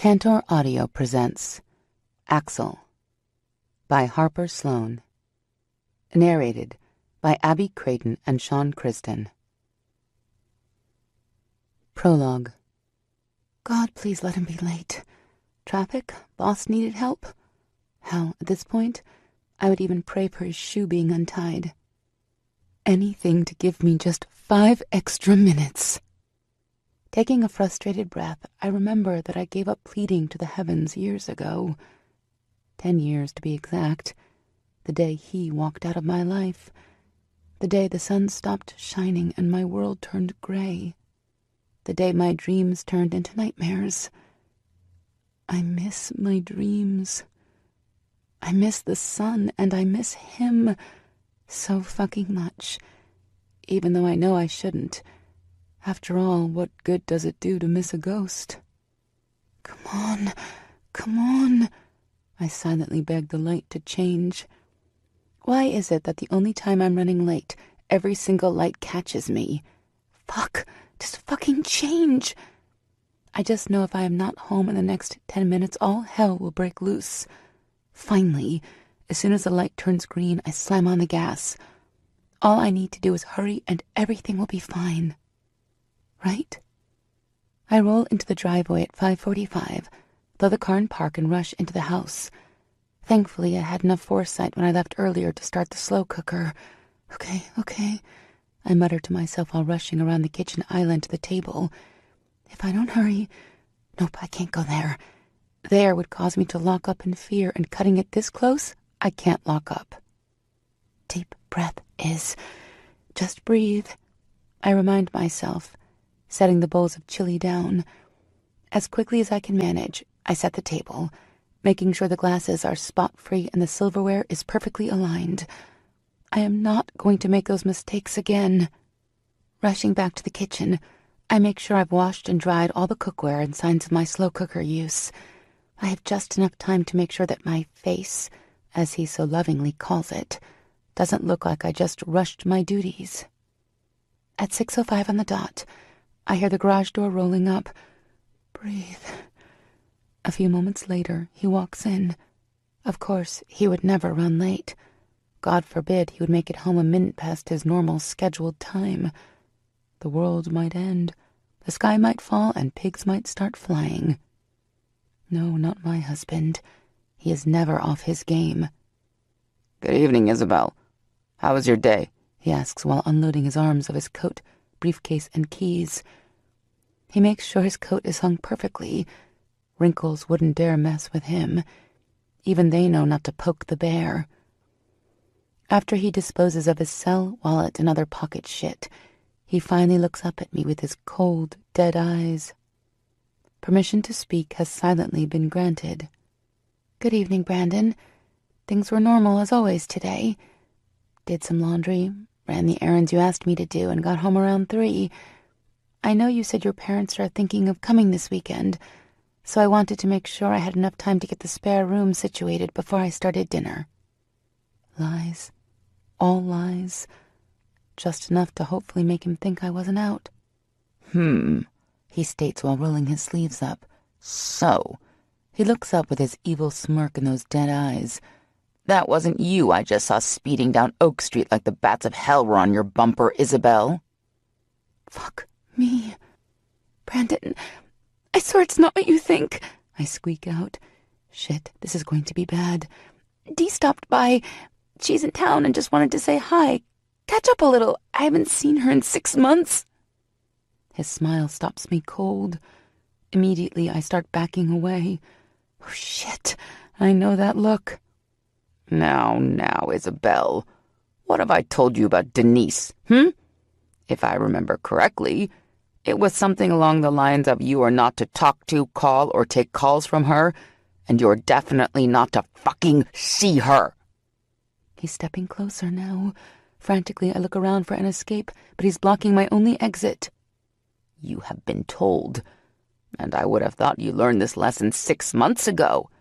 Tantor Audio presents Axel by Harper Sloan. Narrated by Abby Creighton and Sean Kristen. Prologue. God, please let him be late. Traffic? Boss needed help? Hell, at this point, I would even pray for his shoe being untied. Anything to give me just 5 extra minutes. Taking a frustrated breath, I remember that I gave up pleading to the heavens years ago. 10 years, to be exact. The day he walked out of my life. The day the sun stopped shining and my world turned gray. The day my dreams turned into nightmares. I miss my dreams. I miss the sun, and I miss him so fucking much, even though I know I shouldn't. After all, what good does it do to miss a ghost? Come on, come on. I silently begged the light to change. Why is it that the only time I'm running late, every single light catches me? Fuck, just fucking change. I just know if I am not home in the next 10 minutes, all hell will break loose. Finally, as soon as the light turns green, I slam on the gas. All I need to do is hurry and everything will be fine. Right? I roll into the driveway at 5:45, throw the car in park and rush into the house. Thankfully, I had enough foresight when I left earlier to start the slow cooker. Okay, I mutter to myself while rushing around the kitchen island to the table. If I don't hurry... Nope, I can't go there. There would cause me to lock up in fear, and cutting it this close, I can't lock up. Deep breath is... Just breathe. I remind myself, setting the bowls of chili down. As quickly as I can manage, I set the table, making sure the glasses are spot-free and the silverware is perfectly aligned. I am not going to make those mistakes again. Rushing back to the kitchen, I make sure I've washed and dried all the cookware and signs of my slow cooker use. I have just enough time to make sure that my face, as he so lovingly calls it, doesn't look like I just rushed my duties. At 6:05 on the dot, I hear the garage door rolling up. Breathe. A few moments later, he walks in. Of course, he would never run late. God forbid he would make it home a minute past his normal scheduled time. The world might end, the sky might fall, and pigs might start flying. No, not my husband. He is never off his game. Good evening, Isabel. How was your day? He asks while unloading his arms of his coat, briefcase, and keys. He makes sure his coat is hung perfectly. Wrinkles wouldn't dare mess with him. Even they know not to poke the bear. After he disposes of his cell, wallet, and other pocket shit, he finally looks up at me with his cold, dead eyes. Permission to speak has silently been granted. Good evening, Brandon. Things were normal as always today. Did some laundry, ran the errands you asked me to do, and got home around 3. I know you said your parents are thinking of coming this weekend, so I wanted to make sure I had enough time to get the spare room situated before I started dinner. Lies. All lies. Just enough to hopefully make him think I wasn't out. He states while rolling his sleeves up. So, he looks up with his evil smirk and those dead eyes. That wasn't you I just saw speeding down Oak Street like the bats of hell were on your bumper, Isabel. Fuck me. Brandon, I swear it's not what you think. I squeak out. Shit, this is going to be bad. Dee stopped by. She's in town and just wanted to say hi. Catch up a little. I haven't seen her in 6 months. His smile stops me cold. Immediately, I start backing away. Oh, shit. I know that look. Now, Isabel. What have I told you about Denise, If I remember correctly, it was something along the lines of you are not to talk to, call, or take calls from her, and you're definitely not to fucking see her. He's stepping closer now. Frantically, I look around for an escape, but he's blocking my only exit. You have been told, and I would have thought you learned this lesson 6 months ago.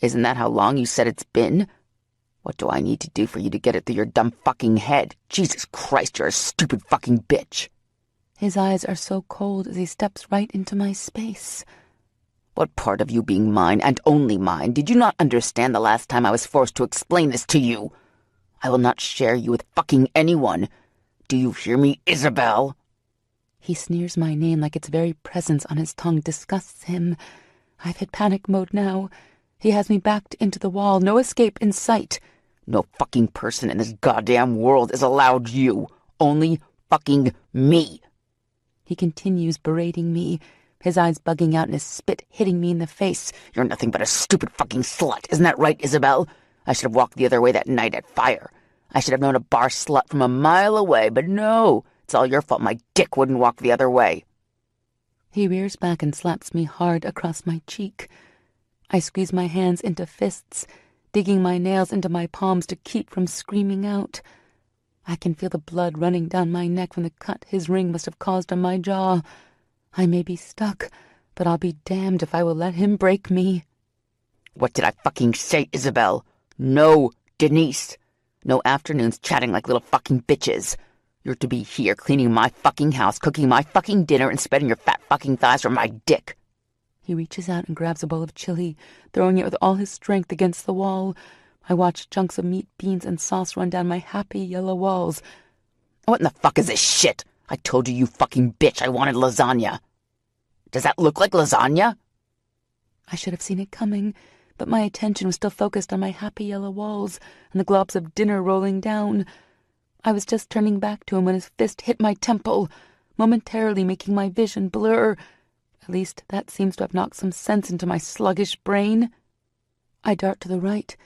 Isn't that how long you said it's been? What do I need to do for you to get it through your dumb fucking head? Jesus Christ, you're a stupid fucking bitch. His eyes are so cold as he steps right into my space. What part of you being mine, and only mine, did you not understand the last time I was forced to explain this to you? I will not share you with fucking anyone. Do you hear me, Isabel? He sneers my name like its very presence on his tongue disgusts him. I've hit panic mode now. He has me backed into the wall, no escape in sight. No fucking person in this goddamn world is allowed you. Only fucking me. He continues berating me, his eyes bugging out and his spit hitting me in the face. You're nothing but a stupid fucking slut. Isn't that right, Isabel? I should have walked the other way that night at fire. I should have known a bar slut from a mile away, but no. It's all your fault my dick wouldn't walk the other way. He rears back and slaps me hard across my cheek. I squeeze my hands into fists, digging my nails into my palms to keep from screaming out. I can feel the blood running down my neck from the cut his ring must have caused on my jaw. I may be stuck, but I'll be damned if I will let him break me. What did I fucking say, Isabel? No, Denise. No afternoons chatting like little fucking bitches. You're to be here cleaning my fucking house, cooking my fucking dinner, and spreading your fat fucking thighs for my dick. He reaches out and grabs a bowl of chili, throwing it with all his strength against the wall. I watch chunks of meat, beans, and sauce run down my happy yellow walls. What in the fuck is this shit? I told you fucking bitch, I wanted lasagna. Does that look like lasagna? I should have seen it coming, but my attention was still focused on my happy yellow walls and the globs of dinner rolling down. I was just turning back to him when his fist hit my temple, momentarily making my vision blur. At least that seems to have knocked some sense into my sluggish brain. I dart to the right,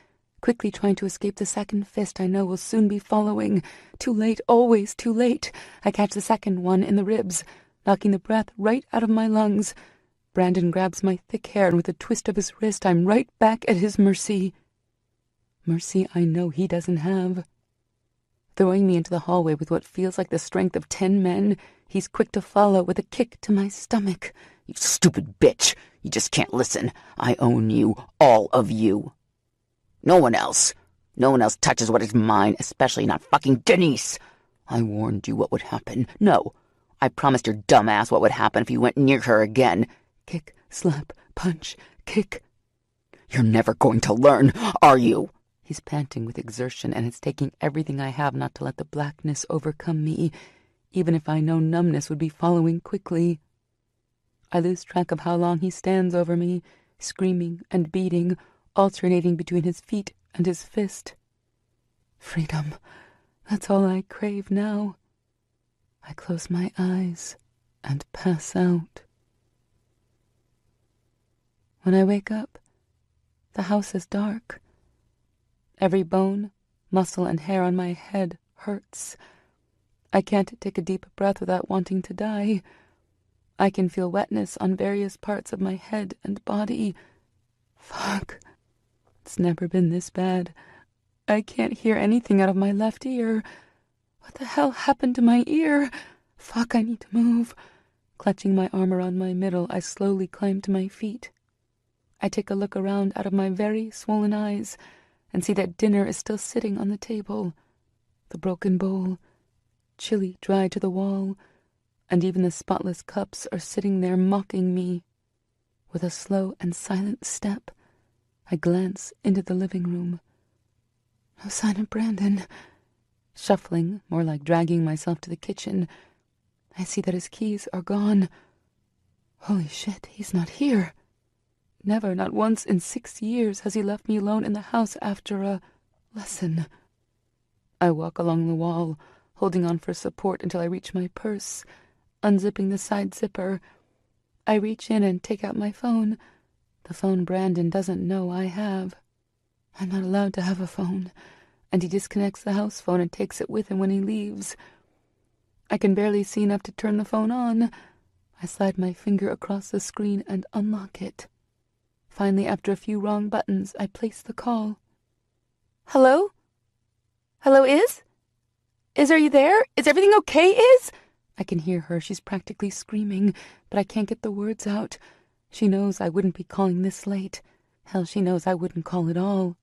quickly trying to escape the second fist I know will soon be following. Too late, always too late. I catch the second one in the ribs, knocking the breath right out of my lungs. Brandon grabs my thick hair, and with a twist of his wrist, I'm right back at his mercy. Mercy I know he doesn't have. Throwing me into the hallway with what feels like the strength of 10 men, he's quick to follow with a kick to my stomach. You stupid bitch. You just can't listen. I own you. All of you. No one else. No one else touches what is mine, especially not fucking Denise. I warned you what would happen. No. I promised your dumb ass what would happen if you went near her again. Kick, slap, punch, kick. You're never going to learn, are you? He's panting with exertion, and it's taking everything I have not to let the blackness overcome me, even if I know numbness would be following quickly. I lose track of how long he stands over me, screaming and beating, alternating between his feet and his fist. Freedom. That's all I crave now. I close my eyes and pass out. When I wake up, the house is dark. Every bone, muscle, and hair on my head hurts. I can't take a deep breath without wanting to die. I can feel wetness on various parts of my head and body. Fuck. It's never been this bad. I can't hear anything out of my left ear. What the hell happened to my ear? Fuck, I need to move. Clutching my arm around my middle, I slowly climb to my feet. I take a look around out of my very swollen eyes and see that dinner is still sitting on the table. The broken bowl, chili dried to the wall, and even the spotless cups are sitting there mocking me. With a slow and silent step, I glance into the living room. No sign of Brandon. Shuffling, more like dragging myself to the kitchen, I see that his keys are gone. Holy shit, he's not here. Never, not once in 6 years, has he left me alone in the house after a lesson. I walk along the wall, holding on for support until I reach my purse. Unzipping the side zipper, I reach in and take out my phone. The phone Brandon doesn't know I have. I'm not allowed to have a phone, and he disconnects the house phone and takes it with him when he leaves. I can barely see enough to turn the phone on. I slide my finger across the screen and unlock it. Finally, after a few wrong buttons, I place the call. Hello? Hello, Iz? Iz, are you there? Is everything okay, Iz? I can hear her. She's practically screaming, but I can't get the words out. She knows I wouldn't be calling this late. Hell, she knows I wouldn't call at all.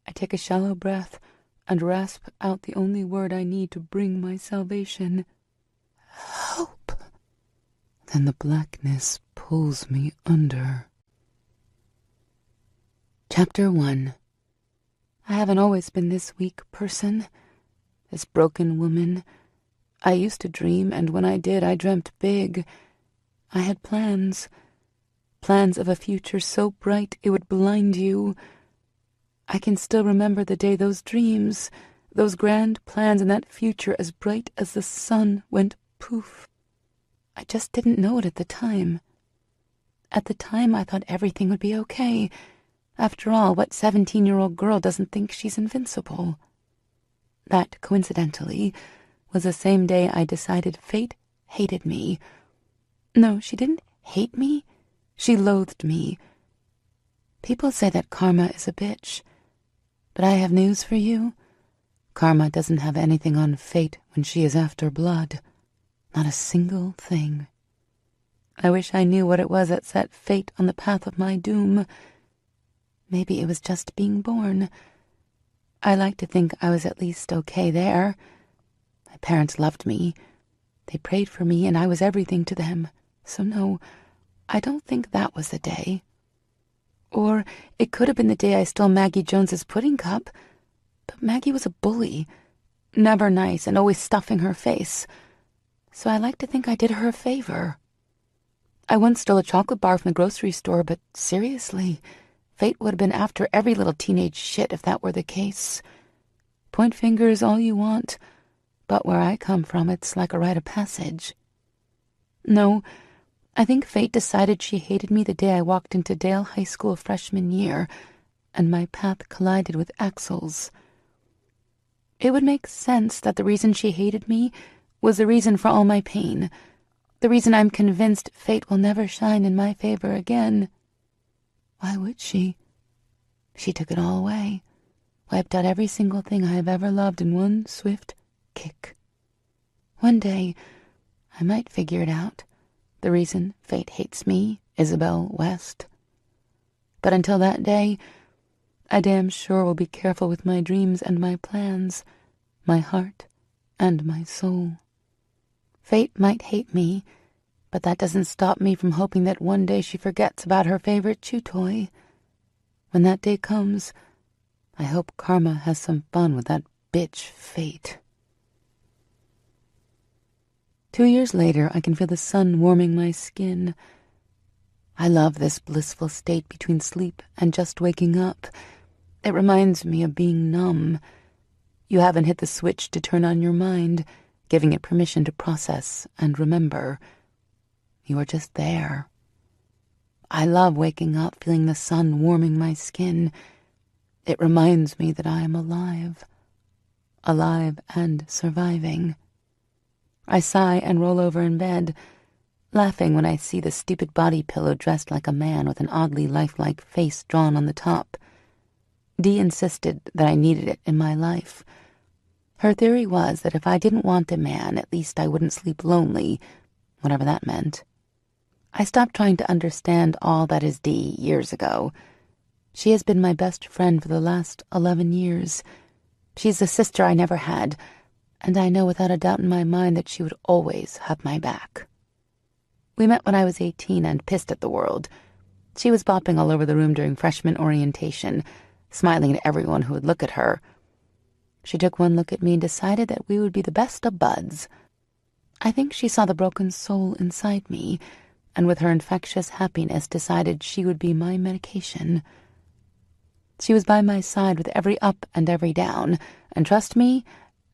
I take a shallow breath and rasp out the only word I need to bring my salvation. Help. Then the blackness pulls me under. Chapter 1. I haven't always been this weak person, this broken woman. I used to dream, and when I did, I dreamt big. I had plans of a future so bright it would blind you. I can still remember the day those dreams, those grand plans and that future as bright as the sun went poof. I just didn't know it at the time. At the time, I thought everything would be okay. After all, what 17-year-old girl doesn't think she's invincible? That, coincidentally, was the same day I decided fate hated me. No, she didn't hate me. She loathed me. People say that karma is a bitch, but I have news for you. Karma doesn't have anything on fate when she is after blood. Not a single thing. I wish I knew what it was that set fate on the path of my doom. Maybe it was just being born. I like to think I was at least okay there. My parents loved me. They prayed for me, and I was everything to them. So no, I don't think that was the day. Or it could have been the day I stole Maggie Jones's pudding cup. But Maggie was a bully, never nice and always stuffing her face. So I like to think I did her a favor. I once stole a chocolate bar from the grocery store, but seriously, fate would have been after every little teenage shit if that were the case. Point fingers all you want, but where I come from, it's like a rite of passage. No, I think fate decided she hated me the day I walked into Dale High School freshman year, and my path collided with Axel's. It would make sense that the reason she hated me was the reason for all my pain, the reason I'm convinced fate will never shine in my favor again. Why would she? She took it all away, wiped out every single thing I have ever loved in one swift kick. One day, I might figure it out. The reason fate hates me, Isabel West. But until that day, I damn sure will be careful with my dreams and my plans, my heart and my soul. Fate might hate me, but that doesn't stop me from hoping that one day she forgets about her favorite chew toy. When that day comes, I hope karma has some fun with that bitch fate. 2 years later, I can feel the sun warming my skin. I love this blissful state between sleep and just waking up. It reminds me of being numb. You haven't hit the switch to turn on your mind, giving it permission to process and remember. You are just there. I love waking up, feeling the sun warming my skin. It reminds me that I am alive. Alive and surviving. I sigh and roll over in bed, laughing when I see the stupid body pillow dressed like a man with an oddly lifelike face drawn on the top. Dee insisted that I needed it in my life. Her theory was that if I didn't want a man, at least I wouldn't sleep lonely, whatever that meant. I stopped trying to understand all that is Dee years ago. She has been my best friend for the last 11 years. She's the sister I never had, and I know without a doubt in my mind that she would always have my back. We met when I was 18 and pissed at the world. She was bopping all over the room during freshman orientation, smiling at everyone who would look at her. She took one look at me and decided that we would be the best of buds. I think she saw the broken soul inside me, and with her infectious happiness decided she would be my medication. She was by my side with every up and every down, and trust me,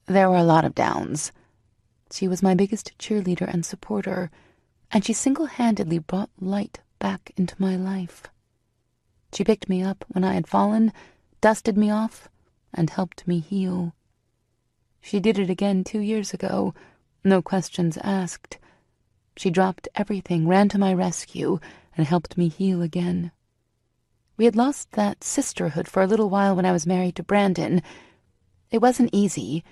there were a lot of downs. She was my biggest cheerleader and supporter, and she single-handedly brought light back into my life. She picked me up when I had fallen, dusted me off, and helped me heal. She did it again 2 years ago, no questions asked. She dropped everything, ran to my rescue, and helped me heal again. We had lost that sisterhood for a little while when I was married to Brandon. It wasn't easy,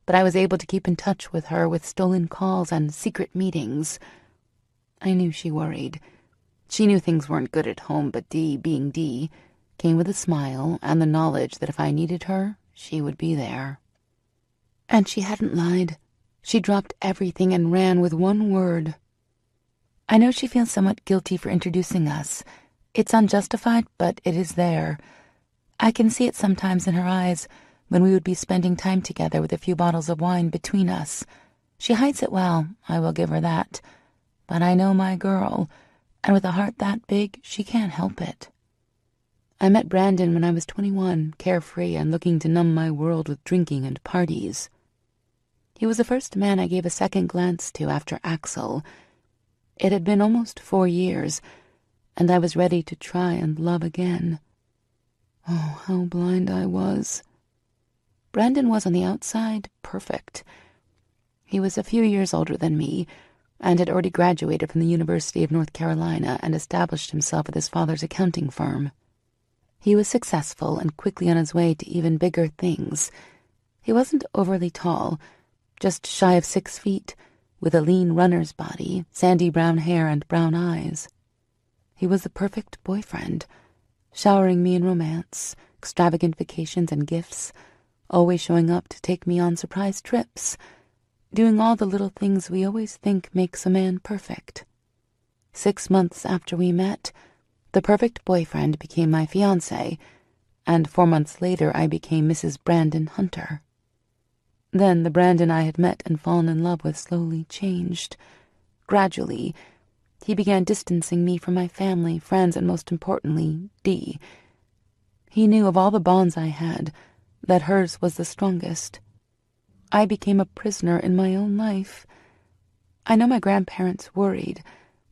but I was able to keep in touch with her with stolen calls and secret meetings. I knew she worried. She knew things weren't good at home, but Dee, being Dee, came with a smile and the knowledge that if I needed her, she would be there. And she hadn't lied. She dropped everything and ran with one word. I know she feels somewhat guilty for introducing us. It's unjustified, but it is there. I can see it sometimes in her eyes when we would be spending time together with a few bottles of wine between us. She hides it well, I will give her that. But I know my girl, and with a heart that big, she can't help it. I met Brandon when I was 21, carefree and looking to numb my world with drinking and parties. He was the first man I gave a second glance to after Axel. It had been almost 4 years, and I was ready to try and love again. Oh, how blind I was. Brandon was on the outside perfect. He was a few years older than me, and had already graduated from the University of North Carolina and established himself at his father's accounting firm. He was successful and quickly on his way to even bigger things. He wasn't overly tall, just shy of 6 feet, with a lean runner's body, sandy brown hair, and brown eyes. He was the perfect boyfriend, showering me in romance, extravagant vacations and gifts, always showing up to take me on surprise trips, doing all the little things we always think makes a man perfect. 6 months after we met, the perfect boyfriend became my fiancé, and 4 months later I became Mrs. Brandon Hunter. Then the Brandon I had met and fallen in love with slowly changed. Gradually, he began distancing me from my family, friends, and most importantly, Dee. He knew of all the bonds I had, that hers was the strongest. I became a prisoner in my own life. I know my grandparents worried,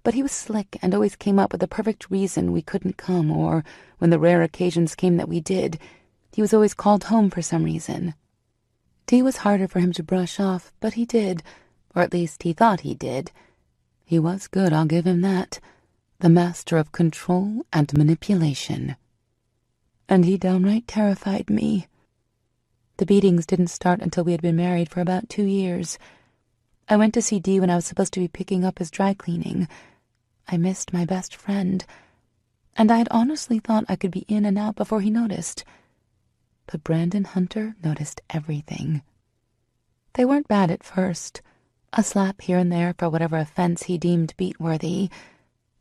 but he was slick and always came up with the perfect reason we couldn't come, or, when the rare occasions came that we did, he was always called home for some reason. Dee was harder for him to brush off, but he did, or at least he thought he did. He was good, I'll give him that. The master of control and manipulation. And he downright terrified me. The beatings didn't start until we had been married for about 2 years. I went to see Dee when I was supposed to be picking up his dry cleaning. I missed my best friend, and I had honestly thought I could be in and out before he noticed. But Brandon Hunter noticed everything. They weren't bad at first. A slap here and there for whatever offense he deemed beat-worthy.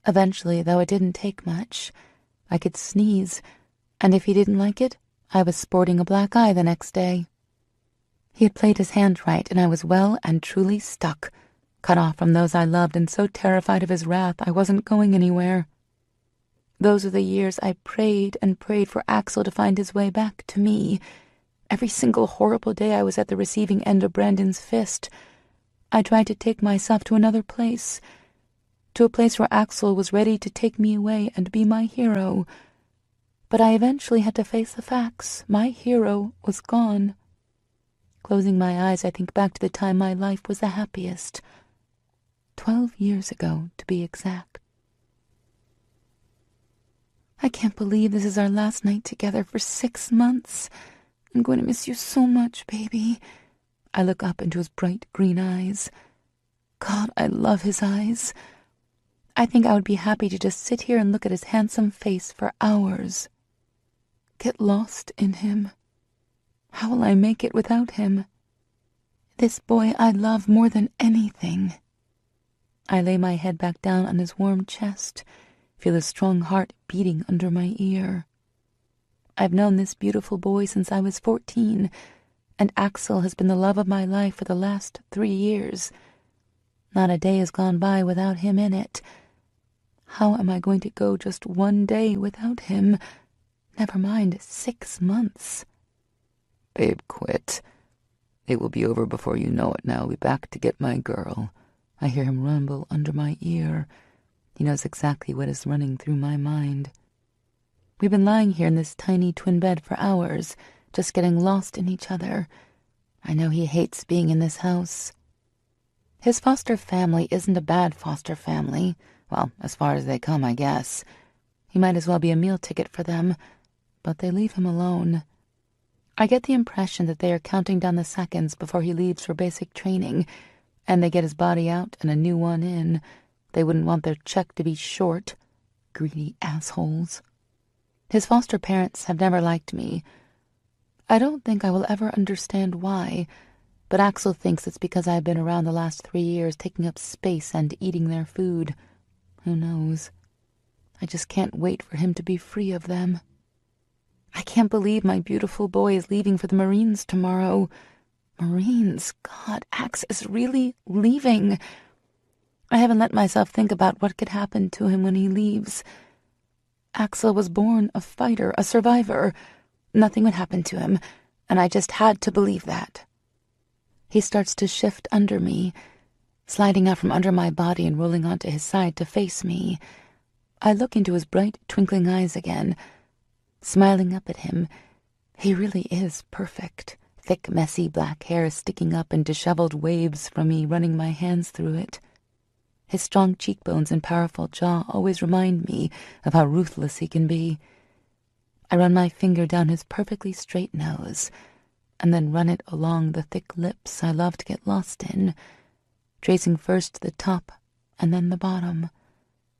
Eventually, though it didn't take much, I could sneeze, and if he didn't like it, I was sporting a black eye the next day. He had played his hand right, and I was well and truly stuck, cut off from those I loved and so terrified of his wrath I wasn't going anywhere. Those are the years I prayed and prayed for Axel to find his way back to me. Every single horrible day I was at the receiving end of Brandon's fist. I tried to take myself to another place, to a place where Axel was ready to take me away and be my hero. But I eventually had to face the facts. My hero was gone. Closing my eyes, I think back to the time my life was the happiest. 12 years ago, to be exact. I can't believe this is our last night together for 6 months. I'm going to miss you so much, baby. I look up into his bright green eyes. God, I love his eyes. I think I would be happy to just sit here and look at his handsome face for hours. Get lost in him. How will I make it without him? This boy I love more than anything. I lay my head back down on his warm chest, feel his strong heart beating under my ear. I've known this beautiful boy since I was 14, and Axel has been the love of my life for the last 3 years. Not a day has gone by without him in it. How am I going to go just 1 day without him? Never mind 6 months. Babe, quit. It will be over before you know it now. I'll be back to get my girl. I hear him rumble under my ear. He knows exactly what is running through my mind. We've been lying here in this tiny twin bed for hours, just getting lost in each other. I know he hates being in this house. His foster family isn't a bad foster family. Well, as far as they come, I guess. He might as well be a meal ticket for them, but they leave him alone. I get the impression that they are counting down the seconds before he leaves for basic training, and they get his body out and a new one in. They wouldn't want their check to be short. Greedy assholes. His foster parents have never liked me. I don't think I will ever understand why, but Axel thinks it's because I've been around the last 3 years taking up space and eating their food, Who knows? I just can't wait for him to be free of them. I can't believe my beautiful boy is leaving for the Marines tomorrow. Marines? God, Axe is really leaving. I haven't let myself think about what could happen to him when he leaves. Axel was born a fighter, a survivor. Nothing would happen to him, and I just had to believe that. He starts to shift under me, sliding out from under my body and rolling onto his side to face me. I look into his bright, twinkling eyes again, smiling up at him. He really is perfect. Thick, messy black hair sticking up in disheveled waves from me running my hands through it. His strong cheekbones and powerful jaw always remind me of how ruthless he can be. I run my finger down his perfectly straight nose, and then run it along the thick lips I love to get lost in, tracing first the top and then the bottom.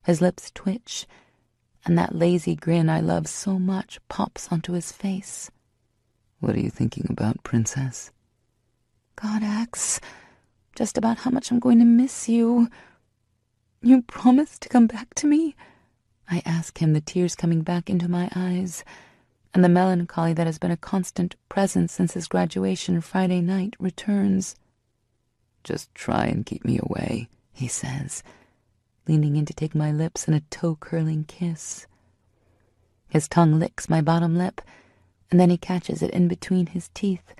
His lips twitch, and that lazy grin I love so much pops onto his face. What are you thinking about, Princess? God, Axe, just about how much I'm going to miss you. You promise to come back to me? I ask him, the tears coming back into my eyes, and the melancholy that has been a constant presence since his graduation Friday night returns. Just try and keep me away, he says, leaning in to take my lips in a toe-curling kiss. His tongue licks my bottom lip, and then he catches it in between his teeth,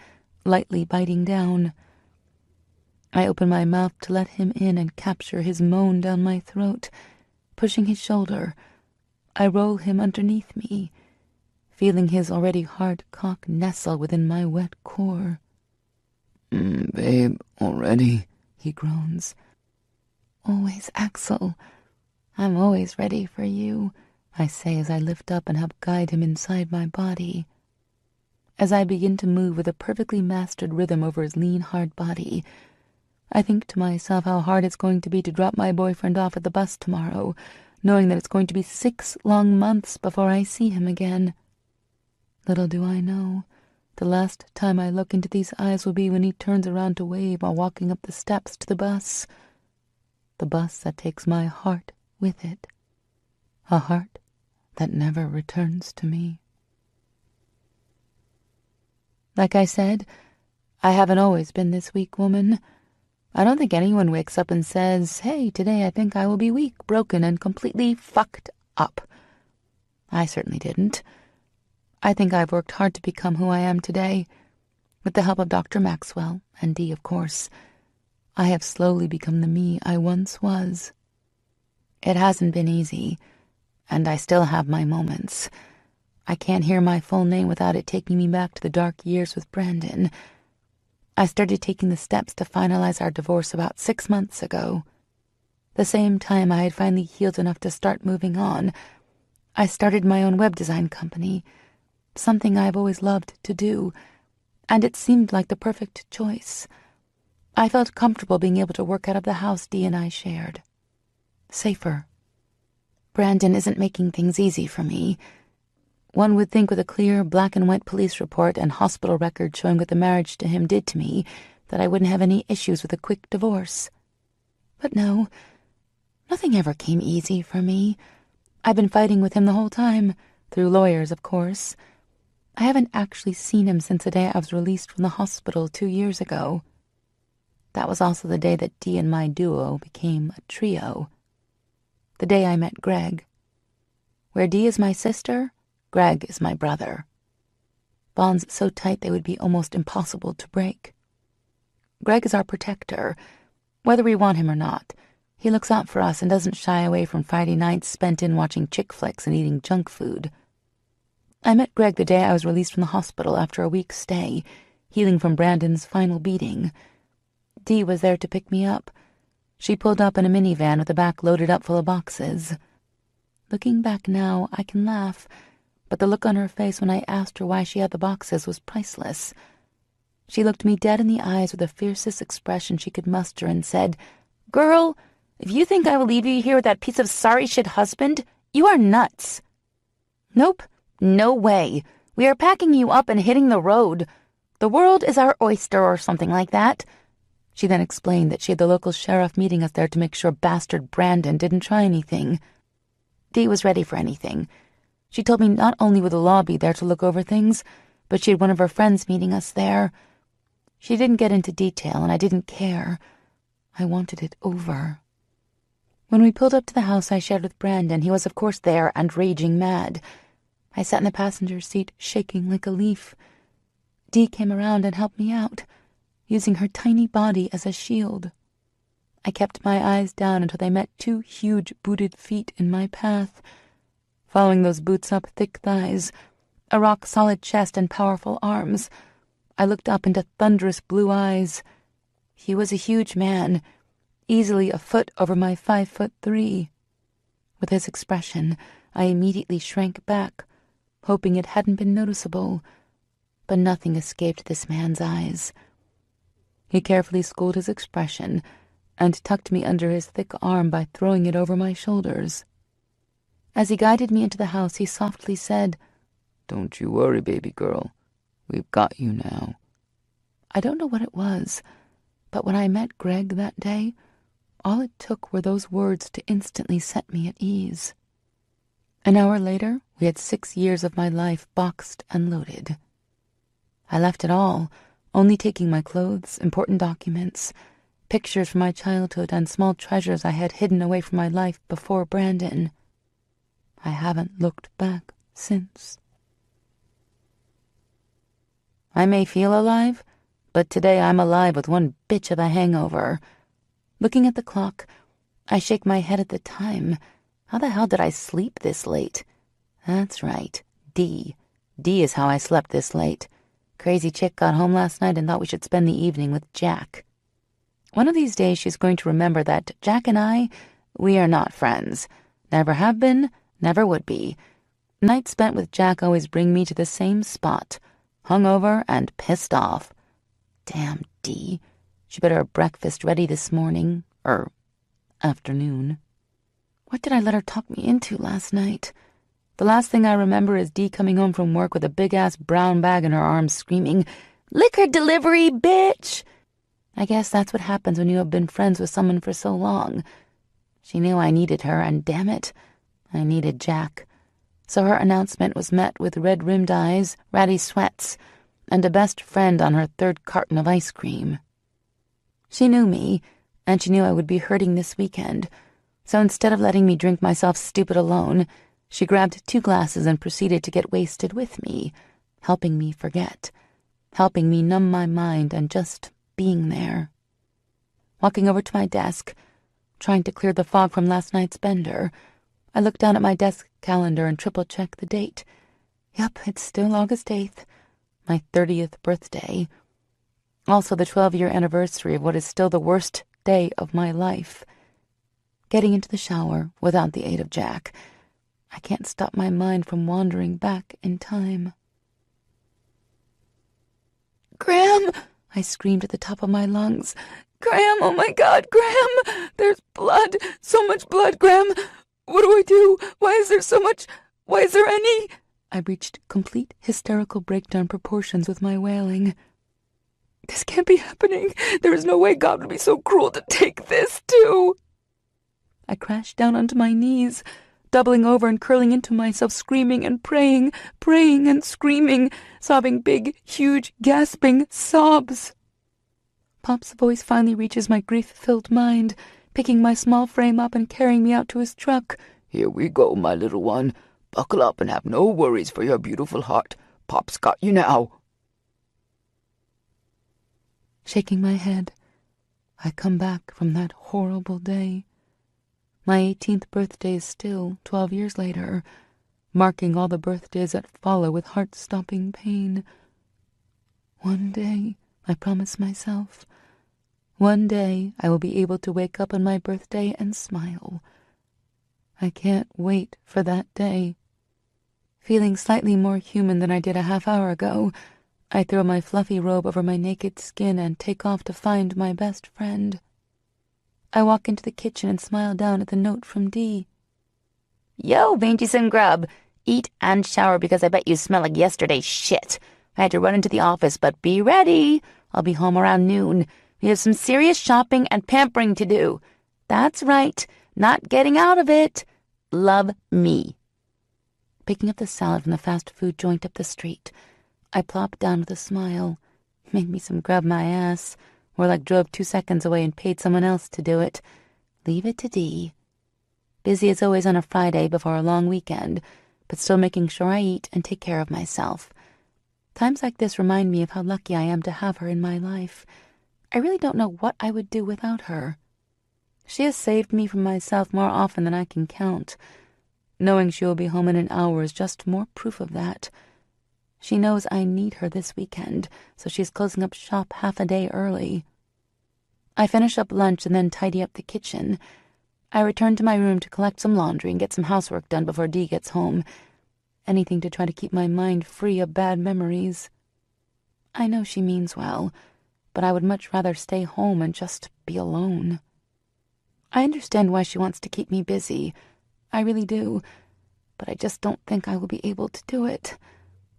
lightly biting down. I open my mouth to let him in and capture his moan down my throat. Pushing his shoulder, I roll him underneath me, feeling his already hard cock nestle within my wet core. Babe, already? He groans. Always, Axel. I'm always ready for you, I say as I lift up and help guide him inside my body. As I begin to move with a perfectly mastered rhythm over his lean, hard body, I think to myself how hard it's going to be to drop my boyfriend off at the bus tomorrow, knowing that it's going to be 6 long months before I see him again. Little do I know, the last time I look into these eyes will be when he turns around to wave while walking up the steps to the bus that takes my heart with it, a heart that never returns to me. Like I said, I haven't always been this weak woman. I don't think anyone wakes up and says, "Hey, today I think I will be weak, broken, and completely fucked up." I certainly didn't. I think I've worked hard to become who I am today. With the help of Dr. Maxwell, and Dee, of course, I have slowly become the me I once was. It hasn't been easy, and I still have my moments. I can't hear my full name without it taking me back to the dark years with Brandon. I started taking the steps to finalize our divorce about 6 months ago. The same time I had finally healed enough to start moving on, I started my own web design company, something I've always loved to do, and it seemed like the perfect choice. I felt comfortable being able to work out of the house Dee and I shared. Safer. Brandon isn't making things easy for me. One would think with a clear black-and-white police report and hospital record showing what the marriage to him did to me that I wouldn't have any issues with a quick divorce. But no, nothing ever came easy for me. I've been fighting with him the whole time, through lawyers, of course. I haven't actually seen him since the day I was released from the hospital 2 years ago. That was also the day that Dee and my duo became a trio. The day I met Greg. Where Dee is my sister, Greg is my brother. Bonds so tight they would be almost impossible to break. Greg is our protector, whether we want him or not. He looks out for us and doesn't shy away from Friday nights spent in watching chick flicks and eating junk food. I met Greg the day I was released from the hospital after a week's stay, healing from Brandon's final beating. Dee was there to pick me up. She pulled up in a minivan with the back loaded up full of boxes. Looking back now, I can laugh, but the look on her face when I asked her why she had the boxes was priceless. She looked me dead in the eyes with the fiercest expression she could muster and said, "Girl, if you think I will leave you here with that piece of sorry shit husband, you are nuts." "Nope, no way. We are packing you up and hitting the road. The world is our oyster or something like that." She then explained that she had the local sheriff meeting us there to make sure bastard Brandon didn't try anything. Dee was ready for anything. She told me not only would the law be there to look over things, but she had one of her friends meeting us there. She didn't get into detail, and I didn't care. I wanted it over. When we pulled up to the house I shared with Brandon, he was of course there and raging mad. I sat in the passenger seat, shaking like a leaf. Dee came around and helped me out, using her tiny body as a shield. I kept my eyes down until they met 2 huge booted feet in my path. Following those boots up thick thighs, a rock-solid chest and powerful arms, I looked up into thunderous blue eyes. He was a huge man, easily a foot over my 5'3". With his expression, I immediately shrank back, hoping it hadn't been noticeable, but nothing escaped this man's eyes. He carefully schooled his expression and tucked me under his thick arm by throwing it over my shoulders. As he guided me into the house, he softly said, "Don't you worry, baby girl. We've got you now." I don't know what it was, but when I met Greg that day, all it took were those words to instantly set me at ease. An hour later, we had 6 years of my life boxed and loaded. I left it all, only taking my clothes, important documents, pictures from my childhood, and small treasures I had hidden away from my life before Brandon. I haven't looked back since. I may feel alive, but today I'm alive with one bitch of a hangover. Looking at the clock, I shake my head at the time. How the hell did I sleep this late? That's right, D. D is how I slept this late. Crazy chick got home last night and thought we should spend the evening with Jack. One of these days she's going to remember that Jack and I, we are not friends. Never have been, never would be. Nights spent with Jack always bring me to the same spot, hungover and pissed off. Damn D. She better have breakfast ready this morning, or afternoon. What did I let her talk me into last night? The last thing I remember is Dee coming home from work with a big-ass brown bag in her arms screaming, "Liquor delivery, bitch!" I guess that's what happens when you have been friends with someone for so long. She knew I needed her, and damn it, I needed Jack. So her announcement was met with red-rimmed eyes, ratty sweats, and a best friend on her 3rd carton of ice cream. She knew me, and she knew I would be hurting this weekend, so instead of letting me drink myself stupid alone, she grabbed 2 glasses and proceeded to get wasted with me, helping me forget, helping me numb my mind and just being there. Walking over to my desk, trying to clear the fog from last night's bender, I looked down at my desk calendar and triple-checked the date. Yep, it's still August 8th, my 30th birthday. Also the 12-year anniversary of what is still the worst day of my life. Getting into the shower without the aid of Jack, I can't stop my mind from wandering back in time. "Graham!" I screamed at the top of my lungs. "Graham, oh my God, Graham! There's blood! So much blood, Graham! What do I do? Why is there so much? Why is there any?" I reached complete hysterical breakdown proportions with my wailing. "This can't be happening. There is no way God would be so cruel to take this, too." I crashed down onto my knees, doubling over and curling into myself, screaming and praying and screaming, sobbing big, huge, gasping sobs. Pop's voice finally reaches my grief-filled mind, picking my small frame up and carrying me out to his truck. "Here we go, my little one. Buckle up and have no worries for your beautiful heart. Pop's got you now." Shaking my head, I come back from that horrible day. My 18th birthday is still 12 years later, marking all the birthdays that follow with heart-stopping pain. One day, I promise myself, one day I will be able to wake up on my birthday and smile. I can't wait for that day. Feeling slightly more human than I did a half hour ago, I throw my fluffy robe over my naked skin and take off to find my best friend. I walk into the kitchen and smile down at the note from Dee. "Yo, mangy some grub. Eat and shower because I bet you smell like yesterday's shit. I had to run into the office, but be ready. I'll be home around noon. We have some serious shopping and pampering to do. That's right, not getting out of it. Love me." Picking up the salad from the fast food joint up the street, I plopped down with a smile. Made me some grub my ass. More like drove 2 seconds away and paid someone else to do it. Leave it to Dee. Busy as always on a Friday before a long weekend, but still making sure I eat and take care of myself. Times like this remind me of how lucky I am to have her in my life. I really don't know what I would do without her. She has saved me from myself more often than I can count. Knowing she will be home in an hour is just more proof of that. She knows I need her this weekend, so she's closing up shop half a day early. I finish up lunch and then tidy up the kitchen. I return to my room to collect some laundry and get some housework done before Dee gets home. Anything to try to keep my mind free of bad memories. I know she means well, but I would much rather stay home and just be alone. I understand why she wants to keep me busy. I really do. But I just don't think I will be able to do it.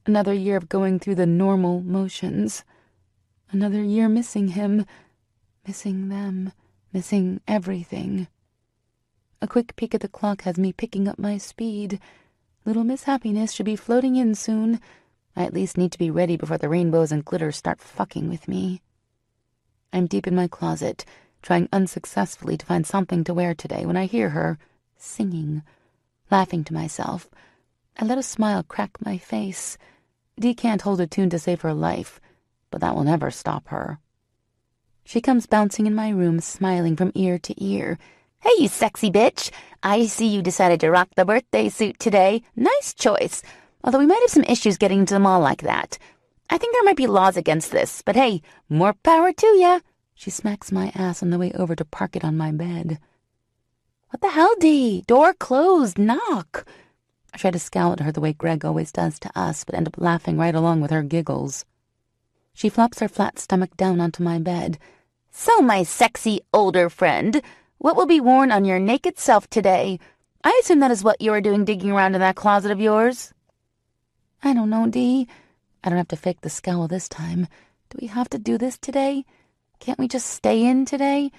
Another year of going through the normal motions. Another year missing him, missing them, missing everything. A quick peek at the clock has me picking up my speed. Little Miss Happiness should be floating in soon. I at least need to be ready before the rainbows and glitter start fucking with me. I'm deep in my closet, trying unsuccessfully to find something to wear today when I hear her singing. Laughing to myself, I let a smile crack my face. Dee can't hold a tune to save her life, but that will never stop her. She comes bouncing in my room, smiling from ear to ear. "Hey, you sexy bitch! I see you decided to rock the birthday suit today. Nice choice. Although we might have some issues getting into the mall like that. I think there might be laws against this, but hey, more power to ya." She smacks my ass on the way over to park it on my bed. "What the hell, Dee? Door closed. Knock." I try to scowl at her the way Greg always does to us, but end up laughing right along with her giggles. She flops her flat stomach down onto my bed. "So, my sexy older friend, what will be worn on your naked self today? I assume that is what you are doing digging around in that closet of yours." "I don't know, Dee. I don't have to fake the scowl this time. Do we have to do this today? Can't we just stay in today?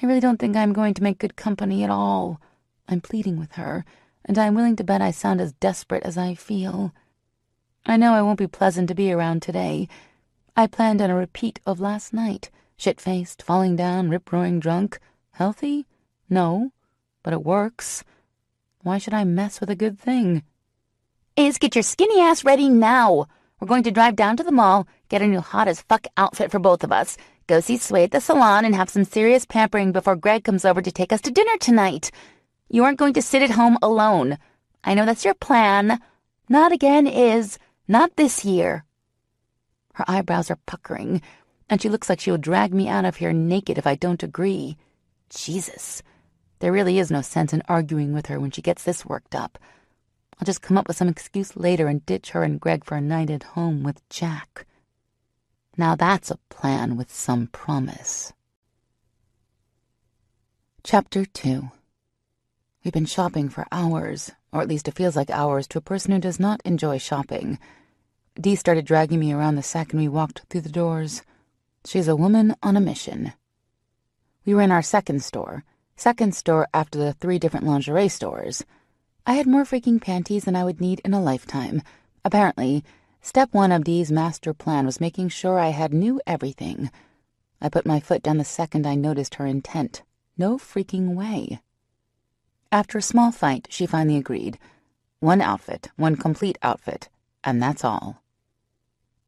I really don't think I'm going to make good company at all." I'm pleading with her, and I'm willing to bet I sound as desperate as I feel. I know I won't be pleasant to be around today. I planned on a repeat of last night. Shit-faced, falling down, rip-roaring drunk. Healthy? No. But it works. Why should I mess with a good thing? Get your skinny ass ready now. We're going to drive down to the mall, get a new hot-as-fuck outfit for both of us, go see Sway at the salon, and have some serious pampering before Greg comes over to take us to dinner tonight. You aren't going to sit at home alone. I know that's your plan. Not again is. Not this year. Her eyebrows are puckering, and she looks like she will drag me out of here naked if I don't agree. Jesus. There really is no sense in arguing with her when she gets this worked up. I'll just come up with some excuse later and ditch her and Greg for a night at home with Jack. Now that's a plan with some promise. Chapter 2. We've been shopping for hours, or at least it feels like hours to a person who does not enjoy shopping. Dee started dragging me around the second we walked through the doors. She's a woman on a mission. We were in our second store after the 3 different lingerie stores. I had more freaking panties than I would need in a lifetime. Apparently, step 1 of Dee's master plan was making sure I had new everything. I put my foot down the second I noticed her intent. No freaking way. After a small fight, she finally agreed. 1 outfit, 1 complete outfit, and that's all.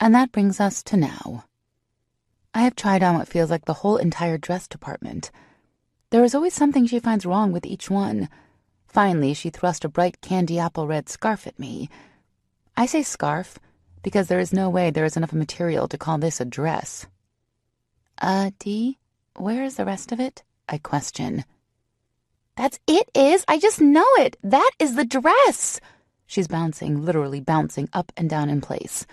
And that brings us to now. I have tried on what feels like the whole entire dress department. There is always something she finds wrong with each one. Finally, she thrust a bright candy apple red scarf at me. I say scarf because there is no way there is enough material to call this a dress. Dee, where is the rest of it? I question. That's it, is. I just know it. That is the dress. She's bouncing, literally bouncing up and down in place.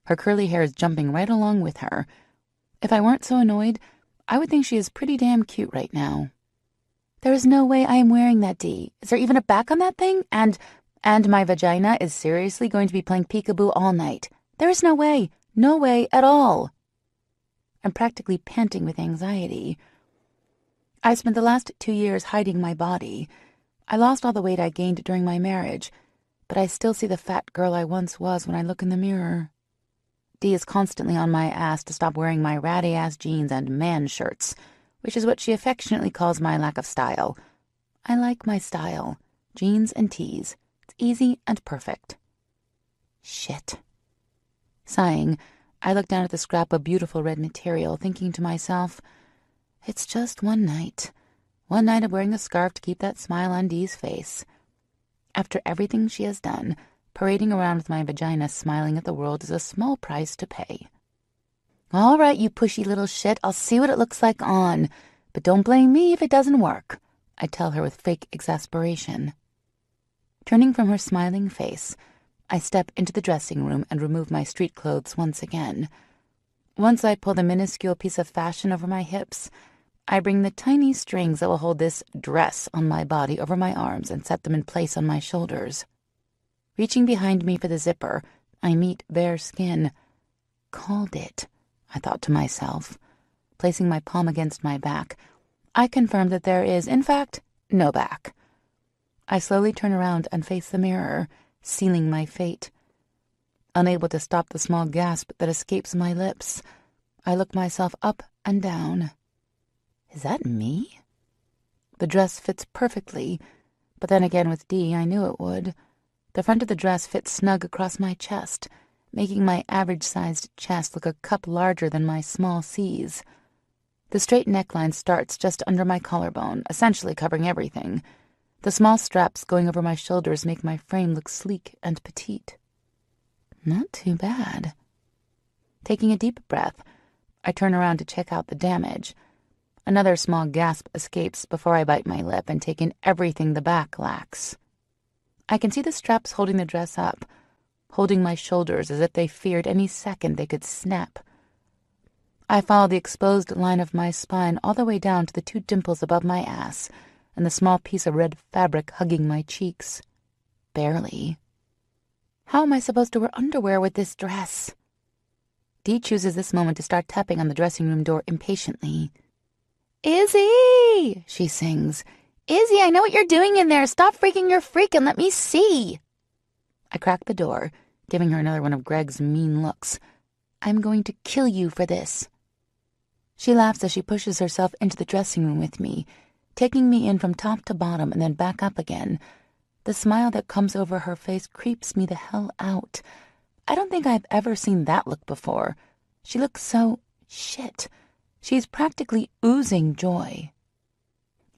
Her curly hair is jumping right along with her. If I weren't so annoyed, I would think she is pretty damn cute right now. There is no way I am wearing that, Dee. Is there even a back on that thing? And my vagina is seriously going to be playing peekaboo all night. There is no way. No way at all. and practically panting with anxiety. I spent the last 2 years hiding my body. I lost all the weight I gained during my marriage, but I still see the fat girl I once was when I look in the mirror. Dee is constantly on my ass to stop wearing my ratty-ass jeans and man shirts, which is what she affectionately calls my lack of style. I like my style. Jeans and tees. It's easy and perfect. Shit. Sighing, I look down at the scrap of beautiful red material, thinking to myself, it's just one night. One night of wearing a scarf to keep that smile on Dee's face. After everything she has done, parading around with my vagina smiling at the world is a small price to pay. All right, you pushy little shit, I'll see what it looks like on. But don't blame me if it doesn't work, I tell her with fake exasperation. Turning from her smiling face, I step into the dressing room and remove my street clothes once again. Once I pull the minuscule piece of fashion over my hips, I bring the tiny strings that will hold this dress on my body over my arms and set them in place on my shoulders. Reaching behind me for the zipper, I meet bare skin. Called it, I thought to myself. Placing my palm against my back, I confirmed that there is, in fact, no back. I slowly turn around and face the mirror, sealing my fate. Unable to stop the small gasp that escapes my lips, I look myself up and down. Is that me? The dress fits perfectly, but then again with Dee, I knew it would. The front of the dress fits snug across my chest, making my average-sized chest look a cup larger than my small C's. The straight neckline starts just under my collarbone, essentially covering everything. The small straps going over my shoulders make my frame look sleek and petite. Not too bad. Taking a deep breath, I turn around to check out the damage. Another small gasp escapes before I bite my lip and take in everything the back lacks. I can see the straps holding the dress up, holding my shoulders as if they feared any second they could snap. I follow the exposed line of my spine all the way down to the 2 dimples above my ass and the small piece of red fabric hugging my cheeks. Barely. How am I supposed to wear underwear with this dress? Dee chooses this moment to start tapping on the dressing room door impatiently. Izzy, she sings. Izzy, I know what you're doing in there. Stop freaking your freak and let me see. I crack the door, giving her another one of Greg's mean looks. I'm going to kill you for this. She laughs as she pushes herself into the dressing room with me, taking me in from top to bottom and then back up again. The smile that comes over her face creeps me the hell out. I don't think I've ever seen that look before. She looks so shit. She's practically oozing joy.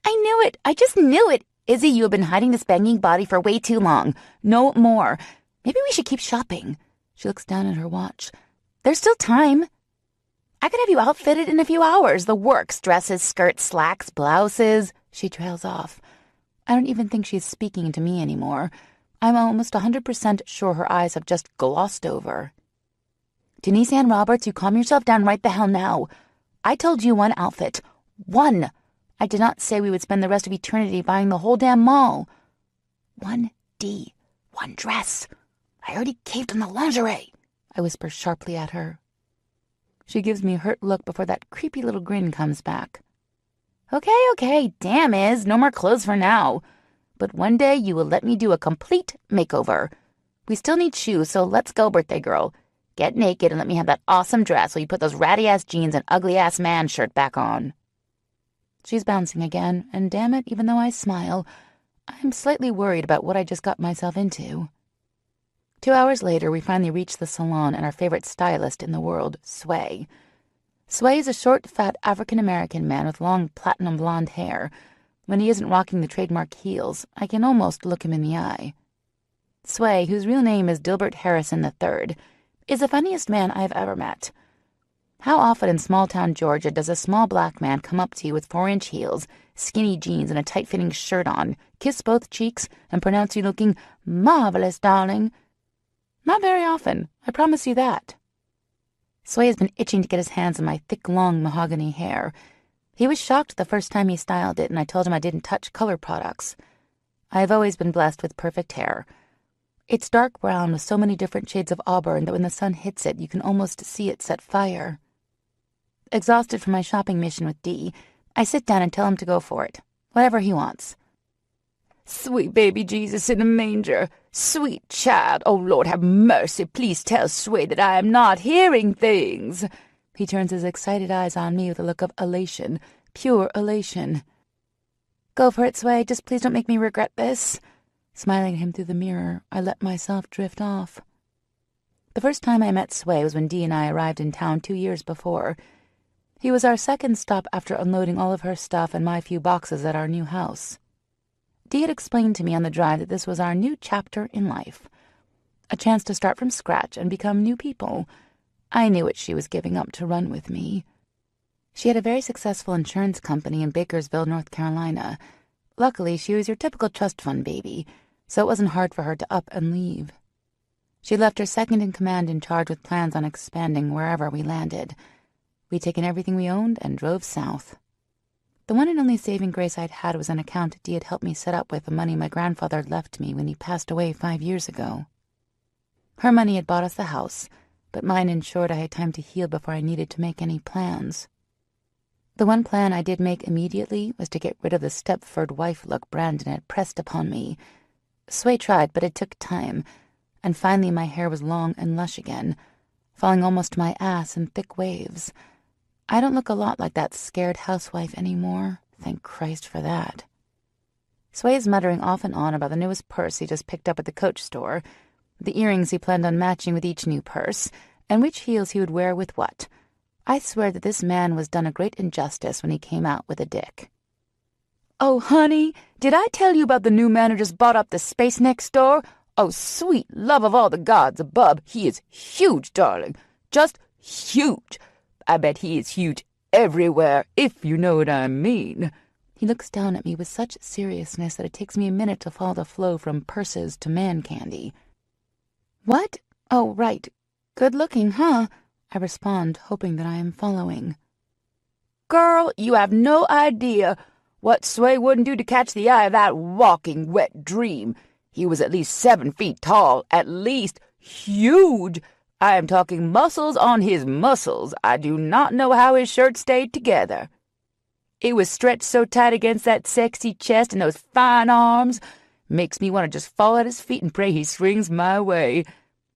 I knew it! I just knew it! Izzy, you have been hiding this banging body for way too long. No more. Maybe we should keep shopping. She looks down at her watch. There's still time. I could have you outfitted in a few hours. The works, dresses, skirts, slacks, blouses. She trails off. I don't even think she's speaking to me anymore. I'm almost 100% sure her eyes have just glossed over. Denise Ann Roberts, you calm yourself down right the hell now. I told you 1 outfit. 1. I did not say we would spend the rest of eternity buying the whole damn mall. 1 D. 1 dress. I already caved on the lingerie, I whisper sharply at her. She gives me a hurt look before that creepy little grin comes back. Okay, damn Iz, no more clothes for now. But one day you will let me do a complete makeover. We still need shoes, so let's go, birthday girl. Get naked and let me have that awesome dress while you put those ratty-ass jeans and ugly-ass man shirt back on. She's bouncing again, and damn it, even though I smile, I'm slightly worried about what I just got myself into. 2 hours later, we finally reach the salon and our favorite stylist in the world, Sway. Sway is a short, fat African-American man with long platinum blonde hair. When he isn't rocking the trademark heels, I can almost look him in the eye. Sway, whose real name is Dilbert Harrison III, is the funniest man I've ever met. How often in small-town Georgia does a small black man come up to you with 4-inch heels, skinny jeans, and a tight-fitting shirt on, kiss both cheeks, and pronounce you looking marvelous, darling? Not very often, I promise you that. Sway has been itching to get his hands on my thick, long mahogany hair. He was shocked the first time he styled it, and I told him I didn't touch color products. I have always been blessed with perfect hair. It's dark brown with so many different shades of auburn that when the sun hits it, you can almost see it set fire. Exhausted from my shopping mission with Dee, I sit down and tell him to go for it. Whatever he wants. Sweet baby Jesus in the manger. Sweet child. Oh, Lord, have mercy. Please tell Sway that I am not hearing things. He turns his excited eyes on me with a look of elation. Pure elation. Go for it, Sway. Just please don't make me regret this. Smiling at him through the mirror, I let myself drift off. The first time I met Sway was when Dee and I arrived in town 2 years before. He was our second stop after unloading all of her stuff and my few boxes at our new house. Dee had explained to me on the drive that this was our new chapter in life. A chance to start from scratch and become new people. I knew what she was giving up to run with me. She had a very successful insurance company in Bakersville, North Carolina. Luckily, she was your typical trust fund baby, so it wasn't hard for her to up and leave. She left her second-in-command in charge with plans on expanding wherever we landed. We'd taken everything we owned and drove south. The one and only saving grace I'd had was an account Dee had helped me set up with the money my grandfather had left me when he passed away 5 years ago. Her money had bought us the house, but mine ensured I had time to heal before I needed to make any plans. The one plan I did make immediately was to get rid of the Stepford wife look Brandon had pressed upon me. Sway tried, but it took time, and finally my hair was long and lush again, falling almost to my ass in thick waves. I don't look a lot like that scared housewife anymore. Thank Christ for that. Sway is muttering off and on about the newest purse he just picked up at the Coach store, the earrings he planned on matching with each new purse, and which heels he would wear with what. I swear that this man was done a great injustice when he came out with a dick. Oh, honey, did I tell you about the new man who just bought up the space next door? Oh, sweet love of all the gods above, he is huge, darling. Just huge. I bet he is huge everywhere, if you know what I mean. He looks down at me with such seriousness that it takes me a minute to follow the flow from purses to man candy. What? Oh, right. Good looking, huh? I respond, hoping that I am following. Girl, you have no idea what Sway wouldn't do to catch the eye of that walking wet dream. He was at least 7 feet tall, at least huge. I am talking muscles on his muscles. I do not know how his shirt stayed together. It was stretched so tight against that sexy chest and those fine arms. Makes me want to just fall at his feet and pray he swings my way.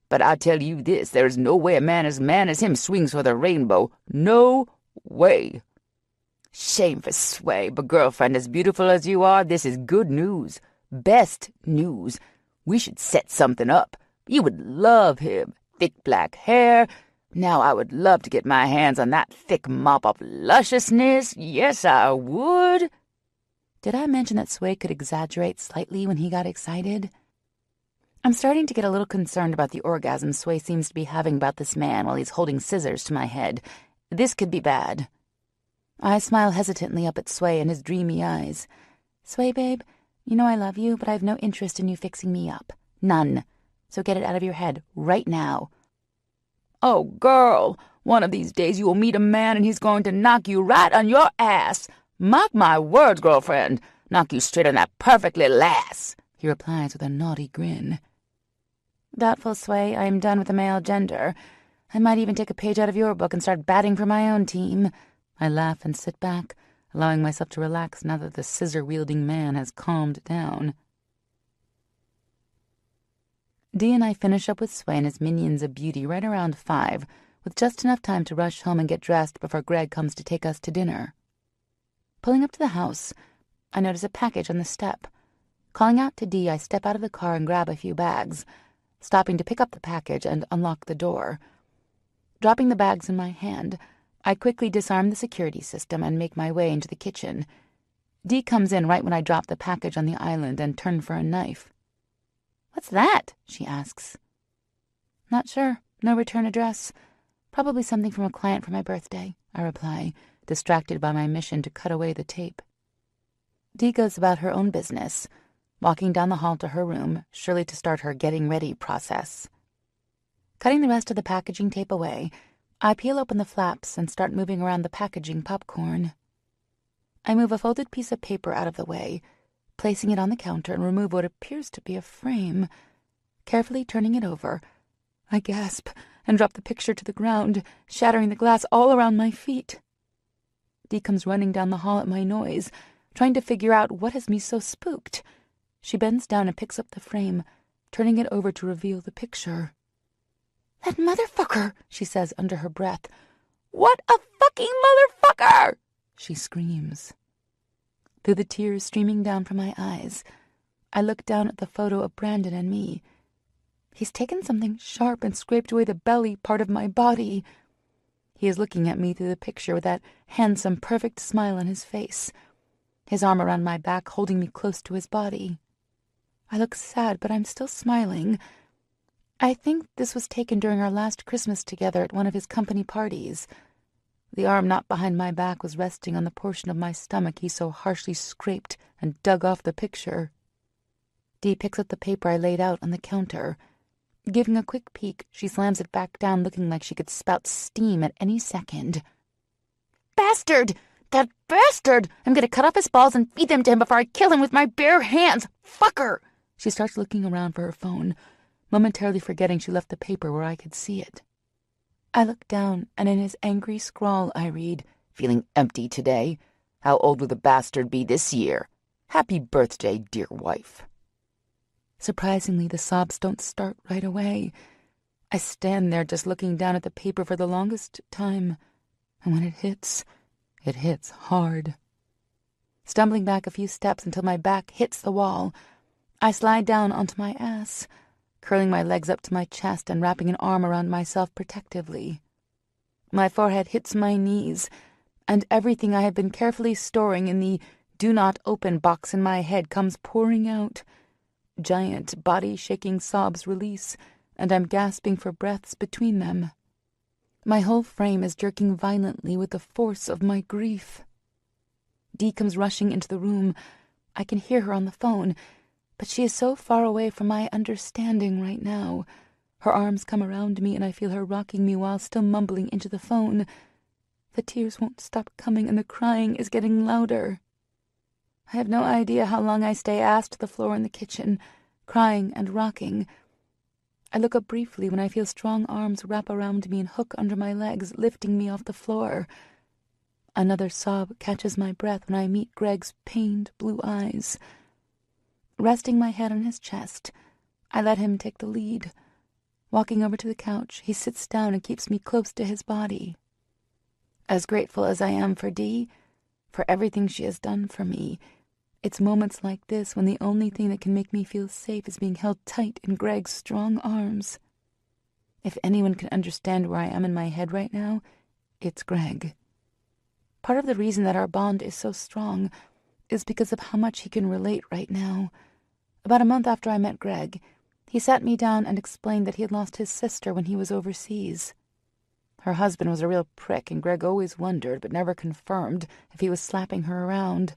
But I'll tell you this, there is no way a man as him swings for the rainbow. No way. Shame for Sway, but girlfriend, as beautiful as you are, this is good news. Best news. We should set something up. You would love him. Thick black hair. Now I would love to get my hands on that thick mop of lusciousness. Yes, I would. Did I mention that Sway could exaggerate slightly when he got excited? I'm starting to get a little concerned about the orgasm Sway seems to be having about this man while he's holding scissors to my head. This could be bad. I smile hesitantly up at Sway in his dreamy eyes. Sway, babe, you know I love you, but I have no interest in you fixing me up. None. So get it out of your head right now. Oh, girl, one of these days you will meet a man and he's going to knock you right on your ass. Mark my words, girlfriend. Knock you straight on that perfect little ass, he replies with a naughty grin. Doubtful, Sway. I am done with the male gender. I might even take a page out of your book and start batting for my own team. I laugh and sit back, allowing myself to relax now that the scissor-wielding man has calmed down. Dee and I finish up with Sway and his minions of beauty right around 5, with just enough time to rush home and get dressed before Greg comes to take us to dinner. Pulling up to the house, I notice a package on the step. Calling out to Dee, I step out of the car and grab a few bags, stopping to pick up the package and unlock the door. Dropping the bags in my hand, I quickly disarm the security system and make my way into the kitchen. Dee comes in right when I drop the package on the island and turn for a knife. "What's that?" she asks. "Not sure. No return address. Probably something from a client for my birthday," I reply, distracted by my mission to cut away the tape. Dee goes about her own business, walking down the hall to her room, surely to start her getting ready process. Cutting the rest of the packaging tape away, I peel open the flaps and start moving around the packaging popcorn. I move a folded piece of paper out of the way, placing it on the counter and remove what appears to be a frame. Carefully turning it over, I gasp and drop the picture to the ground, shattering the glass all around my feet. Dee comes running down the hall at my noise, trying to figure out what has me so spooked. She bends down and picks up the frame, turning it over to reveal the picture. "That motherfucker," she says under her breath. "What a fucking motherfucker!" she screams. Through the tears streaming down from my eyes, I look down at the photo of Brandon and me. He's taken something sharp and scraped away the belly part of my body. He is looking at me through the picture with that handsome, perfect smile on his face, his arm around my back holding me close to his body. I look sad, but I'm still smiling. I think this was taken during our last Christmas together at one of his company parties. The arm not behind my back was resting on the portion of my stomach he so harshly scraped and dug off the picture. Dee picks up the paper I laid out on the counter. Giving a quick peek, she slams it back down, looking like she could spout steam at any second. "Bastard! That bastard! I'm going to cut off his balls and feed them to him before I kill him with my bare hands! Fucker!" She starts looking around for her phone, momentarily forgetting she left the paper where I could see it. I look down, and in his angry scrawl I read, "Feeling empty today? How old will the bastard be this year? Happy birthday, dear wife." Surprisingly, the sobs don't start right away. I stand there just looking down at the paper for the longest time, and when it hits hard. Stumbling back a few steps until my back hits the wall, I slide down onto my ass, curling my legs up to my chest and wrapping an arm around myself protectively. My forehead hits my knees, and everything I have been carefully storing in the "do not open" box in my head comes pouring out. Giant, body-shaking sobs release, and I'm gasping for breaths between them. My whole frame is jerking violently with the force of my grief. Dee comes rushing into the room. I can hear her on the phone, but she is so far away from my understanding right now. Her arms come around me, and I feel her rocking me while still mumbling into the phone. The tears won't stop coming, and the crying is getting louder. I have no idea how long I stay ass to the floor in the kitchen, crying and rocking. I look up briefly when I feel strong arms wrap around me and hook under my legs, lifting me off the floor. Another sob catches my breath when I meet Greg's pained blue eyes. Resting my head on his chest, I let him take the lead. Walking over to the couch, he sits down and keeps me close to his body. As grateful as I am for Dee, for everything she has done for me, it's moments like this when the only thing that can make me feel safe is being held tight in Greg's strong arms. If anyone can understand where I am in my head right now, it's Greg. Part of the reason that our bond is so strong is because of how much he can relate right now. About a month after I met Greg, he sat me down and explained that he had lost his sister when he was overseas. Her husband was a real prick, and Greg always wondered, but never confirmed, if he was slapping her around.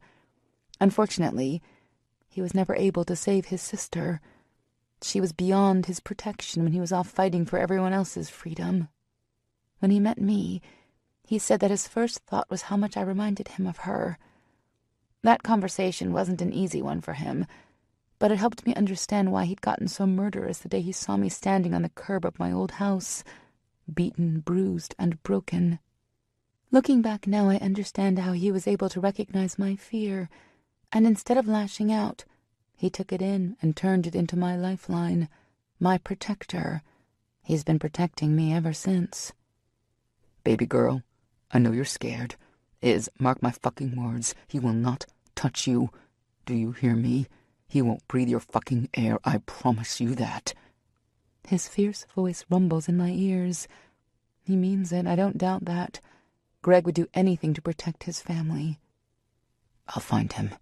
Unfortunately, he was never able to save his sister. She was beyond his protection when he was off fighting for everyone else's freedom. When he met me, he said that his first thought was how much I reminded him of her. That conversation wasn't an easy one for him, but it helped me understand why he'd gotten so murderous the day he saw me standing on the curb of my old house, beaten, bruised, and broken. Looking back now, I understand how he was able to recognize my fear, and instead of lashing out, he took it in and turned it into my lifeline, my protector. He's been protecting me ever since. "Baby girl, I know you're scared. Mark my fucking words, he will not touch you. Do you hear me? He won't breathe your fucking air, I promise you that." His fierce voice rumbles in my ears. He means it, I don't doubt that. Greg would do anything to protect his family. "I'll find him.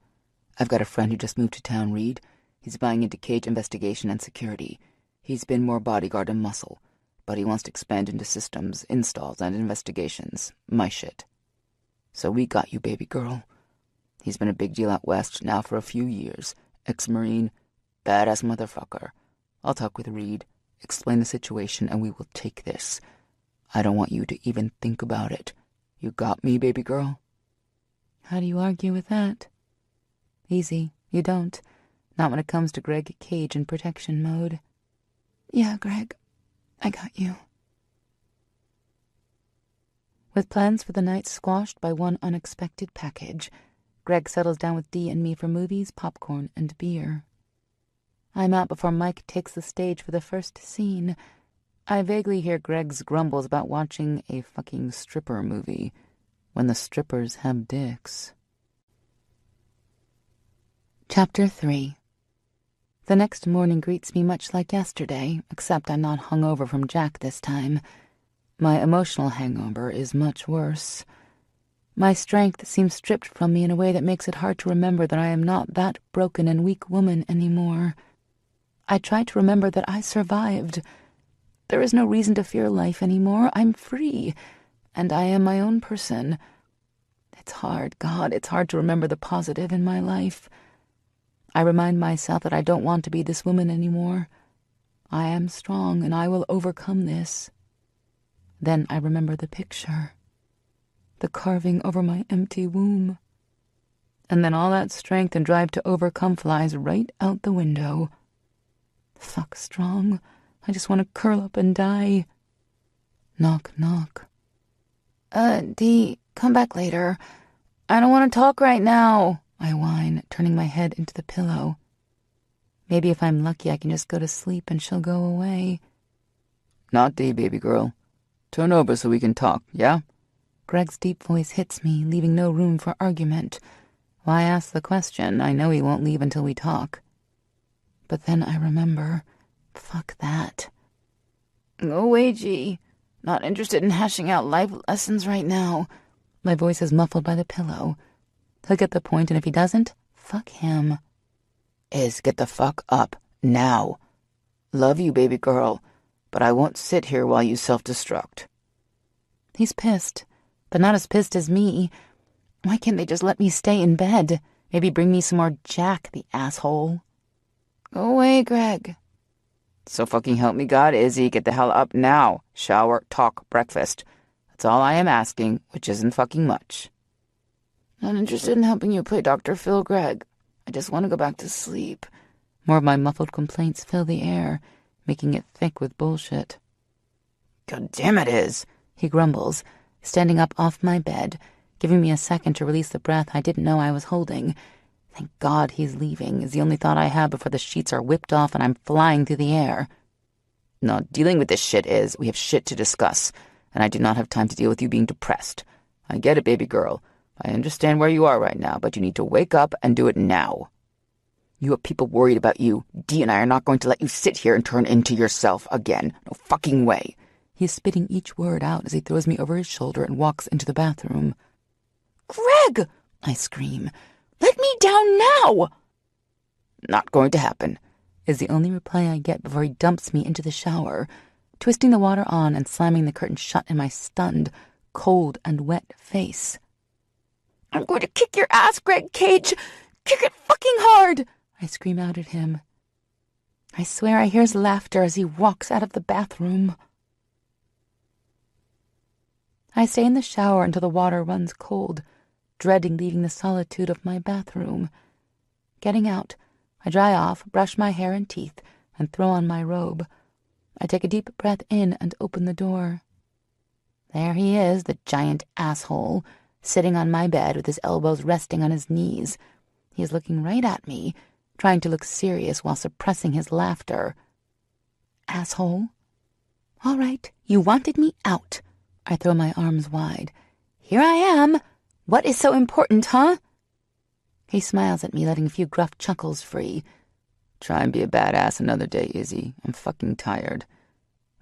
I've got a friend who just moved to town, Reed. He's buying into cage investigation and security. He's been more bodyguard and muscle, but he wants to expand into systems, installs, and investigations. My shit. So we got you, baby girl. He's been a big deal out west now for a few years. Ex-Marine, badass motherfucker. I'll talk with Reed, explain the situation, and we will take this. I don't want you to even think about it. You got me, baby girl?" How do you argue with that? Easy, you don't. Not when it comes to Greg Cage in protection mode. Yeah, Greg, I got you. With plans for the night squashed by one unexpected package, Greg settles down with Dee and me for movies, popcorn, and beer. I'm out before Mike takes the stage for the first scene. I vaguely hear Greg's grumbles about watching a fucking stripper movie when the strippers have dicks. Chapter 3. The next morning greets me much like yesterday, except I'm not hungover from Jack this time. My emotional hangover is much worse. My strength seems stripped from me in a way that makes it hard to remember that I am not that broken and weak woman anymore. I try to remember that I survived. There is no reason to fear life anymore. I'm free, and I am my own person. It's hard, God, it's hard to remember the positive in my life. I remind myself that I don't want to be this woman anymore. I am strong, and I will overcome this. Then I remember the picture, the carving over my empty womb. And then all that strength and drive to overcome flies right out the window. Fuck strong. I just want to curl up and die. Knock, knock. Dee, come back later. I don't want to talk right now, I whine, turning my head into the pillow. Maybe if I'm lucky I can just go to sleep and she'll go away. Not Dee, baby girl. Turn over so we can talk, yeah? Greg's deep voice hits me, leaving no room for argument. Why ask the question? I know he won't leave until we talk. But then I remember. Fuck that. Go away, G. Not interested in hashing out life lessons right now. My voice is muffled by the pillow. He'll get the point, and if he doesn't, fuck him. Get the fuck up, now. Love you, baby girl, but I won't sit here while you self-destruct. He's pissed, but not as pissed as me. Why can't they just let me stay in bed? Maybe bring me some more Jack, the asshole. Go away, Greg. So fucking help me God, Izzy, get the hell up now. Shower, talk, breakfast. That's all I am asking, which isn't fucking much. Not interested in helping you play Dr. Phil, Greg. I just want to go back to sleep. More of my muffled complaints fill the air, making it thick with bullshit. God damn it is, he grumbles, standing up off my bed, giving me a second to release the breath I didn't know I was holding. Thank God he's leaving is the only thought I have before the sheets are whipped off and I'm flying through the air. No, dealing with this shit is, we have shit to discuss, and I do not have time to deal with you being depressed. I get it, baby girl. I understand where you are right now, but you need to wake up and do it now. You have people worried about you. Dee and I are not going to let you sit here and turn into yourself again. No fucking way. He is spitting each word out as he throws me over his shoulder and walks into the bathroom. Greg! I scream. Let me down now! Not going to happen, is the only reply I get before he dumps me into the shower, twisting the water on and slamming the curtain shut in my stunned, cold and wet face. I'm going to kick your ass, Greg Cage! Kick it fucking hard! I scream out at him. I swear I hear his laughter as he walks out of the bathroom. I stay in the shower until the water runs cold, dreading leaving the solitude of my bathroom. Getting out, I dry off, brush my hair and teeth, and throw on my robe. I take a deep breath in and open the door. There he is, the giant asshole, sitting on my bed with his elbows resting on his knees. He is looking right at me, trying to look serious while suppressing his laughter. Asshole. All right, you wanted me out. I throw my arms wide. Here I am. What is so important, huh? He smiles at me, letting a few gruff chuckles free. Try and be a badass another day, Izzy. I'm fucking tired.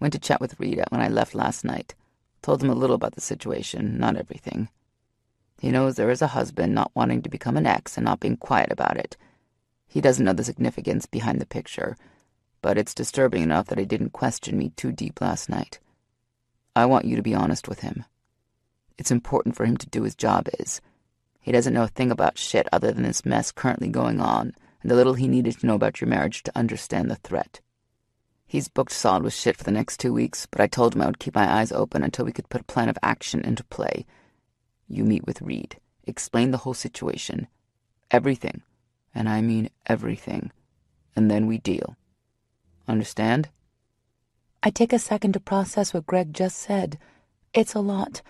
Went to chat with Rita when I left last night. Told him a little about the situation, not everything. He knows there is a husband not wanting to become an ex and not being quiet about it. He doesn't know the significance behind the picture, but it's disturbing enough that he didn't question me too deep last night. I want you to be honest with him. It's important for him to do his job is. He doesn't know a thing about shit other than this mess currently going on, and the little he needed to know about your marriage to understand the threat. He's booked solid with shit for the next 2 weeks, but I told him I would keep my eyes open until we could put a plan of action into play. You meet with Reed, explain the whole situation. Everything, and I mean everything, and then we deal. Understand? I take a second to process what Greg just said. It's a lot,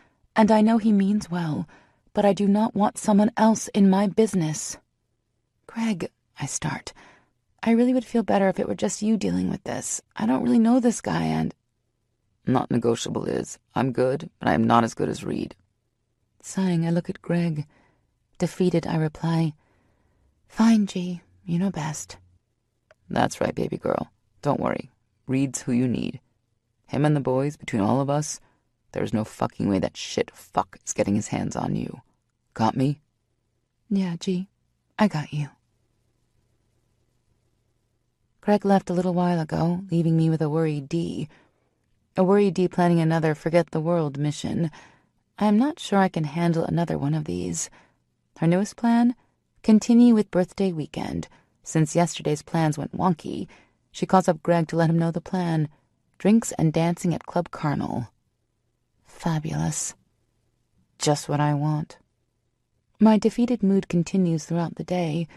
And I know he means well, but I do not want someone else in my business. Greg, I start. I really would feel better if it were just you dealing with this. I don't really know this guy and... Not negotiable is. I'm good, but I am not as good as Reed. Sighing, I look at Greg. Defeated, I reply, Fine, G. You know best. That's right, baby girl. Don't worry. Reed's who you need. Him and the boys, between all of us, there's no fucking way that shit fuck is getting his hands on you. Got me? Yeah, G. I got you. Greg left a little while ago, leaving me with a worried D. A worried D planning another forget-the-world mission. I am not sure I can handle another one of these. Her newest plan? Continue with birthday weekend. Since yesterday's plans went wonky, she calls up Greg to let him know the plan. Drinks and dancing at Club Carnal. Fabulous. Just what I want. My defeated mood continues throughout the day,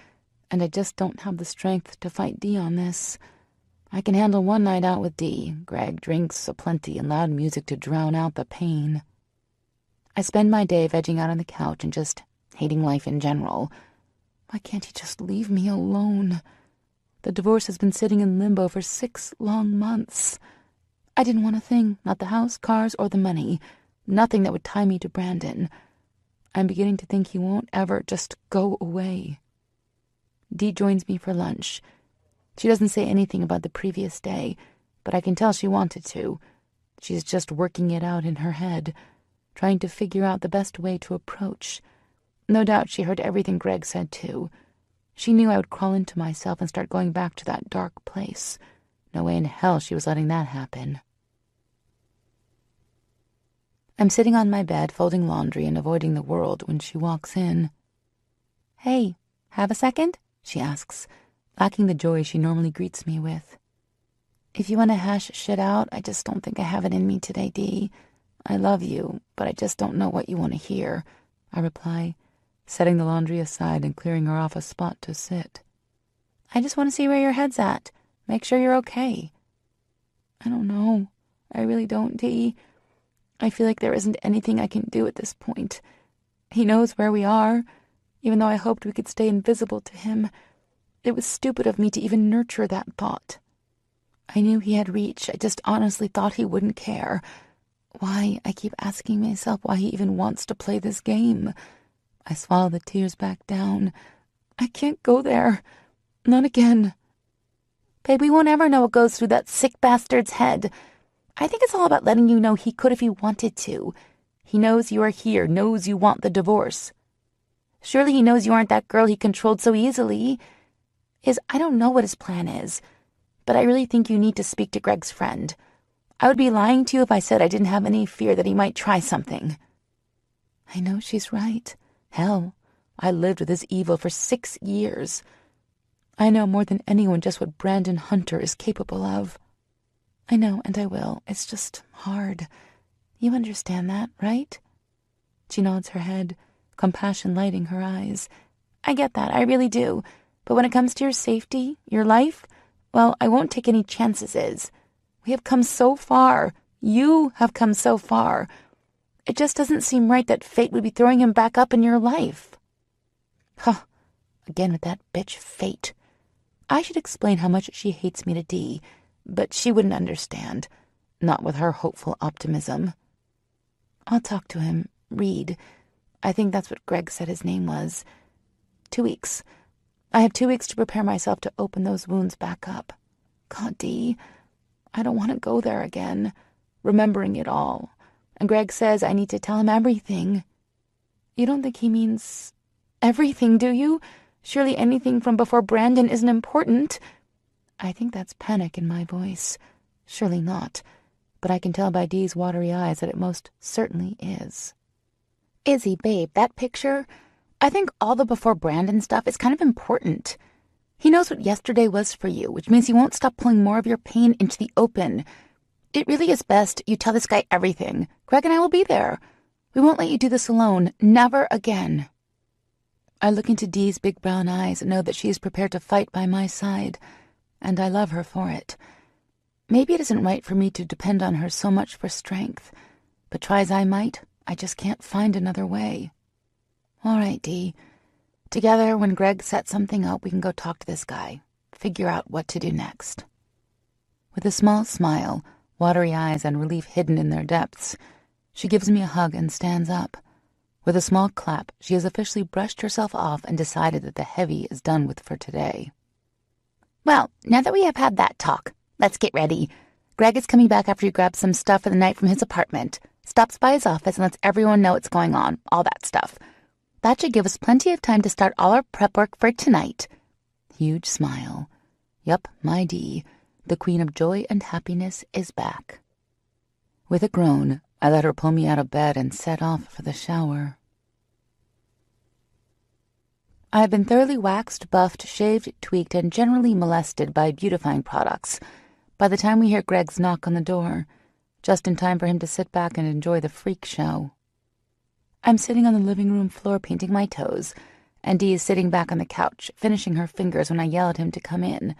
and I just don't have the strength to fight D on this. I can handle one night out with D. Greg drinks aplenty and loud music to drown out the pain. I spend my day vegging out on the couch and just hating life in general. Why can't he just leave me alone? The divorce has been sitting in limbo for 6 long months. I didn't want a thing, not the house, cars, or the money. Nothing that would tie me to Brandon. I'm beginning to think he won't ever just go away. Dee joins me for lunch. She doesn't say anything about the previous day, but I can tell she wanted to. She's just working it out in her head, trying to figure out the best way to approach. No doubt she heard everything Greg said, too. She knew I would crawl into myself and start going back to that dark place. No way in hell she was letting that happen. I'm sitting on my bed, folding laundry and avoiding the world when she walks in. Hey, have a second? She asks, lacking the joy she normally greets me with. If you want to hash shit out, I just don't think I have it in me today, Dee. I love you, but I just don't know what you want to hear, I reply, setting the laundry aside and clearing her off a spot to sit. I just want to see where your head's at. Make sure you're okay. I don't know. I really don't, Dee. I feel like there isn't anything I can do at this point. He knows where we are, even though I hoped we could stay invisible to him. It was stupid of me to even nurture that thought. I knew he had reach. I just honestly thought he wouldn't care. Why? I keep asking myself why he even wants to play this game. I swallow the tears back down. I can't go there. Not again. Babe, we won't ever know what goes through that sick bastard's head. I think it's all about letting you know he could if he wanted to. He knows you are here, knows you want the divorce. Surely he knows you aren't that girl he controlled so easily. I don't know what his plan is, but I really think you need to speak to Greg's friend. I would be lying to you if I said I didn't have any fear that he might try something. I know she's right. Hell, I lived with his evil for 6 years. I know more than anyone just what Brandon Hunter is capable of. I know, and I will. It's just hard. You understand that, right? She nods her head, compassion lighting her eyes. I get that, I really do. But when it comes to your safety, your life, well, I won't take any chances. We have come so far. You have come so far. It just doesn't seem right that fate would be throwing him back up in your life. Huh. Again with that bitch fate. I should explain how much she hates me to Dee, but she wouldn't understand. Not with her hopeful optimism. I'll talk to him. Reed. I think that's what Greg said his name was. 2 weeks. I have 2 weeks to prepare myself to open those wounds back up. God, Dee, I don't want to go there again, remembering it all. And Greg says I need to tell him everything. You don't think he means everything, do you? Surely anything from before Brandon isn't important. I think that's panic in my voice. Surely not. But I can tell by Dee's watery eyes that it most certainly is. Izzy, babe, that picture, I think all the before Brandon stuff is kind of important. He knows what yesterday was for you, which means he won't stop pulling more of your pain into the open. It really is best you tell this guy everything. Greg and I will be there. We won't let you do this alone. Never again. I look into Dee's big brown eyes and know that she is prepared to fight by my side, and I love her for it. Maybe it isn't right for me to depend on her so much for strength, but try as I might, I just can't find another way. All right, Dee. Together, when Greg sets something up, we can go talk to this guy. Figure out what to do next. With a small smile, watery eyes and relief hidden in their depths, she gives me a hug and stands up. With a small clap, she has officially brushed herself off and decided that the heavy is done with for today. Well, now that we have had that talk, let's get ready. Greg is coming back after he grabs some stuff for the night from his apartment, stops by his office and lets everyone know what's going on, all that stuff. That should give us plenty of time to start all our prep work for tonight. Huge smile. Yup, my Dee, the queen of joy and happiness, is back. With a groan, I let her pull me out of bed and set off for the shower. I have been thoroughly waxed, buffed, shaved, tweaked, and generally molested by beautifying products by the time we hear Greg's knock on the door, just in time for him to sit back and enjoy the freak show. I'm sitting on the living room floor painting my toes, and Dee is sitting back on the couch, finishing her fingers when I yell at him to come in.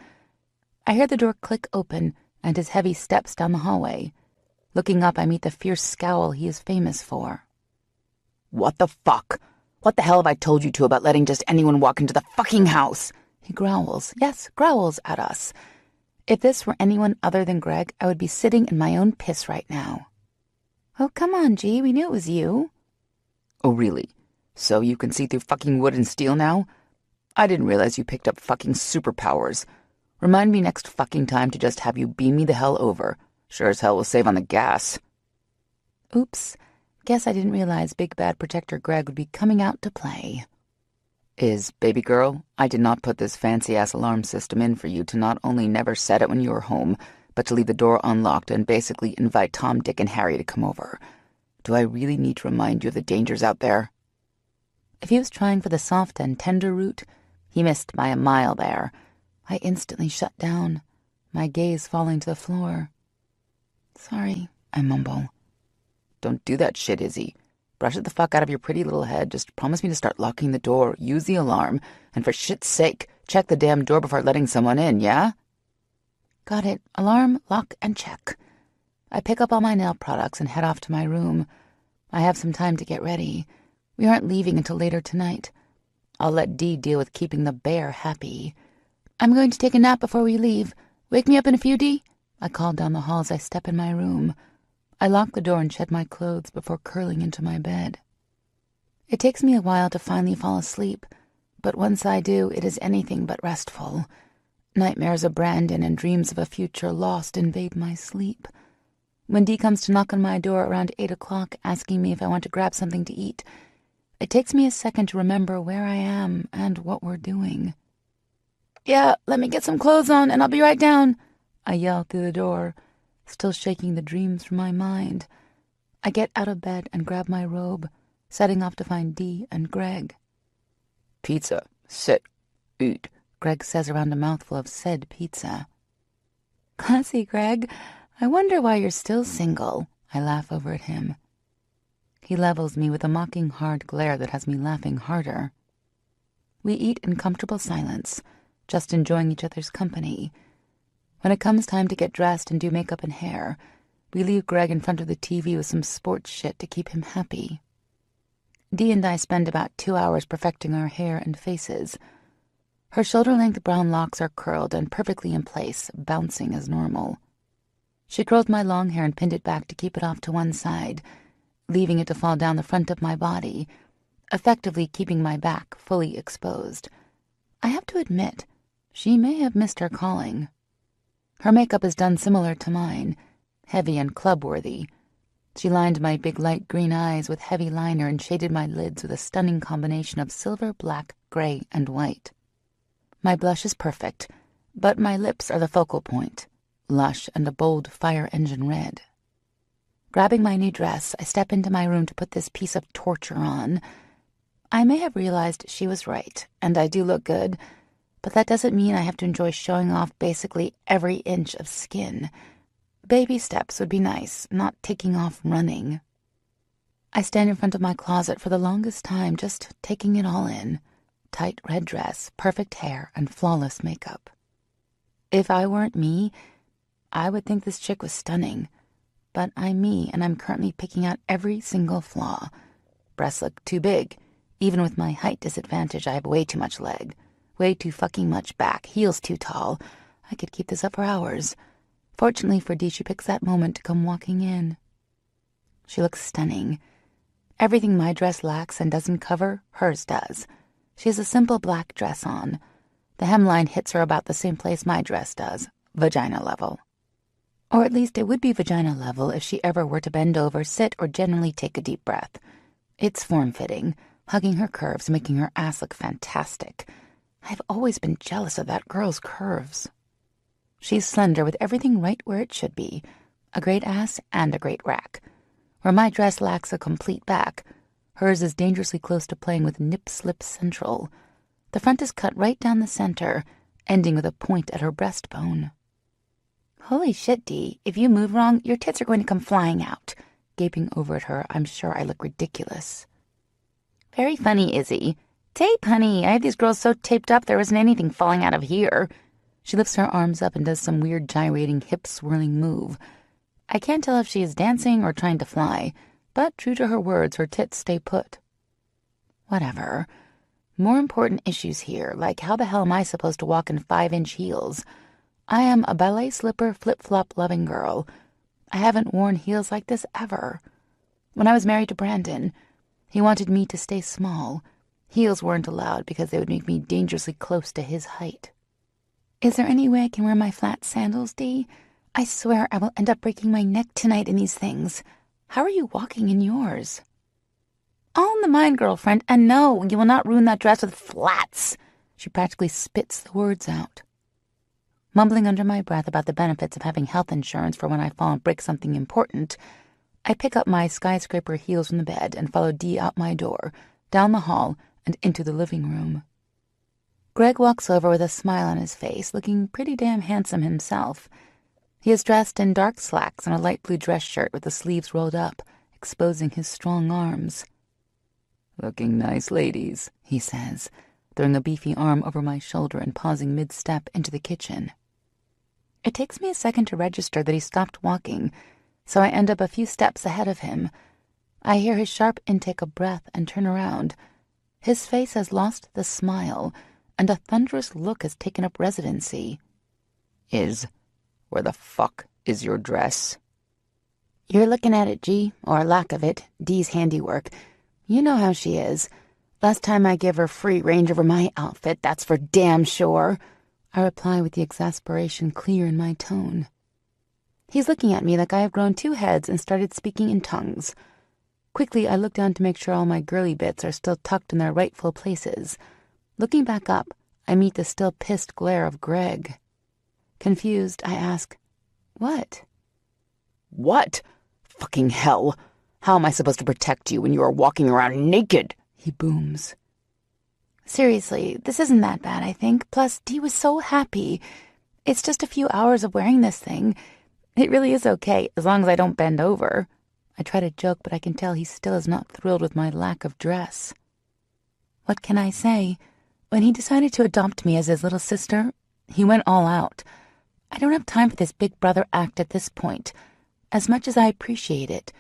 I hear the door click open and his heavy steps down the hallway. Looking up, I meet the fierce scowl he is famous for. What the fuck? What the hell have I told you to about letting just anyone walk into the fucking house? He growls. Yes, growls at us. If this were anyone other than Greg, I would be sitting in my own piss right now. Oh, come on, G. We knew it was you. Oh, really? So you can see through fucking wood and steel now? I didn't realize you picked up fucking superpowers. Remind me next fucking time to just have you beam me the hell over. Sure as hell will save on the gas. Oops. Guess I didn't realize Big Bad Protector Greg would be coming out to play. Baby girl, I did not put this fancy-ass alarm system in for you to not only never set it when you were home, but to leave the door unlocked and basically invite Tom, Dick, and Harry to come over. Do I really need to remind you of the dangers out there? If he was trying for the soft and tender route, he missed by a mile there. I instantly shut down, my gaze falling to the floor. Sorry, I mumble. Don't do that shit, Izzy. Brush it the fuck out of your pretty little head. Just promise me to start locking the door, use the alarm, and for shit's sake, check the damn door before letting someone in, yeah? Got it. Alarm, lock, and check. I pick up all my nail products and head off to my room. I have some time to get ready. We aren't leaving until later tonight. I'll let Dee deal with keeping the bear happy. I'm going to take a nap before we leave. Wake me up in a few, Dee? I call down the hall as I step in my room. I lock the door and shed my clothes before curling into my bed. It takes me a while to finally fall asleep, but once I do, it is anything but restful. Nightmares of Brandon and dreams of a future lost invade my sleep. When Dee comes to knock on my door around 8 o'clock asking me if I want to grab something to eat, it takes me a second to remember where I am and what we're doing. Yeah, let me get some clothes on and I'll be right down, I yell through the door, still shaking the dreams from my mind. I get out of bed and grab my robe, setting off to find Dee and Greg. Pizza. Sit. Eat. Greg says around a mouthful of said pizza. Classy, Greg. I wonder why you're still single. I laugh over at him. He levels me with a mocking hard glare that has me laughing harder. We eat in comfortable silence, just enjoying each other's company. When it comes time to get dressed and do makeup and hair, we leave Greg in front of the TV with some sports shit to keep him happy. Dee and I spend about 2 hours perfecting our hair and faces. Her shoulder-length brown locks are curled and perfectly in place, bouncing as normal. She curled my long hair and pinned it back to keep it off to one side, leaving it to fall down the front of my body, effectively keeping my back fully exposed. I have to admit, she may have missed her calling. Her makeup is done similar to mine, heavy and club-worthy. She lined my big light green eyes with heavy liner and shaded my lids with a stunning combination of silver, black, gray, and white. My blush is perfect, but my lips are the focal point, lush and a bold fire engine red. Grabbing my new dress, I step into my room to put this piece of torture on. I may have realized she was right, and I do look good, but that doesn't mean I have to enjoy showing off basically every inch of skin. Baby steps would be nice, not taking off running. I stand in front of my closet for the longest time, just taking it all in. Tight red dress, perfect hair, and flawless makeup. If I weren't me, I would think this chick was stunning. but I'm me, and I'm currently picking out every single flaw. Breasts look too big. Even with my height disadvantage, I have way too much leg. Way too fucking much back. Heels too tall. I could keep this up for hours. Fortunately for Dee, she picks that moment to come walking in. She looks stunning. Everything my dress lacks and doesn't cover, hers does. She has a simple black dress on. The hemline hits her about the same place my dress does, vagina level. Or at least it would be vagina level if she ever were to bend over, sit, or generally take a deep breath. It's form-fitting, hugging her curves, making her ass look fantastic. I've always been jealous of that girl's curves. She's slender with everything right where it should be, a great ass and a great rack. Where my dress lacks a complete back, hers is dangerously close to playing with nip-slip central. The front is cut right down the center, ending with a point at her breastbone. Holy shit, Dee. If you move wrong, your tits are going to come flying out. Gaping over at her, I'm sure I look ridiculous. Very funny, Izzy. Tape, honey. I have these girls so taped up there isn't anything falling out of here. She lifts her arms up and does some weird gyrating hip-swirling move. I can't tell if she is dancing or trying to fly, but true to her words, her tits stay put. Whatever. More important issues here, like how the hell am I supposed to walk in 5-inch heels? I am a ballet slipper flip-flop loving girl. I haven't worn heels like this ever. When I was married to Brandon, he wanted me to stay small. Heels weren't allowed because they would make me dangerously close to his height. Is there any way I can wear my flat sandals, Dee? I swear I will end up breaking my neck tonight in these things. How are you walking in yours? All in the mind, girlfriend, and no, you will not ruin that dress with flats. She practically spits the words out. Mumbling under my breath about the benefits of having health insurance for when I fall and break something important, I pick up my skyscraper heels from the bed and follow Dee out my door, down the hall, and into the living room. Greg walks over with a smile on his face, looking pretty damn handsome himself. He is dressed in dark slacks and a light blue dress shirt with the sleeves rolled up, exposing his strong arms. "Looking nice, ladies," he says, throwing a beefy arm over my shoulder and pausing mid-step into the kitchen. It takes me a second to register that he stopped walking, so I end up a few steps ahead of him. I hear his sharp intake of breath and turn around. His face has lost the smile, and a thunderous look has taken up residency. Where the fuck is your dress?" You're looking at it, G, or lack of it, Dee's handiwork. You know how she is. Last time I give her free range over my outfit, that's for damn sure. I reply with the exasperation clear in my tone. He's looking at me like I have grown 2 heads and started speaking in tongues. Quickly, I look down to make sure all my girly bits are still tucked in their rightful places. Looking back up, I meet the still pissed glare of Greg. Confused, I ask, "What?" "What? Fucking hell! How am I supposed to protect you when you are walking around naked?" he booms. Seriously, this isn't that bad, I think. Plus, Dee was so happy. It's just a few hours of wearing this thing. It really is okay, as long as I don't bend over. I try to joke, but I can tell he still is not thrilled with my lack of dress. What can I say? When he decided to adopt me as his little sister, he went all out. I don't have time for this big brother act at this point. As much as I appreciate it,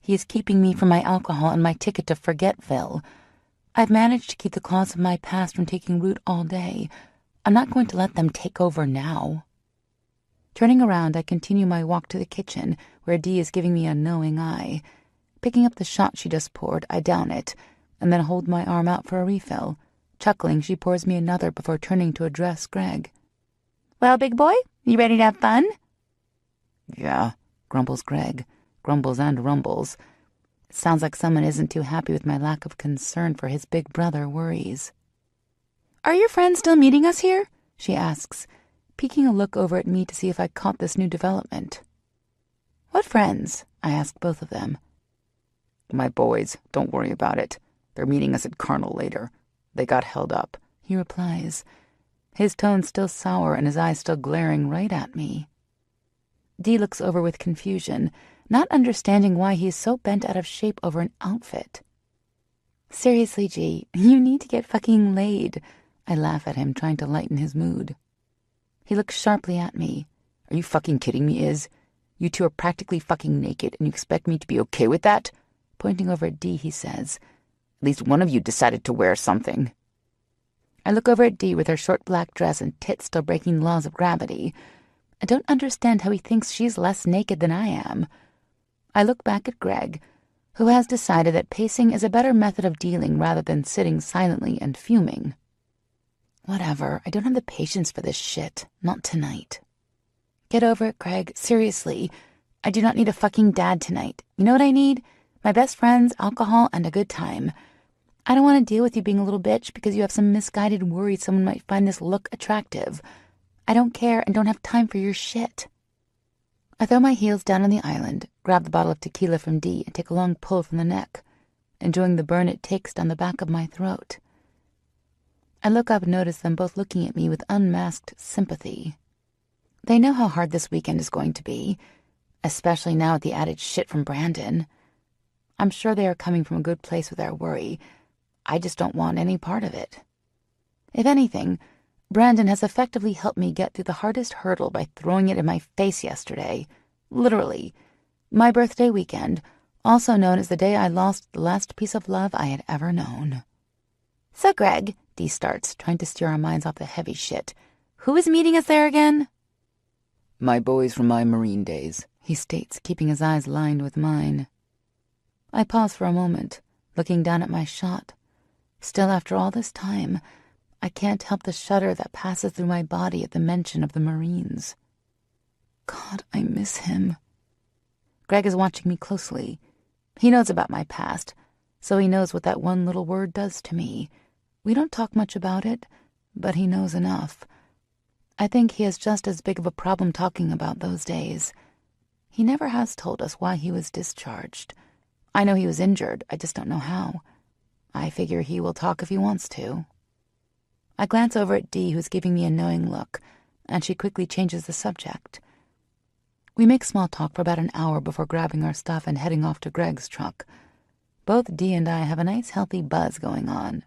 he is keeping me from my alcohol and my ticket to Forgetville. I've managed to keep the claws of my past from taking root all day. I'm not going to let them take over now. Turning around, I continue my walk to the kitchen, where Dee is giving me a knowing eye. Picking up the shot she just poured, I down it, and then hold my arm out for a refill. Chuckling, she pours me another before turning to address Greg. "Well, big boy, you ready to have fun?" "Yeah," grumbles Greg. Grumbles and rumbles. It sounds like someone isn't too happy with my lack of concern for his big brother worries. "Are your friends still meeting us here?" she asks, peeking a look over at me to see if I caught this new development. "What friends?" I ask both of them. "My boys, don't worry about it. They're meeting us at Carnal later. They got held up," he replies, his tone still sour and his eyes still glaring right at me. Dee looks over with confusion, not understanding why he is so bent out of shape over an outfit. "Seriously, G, you need to get fucking laid." I laugh at him, trying to lighten his mood. He looks sharply at me. "Are you fucking kidding me, Iz? You two are practically fucking naked, and you expect me to be okay with that? Pointing over at Dee, he says, at least one of you decided to wear something. I look over at Dee with her short black dress and tits still breaking the laws of gravity. I don't understand how he thinks she's less naked than I am. I look back at Greg, who has decided that pacing is a better method of dealing rather than sitting silently and fuming. Whatever, I don't have the patience for this shit. Not tonight. Get over it, Greg. Seriously. I do not need a fucking dad tonight. You know what I need? My best friends, alcohol, and a good time. I don't want to deal with you being a little bitch because you have some misguided worry someone might find this look attractive. I don't care and don't have time for your shit. I throw my heels down on the island, grab the bottle of tequila from Dee, and take a long pull from the neck, enjoying the burn it takes down the back of my throat. I look up and notice them both looking at me with unmasked sympathy. They know how hard this weekend is going to be, especially now with the added shit from Brandon. I'm sure they are coming from a good place with their worry. I just don't want any part of it. If anything, Brandon has effectively helped me get through the hardest hurdle by throwing it in my face yesterday. Literally. My birthday weekend, also known as the day I lost the last piece of love I had ever known. So, Greg, Dee starts, trying to steer our minds off the heavy shit. Who is meeting us there again? My boys from my Marine days, he states, keeping his eyes lined with mine. I pause for a moment, looking down at my shot. Still, after all this time, I can't help the shudder that passes through my body at the mention of the Marines. God, I miss him. Greg is watching me closely. He knows about my past, so he knows what that one little word does to me. We don't talk much about it, but he knows enough. I think he has just as big of a problem talking about those days. He never has told us why he was discharged. I know he was injured, I just don't know how. I figure he will talk if he wants to. I glance over at Dee, who's giving me a knowing look, and she quickly changes the subject. We make small talk for about an hour before grabbing our stuff and heading off to Greg's truck. Both Dee and I have a nice healthy buzz going on.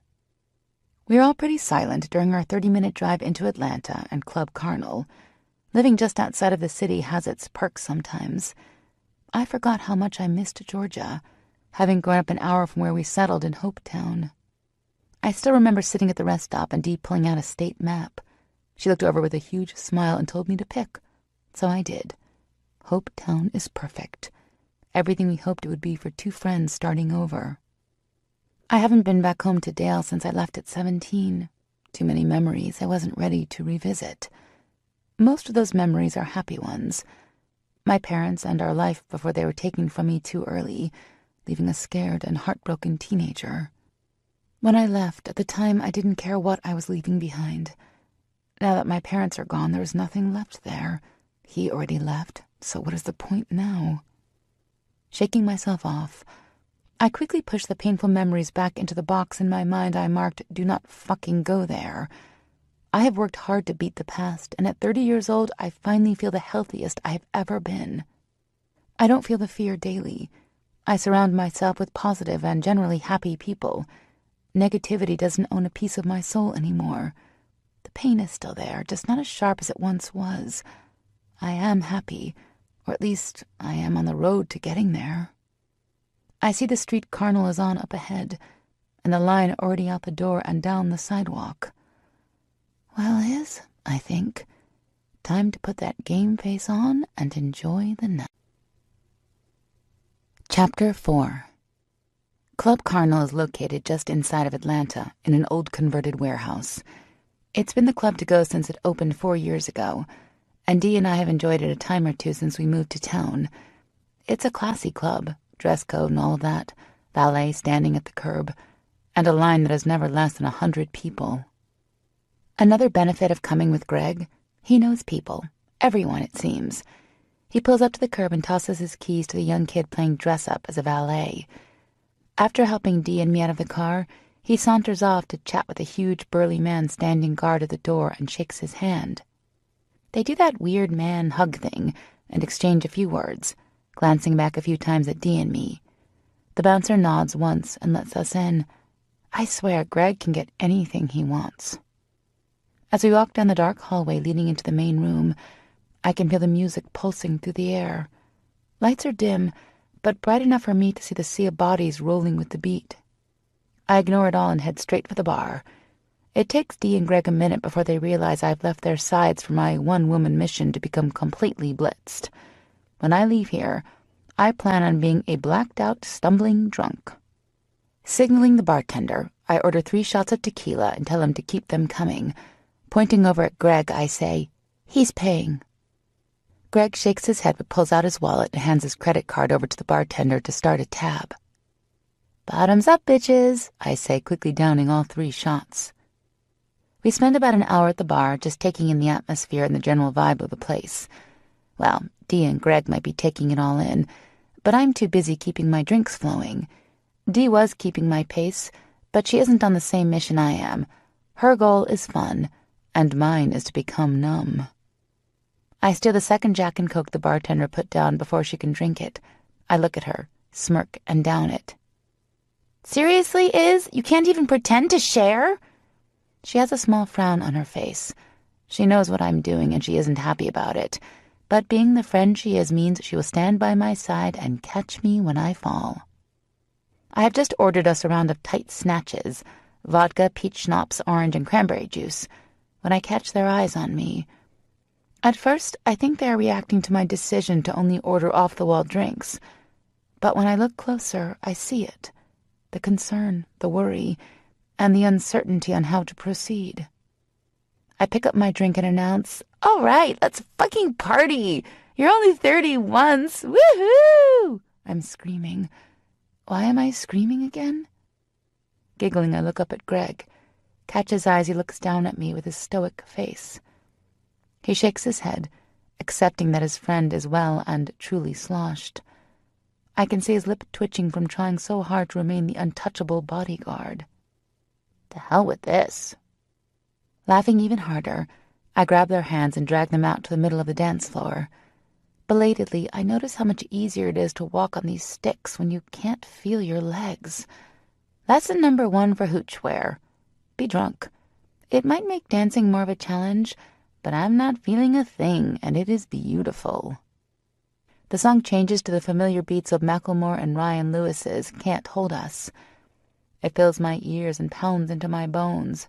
We are all pretty silent during our 30-minute drive into Atlanta and Club Carnal. Living just outside of the city has its perks sometimes. I forgot how much I missed Georgia, having grown up an hour from where we settled in Hopetown. I still remember sitting at the rest stop and Dee pulling out a state map. She looked over with a huge smile and told me to pick. So I did. Hopetown is perfect. Everything we hoped it would be for two friends starting over. I haven't been back home to Dale since I left at 17. Too many memories I wasn't ready to revisit. Most of those memories are happy ones. My parents and our life before they were taken from me too early, leaving a scared and heartbroken teenager. When I left, at the time I didn't care what I was leaving behind. Now that my parents are gone, there is nothing left there. He already left, so what is the point now? Shaking myself off, I quickly pushed the painful memories back into the box in my mind I marked, "Do not fucking go there." I have worked hard to beat the past, and at 30 years old, I finally feel the healthiest I have ever been. I don't feel the fear daily. I surround myself with positive and generally happy people. Negativity doesn't own a piece of my soul anymore. The pain is still there, just not as sharp as it once was. I am happy, or at least I am on the road to getting there. I see the street Carnal is on up ahead, and the line already out the door and down the sidewalk. Well, Liz, I think, time to put that game face on and enjoy the night. Chapter 4. Club Carnal is located just inside of Atlanta in an old converted warehouse. It's been the club to go since it opened 4 years ago, and Dee and I have enjoyed it a time or two since we moved to town. It's a classy club, dress code and all of that, valet standing at the curb, and a line that has never less than 100 people. Another benefit of coming with Greg, he knows people, everyone it seems. He pulls up to the curb and tosses his keys to the young kid playing dress-up as a valet. After helping Dee and me out of the car, he saunters off to chat with a huge burly man standing guard at the door and shakes his hand. They do that weird man hug thing and exchange a few words, glancing back a few times at Dee and me. The bouncer nods once and lets us in. I swear Greg can get anything he wants. As we walk down the dark hallway leading into the main room, I can feel the music pulsing through the air, Lights are dim, but bright enough for me to see the sea of bodies rolling with the beat. I ignore it all and head straight for the bar. It takes Dee and Greg a minute before they realize I've left their sides for my one-woman mission to become completely blitzed. When I leave here, I plan on being a blacked-out, stumbling drunk. Signaling the bartender, I order 3 shots of tequila and tell him to keep them coming. Pointing over at Greg, I say, "He's paying." Greg shakes his head but pulls out his wallet and hands his credit card over to the bartender to start a tab. "Bottoms up, bitches," I say, quickly downing all 3 shots. We spend about an hour at the bar, just taking in the atmosphere and the general vibe of the place. Well, Dee and Greg might be taking it all in, but I'm too busy keeping my drinks flowing. Dee was keeping my pace, but she isn't on the same mission I am. Her goal is fun, and mine is to become numb. I steal the second Jack and Coke the bartender put down before she can drink it. I look at her, smirk, and down it. "Seriously, Iz? You can't even pretend to share?" She has a small frown on her face. She knows what I'm doing, and she isn't happy about it. But being the friend she is means she will stand by my side and catch me when I fall. I have just ordered us a round of tight snatches, vodka, peach schnapps, orange, and cranberry juice, when I catch their eyes on me. At first, I think they are reacting to my decision to only order off-the-wall drinks. But when I look closer, I see it. The concern, the worry, and the uncertainty on how to proceed. I pick up my drink and announce, "All right, let's fucking party! You're only 30 once! Woohoo!" I'm screaming. Why am I screaming again? Giggling, I look up at Greg. Catch his eyes, he looks down at me with his stoic face. He shakes his head, accepting that his friend is well and truly sloshed. I can see his lip twitching from trying so hard to remain the untouchable bodyguard. To hell with this. Laughing even harder, I grab their hands and drag them out to the middle of the dance floor. Belatedly, I notice how much easier it is to walk on these sticks when you can't feel your legs. Lesson number 1 for hoochwear. Be drunk. It might make dancing more of a challenge, but I'm not feeling a thing, and it is beautiful. The song changes to the familiar beats of Macklemore and Ryan Lewis's Can't Hold Us. It fills my ears and pounds into my bones.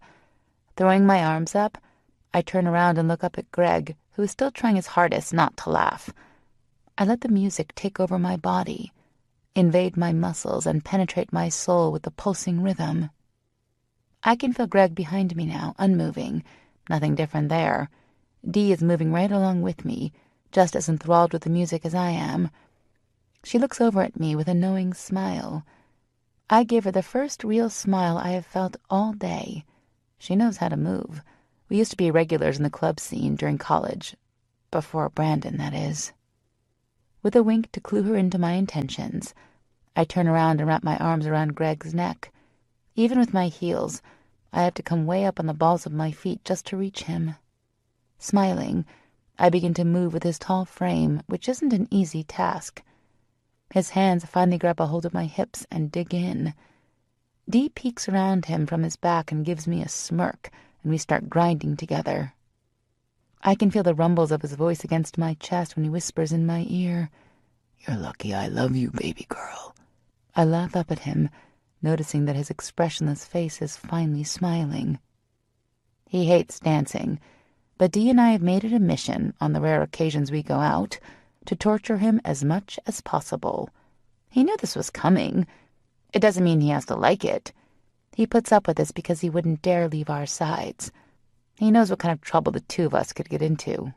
Throwing my arms up, I turn around and look up at Greg, who is still trying his hardest not to laugh. I let the music take over my body, invade my muscles, and penetrate my soul with the pulsing rhythm. I can feel Greg behind me now, unmoving. Nothing different there. Dee is moving right along with me, just as enthralled with the music as I am. She looks over at me with a knowing smile. I give her the first real smile I have felt all day. She knows how to move. We used to be regulars in the club scene during college. Before Brandon, that is. With a wink to clue her into my intentions, I turn around and wrap my arms around Greg's neck. Even with my heels, I have to come way up on the balls of my feet just to reach him. Smiling, I begin to move with his tall frame, which isn't an easy task. His hands finally grab a hold of my hips and dig in. Dee peeks around him from his back and gives me a smirk, and we start grinding together. I can feel the rumbles of his voice against my chest when he whispers in my ear, "You're lucky I love you, baby girl." I laugh up at him, noticing that his expressionless face is finally smiling. He hates dancing, but Dee and I have made it a mission, on the rare occasions we go out, to torture him as much as possible. He knew this was coming. It doesn't mean he has to like it. He puts up with this because he wouldn't dare leave our sides. He knows what kind of trouble the 2 of us could get into.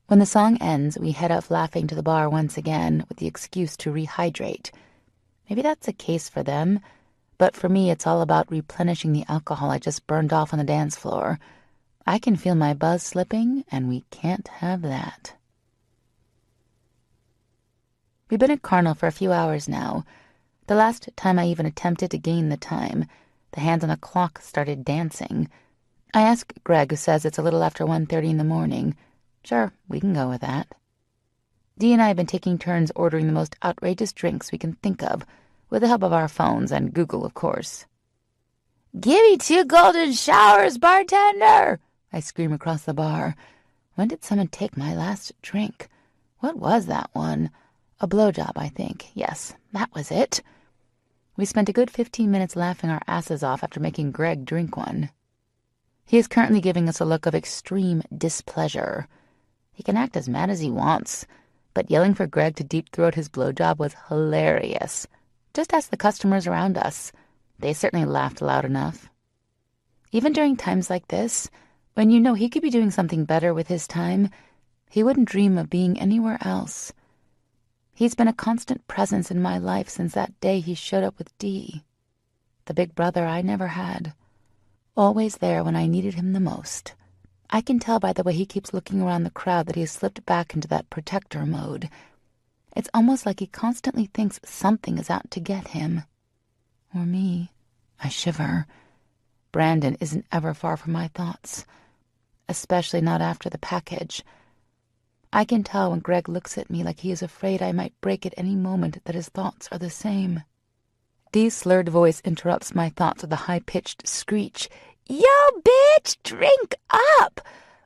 When the song ends, we head off laughing to the bar once again with the excuse to rehydrate. Maybe that's a case for them, but for me it's all about replenishing the alcohol I just burned off on the dance floor. I can feel my buzz slipping, and we can't have that. We've been at Carnal for a few hours now. The last time I even attempted to gain the time, the hands on the clock started dancing. I ask Greg, who says it's a little after 1:30 in the morning. Sure, we can go with that. Dee and I have been taking turns ordering the most outrageous drinks we can think of, with the help of our phones and Google, of course. "Give me 2 golden showers, bartender!" I scream across the bar. When did someone take my last drink? What was that one? A blowjob, I think. Yes, that was it. We spent a good 15 minutes laughing our asses off after making Greg drink one. He is currently giving us a look of extreme displeasure. He can act as mad as he wants, but yelling for Greg to deep-throat his blowjob was hilarious. Just ask the customers around us. They certainly laughed loud enough. Even during times like this, when you know he could be doing something better with his time, he wouldn't dream of being anywhere else. He's been a constant presence in my life since that day he showed up with Dee. The big brother I never had. Always there when I needed him the most. I can tell by the way he keeps looking around the crowd that he has slipped back into that protector mode. It's almost like he constantly thinks something is out to get him. Or me. I shiver. Brandon isn't ever far from my thoughts. Especially not after the package. I can tell when Greg looks at me like he is afraid I might break at any moment that his thoughts are the same. Dee's slurred voice interrupts my thoughts with a high-pitched screech. Yo, bitch, drink up!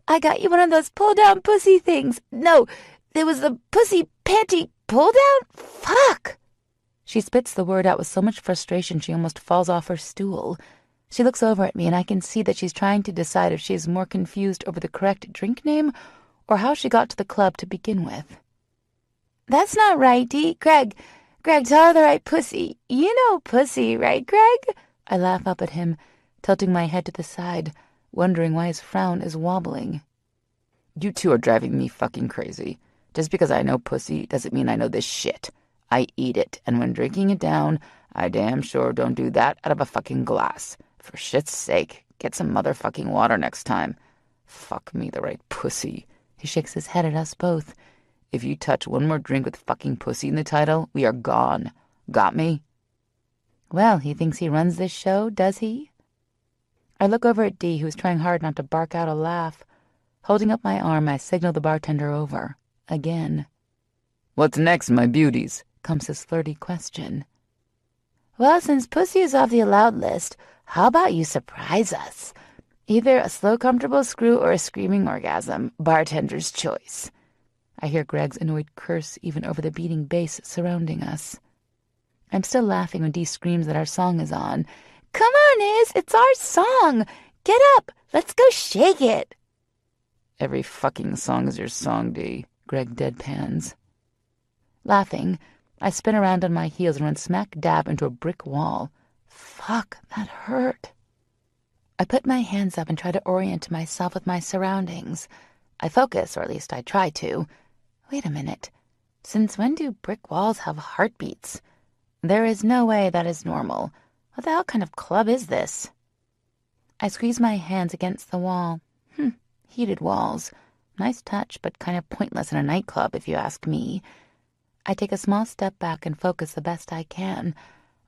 I got you one of those pull-down pussy things. No, there was the pussy panty pull-down? Fuck! She spits the word out with so much frustration she almost falls off her stool. She looks over at me and I can see that she's trying to decide if she is more confused over the correct drink name or how she got to the club to begin with. That's not right, Dee. Greg, tell her the right pussy. You know pussy, right, Greg? I laugh up at him, tilting my head to the side, wondering why his frown is wobbling. You two are driving me fucking crazy. Just because I know pussy doesn't mean I know this shit. I eat it, and when drinking it down, I damn sure don't do that out of a fucking glass. For shit's sake, get some motherfucking water next time. Fuck me the right pussy. He shakes his head at us both. If you touch one more drink with fucking pussy in the title, we are gone. Got me? Well, he thinks he runs this show, does he? I look over at Dee, who's trying hard not to bark out a laugh. Holding up my arm, I signal the bartender over. Again. What's next, my beauties? Comes his flirty question. Well, since pussy is off the allowed list, how about you surprise us? Either a slow, comfortable screw or a screaming orgasm. Bartender's choice. I hear Greg's annoyed curse even over the beating bass surrounding us. I'm still laughing when Dee screams that our song is on. Come on, Iz, it's our song. Get up, let's go shake it. Every fucking song is your song, Dee. Greg deadpans. Laughing, I spin around on my heels and run smack dab into a brick wall. Fuck, that hurt. I put my hands up and try to orient myself with my surroundings. I focus, or at least I try to. Wait a minute. Since when do brick walls have heartbeats? There is no way that is normal. What the hell kind of club is this? I squeeze my hands against the wall. Heated walls. Nice touch, but kind of pointless in a nightclub, if you ask me. I take a small step back and focus the best I can.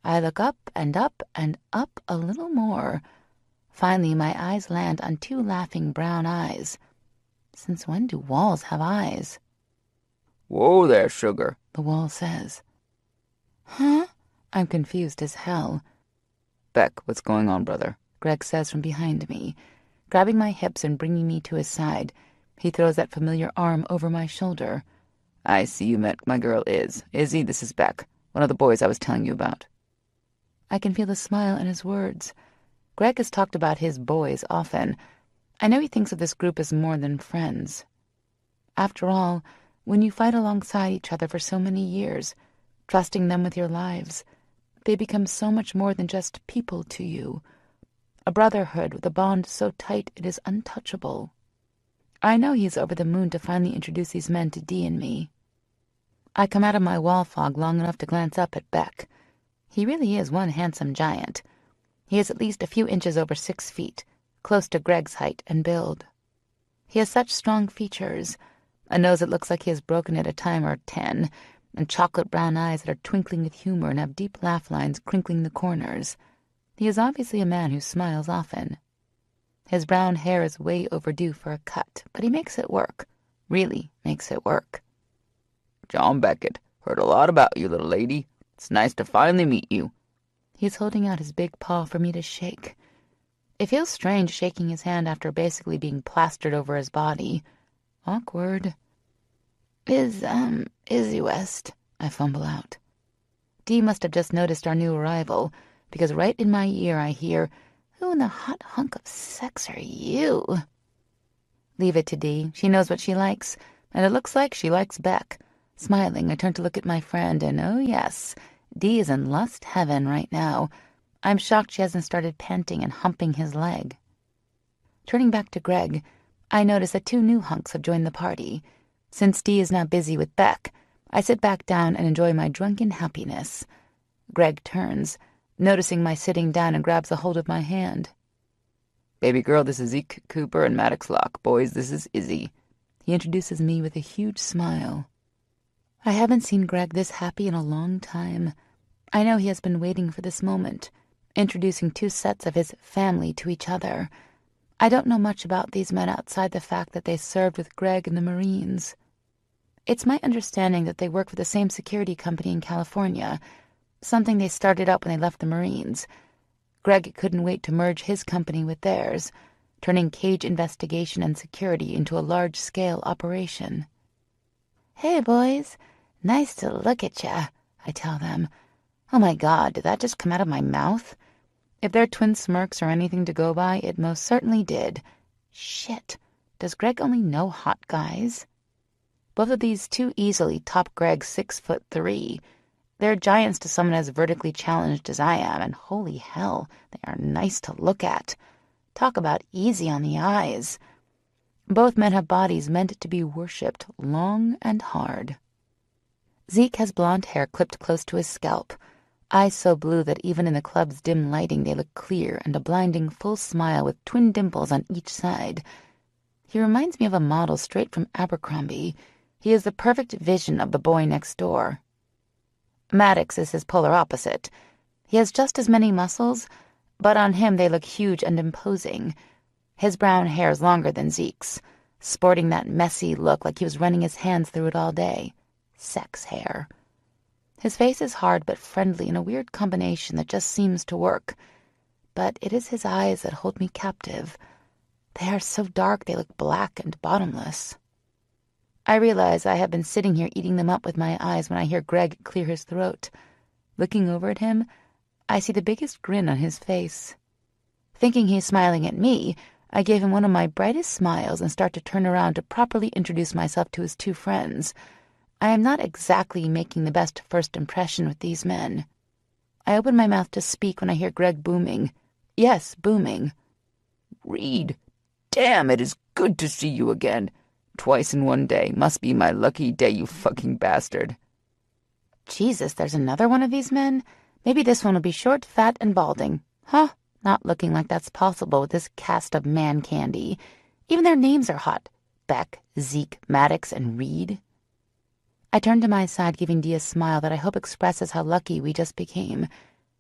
I look up and up and up a little more. Finally, my eyes land on two laughing brown eyes. Since when do walls have eyes? Whoa there, sugar, the wall says. Huh? I'm confused as hell. Beck, what's going on, brother? Greg says from behind me, grabbing my hips and bringing me to his side. He throws that familiar arm over my shoulder. I see you met my girl Izzy, this is Beck, one of the boys I was telling you about. I can feel the smile in his words. Greg has talked about his boys often. I know he thinks of this group as more than friends. After all, when you fight alongside each other for so many years, trusting them with your lives, they become so much more than just people to you. A brotherhood with a bond so tight it is untouchable. I know he's over the moon to finally introduce these men to Dee and me. I come out of my wall fog long enough to glance up at Beck. He really is one handsome giant. He is at least a few inches over 6 feet, close to Greg's height and build. He has such strong features, a nose that looks like he has broken it a time or 10, and chocolate brown eyes that are twinkling with humor and have deep laugh lines crinkling the corners. He is obviously a man who smiles often. His brown hair is way overdue for a cut, but he makes it work. Really makes it work. John Beckett, heard a lot about you, little lady. It's nice to finally meet you. He's holding out his big paw for me to shake. It feels strange shaking his hand after basically being plastered over his body. Awkward. Izzy West, I fumble out. Dee must have just noticed our new arrival, because right in my ear I hear, "Who in the hot hunk of sex are you?" Leave it to Dee. She knows what she likes, and it looks like she likes Beck. Smiling, I turn to look at my friend, and oh yes, Dee is in lust heaven right now. I'm shocked she hasn't started panting and humping his leg. Turning back to Greg, I notice that 2 new hunks have joined the party. Since Dee is now busy with Beck, I sit back down and enjoy my drunken happiness. Greg turns, noticing my sitting down, and grabs a hold of my hand. "Baby girl, this is Zeke Cooper and Maddox Locke. Boys, this is Izzy." He introduces me with a huge smile. I haven't seen Greg this happy in a long time. I know he has been waiting for this moment, introducing 2 sets of his family to each other. I don't know much about these men outside the fact that they served with Greg in the Marines. It's my understanding that they work for the same security company in California, something they started up when they left the Marines. Greg couldn't wait to merge his company with theirs, turning cage investigation and security into a large-scale operation. "Hey, boys. Nice to look at ya," I tell them. Oh my God, did that just come out of my mouth? If they're twin smirks or anything to go by, it most certainly did. Shit. Does Greg only know hot guys? Both of these too easily top Greg's 6'3". They're giants to someone as vertically challenged as I am, and holy hell, they are nice to look at. Talk about easy on the eyes. Both men have bodies meant to be worshipped long and hard. Zeke has blonde hair clipped close to his scalp, eyes so blue that even in the club's dim lighting they look clear, and a blinding full smile with twin dimples on each side. He reminds me of a model straight from Abercrombie. He is the perfect vision of the boy next door. Maddox is his polar opposite. He has just as many muscles, but on him they look huge and imposing. His brown hair is longer than Zeke's, sporting that messy look like he was running his hands through it all day. Sex hair. His face is hard but friendly in a weird combination that just seems to work. But it is his eyes that hold me captive. They are so dark they look black and bottomless. I realize I have been sitting here eating them up with my eyes when I hear Greg clear his throat. Looking over at him, I see the biggest grin on his face. Thinking he's smiling at me, I give him one of my brightest smiles and start to turn around to properly introduce myself to his 2 friends. I am not exactly making the best first impression with these men. I open my mouth to speak when I hear Greg booming. Yes, booming. "Reed, damn, it is good to see you again. Twice in one day. Must be my lucky day, you fucking bastard." Jesus, there's another one of these men? Maybe this one will be short, fat, and balding. Huh? Not looking like that's possible with this cast of man candy. Even their names are hot. Beck, Zeke, Maddox, and Reed. I turn to my side, giving Dee a smile that I hope expresses how lucky we just became.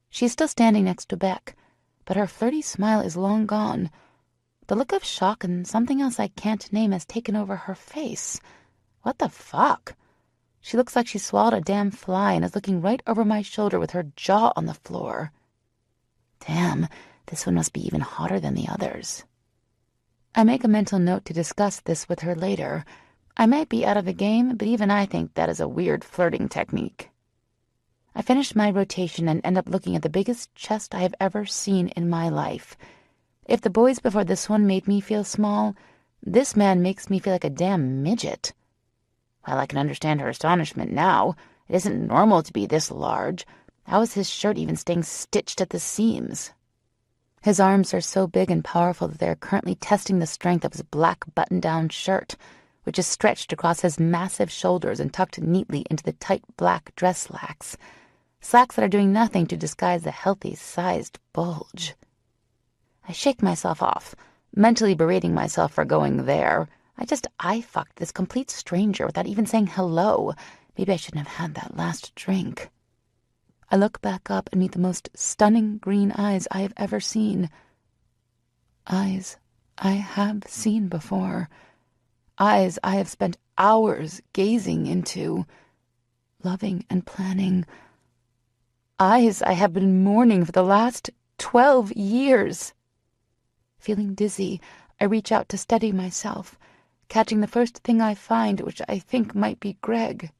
She's still standing next to Beck, but her flirty smile is long gone. The look of shock and something else I can't name has taken over her face. What the fuck? She looks like she swallowed a damn fly and is looking right over my shoulder with her jaw on the floor. Damn, this one must be even hotter than the others. I make a mental note to discuss this with her later. I might be out of the game, but even I think that is a weird flirting technique. I finish my rotation and end up looking at the biggest chest I have ever seen in my life. If the boys before this one made me feel small, this man makes me feel like a damn midget. While I can understand her astonishment now, it isn't normal to be this large. How is his shirt even staying stitched at the seams? His arms are so big and powerful that they are currently testing the strength of his black button-down shirt, which is stretched across his massive shoulders and tucked neatly into the tight black dress slacks that are doing nothing to disguise the healthy-sized bulge. I shake myself off, mentally berating myself for going there. I fucked this complete stranger without even saying hello. Maybe I shouldn't have had that last drink. I look back up and meet the most stunning green eyes I have ever seen. Eyes I have seen before. Eyes I have spent hours gazing into, loving and planning. Eyes I have been mourning for the last 12 years. Feeling dizzy, I reach out to steady myself, catching the first thing I find, which I think might be Greg.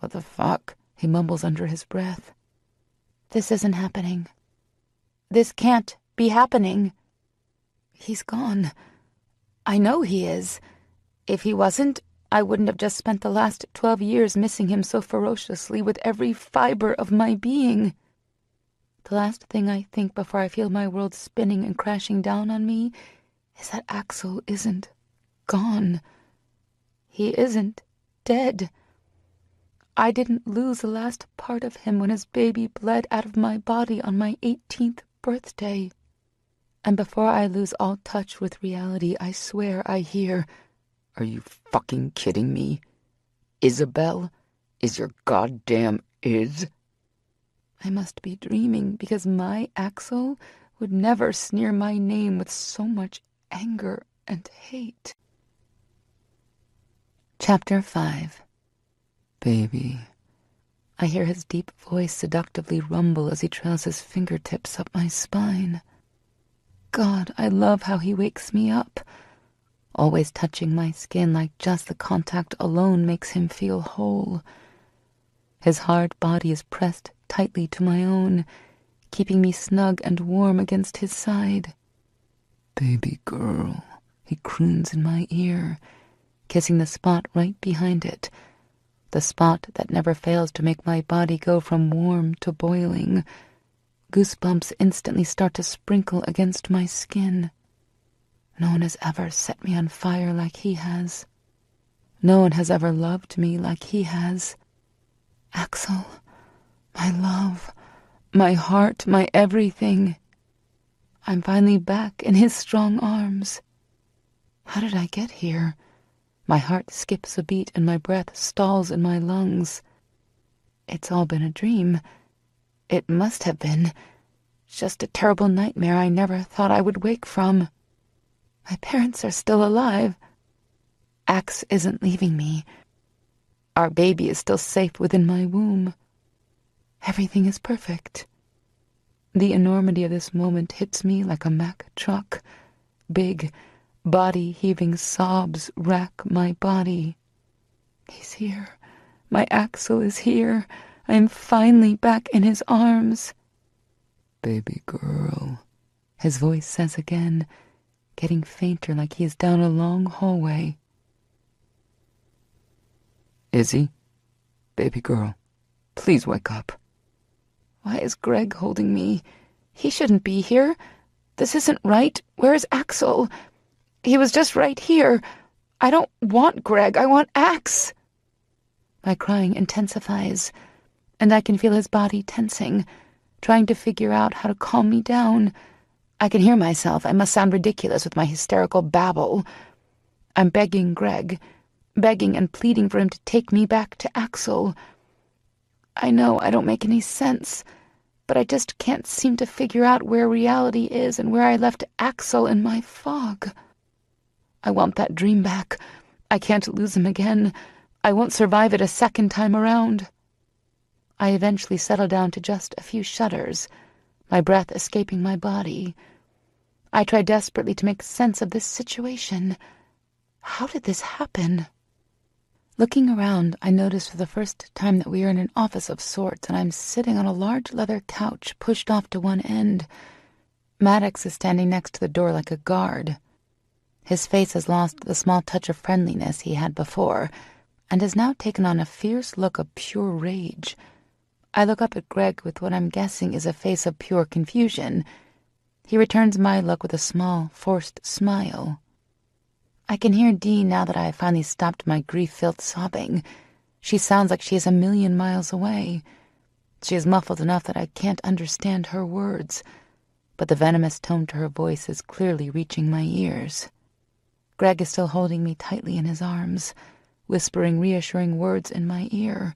What the fuck? He mumbles under his breath. This isn't happening. This can't be happening. He's gone. I know he is. If he wasn't, I wouldn't have just spent the last 12 years missing him so ferociously with every fiber of my being. The last thing I think before I feel my world spinning and crashing down on me is that Axel isn't gone. He isn't dead. I didn't lose the last part of him when his baby bled out of my body on my 18th birthday. And before I lose all touch with reality, I swear I hear, Are you fucking kidding me? Isabel? Is your goddamn is? I must be dreaming, because my Axel would never sneer my name with so much anger and hate. Chapter 5. Baby. I hear his deep voice seductively rumble as he trails his fingertips up my spine. God, I love how he wakes me up, always touching my skin like just the contact alone makes him feel whole. His hard body is pressed tightly to my own, keeping me snug and warm against his side. Baby girl, he croons in my ear, kissing the spot right behind it, the spot that never fails to make my body go from warm to boiling. Goosebumps instantly start to sprinkle against my skin. No one has ever set me on fire like he has. No one has ever loved me like he has. Axel, my love, my heart, my everything. I'm finally back in his strong arms. How did I get here? My heart skips a beat and my breath stalls in my lungs. It's all been a dream. It must have been. Just a terrible nightmare I never thought I would wake from. My parents are still alive. Ax isn't leaving me. Our baby is still safe within my womb. Everything is perfect. The enormity of this moment hits me like a Mack truck. Big, body-heaving sobs rack my body. He's here. My Axel is here. I am finally back in his arms. Baby girl, his voice says again, getting fainter like he is down a long hallway. Izzy, baby girl, please wake up. Why is Greg holding me? He shouldn't be here. This isn't right. Where is Axel? He was just right here. I don't want Greg. I want Ax. My crying intensifies, and I can feel his body tensing, trying to figure out how to calm me down. I can hear myself. I must sound ridiculous with my hysterical babble. I'm begging Greg, begging and pleading for him to take me back to Axel. I know I don't make any sense, but I just can't seem to figure out where reality is and where I left Axel in my fog. I want that dream back. I can't lose him again. I won't survive it a second time around. I eventually settle down to just a few shudders, my breath escaping my body. I try desperately to make sense of this situation. How did this happen? Looking around, I notice for the first time that we are in an office of sorts, and I'm sitting on a large leather couch pushed off to one end. Maddox is standing next to the door like a guard. His face has lost the small touch of friendliness he had before, and has now taken on a fierce look of pure rage. I look up at Greg with what I'm guessing is a face of pure confusion. He returns my look with a small, forced smile. I can hear Dee now that I have finally stopped my grief-filled sobbing. She sounds like she is a million miles away. She is muffled enough that I can't understand her words, but the venomous tone to her voice is clearly reaching my ears. Greg is still holding me tightly in his arms, whispering reassuring words in my ear.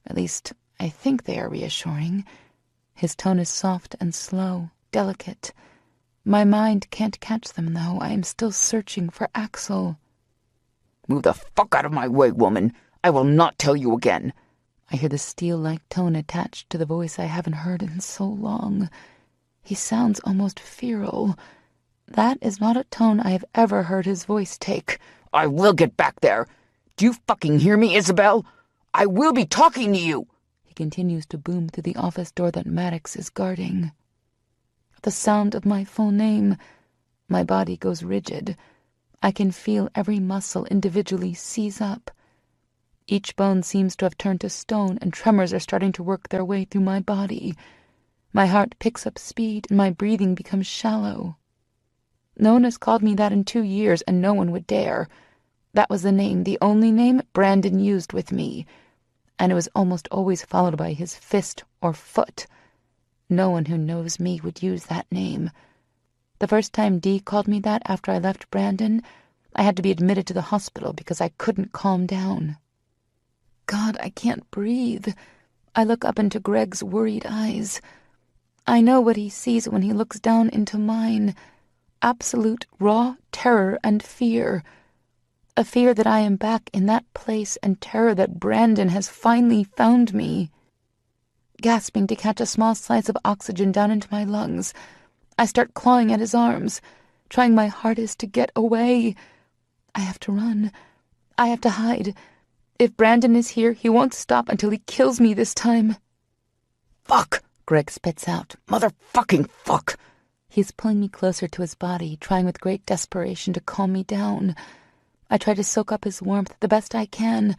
At least, I think they are reassuring. His tone is soft and slow, delicate. My mind can't catch them, though. I am still searching for Axel. Move the fuck out of my way, woman. I will not tell you again. I hear the steel-like tone attached to the voice I haven't heard in so long. He sounds almost feral. That is not a tone I have ever heard his voice take. I will get back there. Do you fucking hear me, Isabel? I will be talking to you. He continues to boom through the office door that Maddox is guarding. At the sound of my full name, my body goes rigid. I can feel every muscle individually seize up. Each bone seems to have turned to stone, and tremors are starting to work their way through my body. My heart picks up speed, and my breathing becomes shallow. No one has called me that in 2 years, and no one would dare. That was the name, the only name Brandon used with me, and it was almost always followed by his fist or foot. No one who knows me would use that name. The first time Dee called me that after I left Brandon, I had to be admitted to the hospital because I couldn't calm down. God, I can't breathe. I look up into Greg's worried eyes. I know what he sees when he looks down into mine. Absolute raw terror and fear. A fear that I am back in that place, and terror that Brandon has finally found me. Gasping to catch a small slice of oxygen down into my lungs, I start clawing at his arms, trying my hardest to get away. I have to run. I have to hide. If Brandon is here, he won't stop until he kills me this time. Fuck, Greg spits out. Motherfucking fuck. He's pulling me closer to his body, trying with great desperation to calm me down. I try to soak up his warmth the best I can,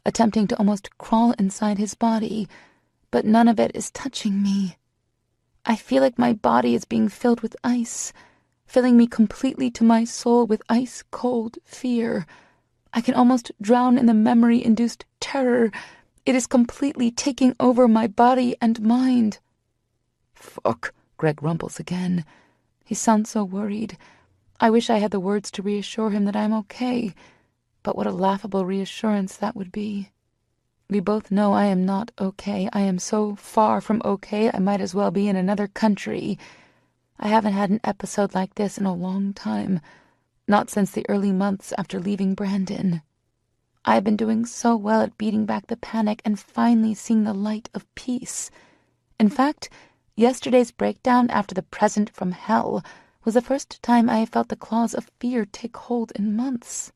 attempting to almost crawl inside his body, but none of it is touching me. I feel like my body is being filled with ice, filling me completely to my soul with ice-cold fear. I can almost drown in the memory-induced terror. It is completely taking over my body and mind. Fuck, Greg rumbles again. He sounds so worried. I wish I had the words to reassure him that I'm okay, but what a laughable reassurance that would be. We both know I am not okay. I am so far from okay, I might as well be in another country. I haven't had an episode like this in a long time, not since the early months after leaving Brandon. I have been doing so well at beating back the panic and finally seeing the light of peace. In fact, yesterday's breakdown after the present from hell was the first time I have felt the claws of fear take hold in months.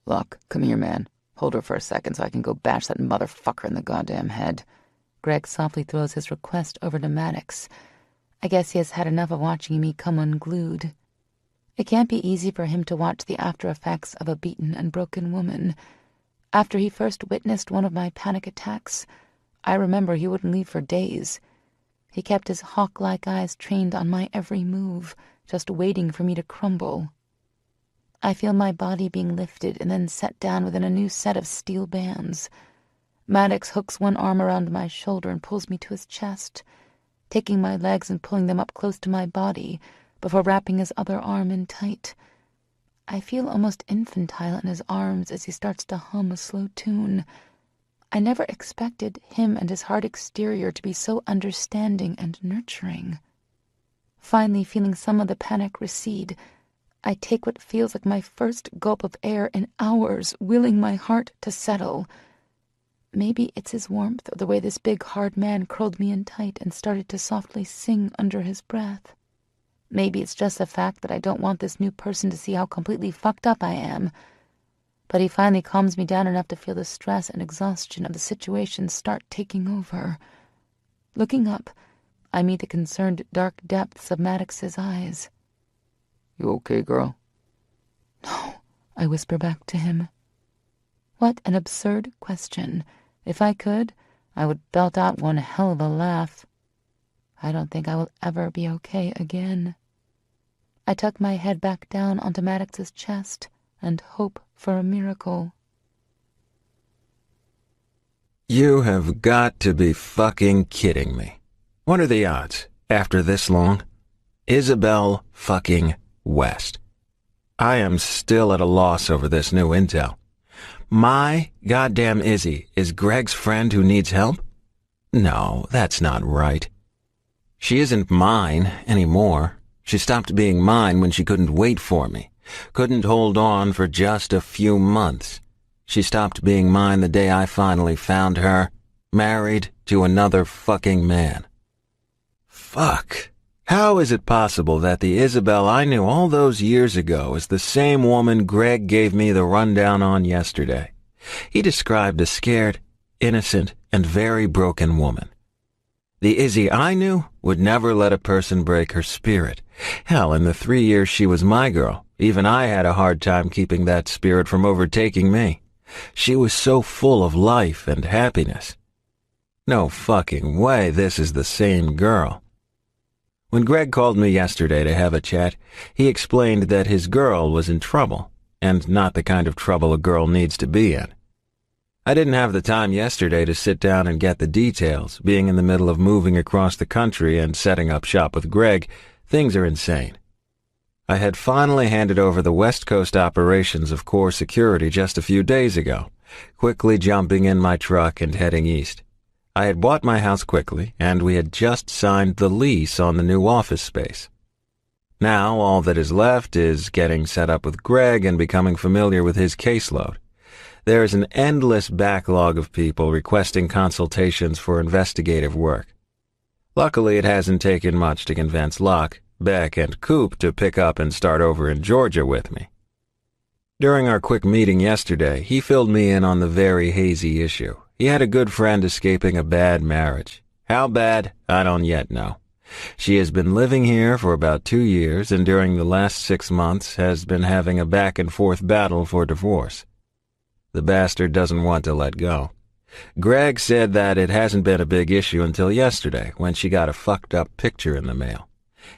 Look, come here, man. Hold her for a second so I can go bash that motherfucker in the goddamn head. Greg softly throws his request over to Maddox. I guess he has had enough of watching me come unglued. It can't be easy for him to watch the after effects of a beaten and broken woman. After he first witnessed one of my panic attacks, I remember he wouldn't leave for days. He kept his hawk-like eyes trained on my every move, just waiting for me to crumble. I feel my body being lifted and then set down within a new set of steel bands. Maddox hooks one arm around my shoulder and pulls me to his chest, taking my legs and pulling them up close to my body before wrapping his other arm in tight. I feel almost infantile in his arms as he starts to hum a slow tune. I never expected him and his hard exterior to be so understanding and nurturing. Finally, feeling some of the panic recede, I take what feels like my first gulp of air in hours, willing my heart to settle. Maybe it's his warmth or the way this big, hard man curled me in tight and started to softly sing under his breath. Maybe it's just the fact that I don't want this new person to see how completely fucked up I am. But he finally calms me down enough to feel the stress and exhaustion of the situation start taking over. Looking up, I meet the concerned dark depths of Maddox's eyes. You okay, girl? No, I whisper back to him. What an absurd question. If I could, I would belt out one hell of a laugh. I don't think I will ever be okay again. I tuck my head back down onto Maddox's chest and hope for a miracle. You have got to be fucking kidding me. What are the odds, after this long? Isabel fucking West. I am still at a loss over this new intel. My goddamn Izzy is Greg's friend who needs help? No, that's not right. She isn't mine anymore. She stopped being mine when she couldn't wait for me. Couldn't hold on for just a few months. She stopped being mine the day I finally found her, married to another fucking man. Fuck. How is it possible that the Isabel I knew all those years ago is the same woman Greg gave me the rundown on yesterday? He described a scared, innocent, and very broken woman. The Izzy I knew would never let a person break her spirit. Hell, in the 3 years she was my girl, even I had a hard time keeping that spirit from overtaking me. She was so full of life and happiness. No fucking way this is the same girl. When Greg called me yesterday to have a chat, he explained that his girl was in trouble, and not the kind of trouble a girl needs to be in. I didn't have the time yesterday to sit down and get the details. Being in the middle of moving across the country and setting up shop with Greg, things are insane. I had finally handed over the West Coast operations of core security just a few days ago, quickly jumping in my truck and heading east. I had bought my house quickly, and we had just signed the lease on the new office space. Now all that is left is getting set up with Greg and becoming familiar with his caseload. There is an endless backlog of people requesting consultations for investigative work. Luckily, it hasn't taken much to convince Locke, Beck, and Coop to pick up and start over in Georgia with me. During our quick meeting yesterday, he filled me in on the very hazy issue. He had a good friend escaping a bad marriage. How bad, I don't yet know. She has been living here for about 2 years, and during the last 6 months has been having a back-and-forth battle for divorce. The bastard doesn't want to let go. Greg said that it hasn't been a big issue until yesterday, when she got a fucked-up picture in the mail.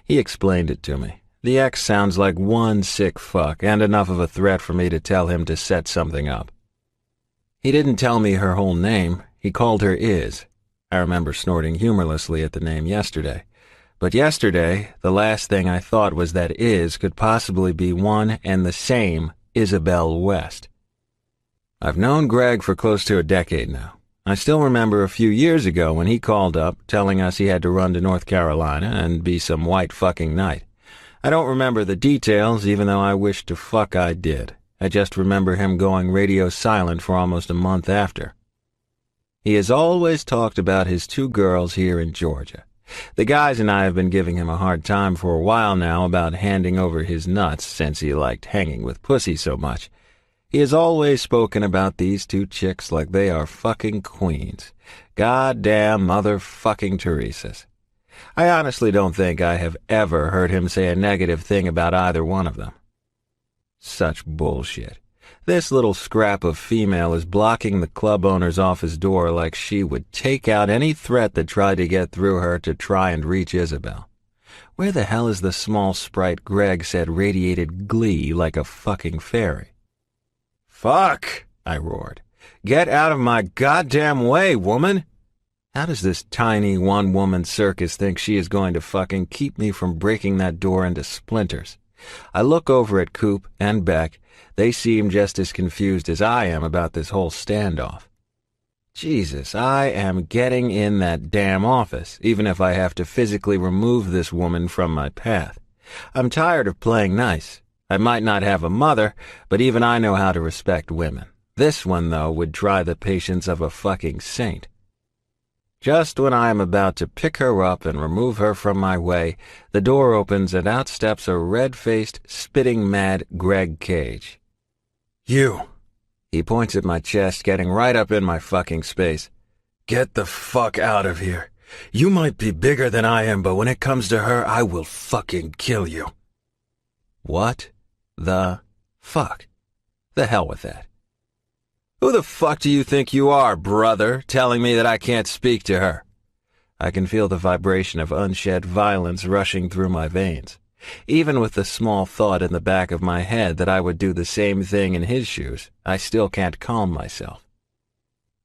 He explained it to me. The ex sounds like one sick fuck, and enough of a threat for me to tell him to set something up. He didn't tell me her whole name. He called her Iz. I remember snorting humorlessly at the name yesterday. But yesterday, the last thing I thought was that Iz could possibly be one and the same Isabel West. I've known Greg for close to a decade now. I still remember a few years ago when he called up telling us he had to run to North Carolina and be some white fucking night. I don't remember the details, even though I wish to fuck I did. I just remember him going radio silent for almost a month after. He has always talked about his 2 girls here in Georgia. The guys and I have been giving him a hard time for a while now about handing over his nuts since he liked hanging with pussy so much. He has always spoken about these 2 chicks like they are fucking queens. Goddamn motherfucking Teresas. I honestly don't think I have ever heard him say a negative thing about either one of them. Such bullshit. This little scrap of female is blocking the club owner's office door like she would take out any threat that tried to get through her to try and reach Isabel. Where the hell is the small sprite Greg said radiated glee like a fucking fairy? "Fuck!" I roared. "Get out of my goddamn way, woman!" How does this tiny one-woman circus think she is going to fucking keep me from breaking that door into splinters? I look over at Coop and Beck. They seem just as confused as I am about this whole standoff. Jesus, I am getting in that damn office, even if I have to physically remove this woman from my path. I'm tired of playing nice. I might not have a mother, but even I know how to respect women. This one, though, would try the patience of a fucking saint. Just when I am about to pick her up and remove her from my way, the door opens and out steps a red-faced, spitting-mad Greg Cage. "You," he points at my chest, getting right up in my fucking space. "Get the fuck out of here. You might be bigger than I am, but when it comes to her, I will fucking kill you." What the fuck? The hell with that. Who the fuck do you think you are, brother, telling me that I can't speak to her? I can feel the vibration of unshed violence rushing through my veins. Even with the small thought in the back of my head that I would do the same thing in his shoes, I still can't calm myself.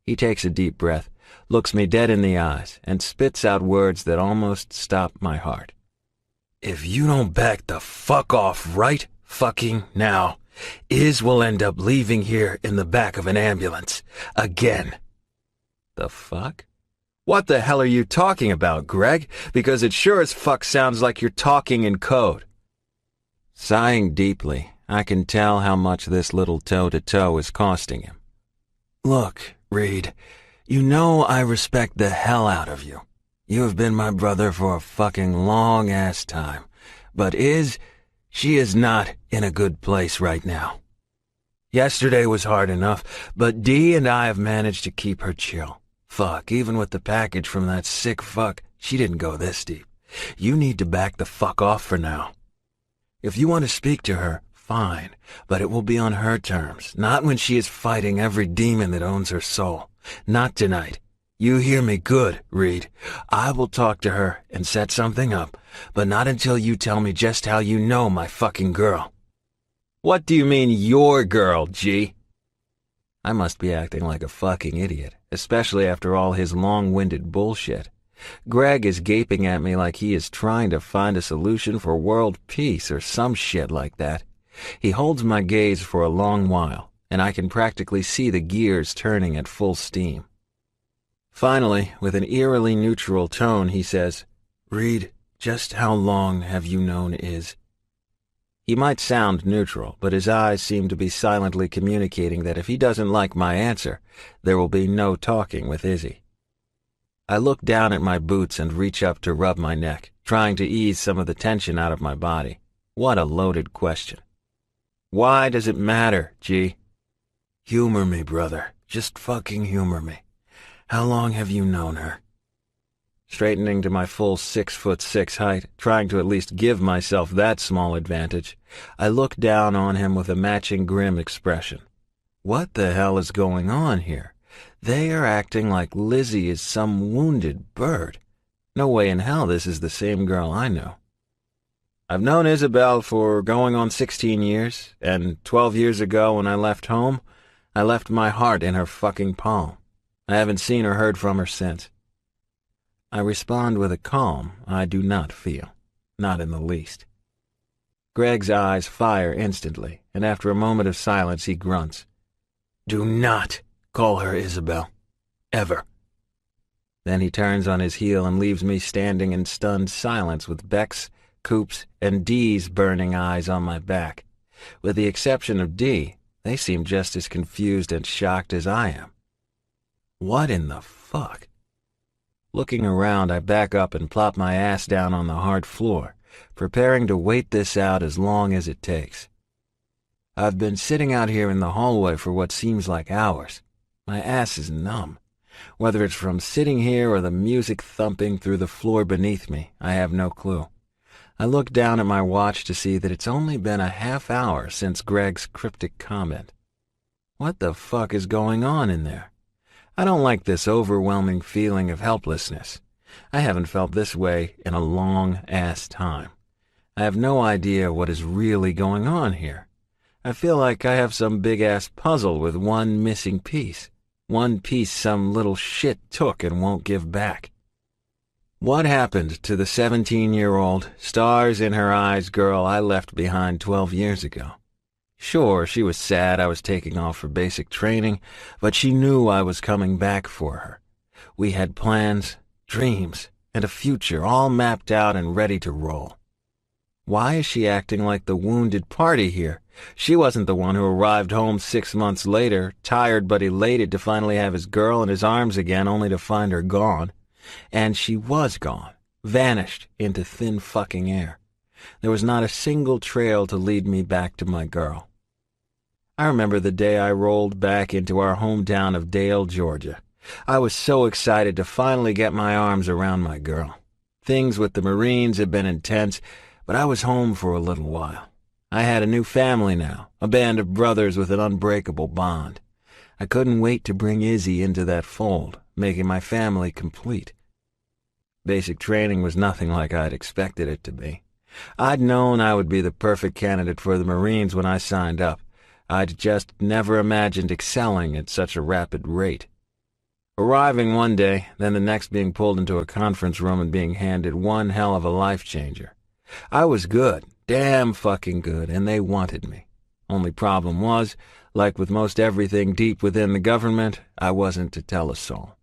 He takes a deep breath, looks me dead in the eyes, and spits out words that almost stop my heart. "If you don't back the fuck off right fucking now, Iz will end up leaving here in the back of an ambulance. Again." The fuck? What the hell are you talking about, Greg? Because it sure as fuck sounds like you're talking in code. Sighing deeply, I can tell how much this little toe-to-toe is costing him. "Look, Reed, you know I respect the hell out of you. You have been my brother for a fucking long-ass time. But she is not in a good place right now." Yesterday was hard enough, but Dee and I have managed to keep her chill. Fuck, even with the package from that sick fuck, she didn't go this deep. You need to back the fuck off for now. If you want to speak to her, fine, but it will be on her terms, not when she is fighting every demon that owns her soul. Not tonight. You hear me good, Reed. I will talk to her and set something up, but not until you tell me just how you know my fucking girl. What do you mean, your girl, G? I must be acting like a fucking idiot, especially after all his long-winded bullshit. Greg is gaping at me like he is trying to find a solution for world peace or some shit like that. He holds my gaze for a long while, and I can practically see the gears turning at full steam. Finally, with an eerily neutral tone, he says, Reed, just how long have you known Iz? He might sound neutral, but his eyes seem to be silently communicating that if he doesn't like my answer, there will be no talking with Izzy. I look down at my boots and reach up to rub my neck, trying to ease some of the tension out of my body. What a loaded question. Why does it matter, G? Humor me, brother. Just fucking humor me. How long have you known her? Straightening to my full 6'6" height, trying to at least give myself that small advantage, I look down on him with a matching grim expression. What the hell is going on here? They are acting like Lizzie is some wounded bird. No way in hell this is the same girl I know. I've known Isabel for going on 16 years, and 12 years ago when I left home, I left my heart in her fucking palm. I haven't seen or heard from her since. I respond with a calm I do not feel, not in the least. Greg's eyes fire instantly, and after a moment of silence he grunts. Do not call her Isabel. Ever. Then he turns on his heel and leaves me standing in stunned silence with Beck's, Coop's, and Dee's burning eyes on my back. With the exception of Dee, they seem just as confused and shocked as I am. What in the fuck? Looking around, I back up and plop my ass down on the hard floor, preparing to wait this out as long as it takes. I've been sitting out here in the hallway for what seems like hours. My ass is numb. Whether it's from sitting here or the music thumping through the floor beneath me, I have no clue. I look down at my watch to see that it's only been a half hour since Greg's cryptic comment. What the fuck is going on in there? I don't like this overwhelming feeling of helplessness. I haven't felt this way in a long-ass time. I have no idea what is really going on here. I feel like I have some big-ass puzzle with one missing piece. One piece some little shit took and won't give back. What happened to the 17-year-old, stars-in-her-eyes girl I left behind 12 years ago? Sure, she was sad I was taking off for basic training, but she knew I was coming back for her. We had plans, dreams, and a future all mapped out and ready to roll. Why is she acting like the wounded party here? She wasn't the one who arrived home 6 months later, tired but elated to finally have his girl in his arms again, only to find her gone. And she was gone, vanished into thin fucking air. There was not a single trail to lead me back to my girl. I remember the day I rolled back into our hometown of Dale, Georgia. I was so excited to finally get my arms around my girl. Things with the Marines had been intense, but I was home for a little while. I had a new family now, a band of brothers with an unbreakable bond. I couldn't wait to bring Izzy into that fold, making my family complete. Basic training was nothing like I'd expected it to be. I'd known I would be the perfect candidate for the Marines when I signed up. I'd just never imagined excelling at such a rapid rate. Arriving one day, then the next being pulled into a conference room and being handed one hell of a life changer. I was good, damn fucking good, and they wanted me. Only problem was, like with most everything deep within the government, I wasn't to tell a soul.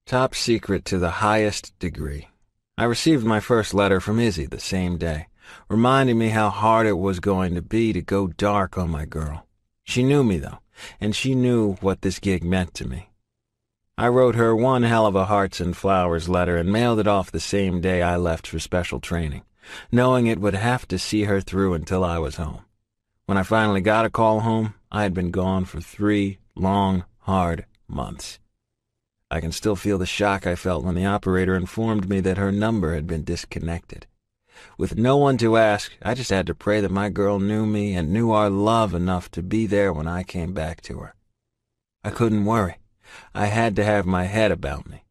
Top secret to the highest degree. I received my first letter from Izzy the same day, reminding me how hard it was going to be to go dark on my girl. She knew me, though, and she knew what this gig meant to me. I wrote her one hell of a hearts and flowers letter and mailed it off the same day I left for special training, knowing it would have to see her through until I was home. When I finally got a call home, I had been gone for 3 long, hard months. I can still feel the shock I felt when the operator informed me that her number had been disconnected. With no one to ask, I just had to pray that my girl knew me and knew our love enough to be there when I came back to her. I couldn't worry. I had to have my head about me.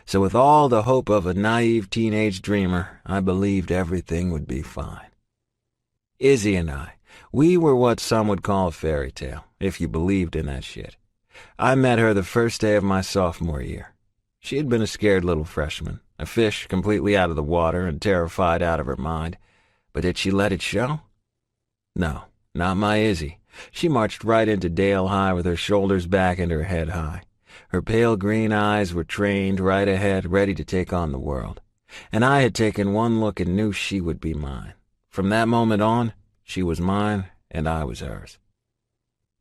So with all the hope of a naive teenage dreamer, I believed everything would be fine. Izzy and I, we were what some would call a fairy tale, if you believed in that shit. I met her the first day of my sophomore year. She had been a scared little freshman, a fish completely out of the water and terrified out of her mind. But did she let it show? No, not my Izzy. She marched right into Dale High with her shoulders back and her head high. Her pale green eyes were trained right ahead, ready to take on the world. And I had taken one look and knew she would be mine. From that moment on, she was mine and I was hers.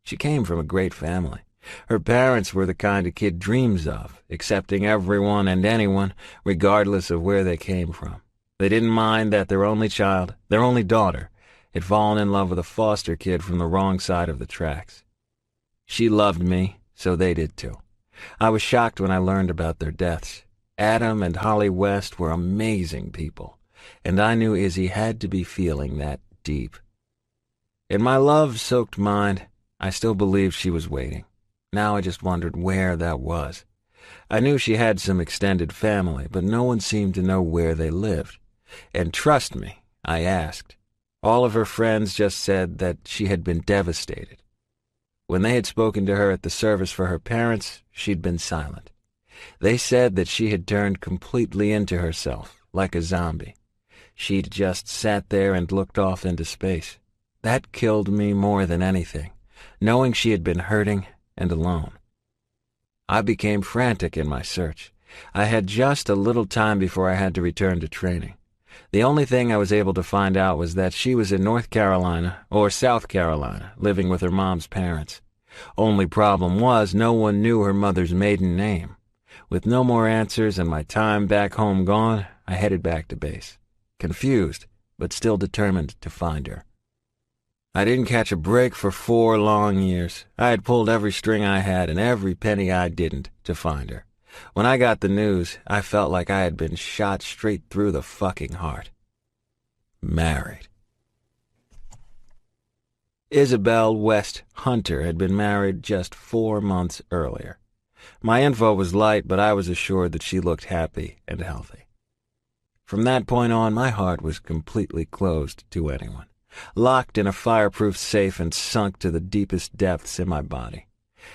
She came from a great family. Her parents were the kind a kid dreams of, accepting everyone and anyone, regardless of where they came from. They didn't mind that their only child, their only daughter, had fallen in love with a foster kid from the wrong side of the tracks. She loved me, so they did too. I was shocked when I learned about their deaths. Adam and Holly West were amazing people, and I knew Izzy had to be feeling that deep. In my love-soaked mind, I still believed she was waiting. Now I just wondered where that was. I knew she had some extended family, but no one seemed to know where they lived. And trust me, I asked. All of her friends just said that she had been devastated. When they had spoken to her at the service for her parents, she'd been silent. They said that she had turned completely into herself, like a zombie. She'd just sat there and looked off into space. That killed me more than anything, knowing she had been hurting and alone. I became frantic in my search. I had just a little time before I had to return to training. The only thing I was able to find out was that she was in North Carolina or South Carolina, living with her mom's parents. Only problem was no one knew her mother's maiden name. With no more answers and my time back home gone, I headed back to base. Confused, but still determined to find her. I didn't catch a break for 4 long years. I had pulled every string I had and every penny I didn't to find her. When I got the news, I felt like I had been shot straight through the fucking heart. Married. Isabel West Hunter had been married just 4 months earlier. My info was light, but I was assured that she looked happy and healthy. From that point on, my heart was completely closed to anyone, locked in a fireproof safe and sunk to the deepest depths in my body.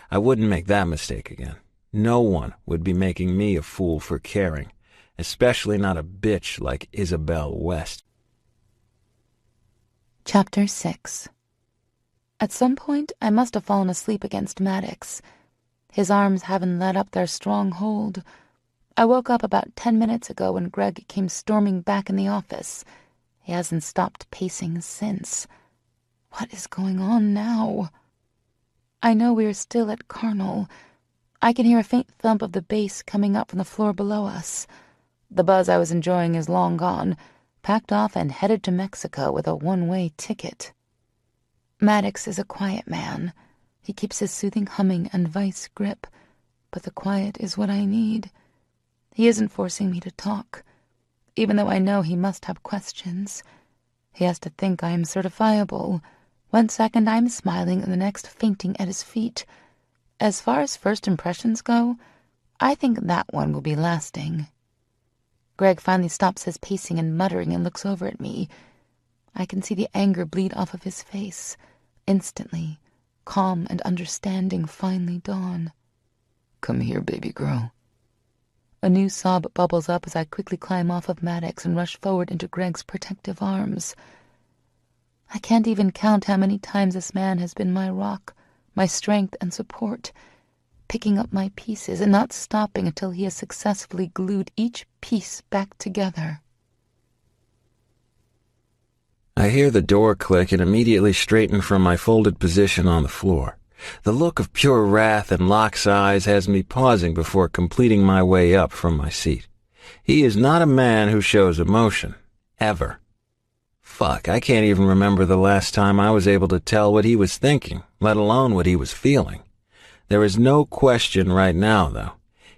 I wouldn't make that mistake again. No one would be making me a fool for caring, especially not a bitch like Isabel West. Chapter 6. At some point, I must have fallen asleep against Maddox. His arms having let up their strong hold. I woke up about 10 minutes ago when Greg came storming back in the office. He hasn't stopped pacing since. What is going on now? I know we are still at Carnal. I can hear a faint thump of the bass coming up from the floor below us. The buzz I was enjoying is long gone, packed off and headed to Mexico with a one-way ticket. Maddox is a quiet man. He keeps his soothing humming and vice grip, but the quiet is what I need. He isn't forcing me to talk, even though I know he must have questions. He has to think I am certifiable. 1 second I'm smiling and the next fainting at his feet. As far as first impressions go, I think that one will be lasting. Greg finally stops his pacing and muttering and looks over at me. I can see the anger bleed off of his face. Instantly, calm and understanding finally dawn. Come here, baby girl. A new sob bubbles up as I quickly climb off of Maddox and rush forward into Greg's protective arms. I can't even count how many times this man has been my rock, my strength and support, picking up my pieces and not stopping until he has successfully glued each piece back together. I hear the door click and immediately straighten from my folded position on the floor. The look of pure wrath in Locke's eyes has me pausing before completing my way up from my seat. He is not a man who shows emotion, ever. Fuck, I can't even remember the last time I was able to tell what he was thinking, let alone what he was feeling. There is no question right now, though.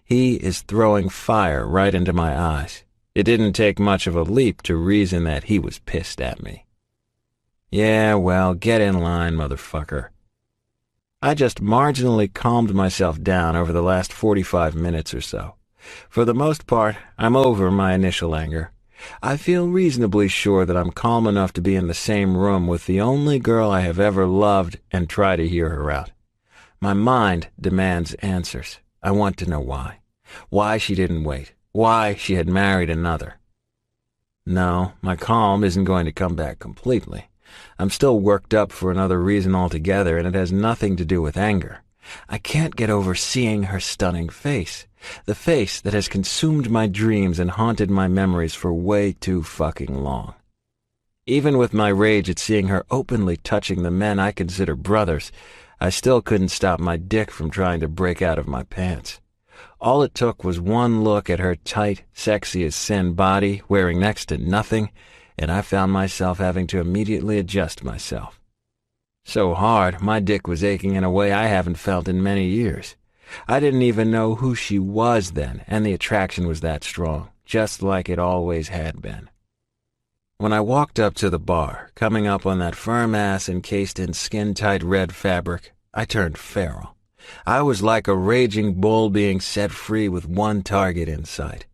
He is throwing fire right into my eyes. It didn't take much of a leap to reason that he was pissed at me. Yeah, well, get in line, motherfucker. I just marginally calmed myself down over the last 45 minutes or so. For the most part, I'm over my initial anger. I feel reasonably sure that I'm calm enough to be in the same room with the only girl I have ever loved and try to hear her out. My mind demands answers. I want to know why. Why she didn't wait. Why she had married another. No, my calm isn't going to come back completely. I'm still worked up for another reason altogether, and it has nothing to do with anger. I can't get over seeing her stunning face. The face that has consumed my dreams and haunted my memories for way too fucking long. Even with my rage at seeing her openly touching the men I consider brothers, I still couldn't stop my dick from trying to break out of my pants. All it took was one look at her tight, sexy-as-sin body wearing next to nothing, and I found myself having to immediately adjust myself. So hard, my dick was aching in a way I haven't felt in many years. I didn't even know who she was then, and the attraction was that strong, just like it always had been. When I walked up to the bar, coming up on that firm ass encased in skin-tight red fabric, I turned feral. I was like a raging bull being set free with one target in sight.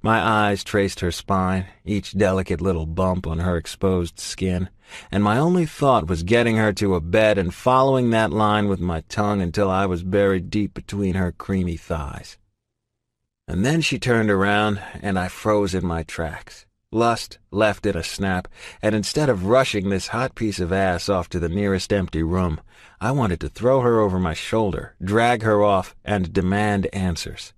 My eyes traced her spine, each delicate little bump on her exposed skin, and my only thought was getting her to a bed and following that line with my tongue until I was buried deep between her creamy thighs. And then she turned around, and I froze in my tracks. Lust left in a snap, and instead of rushing this hot piece of ass off to the nearest empty room, I wanted to throw her over my shoulder, drag her off, and demand answers.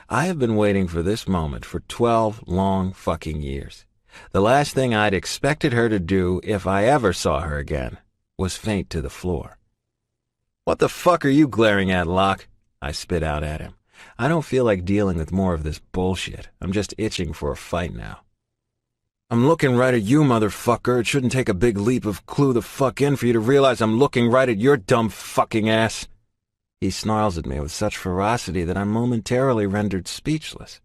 I have been waiting for this moment for 12 long fucking years. The last thing I'd expected her to do, if I ever saw her again, was faint to the floor. "What the fuck are you glaring at, Locke?" I spit out at him. I don't feel like dealing with more of this bullshit. I'm just itching for a fight now. "I'm looking right at you, motherfucker. It shouldn't take a big leap of clue the fuck in for you to realize I'm looking right at your dumb fucking ass." He snarls at me with such ferocity that I'm momentarily rendered speechless.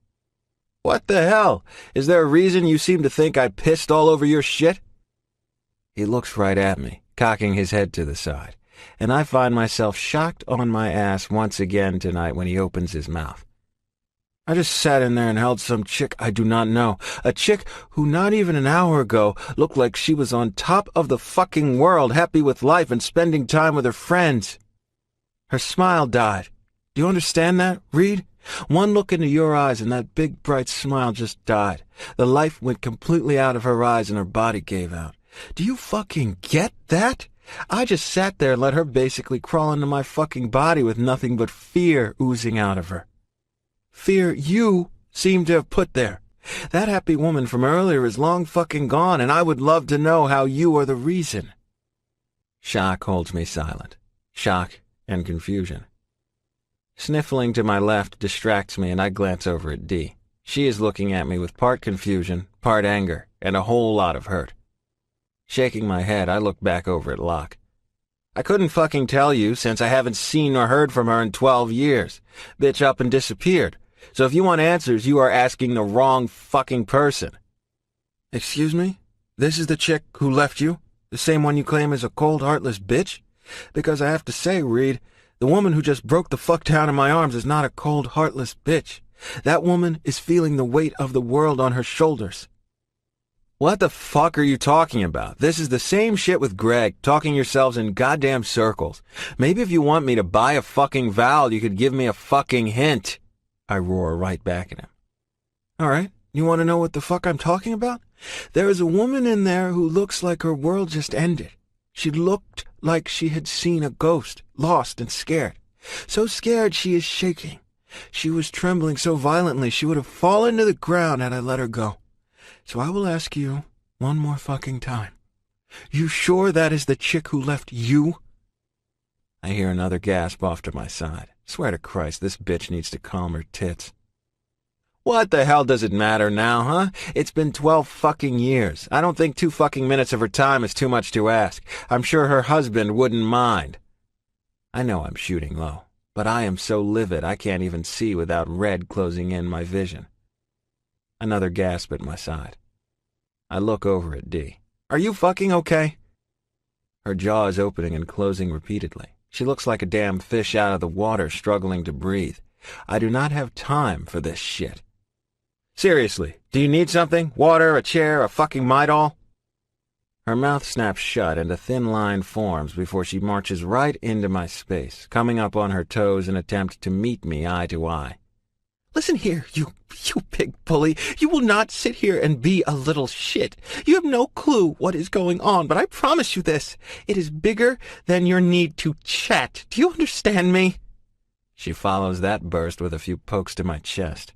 "What the hell? Is there a reason you seem to think I pissed all over your shit?" He looks right at me, cocking his head to the side, and I find myself shocked on my ass once again tonight when he opens his mouth. "I just sat in there and held some chick I do not know. A chick who not even an hour ago looked like she was on top of the fucking world, happy with life and spending time with her friends. Her smile died. Do you understand that, Reed? One look into your eyes and that big bright smile just died. The life went completely out of her eyes and her body gave out. Do you fucking get that? I just sat there and let her basically crawl into my fucking body with nothing but fear oozing out of her. Fear you seem to have put there. That happy woman from earlier is long fucking gone, and I would love to know how you are the reason." Shock holds me silent. Shock and confusion. Sniffling to my left distracts me, and I glance over at Dee. She is looking at me with part confusion, part anger, and a whole lot of hurt. Shaking my head, I look back over at Locke. "I couldn't fucking tell you, since I haven't seen or heard from her in 12 years. Bitch up and disappeared. So if you want answers, you are asking the wrong fucking person." "Excuse me? This is the chick who left you? The same one you claim is a cold, heartless bitch? Because I have to say, Reed, the woman who just broke the fuck down in my arms is not a cold, heartless bitch. That woman is feeling the weight of the world on her shoulders." "What the fuck are you talking about? This is the same shit with Greg, talking yourselves in goddamn circles. Maybe if you want me to buy a fucking vowel, you could give me a fucking hint." I roar right back at him. "All right, you want to know what the fuck I'm talking about? There is a woman in there who looks like her world just ended. She looked like she had seen a ghost, lost and scared. So scared she is shaking. She was trembling so violently she would have fallen to the ground had I let her go. So I will ask you one more fucking time. You sure that is the chick who left you?" I hear another gasp off to my side. Swear to Christ, this bitch needs to calm her tits. What the hell does it matter now, huh? It's been 12 fucking years. I don't think 2 fucking minutes of her time is too much to ask. I'm sure her husband wouldn't mind. I know I'm shooting low, but I am so livid I can't even see without red closing in my vision. Another gasp at my side. I look over at Dee. Are you fucking okay? Her jaw is opening and closing repeatedly. She looks like a damn fish out of the water struggling to breathe. I do not have time for this shit. Seriously, do you need something? Water, a chair, a fucking Midol? Her mouth snaps shut and a thin line forms before she marches right into my space, coming up on her toes in an attempt to meet me eye to eye. Listen here, you big bully. You will not sit here and be a little shit. You have no clue what is going on, but I promise you this. It is bigger than your need to chat. Do you understand me? She follows that burst with a few pokes to my chest.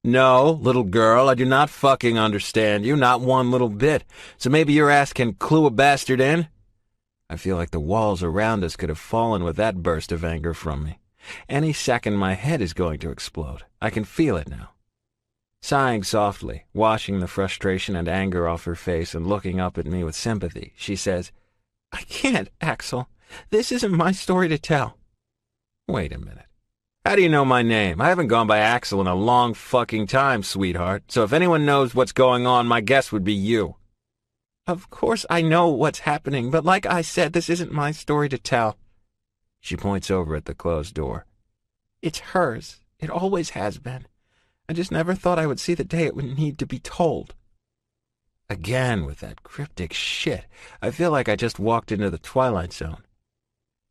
No, little girl, I do not fucking understand you, not one little bit. So maybe your ass can clue a bastard in? I feel like the walls around us could have fallen with that burst of anger from me. Any second my head is going to explode. I can feel it now. Sighing softly, washing the frustration and anger off her face and looking up at me with sympathy, she says, I can't, Axel. This isn't my story to tell. Wait a minute. How do you know my name? I haven't gone by Axel in a long fucking time, sweetheart. So if anyone knows what's going on, my guess would be you. Of course I know what's happening, but like I said, this isn't my story to tell. She points over at the closed door. It's hers. It always has been. I just never thought I would see the day it would need to be told. Again with that cryptic shit. I feel like I just walked into the Twilight Zone.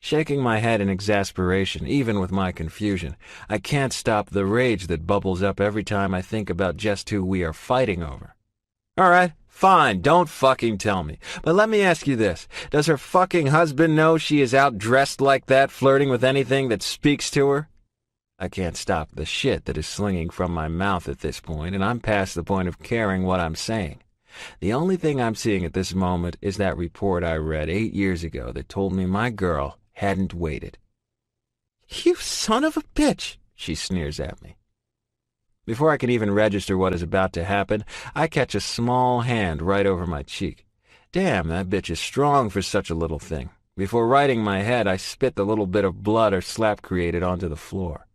Shaking my head in exasperation, even with my confusion, I can't stop the rage that bubbles up every time I think about just who we are fighting over. All right, fine, don't fucking tell me. But let me ask you this. Does her fucking husband know she is out dressed like that, flirting with anything that speaks to her? I can't stop the shit that is slinging from my mouth at this point, and I'm past the point of caring what I'm saying. The only thing I'm seeing at this moment is that report I read 8 years ago that told me my girl hadn't waited. You son of a bitch, she sneers at me. Before I can even register what is about to happen, I catch a small hand right over my cheek. Damn, that bitch is strong for such a little thing. Before righting my head, I spit the little bit of blood her slap created onto the floor.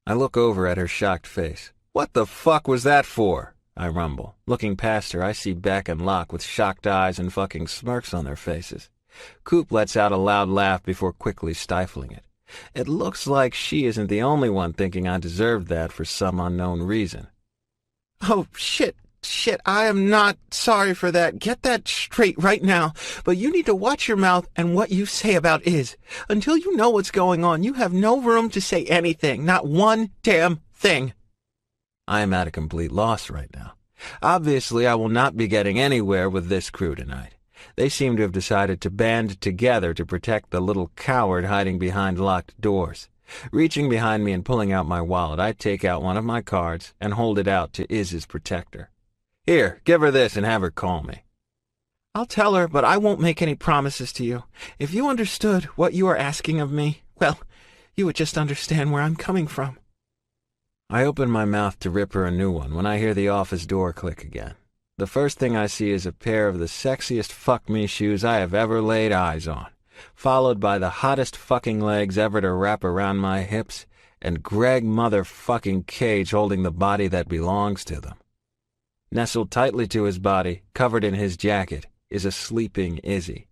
I look over at her shocked face. What the fuck was that for? I rumble. Looking past her, I see Beck and Locke with shocked eyes and fucking smirks on their faces. Coop lets out a loud laugh before quickly stifling it. It looks like she isn't the only one thinking I deserved that for some unknown reason. Oh, shit, I am not sorry for that. Get that straight right now. But you need to watch your mouth and what you say about Iz. Until you know what's going on, you have no room to say anything, not one damn thing. I am at a complete loss right now. Obviously, I will not be getting anywhere with this crew tonight. They seem to have decided to band together to protect the little coward hiding behind locked doors. Reaching behind me and pulling out my wallet, I take out one of my cards and hold it out to Iz's protector. Here, give her this and have her call me. I'll tell her, but I won't make any promises to you. If you understood what you are asking of me, well, you would just understand where I'm coming from. I open my mouth to rip her a new one when I hear the office door click again. The first thing I see is a pair of the sexiest fuck-me shoes I have ever laid eyes on, followed by the hottest fucking legs ever to wrap around my hips, and Greg motherfucking Cage holding the body that belongs to them. Nestled tightly to his body, covered in his jacket, is a sleeping Izzy.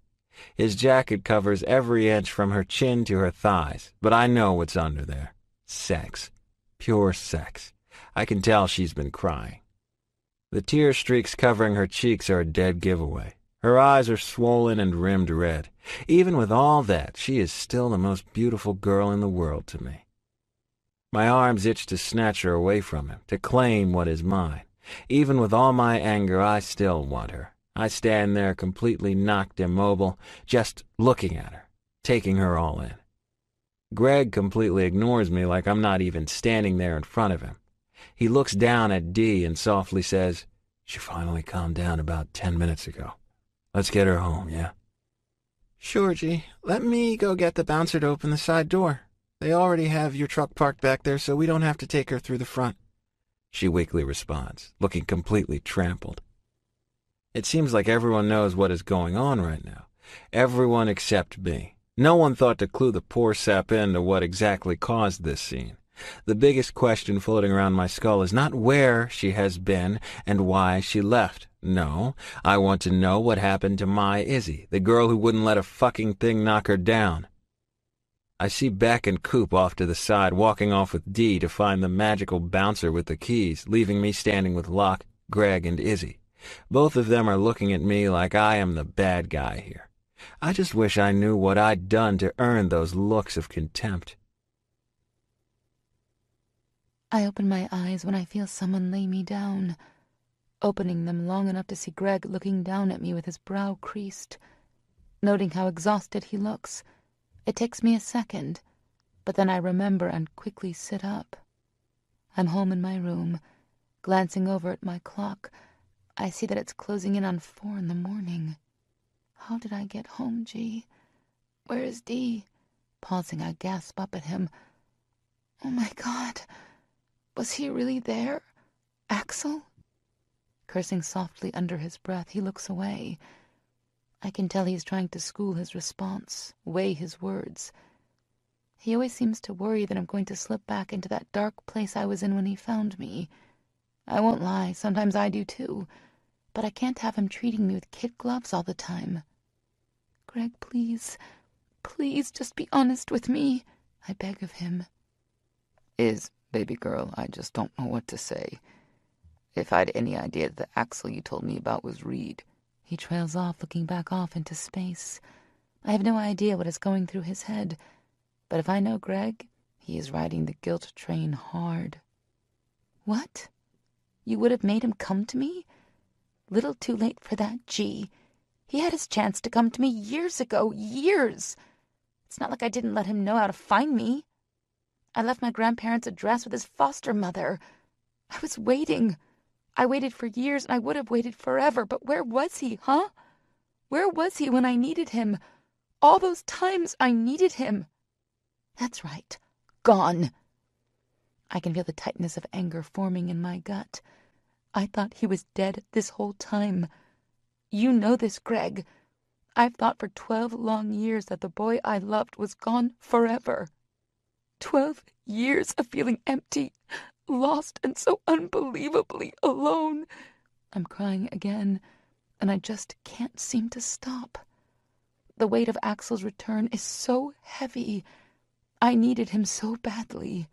His jacket covers every inch from her chin to her thighs, but I know what's under there. Sex. Pure sex. I can tell she's been crying. The tear streaks covering her cheeks are a dead giveaway. Her eyes are swollen and rimmed red. Even with all that, she is still the most beautiful girl in the world to me. My arms itch to snatch her away from him, to claim what is mine. Even with all my anger, I still want her. I stand there completely knocked immobile, just looking at her, taking her all in. Greg completely ignores me like I'm not even standing there in front of him. He looks down at Dee and softly says, She finally calmed down about 10 minutes ago. Let's get her home, yeah? Sure, G. Let me go get the bouncer to open the side door. They already have your truck parked back there, so we don't have to take her through the front. she weakly responds, looking completely trampled. It seems like everyone knows what is going on right now. Everyone except me. No one thought to clue the poor sap in to what exactly caused this scene. The biggest question floating around my skull is not where she has been and why she left. No, I want to know what happened to my Izzy, the girl who wouldn't let a fucking thing knock her down. I see Beck and Coop off to the side, walking off with Dee to find the magical bouncer with the keys, leaving me standing with Locke, Greg, and Izzy. Both of them are looking at me like I am the bad guy here. I just wish I knew what I'd done to earn those looks of contempt. I open my eyes when I feel someone lay me down, opening them long enough to see Greg looking down at me with his brow creased. Noting how exhausted he looks, it takes me a second, but then I remember and quickly sit up. I'm home in my room. Glancing over at my clock, I see that it's closing in on 4 in the morning. How did I get home, G? Where is Dee? Pausing, I gasp up at him. Oh my God, was he really there? Axel? Cursing softly under his breath, he looks away. I can tell he's trying to school his response, weigh his words. He always seems to worry that I'm going to slip back into that dark place I was in when he found me. I won't lie, sometimes I do too, but I can't have him treating me with kid gloves all the time. Greg, please, please just be honest with me, I beg of him. Baby girl, I just don't know what to say. If I'd any idea that the Axel you told me about was Reed. He trails off, looking back off into space. I have no idea what is going through his head, but if I know Greg, he is riding the guilt train hard. What? You would have made him come to me? Little too late for that, G. He had his chance to come to me years ago, years. It's not like I didn't let him know how to find me. I left my grandparents' address with his foster mother. I was waiting. I waited for years, and I would have waited forever, but where was he, huh? Where was he when I needed him? All those times I needed him. That's right. Gone. I can feel the tightness of anger forming in my gut. I thought he was dead this whole time. You know this, Greg. I've thought for 12 long years that the boy I loved was gone forever. 12 years of feeling empty, lost, and so unbelievably alone. I'm crying again, and I just can't seem to stop. The weight of Axel's return is so heavy. I needed him so badly.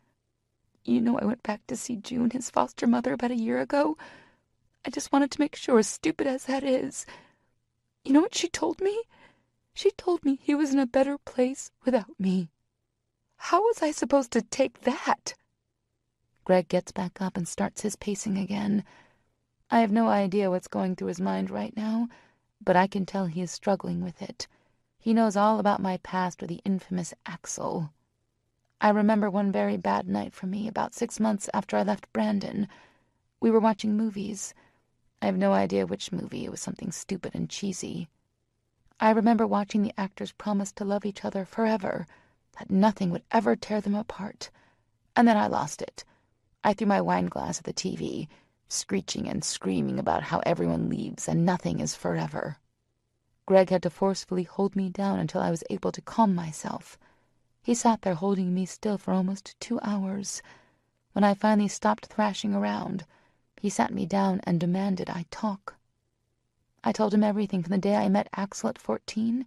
You know I went back to see June, his foster mother, about a year ago. I just wanted to make sure, as stupid as that is. You know what she told me? She told me he was in a better place without me. How was I supposed to take that? Greg gets back up and starts his pacing again. I have no idea what's going through his mind right now, but I can tell he is struggling with it. He knows all about my past with the infamous Axel. I remember one very bad night for me, about 6 months after I left Brandon. We were watching movies. I have no idea which movie. It was something stupid and cheesy. I remember watching the actors promise to love each other forever, that nothing would ever tear them apart. And then I lost it. I threw my wine glass at the TV, screeching and screaming about how everyone leaves and nothing is forever. Greg had to forcefully hold me down until I was able to calm myself. He sat there holding me still for almost 2 hours. When I finally stopped thrashing around, he sat me down and demanded I talk. I told him everything from the day I met Axel at 14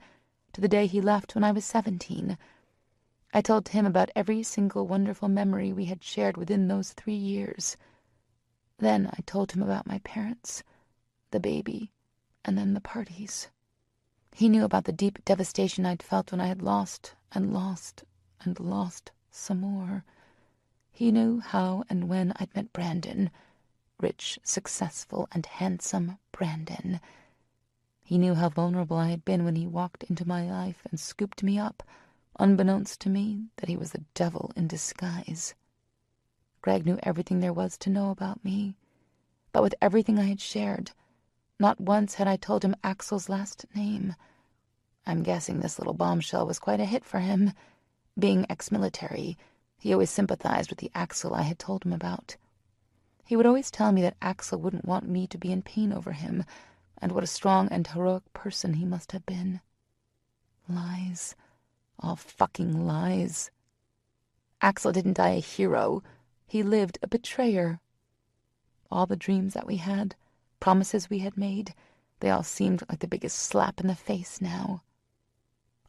to the day he left when I was 17. I told him about every single wonderful memory we had shared within those 3 years. Then I told him about my parents, the baby, and then the parties. He knew about the deep devastation I'd felt when I had lost and lost and lost some more. He knew how and when I'd met Brandon, rich, successful, and handsome Brandon. He knew how vulnerable I had been when he walked into my life and scooped me up, unbeknownst to me that he was the devil in disguise. Greg knew everything there was to know about me, but with everything I had shared, not once had I told him Axel's last name. I'm guessing this little bombshell was quite a hit for him. Being ex-military, he always sympathized with the Axel I had told him about. He would always tell me that Axel wouldn't want me to be in pain over him, and what a strong and heroic person he must have been. Lies. All fucking lies. Axel didn't die a hero. He lived a betrayer. All the dreams that we had, promises we had made, they all seemed like the biggest slap in the face now.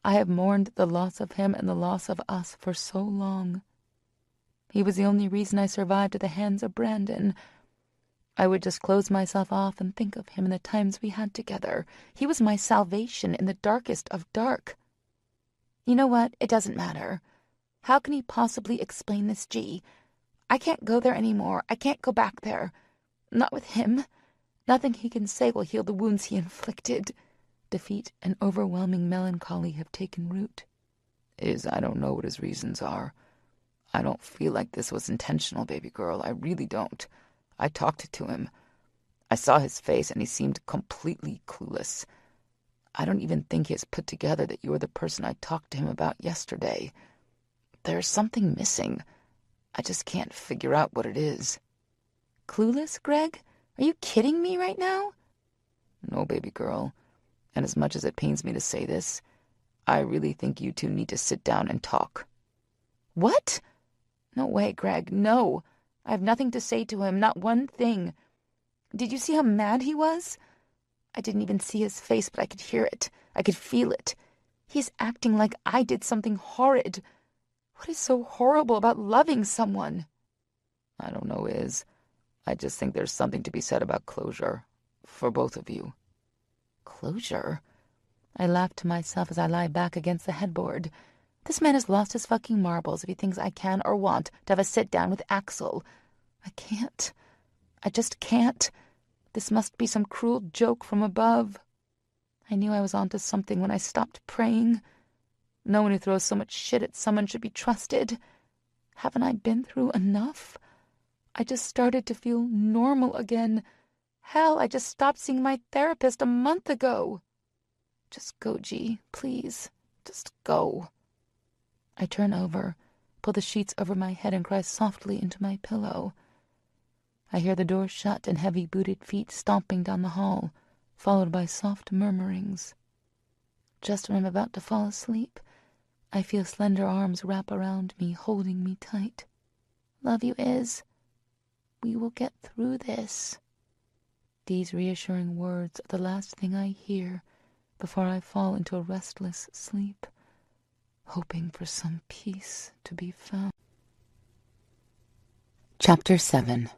I have mourned the loss of him and the loss of us for so long. He was the only reason I survived at the hands of Brandon. I would just close myself off and think of him in the times we had together. He was my salvation in the darkest of dark. You know what? It doesn't matter. How can he possibly explain this, G? I can't go there anymore. I can't go back there. Not with him. Nothing he can say will heal the wounds he inflicted. Defeat and overwhelming melancholy have taken root. I don't know what his reasons are. I don't feel like this was intentional, baby girl. I really don't. I talked to him. I saw his face and he seemed completely clueless. I don't even think he has put together that you were the person I talked to him about yesterday. There's something missing. I just can't figure out what it is. Clueless, Greg? Are you kidding me right now? No, baby girl. And as much as it pains me to say this, I really think you two need to sit down and talk. What? No way, Greg, no. I have nothing to say to him, not one thing. Did you see how mad he was? I didn't even see his face, but I could hear it. I could feel it. He's acting like I did something horrid. What is so horrible about loving someone? I don't know, I just think there's something to be said about closure. For both of you. Closure? I laughed to myself as I lie back against the headboard. This man has lost his fucking marbles if he thinks I can or want to have a sit-down with Axel. I can't. I just can't. This must be some cruel joke from above. I knew I was onto something when I stopped praying. No one who throws so much shit at someone should be trusted. Haven't I been through enough? I just started to feel normal again. Hell, I just stopped seeing my therapist a month ago. Just go, G, please. Just go. I turn over, pull the sheets over my head and cry softly into my pillow. I hear the door shut and heavy-booted feet stomping down the hall, followed by soft murmurings. Just when I'm about to fall asleep, I feel slender arms wrap around me, holding me tight. Love you, Iz. We will get through this. These reassuring words are the last thing I hear before I fall into a restless sleep, hoping for some peace to be found. Chapter 7.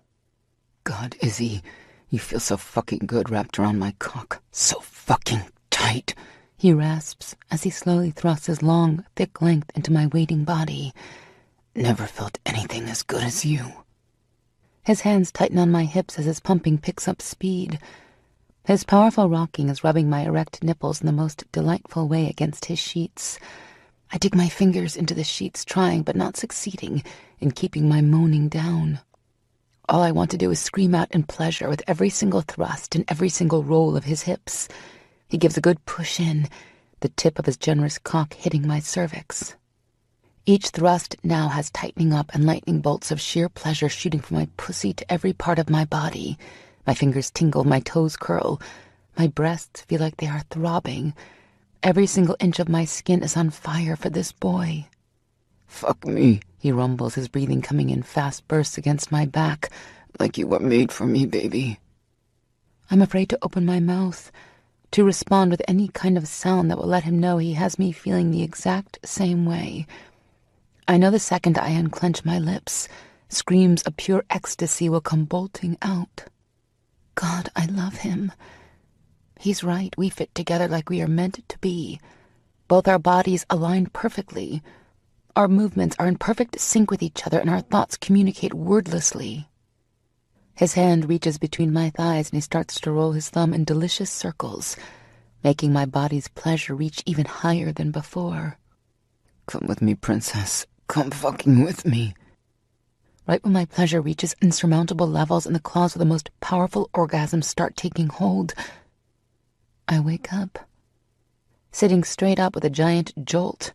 God, Izzy, you feel so fucking good wrapped around my cock. So fucking tight, he rasps as he slowly thrusts his long, thick length into my waiting body. Never felt anything as good as you. His hands tighten on my hips as his pumping picks up speed. His powerful rocking is rubbing my erect nipples in the most delightful way against his sheets. I dig my fingers into the sheets, trying but not succeeding in keeping my moaning down. All I want to do is scream out in pleasure with every single thrust and every single roll of his hips. He gives a good push in, the tip of his generous cock hitting my cervix. Each thrust now has tightening up and lightning bolts of sheer pleasure shooting from my pussy to every part of my body. My fingers tingle, my toes curl. My breasts feel like they are throbbing. Every single inch of my skin is on fire for this boy. Fuck me, he rumbles, his breathing coming in fast bursts against my back. Like you were made for me, baby. I'm afraid to open my mouth, to respond with any kind of sound that will let him know he has me feeling the exact same way. I know the second I unclench my lips, screams of pure ecstasy will come bolting out. God, I love him. He's right, we fit together like we are meant to be. Both our bodies aligned perfectly. Our movements are in perfect sync with each other and our thoughts communicate wordlessly. His hand reaches between my thighs and he starts to roll his thumb in delicious circles, making my body's pleasure reach even higher than before. Come with me, princess. Come fucking with me. Right when my pleasure reaches insurmountable levels and the claws of the most powerful orgasms start taking hold, I wake up, sitting straight up with a giant jolt.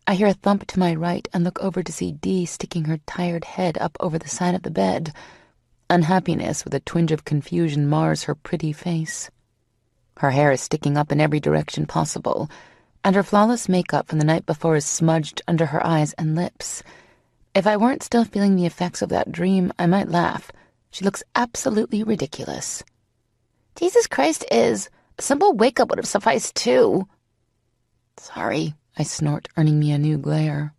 I hear a thump to my right and look over to see Dee sticking her tired head up over the side of the bed. Unhappiness with a twinge of confusion mars her pretty face. Her hair is sticking up in every direction possible, and her flawless makeup from the night before is smudged under her eyes and lips. If I weren't still feeling the effects of that dream, I might laugh. She looks absolutely ridiculous. Jesus Christ, Iz. A simple wake-up would have sufficed too. Sorry, I snort, earning me a new glare.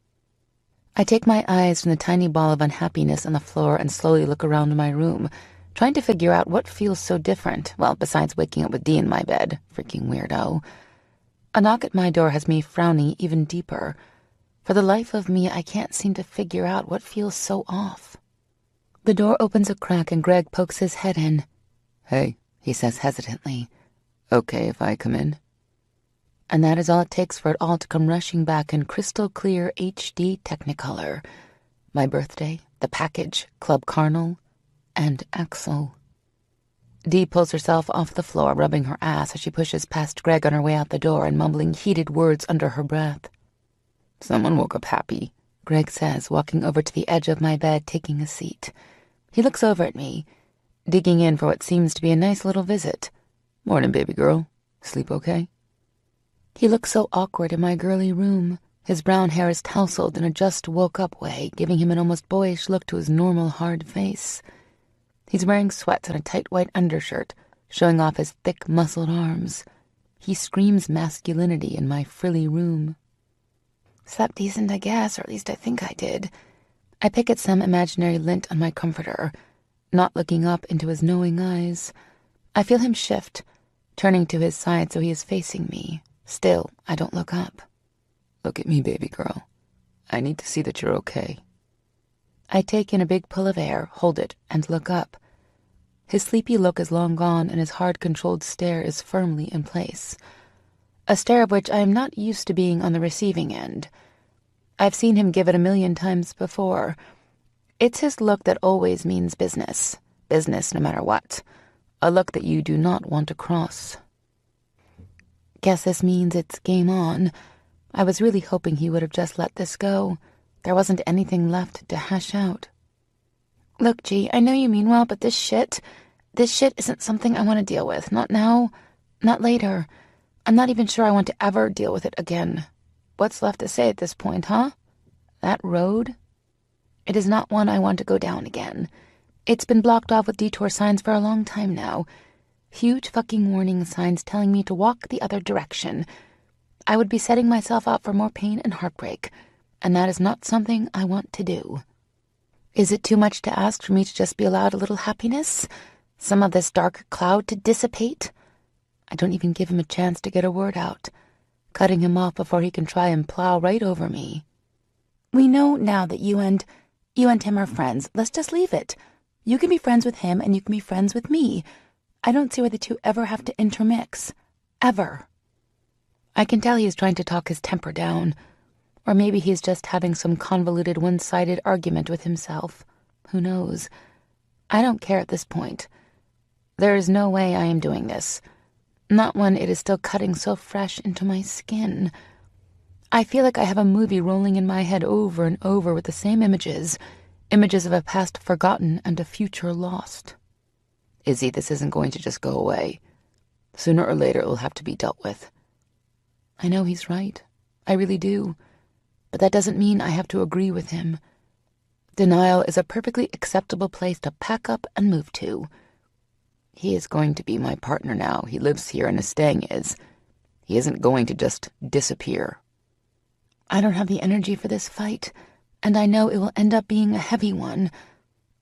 I take my eyes from the tiny ball of unhappiness on the floor and slowly look around my room, trying to figure out what feels so different, well, besides waking up with Dee in my bed. Freaking weirdo. A knock at my door has me frowning even deeper. For the life of me, I can't seem to figure out what feels so off. The door opens a crack and Greg pokes his head in. Hey, he says hesitantly. Okay if I come in? And that is all it takes for it all to come rushing back in crystal clear HD Technicolor. My birthday, the package, Club Carnal, and Axel. Dee pulls herself off the floor, rubbing her ass as she pushes past Greg on her way out the door and mumbling heated words under her breath. Someone woke up happy, Greg says, walking over to the edge of my bed, taking a seat. He looks over at me, digging in for what seems to be a nice little visit. Morning, baby girl. Sleep okay? He looks so awkward in my girly room. His brown hair is tousled in a just-woke-up way, giving him an almost boyish look to his normal hard face. He's wearing sweats and a tight white undershirt, showing off his thick, muscled arms. He screams masculinity in my frilly room. Slept decent, I guess, or at least I think I did. I pick at some imaginary lint on my comforter, not looking up into his knowing eyes. I feel him shift, turning to his side so he is facing me. Still, I don't look up. Look at me, baby girl. I need to see that you're okay. I take in a big pull of air, hold it, and look up. His sleepy look is long gone, and his hard, controlled stare is firmly in place. A stare of which I am not used to being on the receiving end. I've seen him give it 1,000,000 times before. It's his look that always means business. Business no matter what. A look that you do not want to cross. Guess this means it's game on. I was really hoping he would have just let this go. There wasn't anything left to hash out. Look, G, I know you mean well, but this shit isn't something I want to deal with. Not now, not later. I'm not even sure I want to ever deal with it again. What's left to say at this point, huh? That road? It is not one I want to go down again. It's been blocked off with detour signs for a long time now. Huge fucking warning signs telling me to walk the other direction. I would be setting myself up for more pain and heartbreak, and that is not something I want to do. Is it too much to ask for me to just be allowed a little happiness? Some of this dark cloud to dissipate? I don't even give him a chance to get a word out, cutting him off before he can try and plow right over me. We know now that you and him are friends. Let's just leave it. You can be friends with him and you can be friends with me. I don't see why the two ever have to intermix. Ever. I can tell he is trying to talk his temper down. Or maybe he's just having some convoluted one-sided argument with himself. Who knows? I don't care at this point. There is no way I am doing this. Not when it is still cutting so fresh into my skin. I feel like I have a movie rolling in my head over and over with the same images of a past forgotten and a future lost. Izzy, this isn't going to just go away. Sooner or later it will have to be dealt with. I know he's right. I really do. But that doesn't mean I have to agree with him. Denial is a perfectly acceptable place to pack up and move to. He is going to be my partner now. He lives here and his staying is. He isn't going to just disappear. I don't have the energy for this fight, and I know it will end up being a heavy one.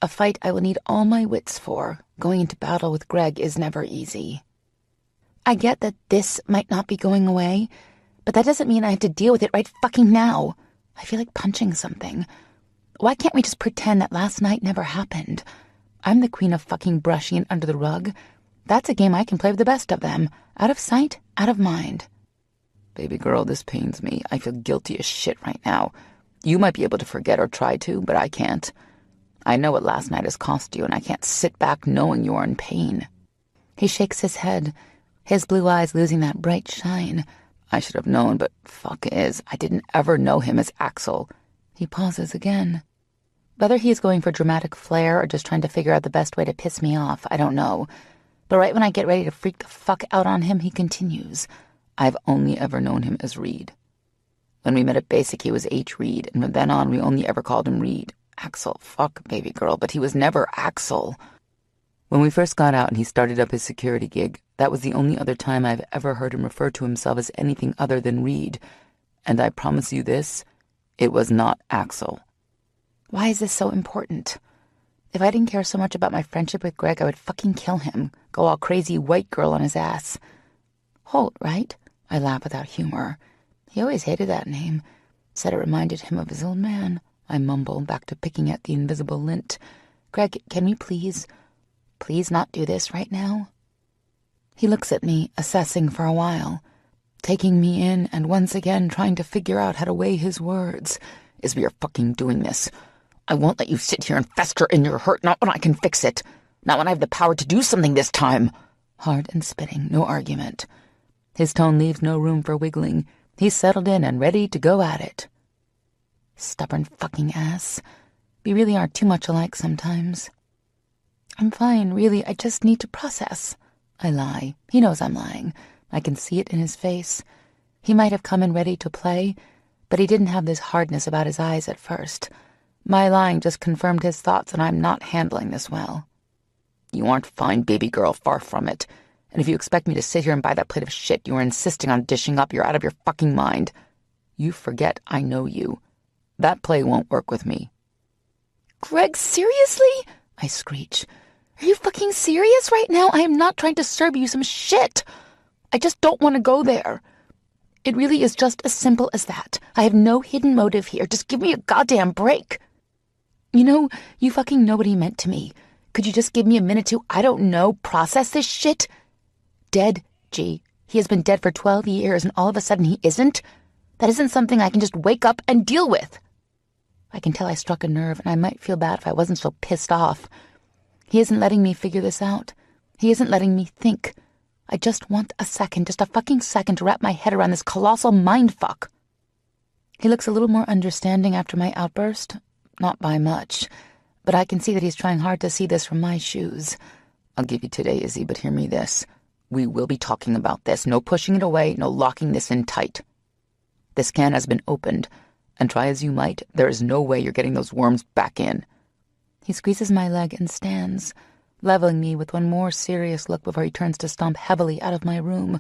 A fight I will need all my wits for. Going into battle with Greg is never easy. I get that this might not be going away, but that doesn't mean I have to deal with it right fucking now. I feel like punching something. Why can't we just pretend that last night never happened? I'm the queen of fucking brushing it under the rug. That's a game I can play with the best of them. Out of sight, out of mind. Baby girl, this pains me. I feel guilty as shit right now. You might be able to forget or try to, but I can't. I know what last night has cost you, and I can't sit back knowing you are in pain. He shakes his head, his blue eyes losing that bright shine. I should have known, but fuck is. I didn't ever know him as Axel. He pauses again. Whether he is going for dramatic flair or just trying to figure out the best way to piss me off, I don't know. But right when I get ready to freak the fuck out on him, he continues. I've only ever known him as Reed. When we met at Basic, he was H. Reed, and from then on, we only ever called him Reed. Axel, fuck, baby girl, but he was never Axel. When we first got out and he started up his security gig, that was the only other time I've ever heard him refer to himself as anything other than Reed. And I promise you this, it was not Axel. Why is this so important? If I didn't care so much about my friendship with Greg, I would fucking kill him, go all crazy white girl on his ass. Holt, right? I laugh without humor. He always hated that name. Said it reminded him of his old man. I mumble, back to picking at the invisible lint. Greg, can we please not do this right now? He looks at me, assessing for a while, taking me in and once again trying to figure out how to weigh his words. Is we are fucking doing this. I won't let you sit here and fester in your hurt, not when I can fix it. Not when I have the power to do something this time. Hard and spitting, no argument. His tone leaves no room for wiggling. He's settled in and ready to go at it. Stubborn fucking ass. We really are too much alike sometimes. I'm fine, really. I just need to process. I lie. He knows I'm lying. I can see it in his face. He might have come in ready to play, but he didn't have this hardness about his eyes at first. My lying just confirmed his thoughts, and I'm not handling this well. You aren't fine, baby girl, far from it. And if you expect me to sit here and buy that plate of shit you are insisting on dishing up, you're out of your fucking mind. You forget I know you. That play won't work with me. Greg, seriously? I screech. Are you fucking serious right now? I am not trying to serve you some shit. I just don't want to go there. It really is just as simple as that. I have no hidden motive here. Just give me a goddamn break. You know, you fucking know what he meant to me. Could you just give me a minute to, I don't know, process this shit? Dead, G. He has been dead for 12 years and all of a sudden he isn't? That isn't something I can just wake up and deal with. I can tell I struck a nerve, and I might feel bad if I wasn't so pissed off. He isn't letting me figure this out. He isn't letting me think. I just want a second, just a fucking second to wrap my head around this colossal mindfuck. He looks a little more understanding after my outburst. Not by much. But I can see that he's trying hard to see this from my shoes. I'll give you today, Izzy, but hear me this. We will be talking about this. No pushing it away, no locking this in tight. This can has been opened. And try as you might, there is no way you're getting those worms back in. He squeezes my leg and stands, leveling me with one more serious look before he turns to stomp heavily out of my room,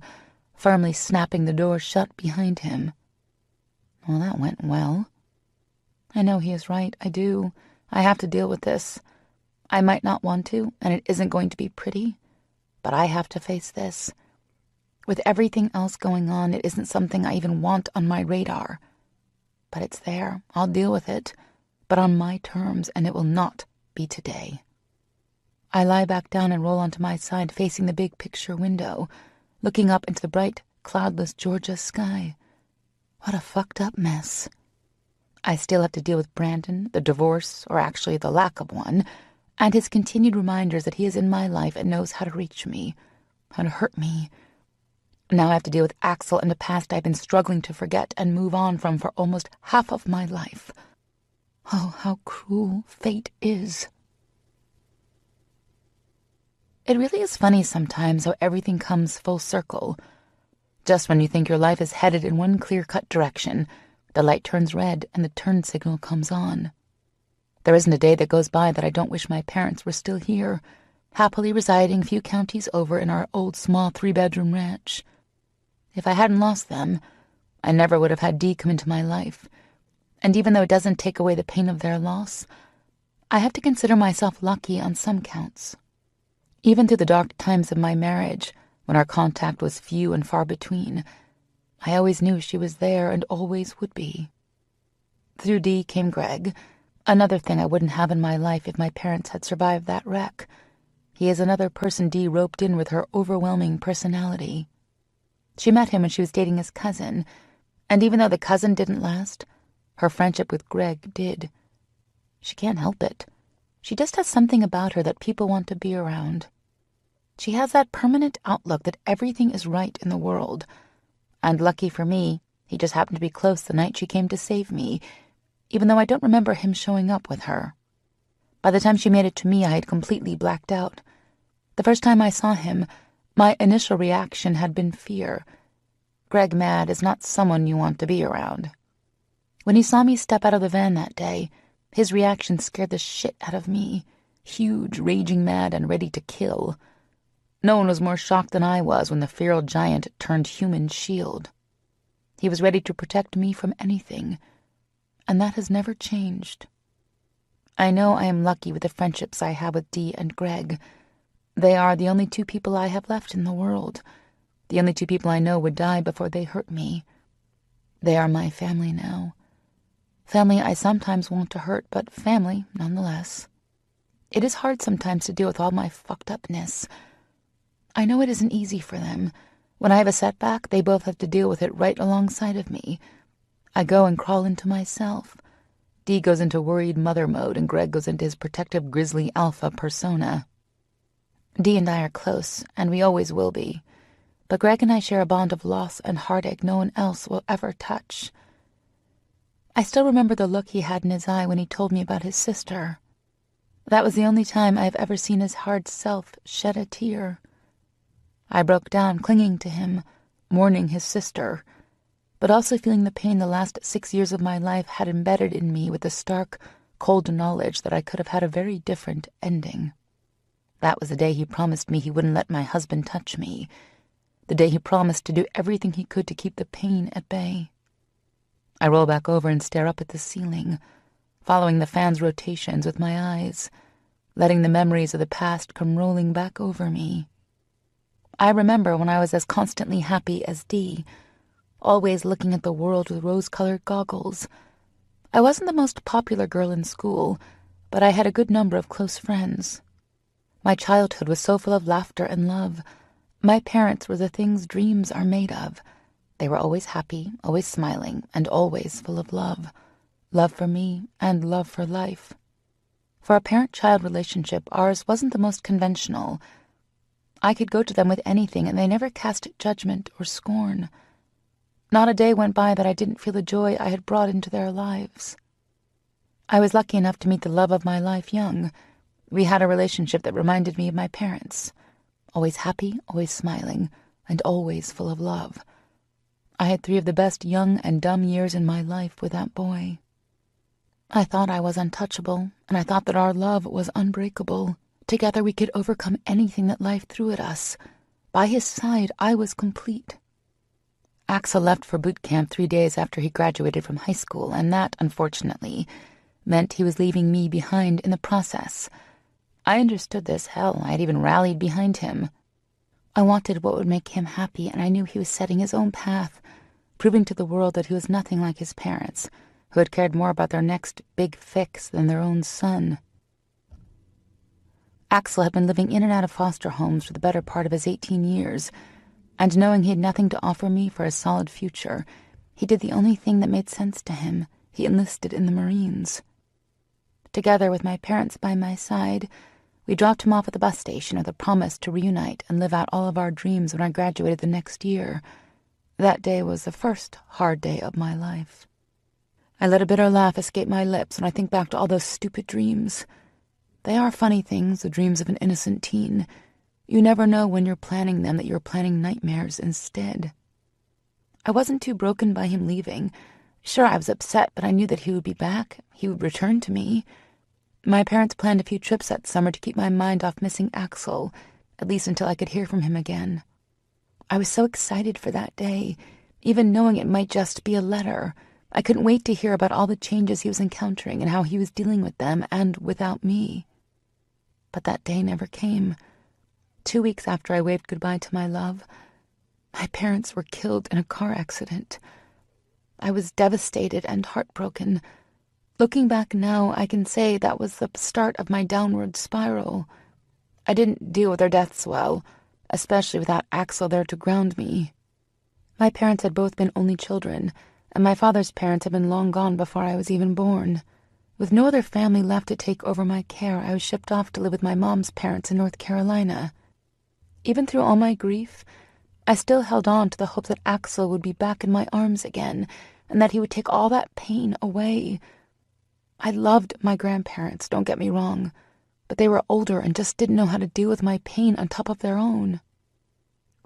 firmly snapping the door shut behind him. Well, that went well. I know he is right, I do. I have to deal with this. I might not want to, and it isn't going to be pretty, but I have to face this. With everything else going on, it isn't something I even want on my radar. But it's there. I'll deal with it, but on my terms, and it will not be today. I lie back down and roll onto my side, facing the big picture window, looking up into the bright, cloudless Georgia sky. What a fucked up mess. I still have to deal with Brandon, the divorce, or actually the lack of one, and his continued reminders that he is in my life and knows how to reach me, how to hurt me. Now I have to deal with Axel and a past I've been struggling to forget and move on from for almost half of my life. Oh, how cruel fate is. It really is funny sometimes how everything comes full circle. Just when you think your life is headed in one clear-cut direction, the light turns red and the turn signal comes on. There isn't a day that goes by that I don't wish my parents were still here, happily residing a few counties over in our old small 3-bedroom ranch. If I hadn't lost them, I never would have had Dee come into my life. And even though it doesn't take away the pain of their loss, I have to consider myself lucky on some counts. Even through the dark times of my marriage, when our contact was few and far between, I always knew she was there and always would be. Through Dee came Greg, another thing I wouldn't have in my life if my parents had survived that wreck. He is another person Dee roped in with her overwhelming personality. She met him when she was dating his cousin, and even though the cousin didn't last, her friendship with Greg did. She can't help it. She just has something about her that people want to be around. She has that permanent outlook that everything is right in the world. And lucky for me, he just happened to be close the night she came to save me, even though I don't remember him showing up with her. By the time she made it to me, I had completely blacked out. The first time I saw him, my initial reaction had been fear. Greg Mad is not someone you want to be around. When he saw me step out of the van that day, his reaction scared the shit out of me. Huge, raging mad, and ready to kill. No one was more shocked than I was when the feral giant turned human shield. He was ready to protect me from anything, and that has never changed. I know I am lucky with the friendships I have with Dee and Greg. They are the only two people I have left in the world, the only two people I know would die before they hurt me. They are my family now. Family I sometimes want to hurt, but family nonetheless. It is hard sometimes to deal with all my fucked upness. I know it isn't easy for them. When I have a setback, they both have to deal with it right alongside of me. I go and crawl into myself. Dee goes into worried mother mode, and Greg goes into his protective grizzly alpha persona. Dee and I are close, and we always will be. But Greg and I share a bond of loss and heartache no one else will ever touch. I still remember the look he had in his eye when he told me about his sister. That was the only time I have ever seen his hard self shed a tear. I broke down, clinging to him, mourning his sister, but also feeling the pain the last 6 years of my life had embedded in me with the stark, cold knowledge that I could have had a very different ending. That was the day he promised me he wouldn't let my husband touch me, the day he promised to do everything he could to keep the pain at bay. I roll back over and stare up at the ceiling, following the fan's rotations with my eyes, letting the memories of the past come rolling back over me. I remember when I was as constantly happy as Dee, always looking at the world with rose-colored goggles. I wasn't the most popular girl in school, but I had a good number of close friends. My childhood was so full of laughter and love. My parents were the things dreams are made of. They were always happy, always smiling, and always full of love. Love for me and love for life. For a parent-child relationship, ours wasn't the most conventional. I could go to them with anything, and they never cast judgment or scorn. Not a day went by that I didn't feel the joy I had brought into their lives. I was lucky enough to meet the love of my life young. We had a relationship that reminded me of my parents. Always happy, always smiling, and always full of love. I had 3 of the best young and dumb years in my life with that boy. I thought I was untouchable, and I thought that our love was unbreakable. Together we could overcome anything that life threw at us. By his side, I was complete. Axel left for boot camp 3 days after he graduated from high school, and that, unfortunately, meant he was leaving me behind in the process. I understood this. Hell, I had even rallied behind him. I wanted what would make him happy, and I knew he was setting his own path, proving to the world that he was nothing like his parents, who had cared more about their next big fix than their own son. Axel had been living in and out of foster homes for the better part of his 18 years, and knowing he had nothing to offer me for a solid future, he did the only thing that made sense to him. He enlisted in the Marines. Together with my parents by my side, we dropped him off at the bus station with a promise to reunite and live out all of our dreams when I graduated the next year. That day was the first hard day of my life. I let a bitter laugh escape my lips when I think back to all those stupid dreams. They are funny things, the dreams of an innocent teen. You never know when you're planning them that you're planning nightmares instead. I wasn't too broken by him leaving. Sure, I was upset, but I knew that he would be back. He would return to me. My parents planned a few trips that summer to keep my mind off missing Axel, at least until I could hear from him again. I was so excited for that day, even knowing it might just be a letter. I couldn't wait to hear about all the changes he was encountering and how he was dealing with them and without me. But that day never came. 2 weeks after I waved goodbye to my love, my parents were killed in a car accident. I was devastated and heartbroken. Looking back now, I can say that was the start of my downward spiral. I didn't deal with their deaths well, especially without Axel there to ground me. My parents had both been only children, and my father's parents had been long gone before I was even born. With no other family left to take over my care, I was shipped off to live with my mom's parents in North Carolina. Even through all my grief, I still held on to the hope that Axel would be back in my arms again, and that he would take all that pain away. I loved my grandparents, don't get me wrong, but they were older and just didn't know how to deal with my pain on top of their own.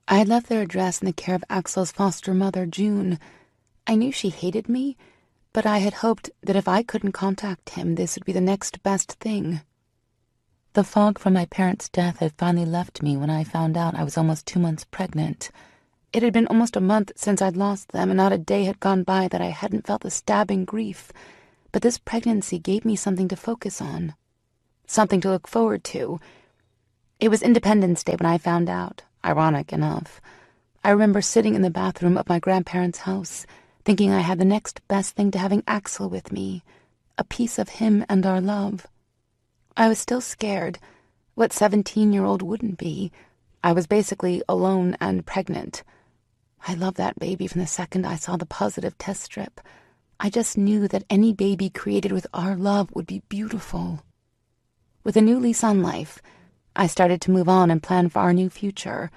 I had left their address in the care of Axel's foster mother, June. I knew she hated me, but I had hoped that if I couldn't contact him, this would be the next best thing. The fog from my parents' death had finally left me when I found out I was almost 2 months pregnant. It had been almost a month since I'd lost them, and not a day had gone by that I hadn't felt the stabbing grief. But this pregnancy gave me something to focus on, something to look forward to. It was Independence Day when I found out, ironic enough. I remember sitting in the bathroom of my grandparents' house, thinking I had the next best thing to having Axel with me, a piece of him and our love. I was still scared. What 17-year-old wouldn't be? I was basically alone and pregnant. I loved that baby from the second I saw the positive test strip. I just knew that any baby created with our love would be beautiful. With a new lease on life, I started to move on and plan for our new future.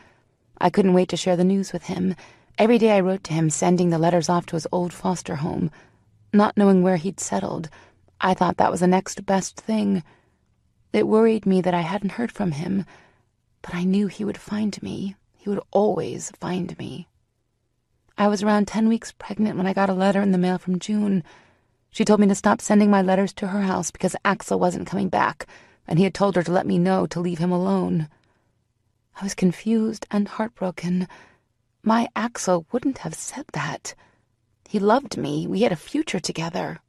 I couldn't wait to share the news with him. Every day I wrote to him, sending the letters off to his old foster home. Not knowing where he'd settled, I thought that was the next best thing. It worried me that I hadn't heard from him, but I knew he would find me. He would always find me. I was around 10 weeks pregnant when I got a letter in the mail from June. She told me to stop sending my letters to her house because Axel wasn't coming back, and he had told her to let me know to leave him alone. I was confused and heartbroken. My Axel wouldn't have said that. He loved me. We had a future together.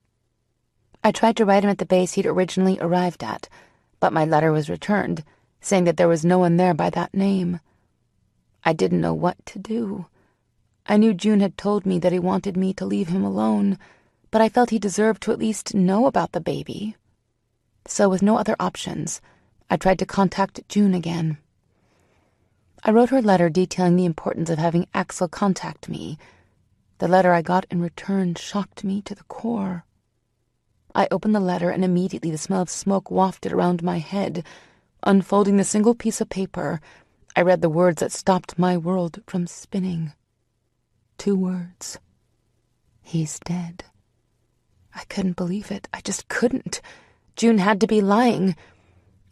I tried to write him at the base he'd originally arrived at, but my letter was returned, saying that there was no one there by that name. I didn't know what to do. I knew June had told me that he wanted me to leave him alone, but I felt he deserved to at least know about the baby. So with no other options, I tried to contact June again. I wrote her a letter detailing the importance of having Axel contact me. The letter I got in return shocked me to the core. I opened the letter and immediately the smell of smoke wafted around my head. Unfolding the single piece of paper, I read the words that stopped my world from spinning. 2 words. He's dead. I couldn't believe it. I just couldn't. June had to be lying.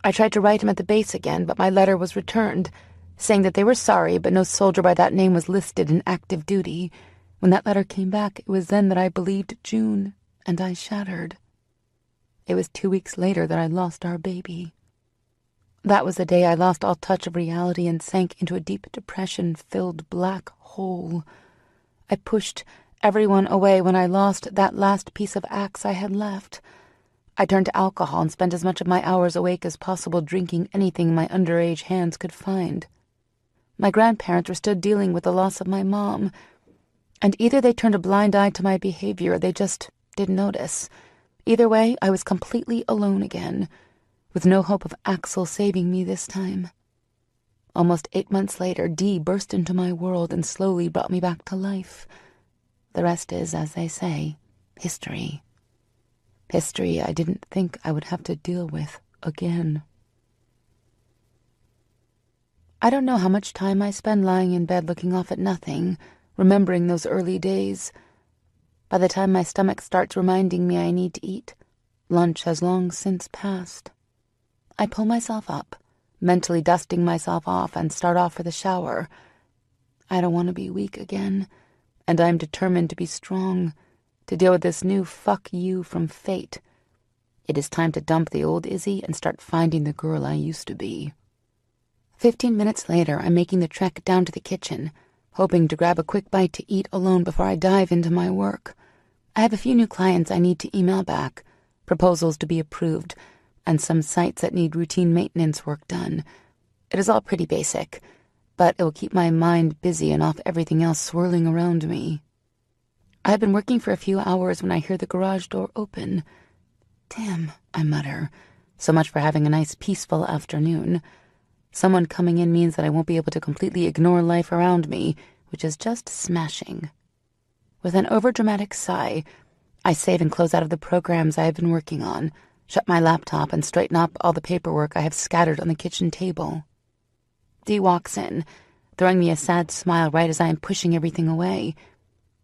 I tried to write him at the base again, but my letter was returned, saying that they were sorry, but no soldier by that name was listed in active duty. When that letter came back, it was then that I believed June, and I shattered. It was 2 weeks later that I lost our baby. That was the day I lost all touch of reality and sank into a deep depression-filled black hole. I pushed everyone away when I lost that last piece of axe I had left. I turned to alcohol and spent as much of my hours awake as possible drinking anything my underage hands could find. My grandparents were still dealing with the loss of my mom, and either they turned a blind eye to my behavior or they just didn't notice. Either way, I was completely alone again, with no hope of Axel saving me this time. Almost 8 months later, Dee burst into my world and slowly brought me back to life. The rest is, as they say, history. History I didn't think I would have to deal with again. I don't know how much time I spend lying in bed looking off at nothing, remembering those early days. By the time my stomach starts reminding me I need to eat, lunch has long since passed. I pull myself up, mentally dusting myself off, and start off for the shower. I don't want to be weak again, and I'm determined to be strong, to deal with this new fuck you from fate. It is time to dump the old Izzy and start finding the girl I used to be. 15 minutes later, I'm making the trek down to the kitchen, hoping to grab a quick bite to eat alone before I dive into my work. I have a few new clients I need to email back, proposals to be approved, and some sites that need routine maintenance work done. It is all pretty basic, but it will keep my mind busy and off everything else swirling around me. I have been working for a few hours when I hear the garage door open. Damn, I mutter. So much for having a nice, peaceful afternoon. Someone coming in means that I won't be able to completely ignore life around me, which is just smashing. With an overdramatic sigh, I save and close out of the programs I have been working on, shut my laptop, and straighten up all the paperwork I have scattered on the kitchen table. Dee walks in, throwing me a sad smile right as I am pushing everything away.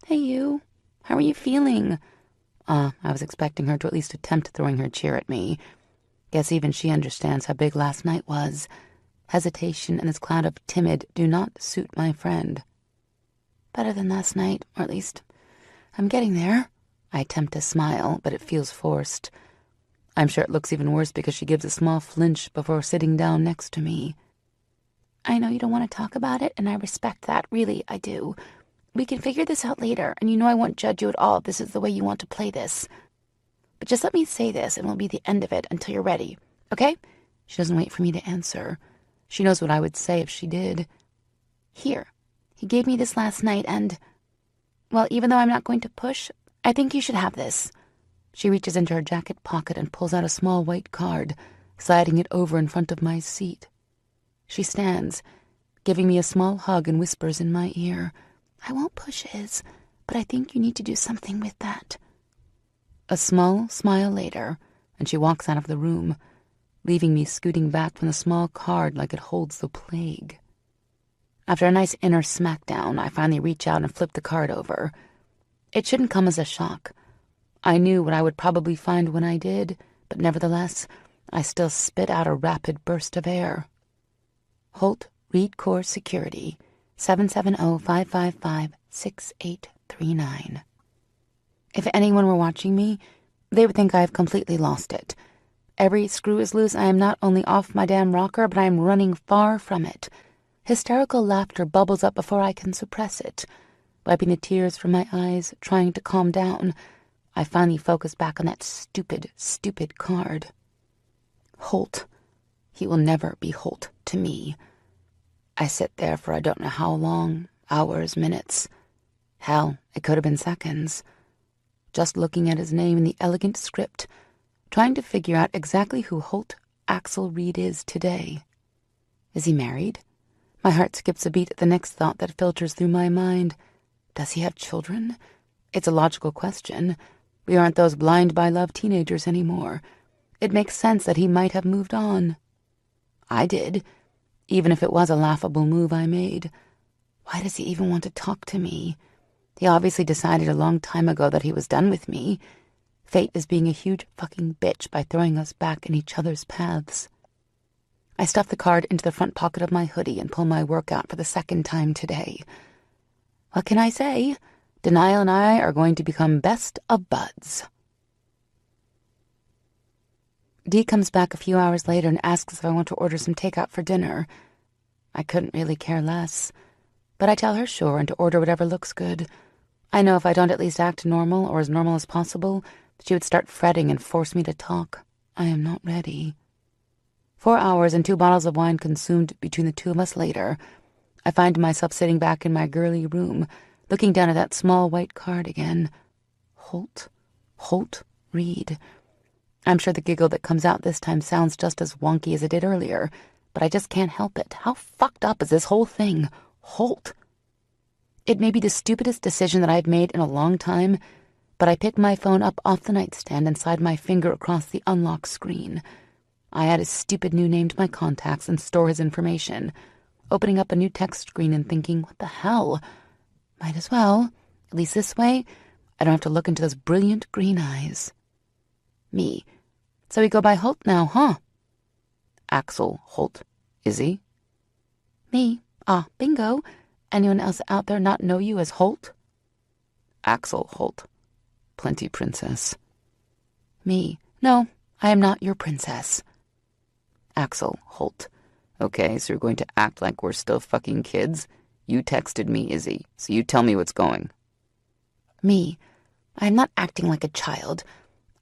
Hey, you. How are you feeling? I was expecting her to at least attempt throwing her chair at me. Guess even she understands how big last night was. Hesitation and this cloud of timid do not suit my friend. Better than last night, or at least I'm getting there. I attempt to smile, but it feels forced. I'm sure it looks even worse because she gives a small flinch before sitting down next to me. I know you don't want to talk about it, and I respect that. Really, I do. We can figure this out later, and you know I won't judge you at all if this is the way you want to play this. But just let me say this, and it'll be the end of it until you're ready, okay? She doesn't wait for me to answer. She knows what I would say if she did. Here, he gave me this last night, and, well, even though I'm not going to push, I think you should have this. She reaches into her jacket pocket and pulls out a small white card, sliding it over in front of my seat. She stands, giving me a small hug and whispers in my ear, I won't push Iz, but I think you need to do something with that. A small smile later, and she walks out of the room, leaving me scooting back from the small card like it holds the plague. After a nice inner smackdown, I finally reach out and flip the card over. It shouldn't come as a shock. I knew what I would probably find when I did, but nevertheless, I still spit out a rapid burst of air. Holt Reed Corps Security, 770-555-6839. If anyone were watching me, they would think I have completely lost it. Every screw is loose. I am not only off my damn rocker, but I am running far from it. Hysterical laughter bubbles up before I can suppress it. Wiping the tears from my eyes, trying to calm down, I finally focus back on that stupid, stupid card. Holt. He will never be Holt to me. I sit there for I don't know how long, hours, minutes. Hell, it could have been seconds. Just looking at his name in the elegant script, trying to figure out exactly who Holt Axel Reed is today. Is he married? My heart skips a beat at the next thought that filters through my mind. Does he have children? It's a logical question. We aren't those blind by love teenagers anymore. It makes sense that he might have moved on. I did, even if it was a laughable move I made. Why does he even want to talk to me? He obviously decided a long time ago that he was done with me. Fate is being a huge fucking bitch by throwing us back in each other's paths. I stuff the card into the front pocket of my hoodie and pull my work out for the second time today. What can I say? Denial and I are going to become best of buds. Dee comes back a few hours later and asks if I want to order some takeout for dinner. I couldn't really care less, but I tell her sure and to order whatever looks good. I know if I don't at least act normal or as normal as possible, she would start fretting and force me to talk. I am not ready. 4 hours and 2 bottles of wine consumed between the two of us later, I find myself sitting back in my girly room, looking down at that small white card again. Holt Reed. I'm sure the giggle that comes out this time sounds just as wonky as it did earlier, but I just can't help it. How fucked up is this whole thing? Holt. It may be the stupidest decision that I've made in a long time, but I pick my phone up off the nightstand and slide my finger across the unlock screen. I add his stupid new name to my contacts and store his information, opening up a new text screen and thinking, what the hell? Might as well. At least this way, I don't have to look into those brilliant green eyes. Me. So we go by Holt now, huh? Axel Holt. Is he? Me. Ah, bingo. Anyone else out there not know you as Holt? Axel Holt. Plenty, princess. Me. No, I am not your princess. Axel Holt. Okay, so you're going to act like we're still fucking kids? You texted me, Izzy, so you tell me what's going. Me. I am not acting like a child.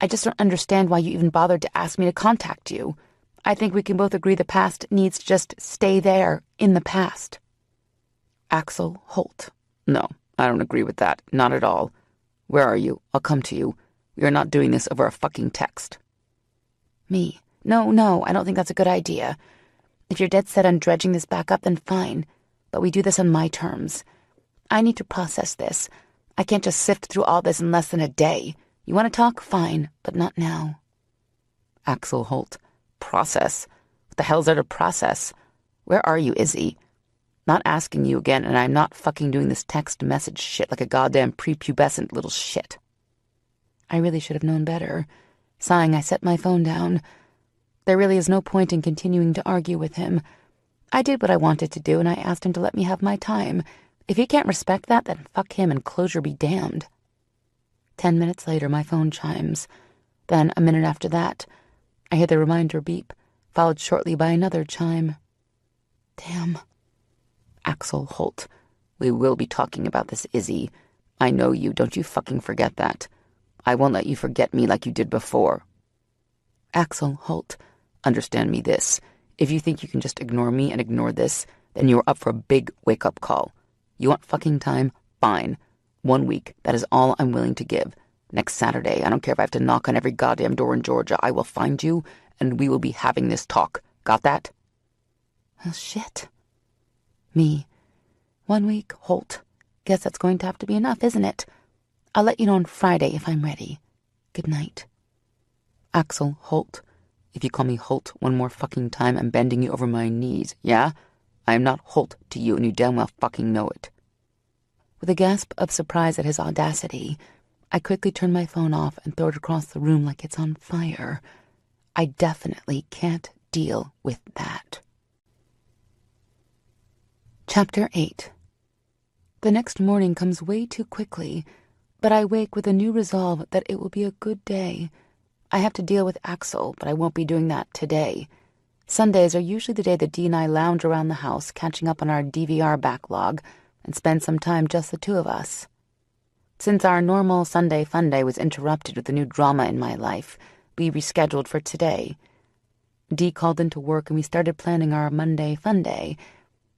I just don't understand why you even bothered to ask me to contact you. I think we can both agree the past needs to just stay there, in the past. Axel Holt. No, I don't agree with that. Not at all. Where are you? I'll come to you. We are not doing this over a fucking text. Me. No, I don't think that's a good idea. If you're dead set on dredging this back up, then fine. But we do this on my terms. I need to process this. I can't just sift through all this in less than a day. You want to talk? Fine, but not now. Axel Holt. Process? What the hell's there to process? Where are you, Izzy? Not asking you again, and I'm not fucking doing this text message shit like a goddamn prepubescent little shit. I really should have known better. Sighing, I set my phone down. There really is no point in continuing to argue with him. I did what I wanted to do, and I asked him to let me have my time. If he can't respect that, then fuck him and closure be damned. 10 minutes later, my phone chimes. Then, a minute after that, I hear the reminder beep, followed shortly by another chime. Damn. Axel Holt. We will be talking about this, Izzy. I know you, don't you fucking forget that. I won't let you forget me like you did before. Axel Holt. Understand me this. If you think you can just ignore me and ignore this, then you're up for a big wake-up call. You want fucking time? Fine. 1 week, that is all I'm willing to give. Next Saturday, I don't care if I have to knock on every goddamn door in Georgia, I will find you, and we will be having this talk. Got that? Well, shit. Me. 1 week, Holt. Guess that's going to have to be enough, isn't it? I'll let you know on Friday if I'm ready. Good night. Axel Holt. If you call me Holt one more fucking time, I'm bending you over my knees, yeah? I am not Holt to you, and you damn well fucking know it. With a gasp of surprise at his audacity, I quickly turn my phone off and throw it across the room like it's on fire. I definitely can't deal with that. Chapter 8. The next morning comes way too quickly, but I wake with a new resolve that it will be a good day. I have to deal with Axel, but I won't be doing that today. Sundays are usually the day that Dee and I lounge around the house, catching up on our DVR backlog, and spend some time just the two of us. Since our normal Sunday fun day was interrupted with a new drama in my life, we rescheduled for today. Dee called into work and we started planning our Monday fun day.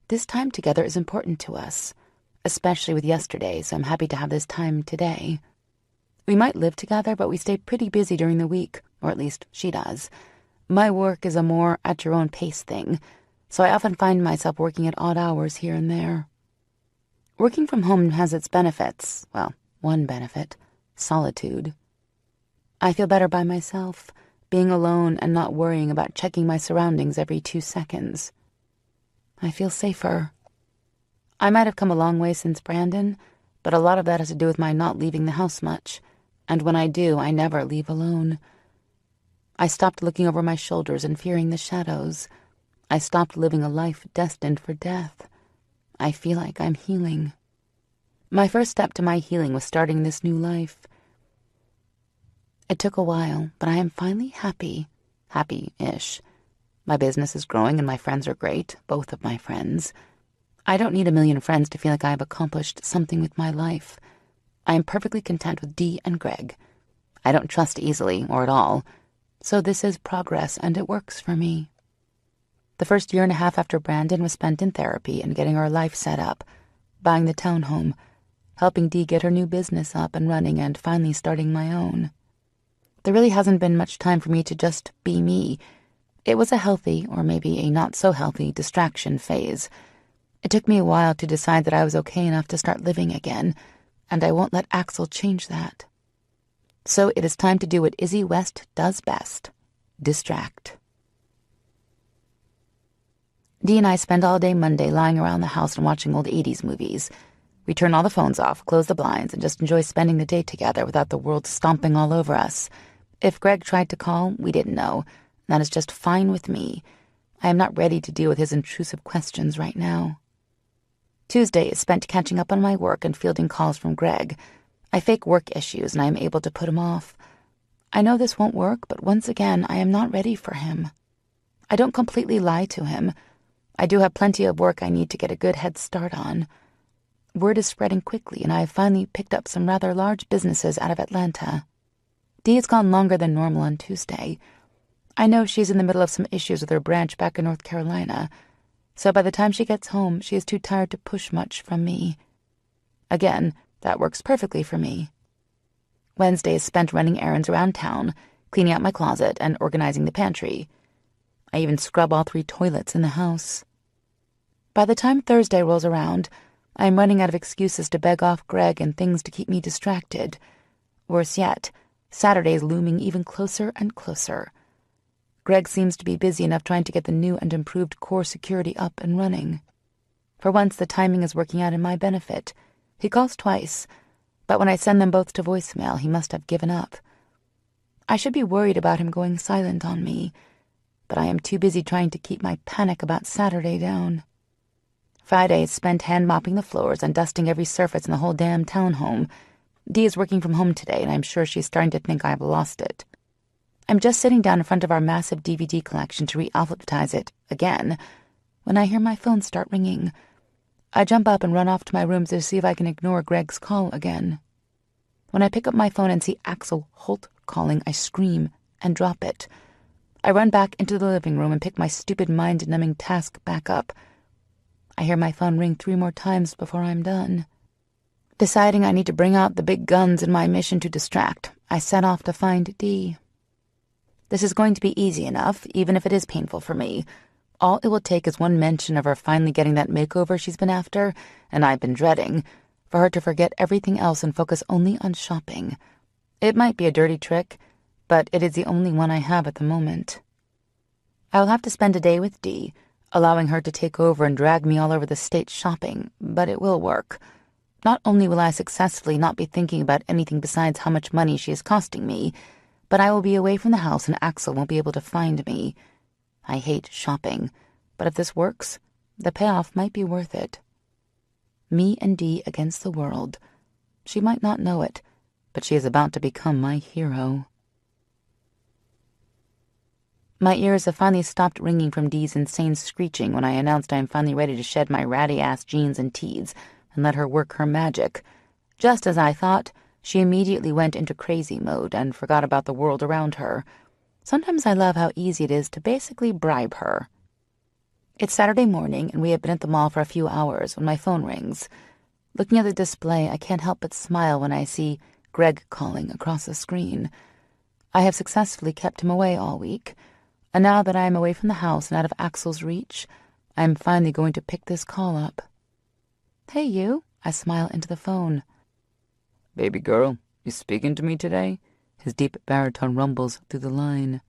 This time together is important to us, especially with yesterday, so I'm happy to have this time today. We might live together, but we stay pretty busy during the week, or at least she does. My work is a more at-your-own-pace thing, so I often find myself working at odd hours here and there. Working from home has its benefits. Well, one benefit: solitude. I feel better by myself, being alone and not worrying about checking my surroundings every 2 seconds. I feel safer. I might have come a long way since Brandon, but a lot of that has to do with my not leaving the house much, and when I do, I never leave alone. I stopped looking over my shoulders and fearing the shadows. I stopped living a life destined for death. I feel like I'm healing. My first step to my healing was starting this new life. It took a while, but I am finally happy. Happy-ish. My business is growing and my friends are great, both of my friends. I don't need a million friends to feel like I have accomplished something with my life. I am perfectly content with Dee and Greg. I don't trust easily, or at all, so this is progress and it works for me. The first year and a half after Brandon was spent in therapy and getting our life set up, buying the townhome, helping Dee get her new business up and running, and finally starting my own. There really hasn't been much time for me to just be me. It was a healthy, or maybe a not-so-healthy, distraction phase. It took me a while to decide that I was okay enough to start living again, and I won't let Axel change that. So it is time to do what Izzy West does best: distract. Dee and I spend all day Monday lying around the house and watching old 80s movies. We turn all the phones off, close the blinds, and just enjoy spending the day together without the world stomping all over us. If Greg tried to call, we didn't know. That is just fine with me. I am not ready to deal with his intrusive questions right now. Tuesday is spent catching up on my work and fielding calls from Greg. I fake work issues and I am able to put him off. I know this won't work, but once again, I am not ready for him. I don't completely lie to him. I do have plenty of work I need to get a good head start on. Word is spreading quickly, and I have finally picked up some rather large businesses out of Atlanta. Dee has gone longer than normal on Tuesday. I know she's in the middle of some issues with her branch back in North Carolina, so by the time she gets home, she is too tired to push much from me. Again, that works perfectly for me. Wednesday is spent running errands around town, cleaning out my closet, and organizing the pantry. I even scrub all 3 toilets in the house. By the time Thursday rolls around, I am running out of excuses to beg off Greg and things to keep me distracted. Worse yet, Saturday is looming even closer and closer. Greg seems to be busy enough trying to get the new and improved core security up and running. For once, the timing is working out in my benefit. He calls twice. But when I send them both to voicemail, he must have given up. I should be worried about him going silent on me, but I am too busy trying to keep my panic about Saturday down. Friday is spent hand-mopping the floors and dusting every surface in the whole damn townhome. Dee is working from home today, and I'm sure she's starting to think I've lost it. I'm just sitting down in front of our massive DVD collection to re-alphabetize it, again, when I hear my phone start ringing. I jump up and run off to my room to see if I can ignore Greg's call again. When I pick up my phone and see Axel Holt calling, I scream and drop it. I run back into the living room and pick my stupid mind-numbing task back up. I hear my phone ring 3 more times before I'm done. Deciding I need to bring out the big guns in my mission to distract, I set off to find Dee. This is going to be easy enough, even if it is painful for me. All it will take is one mention of her finally getting that makeover she's been after, and I've been dreading, for her to forget everything else and focus only on shopping. It might be a dirty trick, but it is the only one I have at the moment. I will have to spend a day with Dee, allowing her to take over and drag me all over the state shopping, but it will work. Not only will I successfully not be thinking about anything besides how much money she is costing me, but I will be away from the house and Axel won't be able to find me. I hate shopping, but if this works, the payoff might be worth it. Me and Dee against the world. She might not know it, but she is about to become my hero. My ears have finally stopped ringing from Dee's insane screeching when I announced I am finally ready to shed my ratty-ass jeans and tees and let her work her magic. Just as I thought, she immediately went into crazy mode and forgot about the world around her. Sometimes I love how easy it is to basically bribe her. It's Saturday morning, and we have been at the mall for a few hours when my phone rings. Looking at the display, I can't help but smile when I see Greg calling across the screen. I have successfully kept him away all week, and now that I am away from the house and out of Axel's reach, I am finally going to pick this call up. "Hey, you," I smile into the phone. "Baby girl, you speaking to me today?" His deep baritone rumbles through the line.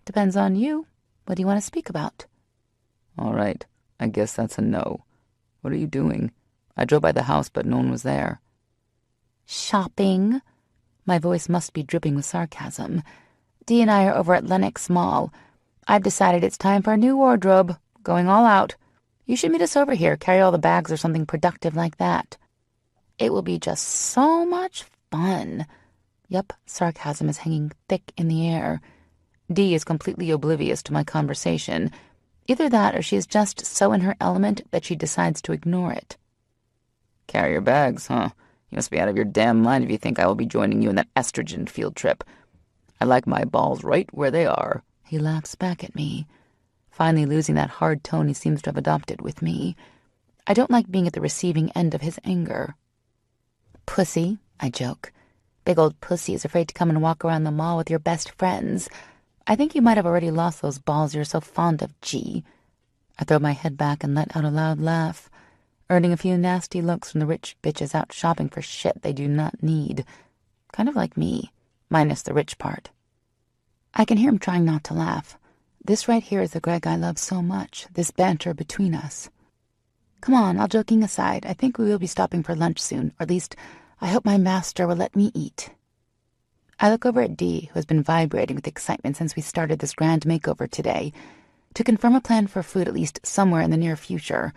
"Depends on you. What do you want to speak about?" "All right, I guess that's a no. What are you doing? I drove by the house, but no one was there." "Shopping." My voice must be dripping with sarcasm. Dee and I are over at Lenox Mall. I've decided it's time for a new wardrobe. Going all out. You should meet us over here, carry all the bags or something productive like that. It will be just so much fun. Yup, sarcasm is hanging thick in the air. Dee is completely oblivious to my conversation. Either that or she is just so in her element that she decides to ignore it. "Carry your bags, huh? You must be out of your damn mind if you think I will be joining you in that estrogen field trip. I like my balls right where they are." He laughs back at me, finally losing that hard tone he seems to have adopted with me. I don't like being at the receiving end of his anger. "Pussy," I joke. "Big old pussy is afraid to come and walk around the mall with your best friends. I think you might have already lost those balls you're so fond of, G." I throw my head back and let out a loud laugh, earning a few nasty looks from the rich bitches out shopping for shit they do not need. Kind of like me, minus the rich part. I can hear him trying not to laugh. This right here is the Greg I love so much, this banter between us. Come on, all joking aside, I think we will be stopping for lunch soon, or at least I hope my master will let me eat. I look over at Dee, who has been vibrating with excitement since we started this grand makeover today, to confirm a plan for food at least somewhere in the near future.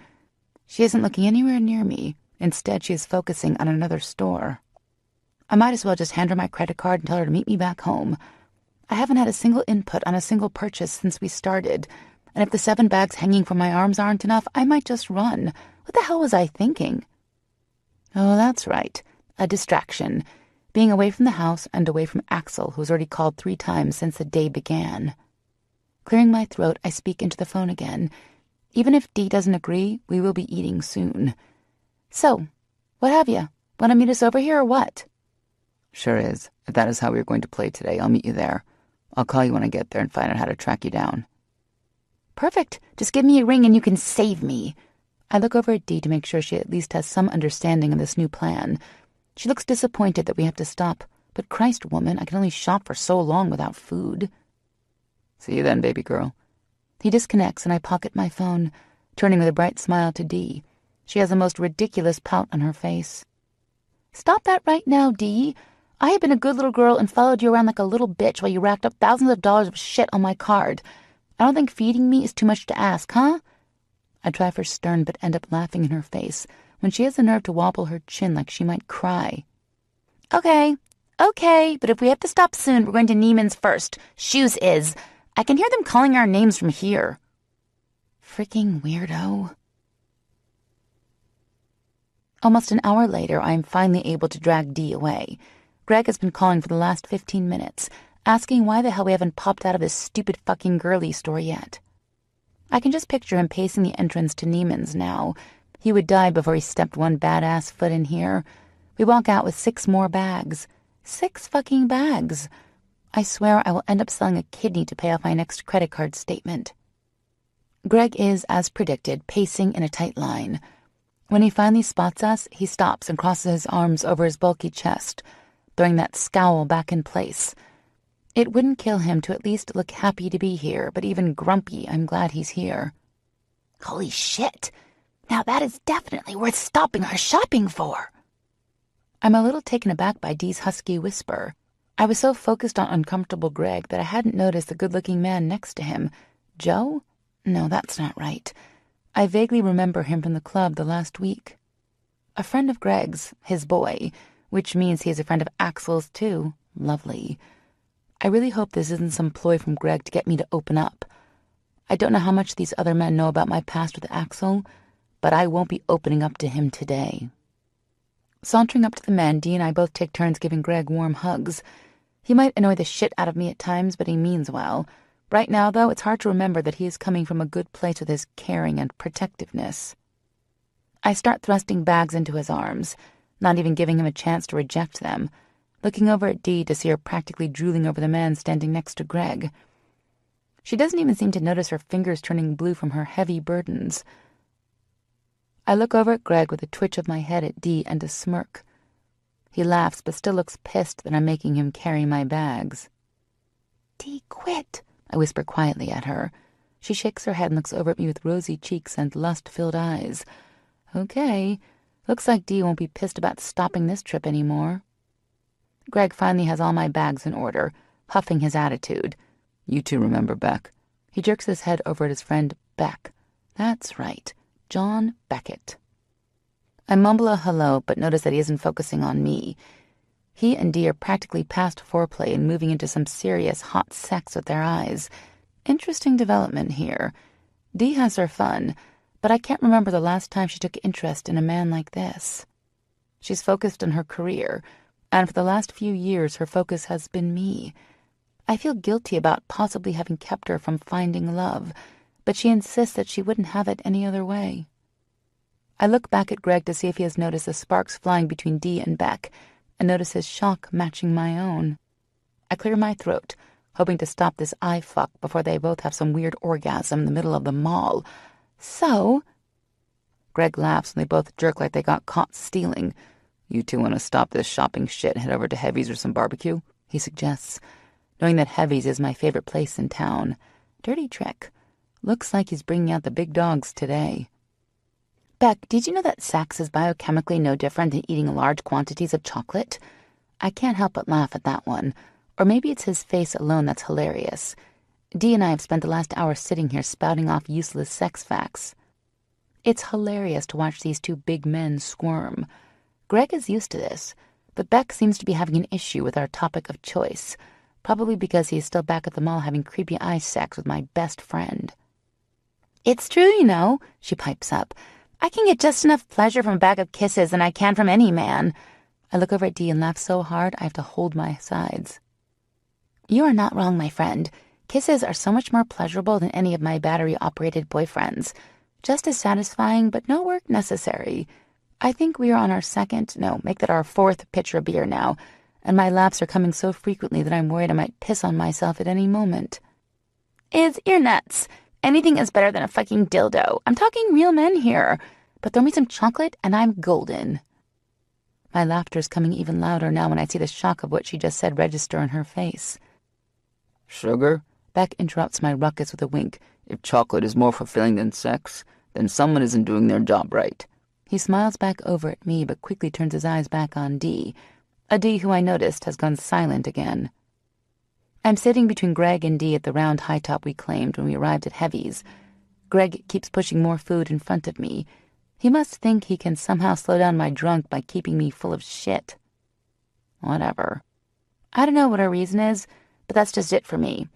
She isn't looking anywhere near me. Instead, she is focusing on another store. I might as well just hand her my credit card and tell her to meet me back home. I haven't had a single input on a single purchase since we started, and if the 7 bags hanging from my arms aren't enough, I might just run. What the hell was I thinking? Oh, that's right. A distraction. Being away from the house and away from Axel, who has already called 3 times since the day began. Clearing my throat, I speak into the phone again. Even if Dee doesn't agree, we will be eating soon. "So, what have you? Want to meet us over here or what?" "Sure is. If that is how we are going to play today, I'll meet you there. I'll call you when I get there and find out how to track you down." "Perfect. Just give me a ring and you can save me." I look over at Dee to make sure she at least has some understanding of this new plan. She looks disappointed that we have to stop, but Christ, woman, I can only shop for so long without food. "See you then, baby girl." He disconnects and I pocket my phone, turning with a bright smile to Dee. She has the most ridiculous pout on her face. Stop that right now, Dee. I have been a good little girl and followed you around like a little bitch while you racked up thousands of dollars of shit on my card. I don't think feeding me is too much to ask, huh? I try for stern but end up laughing in her face when she has the nerve to wobble her chin like she might cry. Okay, but if we have to stop soon, we're going to Neiman's first. Shoes is. I can hear them calling our names from here. Freaking weirdo. Almost an hour later, I am finally able to drag Dee away. Greg has been calling for the last 15 minutes, asking why the hell we haven't popped out of this stupid fucking girly store yet. I can just picture him pacing the entrance to Neiman's now. He would die before he stepped one badass foot in here. We walk out with 6 more bags. 6 fucking bags. I swear I will end up selling a kidney to pay off my next credit card statement. Greg is, as predicted, pacing in a tight line. When he finally spots us, he stops and crosses his arms over his bulky chest, throwing that scowl back in place. It wouldn't kill him to at least look happy to be here, but even grumpy, I'm glad he's here. Holy shit! Now that is definitely worth stopping our shopping for! I'm a little taken aback by Dee's husky whisper. I was so focused on uncomfortable Greg that I hadn't noticed the good-looking man next to him. Joe? No, that's not right. I vaguely remember him from the club the last week. A friend of Greg's, his boy, which means he is a friend of Axel's too. Lovely. I really hope this isn't some ploy from Greg to get me to open up. I don't know how much these other men know about my past with Axel, but I won't be opening up to him today. Sauntering up to the men, Dee and I both take turns giving Greg warm hugs. He might annoy the shit out of me at times, but he means well. Right now, though, it's hard to remember that he is coming from a good place with his caring and protectiveness. I start thrusting bags into his arms, not even giving him a chance to reject them, looking over at Dee to see her practically drooling over the man standing next to Greg. She doesn't even seem to notice her fingers turning blue from her heavy burdens. I look over at Greg with a twitch of my head at Dee and a smirk. He laughs but still looks pissed that I'm making him carry my bags. Dee, quit, I whisper quietly at her. She shakes her head and looks over at me with rosy cheeks and lust-filled eyes. Okay, looks like Dee won't be pissed about stopping this trip anymore. Greg finally has all my bags in order, huffing his attitude. You two remember Beck. He jerks his head over at his friend Beck. That's right, John Beckett. I mumble a hello, but notice that he isn't focusing on me. He and Dee are practically past foreplay and moving into some serious hot sex with their eyes. Interesting development here. Dee has her fun, but I can't remember the last time she took interest in a man like this. She's focused on her career, and for the last few years her focus has been me. I feel guilty about possibly having kept her from finding love, but she insists that she wouldn't have it any other way. I look back at Greg to see if he has noticed the sparks flying between Dee and Beck, and notice his shock matching my own. I clear my throat, hoping to stop this eye fuck before they both have some weird orgasm in the middle of the mall. So... Greg laughs and they both jerk like they got caught stealing. You two want to stop this shopping shit and head over to Heavy's or some barbecue? He suggests, knowing that Heavy's is my favorite place in town. Dirty trick. Looks like he's bringing out the big dogs today. Beck, did you know that sex is biochemically no different than eating large quantities of chocolate? I can't help but laugh at that one. Or maybe it's his face alone that's hilarious. Dee and I have spent the last hour sitting here spouting off useless sex facts. It's hilarious to watch these two big men squirm. Greg is used to this, but Beck seems to be having an issue with our topic of choice, probably because he is still back at the mall having creepy eye sex with my best friend. It's true, you know, she pipes up. I can get just enough pleasure from a bag of kisses than I can from any man. I look over at Dee and laugh so hard I have to hold my sides. You are not wrong, my friend. Kisses are so much more pleasurable than any of my battery-operated boyfriends. Just as satisfying, but no work necessary. I think we are on our make that our 4th pitcher of beer now, and my laughs are coming so frequently that I'm worried I might piss on myself at any moment. You're nuts. Anything is better than a fucking dildo. I'm talking real men here. But throw me some chocolate and I'm golden. My laughter's coming even louder now when I see the shock of what she just said register on her face. Sugar? Beck interrupts my ruckus with a wink. If chocolate is more fulfilling than sex, then someone isn't doing their job right. He smiles back over at me, but quickly turns his eyes back on Dee, a Dee who I noticed has gone silent again. I'm sitting between Greg and Dee at the round high top we claimed when we arrived at Heavy's. Greg keeps pushing more food in front of me. He must think he can somehow slow down my drunk by keeping me full of shit. Whatever. I don't know what our reason is, but that's just it for me.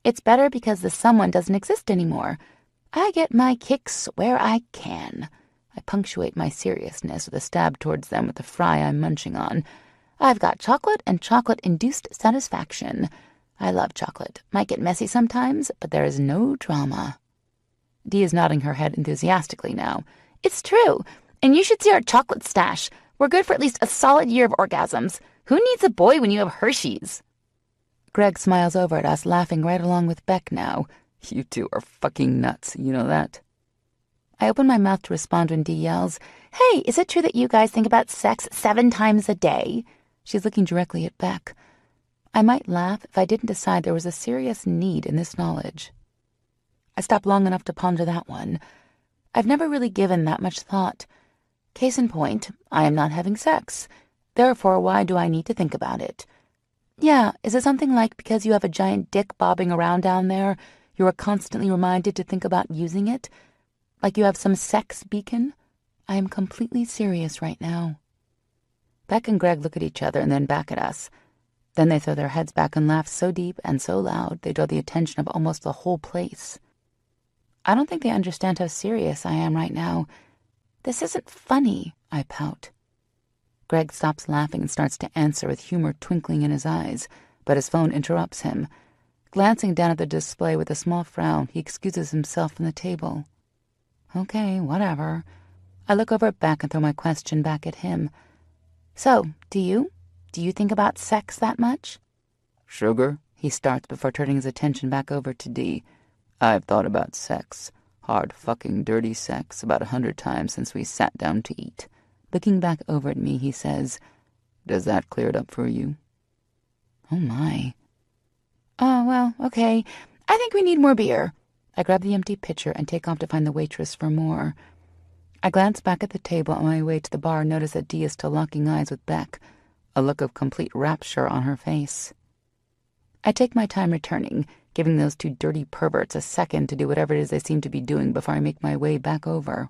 It's better because the someone doesn't exist anymore. I get my kicks where I can. I punctuate my seriousness with a stab towards them with the fry I'm munching on. I've got chocolate and chocolate-induced satisfaction. I love chocolate. Might get messy sometimes, but there is no drama. Dee is nodding her head enthusiastically now. It's true, and you should see our chocolate stash. We're good for at least a solid year of orgasms. Who needs a boy when you have Hershey's? Greg smiles over at us, laughing right along with Beck now. You two are fucking nuts, you know that? I open my mouth to respond when Dee yells, Hey, is it true that you guys think about sex 7 times a day? She's looking directly at Beck. I might laugh if I didn't decide there was a serious need in this knowledge. I stopped long enough to ponder that one. I've never really given that much thought. Case in point, I am not having sex. Therefore, why do I need to think about it? Yeah, is it something like because you have a giant dick bobbing around down there, you are constantly reminded to think about using it? Like you have some sex beacon? I am completely serious right now. Beck and Greg look at each other and then back at us. Then they throw their heads back and laugh so deep and so loud they draw the attention of almost the whole place. I don't think they understand how serious I am right now. This isn't funny, I pout. Greg stops laughing and starts to answer with humor twinkling in his eyes, but his phone interrupts him. Glancing down at the display with a small frown, he excuses himself from the table. Okay, whatever. I look over at Beck and throw my question back at him. So, do you think about sex that much? Sugar, he starts before turning his attention back over to Dee. I've thought about sex. Hard fucking dirty sex about 100 times since we sat down to eat. Looking back over at me, he says, Does that clear it up for you? Oh my. Oh, well, okay. I think we need more beer. I grab the empty pitcher and take off to find the waitress for more. I glance back at the table on my way to the bar and notice that Dee is still locking eyes with Beck, a look of complete rapture on her face. I take my time returning, giving those 2 dirty perverts a second to do whatever it is they seem to be doing before I make my way back over.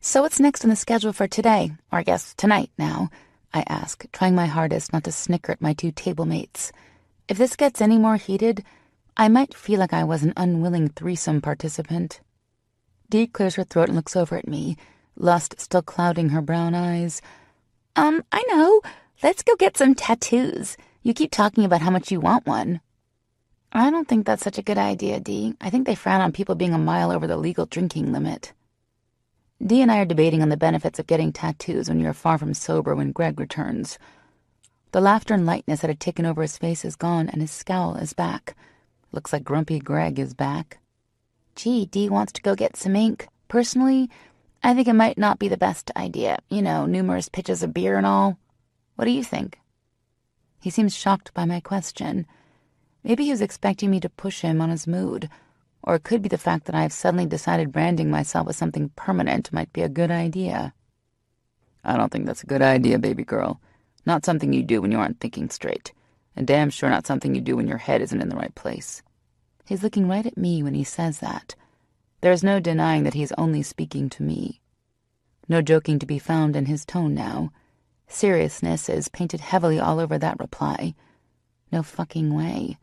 So what's next on the schedule for today, or I guess tonight now? I ask, trying my hardest not to snicker at my 2 table mates. If this gets any more heated, I might feel like I was an unwilling threesome participant. Dee clears her throat and looks over at me, lust still clouding her brown eyes. I know. Let's go get some tattoos. You keep talking about how much you want one. I don't think that's such a good idea, Dee. I think they frown on people being a mile over the legal drinking limit. Dee and I are debating on the benefits of getting tattoos when you're far from sober when Greg returns. The laughter and lightness that had taken over his face is gone, and his scowl is back. Looks like grumpy Greg is back. Gee, Dee wants to go get some ink. Personally, I think it might not be the best idea. You know, numerous pitches of beer and all. What do you think? He seems shocked by my question. Maybe he was expecting me to push him on his mood. Or it could be the fact that I have suddenly decided branding myself with something permanent might be a good idea. I don't think that's a good idea, baby girl. Not something you do when you aren't thinking straight. And damn sure not something you do when your head isn't in the right place. He's looking right at me when he says that. There is no denying that he is only speaking to me. No joking to be found in his tone now. Seriousness is painted heavily all over that reply. No fucking way.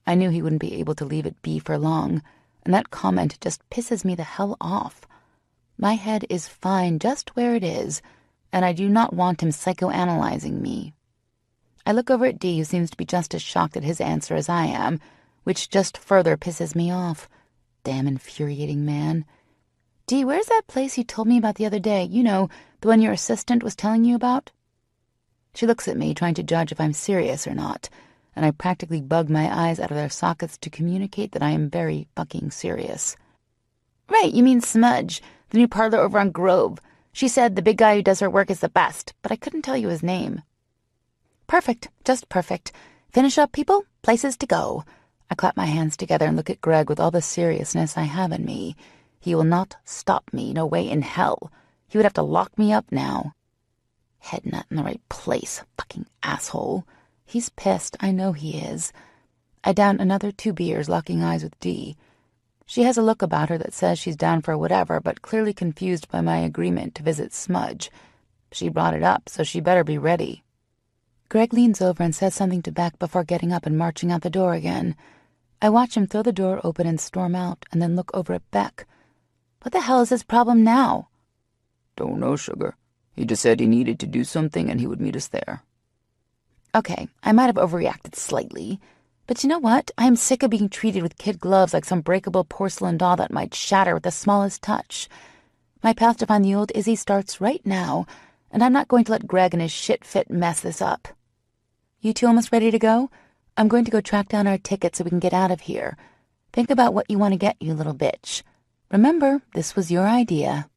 I knew he wouldn't be able to leave it be for long, and that comment just pisses me the hell off. My head is fine just where it is, and I do not want him psychoanalyzing me. I look over at Dee, who seems to be just as shocked at his answer as I am, which just further pisses me off. Damn infuriating man. Dee, where's that place you told me about the other day? You know, the one your assistant was telling you about? She looks at me, trying to judge if I'm serious or not, and I practically bug my eyes out of their sockets to communicate that I am very fucking serious. Right, you mean Smudge, the new parlor over on Grove. She said the big guy who does her work is the best, but I couldn't tell you his name. Perfect, just perfect. Finish up, people. Places to go. I clap my hands together and look at Greg with all the seriousness I have in me. He will not stop me, no way in hell. He would have to lock me up now. Head not in the right place, fucking asshole. He's pissed, I know he is. I down another 2 beers, locking eyes with Dee. She has a look about her that says she's down for whatever, but clearly confused by my agreement to visit Smudge. She brought it up, so she better be ready. Greg leans over and says something to Beck before getting up and marching out the door again. I watch him throw the door open and storm out, and then look over at Beck. What the hell is his problem now? Don't know, sugar. He just said he needed to do something and he would meet us there. Okay, I might have overreacted slightly, but you know what? I am sick of being treated with kid gloves like some breakable porcelain doll that might shatter with the smallest touch. My path to find the old Izzy starts right now, and I'm not going to let Greg and his shit-fit mess this up. You two almost ready to go? I'm going to go track down our tickets so we can get out of here. Think about what you want to get, you little bitch. Remember, this was your idea.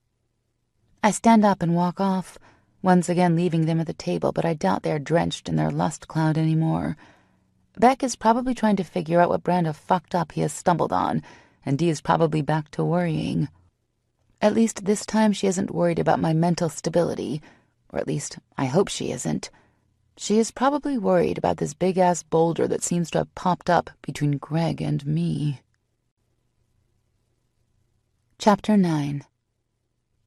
I stand up and walk off, once again leaving them at the table, but I doubt they are drenched in their lust cloud anymore. Beck is probably trying to figure out what brand of fucked up he has stumbled on, and Dee is probably back to worrying. At least this time she isn't worried about my mental stability, or at least I hope she isn't. She is probably worried about this big-ass boulder that seems to have popped up between Greg and me. Chapter 9.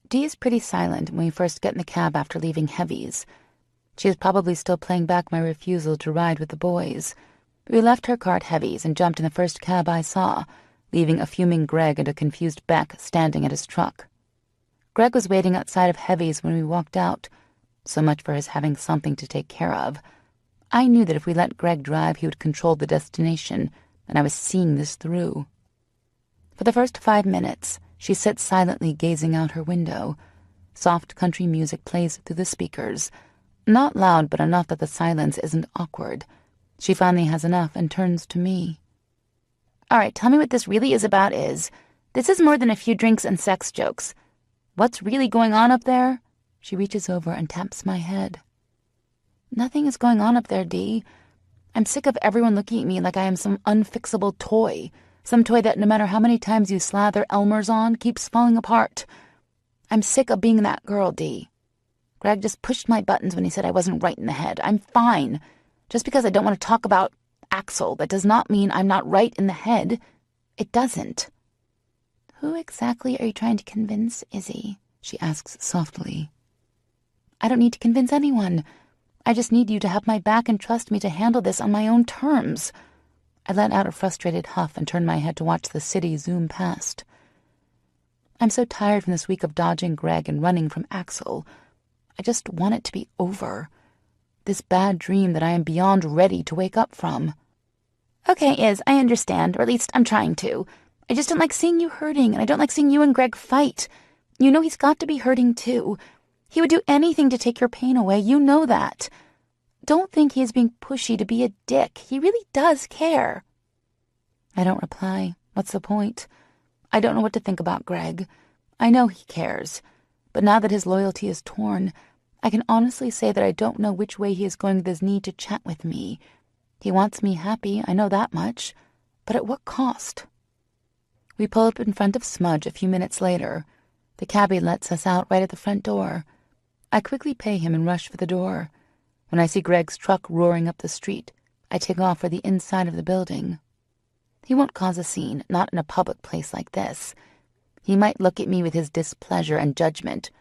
Dee is pretty silent when we first get in the cab after leaving Heavy's. She is probably still playing back my refusal to ride with the boys. We left her car at Heavy's and jumped in the first cab I saw, leaving a fuming Greg and a confused Beck standing at his truck. Greg was waiting outside of Heavy's when we walked out. So much for his having something to take care of. I knew that if we let Greg drive, he would control the destination, and I was seeing this through. For the first 5 minutes, she sits silently gazing out her window. Soft country music plays through the speakers. Not loud, but enough that the silence isn't awkward. She finally has enough and turns to me. All right, tell me what this really is about is. This is more than a few drinks and sex jokes. What's really going on up there? She reaches over and taps my head. Nothing is going on up there, Dee. I'm sick of everyone looking at me like I am some unfixable toy. Some toy that no matter how many times you slather Elmer's on, keeps falling apart. I'm sick of being that girl, Dee. Greg just pushed my buttons when he said I wasn't right in the head. I'm fine. Just because I don't want to talk about Axel, that does not mean I'm not right in the head. It doesn't. Who exactly are you trying to convince, Izzy? She asks softly. I don't need to convince anyone. I just need you to have my back and trust me to handle this on my own terms. I let out a frustrated huff and turned my head to watch the city zoom past. I'm so tired from this week of dodging Greg and running from Axel. I just want it to be over. This bad dream that I am beyond ready to wake up from. Okay, Iz, I understand, or at least I'm trying to. I just don't like seeing you hurting, and I don't like seeing you and Greg fight. You know he's got to be hurting too. He would do anything to take your pain away. You know that. Don't think he is being pushy to be a dick. He really does care. I don't reply. What's the point? I don't know what to think about Greg. I know he cares. But now that his loyalty is torn, I can honestly say that I don't know which way he is going with his need to chat with me. He wants me happy, I know that much. But at what cost? We pull up in front of Smudge a few minutes later. The cabbie lets us out right at the front door. I quickly pay him and rush for the door. When I see Greg's truck roaring up the street, I take off for the inside of the building. He won't cause a scene, not in a public place like this. He might look at me with his displeasure and judgment,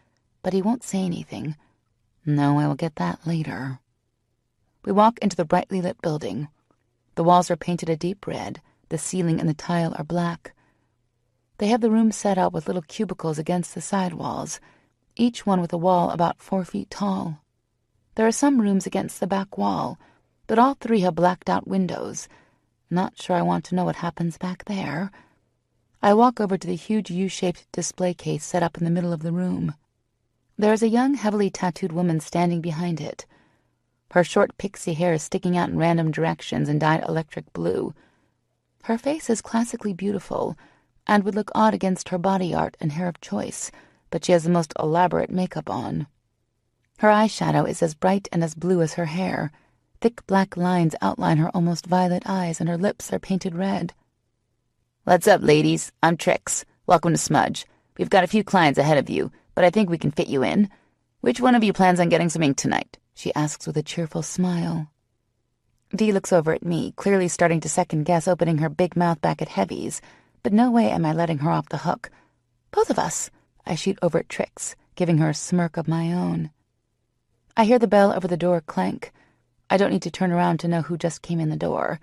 but he won't say anything. No, I will get that later. We walk into the brightly lit building. The walls are painted a deep red. The ceiling and the tile are black. They have the room set up with little cubicles against the side walls, each one with a wall about 4 feet tall. There are some rooms against the back wall, but all 3 have blacked-out windows. Not sure I want to know what happens back there. I walk over to the huge U-shaped display case set up in the middle of the room. There is a young, heavily tattooed woman standing behind it. Her short pixie hair is sticking out in random directions and dyed electric blue. Her face is classically beautiful and would look odd against her body art and hair of choice, but she has the most elaborate makeup on. Her eyeshadow is as bright and as blue as her hair. Thick black lines outline her almost violet eyes, and her lips are painted red. What's up, ladies? I'm Trix. Welcome to Smudge. We've got a few clients ahead of you, but I think we can fit you in. Which one of you plans on getting some ink tonight?" she asks with a cheerful smile. Dee looks over at me, clearly starting to second-guess opening her big mouth back at Heavy's, but no way am I letting her off the hook. "Both of us," I shoot over at Trix, giving her a smirk of my own. I hear the bell over the door clank. I don't need to turn around to know who just came in the door.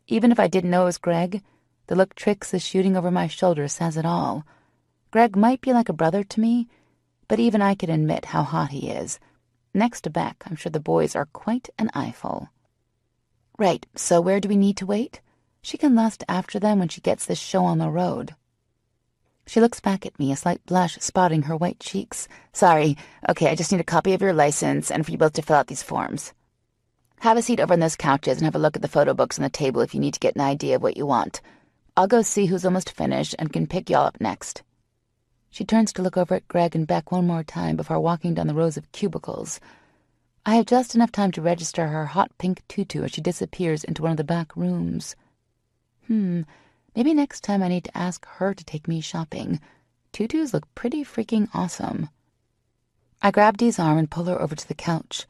Even if I didn't know it was Greg, the look Trix is shooting over my shoulder says it all. Greg might be like a brother to me, but even I can admit how hot he is. Next to Beck, I'm sure the boys are quite an eyeful. Right, so where do we need to wait? She can lust after them when she gets this show on the road. She looks back at me, a slight blush spotting her white cheeks. "Sorry. Okay, I just need a copy of your license and for you both to fill out these forms. Have a seat over on those couches and have a look at the photo books on the table if you need to get an idea of what you want. I'll go see who's almost finished and can pick y'all up next." She turns to look over at Greg and Beck one more time before walking down the rows of cubicles. I have just enough time to register her hot pink tutu as she disappears into one of the back rooms. Maybe next time I need to ask her to take me shopping. Tutus look pretty freaking awesome. I grab Dee's arm and pull her over to the couch,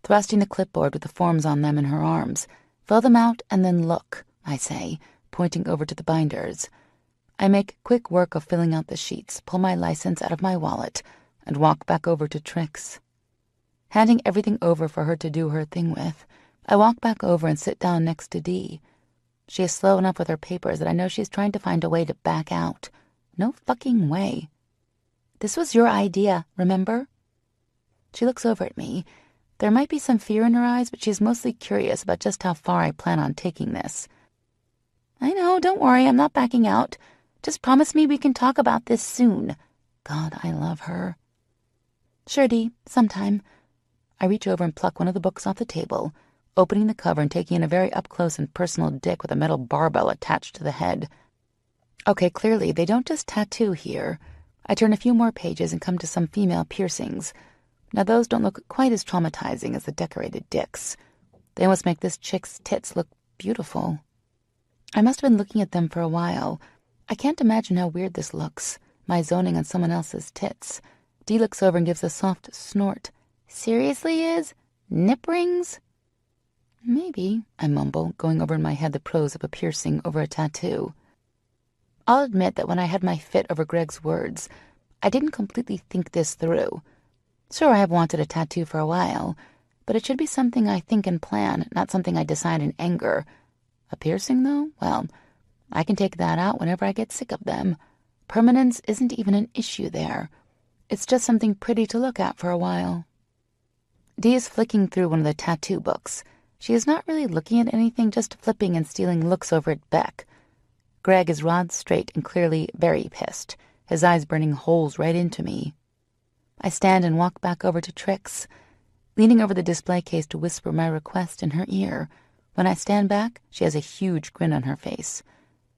thrusting the clipboard with the forms on them in her arms. "Fill them out and then look," I say, pointing over to the binders. I make quick work of filling out the sheets, pull my license out of my wallet, and walk back over to Trix. Handing everything over for her to do her thing with, I walk back over and sit down next to Dee. She is slow enough with her papers that I know she's trying to find a way to back out. No fucking way. "This was your idea, remember?" She looks over at me. There might be some fear in her eyes, but she's mostly curious about just how far I plan on taking this. "I know, don't worry, I'm not backing out. Just promise me we can talk about this soon." God, I love her. "Sure, Dee, sometime." I reach over and pluck one of the books off the table, opening the cover and taking in a very up-close and personal dick with a metal barbell attached to the head. Okay, clearly, they don't just tattoo here. I turn a few more pages and come to some female piercings. Now those don't look quite as traumatizing as the decorated dicks. They almost make this chick's tits look beautiful. I must have been looking at them for a while. I can't imagine how weird this looks, my zoning on someone else's tits. Dee looks over and gives a soft snort. "Seriously, Iz? Nip rings?" "Maybe," I mumble, going over in my head the pros of a piercing over a tattoo. I'll admit that when I had my fit over Greg's words, I didn't completely think this through. Sure, I have wanted a tattoo for a while, but it should be something I think and plan, not something I decide in anger. A piercing, though? Well, I can take that out whenever I get sick of them. Permanence isn't even an issue there. It's just something pretty to look at for a while. Dee is flicking through one of the tattoo books. She is not really looking at anything, just flipping and stealing looks over at Beck. Greg is rod straight and clearly very pissed, his eyes burning holes right into me. I stand and walk back over to Trix, leaning over the display case to whisper my request in her ear. When I stand back, she has a huge grin on her face.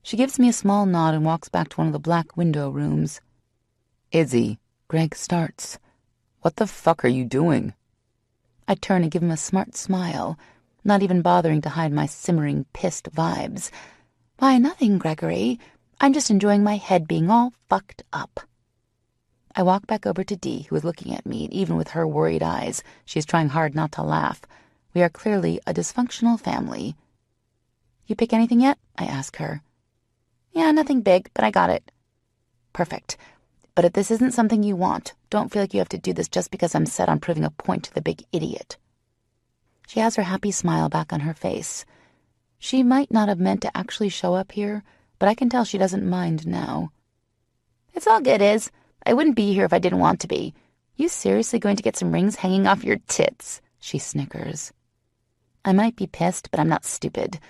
She gives me a small nod and walks back to one of the black window rooms. "Izzy," Greg starts. "What the fuck are you doing?" I turn and give him a smart smile, not even bothering to hide my simmering, pissed vibes. "Why, nothing, Gregory. I'm just enjoying my head being all fucked up." I walk back over to Dee, who is looking at me, and even with her worried eyes, she is trying hard not to laugh. We are clearly a dysfunctional family. "You pick anything yet?" I ask her. "Yeah, nothing big, but I got it." "Perfect. But if this isn't something you want, don't feel like you have to do this just because I'm set on proving a point to the big idiot." She has her happy smile back on her face. She might not have meant to actually show up here, but I can tell she doesn't mind now. "It's all good, Iz. I wouldn't be here if I didn't want to be. You seriously going to get some rings hanging off your tits?" she snickers. I might be pissed, but I'm not stupid.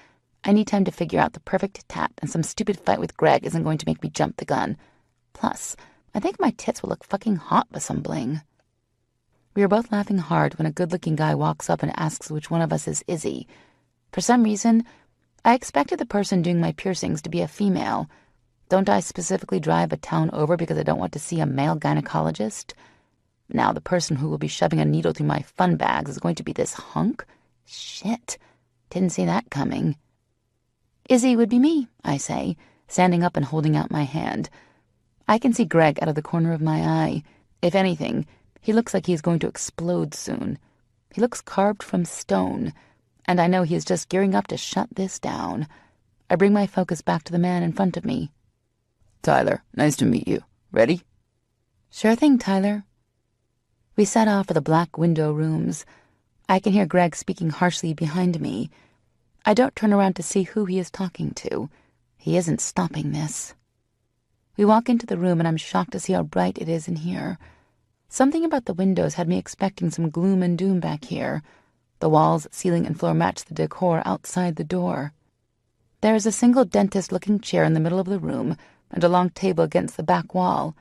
I need time to figure out the perfect tat, and some stupid fight with Greg isn't going to make me jump the gun. Plus, I think my tits will look fucking hot with some bling. We are both laughing hard when a good-looking guy walks up and asks which one of us is Izzy. For some reason, I expected the person doing my piercings to be a female. Don't I specifically drive a town over because I don't want to see a male gynecologist? Now the person who will be shoving a needle through my fun bags is going to be this hunk? Shit. Didn't see that coming. "Izzy would be me," I say, standing up and holding out my hand. I can see Greg out of the corner of my eye. If anything, he looks like he's going to explode soon. He looks carved from stone, and I know he is just gearing up to shut this down. I bring my focus back to the man in front of me. Tyler, nice to meet you. Ready? Sure thing, Tyler. We set off for the black window rooms. I can hear Greg speaking harshly behind me. I don't turn around to see who he is talking to. He isn't stopping this. We walk into the room, and I'm shocked to see how bright it is in here. Something about the windows had me expecting some gloom and doom back here. The walls, ceiling, and floor match the decor outside the door. There is a single dentist-looking chair in the middle of the room and a long table against the back wall.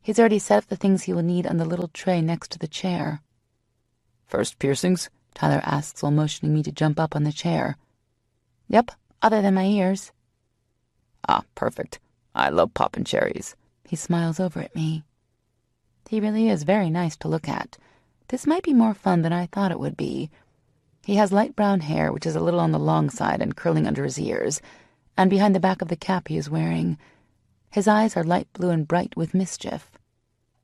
He's already set up the things he will need on the little tray next to the chair. First piercings? Tyler asks while motioning me to jump up on the chair. Yep, other than my ears. Ah, perfect. I love poppin' cherries. He smiles over at me. He really is very nice to look at. This might be more fun than I thought it would be. He has light brown hair, which is a little on the long side and curling under his ears, and behind the back of the cap he is wearing. His eyes are light blue and bright with mischief.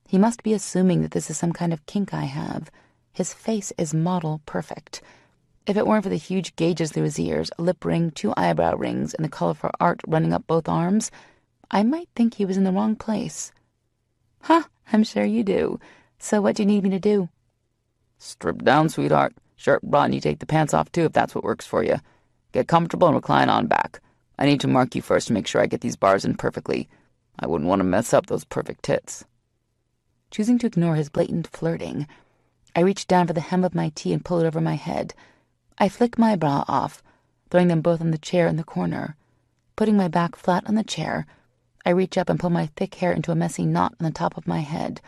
He must be assuming that this is some kind of kink I have. His face is model perfect. If it weren't for the huge gauges through his ears, a lip ring, 2 eyebrow rings, and the colorful art running up both arms, I might think he was in the wrong place. Huh, I'm sure you do. So what do you need me to do? Strip down, sweetheart. Shirt, bra, and you take the pants off too if that's what works for you. Get comfortable and recline on back. I need to mark you first to make sure I get these bars in perfectly. I wouldn't want to mess up those perfect tits. Choosing to ignore his blatant flirting, I reach down for the hem of my tee and pull it over my head. I flick my bra off, throwing them both on the chair in the corner. Putting my back flat on the chair, I reach up and pull my thick hair into a messy knot on the top of my head.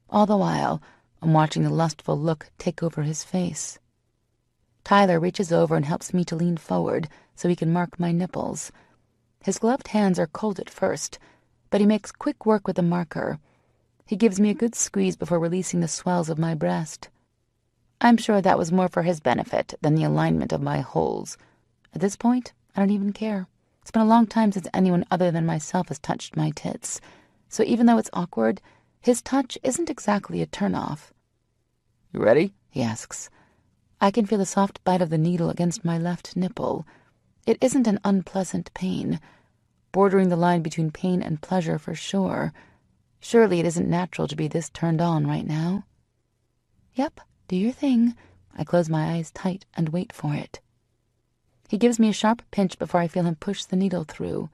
All the while, I'm watching the lustful look take over his face. Tyler reaches over and helps me to lean forward so he can mark my nipples. His gloved hands are cold at first, but he makes quick work with the marker. He gives me a good squeeze before releasing the swells of my breast. I'm sure that was more for his benefit than the alignment of my holes. At this point, I don't even care. It's been a long time since anyone other than myself has touched my tits, so even though it's awkward, his touch isn't exactly a turn-off. You ready? He asks. I can feel the soft bite of the needle against my left nipple. It isn't an unpleasant pain, bordering the line between pain and pleasure for sure. Surely it isn't natural to be this turned on right now. Yep, do your thing. I close my eyes tight and wait for it. He gives me a sharp pinch before I feel him push the needle through.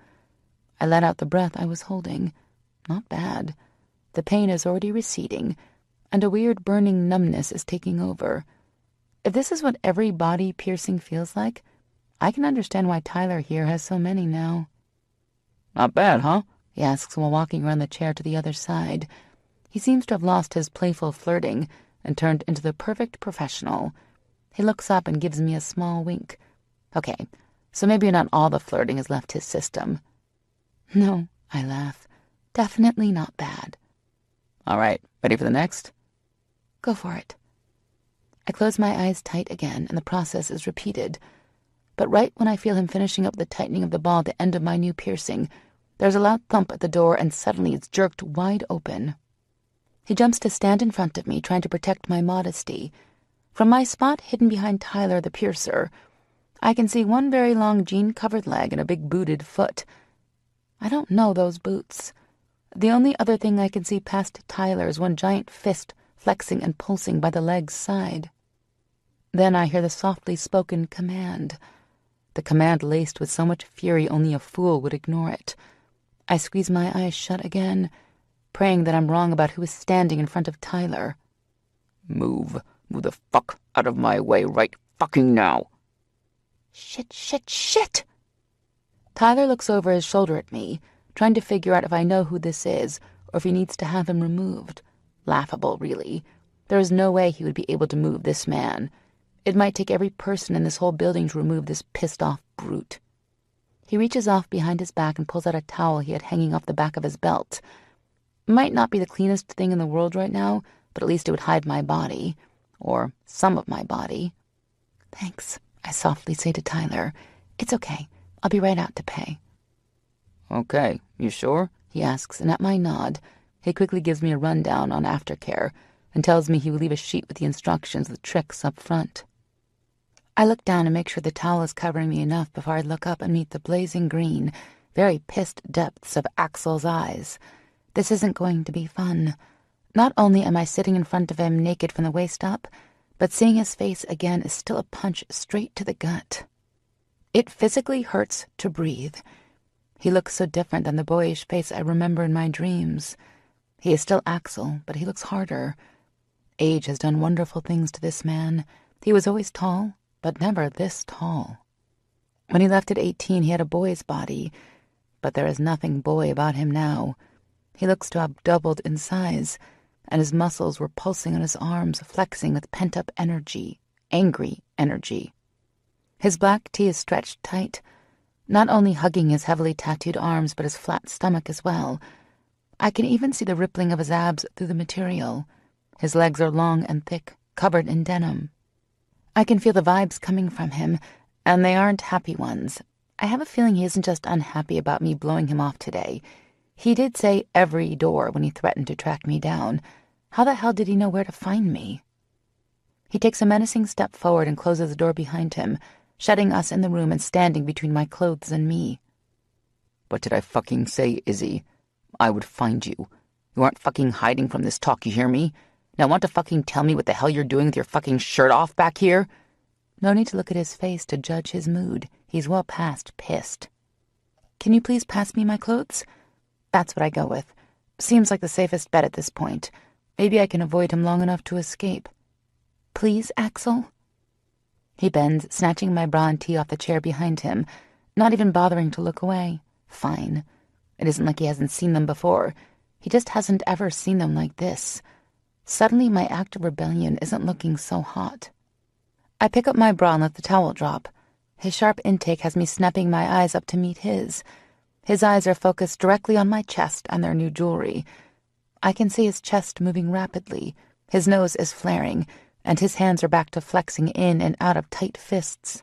I let out the breath I was holding. Not bad. The pain is already receding, and a weird burning numbness is taking over. If this is what every body piercing feels like, I can understand why Tyler here has so many now. Not bad, huh? He asks while walking around the chair to the other side. He seems to have lost his playful flirting and turned into the perfect professional. He looks up and gives me a small wink. Okay, so maybe not all the flirting has left his system. No, I laugh. Definitely not bad. All right, ready for the next? Go for it. I close my eyes tight again, and the process is repeated. But right when I feel him finishing up the tightening of the ball at the end of my new piercing, there's a loud thump at the door, and suddenly it's jerked wide open. He jumps to stand in front of me, trying to protect my modesty. From my spot hidden behind Tyler the piercer, I can see one very long jean-covered leg and a big booted foot. I don't know those boots. The only other thing I can see past Tyler is one giant fist flexing and pulsing by the leg's side. Then I hear the softly spoken command. The command laced with so much fury only a fool would ignore it. I squeeze my eyes shut again, praying that I'm wrong about who is standing in front of Tyler. Move the fuck out of my way right fucking now. Shit. Tyler looks over his shoulder at me, trying to figure out if I know who this is or if he needs to have him removed. Laughable, really. There is no way he would be able to move this man. It might take every person in this whole building to remove this pissed-off brute. He reaches off behind his back and pulls out a towel he had hanging off the back of his belt. Might not be the cleanest thing in the world right now, but at least it would hide my body. Or some of my body. Thanks, I softly say to Tyler. It's okay. I'll be right out to pay. Okay, you sure? He asks, and at my nod, He quickly gives me a rundown on aftercare and tells me he will leave a sheet with the instructions with tricks up front. I look down and make sure the towel is covering me enough before I look up and meet the blazing green, very pissed depths of Axel's eyes. This isn't going to be fun. Not only am I sitting in front of him naked from the waist up, but seeing his face again is still a punch straight to the gut. It physically hurts to breathe. He looks so different than the boyish face I remember in my dreams. He is still Axel, but he looks harder. Age has done wonderful things to this man. He was always tall, but never this tall. When he left at 18, he had a boy's body, but there is nothing boy about him now. He looks to have doubled in size, and his muscles were pulsing on his arms, flexing with pent-up energy, angry energy. His black tee is stretched tight, not only hugging his heavily tattooed arms, but his flat stomach as well. I can even see the rippling of his abs through the material. His legs are long and thick, covered in denim. I can feel the vibes coming from him, and they aren't happy ones. I have a feeling he isn't just unhappy about me blowing him off today. He did say every door when he threatened to track me down. How the hell did he know where to find me? He takes a menacing step forward and closes the door behind him, shutting us in the room and standing between my clothes and me. What did I fucking say, Izzy? I would find you. You aren't fucking hiding from this talk, you hear me? Now want to fucking tell me what the hell you're doing with your fucking shirt off back here? No need to look at his face to judge his mood. He's well past pissed. Can you please pass me my clothes? That's what I go with. Seems like the safest bet at this point. Maybe I can avoid him long enough to escape. Please, Axel? He bends, snatching my bra and tee off the chair behind him, not even bothering to look away. Fine. It isn't like he hasn't seen them before. He just hasn't ever seen them like this. Suddenly, my act of rebellion isn't looking so hot. I pick up my bra and let the towel drop. His sharp intake has me snapping my eyes up to meet his. His eyes are focused directly on my chest and their new jewelry. I can see his chest moving rapidly. His nose is flaring, and his hands are back to flexing in and out of tight fists.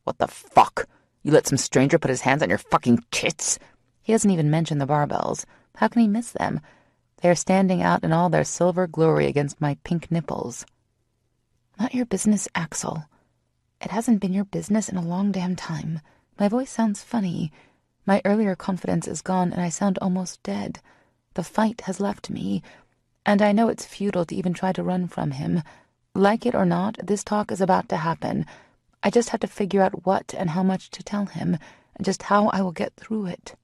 What the fuck? You let some stranger put his hands on your fucking tits? He hasn't even mentioned the barbells. How can he miss them? They are standing out in all their silver glory against my pink nipples. Not your business, Axel. It hasn't been your business in a long damn time. My voice sounds funny. My earlier confidence is gone and I sound almost dead. The fight has left me, and I know it's futile to even try to run from him. Like it or not, this talk is about to happen. I just have to figure out what and how much to tell him, and just how I will get through it.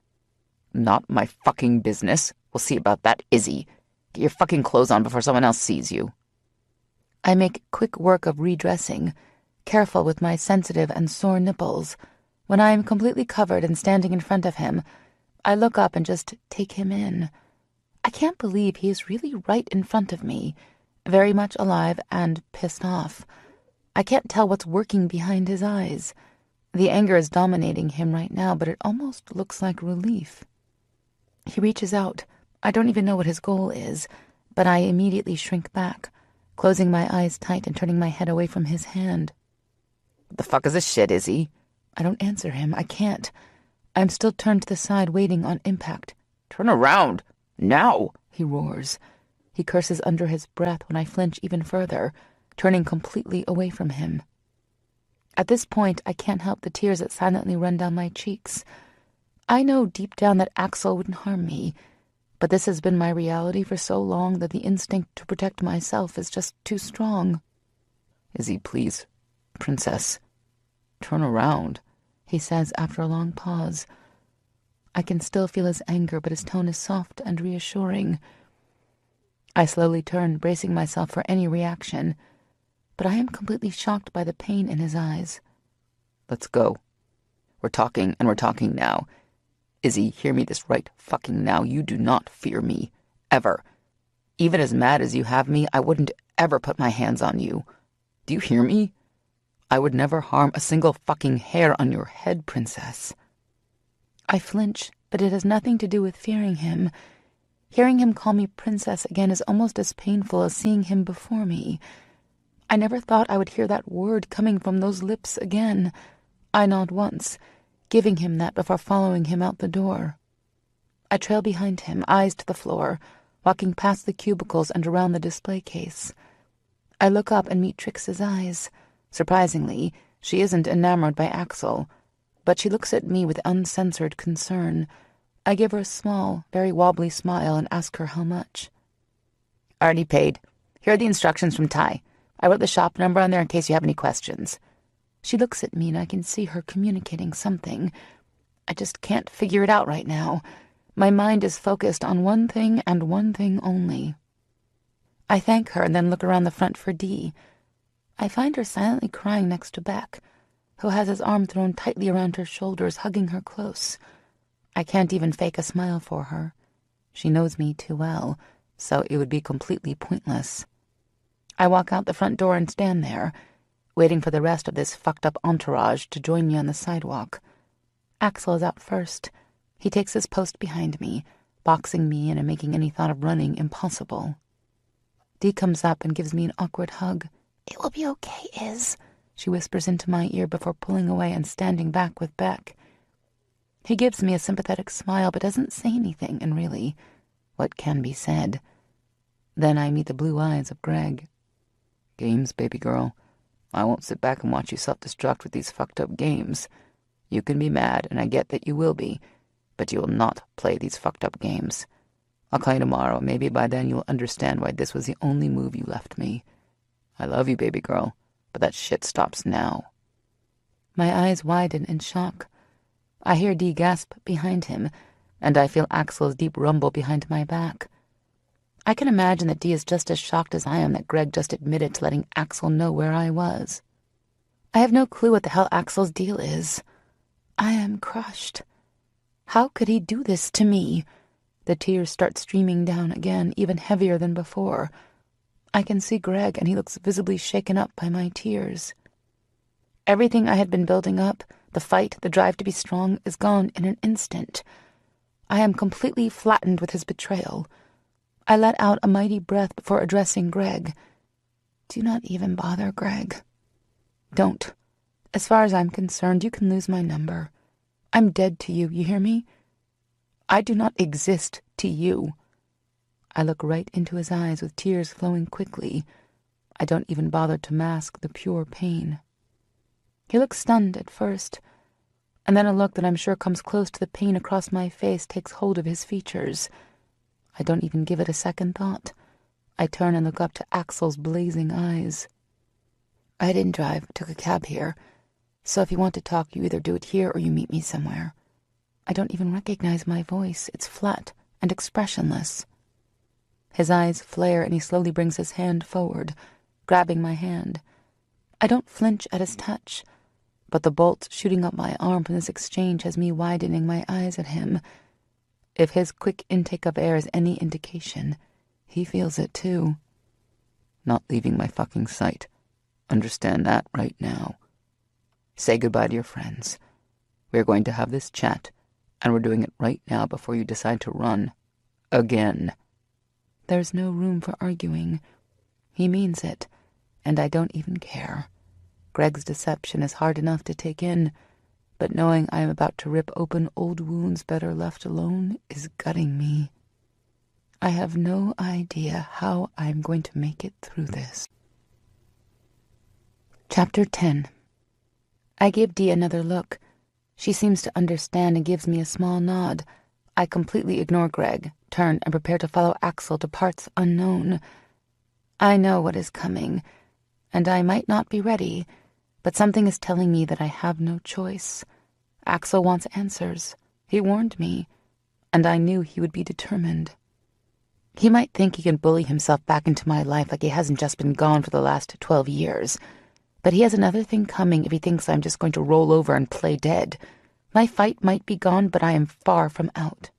Not my fucking business. We'll see about that, Izzy. Get your fucking clothes on before someone else sees you. I make quick work of redressing, careful with my sensitive and sore nipples. When I am completely covered and standing in front of him, I look up and just take him in. I can't believe he is really right in front of me, very much alive and pissed off. I can't tell what's working behind his eyes. The anger is dominating him right now, but it almost looks like relief. He reaches out. I don't even know what his goal is, but I immediately shrink back, closing my eyes tight and turning my head away from his hand. What the fuck is this shit, Izzy? I don't answer him. I can't. I'm still turned to the side, waiting on impact. Turn around! Now! He roars. He curses under his breath when I flinch even further, turning completely away from him. At this point, I can't help the tears that silently run down my cheeks. I know deep down that Axel wouldn't harm me, but this has been my reality for so long that the instinct to protect myself is just too strong. Izzy, please. Princess. Turn around, he says after a long pause. I can still feel his anger, but his tone is soft and reassuring. I slowly turn, bracing myself for any reaction, but I am completely shocked by the pain in his eyes. Let's go. We're talking, and we're talking now. Izzy, hear me this right fucking now. You do not fear me. Ever. Even as mad as you have me, I wouldn't ever put my hands on you. Do you hear me? I would never harm a single fucking hair on your head, princess. I flinch, but it has nothing to do with fearing him. Hearing him call me princess again is almost as painful as seeing him before me. I never thought I would hear that word coming from those lips again. I nod once, giving him that before following him out the door. I trail behind him, eyes to the floor, walking past the cubicles and around the display case. I look up and meet Trix's eyes. Surprisingly, she isn't enamored by Axel, but she looks at me with uncensored concern. I give her a small, very wobbly smile and ask her how much. Already paid. Here are the instructions from Ty. I wrote the shop number on there in case you have any questions. She looks at me and I can see her communicating something. I just can't figure it out right now. My mind is focused on one thing and one thing only. I thank her and then look around the front for Dee. I find her silently crying next to Beck, who has his arm thrown tightly around her shoulders, hugging her close. I can't even fake a smile for her. She knows me too well, so it would be completely pointless. I walk out the front door and stand there, waiting for the rest of this fucked-up entourage to join me on the sidewalk. Axel is out first. He takes his post behind me, boxing me in and making any thought of running impossible. Dee comes up and gives me an awkward hug. "It will be okay, Iz," she whispers into my ear before pulling away and standing back with Beck. He gives me a sympathetic smile but doesn't say anything, and really, what can be said? Then I meet the blue eyes of Greg. Games, baby girl. I won't sit back and watch you self-destruct with these fucked-up games. You can be mad, and I get that you will be, but you will not play these fucked-up games. I'll call you tomorrow. Maybe by then you'll understand why this was the only move you left me. I love you, baby girl, but that shit stops now. My eyes widen in shock. I hear Dee gasp behind him, and I feel Axel's deep rumble behind my back. I can imagine that Dee is just as shocked as I am that Greg just admitted to letting Axel know where I was. I have no clue what the hell Axel's deal is. I am crushed. How could he do this to me? The tears start streaming down again, even heavier than before. I can see Greg, and he looks visibly shaken up by my tears. Everything I had been building up, the fight, the drive to be strong, is gone in an instant. I am completely flattened with his betrayal. I let out a mighty breath before addressing Greg. "Do not even bother, Greg. Don't. As far as I'm concerned, you can lose my number. I'm dead to you, you hear me? I do not exist to you." I look right into his eyes with tears flowing quickly. I don't even bother to mask the pure pain. He looks stunned at first, and then a look that I'm sure comes close to the pain across my face takes hold of his features. I don't even give it a second thought. I turn and look up to Axel's blazing eyes. "I didn't drive, took a cab here. So if you want to talk, you either do it here or you meet me somewhere." I don't even recognize my voice. It's flat and expressionless. His eyes flare and he slowly brings his hand forward, grabbing my hand. I don't flinch at his touch, but the bolt shooting up my arm from this exchange has me widening my eyes at him. If his quick intake of air is any indication, he feels it too. Not leaving my fucking sight. Understand that right now. Say goodbye to your friends. We're going to have this chat, and we're doing it right now before you decide to run. Again. There's no room for arguing. He means it, and I don't even care. Greg's deception is hard enough to take in, but knowing I am about to rip open old wounds better left alone is gutting me. I have no idea how I'm going to make it through this. Chapter 10. I give Dee another look. She seems to understand and gives me a small nod. I completely ignore Greg, turn, and prepare to follow Axel to parts unknown. I know what is coming, and I might not be ready, but something is telling me that I have no choice. Axel wants answers. He warned me, and I knew he would be determined. He might think he can bully himself back into my life like he hasn't just been gone for the last 12 years. But he has another thing coming if he thinks I'm just going to roll over and play dead. My fight might be gone, but I am far from out.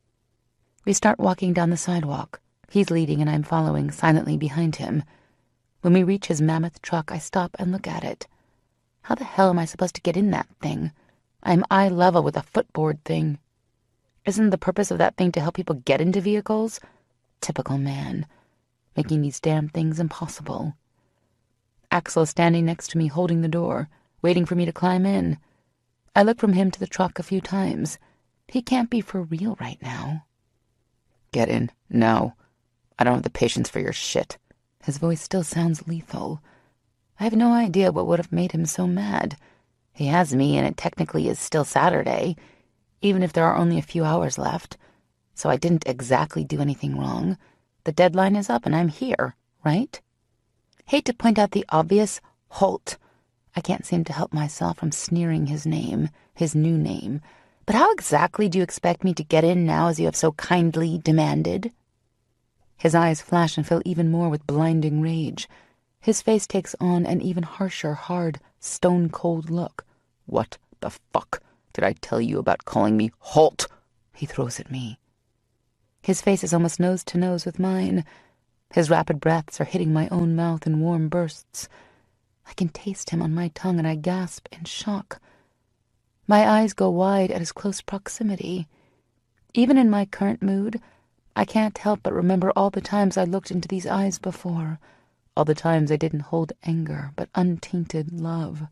We start walking down the sidewalk. He's leading and I'm following silently behind him. When we reach his mammoth truck, I stop and look at it. How the hell am I supposed to get in that thing? I'm eye level with a footboard thing. Isn't the purpose of that thing to help people get into vehicles? Typical man, making these damn things impossible. Axel is standing next to me holding the door, waiting for me to climb in. I look from him to the truck a few times. He can't be for real right now. Get in, now. I don't have the patience for your shit. His voice still sounds lethal. I have no idea what would have made him so mad. He has me, and it technically is still Saturday, even if there are only a few hours left. So I didn't exactly do anything wrong. The deadline is up, and I'm here, right? Hate to point out the obvious, Holt. I can't seem to help myself from sneering his name, his new name. But how exactly do you expect me to get in now as you have so kindly demanded? His eyes flash and fill even more with blinding rage. His face takes on an even harsher, hard, stone-cold look. What the fuck did I tell you about calling me Holt? He throws at me. His face is almost nose to nose with mine. His rapid breaths are hitting my own mouth in warm bursts. I can taste him on my tongue, and I gasp in shock. My eyes go wide at his close proximity. Even in my current mood, I can't help but remember all the times I looked into these eyes before, all the times I didn't hold anger, but untainted love.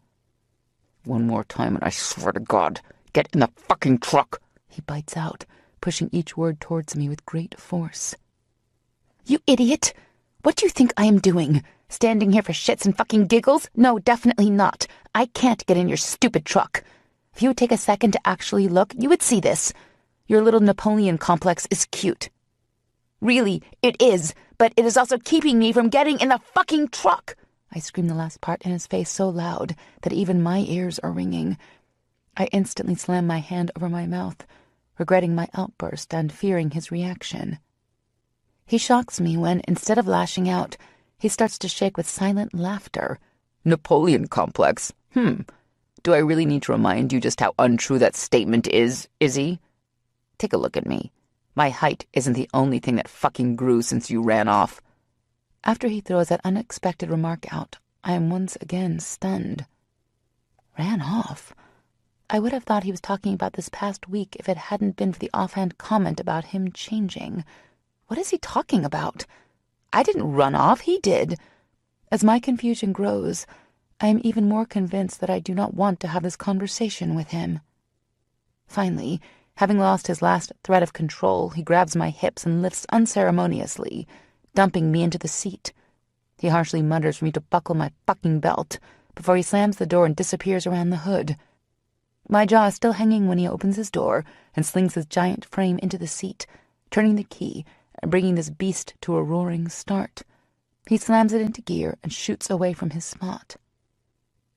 One more time, and I swear to God, get in the fucking truck, he bites out, pushing each word towards me with great force. You idiot! What do you think I am doing? Standing here for shits and fucking giggles? No, definitely not. I can't get in your stupid truck. If you would take a second to actually look, you would see this. Your little Napoleon complex is cute. Really, it is, but it is also keeping me from getting in the fucking truck. I scream the last part in his face so loud that even my ears are ringing. I instantly slam my hand over my mouth, regretting my outburst and fearing his reaction. He shocks me when, instead of lashing out, he starts to shake with silent laughter. Napoleon complex? Do I really need to remind you just how untrue that statement is, Izzy? Take a look at me. My height isn't the only thing that fucking grew since you ran off. After he throws that unexpected remark out, I am once again stunned. Ran off? I would have thought he was talking about this past week if it hadn't been for the offhand comment about him changing. What is he talking about? I didn't run off, he did. As my confusion grows, I am even more convinced that I do not want to have this conversation with him. Finally, having lost his last thread of control, he grabs my hips and lifts unceremoniously, dumping me into the seat. He harshly mutters for me to buckle my fucking belt before he slams the door and disappears around the hood. My jaw is still hanging when he opens his door and slings his giant frame into the seat, turning the key and bringing this beast to a roaring start. He slams it into gear and shoots away from his spot.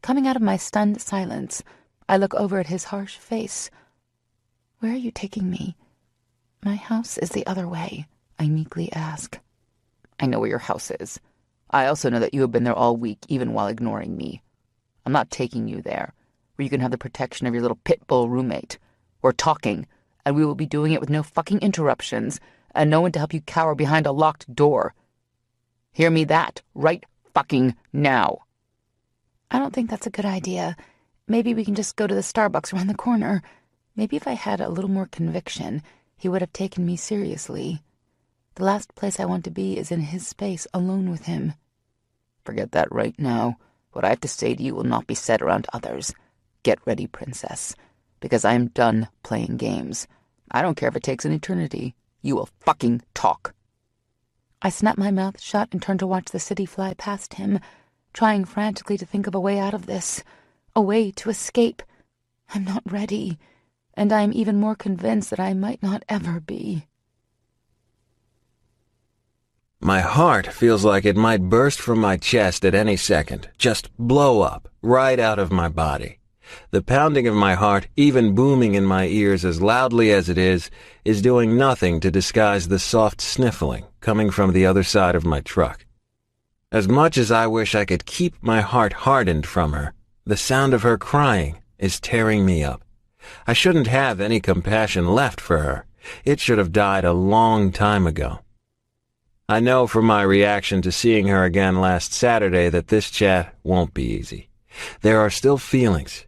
Coming out of my stunned silence, I look over at his harsh face. Where are you taking me? My house is the other way, I meekly ask. I know where your house is. I also know that you have been there all week, even while ignoring me. I'm not taking you there, where you can have the protection of your little pit bull roommate. We're talking, and we will be doing it with no fucking interruptions, and no one to help you cower behind a locked door. Hear me that right fucking now. I don't think that's a good idea. Maybe we can just go to the Starbucks around the corner. Maybe if I had a little more conviction, he would have taken me seriously. The last place I want to be is in his space, alone with him. Forget that right now. What I have to say to you will not be said around others. Get ready, princess, because I am done playing games. I don't care if it takes an eternity. You will fucking talk. I snap my mouth shut and turn to watch the city fly past him, trying frantically to think of a way out of this, a way to escape. I'm not ready, and I am even more convinced that I might not ever be. My heart feels like it might burst from my chest at any second, just blow up, right out of my body. The pounding of my heart, even booming in my ears as loudly as it is doing nothing to disguise the soft sniffling coming from the other side of my truck. As much as I wish I could keep my heart hardened from her, the sound of her crying is tearing me up. I shouldn't have any compassion left for her. It should have died a long time ago. I know from my reaction to seeing her again last Saturday that this chat won't be easy. There are still feelings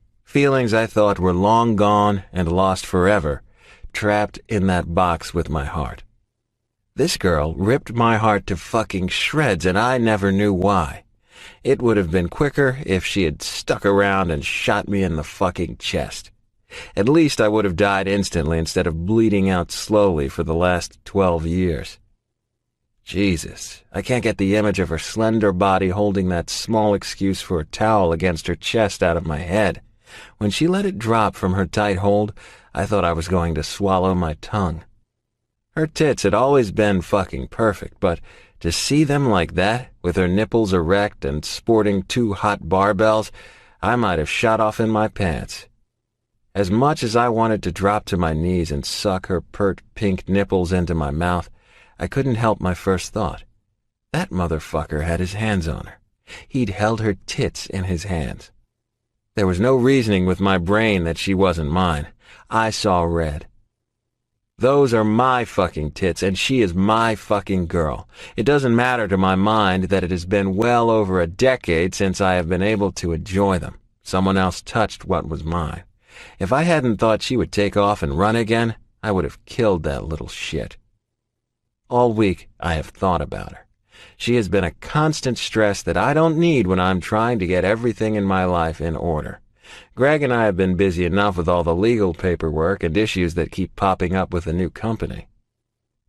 I thought were long gone and lost forever, trapped in that box with my heart. This girl ripped my heart to fucking shreds, and I never knew why. It would have been quicker if she had stuck around and shot me in the fucking chest. At least I would have died instantly instead of bleeding out slowly for the last 12 years. Jesus, I can't get the image of her slender body holding that small excuse for a towel against her chest out of my head. When she let it drop from her tight hold, I thought I was going to swallow my tongue. Her tits had always been fucking perfect, but to see them like that, with her nipples erect and sporting 2 hot barbells, I might have shot off in my pants. As much as I wanted to drop to my knees and suck her pert pink nipples into my mouth, I couldn't help my first thought. That motherfucker had his hands on her. He'd held her tits in his hands. There was no reasoning with my brain that she wasn't mine. I saw red. Those are my fucking tits, and she is my fucking girl. It doesn't matter to my mind that it has been well over a decade since I have been able to enjoy them. Someone else touched what was mine. If I hadn't thought she would take off and run again, I would have killed that little shit. All week, I have thought about her. She has been a constant stress that I don't need when I'm trying to get everything in my life in order. Greg and I have been busy enough with all the legal paperwork and issues that keep popping up with the new company.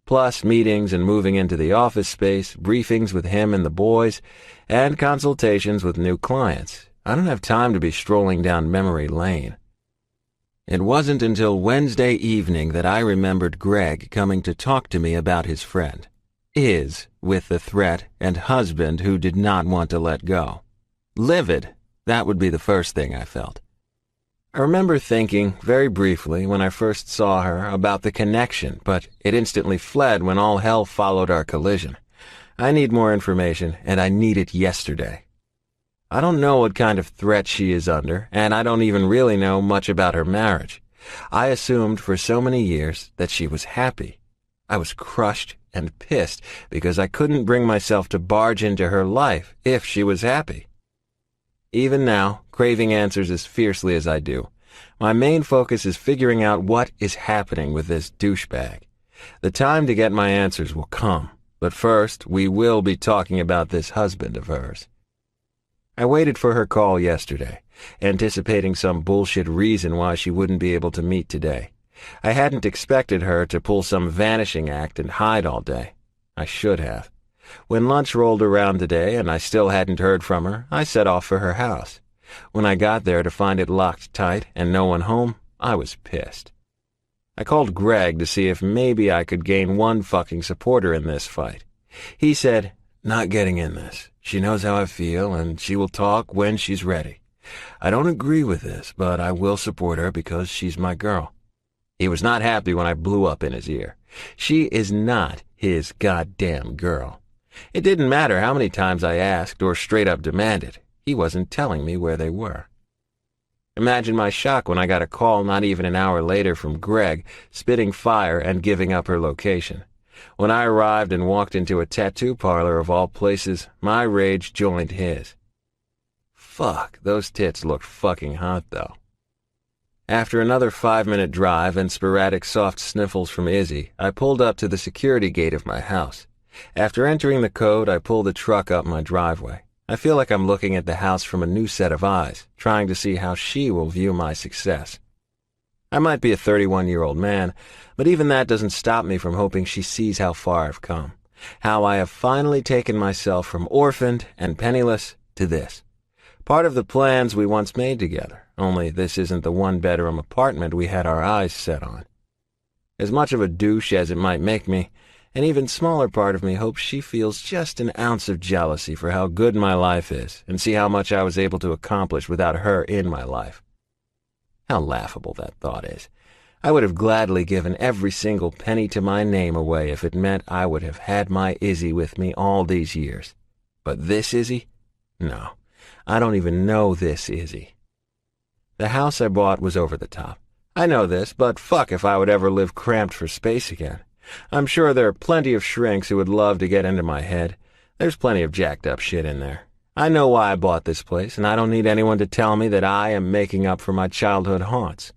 Plus meetings and moving into the office space, briefings with him and the boys, and consultations with new clients. I don't have time to be strolling down memory lane. It wasn't until Wednesday evening that I remembered Greg coming to talk to me about his friend. With the threat, and husband who did not want to let go. Livid, that would be the first thing I felt. I remember thinking, very briefly, when I first saw her, about the connection, but it instantly fled when all hell followed our collision. I need more information, and I need it yesterday. I don't know what kind of threat she is under, and I don't even really know much about her marriage. I assumed for so many years that she was happy. I was crushed and pissed because I couldn't bring myself to barge into her life if she was happy. Even now, craving answers as fiercely as I do, my main focus is figuring out what is happening with this douchebag. The time to get my answers will come, but first we will be talking about this husband of hers. I waited for her call yesterday, anticipating some bullshit reason why she wouldn't be able to meet today. I hadn't expected her to pull some vanishing act and hide all day. I should have. When lunch rolled around today and I still hadn't heard from her, I set off for her house. When I got there to find it locked tight and no one home, I was pissed. I called Greg to see if maybe I could gain one fucking supporter in this fight. He said, "Not getting in this. She knows how I feel, and she will talk when she's ready. I don't agree with this, but I will support her because she's my girl." He was not happy when I blew up in his ear. She is not his goddamn girl. It didn't matter how many times I asked or straight up demanded. He wasn't telling me where they were. Imagine my shock when I got a call not even an hour later from Greg, spitting fire and giving up her location. When I arrived and walked into a tattoo parlor of all places, my rage joined his. Fuck, those tits looked fucking hot though. After another 5-minute drive and sporadic soft sniffles from Izzy, I pulled up to the security gate of my house. After entering the code, I pulled the truck up my driveway. I feel like I'm looking at the house from a new set of eyes, trying to see how she will view my success. I might be a 31-year-old man, but even that doesn't stop me from hoping she sees how far I've come, how I have finally taken myself from orphaned and penniless to this. Part of the plans we once made together, only this isn't the one-bedroom apartment we had our eyes set on. As much of a douche as it might make me, an even smaller part of me hopes she feels just an ounce of jealousy for how good my life is and see how much I was able to accomplish without her in my life. How laughable that thought is. I would have gladly given every single penny to my name away if it meant I would have had my Izzy with me all these years. But this Izzy? No, I don't even know this Izzy. The house I bought was over the top. I know this, but fuck if I would ever live cramped for space again. I'm sure there are plenty of shrinks who would love to get into my head. There's plenty of jacked up shit in there. I know why I bought this place, and I don't need anyone to tell me that I am making up for my childhood haunts.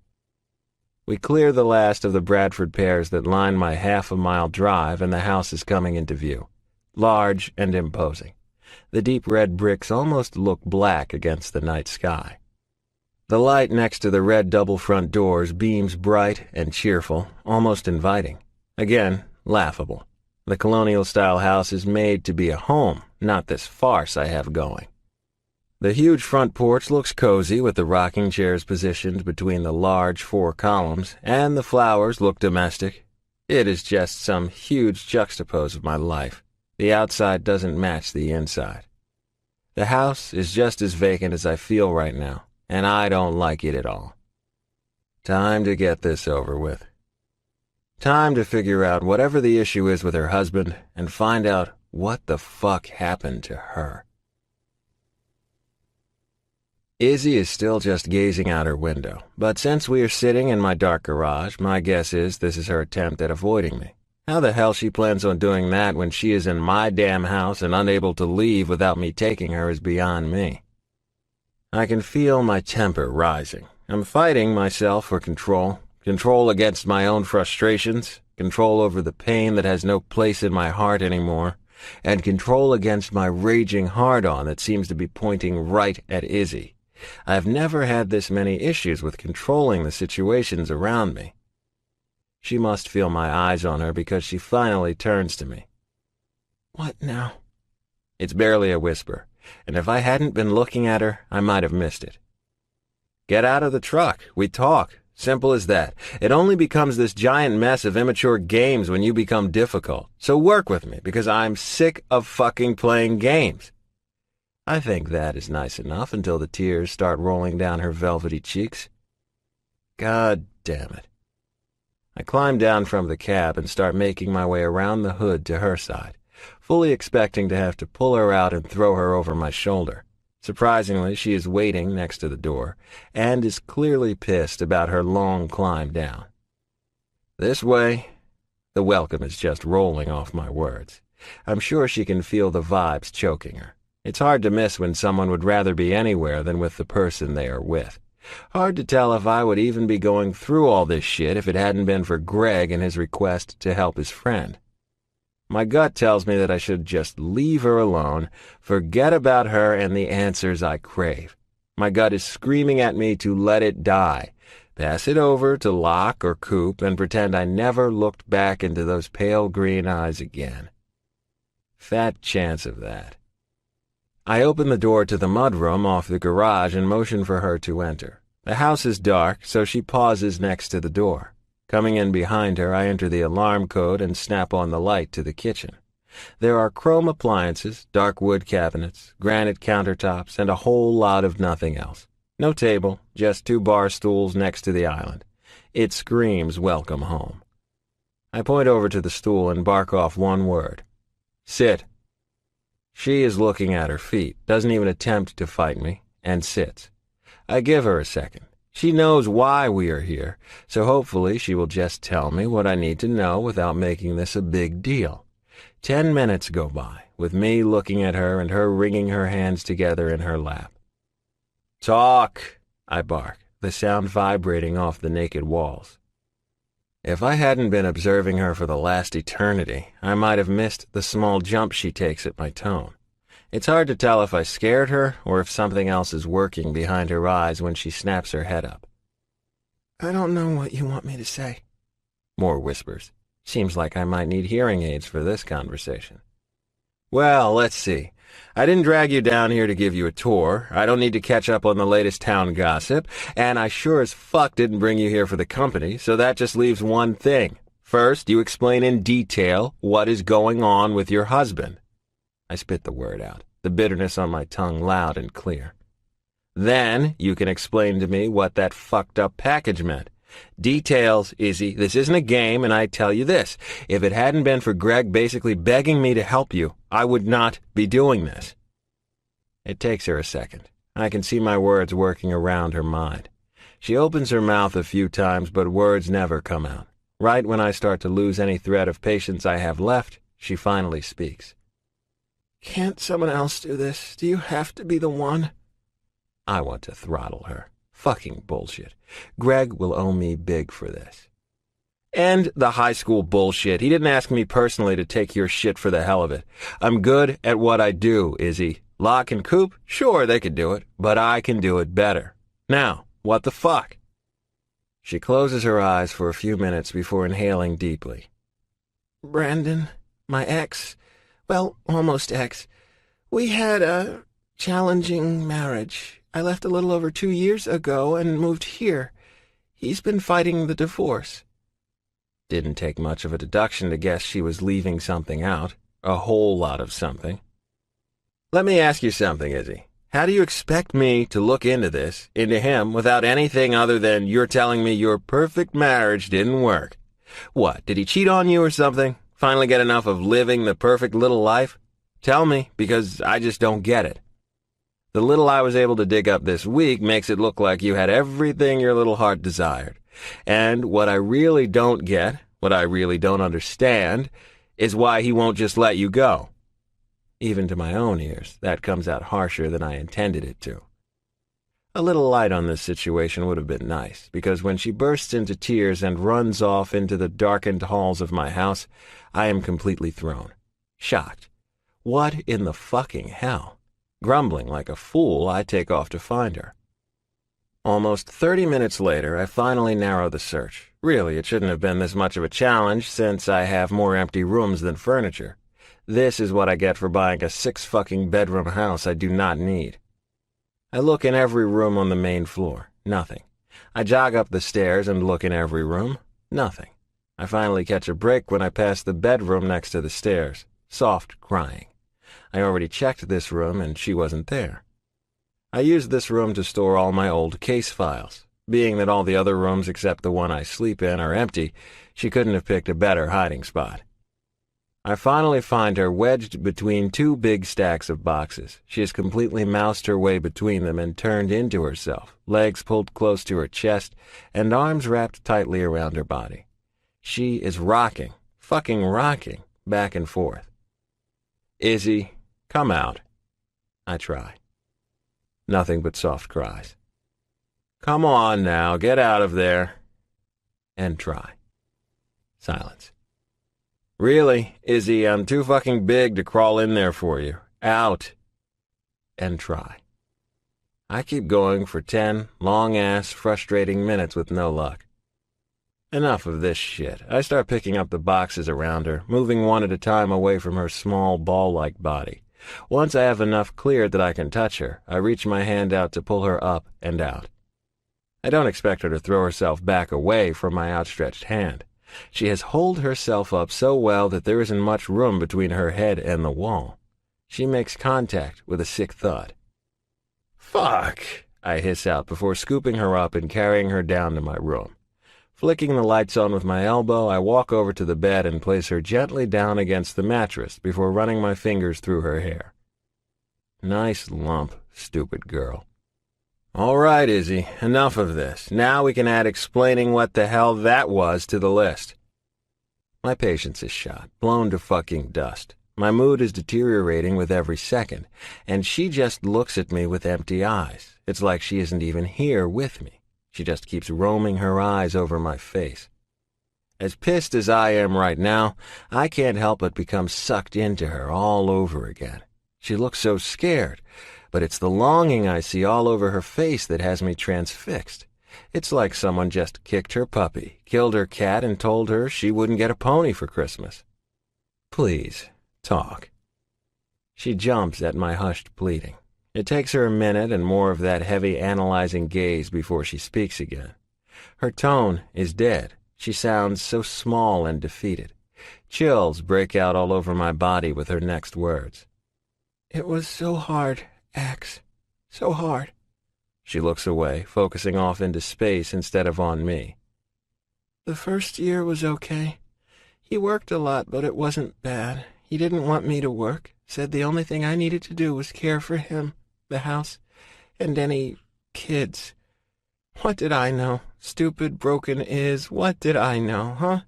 We clear the last of the Bradford pears that line my half-a-mile drive, and the house is coming into view. Large and imposing. The deep red bricks almost look black against the night sky. The light next to the red double front doors beams bright and cheerful, almost inviting. Again, laughable. The colonial-style house is made to be a home, not this farce I have going. The huge front porch looks cozy with the rocking chairs positioned between the large 4 columns, and the flowers look domestic. It is just some huge juxtapose of my life. The outside doesn't match the inside. The house is just as vacant as I feel right now, and I don't like it at all. Time to get this over with. Time to figure out whatever the issue is with her husband and find out what the fuck happened to her. Izzy is still just gazing out her window, but since we are sitting in my dark garage, my guess is this is her attempt at avoiding me. How the hell she plans on doing that when she is in my damn house and unable to leave without me taking her is beyond me. I can feel my temper rising. I'm fighting myself for control against my own frustrations, control over the pain that has no place in my heart anymore, and control against my raging hard-on that seems to be pointing right at Izzy. I've never had this many issues with controlling the situations around me. She must feel my eyes on her because she finally turns to me. "What now?" It's barely a whisper, and if I hadn't been looking at her, I might have missed it. "Get out of the truck. We talk. Simple as that. It only becomes this giant mess of immature games when you become difficult. So work with me, because I'm sick of fucking playing games." I think that is nice enough until the tears start rolling down her velvety cheeks. God damn it. I climb down from the cab and start making my way around the hood to her side, fully expecting to have to pull her out and throw her over my shoulder. Surprisingly, she is waiting next to the door and is clearly pissed about her long climb down. This way. The welcome is just rolling off my words. I'm sure she can feel the vibes choking her. It's hard to miss when someone would rather be anywhere than with the person they are with. Hard to tell if I would even be going through all this shit if it hadn't been for Greg and his request to help his friend. My gut tells me that I should just leave her alone, forget about her and the answers I crave. My gut is screaming at me to let it die, pass it over to Locke or Coop, and pretend I never looked back into those pale green eyes again. Fat chance of that. I open the door to the mudroom off the garage and motion for her to enter. The house is dark, so she pauses next to the door. Coming in behind her, I enter the alarm code and snap on the light to the kitchen. There are chrome appliances, dark wood cabinets, granite countertops, and a whole lot of nothing else. No table, just 2 bar stools next to the island. It screams welcome home. I point over to the stool and bark off one word. Sit. She is looking at her feet, doesn't even attempt to fight me, and sits. I give her a second. She knows why we are here, so hopefully she will just tell me what I need to know without making this a big deal. 10 minutes go by, with me looking at her and her wringing her hands together in her lap. Talk, I bark, the sound vibrating off the naked walls. If I hadn't been observing her for the last eternity, I might have missed the small jump she takes at my tone. It's hard to tell if I scared her or if something else is working behind her eyes when she snaps her head up. I don't know what you want me to say. More whispers. Seems like I might need hearing aids for this conversation. Well, let's see. I didn't drag you down here to give you a tour. I don't need to catch up on the latest town gossip. And I sure as fuck didn't bring you here for the company, so that just leaves one thing. First, you explain in detail what is going on with your husband. I spit the word out, the bitterness on my tongue loud and clear. Then you can explain to me what that fucked up package meant. Details, Izzy. This isn't a game, and I tell you this. If it hadn't been for Greg basically begging me to help you, I would not be doing this. It takes her a second. I can see my words working around her mind. She opens her mouth a few times, but words never come out. Right when I start to lose any thread of patience I have left, she finally speaks. Can't someone else do this? Do you have to be the one? I want to throttle her. Fucking bullshit. Greg will owe me big for this. And the high school bullshit. He didn't ask me personally to take your shit for the hell of it. I'm good at what I do, Izzy. Locke and Coop, sure, they could do it, but I can do it better. Now, What the fuck? She closes her eyes for a few minutes before inhaling deeply. Brandon, my ex, well, almost ex, we had a challenging marriage. I left a little over 2 years ago and moved here. He's been fighting the divorce. Didn't take much of a deduction to guess she was leaving something out. A whole lot of something. Let me ask you something, Izzy. How do you expect me to look into this, into him, without anything other than you're telling me your perfect marriage didn't work? What, did he cheat on you or something? Finally get enough of living the perfect little life? Tell me, because I just don't get it. The little I was able to dig up this week makes it look like you had everything your little heart desired. And what I really don't get, what I really don't understand, is why he won't just let you go. Even to my own ears, that comes out harsher than I intended it to. A little light on this situation would have been nice, because when she bursts into tears and runs off into the darkened halls of my house, I am completely thrown. Shocked. What in the fucking hell? Grumbling like a fool, I take off to find her. Almost 30 minutes later, I finally narrow the search. Really, it shouldn't have been this much of a challenge, since I have more empty rooms than furniture. This is what I get for buying a 6-fucking-bedroom house I do not need. I look in every room on the main floor. Nothing. I jog up the stairs and look in every room. Nothing. I finally catch a break when I pass the bedroom next to the stairs. Soft crying. I already checked this room, and she wasn't there. I used this room to store all my old case files. Being that all the other rooms except the one I sleep in are empty, she couldn't have picked a better hiding spot. I finally find her wedged between 2 big stacks of boxes. She has completely moused her way between them and turned into herself, legs pulled close to her chest, and arms wrapped tightly around her body. She is rocking, fucking rocking, back and forth. Izzy, come out. I try. Nothing but soft cries. Come on now, get out of there. And try. Silence. Really, Izzy, I'm too fucking big to crawl in there for you. Out. And try. I keep going for 10 long-ass, frustrating minutes with no luck. Enough of this shit. I start picking up the boxes around her, moving one at a time away from her small, ball-like body. Once I have enough cleared that I can touch her, I reach my hand out to pull her up and out. I don't expect her to throw herself back away from my outstretched hand. She has holed herself up so well that there isn't much room between her head and the wall. She makes contact with a sick thud. Fuck, I hiss out before scooping her up and carrying her down to my room. Flicking the lights on with my elbow, I walk over to the bed and place her gently down against the mattress before running my fingers through her hair. Nice lump, stupid girl. All right, Izzy, enough of this. Now we can add explaining what the hell that was to the list. My patience is shot, blown to fucking dust. My mood is deteriorating with every second, and she just looks at me with empty eyes. It's like she isn't even here with me. She just keeps roaming her eyes over my face. As pissed as I am right now, I can't help but become sucked into her all over again. She looks so scared, but it's the longing I see all over her face that has me transfixed. It's like someone just kicked her puppy, killed her cat, and told her she wouldn't get a pony for Christmas. Please, talk. She jumps at my hushed pleading. It takes her a minute and more of that heavy analyzing gaze before she speaks again. Her tone is dead. She sounds so small and defeated. Chills break out all over my body with her next words. It was so hard, Ax. So hard. She looks away, focusing off into space instead of on me. The first year was okay. He worked a lot, but it wasn't bad. He didn't want me to work. Said the only thing I needed to do was care for him, the house, and any kids. What did I know? Stupid, broken what did I know, huh?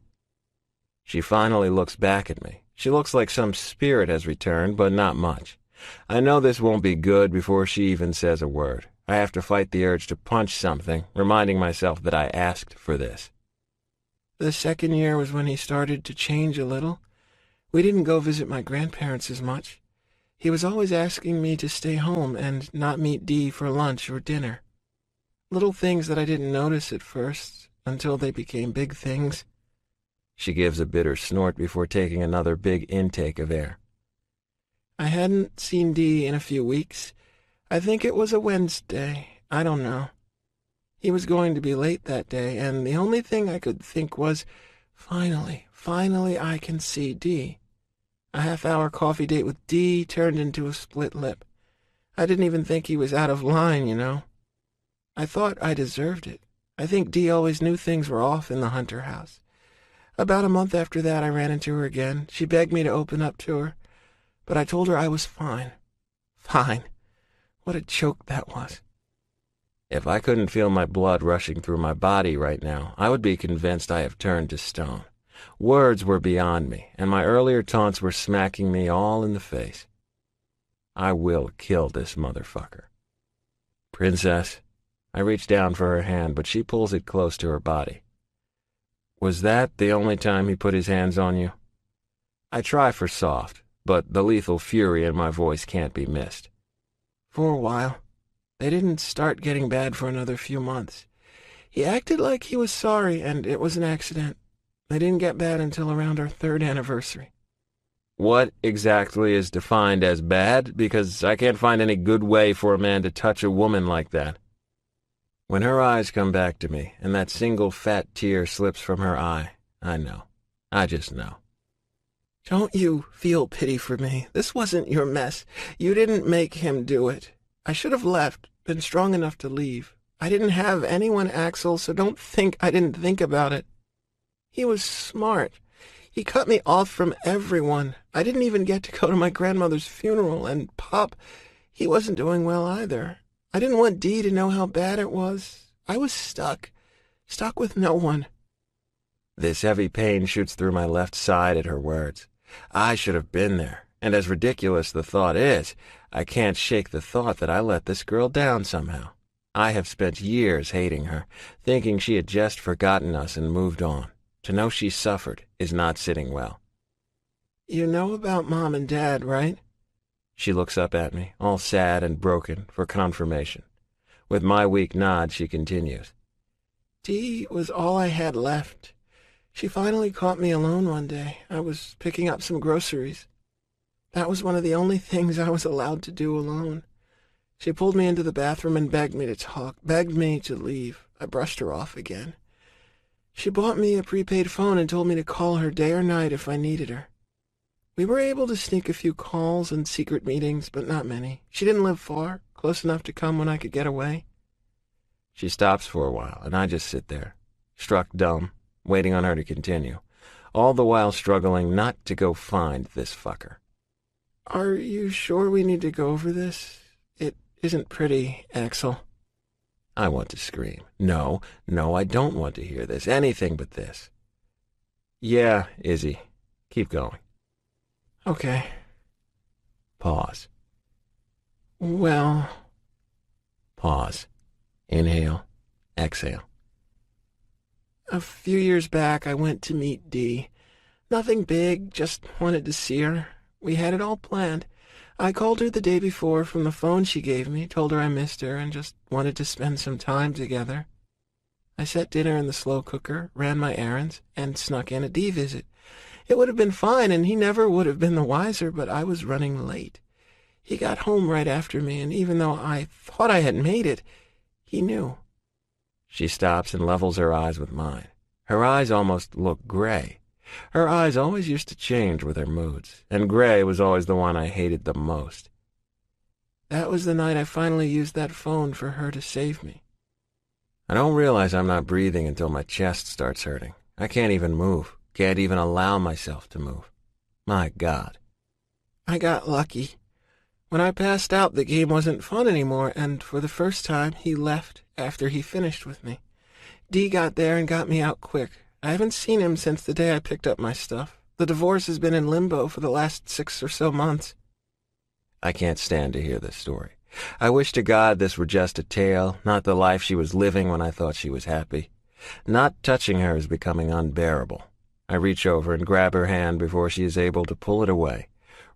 She finally looks back at me. She looks like some spirit has returned, but not much. I know this won't be good before she even says a word. I have to fight the urge to punch something, reminding myself that I asked for this. The second year was when he started to change a little. We didn't go visit my grandparents as much. He was always asking me to stay home and not meet Dee for lunch or dinner. Little things that I didn't notice at first, until they became big things. She gives a bitter snort before taking another big intake of air. I hadn't seen Dee in a few weeks. I think it was a Wednesday. I don't know. He was going to be late that day, and the only thing I could think was, finally I can see Dee. A half-hour coffee date with Dee turned into a split lip. I didn't even think he was out of line, you know. I thought I deserved it. I think Dee always knew things were off in the Hunter house. About a month after that, I ran into her again. She begged me to open up to her, but I told her I was fine. Fine. What a joke that was. If I couldn't feel my blood rushing through my body right now, I would be convinced I have turned to stone. Words were beyond me, and my earlier taunts were smacking me all in the face. I will kill this motherfucker. Princess. I reach down for her hand, but she pulls it close to her body. Was that the only time he put his hands on you? I try for soft, but the lethal fury in my voice can't be missed. For a while. They didn't start getting bad for another few months. He acted like he was sorry, and it was an accident. They didn't get bad until around our 3rd anniversary. What exactly is defined as bad? Because I can't find any good way for a man to touch a woman like that. When her eyes come back to me, and that single fat tear slips from her eye, I know. I just know. Don't you feel pity for me? This wasn't your mess. You didn't make him do it. I should have left, been strong enough to leave. I didn't have anyone, Axel, so don't think I didn't think about it. He was smart. He cut me off from everyone. I didn't even get to go to my grandmother's funeral, and Pop, he wasn't doing well either. I didn't want Dee to know how bad it was. I was stuck with no one. This heavy pain shoots through my left side at her words. I should have been there, and as ridiculous the thought is, I can't shake the thought that I let this girl down somehow. I have spent years hating her, thinking she had just forgotten us and moved on. To know she suffered is not sitting well. You know about Mom and Dad, right? She looks up at me, all sad and broken, for confirmation. With my weak nod, she continues. Dee was all I had left. She finally caught me alone one day. I was picking up some groceries. That was one of the only things I was allowed to do alone. She pulled me into the bathroom and begged me to talk, begged me to leave. I brushed her off again. She bought me a prepaid phone and told me to call her day or night if I needed her. We were able to sneak a few calls and secret meetings, but not many. She didn't live far, close enough to come when I could get away. She stops for a while, and I just sit there, struck dumb, waiting on her to continue, all the while struggling not to go find this fucker. Are you sure we need to go over this? It isn't pretty, Axel. I want to scream. No, I don't want to hear this. Anything but this. Yeah, Izzy. Keep going. Okay. Pause. Well... Pause. Inhale. Exhale. A few years back, I went to meet Dee. Nothing big, just wanted to see her. We had it all planned. I called her the day before from the phone she gave me, told her I missed her, and just wanted to spend some time together. I set dinner in the slow cooker, ran my errands, and snuck in a Dee visit. It would have been fine, and he never would have been the wiser, but I was running late. He got home right after me, and even though I thought I had made it, he knew. She stops and levels her eyes with mine. Her eyes almost look gray. Her eyes always used to change with her moods, and gray was always the one I hated the most. That was the night I finally used that phone for her to save me. I don't realize I'm not breathing until my chest starts hurting. I can't even move. Can't even allow myself to move. My God. I got lucky. When I passed out, the game wasn't fun anymore, and for the first time, he left after he finished with me. Dee got there and got me out quick. I haven't seen him since the day I picked up my stuff. The divorce has been in limbo for the last 6 or so months. I can't stand to hear this story. I wish to God this were just a tale, not the life she was living when I thought she was happy. Not touching her is becoming unbearable. I reach over and grab her hand before she is able to pull it away,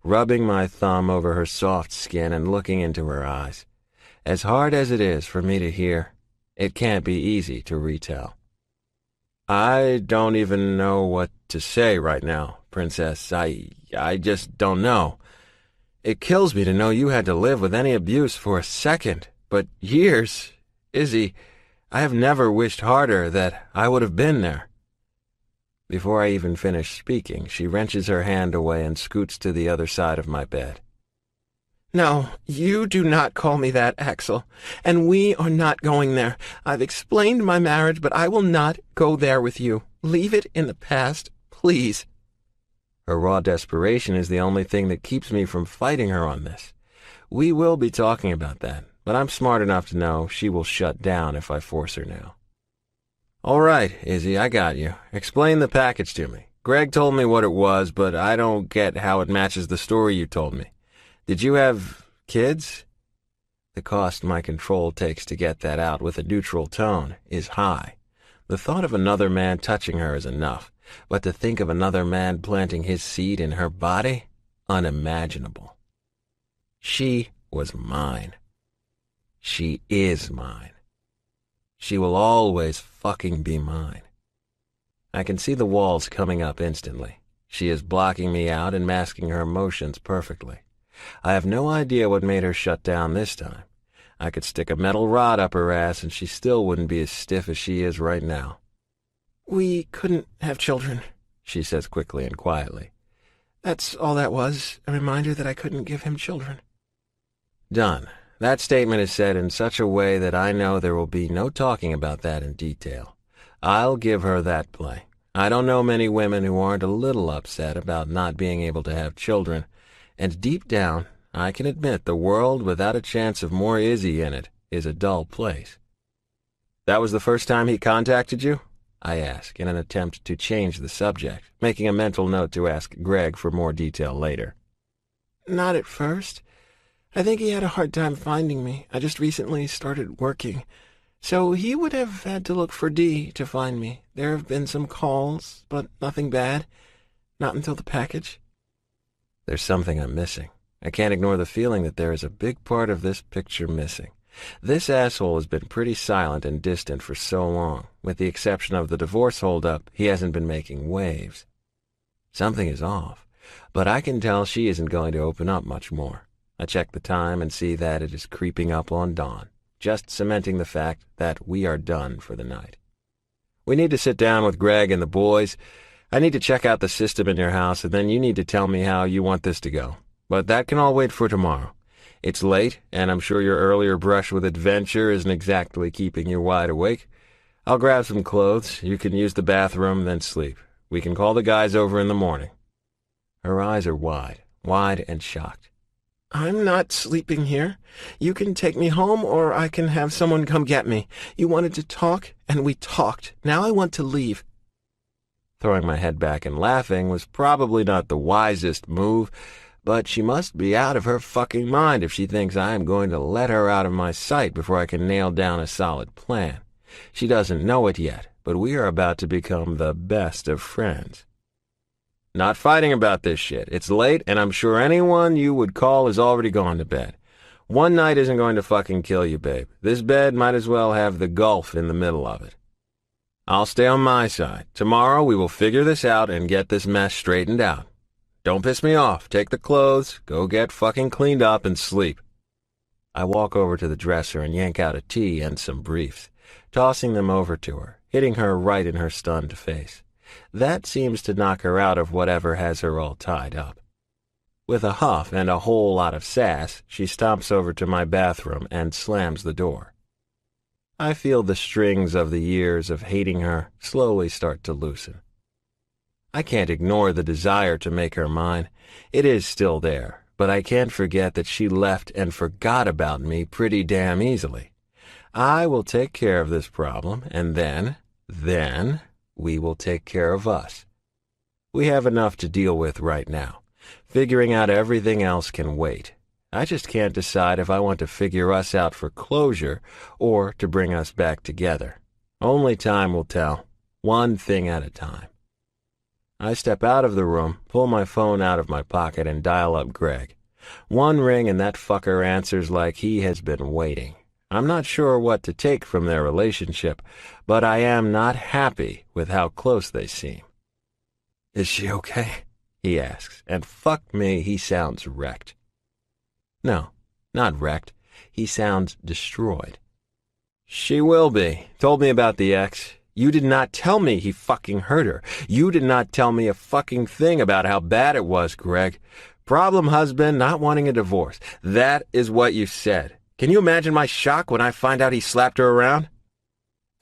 rubbing my thumb over her soft skin and looking into her eyes. As hard as it is for me to hear, It can't be easy to retell. I don't even know what to say right now, Princess. I just don't know. It kills me to know you had to live with any abuse for a second, but years, Izzy, I have never wished harder that I would have been there. Before I even finish speaking, she wrenches her hand away and scoots to the other side of my bed. No, you do not call me that, Axel, and we are not going there. I've explained my marriage, but I will not go there with you. Leave it in the past, please. Her raw desperation is the only thing that keeps me from fighting her on this. We will be talking about that, but I'm smart enough to know she will shut down if I force her now. All right, Izzy, I got you. Explain the package to me. Greg told me what it was, but I don't get how it matches the story you told me. Did you have kids? The cost my control takes to get that out with a neutral tone is high. The thought of another man touching her is enough, but to think of another man planting his seed in her body? Unimaginable. She was mine. She is mine. She will always fucking be mine. I can see the walls coming up instantly. She is blocking me out and masking her emotions perfectly. I have no idea what made her shut down this time. I could stick a metal rod up her ass and she still wouldn't be as stiff as she is right now. We couldn't have children, she says quickly and quietly. That's all that was, a reminder that I couldn't give him children. Done. That statement is said in such a way that I know there will be no talking about that in detail. I'll give her that play. I don't know many women who aren't a little upset about not being able to have children, and deep down, I can admit the world without a chance of more Izzy in it is a dull place. That was the first time he contacted you? I ask, in an attempt to change the subject, making a mental note to ask Greg for more detail later. Not at first. I think he had a hard time finding me. I just recently started working. So he would have had to look for Dee to find me. There have been some calls, but nothing bad. Not until the package. There's something I'm missing. I can't ignore the feeling that there is a big part of this picture missing. This asshole has been pretty silent and distant for so long. With the exception of the divorce holdup, he hasn't been making waves. Something is off, but I can tell she isn't going to open up much more. I check the time and see that it is creeping up on dawn, just cementing the fact that we are done for the night. We need to sit down with Greg and the boys. I need to check out the system in your house, and then you need to tell me how you want this to go. But that can all wait for tomorrow. It's late, and I'm sure your earlier brush with adventure isn't exactly keeping you wide awake. I'll grab some clothes. You can use the bathroom, then sleep. We can call the guys over in the morning. Her eyes are wide and shocked. I'm not sleeping here. You can take me home, or I can have someone come get me. You wanted to talk, and we talked. Now I want to leave. Throwing my head back and laughing was probably not the wisest move, but she must be out of her fucking mind if she thinks I am going to let her out of my sight before I can nail down a solid plan. She doesn't know it yet, but we are about to become the best of friends. Not fighting about this shit. It's late, and I'm sure anyone you would call has already gone to bed. One night isn't going to fucking kill you, babe. This bed might as well have the Gulf in the middle of it. I'll stay on my side. Tomorrow we will figure this out and get this mess straightened out. Don't piss me off. Take the clothes, go get fucking cleaned up, and sleep. I walk over to the dresser and yank out a tea and some briefs, tossing them over to her, hitting her right in her stunned face. That seems to knock her out of whatever has her all tied up. With a huff and a whole lot of sass, she stomps over to my bathroom and slams the door. I feel the strings of the years of hating her slowly start to loosen. I can't ignore the desire to make her mine. It is still there, but I can't forget that she left and forgot about me pretty damn easily. I will take care of this problem, and then we will take care of us. We have enough to deal with right now. Figuring out everything else can wait. I just can't decide if I want to figure us out for closure or to bring us back together. Only time will tell, one thing at a time. I step out of the room, pull my phone out of my pocket, and dial up Greg. One ring and that fucker answers like he has been waiting. I'm not sure what to take from their relationship, but I am not happy with how close they seem. Is she okay? He asks, and fuck me, he sounds wrecked. No, not wrecked. He sounds destroyed. She will be. Told me about the ex. You did not tell me he fucking hurt her. You did not tell me a fucking thing about how bad it was, Greg. Problem husband, not wanting a divorce. That is what you said. Can you imagine my shock when I find out he slapped her around?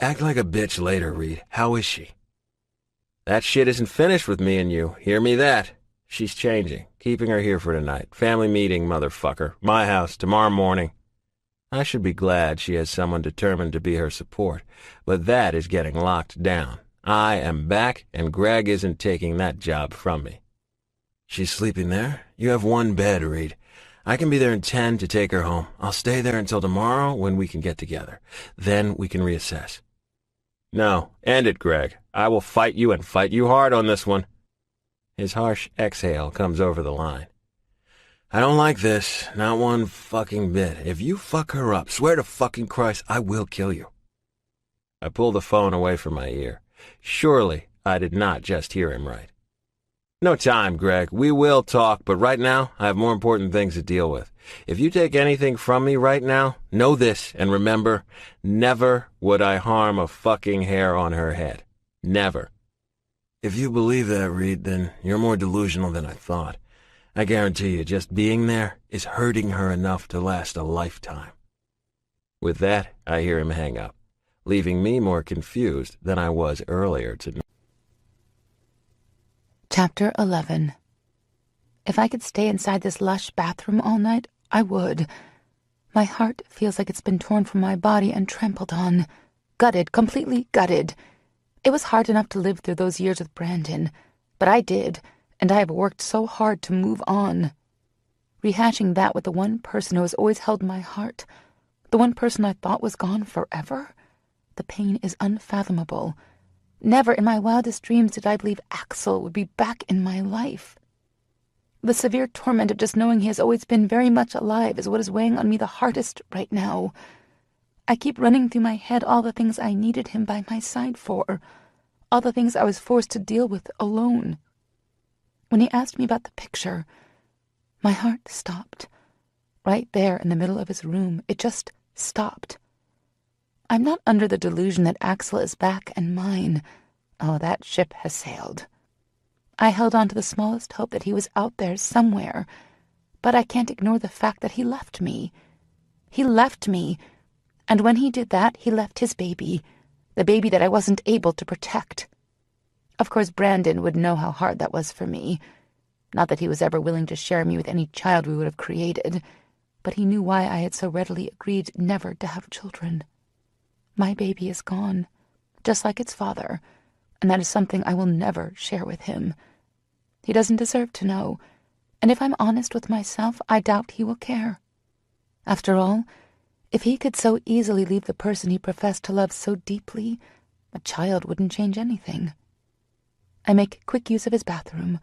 Act like a bitch later, Reed. How is she? That shit isn't finished with me and you. Hear me that. She's changing. Keeping her here for tonight. Family meeting, motherfucker. My house, tomorrow morning. I should be glad she has someone determined to be her support, but that is getting locked down. I am back, and Greg isn't taking that job from me. She's sleeping there? You have one bed, Reed. I can be there in 10 to take her home. I'll stay there until tomorrow when we can get together. Then we can reassess. No, end it, Greg. I will fight you and fight you hard on this one. His harsh exhale comes over the line. I don't like this, not one fucking bit. If you fuck her up, swear to fucking Christ, I will kill you. I pull the phone away from my ear. Surely I did not just hear him right. No time, Greg. We will talk, but right now I have more important things to deal with. If you take anything from me right now, know this, and remember, never would I harm a fucking hair on her head. Never. If you believe that, Reed, then you're more delusional than I thought. I guarantee you, just being there is hurting her enough to last a lifetime. With that, I hear him hang up, leaving me more confused than I was earlier tonight. Chapter 11. If I could stay inside this lush bathroom all night, I would. My heart feels like it's been torn from my body and trampled on. Gutted, completely gutted. It was hard enough to live through those years with Brandon, but I did, and I have worked so hard to move on. Rehashing that with the one person who has always held my heart, the one person I thought was gone forever, the pain is unfathomable. Never in my wildest dreams did I believe Axel would be back in my life. The severe torment of just knowing he has always been very much alive is what is weighing on me the hardest right now. I keep running through my head all the things I needed him by my side for, all the things I was forced to deal with alone. When he asked me about the picture, my heart stopped. Right there in the middle of his room, it just stopped. I'm not under the delusion that Axel is back and mine. Oh, that ship has sailed. I held on to the smallest hope that he was out there somewhere, but I can't ignore the fact that he left me. He left me, and when he did that, he left his baby, the baby that I wasn't able to protect. Of course, Brandon would know how hard that was for me. Not that he was ever willing to share me with any child we would have created, but he knew why I had so readily agreed never to have children. My baby is gone, just like its father, and that is something I will never share with him. He doesn't deserve to know, and if I'm honest with myself, I doubt he will care. After all, if he could so easily leave the person he professed to love so deeply, a child wouldn't change anything. I make quick use of his bathroom.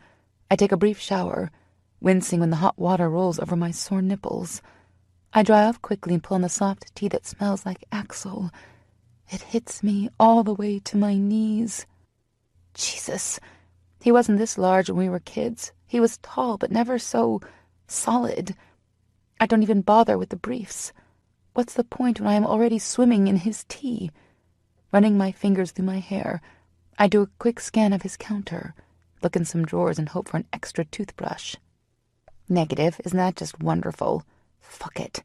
I take a brief shower, wincing when the hot water rolls over my sore nipples. I dry off quickly and pull on the soft tea that smells like Axel. It hits me all the way to my knees. Jesus, he wasn't this large when we were kids. He was tall, but never so solid. I don't even bother with the briefs. What's the point when I am already swimming in his tea? Running my fingers through my hair, I do a quick scan of his counter, look in some drawers and hope for an extra toothbrush. Negative, isn't that just wonderful? Fuck it.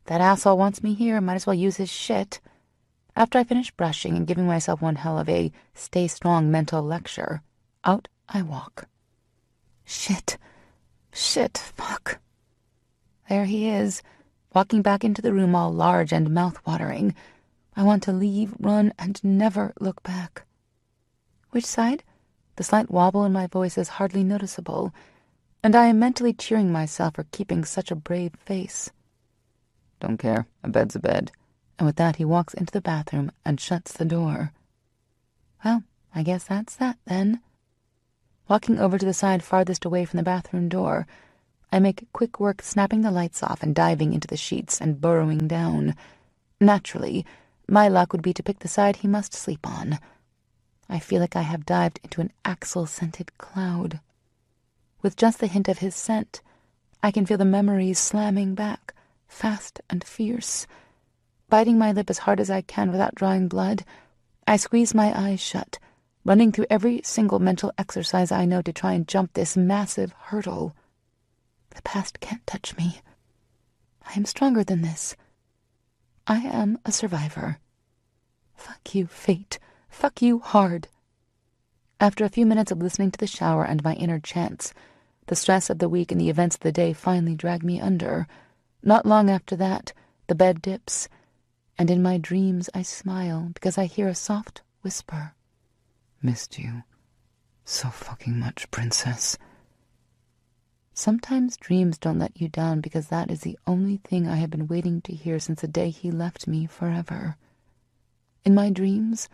That asshole wants me here, might as well use his shit. After I finish brushing and giving myself one hell of a stay-strong mental lecture, out I walk. Shit, fuck. There he is, walking back into the room all large and mouth-watering. I want to leave, run, and never look back. Which side? The slight wobble in my voice is hardly noticeable, and I am mentally cheering myself for keeping such a brave face. Don't care, a bed's a bed. And with that he walks into the bathroom and shuts the door. Well, I guess that's that, then. Walking over to the side farthest away from the bathroom door, I make quick work snapping the lights off and diving into the sheets and burrowing down. Naturally, my luck would be to pick the side he must sleep on. I feel like I have dived into an Axel-scented cloud. With just the hint of his scent, I can feel the memories slamming back, fast and fierce. Biting my lip as hard as I can without drawing blood, I squeeze my eyes shut, running through every single mental exercise I know to try and jump this massive hurdle. The past can't touch me. I am stronger than this. I am a survivor. Fuck you, fate. Fuck you hard. After a few minutes of listening to the shower and my inner chants, the stress of the week and the events of the day finally drag me under. Not long after that, the bed dips, and in my dreams I smile because I hear a soft whisper. Missed you so fucking much, princess. Sometimes dreams don't let you down because that is the only thing I have been waiting to hear since the day he left me forever. In my dreams,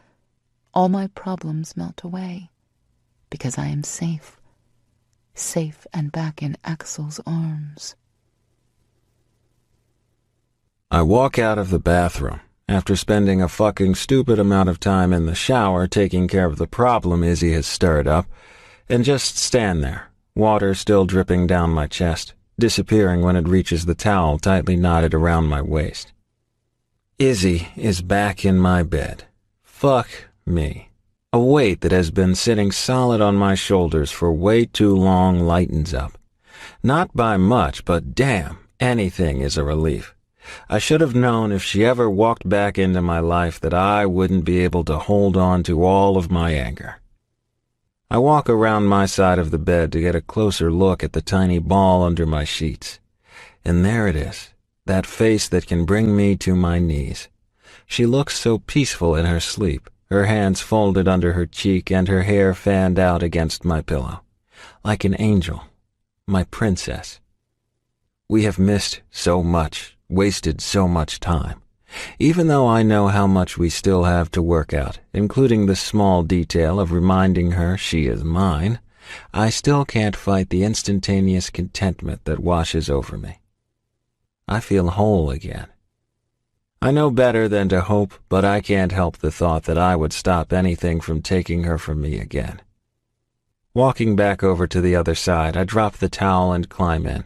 all my problems melt away because I am safe. Safe and back in Axel's arms. I walk out of the bathroom after spending a fucking stupid amount of time in the shower taking care of the problem Izzy has stirred up, and just stand there, water still dripping down my chest, disappearing when it reaches the towel tightly knotted around my waist. Izzy is back in my bed. Fuck me. A weight that has been sitting solid on my shoulders for way too long lightens up. Not by much, but damn, anything is a relief. I should have known if she ever walked back into my life that I wouldn't be able to hold on to all of my anger. I walk around my side of the bed to get a closer look at the tiny ball under my sheets. And there it is, that face that can bring me to my knees. She looks so peaceful in her sleep, her hands folded under her cheek and her hair fanned out against my pillow. Like an angel, my princess. We have missed so much, wasted so much time. Even though I know how much we still have to work out, including the small detail of reminding her she is mine, I still can't fight the instantaneous contentment that washes over me. I feel whole again. I know better than to hope, but I can't help the thought that I would stop anything from taking her from me again. Walking back over to the other side, I drop the towel and climb in.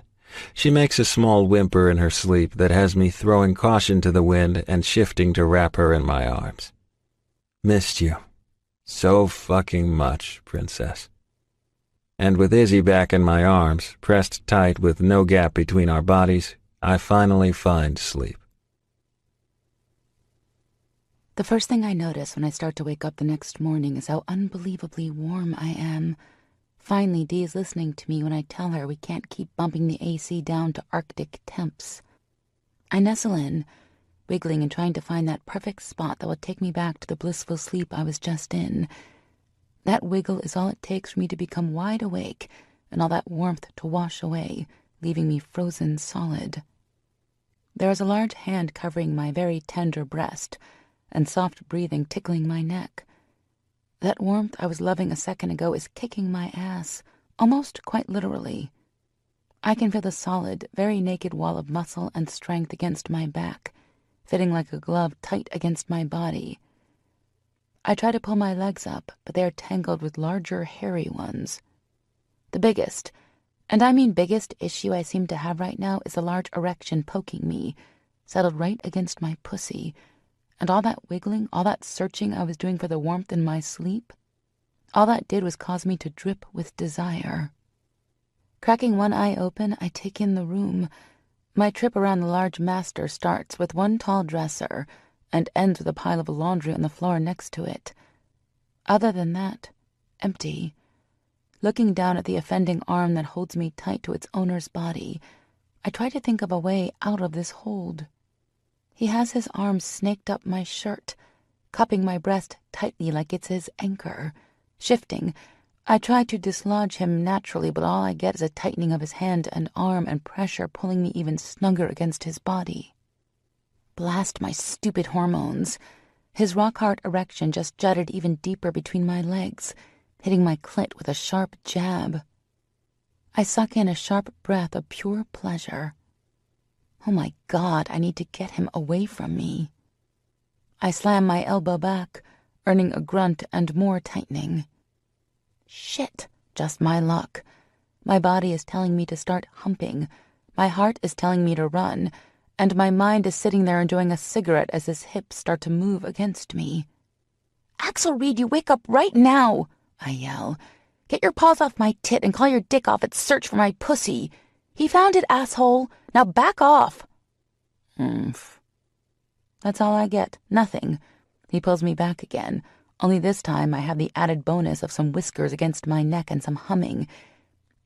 She makes a small whimper in her sleep that has me throwing caution to the wind and shifting to wrap her in my arms. Missed you. So fucking much, princess. And with Izzy back in my arms, pressed tight with no gap between our bodies, I finally find sleep. The first thing I notice when I start to wake up the next morning is how unbelievably warm I am. Finally, Dee is listening to me when I tell her we can't keep bumping the AC down to Arctic temps. I nestle in, wiggling and trying to find that perfect spot that will take me back to the blissful sleep I was just in. That wiggle is all it takes for me to become wide awake and all that warmth to wash away, leaving me frozen solid. There is a large hand covering my very tender breast, and soft breathing tickling my neck. That warmth I was loving a second ago is kicking my ass, almost quite literally. I can feel the solid, very naked wall of muscle and strength against my back, fitting like a glove tight against my body. I try to pull my legs up, but they are tangled with larger, hairy ones. The biggest, and I mean biggest, issue I seem to have right now is a large erection poking me, settled right against my pussy, and all that wiggling, all that searching I was doing for the warmth in my sleep, all that did was cause me to drip with desire. Cracking one eye open, I take in the room. My trip around the large master starts with one tall dresser and ends with a pile of laundry on the floor next to it. Other than that, empty. Looking down at the offending arm that holds me tight to its owner's body, I try to think of a way out of this hold. He has his arms snaked up my shirt, cupping my breast tightly like it's his anchor. Shifting, I try to dislodge him naturally, but all I get is a tightening of his hand and arm and pressure pulling me even snugger against his body. Blast my stupid hormones. His rock-hard erection just jutted even deeper between my legs, hitting my clit with a sharp jab. I suck in a sharp breath of pure pleasure. Oh my God, I need to get him away from me. I slam my elbow back, earning a grunt and more tightening. Shit, just my luck. My body is telling me to start humping, my heart is telling me to run, and my mind is sitting there enjoying a cigarette as his hips start to move against me. "Axel Reed, you wake up right now!" I yell. "Get your paws off my tit and call your dick off its search for my pussy. He found it, asshole. Now back off." Oomph. That's all I get. Nothing. He pulls me back again, only this time I have the added bonus of some whiskers against my neck and some humming.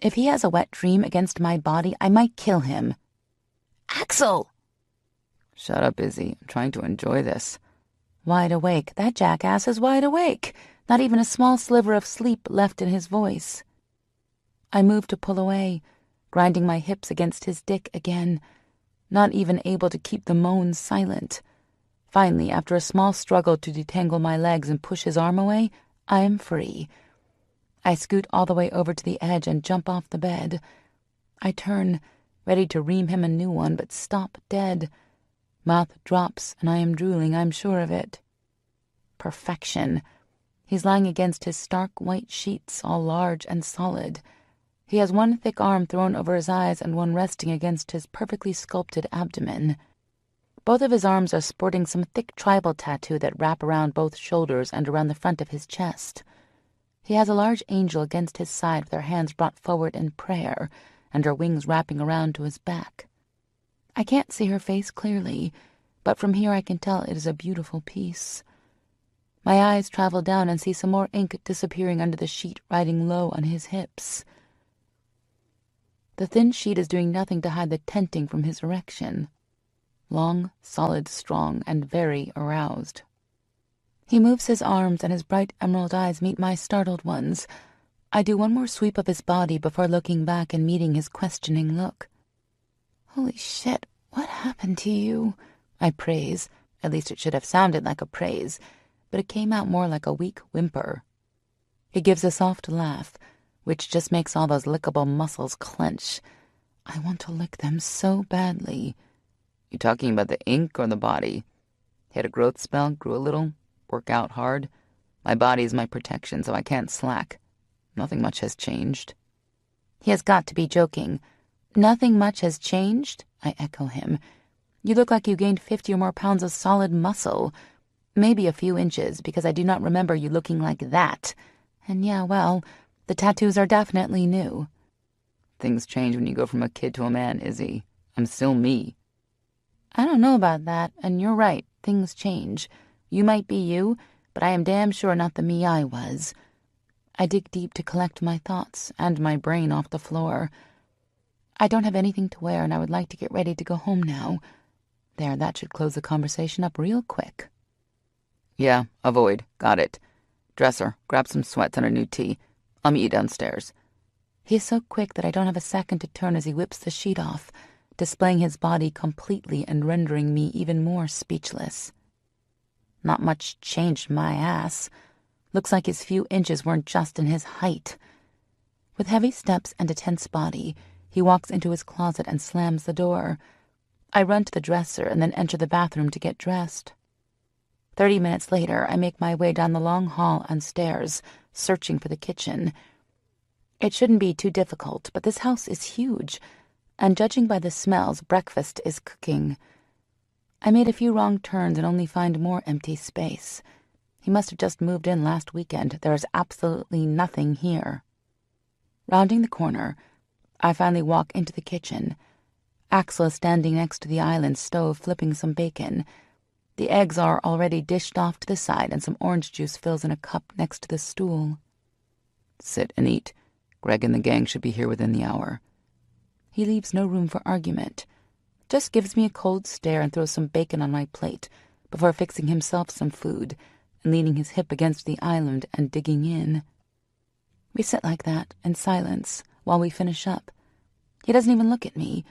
If he has a wet dream against my body, I might kill him. "Axel!" Shut up, Izzy. I'm trying to enjoy this. Wide awake. That jackass is wide awake. Not even a small sliver of sleep left in his voice. I move to pull away, grinding my hips against his dick again, not even able to keep the moans silent. Finally, after a small struggle to detangle my legs and push his arm away, I am free. I scoot all the way over to the edge and jump off the bed. I turn, ready to ream him a new one, but stop dead. Mouth drops, and I am drooling, I'm sure of it. Perfection. He's lying against his stark white sheets, all large and solid. He has one thick arm thrown over his eyes and one resting against his perfectly sculpted abdomen. Both of his arms are sporting some thick tribal tattoo that wrap around both shoulders and around the front of his chest. He has a large angel against his side with her hands brought forward in prayer and her wings wrapping around to his back. I can't see her face clearly, but from here I can tell it is a beautiful piece. My eyes travel down and see some more ink disappearing under the sheet riding low on his hips. The thin sheet is doing nothing to hide the tenting from his erection. Long, solid, strong, and very aroused. He moves his arms and his bright emerald eyes meet my startled ones. I do one more sweep of his body before looking back and meeting his questioning look. "Holy shit, what happened to you?" I praise. At least it should have sounded like a praise, but it came out more like a weak whimper. He gives a soft laugh, which just makes all those lickable muscles clench. I want to lick them so badly. You talking about the ink or the body? Hit a growth spell, grew a little, work out hard. My body is my protection, so I can't slack. Nothing much has changed. He has got to be joking. "Nothing much has changed?" I echo him. "You look like you gained 50 or more pounds of solid muscle. Maybe a few inches, because I do not remember you looking like that. And yeah, well, the tattoos are definitely new." Things change when you go from a kid to a man, Izzy. I'm still me. I don't know about that, and you're right, things change. You might be you, but I am damn sure not the me I was. I dig deep to collect my thoughts and my brain off the floor. I don't have anything to wear, and I would like to get ready to go home now. There, that should close the conversation up real quick. Yeah, avoid. Got it. Dresser, grab some sweats and a new tee. I'll meet you downstairs. He is so quick that I don't have a second to turn as he whips the sheet off, displaying his body completely and rendering me even more speechless. Not much changed my ass. Looks like his few inches weren't just in his height. With heavy steps and a tense body, he walks into his closet and slams the door. I run to the dresser and then enter the bathroom to get dressed. 30 minutes later, I make my way down the long hall and stairs, searching for the kitchen. It shouldn't be too difficult, but this house is huge, and judging by the smells, breakfast is cooking. I made a few wrong turns and only find more empty space. He must have just moved in last weekend. There is absolutely nothing here. Rounding the corner, I finally walk into the kitchen. Axel is standing next to the island stove flipping some bacon. The eggs are already dished off to the side and some orange juice fills in a cup next to the stool. Sit and eat. Greg and the gang should be here within the hour. He leaves no room for argument. Just gives me a cold stare and throws some bacon on my plate before fixing himself some food and leaning his hip against the island and digging in. We sit like that in silence while we finish up. He doesn't even look at me.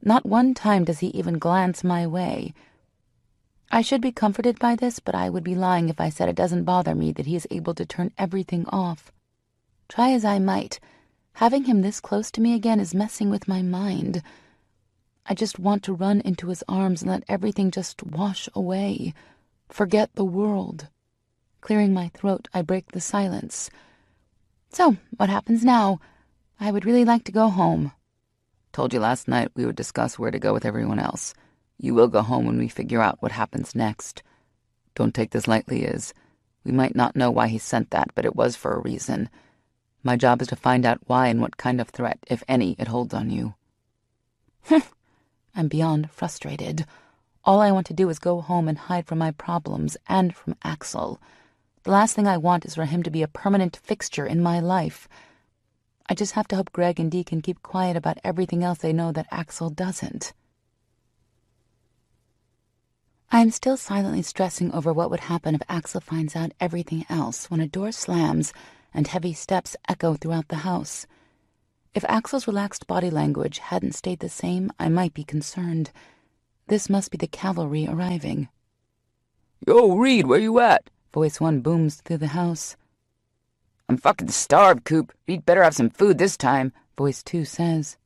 Not one time does he even glance my way. I should be comforted by this, but I would be lying if I said it doesn't bother me that he is able to turn everything off. Try as I might, having him this close to me again is messing with my mind. I just want to run into his arms and let everything just wash away. Forget the world. Clearing my throat, I break the silence. So, what happens now? I would really like to go home. Told you last night we would discuss where to go with everyone else. You will go home when we figure out what happens next. Don't take this lightly, Iz. We might not know why he sent that, but it was for a reason. My job is to find out why and what kind of threat, if any, it holds on you. I'm beyond frustrated. All I want to do is go home and hide from my problems and from Axel. The last thing I want is for him to be a permanent fixture in my life. I just have to hope Greg and Dee can keep quiet about everything else they know that Axel doesn't. I am still silently stressing over what would happen if Axel finds out everything else when a door slams and heavy steps echo throughout the house. If Axel's relaxed body language hadn't stayed the same, I might be concerned. This must be the cavalry arriving. Yo, Reed, where you at? Voice 1 booms through the house. I'm fucking starved, Coop. You'd better have some food this time, Voice 2 says.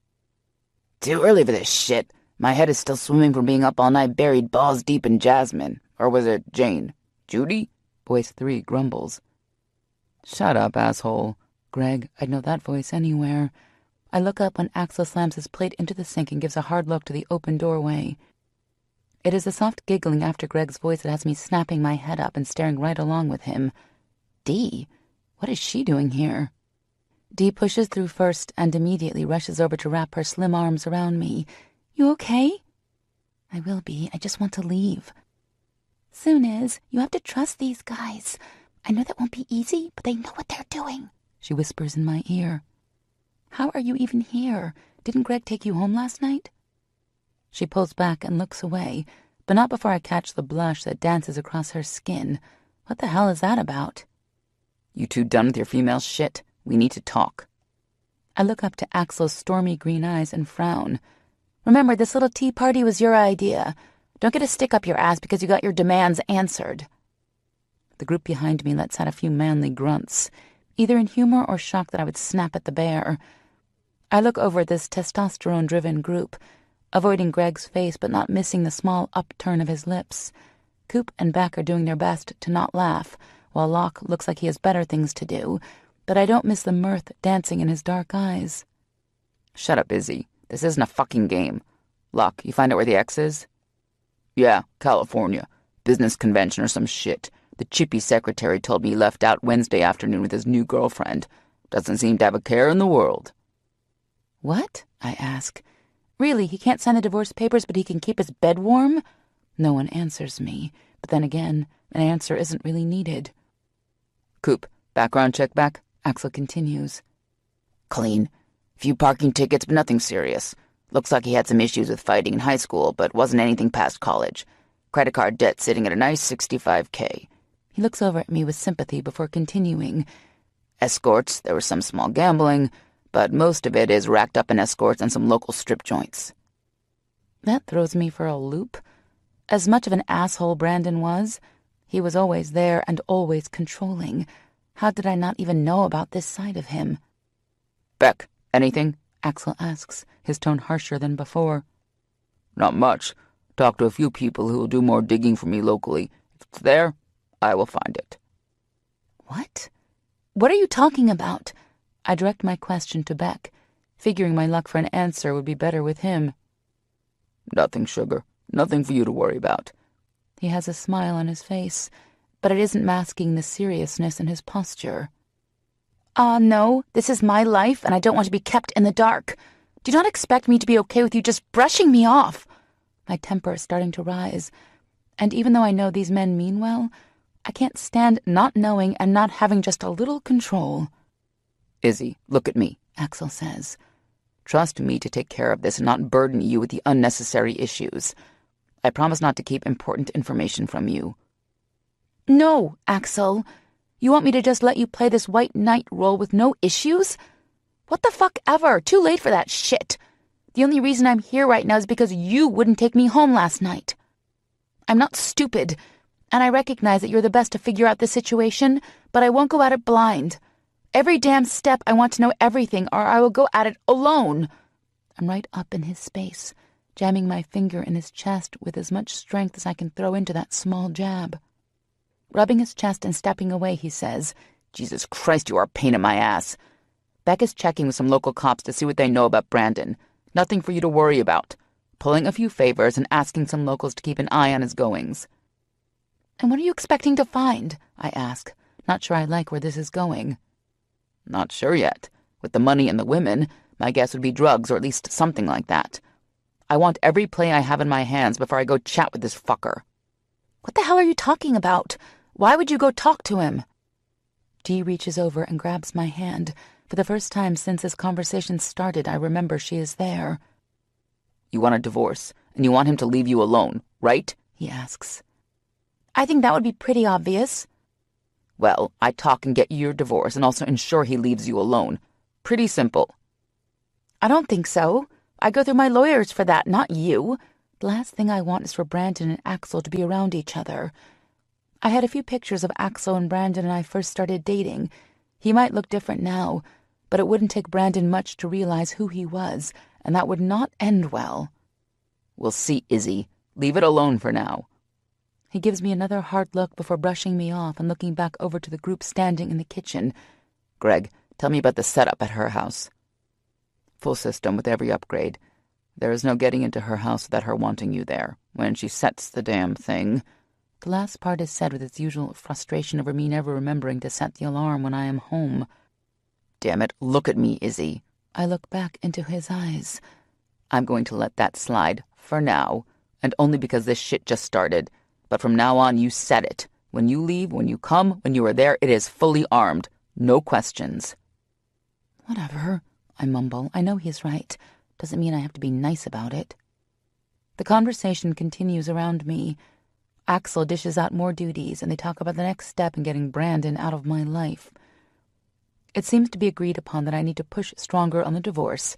Too early for this shit. My head is still swimming from being up all night buried balls deep in Jasmine. Or was it Jane? Judy? Voice 3 grumbles. Shut up, asshole. Greg, I'd know that voice anywhere. I look up when Axel slams his plate into the sink and gives a hard look to the open doorway. It is the soft giggling after Greg's voice that has me snapping my head up and staring right along with him. Dee? What is she doing here? Dee pushes through first and immediately rushes over to wrap her slim arms around me. You okay? I will be. I just want to leave. Soon is. You have to trust these guys. I know that won't be easy, but they know what they're doing, she whispers in my ear. How are you even here? Didn't Greg take you home last night? She pulls back and looks away, but not before I catch the blush that dances across her skin. What the hell is that about? You two done with your female shit? We need to talk. I look up to Axel's stormy green eyes and frown. Remember, this little tea party was your idea. Don't get a stick up your ass because you got your demands answered. The group behind me lets out a few manly grunts, either in humor or shock that I would snap at the bear. I look over at this testosterone-driven group, avoiding Greg's face but not missing the small upturn of his lips. Coop and Beck are doing their best to not laugh, while Locke looks like he has better things to do, but I don't miss the mirth dancing in his dark eyes. Shut up, Izzy. This isn't a fucking game. Locke, you find out where the X is? Yeah, California. Business convention or some shit. The chippy secretary told me he left out Wednesday afternoon with his new girlfriend. Doesn't seem to have a care in the world. What? I ask. Really, he can't sign the divorce papers, but he can keep his bed warm? No one answers me, but then again, an answer isn't really needed. Coop, background check back? Axel continues. Clean. Few parking tickets, but nothing serious. Looks like he had some issues with fighting in high school, but wasn't anything past college. Credit card debt sitting at a nice $65K. He looks over at me with sympathy before continuing. Escorts, there was some small gambling, but most of it is racked up in escorts and some local strip joints. That throws me for a loop. As much of an asshole Brandon was, he was always there and always controlling. How did I not even know about this side of him? Beck, anything? Axel asks, his tone harsher than before. Not much. Talked to a few people who will do more digging for me locally. If it's there, I will find it. What? What are you talking about? I direct my question to Beck, figuring my luck for an answer would be better with him. Nothing, sugar. Nothing for you to worry about. He has a smile on his face, but it isn't masking the seriousness in his posture. No, this is my life, and I don't want to be kept in the dark. Do not expect me to be okay with you just brushing me off. My temper is starting to rise, and even though I know these men mean well, I can't stand not knowing and not having just a little control. Izzy, look at me, Axel says. Trust me to take care of this and not burden you with the unnecessary issues. I promise not to keep important information from you. No, Axel. You want me to just let you play this white knight role with no issues? What the fuck ever? Too late for that shit. The only reason I'm here right now is because you wouldn't take me home last night. I'm not stupid, and I recognize that you're the best to figure out the situation, but I won't go at it blind. Every damn step I want to know everything, or I will go at it alone. I'm right up in his space, jamming my finger in his chest with as much strength as I can throw into that small jab. Rubbing his chest and stepping away, he says, Jesus Christ, you are a pain in my ass. Beck is checking with some local cops to see what they know about Brandon. Nothing for you to worry about. Pulling a few favors and asking some locals to keep an eye on his goings. And what are you expecting to find? I ask, not sure I like where this is going. Not sure yet. With the money and the women, my guess would be drugs or at least something like that. I want every play I have in my hands before I go chat with this fucker. What the hell are you talking about? Why would you go talk to him? Dee reaches over and grabs my hand. For the first time since this conversation started, I remember she is there. You want a divorce, and you want him to leave you alone, right? He asks. I think that would be pretty obvious. Well, I talk and get you your divorce and also ensure he leaves you alone. Pretty simple. I don't think so. I go through my lawyers for that, not you. The last thing I want is for Brandon and Axel to be around each other. I had a few pictures of Axel and Brandon when I first started dating. He might look different now, but it wouldn't take Brandon much to realize who he was, and that would not end well. We'll see, Izzy. Leave it alone for now. He gives me another hard look before brushing me off and looking back over to the group standing in the kitchen. Greg, tell me about the setup at her house. Full system with every upgrade. There is no getting into her house without her wanting you there. When she sets the damn thing. The last part is said with its usual frustration over me never remembering to set the alarm when I am home. Damn it, look at me, Izzy. I look back into his eyes. I'm going to let that slide, for now, and only because this shit just started. But from now on, you set it. When you leave, when you come, when you are there, it is fully armed. No questions. Whatever, I mumble. I know he's right. Doesn't mean I have to be nice about it. The conversation continues around me. Axel dishes out more duties, and they talk about the next step in getting Brandon out of my life. It seems to be agreed upon that I need to push stronger on the divorce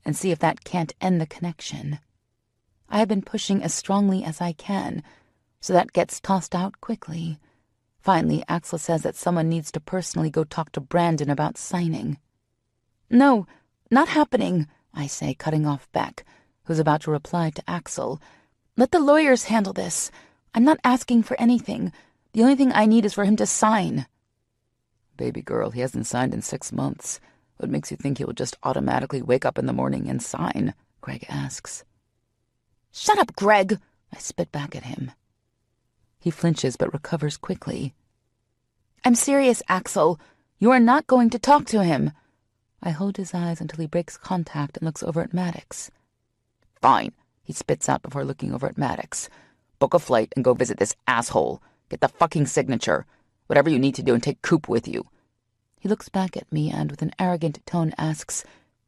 and see if that can't end the connection. I have been pushing as strongly as I can, so that gets tossed out quickly. Finally, Axel says that someone needs to personally go talk to Brandon about signing. No, not happening, I say, cutting off Beck, who's about to reply to Axel. Let the lawyers handle this. I'm not asking for anything. The only thing I need is for him to sign. Baby girl, he hasn't signed in 6 months. What makes you think he will just automatically wake up in the morning and sign? Greg asks. Shut up, Greg! I spit back at him. He flinches but recovers quickly. I'm serious, Axel. You are not going to talk to him. I hold his eyes until he breaks contact and looks over at Maddox. Fine, he spits out before looking over at Maddox. Book a flight and go visit this asshole. Get the fucking signature. Whatever you need to do, and take Coop with you. He looks back at me and with an arrogant tone asks,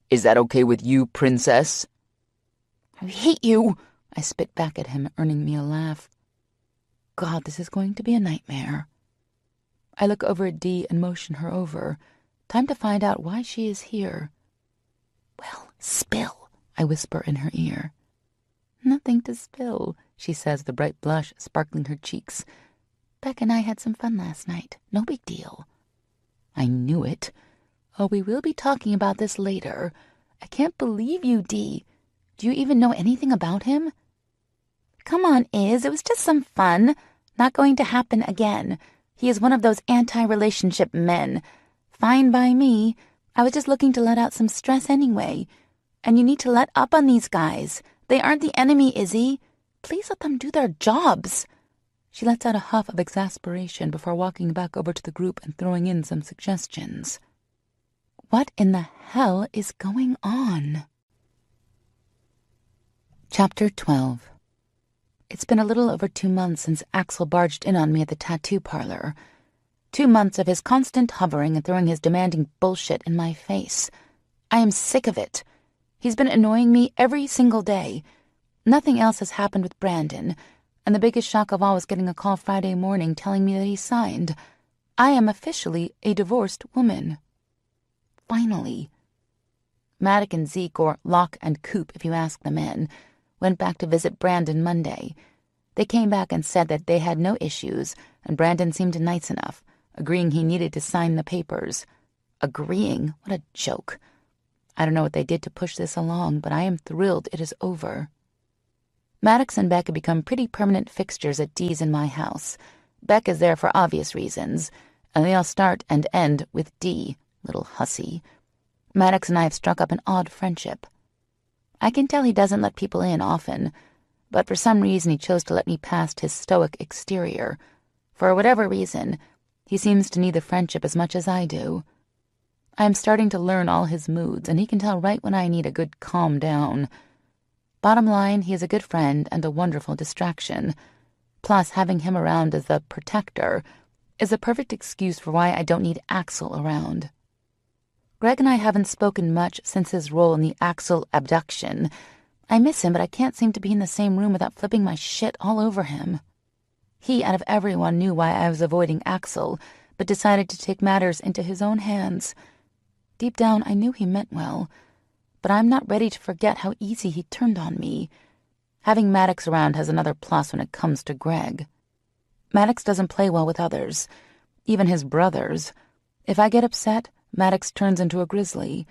Is that okay with you, princess? I hate you, I spit back at him, earning me a laugh. God, this is going to be a nightmare. I look over at Dee and motion her over. Time to find out why she is here. Well, spill, I whisper in her ear. Nothing to spill, she says, the bright blush sparkling her cheeks. Beck and I had some fun last night. No big deal. I knew it. Oh, we will be talking about this later. I can't believe you, Dee. Do you even know anything about him? Come on, Iz. It was just some fun. Not going to happen again. He is one of those anti-relationship men. Fine by me. I was just looking to let out some stress anyway. And you need to let up on these guys. They aren't the enemy, Izzy. Please let them do their jobs. She lets out a huff of exasperation before walking back over to the group and throwing in some suggestions. What in the hell is going on? Chapter 12. It's been a little over 2 months since Axel barged in on me at the tattoo parlor. 2 months of his constant hovering and throwing his demanding bullshit in my face. I am sick of it. He's been annoying me every single day. Nothing else has happened with Brandon, and the biggest shock of all was getting a call Friday morning telling me that he signed. I am officially a divorced woman. Finally. Maddox and Zeke, or Locke and Coop if you ask the men, went back to visit Brandon Monday. They came back and said that they had no issues, and Brandon seemed nice enough, agreeing he needed to sign the papers. Agreeing? What a joke. I don't know what they did to push this along, but I am thrilled it is over. Maddox and Beck had become pretty permanent fixtures at Dee's in my house. Beck is there for obvious reasons, and they all start and end with D, little hussy. Maddox and I have struck up an odd friendship. I can tell he doesn't let people in often, but for some reason he chose to let me past his stoic exterior. For whatever reason, he seems to need the friendship as much as I do. I am starting to learn all his moods, and he can tell right when I need a good calm down. Bottom line, he is a good friend and a wonderful distraction. Plus, having him around as the protector is a perfect excuse for why I don't need Axel around. Greg and I haven't spoken much since his role in the Axel abduction. I miss him, but I can't seem to be in the same room without flipping my shit all over him. He, out of everyone, knew why I was avoiding Axel, but decided to take matters into his own hands. Deep down, I knew he meant well, but I'm not ready to forget how easy he turned on me. Having Maddox around has another plus when it comes to Greg. Maddox doesn't play well with others, even his brothers. If I get upset, Maddox turns into a grizzly.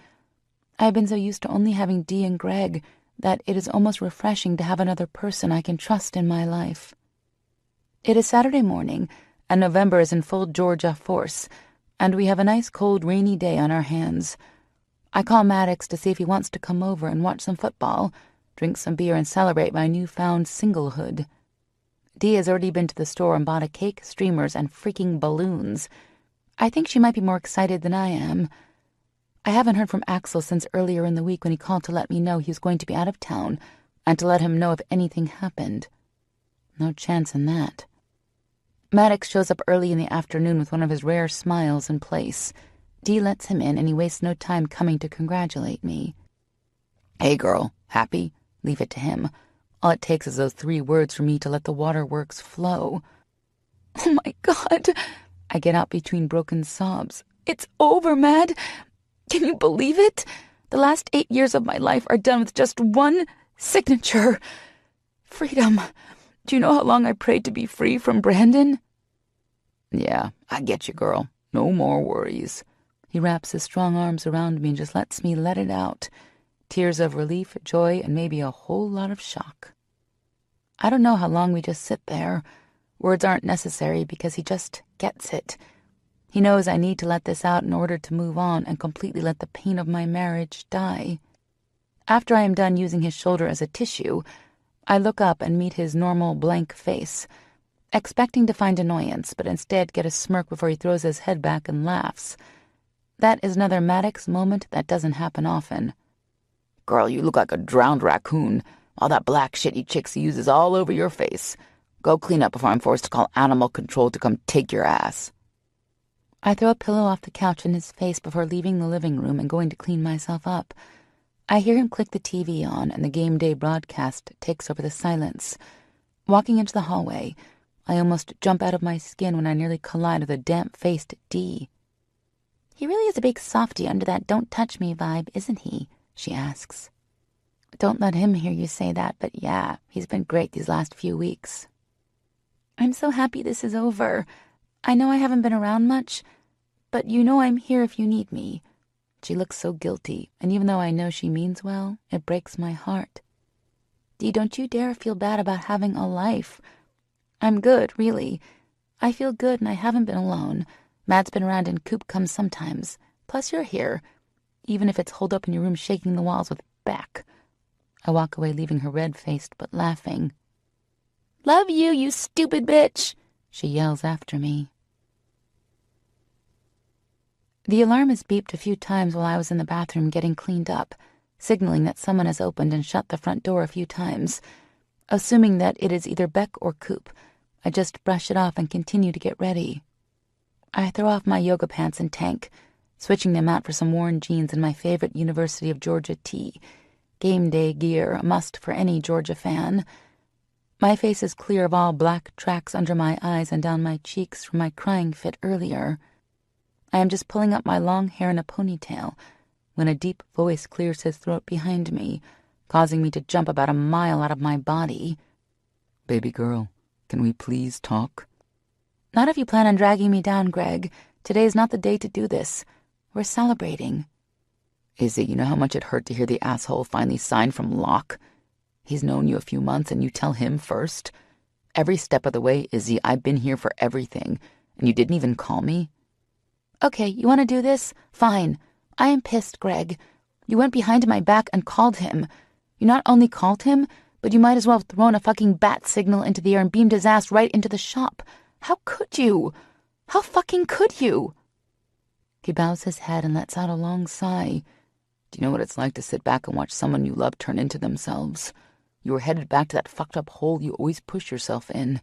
I've been so used to only having Dee and Greg that it is almost refreshing to have another person I can trust in my life. It is Saturday morning, and November is in full Georgia force, and we have a nice cold rainy day on our hands. I call Maddox to see if he wants to come over and watch some football, drink some beer, and celebrate my newfound singlehood. Dee has already been to the store and bought a cake, streamers, and freaking balloons. I think she might be more excited than I am. I haven't heard from Axel since earlier in the week when he called to let me know he was going to be out of town and to let him know if anything happened. No chance in that. Maddox shows up early in the afternoon with one of his rare smiles in place. Dee lets him in, and he wastes no time coming to congratulate me. Hey, girl, happy? Leave it to him. All it takes is those 3 words for me to let the waterworks flow. Oh my God! I get out between broken sobs. It's over, Mad! Can you believe it? The last 8 years of my life are done with just one signature. Freedom. Do you know how long I prayed to be free from Brandon? Yeah, I get you, girl. No more worries. He wraps his strong arms around me and just lets me let it out. Tears of relief, joy, and maybe a whole lot of shock. I don't know how long we just sit there. Words aren't necessary because he just gets it. He knows I need to let this out in order to move on and completely let the pain of my marriage die. After I am done using his shoulder as a tissue, I look up and meet his normal blank face, expecting to find annoyance, but instead get a smirk before he throws his head back and laughs. That is another Maddox moment that doesn't happen often. Girl, you look like a drowned raccoon. All that black shit you chicks use is all over your face. Go clean up before I'm forced to call animal control to come take your ass. I throw a pillow off the couch in his face before leaving the living room and going to clean myself up. I hear him click the TV on, and the game day broadcast takes over the silence. Walking into the hallway, I almost jump out of my skin when I nearly collide with a damp-faced Dee. He really is a big softy under that don't touch me vibe, isn't he? She asks. Don't let him hear you say that, but yeah, he's been great these last few weeks. I'm so happy this is over. I know I haven't been around much, but you know I'm here if you need me. She looks so guilty, and even though I know she means well, it breaks my heart. Dee, don't you dare feel bad about having a life. I'm good, really. I feel good and I haven't been alone. Mad's been around and Coop comes sometimes. Plus you're here, even if it's holed up in your room shaking the walls with Beck. I walk away leaving her red-faced but laughing. Love you, you stupid bitch, she yells after me. The alarm has beeped a few times while I was in the bathroom getting cleaned up, signaling that someone has opened and shut the front door a few times. Assuming that it is either Beck or Coop, I just brush it off and continue to get ready. I throw off my yoga pants and tank, switching them out for some worn jeans and my favorite University of Georgia tee. Game day gear, a must for any Georgia fan. My face is clear of all black tracks under my eyes and down my cheeks from my crying fit earlier. I am just pulling up my long hair in a ponytail when a deep voice clears his throat behind me, causing me to jump about a mile out of my body. Baby girl, can we please talk? Not if you plan on dragging me down, Greg. Today's not the day to do this. We're celebrating. Izzy, you know how much it hurt to hear the asshole finally sign from Locke? He's known you a few months and you tell him first? Every step of the way, Izzy, I've been here for everything, and you didn't even call me? Okay, you want to do this? Fine. I am pissed, Greg. You went behind my back and called him. You not only called him, but you might as well have thrown a fucking bat signal into the air and beamed his ass right into the shop. How could you? How fucking could you? He bows his head and lets out a long sigh. Do you know what it's like to sit back and watch someone you love turn into themselves? You were headed back to that fucked up hole you always push yourself in.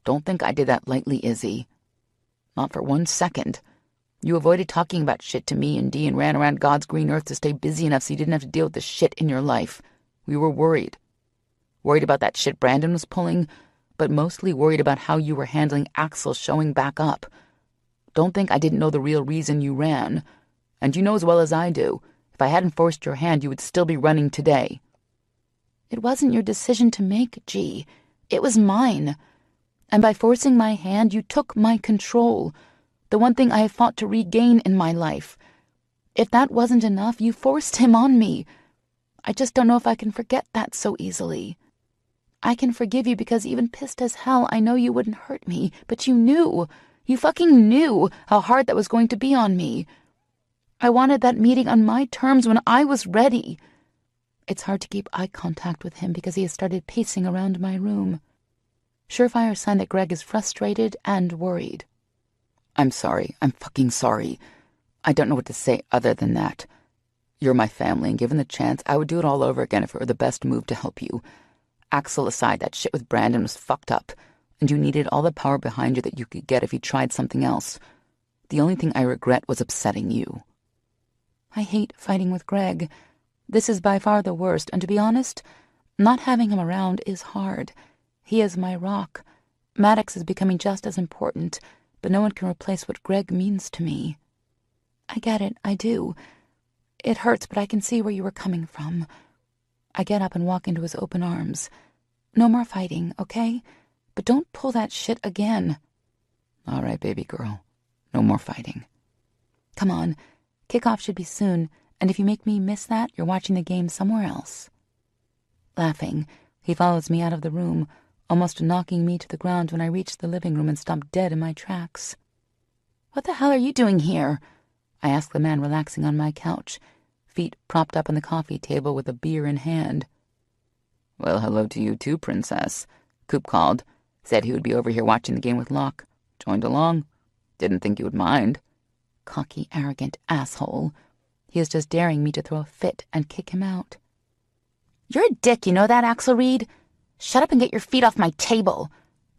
Don't think I did that lightly, Izzy. Not for 1 second. You avoided talking about shit to me and Dee and ran around God's green earth to stay busy enough so you didn't have to deal with the shit in your life. We were worried. Worried about that shit Brandon was pulling, but mostly worried about how you were handling Axel showing back up. Don't think I didn't know the real reason you ran. And you know as well as I do, if I hadn't forced your hand, you would still be running today. It wasn't your decision to make, G. It was mine. And by forcing my hand, you took my control. The one thing I have fought to regain in my life. If that wasn't enough, you forced him on me. I just don't know if I can forget that so easily. I can forgive you because even pissed as hell, I know you wouldn't hurt me, but you knew. You fucking knew how hard that was going to be on me. I wanted that meeting on my terms when I was ready. It's hard to keep eye contact with him because he has started pacing around my room. Surefire sign that Greg is frustrated and worried. I'm sorry. I'm fucking sorry. I don't know what to say other than that. You're my family, and given the chance, I would do it all over again if it were the best move to help you. Axel aside, that shit with Brandon was fucked up, and you needed all the power behind you that you could get if you tried something else. The only thing I regret was upsetting you. I hate fighting with Greg. This is by far the worst, and to be honest, not having him around is hard. He is my rock. Maddox is becoming just as important, but no one can replace what Greg means to me. I get it, I do. It hurts, but I can see where you were coming from. I get up and walk into his open arms. No more fighting, okay? But don't pull that shit again. All right, baby girl. No more fighting. Come on. Kickoff should be soon, and if you make me miss that, you're watching the game somewhere else. Laughing, he follows me out of the room, almost knocking me to the ground when I reach the living room and stop dead in my tracks. What the hell are you doing here? I ask the man relaxing on my couch, feet propped up on the coffee table with a beer in hand. Well, hello to you too, princess. Coop called. Said he would be over here watching the game with Locke. Joined along. Didn't think you would mind. Cocky, arrogant asshole. He is just daring me to throw a fit and kick him out. You're a dick, you know that, Axel Reed? Shut up and get your feet off my table.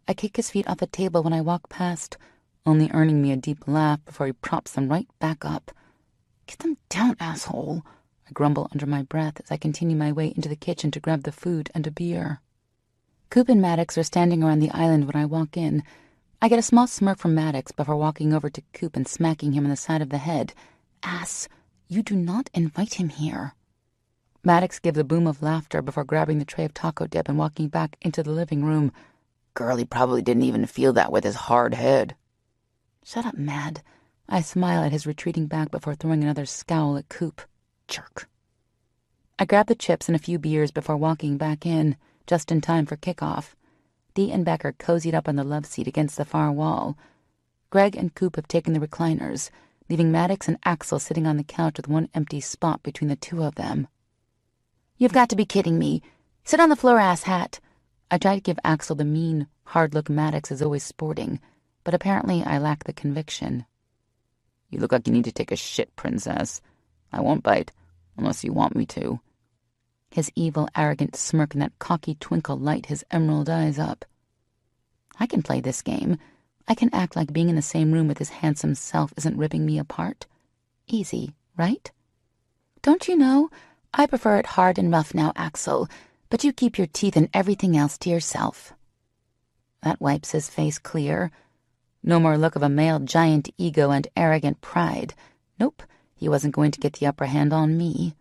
I kick his feet off the table when I walk past, only earning me a deep laugh before he props them right back up. Get them down, asshole. I grumble under my breath as I continue my way into the kitchen to grab the food and a beer. Coop and Maddox are standing around the island when I walk in. I get a small smirk from Maddox before walking over to Coop and smacking him on the side of the head. Ass, you do not invite him here. Maddox gives a boom of laughter before grabbing the tray of taco dip and walking back into the living room. Girl, he probably didn't even feel that with his hard head. Shut up, Mad. I smile at his retreating back before throwing another scowl at Coop. Jerk. I grab the chips and a few beers before walking back in, just in time for kickoff. Dee and Beck are cozied up on the love seat against the far wall. Greg and Coop have taken the recliners, leaving Maddox and Axel sitting on the couch with one empty spot between the two of them. You've got to be kidding me. Sit on the floor, asshat. I try to give Axel the mean, hard look Maddox is always sporting, but apparently I lack the conviction. You look like you need to take a shit, princess. I won't bite, unless you want me to. His evil, arrogant smirk and that cocky twinkle light his emerald eyes up. I can play this game. I can act like being in the same room with his handsome self isn't ripping me apart. Easy, right? Don't you know? I prefer it hard and rough now, Axel, but you keep your teeth and everything else to yourself. That wipes his face clear. No more look of a male giant ego and arrogant pride. Nope, he wasn't going to get the upper hand on me.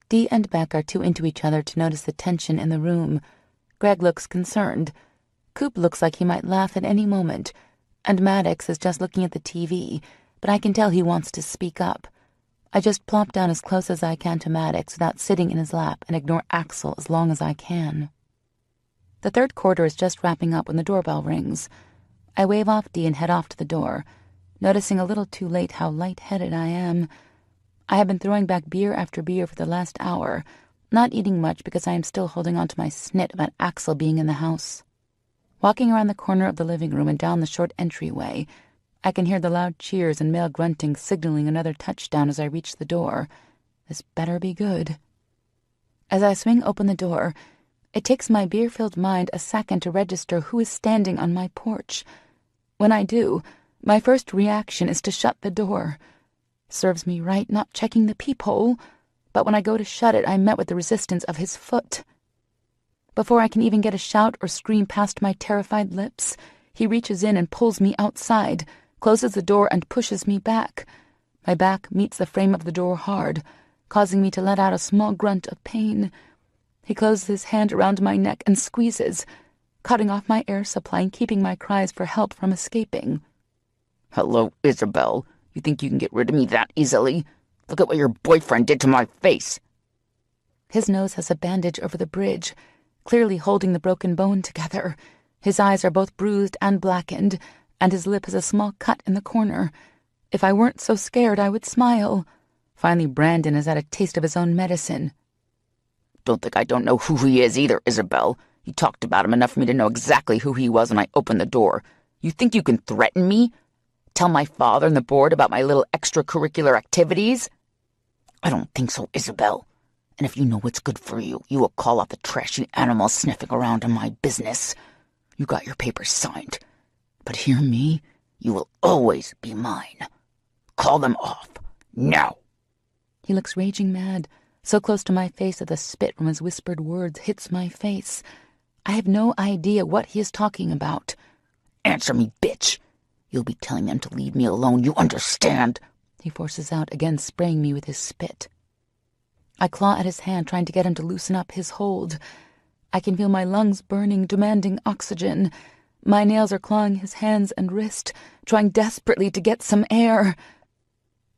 Dee and Beck are too into each other to notice the tension in the room. Greg looks concerned. Coop looks like he might laugh at any moment, and Maddox is just looking at the TV, but I can tell he wants to speak up. I just plop down as close as I can to Maddox without sitting in his lap and ignore Axel as long as I can. The third quarter is just wrapping up when the doorbell rings. I wave off Dee and head off to the door, noticing a little too late how lightheaded I am. I have been throwing back beer after beer for the last hour, not eating much because I am still holding on to my snit about Axel being in the house. Walking around the corner of the living room and down the short entryway, I can hear the loud cheers and male grunting signaling another touchdown as I reach the door. This better be good. As I swing open the door, it takes my beer-filled mind a second to register who is standing on my porch. When I do, my first reaction is to shut the door. Serves me right not checking the peephole, but when I go to shut it, I'm met with the resistance of his foot. Before I can even get a shout or scream past my terrified lips, he reaches in and pulls me outside, closes the door and pushes me back. My back meets the frame of the door hard, causing me to let out a small grunt of pain. He closes his hand around my neck and squeezes, cutting off my air supply and keeping my cries for help from escaping. Hello, Isabel. You think you can get rid of me that easily? Look at what your boyfriend did to my face. His nose has a bandage over the bridge, clearly holding the broken bone together. His eyes are both bruised and blackened, and his lip has a small cut in the corner. If I weren't so scared, I would smile. Finally, Brandon has had a taste of his own medicine. Don't think I don't know who he is either, Isabel. You talked about him enough for me to know exactly who he was when I opened the door. You think you can threaten me? Tell my father and the board about my little extracurricular activities? I don't think so, Isabel. And if you know what's good for you, you will call out the trashy animals sniffing around in my business. You got your papers signed. But hear me, you will always be mine. Call them off. Now. He looks raging mad, so close to my face that the spit from his whispered words hits my face. I have no idea what he is talking about. Answer me, bitch. You'll be telling them to leave me alone, you understand? He forces out, again spraying me with his spit. I claw at his hand, trying to get him to loosen up his hold. I can feel my lungs burning, demanding oxygen. My nails are clawing his hands and wrist, trying desperately to get some air.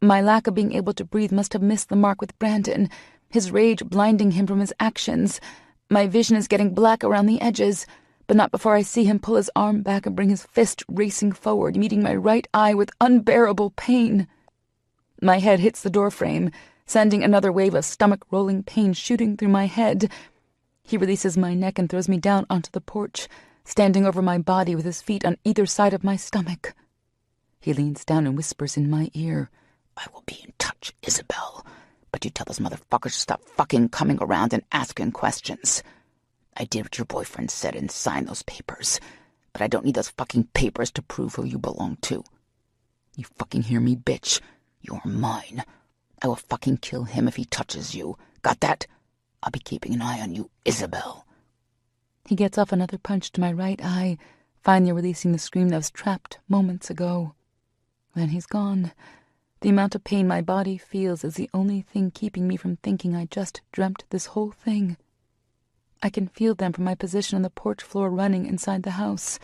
My lack of being able to breathe must have missed the mark with Brandon, his rage blinding him from his actions. My vision is getting black around the edges, but not before I see him pull his arm back and bring his fist racing forward, meeting my right eye with unbearable pain. My head hits the doorframe, sending another wave of stomach-rolling pain shooting through my head. He releases my neck and throws me down onto the porch, standing over my body with his feet on either side of my stomach. He leans down and whispers in my ear, I will be in touch, Isabel. But you tell those motherfuckers to stop fucking coming around and asking questions. I did what your boyfriend said and signed those papers. But I don't need those fucking papers to prove who you belong to. You fucking hear me, bitch? You're mine. I will fucking kill him if he touches you. Got that? I'll be keeping an eye on you, Isabel. He gets off another punch to my right eye, finally releasing the scream that was trapped moments ago. Then he's gone. The amount of pain my body feels is the only thing keeping me from thinking I just dreamt this whole thing. I can feel them from my position on the porch floor running inside the house.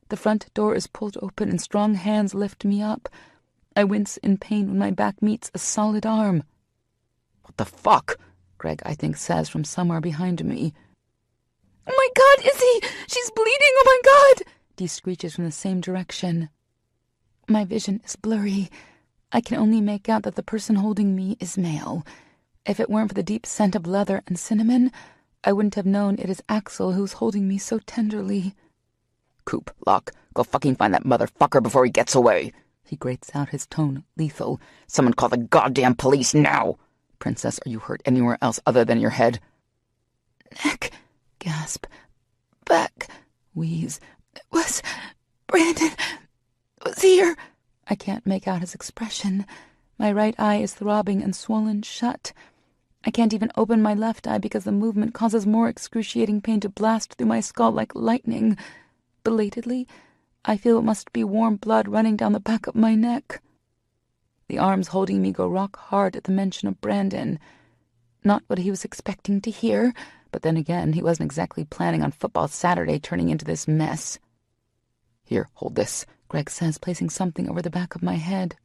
The front door is pulled open and strong hands lift me up. I wince in pain when my back meets a solid arm. What the fuck? Greg, I think, says from somewhere behind me. Oh my God, Izzy! She's bleeding! Oh my God! Dee screeches from the same direction. My vision is blurry. I can only make out that the person holding me is male. If it weren't for the deep scent of leather and cinnamon, I wouldn't have known it is Axel who's holding me so tenderly. Coop, Locke, go fucking find that motherfucker before he gets away. He grates out, his tone lethal. Someone call the goddamn police now! Princess, are you hurt anywhere else other than your head? Neck, gasp, back, wheeze. It was Brandon. Was here. I can't make out his expression. My right eye is throbbing and swollen shut. I can't even open my left eye because the movement causes more excruciating pain to blast through my skull like lightning. Belatedly, I feel what must be warm blood running down the back of my neck. The arms holding me go rock hard at the mention of Brandon. Not what he was expecting to hear, but then again, he wasn't exactly planning on football Saturday turning into this mess. Here, hold this, Greg says, placing something over the back of my head.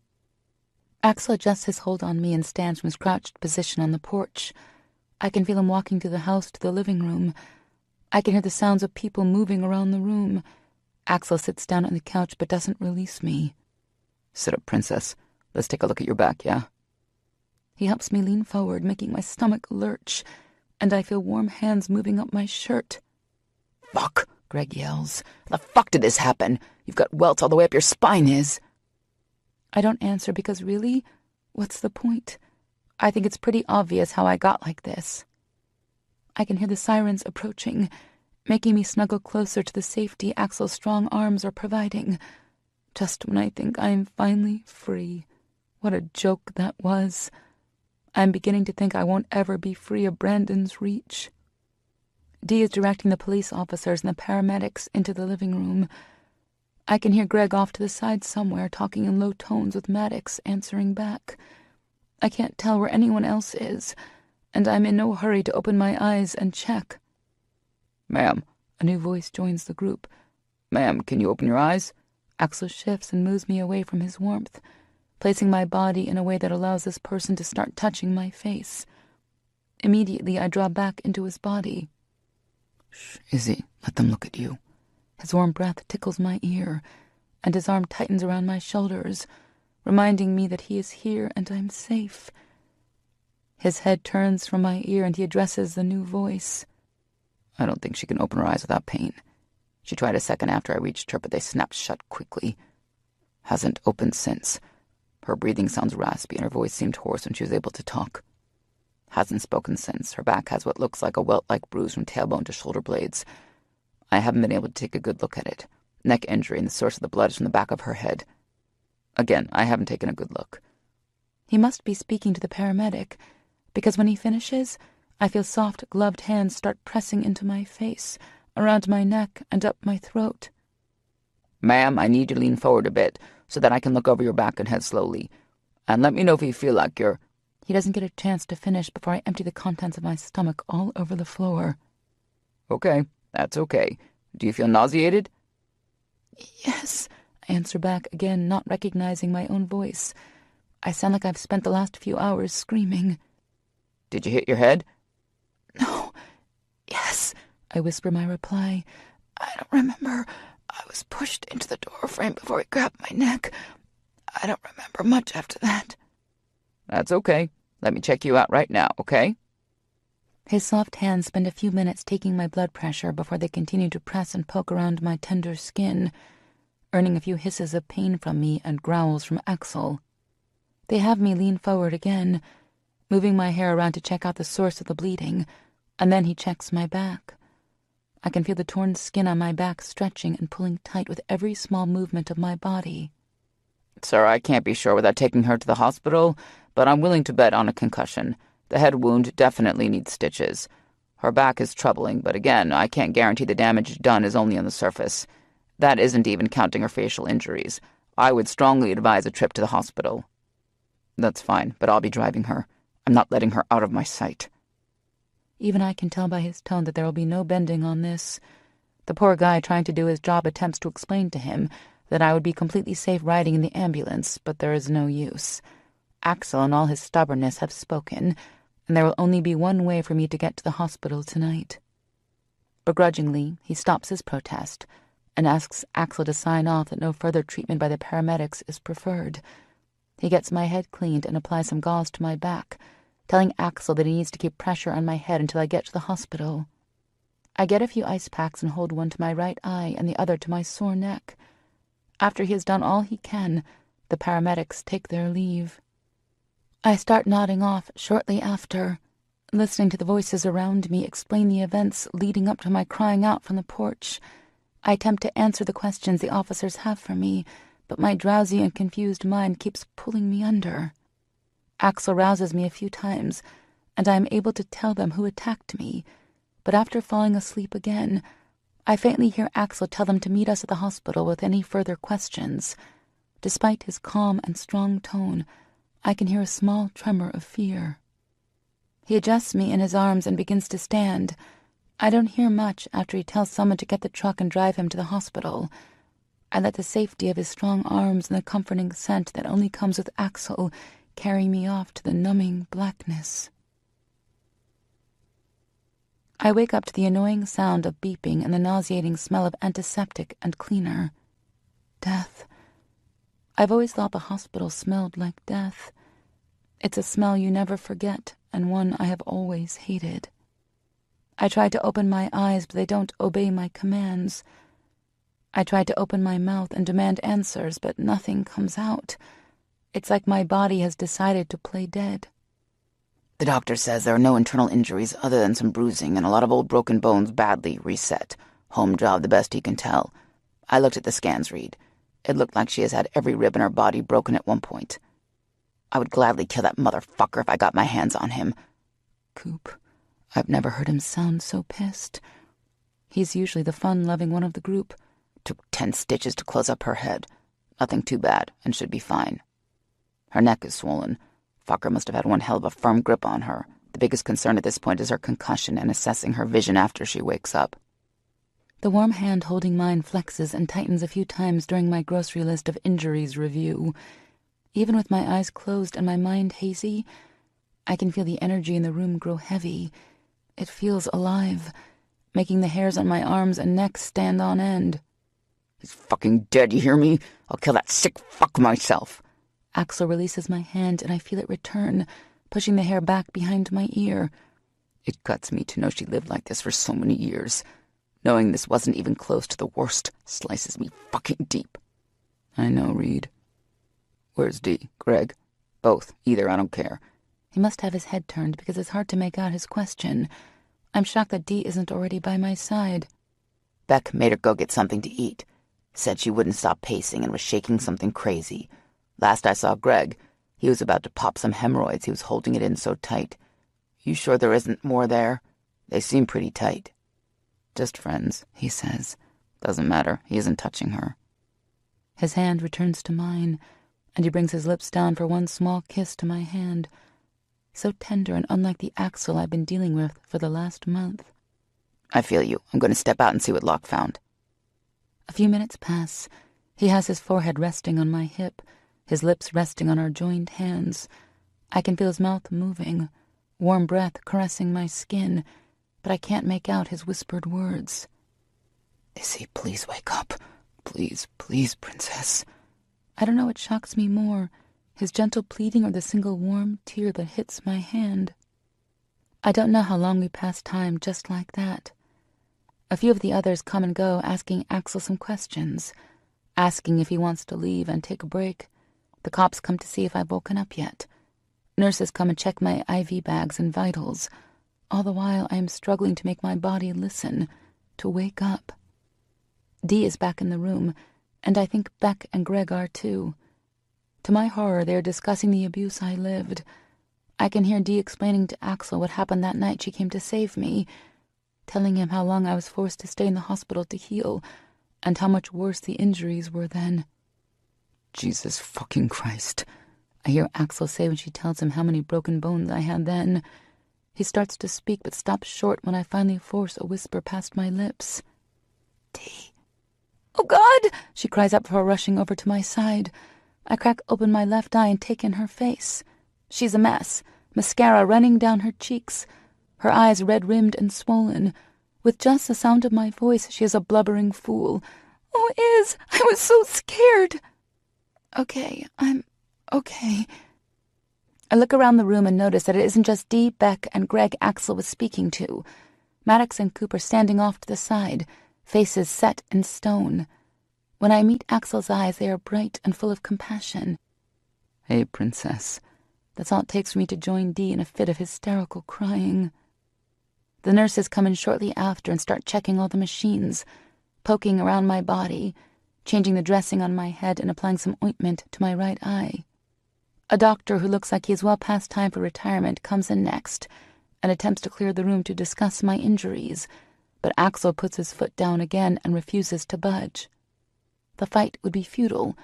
Axel adjusts his hold on me and stands from his crouched position on the porch. I can feel him walking through the house to the living room. I can hear the sounds of people moving around the room. Axel sits down on the couch but doesn't release me. Sit up, princess. Let's take a look at your back, yeah? He helps me lean forward, making my stomach lurch, and I feel warm hands moving up my shirt. Fuck, Greg yells. How the fuck did this happen? You've got welts all the way up your spine, I don't answer because really, what's the point? I think it's pretty obvious how I got like this. I can hear the sirens approaching, making me snuggle closer to the safety Axel's strong arms are providing. Just when I think I am finally free. What a joke that was. I'm beginning to think I won't ever be free of Brandon's reach. Dee is directing the police officers and the paramedics into the living room. I can hear Greg off to the side somewhere, talking in low tones with Maddox answering back. I can't tell where anyone else is, and I'm in no hurry to open my eyes and check. Ma'am, a new voice joins the group. Ma'am, can you open your eyes? Axel shifts and moves me away from his warmth, placing my body in a way that allows this person to start touching my face. Immediately, I draw back into his body. Shh, Izzy, let them look at you. His warm breath tickles my ear, and his arm tightens around my shoulders, reminding me that he is here and I'm safe. His head turns from my ear and he addresses the new voice. I don't think she can open her eyes without pain. She tried a second after I reached her, but they snapped shut quickly. Hasn't opened since. Her breathing sounds raspy and her voice seemed hoarse when she was able to talk. Hasn't spoken since. Her back has what looks like a welt-like bruise from tailbone to shoulder blades. I haven't been able to take a good look at it. Neck injury and the source of the blood is from the back of her head. Again, I haven't taken a good look. He must be speaking to the paramedic, because when he finishes, I feel soft, gloved hands start pressing into my face, around my neck and up my throat. Ma'am, I need you to lean forward a bit so that I can look over your back and head slowly. And let me know if you feel like you're... He doesn't get a chance to finish before I empty the contents of my stomach all over the floor. Okay, that's okay. Do you feel nauseated? Yes, I answer back again, not recognizing my own voice. I sound like I've spent the last few hours screaming. Did you hit your head? No. Yes, I whisper my reply. I don't remember. I was pushed into the doorframe before he grabbed my neck. I don't remember much after that. That's okay. Let me check you out right now, okay? His soft hands spend a few minutes taking my blood pressure before they continue to press and poke around my tender skin, earning a few hisses of pain from me and growls from Axel. They have me lean forward again, moving my hair around to check out the source of the bleeding, and then he checks my back. I can feel the torn skin on my back stretching and pulling tight with every small movement of my body. Sir, I can't be sure without taking her to the hospital, but I'm willing to bet on a concussion. The head wound definitely needs stitches. Her back is troubling, but again, I can't guarantee the damage done is only on the surface. That isn't even counting her facial injuries. I would strongly advise a trip to the hospital. That's fine, but I'll be driving her. I'm not letting her out of my sight. Even I can tell by his tone that there will be no bending on this. The poor guy trying to do his job attempts to explain to him that I would be completely safe riding in the ambulance, but there is no use. Axel and all his stubbornness have spoken, and there will only be one way for me to get to the hospital tonight. Begrudgingly, he stops his protest and asks Axel to sign off that no further treatment by the paramedics is preferred. He gets my head cleaned and applies some gauze to my back, telling Axel that he needs to keep pressure on my head until I get to the hospital. I get a few ice packs and hold one to my right eye and the other to my sore neck. After he has done all he can, the paramedics take their leave. I start nodding off shortly after, listening to the voices around me explain the events leading up to my crying out from the porch. I attempt to answer the questions the officers have for me, but my drowsy and confused mind keeps pulling me under. Axel rouses me a few times, and I am able to tell them who attacked me, but after falling asleep again, I faintly hear Axel tell them to meet us at the hospital with any further questions. Despite his calm and strong tone, I can hear a small tremor of fear. He adjusts me in his arms and begins to stand. I don't hear much after he tells someone to get the truck and drive him to the hospital. I let the safety of his strong arms and the comforting scent that only comes with Axel carry me off to the numbing blackness. I wake up to the annoying sound of beeping and the nauseating smell of antiseptic and cleaner. Death. I've always thought the hospital smelled like death. It's a smell you never forget, and one I have always hated. I try to open my eyes, but they don't obey my commands. I try to open my mouth and demand answers, but nothing comes out. It's like my body has decided to play dead. The doctor says there are no internal injuries other than some bruising and a lot of old broken bones badly reset. Home job the best he can tell. I looked at the scans read. It looked like she has had every rib in her body broken at one point. I would gladly kill that motherfucker if I got my hands on him. Coop. I've never heard him sound so pissed. He's usually the fun-loving one of the group. Took 10 stitches to close up her head. Nothing too bad, and should be fine. Her neck is swollen. Fucker must have had one hell of a firm grip on her. The biggest concern at this point is her concussion and assessing her vision after she wakes up. The warm hand holding mine flexes and tightens a few times during my grocery list of injuries review. Even with my eyes closed and my mind hazy, I can feel the energy in the room grow heavy. It feels alive, making the hairs on my arms and neck stand on end. He's fucking dead, you hear me? I'll kill that sick fuck myself. Axel releases my hand and I feel it return, pushing the hair back behind my ear. It cuts me to know she lived like this for so many years. Knowing this wasn't even close to the worst slices me fucking deep. I know, Reed. Where's Dee? Greg? Both. Either, I don't care. He must have his head turned because it's hard to make out his question. I'm shocked that Dee isn't already by my side. Beck made her go get something to eat. Said she wouldn't stop pacing and was shaking something crazy. Last I saw Greg, he was about to pop some hemorrhoids. He was holding it in so tight. You sure there isn't more there? They seem pretty tight. Just friends, he says. Doesn't matter. He isn't touching her. His hand returns to mine, and he brings his lips down for one small kiss to my hand. So tender and unlike the Axel I've been dealing with for the last month. I feel you. I'm going to step out and see what Locke found. A few minutes pass. He has his forehead resting on my hip, his lips resting on our joined hands. I can feel his mouth moving, warm breath caressing my skin, but I can't make out his whispered words. Izzy, please wake up. Please, please, princess. I don't know what shocks me more, his gentle pleading or the single warm tear that hits my hand. I don't know how long we pass time just like that. A few of the others come and go, asking Axel some questions, asking if he wants to leave and take a break. The cops come to see if I've woken up yet. Nurses come and check my IV bags and vitals. All the while, I am struggling to make my body listen, to wake up. Dee is back in the room, and I think Beck and Greg are too. To my horror, they are discussing the abuse I lived. I can hear Dee explaining to Axel what happened that night she came to save me, telling him how long I was forced to stay in the hospital to heal, and how much worse the injuries were then. Jesus fucking Christ. I hear Axel say when she tells him how many broken bones I had then. He starts to speak but stops short when I finally force a whisper past my lips. Dee. Oh, God! She cries out before rushing over to my side. I crack open my left eye and take in her face. She's a mess, mascara running down her cheeks, her eyes red-rimmed and swollen. With just the sound of my voice, she is a blubbering fool. Oh, Iz, I was so scared. Okay, I'm okay. I look around the room and notice that it isn't just Dee, Beck, and Greg Axel was speaking to. Maddox and Cooper standing off to the side, faces set in stone. When I meet Axel's eyes, they are bright and full of compassion. Hey, princess. That's all it takes for me to join Dee in a fit of hysterical crying. The nurses come in shortly after and start checking all the machines, poking around my body, changing the dressing on my head and applying some ointment to my right eye. A doctor who looks like he is well past time for retirement comes in next and attempts to clear the room to discuss my injuries, but Axel puts his foot down again and refuses to budge. The fight would be futile,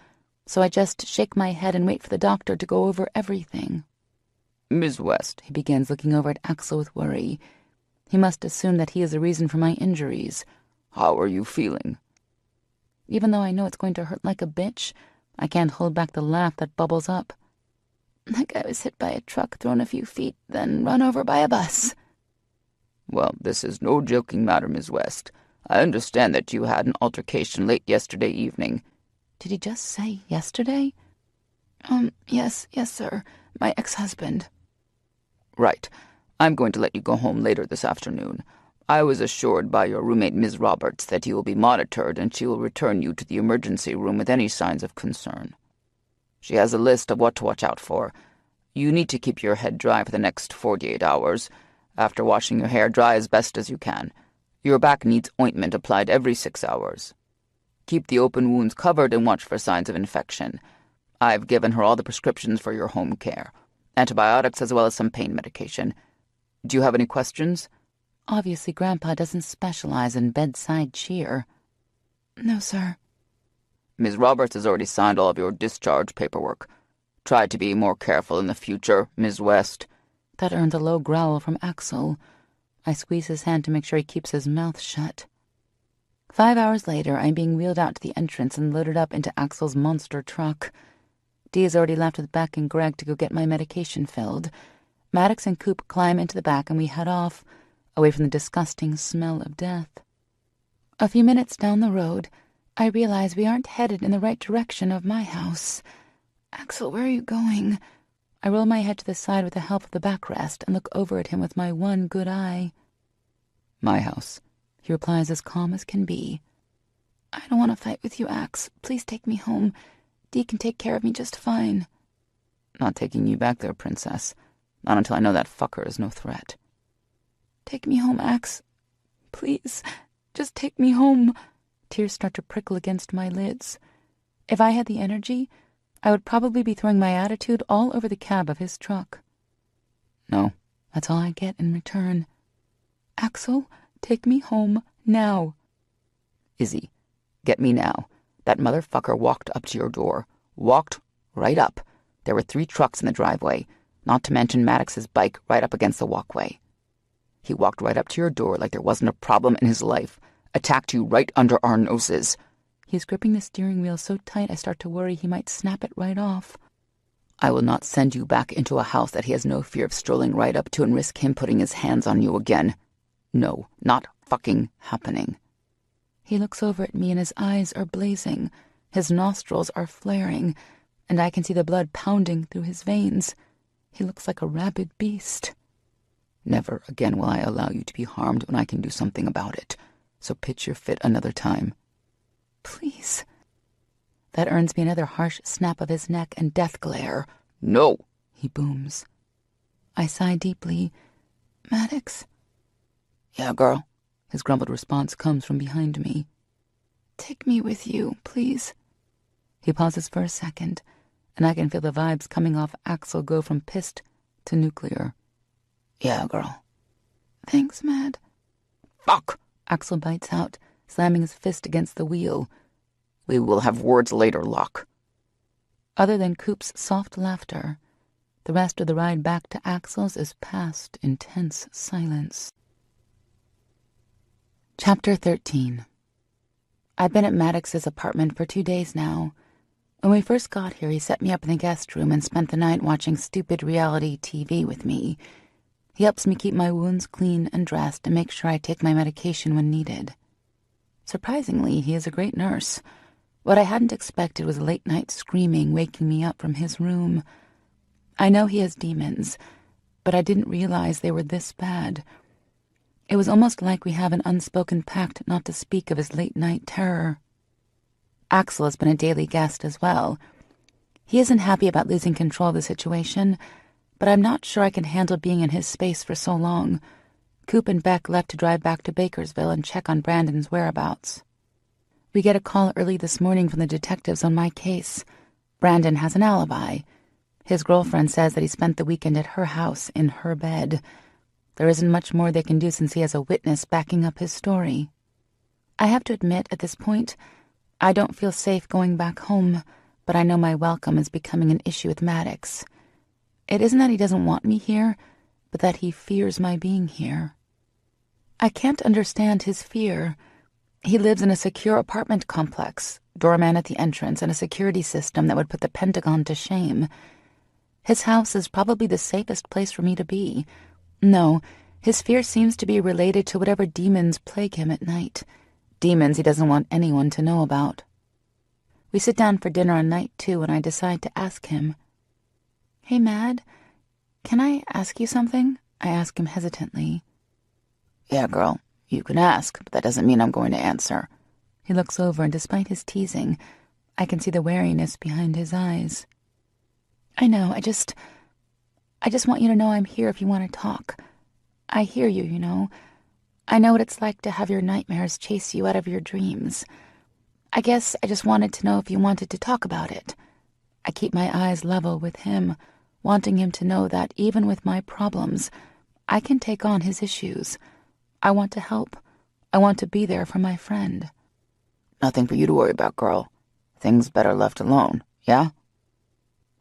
so I just shake my head and wait for the doctor to go over everything. Ms. West, he begins, looking over at Axel with worry. He must assume that he is the reason for my injuries. How are you feeling? Even though I know it's going to hurt like a bitch, I can't hold back the laugh that bubbles up. Like I was hit by a truck, thrown a few feet, then run over by a bus. Well, this is no joking matter, Miss West. I understand that you had an altercation late yesterday evening. Did he just say yesterday? Yes, sir. My ex-husband. Right. I'm going to let you go home later this afternoon. I was assured by your roommate, Ms. Roberts, that you will be monitored and she will return you to the emergency room with any signs of concern. She has a list of what to watch out for. You need to keep your head dry for the next 48 hours. After washing your hair, dry as best as you can. Your back needs ointment applied every 6 hours. Keep the open wounds covered and watch for signs of infection. I've given her all the prescriptions for your home care. Antibiotics as well as some pain medication. Do you have any questions? Obviously, Grandpa doesn't specialize in bedside cheer. No, sir. Ms. Roberts has already signed all of your discharge paperwork. Try to be more careful in the future, Ms. West. That earned a low growl from Axel. I squeeze his hand to make sure he keeps his mouth shut. 5 hours later, I'm being wheeled out to the entrance and loaded up into Axel's monster truck. Dee has already left with Beck and Greg to go get my medication filled. Maddox and Coop climb into the back and we head off, away from the disgusting smell of death. A few minutes down the road, I realize we aren't headed in the right direction of my house. Axel, where are you going? I roll my head to the side with the help of the backrest and look over at him with my one good eye. My house, he replies as calm as can be. I don't want to fight with you, Ax. Please take me home. Dee can take care of me just fine. Not taking you back there, Princess. Not until I know that fucker is no threat. Take me home, Ax. Please, just take me home. Tears start to prickle against my lids. If I had the energy, I would probably be throwing my attitude all over the cab of his truck. No. That's all I get in return. Axel, take me home now. Izzy, get me now. That motherfucker walked up to your door. Walked right up. There were 3 trucks in the driveway, not to mention Maddox's bike right up against the walkway. He walked right up to your door like there wasn't a problem in his life. Attacked you right under our noses. He's gripping the steering wheel so tight I start to worry he might snap it right off. I will not send you back into a house that he has no fear of strolling right up to and risk him putting his hands on you again. No, not fucking happening. He looks over at me and his eyes are blazing. His nostrils are flaring, and I can see the blood pounding through his veins. He looks like a rabid beast. Never again will I allow you to be harmed when I can do something about it. So pitch your fit another time. Please. That earns me another harsh snap of his neck and death glare. No, he booms. I sigh deeply. Maddox? Yeah, girl. His grumbled response comes from behind me. Take me with you, please. He pauses for a second, and I can feel the vibes coming off Axel go from pissed to nuclear. Yeah, girl. Thanks, Mad. Fuck! Axel bites out, slamming his fist against the wheel. We will have words later, Locke. Other than Coop's soft laughter, the rest of the ride back to Axel's is past intense silence. Chapter 13. I've been at Maddox's apartment for 2 days now. When we first got here, he set me up in the guest room and spent the night watching stupid reality TV with me. He helps me keep my wounds clean and dressed and make sure I take my medication when needed. Surprisingly, he is a great nurse. What I hadn't expected was late-night screaming waking me up from his room. I know he has demons, but I didn't realize they were this bad. It was almost like we have an unspoken pact not to speak of his late-night terror. Axel has been a daily guest as well. He isn't happy about losing control of the situation, but I'm not sure I can handle being in his space for so long. Coop and Beck left to drive back to Bakersville and check on Brandon's whereabouts. We get a call early this morning from the detectives on my case. Brandon has an alibi. His girlfriend says that he spent the weekend at her house in her bed. There isn't much more they can do since he has a witness backing up his story. I have to admit, at this point, I don't feel safe going back home, but I know my welcome is becoming an issue with Maddox. It isn't that he doesn't want me here, but that he fears my being here. I can't understand his fear. He lives in a secure apartment complex, doorman at the entrance, and a security system that would put the Pentagon to shame. His house is probably the safest place for me to be. No, His fear seems to be related to whatever demons plague him at night. Demons he doesn't want anyone to know about. We sit down for dinner on night 2 and I decide to ask him. "Hey, Mad, can I ask you something?" I ask him hesitantly. "Yeah, girl, you can ask, but that doesn't mean I'm going to answer." He looks over and despite his teasing, I can see the wariness behind his eyes. "I know, I just want you to know I'm here if you want to talk. I hear you, you know. I know what it's like to have your nightmares chase you out of your dreams. I guess I just wanted to know if you wanted to talk about it." I keep my eyes level with him, wanting him to know that even with my problems, I can take on his issues. I want to help. I want to be there for my friend. "Nothing for you to worry about, girl. Things better left alone, yeah?"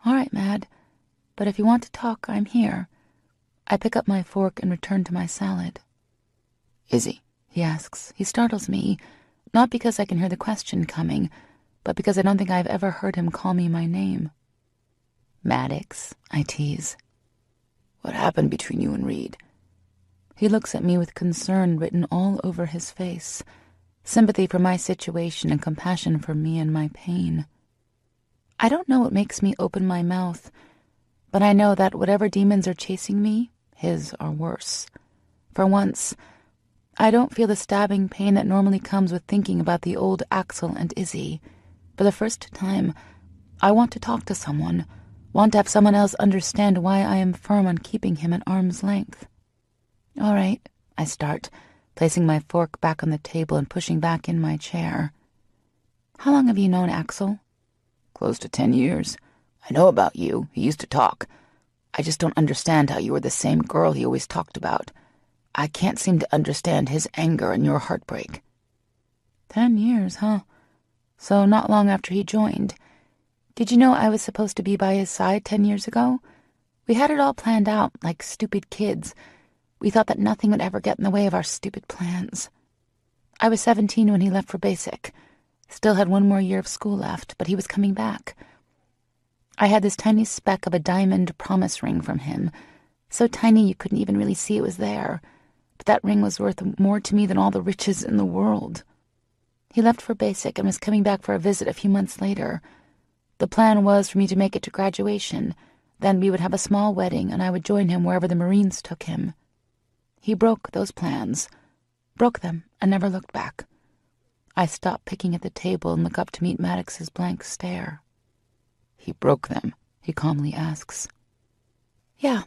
"All right, Mad. But if you want to talk, I'm here." I pick up my fork and return to my salad. "Izzy?" he asks. He startles me, not because I can hear the question coming, but because I don't think I've ever heard him call me my name. "Maddox," I tease. "What happened between you and Reed?" He looks at me with concern written all over his face, sympathy for my situation and compassion for me and my pain. I don't know what makes me open my mouth, but I know that whatever demons are chasing me, his are worse. For once, I don't feel the stabbing pain that normally comes with thinking about the old Axel and Izzy. For the first time, I want to talk to someone, want to have someone else understand why I am firm on keeping him at arm's length. "All right," I start, placing my fork back on the table and pushing back in my chair. "How long have you known Axel?" "Close to 10 years. I know about you. He used to talk. I just don't understand how you were the same girl he always talked about. I can't seem to understand his anger and your heartbreak." 10 years, huh? So not long after he joined. Did you know I was supposed to be by his side 10 years ago? We had it all planned out, like stupid kids. We thought that nothing would ever get in the way of our stupid plans. I was 17 when he left for basic. Still had 1 more year of school left, but he was coming back. I had this tiny speck of a diamond promise ring from him, so tiny you couldn't even really see it was there. But that ring was worth more to me than all the riches in the world. He left for basic and was coming back for a visit a few months later. The plan was for me to make it to graduation. Then we would have a small wedding and I would join him wherever the Marines took him. He broke those plans. Broke them and never looked back. I stop picking at the table and look up to meet Maddox's blank stare. "He broke them?" he calmly asks. "Yeah,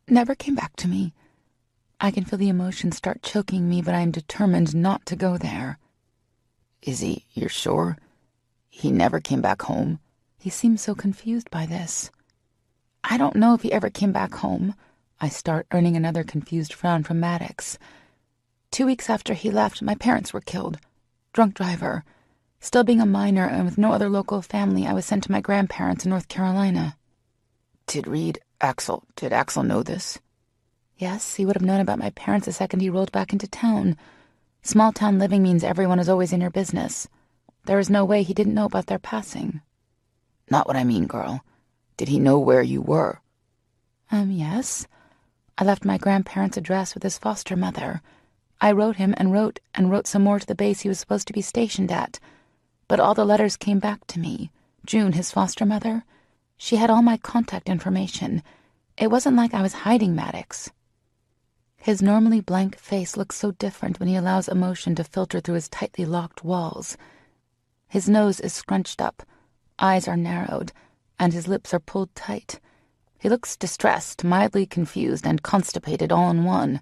never came back to me." I can feel the emotions start choking me, but I am determined not to go there. "Izzy, you're sure? He never came back home?" He seems so confused by this. "I don't know if he ever came back home." I start, earning another confused frown from Maddox. 2 weeks after he left, my parents were killed. Drunk driver. Still being a minor and with no other local family, I was sent to my grandparents in North Carolina. Did Axel know this?" Yes, he would have known about my parents the second he rolled back into town. Small-town living means everyone is always in your business. There is no way he didn't know about their passing. "Not what I mean, girl. Did he know where you were?" Yes. I left my grandparents' address with his foster mother. I wrote him and wrote some more to the base he was supposed to be stationed at. But all the letters came back to me. June, his foster mother, she had all my contact information. It wasn't like I was hiding Maddox. His normally blank face looks so different when he allows emotion to filter through his tightly locked walls. His nose is scrunched up, eyes are narrowed, and his lips are pulled tight. He looks distressed, mildly confused, and constipated all in one.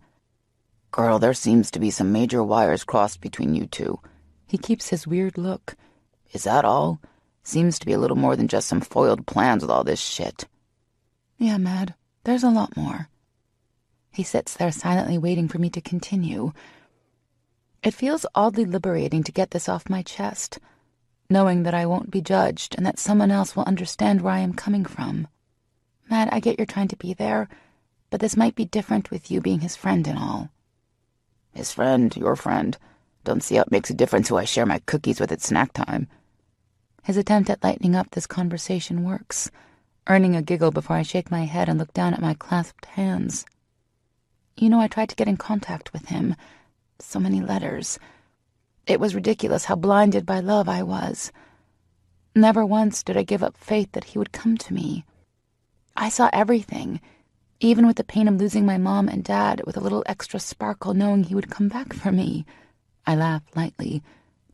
"Girl, there seems to be some major wires crossed between you two." He keeps his weird look. "Is that all? Seems to be a little more than just some foiled plans with all this shit." "Yeah, Mad, there's a lot more." He sits there silently waiting for me to continue. It feels oddly liberating to get this off my chest, knowing that I won't be judged and that someone else will understand where I am coming from. Mad, I get you're trying to be there, but this might be different with you being his friend and all. "His friend, your friend. Don't see how it makes a difference who I share my cookies with at snack time." His attempt at lightening up this conversation works, earning a giggle before I shake my head and look down at my clasped hands. I tried to get in contact with him. So many letters. It was ridiculous how blinded by love I was. Never once did I give up faith that he would come to me. I saw everything, even with the pain of losing my mom and dad, with a little extra sparkle knowing he would come back for me. I laughed lightly,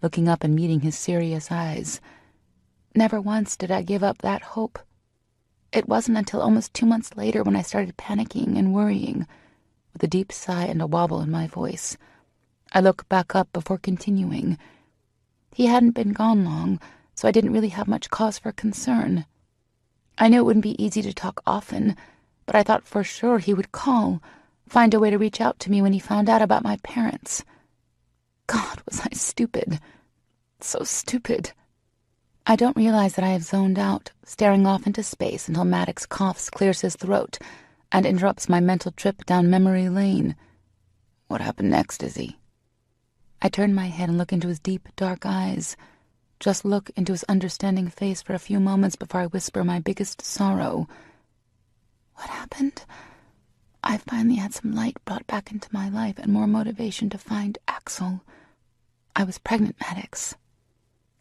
looking up and meeting his serious eyes. Never once did I give up that hope. It wasn't until almost 2 months later when I started panicking and worrying, with a deep sigh and a wobble in my voice. I looked back up before continuing. He hadn't been gone long, so I didn't really have much cause for concern. I knew it wouldn't be easy to talk often, but I thought for sure he would call, find a way to reach out to me when he found out about my parents. God, was I stupid. So stupid. I don't realize that I have zoned out, staring off into space until Maddox coughs, clears his throat, and interrupts my mental trip down memory lane. What happened next, Izzy? I turn my head and look into his deep, dark eyes. Just look into his understanding face for a few moments before I whisper my biggest sorrow. What happened? I finally had some light brought back into my life and more motivation to find Axel. I was pregnant, Maddox.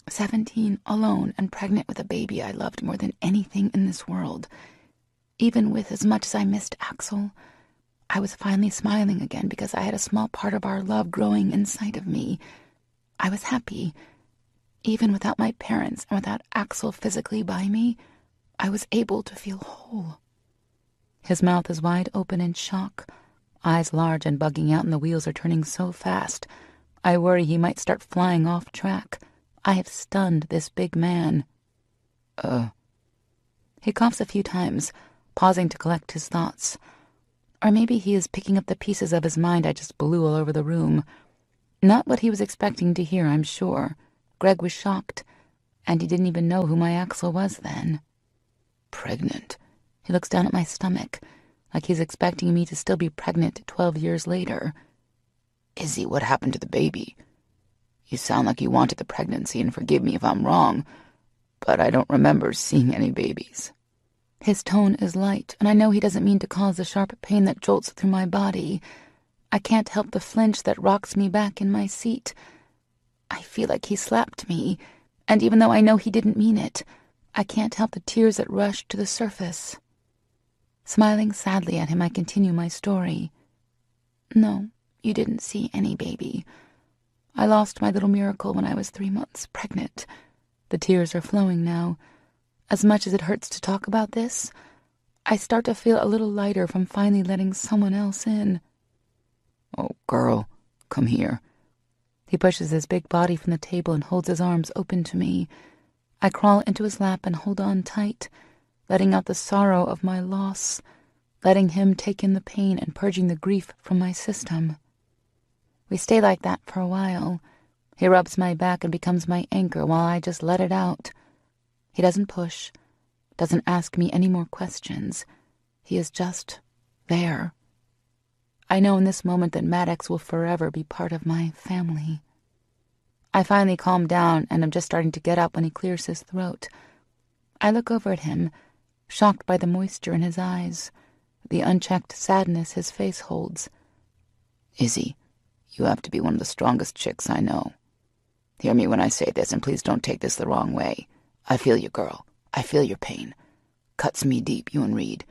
17, alone, and pregnant with a baby I loved more than anything in this world. Even with as much as I missed Axel, I was finally smiling again because I had a small part of our love growing inside of me. I was happy. Even without my parents and without Axel physically by me, I was able to feel whole. His mouth is wide open in shock, eyes large and bugging out, and the wheels are turning so fast. I worry he might start flying off track. I have stunned this big man. He coughs a few times, pausing to collect his thoughts. Or maybe he is picking up the pieces of his mind I just blew all over the room. Not what he was expecting to hear, I'm sure. Greg was shocked, and he didn't even know who my Axel was then. Pregnant. He looks down at my stomach, like he's expecting me to still be pregnant 12 years later. Izzy, what happened to the baby? You sound like you wanted the pregnancy, and forgive me if I'm wrong, but I don't remember seeing any babies. His tone is light, and I know he doesn't mean to cause the sharp pain that jolts through my body. I can't help the flinch that rocks me back in my seat. I feel like he slapped me, and even though I know he didn't mean it, I can't help the tears that rush to the surface. Smiling sadly at him, I continue my story. No, you didn't see any baby. I lost my little miracle when I was 3 months pregnant. The tears are flowing now. As much as it hurts to talk about this, I start to feel a little lighter from finally letting someone else in. Oh, girl, come here. He pushes his big body from the table and holds his arms open to me. I crawl into his lap and hold on tight, letting out the sorrow of my loss, letting him take in the pain and purging the grief from my system. We stay like that for a while. He rubs my back and becomes my anchor while I just let it out. He doesn't push, doesn't ask me any more questions. He is just there. I know in this moment that Maddox will forever be part of my family. I finally calm down and am just starting to get up when he clears his throat. I look over at him, shocked by the moisture in his eyes, the unchecked sadness his face holds. Izzy, you have to be one of the strongest chicks I know. Hear me when I say this, and please don't take this the wrong way. I feel you, girl. I feel your pain. Cuts me deep, you and Reed.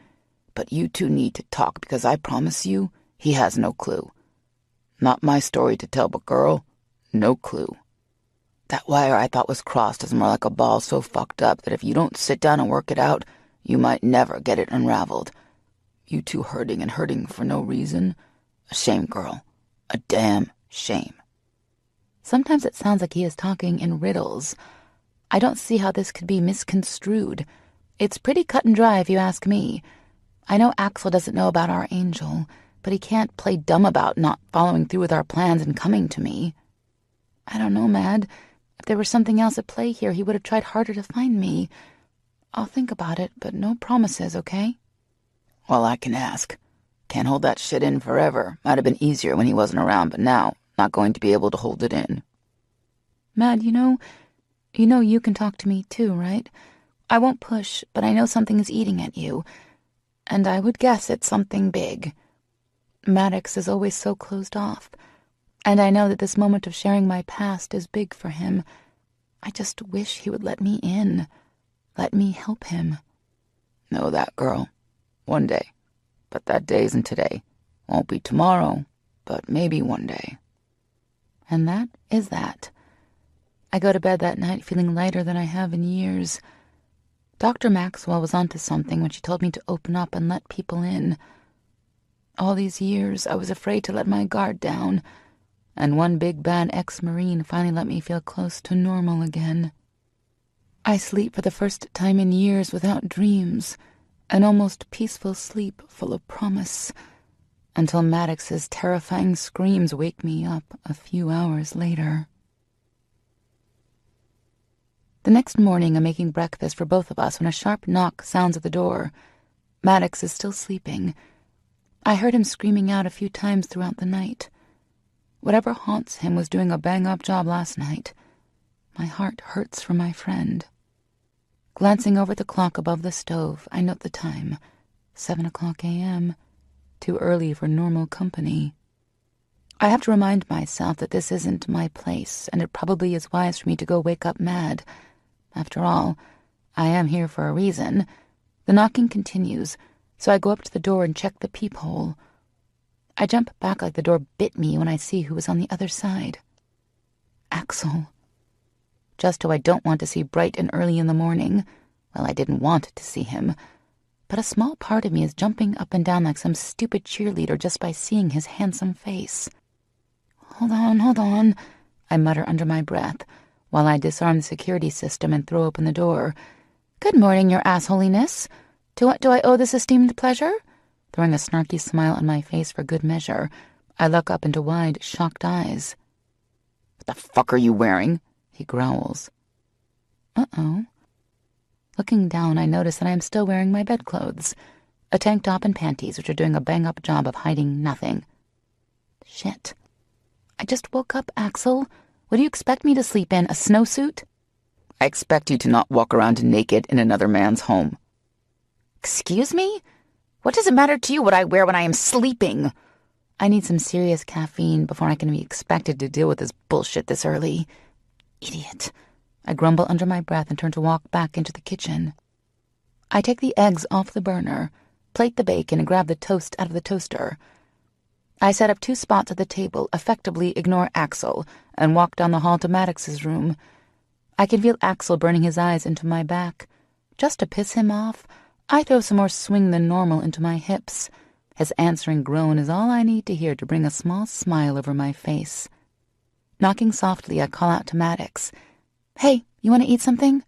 But you two need to talk, because I promise you, he has no clue. Not my story to tell, but girl, no clue. That wire I thought was crossed is more like a ball so fucked up that if you don't sit down and work it out, you might never get it unraveled. You two hurting and hurting for no reason. A shame, girl. A damn shame. Sometimes it sounds like he is talking in riddles. I don't see how this could be misconstrued. It's pretty cut and dry if you ask me. I know Axel doesn't know about our angel, but he can't play dumb about not following through with our plans and coming to me. I don't know, Mad. If there was something else at play here, he would have tried harder to find me. I'll think about it, but no promises, okay? Well, I can ask. Can't hold that shit in forever. Might have been easier when he wasn't around, but now, not going to be able to hold it in. Mad, you know you can talk to me too, right? I won't push, but I know something is eating at you. And I would guess it's something big. Maddox is always so closed off, and I know that this moment of sharing my past is big for him. I just wish he would let me in. Let me help him. Know that, girl. One day. But that day isn't today. Won't be tomorrow, but maybe one day. And that is that. I go to bed that night feeling lighter than I have in years. Dr. Maxwell was onto something when she told me to open up and let people in. All these years, I was afraid to let my guard down, and one big bad ex-Marine finally let me feel close to normal again. I sleep for the first time in years without dreams, an almost peaceful sleep full of promise, until Maddox's terrifying screams wake me up a few hours later. The next morning, I'm making breakfast for both of us when a sharp knock sounds at the door. Maddox is still sleeping. I heard him screaming out a few times throughout the night. Whatever haunts him was doing a bang-up job last night. My heart hurts for my friend. Glancing over the clock above the stove, I note the time. 7:00 a.m. Too early for normal company. I have to remind myself that this isn't my place, and it probably is wise for me to go wake up Mad. After all, I am here for a reason. The knocking continues, so I go up to the door and check the peephole. I jump back like the door bit me when I see who is on the other side. Axel. Just who I don't want to see bright and early in the morning. Well, I didn't want to see him. But a small part of me is jumping up and down like some stupid cheerleader just by seeing his handsome face. Hold on, I mutter under my breath, while I disarm the security system and throw open the door. Good morning, your assholiness. To what do I owe this esteemed pleasure? Throwing a snarky smile on my face for good measure, I look up into wide, shocked eyes. What the fuck are you wearing? He growls. Uh-oh. Looking down, I notice that I am still wearing my bedclothes, a tank top and panties, which are doing a bang-up job of hiding nothing. Shit. I just woke up, Axel. What do you expect me to sleep in, a snowsuit? I expect you to not walk around naked in another man's home. Excuse me? What does it matter to you what I wear when I am sleeping? I need some serious caffeine before I can be expected to deal with this bullshit this early. Idiot. I grumble under my breath and turn to walk back into the kitchen. I take the eggs off the burner, plate the bacon, and grab the toast out of the toaster. I set up 2 spots at the table, effectively ignore Axel, and walk down the hall to Maddox's room. I can feel Axel burning his eyes into my back. Just to piss him off, I throw some more swing than normal into my hips. His answering groan is all I need to hear to bring a small smile over my face. Knocking softly, I call out to Maddox. Hey, you want to eat something?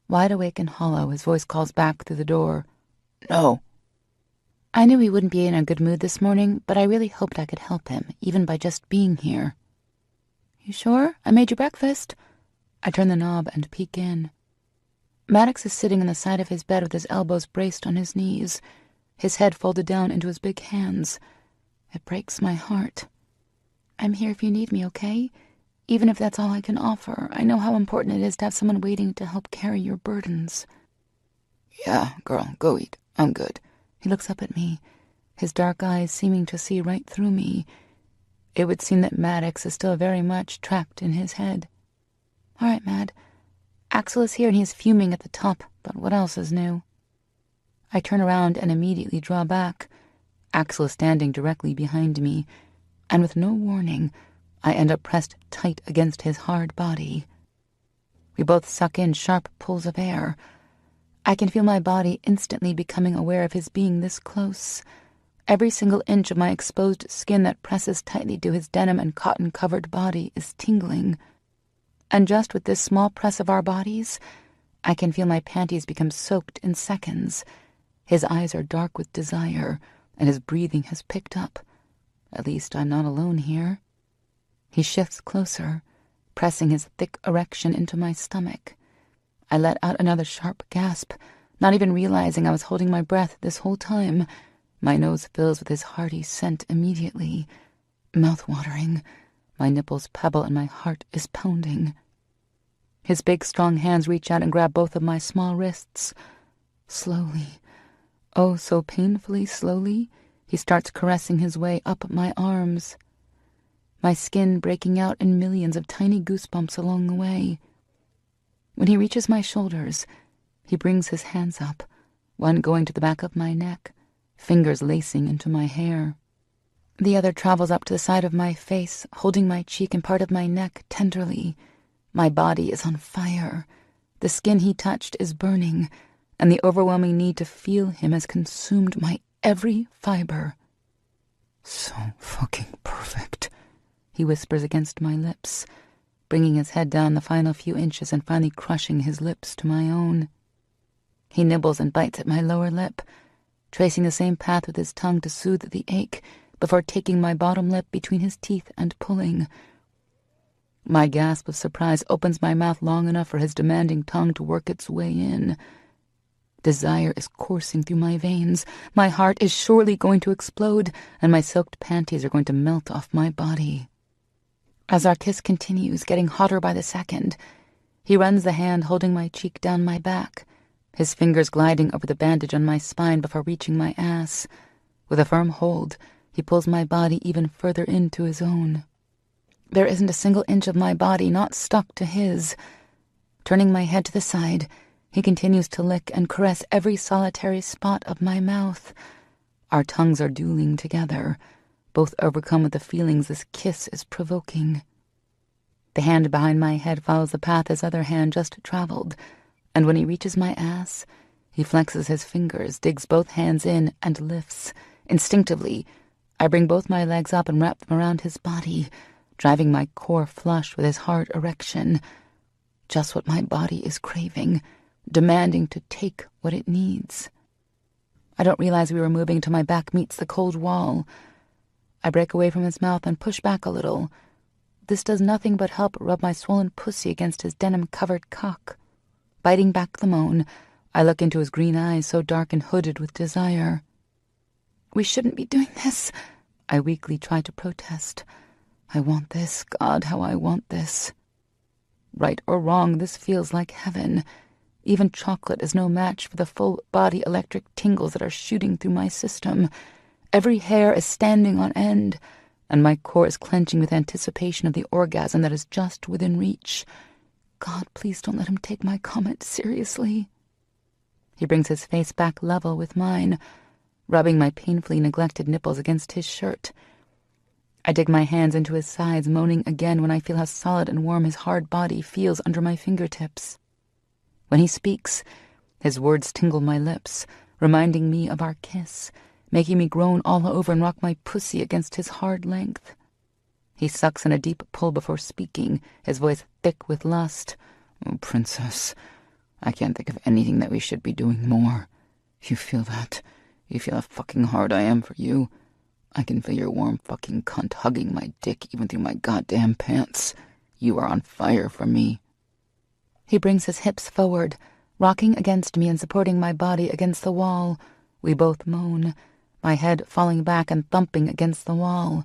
Wide awake and hollow, his voice calls back through the door. No. I knew he wouldn't be in a good mood this morning, but I really hoped I could help him, even by just being here. You sure? I made you breakfast. I turn the knob and peek in. Maddox is sitting on the side of his bed with his elbows braced on his knees, his head folded down into his big hands. It breaks my heart. I'm here if you need me, okay? Even if that's all I can offer, I know how important it is to have someone waiting to help carry your burdens. Yeah, girl, go eat. I'm good. He looks up at me, his dark eyes seeming to see right through me. It would seem that Maddox is still very much trapped in his head. All right, Mad. Axel is here and he is fuming at the top, but what else is new? I turn around and immediately draw back. Axel is standing directly behind me, and with no warning, I end up pressed tight against his hard body. We both suck in sharp pulls of air. I can feel my body instantly becoming aware of his being this close. Every single inch of my exposed skin that presses tightly to his denim and cotton-covered body is tingling. And just with this small press of our bodies, I can feel my panties become soaked in seconds. His eyes are dark with desire, and his breathing has picked up. At least I'm not alone here. He shifts closer, pressing his thick erection into my stomach. I let out another sharp gasp, not even realizing I was holding my breath this whole time. My nose fills with his hearty scent immediately. Mouth-watering. My nipples pebble and my heart is pounding. His big, strong hands reach out and grab both of my small wrists. Slowly, oh, so painfully slowly, he starts caressing his way up my arms, my skin breaking out in millions of tiny goosebumps along the way. When he reaches my shoulders, he brings his hands up, one going to the back of my neck, fingers lacing into my hair. The other travels up to the side of my face, holding my cheek and part of my neck tenderly. My body is on fire. The skin he touched is burning, and the overwhelming need to feel him has consumed my every fiber. So fucking perfect, he whispers against my lips, bringing his head down the final few inches and finally crushing his lips to my own. He nibbles and bites at my lower lip, tracing the same path with his tongue to soothe the ache before taking my bottom lip between his teeth and pulling. My gasp of surprise opens my mouth long enough for his demanding tongue to work its way in. Desire is coursing through my veins. My heart is surely going to explode, and my soaked panties are going to melt off my body. As our kiss continues, getting hotter by the second, he runs the hand holding my cheek down my back, his fingers gliding over the bandage on my spine before reaching my ass. With a firm hold, he pulls my body even further into his own. There isn't a single inch of my body not stuck to his. Turning my head to the side, he continues to lick and caress every solitary spot of my mouth. Our tongues are dueling together, both overcome with the feelings this kiss is provoking. The hand behind my head follows the path his other hand just traveled, and when he reaches my ass, he flexes his fingers, digs both hands in, and lifts. Instinctively, I bring both my legs up and wrap them around his body, driving my core flush with his hard erection. Just what my body is craving, demanding to take what it needs. I don't realize we were moving till my back meets the cold wall. I break away from his mouth and push back a little. This does nothing but help rub my swollen pussy against his denim-covered cock. Biting back the moan, I look into his green eyes so dark and hooded with desire. "We shouldn't be doing this," I weakly try to protest. I want this, God, how I want this. Right or wrong, this feels like heaven. Even chocolate is no match for the full-body electric tingles that are shooting through my system. Every hair is standing on end, and my core is clenching with anticipation of the orgasm that is just within reach. God, please don't let him take my comment seriously. He brings his face back level with mine, rubbing my painfully neglected nipples against his shirt. I dig my hands into his sides, moaning again when I feel how solid and warm his hard body feels under my fingertips. When he speaks, his words tingle my lips, reminding me of our kiss, making me groan all over and rock my pussy against his hard length. He sucks in a deep pull before speaking, his voice thick with lust. "Oh, princess, I can't think of anything that we should be doing more. You feel that? You feel how fucking hard I am for you? I can feel your warm fucking cunt hugging my dick even through my goddamn pants. You are on fire for me." He brings his hips forward, rocking against me and supporting my body against the wall. We both moan, my head falling back and thumping against the wall.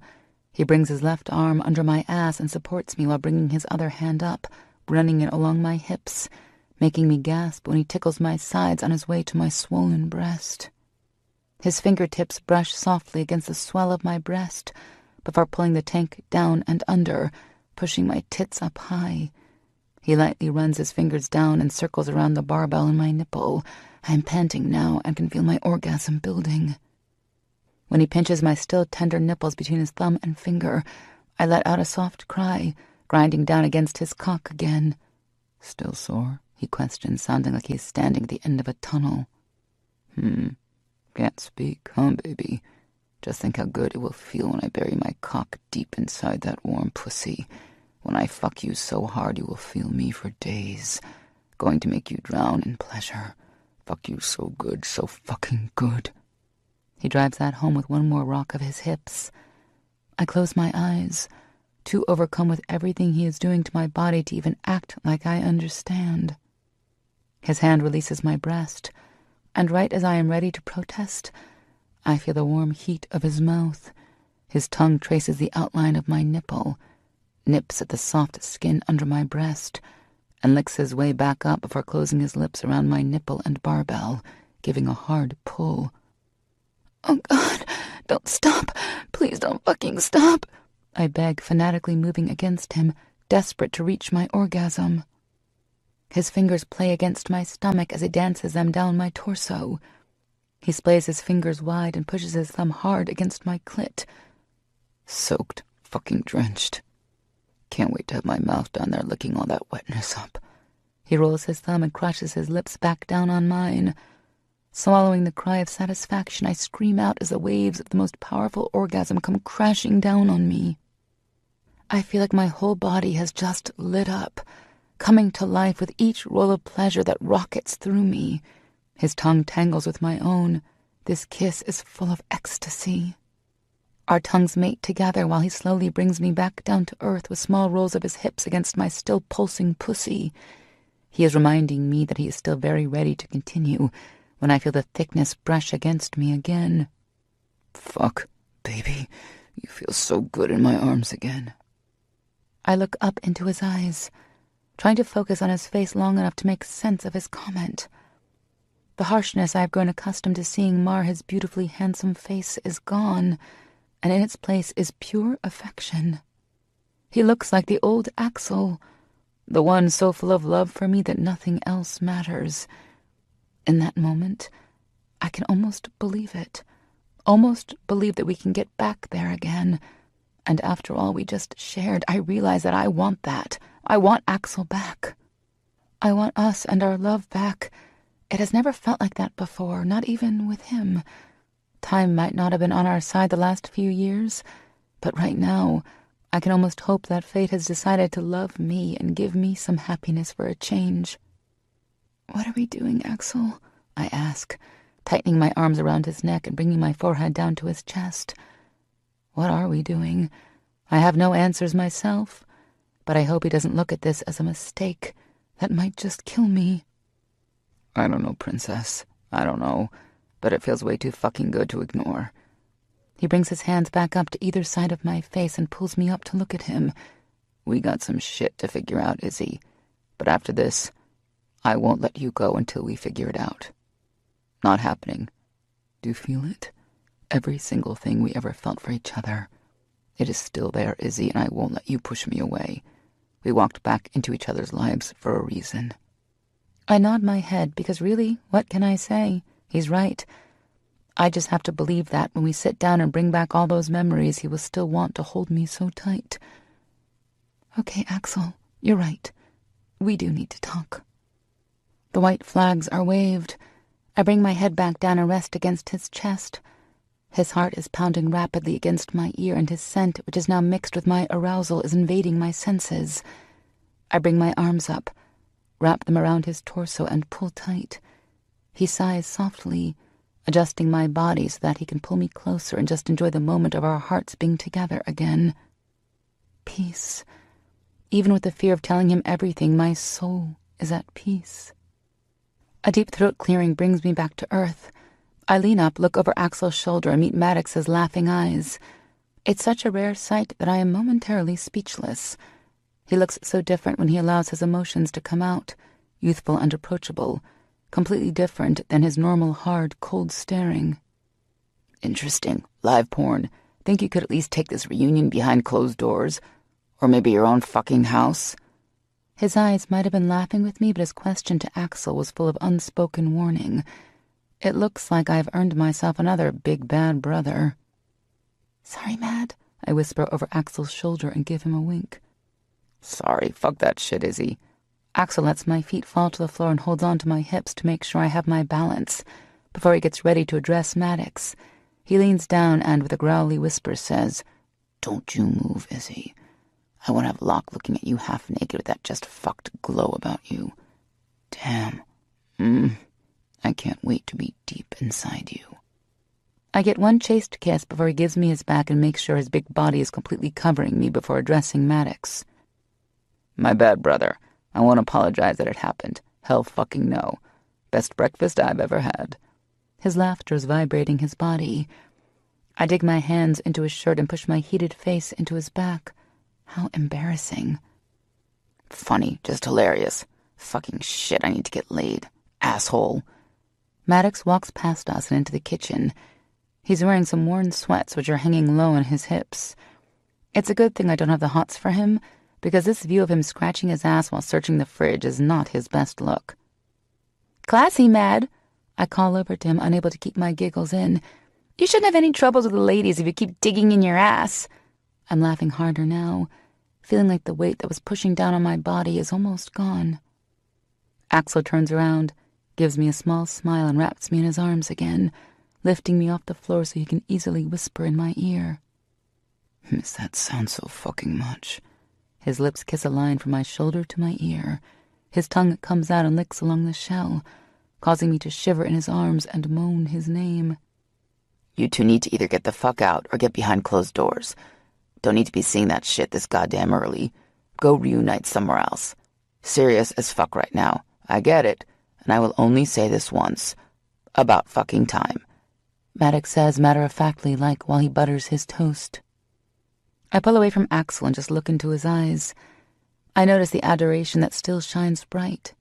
He brings his left arm under my ass and supports me while bringing his other hand up, running it along my hips, making me gasp when he tickles my sides on his way to my swollen breast. His fingertips brush softly against the swell of my breast before pulling the tank down and under, pushing my tits up high. He lightly runs his fingers down and circles around the barbell in my nipple. I am panting now and can feel my orgasm building. When he pinches my still tender nipples between his thumb and finger, I let out a soft cry, grinding down against his cock again. "Still sore?" he questions, sounding like he's standing at the end of a tunnel. Can't speak, huh, baby? Just think how good it will feel when I bury my cock deep inside that warm pussy. When I fuck you so hard you will feel me for days. Going to make you drown in pleasure. Fuck you so good, so fucking good. He drives that home with one more rock of his hips. I close my eyes, too overcome with everything he is doing to my body to even act like I understand. His hand releases my breast, and right as I am ready to protest, I feel the warm heat of his mouth. His tongue traces the outline of my nipple, nips at the soft skin under my breast, and licks his way back up before closing his lips around my nipple and barbell, giving a hard pull. "Oh, God, Don't stop. Please don't fucking stop. I beg, fanatically moving against him, desperate to reach my orgasm. His fingers play against my stomach as he dances them down my torso. He splays his fingers wide and pushes his thumb hard against my clit. Soaked, fucking drenched. Can't wait to have my mouth down there licking all that wetness up. He rolls his thumb and crushes his lips back down on mine. Swallowing the cry of satisfaction, I scream out as the waves of the most powerful orgasm come crashing down on me. I feel like my whole body has just lit up, coming to life with each roll of pleasure that rockets through me. His tongue tangles with my own. This kiss is full of ecstasy. Our tongues mate together while he slowly brings me back down to earth with small rolls of his hips against my still pulsing pussy. He is reminding me that he is still very ready to continue when I feel the thickness brush against me again. Fuck, baby, you feel so good in my arms again. I look up into his eyes, trying to focus on his face long enough to make sense of his comment. The harshness I have grown accustomed to seeing mar his beautifully handsome face is gone, and in its place is pure affection. He looks like the old Axel, the one so full of love for me that nothing else matters. In that moment, I can almost believe it, almost believe that we can get back there again. And after all we just shared, I realize that I want that. I want Axel back. I want us and our love back. It has never felt like that before, not even with him. Time might not have been on our side the last few years, but right now, I can almost hope that fate has decided to love me and give me some happiness for a change. What are we doing, Axel? I ask, tightening my arms around his neck and bringing my forehead down to his chest. What are we doing? I have no answers myself, but I hope he doesn't look at this as a mistake that might just kill me. I don't know, princess. I don't know, but it feels way too fucking good to ignore. He brings his hands back up to either side of my face and pulls me up to look at him. We got some shit to figure out, Izzy, but after this, I won't let you go until we figure it out. Not happening. Do you feel it? Every single thing we ever felt for each other. It is still there, Izzy, and I won't let you push me away. We walked back into each other's lives for a reason. I nod my head because really, what can I say? He's right. I just have to believe that when we sit down and bring back all those memories, he will still want to hold me so tight. Okay, Axel, you're right. We do need to talk. The white flags are waved. I bring my head back down and rest against his chest. His heart is pounding rapidly against my ear, and his scent, which is now mixed with my arousal, is invading my senses. I bring my arms up, wrap them around his torso, and pull tight. He sighs softly, adjusting my body so that he can pull me closer and just enjoy the moment of our hearts being together again. Peace. Even with the fear of telling him everything, my soul is at peace. A deep throat clearing brings me back to earth. I lean up, look over Axel's shoulder, and meet Maddox's laughing eyes. It's such a rare sight that I am momentarily speechless. He looks so different when he allows his emotions to come out, youthful and approachable, completely different than his normal, hard, cold staring. Interesting. Live porn. Think you could at least take this reunion behind closed doors? Or maybe your own fucking house? His eyes might have been laughing with me, but his question to Axel was full of unspoken warning. It looks like I've earned myself another big bad brother. Sorry, Mad, I whisper over Axel's shoulder and give him a wink. Sorry, fuck that shit, Izzy. Axel lets my feet fall to the floor and holds on to my hips to make sure I have my balance. Before he gets ready to address Maddox, he leans down and, with a growly whisper, says, Don't you move, Izzy. I want to have Locke looking at you half naked with that just fucked glow about you. Damn. I can't wait to be deep inside you. I get one chaste kiss before he gives me his back and makes sure his big body is completely covering me before addressing Maddox. My bad, brother. I won't apologize that it happened. Hell fucking no. Best breakfast I've ever had. His laughter is vibrating his body. I dig my hands into his shirt and push my heated face into his back. How embarrassing. Funny, just hilarious. Fucking shit, I need to get laid. Asshole. Maddox walks past us and into the kitchen. He's wearing some worn sweats which are hanging low on his hips. It's a good thing I don't have the hots for him, because this view of him scratching his ass while searching the fridge is not his best look. "Classy, Mad," I call over to him, unable to keep my giggles in. "You shouldn't have any troubles with the ladies if you keep digging in your ass." I'm laughing harder now, feeling like the weight that was pushing down on my body is almost gone. Axel turns around, gives me a small smile, and wraps me in his arms again, lifting me off the floor so he can easily whisper in my ear. Miss that sound so fucking much. His lips kiss a line from my shoulder to my ear. His tongue comes out and licks along the shell, causing me to shiver in his arms and moan his name. You two need to either get the fuck out or get behind closed doors. Don't need to be seeing that shit this goddamn early. Go reunite somewhere else. Serious as fuck right now. I get it, and I will only say this once. About fucking time. Maddox says matter-of-factly, like while he butters his toast. I pull away from Axel and just look into his eyes. I notice the adoration that still shines bright.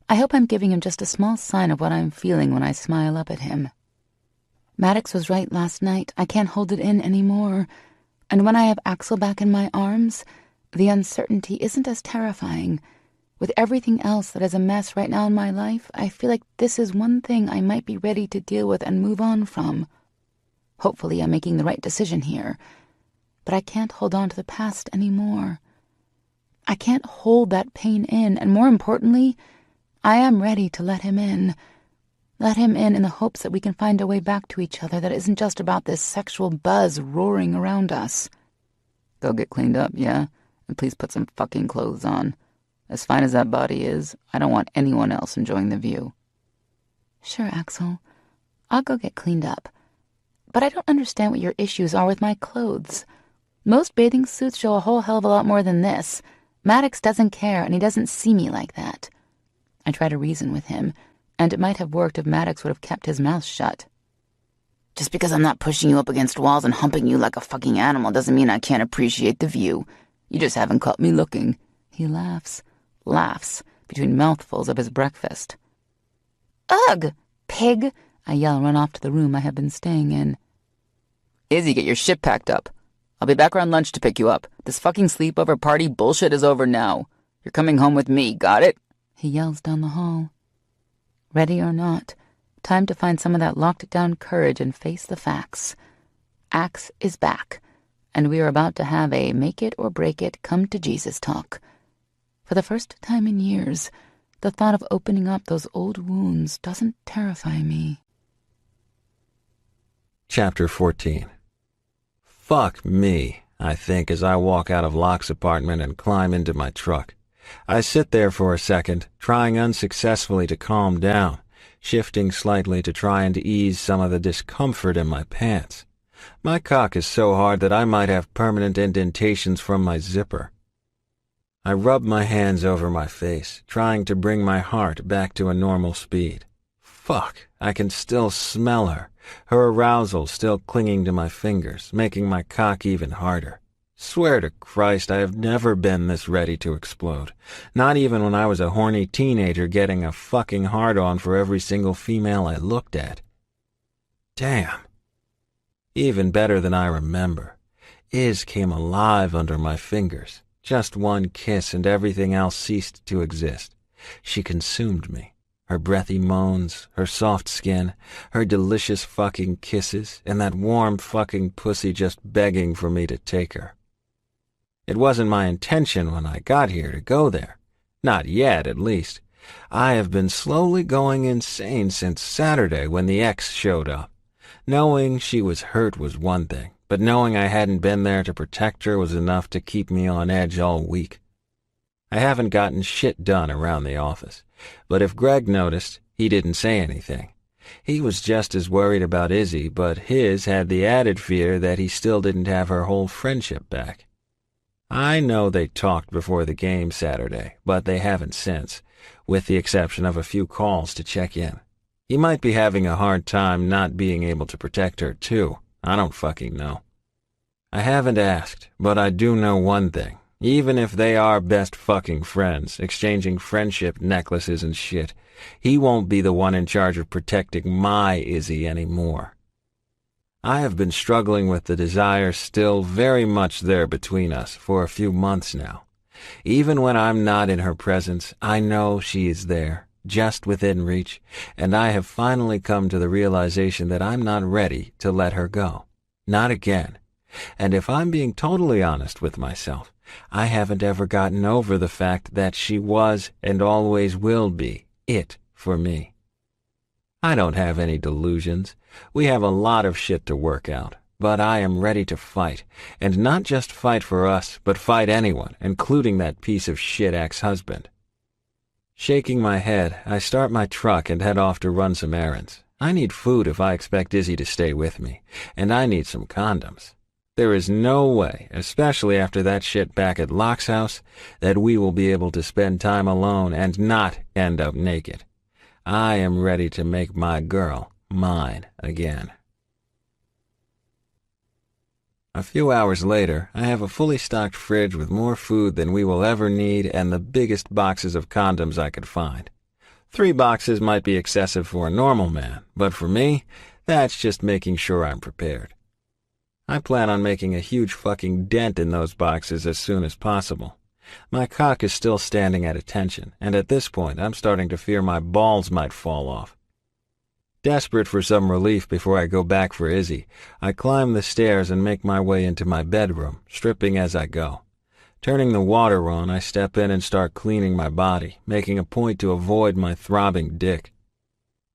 I hope I'm giving him just a small sign of what I'm feeling when I smile up at him. Maddox was right last night. I can't hold it in anymore. And when I have Axel back in my arms, the uncertainty isn't as terrifying. With everything else that is a mess right now in my life, I feel like this is one thing I might be ready to deal with and move on from. Hopefully I'm making the right decision here. But I can't hold on to the past anymore. I can't hold that pain in, and more importantly, I am ready to let him in. Let him in the hopes that we can find a way back to each other that isn't just about this sexual buzz roaring around us. Go get cleaned up, yeah? And please put some fucking clothes on. As fine as that body is, I don't want anyone else enjoying the view. Sure, Axel. I'll go get cleaned up. But I don't understand what your issues are with my clothes. Most bathing suits show a whole hell of a lot more than this. Maddox doesn't care, and he doesn't see me like that. I try to reason with him, and it might have worked if Maddox would have kept his mouth shut. Just because I'm not pushing you up against walls and humping you like a fucking animal doesn't mean I can't appreciate the view. You just haven't caught me looking. He laughs between mouthfuls of his breakfast. Ugh, pig! I yell and run off to the room I have been staying in. Izzy, get your shit packed up. I'll be back around lunch to pick you up. This fucking sleepover party bullshit is over now. You're coming home with me, got it? He yells down the hall. Ready or not, time to find some of that locked-down courage and face the facts. Axe is back, and we are about to have a make-it-or-break-it come-to-Jesus talk. For the first time in years, the thought of opening up those old wounds doesn't terrify me. Chapter 14. Fuck me, I think, as I walk out of Locke's apartment and climb into my truck. I sit there for a second, trying unsuccessfully to calm down, shifting slightly to try and ease some of the discomfort in my pants. My cock is so hard that I might have permanent indentations from my zipper. I rub my hands over my face, trying to bring my heart back to a normal speed. Fuck, I can still smell her, her arousal still clinging to my fingers, making my cock even harder. Swear to Christ, I have never been this ready to explode. Not even when I was a horny teenager getting a fucking hard-on for every single female I looked at. Damn. Even better than I remember. Iz came alive under my fingers. Just one kiss and everything else ceased to exist. She consumed me. Her breathy moans, her soft skin, her delicious fucking kisses, and that warm fucking pussy just begging for me to take her. It wasn't my intention when I got here to go there. Not yet, at least. I have been slowly going insane since Saturday when the ex showed up. Knowing she was hurt was one thing, but knowing I hadn't been there to protect her was enough to keep me on edge all week. I haven't gotten shit done around the office, but if Greg noticed, he didn't say anything. He was just as worried about Izzy, but his had the added fear that he still didn't have her whole friendship back. I know they talked before the game Saturday, but they haven't since, with the exception of a few calls to check in. He might be having a hard time not being able to protect her, too. I don't fucking know. I haven't asked, but I do know one thing. Even if they are best fucking friends, exchanging friendship necklaces and shit, he won't be the one in charge of protecting my Izzy anymore. I have been struggling with the desire still very much there between us for a few months now. Even when I'm not in her presence, I know she is there, just within reach, and I have finally come to the realization that I'm not ready to let her go. Not again. And if I'm being totally honest with myself, I haven't ever gotten over the fact that she was and always will be it for me. I don't have any delusions. We have a lot of shit to work out, but I am ready to fight, and not just fight for us, but fight anyone, including that piece of shit ex-husband. Shaking my head, I start my truck and head off to run some errands. I need food if I expect Izzy to stay with me, and I need some condoms. There is no way, especially after that shit back at Locke's house, that we will be able to spend time alone and not end up naked. I am ready to make my girl mine again. A few hours later, I have a fully stocked fridge with more food than we will ever need and the biggest boxes of condoms I could find. 3 boxes might be excessive for a normal man, but for me, that's just making sure I'm prepared. I plan on making a huge fucking dent in those boxes as soon as possible. My cock is still standing at attention, and at this point I'm starting to fear my balls might fall off. Desperate for some relief before I go back for Izzy, I climb the stairs and make my way into my bedroom, stripping as I go. Turning the water on, I step in and start cleaning my body, making a point to avoid my throbbing dick.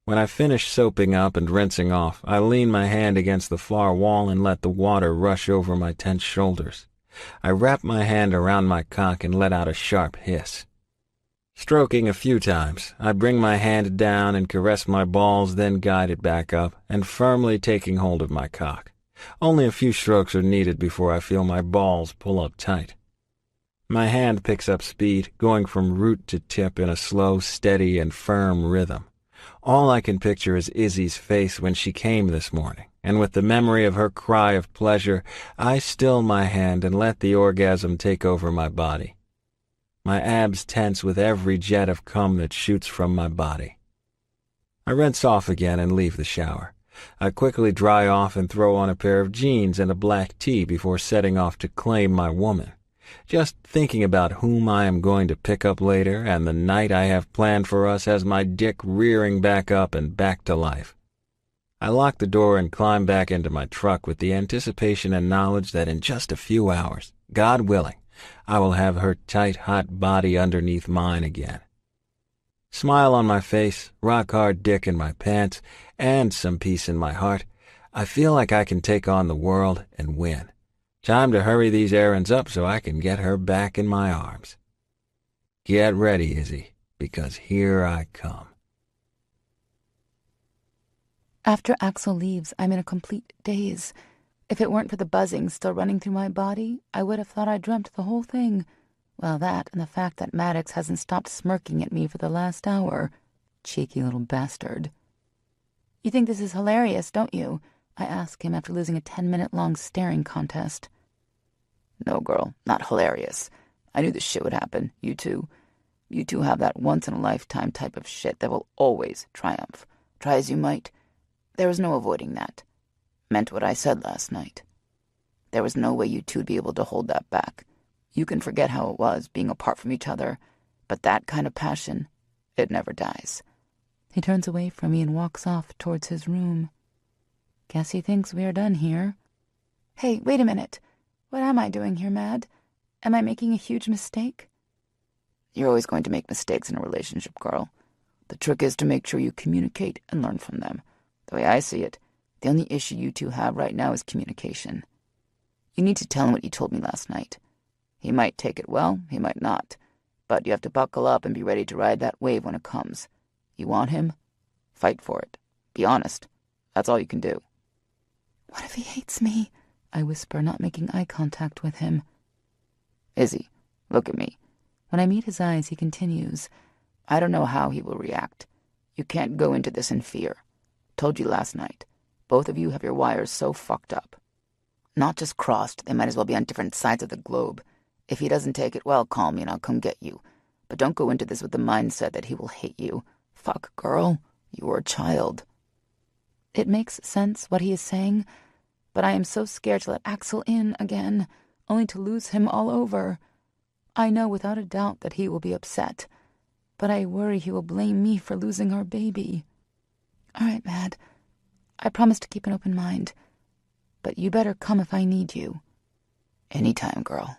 When I finish soaping up and rinsing off, I lean my hand against the far wall and let the water rush over my tense shoulders. I wrap my hand around my cock and let out a sharp hiss. Stroking a few times, I bring my hand down and caress my balls, then guide it back up, and firmly taking hold of my cock. Only a few strokes are needed before I feel my balls pull up tight. My hand picks up speed, going from root to tip in a slow, steady, and firm rhythm. All I can picture is Izzy's face when she came this morning, and with the memory of her cry of pleasure, I still my hand and let the orgasm take over my body. My abs tense with every jet of cum that shoots from my body. I rinse off again and leave the shower. I quickly dry off and throw on a pair of jeans and a black tee before setting off to claim my woman. Just thinking about whom I am going to pick up later and the night I have planned for us has my dick rearing back up and back to life. I lock the door and climb back into my truck with the anticipation and knowledge that in just a few hours, God willing, I will have her tight, hot body underneath mine again. Smile on my face, rock-hard dick in my pants, and some peace in my heart, I feel like I can take on the world and win. Time to hurry these errands up so I can get her back in my arms. Get ready, Izzy, because here I come. After Axel leaves, I'm in a complete daze. If it weren't for the buzzing still running through my body, I would have thought I dreamt the whole thing. Well, that and the fact that Maddox hasn't stopped smirking at me for the last hour. Cheeky little bastard. You think this is hilarious, don't you? I ask him after losing a 10-minute-long staring contest. No, girl, not hilarious. I knew this shit would happen. You two have that once-in-a-lifetime type of shit that will always triumph. Try as you might, there was no avoiding that. Meant what I said last night. There was no way you two would be able to hold that back. You can forget how it was, being apart from each other, but that kind of passion, it never dies. He turns away from me and walks off towards his room. Guess he thinks we are done here. Hey, wait a minute. What am I doing here, Mad? Am I making a huge mistake? You're always going to make mistakes in a relationship, girl. The trick is to make sure you communicate and learn from them. The way I see it, the only issue you two have right now is communication. You need to tell him what you told me last night. He might take it well, he might not. But you have to buckle up and be ready to ride that wave when it comes. You want him? Fight for it. Be honest. That's all you can do. What if he hates me? I whisper, not making eye contact with him. Izzy, look at me. When I meet his eyes, he continues. I don't know how he will react. You can't go into this in fear. Told you last night. Both of you have your wires so fucked up. Not just crossed, they might as well be on different sides of the globe. If he doesn't take it well, call me and I'll come get you. But don't go into this with the mindset that he will hate you. Fuck, girl. You are a child. It makes sense what he is saying, but I am so scared to let Axel in again, only to lose him all over. I know without a doubt that he will be upset, but I worry he will blame me for losing our baby. All right, Mad. I promise to keep an open mind, but you better come if I need you. Anytime, girl.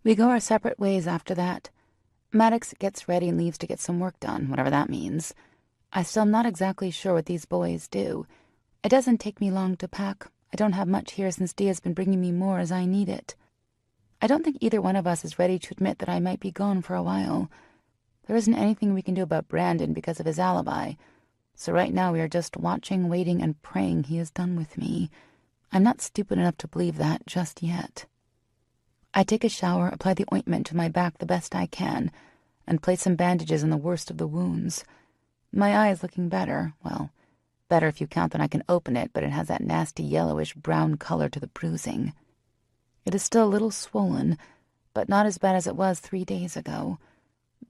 We go our separate ways after that. Maddox gets ready and leaves to get some work done, whatever that means. I still am not exactly sure what these boys do. It doesn't take me long to pack. I don't have much here since Dia's been bringing me more as I need it. I don't think either one of us is ready to admit that I might be gone for a while. There isn't anything we can do about Brandon because of his alibi, so right now we are just watching, waiting, and praying he is done with me. I'm not stupid enough to believe that just yet. I take a shower, apply the ointment to my back the best I can, and place some bandages on the worst of the wounds. My eye is looking better. Well, better if you count that I can open it, but it has that nasty yellowish-brown color to the bruising. It is still a little swollen, but not as bad as it was 3 days ago.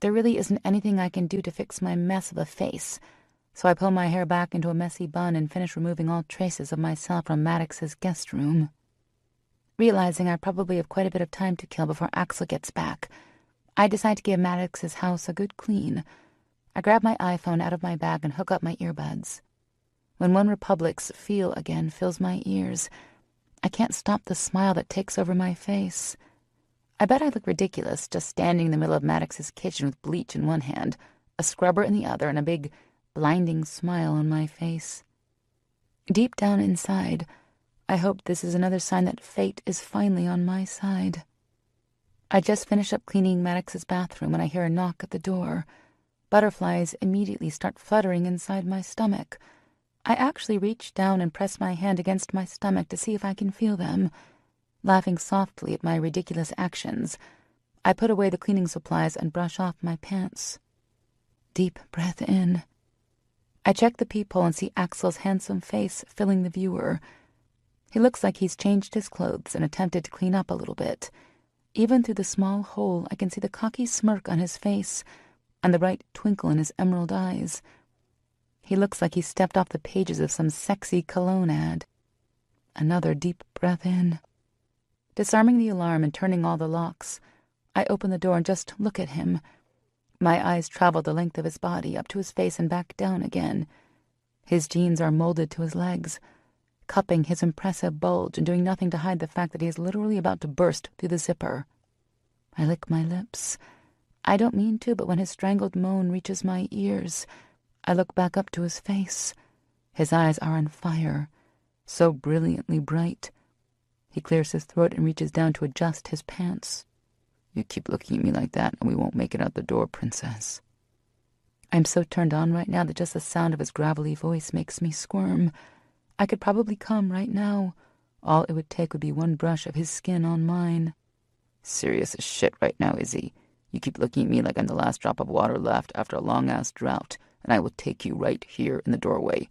There really isn't anything I can do to fix my mess of a face, so I pull my hair back into a messy bun and finish removing all traces of myself from Maddox's guest room. Realizing I probably have quite a bit of time to kill before Axel gets back, I decide to give Maddox's house a good clean. I grab my iPhone out of my bag and hook up my earbuds. When One Republic's Feel Again fills my ears, I can't stop the smile that takes over my face. I bet I look ridiculous just standing in the middle of Maddox's kitchen with bleach in one hand, a scrubber in the other, and a big, blinding smile on my face. Deep down inside, I hope this is another sign that fate is finally on my side. I just finished up cleaning Maddox's bathroom when I hear a knock at the door. Butterflies immediately start fluttering inside my stomach. I actually reach down and press my hand against my stomach to see if I can feel them. Laughing softly at my ridiculous actions, I put away the cleaning supplies and brush off my pants. Deep breath in. I check the peephole and see Axel's handsome face filling the viewer. He looks like he's changed his clothes and attempted to clean up a little bit. Even through the small hole, I can see the cocky smirk on his face and the bright twinkle in his emerald eyes. He looks like he stepped off the pages of some sexy cologne ad. Another deep breath in. Disarming the alarm and turning all the locks, I open the door and just look at him. My eyes travel the length of his body, up to his face and back down again. His jeans are molded to his legs, cupping his impressive bulge and doing nothing to hide the fact that he is literally about to burst through the zipper. I lick my lips. I don't mean to, but when his strangled moan reaches my ears, I look back up to his face. His eyes are on fire, so brilliantly bright. He clears his throat and reaches down to adjust his pants. You keep looking at me like that, and we won't make it out the door, princess. I'm so turned on right now that just the sound of his gravelly voice makes me squirm. I could probably come right now. All it would take would be one brush of his skin on mine. Serious as shit right now, Izzy. You keep looking at me like I'm the last drop of water left after a long-ass drought, and I will take you right here in the doorway.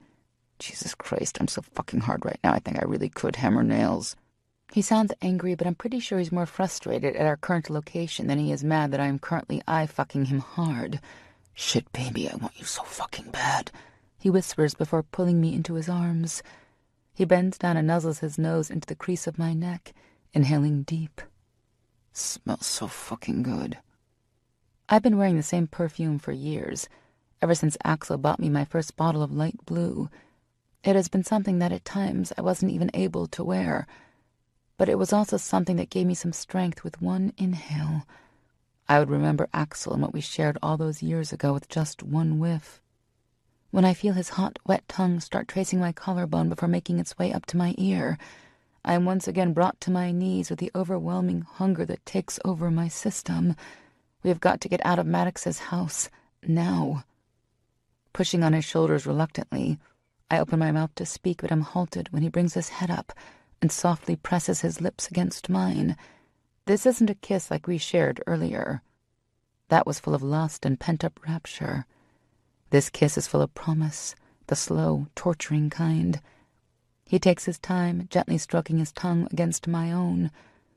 Jesus Christ, I'm so fucking hard right now, I think I really could hammer nails. He sounds angry, but I'm pretty sure he's more frustrated at our current location than he is mad that I am currently eye-fucking him hard. Shit, baby, I want you so fucking bad, he whispers before pulling me into his arms. He bends down and nuzzles his nose into the crease of my neck, inhaling deep. Smells so fucking good. I've been wearing the same perfume for years, ever since Axel bought me my first bottle of light blue. It has been something that at times I wasn't even able to wear, but it was also something that gave me some strength with one inhale. I would remember Axel and what we shared all those years ago with just one whiff. When I feel his hot, wet tongue start tracing my collarbone before making its way up to my ear, I am once again brought to my knees with the overwhelming hunger that takes over my system. We have got to get out of Maddox's house, now. Pushing on his shoulders reluctantly, I open my mouth to speak, but am halted when he brings his head up and softly presses his lips against mine. This isn't a kiss like we shared earlier. That was full of lust and pent-up rapture. This kiss is full of promise, the slow, torturing kind. He takes his time, gently stroking his tongue against my own.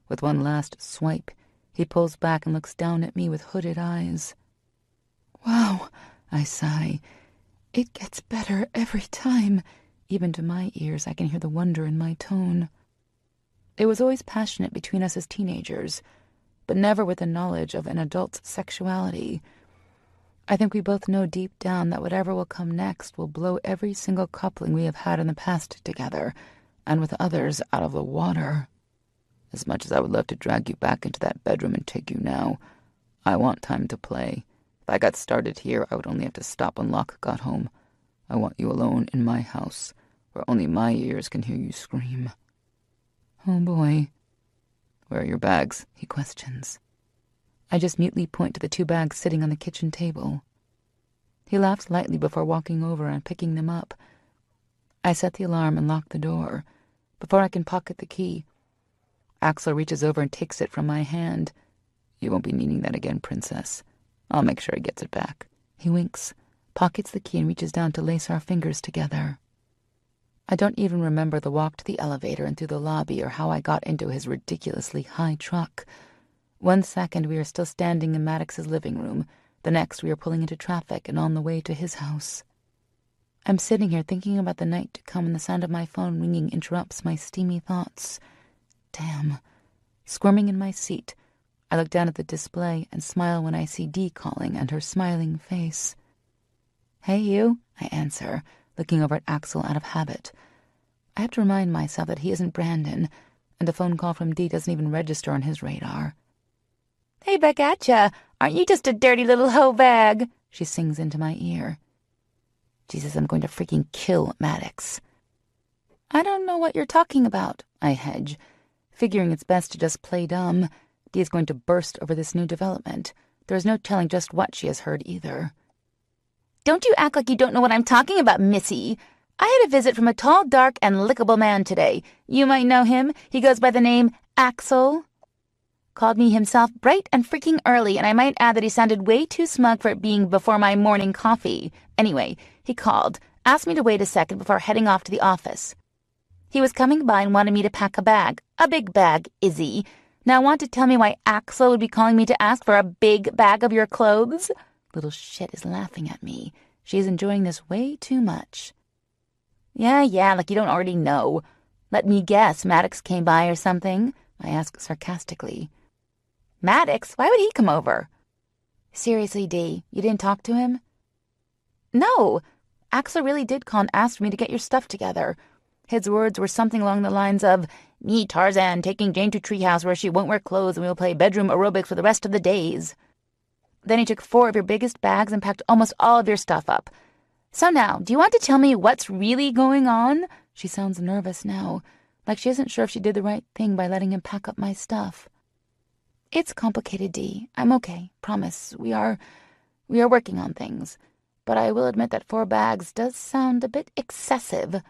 With one last swipe, he pulls back and looks down at me with hooded eyes. Wow, I sigh. It gets better every time, Even to my ears, I can hear the wonder in my tone. It was always passionate between us as teenagers, but never with the knowledge of an adult's sexuality. I think we both know deep down that whatever will come next will blow every single coupling we have had in the past together, and with others, out of the water. As much as I would love to drag you back into that bedroom and take you now, I want time to play. If I got started here, I would only have to stop when Locke got home. I want you alone in my house, where only my ears can hear you scream. Oh boy. Where are your bags? He questions. I just mutely point to the 2 bags sitting on the kitchen table. He laughs lightly before walking over and picking them up. I set the alarm and lock the door. Before I can pocket the key, Axel reaches over and takes it from my hand. You won't be needing that again, Princess. I'll make sure he gets it back. He winks, pockets the key, and reaches down to lace our fingers together. I don't even remember the walk to the elevator and through the lobby or how I got into his ridiculously high truck. 1 second we are still standing in Maddox's living room. The next we are pulling into traffic and on the way to his house. I'm sitting here thinking about the night to come, and the sound of my phone ringing interrupts my steamy thoughts. Damn. Squirming in my seat, I look down at the display and smile when I see Dee calling and her smiling face. Hey, you, I answer, looking over at Axel out of habit. I have to remind myself that he isn't Brandon, and a phone call from Dee doesn't even register on his radar. Hey, back at ya. Aren't you just a dirty little hoe bag? She sings into my ear. Jesus, I'm going to freaking kill Maddox. I don't know what you're talking about, I hedge, figuring it's best to just play dumb. Dee is going to burst over this new development. There is no telling just what she has heard either. Don't you act like you don't know what I'm talking about, Missy. I had a visit from a tall, dark, and lickable man today. You might know him. He goes by the name Axel. Called me himself bright and freaking early, and I might add that he sounded way too smug for it being before my morning coffee. Anyway, he called, asked me to wait a second before heading off to the office. He was coming by and wanted me to pack a bag. A big bag, Izzy. Now want to tell me why Axel would be calling me to ask for a big bag of your clothes? Little shit is laughing at me. She's enjoying this way too much. Yeah, like you don't already know. Let me guess, Maddox came by or something? I ask sarcastically. Maddox? Why would he come over? Seriously, Dee, you didn't talk to him? No. Axel really did call and ask me to get your stuff together. His words were something along the lines of, me, Tarzan, taking Jane to treehouse where she won't wear clothes and we will play bedroom aerobics for the rest of the days. Then he took 4 of your biggest bags and packed almost all of your stuff up. So now, do you want to tell me what's really going on? She sounds nervous now, like she isn't sure if she did the right thing by letting him pack up my stuff. It's complicated, Dee. I'm okay, promise. We are working on things. But I will admit that 4 bags does sound a bit excessive.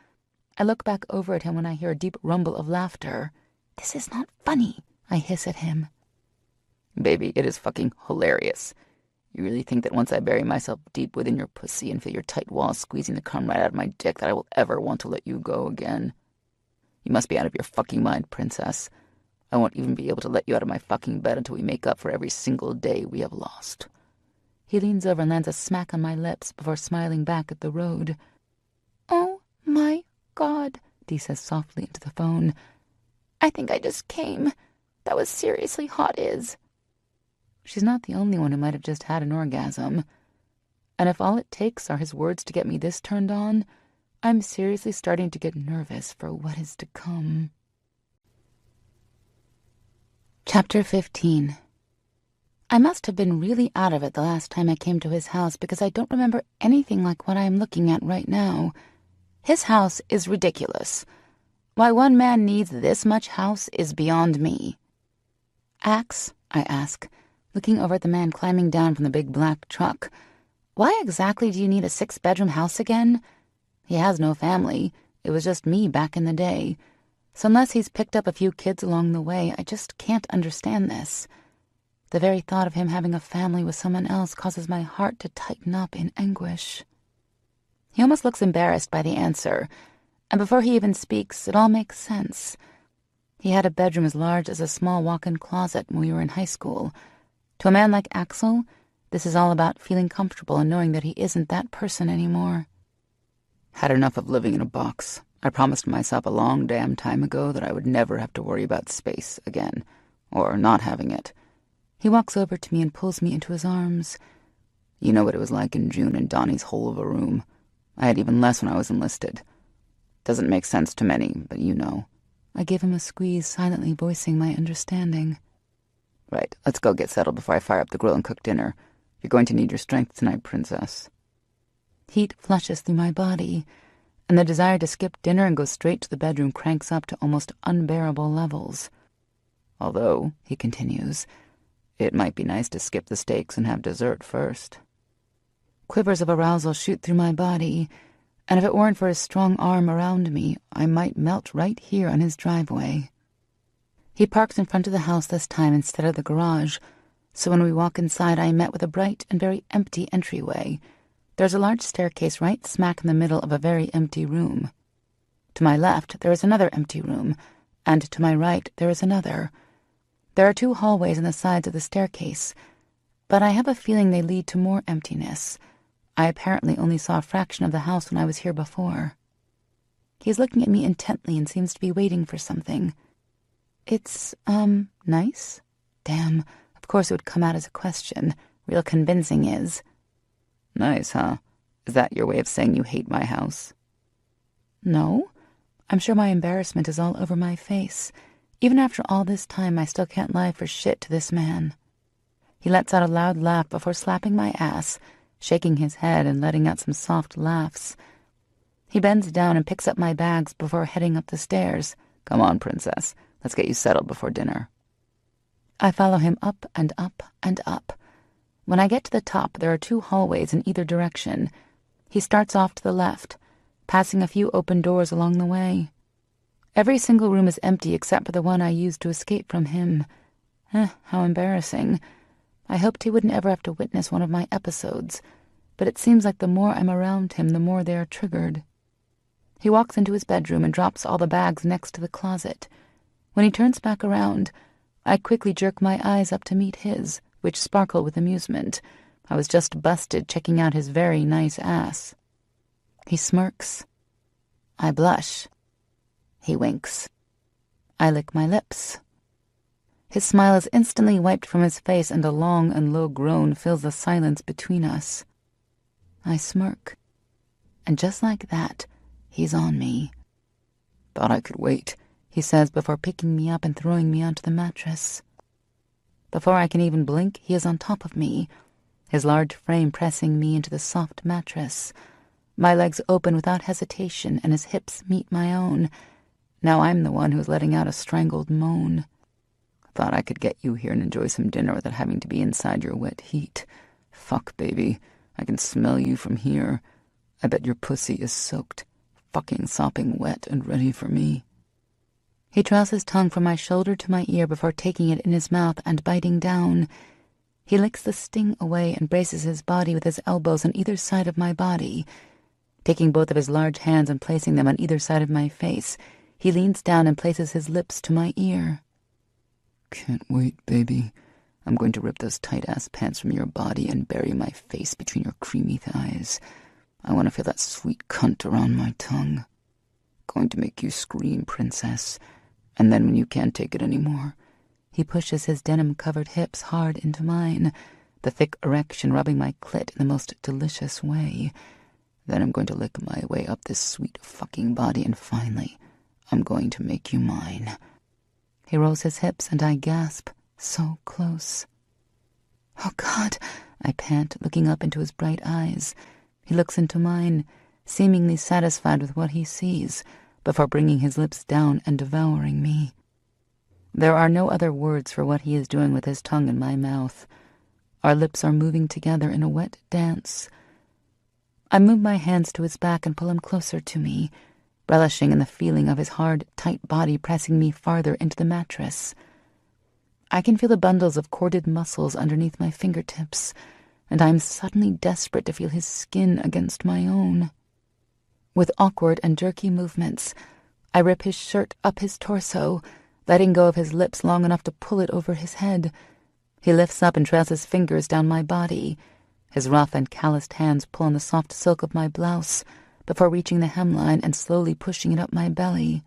I look back over at him when I hear a deep rumble of laughter. This is not funny, I hiss at him. Baby, it is fucking hilarious. You really think that once I bury myself deep within your pussy and feel your tight walls squeezing the cum right out of my dick that I will ever want to let you go again? You must be out of your fucking mind, Princess. I won't even be able to let you out of my fucking bed until we make up for every single day we have lost. He leans over and lands a smack on my lips before smiling back at the road. Oh my God, Dee says softly into the phone. I think I just came. That was seriously hot, Iz. She's not the only one who might have just had an orgasm. And if all it takes are his words to get me this turned on, I'm seriously starting to get nervous for what is to come. Chapter 15. I must have been really out of it the last time I came to his house because I don't remember anything like what I am looking at right now. His house is ridiculous. Why one man needs this much house is beyond me. Ax, I ask, looking over at the man climbing down from the big black truck. Why exactly do you need a 6-bedroom house again? He has no family. It was just me back in the day. So unless he's picked up a few kids along the way, I just can't understand this. The very thought of him having a family with someone else causes my heart to tighten up in anguish. He almost looks embarrassed by the answer, and before he even speaks, it all makes sense. He had a bedroom as large as a small walk-in closet when we were in high school. To a man like Axel, this is all about feeling comfortable and knowing that he isn't that person anymore. Had enough of living in a box. I promised myself a long damn time ago that I would never have to worry about space again, or not having it. He walks over to me and pulls me into his arms. You know what it was like in June in Donnie's hole of a room. I had even less when I was enlisted. Doesn't make sense to many, but you know. I give him a squeeze, silently voicing my understanding. Right, let's go get settled before I fire up the grill and cook dinner. You're going to need your strength tonight, princess. Heat flushes through my body, and the desire to skip dinner and go straight to the bedroom cranks up to almost unbearable levels. Although, he continues, it might be nice to skip the steaks and have dessert first. Quivers of arousal shoot through my body, and if it weren't for his strong arm around me, I might melt right here on his driveway. He parks in front of the house this time instead of the garage, so when we walk inside I am met with a bright and very empty entryway. There's a large staircase right smack in the middle of a very empty room. To my left there is another empty room, and to my right there is another. There are 2 hallways on the sides of the staircase, but I have a feeling they lead to more emptiness. I apparently only saw a fraction of the house when I was here before. He's looking at me intently and seems to be waiting for something. It's, nice? Damn, of course it would come out as a question. Real convincing is. Nice, huh? Is that your way of saying you hate my house? No. I'm sure my embarrassment is all over my face. Even after all this time, I still can't lie for shit to this man. He lets out a loud laugh before slapping my ass, shaking his head and letting out some soft laughs. He bends down and picks up my bags before heading up the stairs. Come on, princess. Let's get you settled before dinner. I follow him up and up and up. When I get to the top, there are 2 hallways in either direction. He starts off to the left, passing a few open doors along the way. Every single room is empty except for the one I used to escape from him. How embarrassing. I hoped he wouldn't ever have to witness one of my episodes, but it seems like the more I'm around him, the more they are triggered. He walks into his bedroom and drops all the bags next to the closet. When he turns back around, I quickly jerk my eyes up to meet his, which sparkle with amusement. I was just busted checking out his very nice ass. He smirks. I blush. He winks. I lick my lips. His smile is instantly wiped from his face, and a long and low groan fills the silence between us. I smirk. And just like that, he's on me. Thought I could wait, he says before picking me up and throwing me onto the mattress. Before I can even blink, he is on top of me, his large frame pressing me into the soft mattress. My legs open without hesitation, and his hips meet my own. Now I'm the one who's letting out a strangled moan. Thought I could get you here and enjoy some dinner without having to be inside your wet heat. Fuck, baby. I can smell you from here. I bet your pussy is soaked, fucking sopping wet and ready for me. He trails his tongue from my shoulder to my ear before taking it in his mouth and biting down. He licks the sting away and braces his body with his elbows on either side of my body. Taking both of his large hands and placing them on either side of my face, he leans down and places his lips to my ear. Can't wait, baby. I'm going to rip those tight-ass pants from your body and bury my face between your creamy thighs. I want to feel that sweet cunt around my tongue. Going to make you scream, princess. And then when you can't take it anymore, he pushes his denim-covered hips hard into mine, the thick erection rubbing my clit in the most delicious way. Then I'm going to lick my way up this sweet fucking body, and finally, I'm going to make you mine. He rolls his hips, and I gasp, so close. Oh, God, I pant, looking up into his bright eyes. He looks into mine, seemingly satisfied with what he sees, before bringing his lips down and devouring me. There are no other words for what he is doing with his tongue in my mouth. Our lips are moving together in a wet dance. I move my hands to his back and pull him closer to me, relishing in the feeling of his hard, tight body pressing me farther into the mattress. I can feel the bundles of corded muscles underneath my fingertips, and I am suddenly desperate to feel his skin against my own. With awkward and jerky movements, I rip his shirt up his torso, letting go of his lips long enough to pull it over his head. He lifts up and trails his fingers down my body. His rough and calloused hands pull on the soft silk of my blouse before reaching the hemline and slowly pushing it up my belly.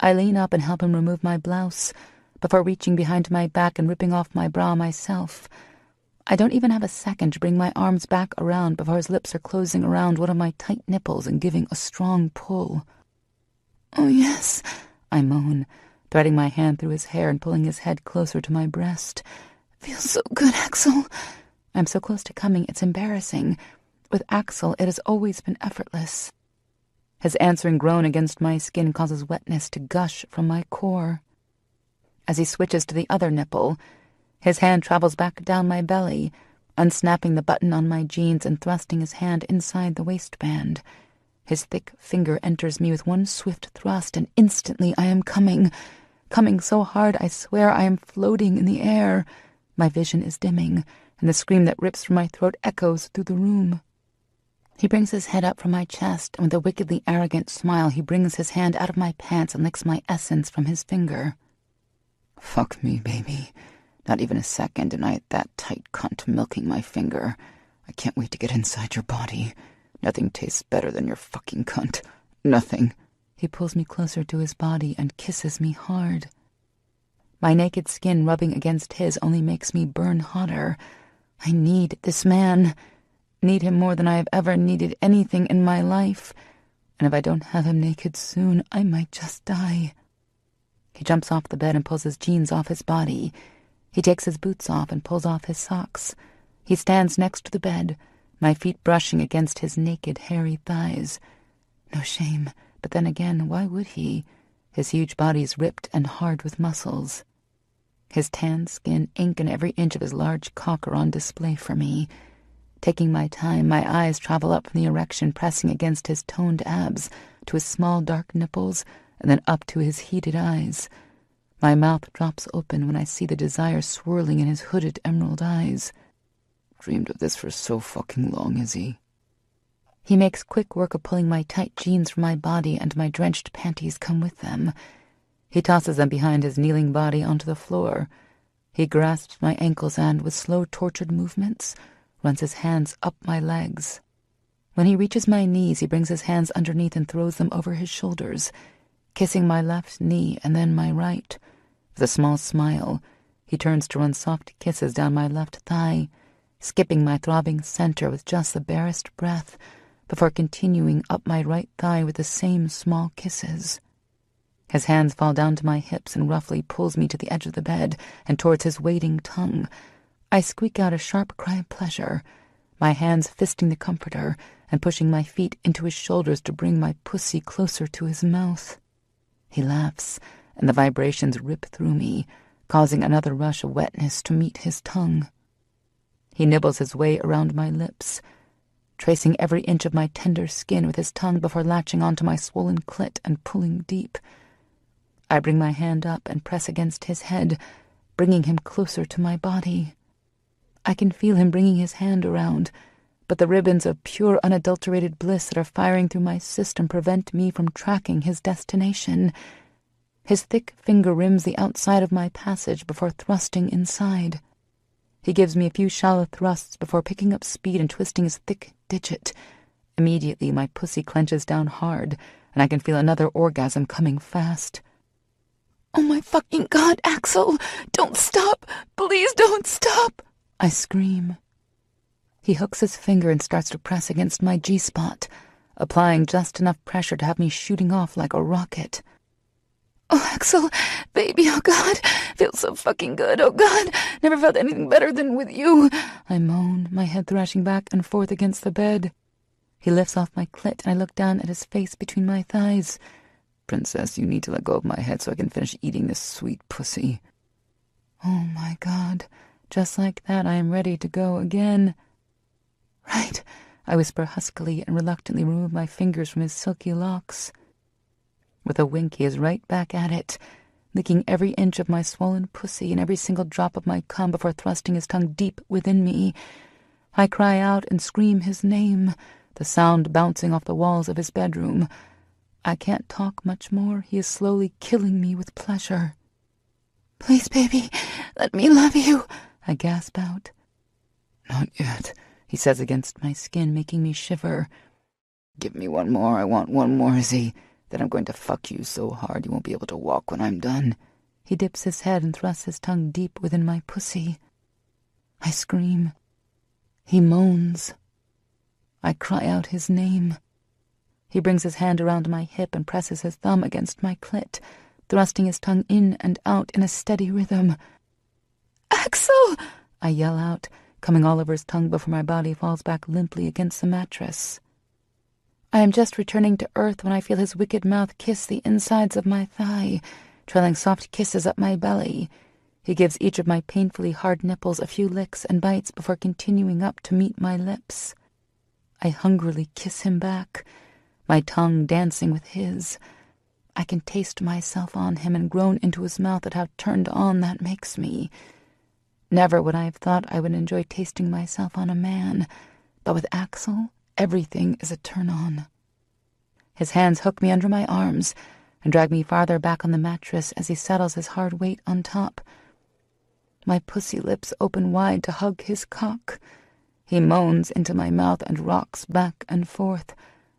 I lean up and help him remove my blouse, before reaching behind my back and ripping off my bra myself. I don't even have a second to bring my arms back around before his lips are closing around one of my tight nipples and giving a strong pull. "Oh, yes," I moan, threading my hand through his hair and pulling his head closer to my breast. "Feels so good, Axel." I'm so close to coming, it's embarrassing. With Axel, it has always been effortless. His answering groan against my skin causes wetness to gush from my core. As he switches to the other nipple, his hand travels back down my belly, unsnapping the button on my jeans and thrusting his hand inside the waistband. His thick finger enters me with one swift thrust, and instantly I am coming so hard I swear I am floating in the air. My vision is dimming, and the scream that rips from my throat echoes through the room. He brings his head up from my chest, and with a wickedly arrogant smile he brings his hand out of my pants and licks my essence from his finger. Fuck me, baby. Not even a second, and I had that tight cunt milking my finger. I can't wait to get inside your body. Nothing tastes better than your fucking cunt. Nothing. He pulls me closer to his body and kisses me hard. My naked skin rubbing against his only makes me burn hotter. I need this man. Need him more than I have ever needed anything in my life. And if I don't have him naked soon, I might just die. He jumps off the bed and pulls his jeans off his body. He takes his boots off and pulls off his socks. He stands next to the bed, my feet brushing against his naked, hairy thighs. No shame, but then again, why would he? His huge body's ripped and hard with muscles. His tan skin, ink, and every inch of his large cock are on display for me. Taking my time, my eyes travel up from the erection, pressing against his toned abs, to his small dark nipples, and then up to his heated eyes. My mouth drops open when I see the desire swirling in his hooded emerald eyes. Dreamed of this for so fucking long, Izzy. He makes quick work of pulling my tight jeans from my body, and my drenched panties come with them. He tosses them behind his kneeling body onto the floor. He grasps my ankles and, with slow, tortured movements, runs his hands up my legs. When he reaches my knees, he brings his hands underneath and throws them over his shoulders, kissing my left knee and then my right. With a small smile, he turns to run soft kisses down my left thigh, skipping my throbbing center with just the barest breath, before continuing up my right thigh with the same small kisses. His hands fall down to my hips and roughly pulls me to the edge of the bed and towards his waiting tongue. I squeak out a sharp cry of pleasure, my hands fisting the comforter and pushing my feet into his shoulders to bring my pussy closer to his mouth. He laughs, and the vibrations rip through me, causing another rush of wetness to meet his tongue. He nibbles his way around my lips, tracing every inch of my tender skin with his tongue before latching onto my swollen clit and pulling deep. I bring my hand up and press against his head, bringing him closer to my body. I can feel him bringing his hand around, but the ribbons of pure, unadulterated bliss that are firing through my system prevent me from tracking his destination. His thick finger rims the outside of my passage before thrusting inside. He gives me a few shallow thrusts before picking up speed and twisting his thick digit. Immediately, my pussy clenches down hard, and I can feel another orgasm coming fast. "Oh my fucking God, Axel! Don't stop! Please don't stop!" I scream. He hooks his finger and starts to press against my G-spot, applying just enough pressure to have me shooting off like a rocket. "Oh, Axel, baby, oh God, feels so fucking good, oh God, never felt anything better than with you," I moan, my head thrashing back and forth against the bed. He lifts off my clit, and I look down at his face between my thighs. "Princess, you need to let go of my head so I can finish eating this sweet pussy." Oh my God, just like that I am ready to go again. "Right," I whisper huskily and reluctantly remove my fingers from his silky locks. With a wink, he is right back at it, licking every inch of my swollen pussy and every single drop of my cum before thrusting his tongue deep within me. I cry out and scream his name, the sound bouncing off the walls of his bedroom. I can't talk much more. He is slowly killing me with pleasure. "Please, baby, let me love you," I gasp out. "Not yet," he says against my skin, making me shiver. Give me one more. I want one more, Izzy. Then I'm going to fuck you so hard you won't be able to walk when I'm done. He dips his head and thrusts his tongue deep within my pussy. I scream. He moans. I cry out his name. He brings his hand around my hip and presses his thumb against my clit, thrusting his tongue in and out in a steady rhythm. "Axel!" I yell out, coming all over his tongue before my body falls back limply against the mattress. I am just returning to earth when I feel his wicked mouth kiss the insides of my thigh, trailing soft kisses up my belly. He gives each of my painfully hard nipples a few licks and bites before continuing up to meet my lips. I hungrily kiss him back, my tongue dancing with his. I can taste myself on him and groan into his mouth at how turned on that makes me. Never would I have thought I would enjoy tasting myself on a man, but with Axel, everything is a turn-on. His hands hook me under my arms and drag me farther back on the mattress as he settles his hard weight on top. My pussy lips open wide to hug his cock. He moans into my mouth and rocks back and forth,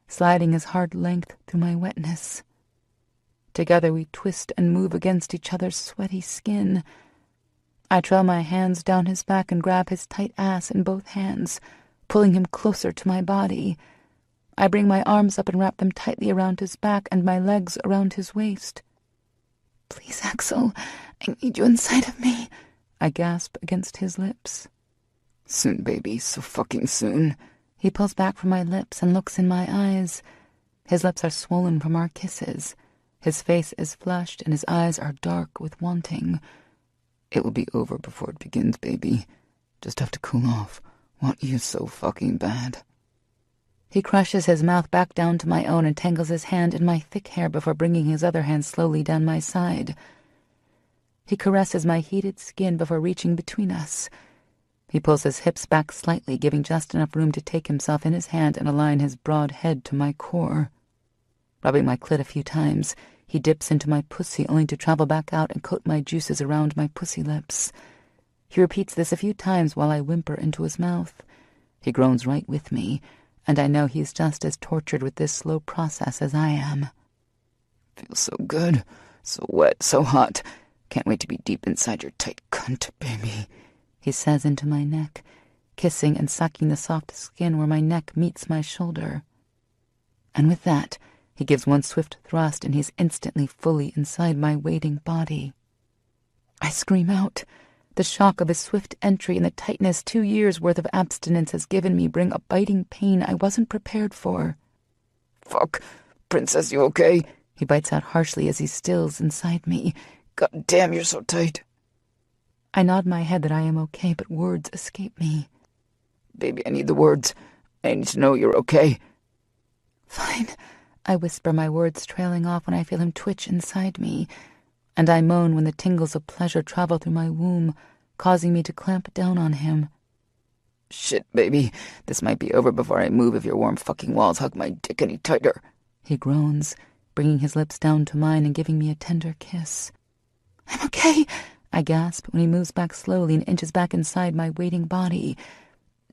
sliding his hard length through my wetness. Together we twist and move against each other's sweaty skin. I trail my hands down his back and grab his tight ass in both hands, pulling him closer to my body. I bring my arms up and wrap them tightly around his back and my legs around his waist. "Please, Axel, I need you inside of me," I gasp against his lips. "Soon, baby, so fucking soon." He pulls back from my lips and looks in my eyes. His lips are swollen from our kisses. His face is flushed and his eyes are dark with wanting. "It will be over before it begins, baby. Just have to cool off. Want you so fucking bad." He crushes his mouth back down to my own and tangles his hand in my thick hair before bringing his other hand slowly down my side. He caresses my heated skin before reaching between us. He pulls his hips back slightly, giving just enough room to take himself in his hand and align his broad head to my core. Rubbing my clit a few times, he dips into my pussy only to travel back out and coat my juices around my pussy lips. He repeats this a few times while I whimper into his mouth. He groans right with me, and I know he's just as tortured with this slow process as I am. "Feels so good, so wet, so hot. Can't wait to be deep inside your tight cunt, baby," he says into my neck, kissing and sucking the soft skin where my neck meets my shoulder. And with that, he gives one swift thrust and he's instantly fully inside my waiting body. I scream out. The shock of his swift entry and the tightness 2 years' worth of abstinence has given me bring a biting pain I wasn't prepared for. "Fuck, princess, you okay?" He bites out harshly as he stills inside me. "God damn, you're so tight." I nod my head that I am okay, but words escape me. "Baby, I need the words. I need to know you're okay." "Fine," I whisper, my words trailing off when I feel him twitch inside me, and I moan when the tingles of pleasure travel through my womb, causing me to clamp down on him. "Shit, baby, this might be over before I move if your warm fucking walls hug my dick any tighter." He groans, bringing his lips down to mine and giving me a tender kiss. "I'm okay," I gasp when he moves back slowly and inches back inside my waiting body.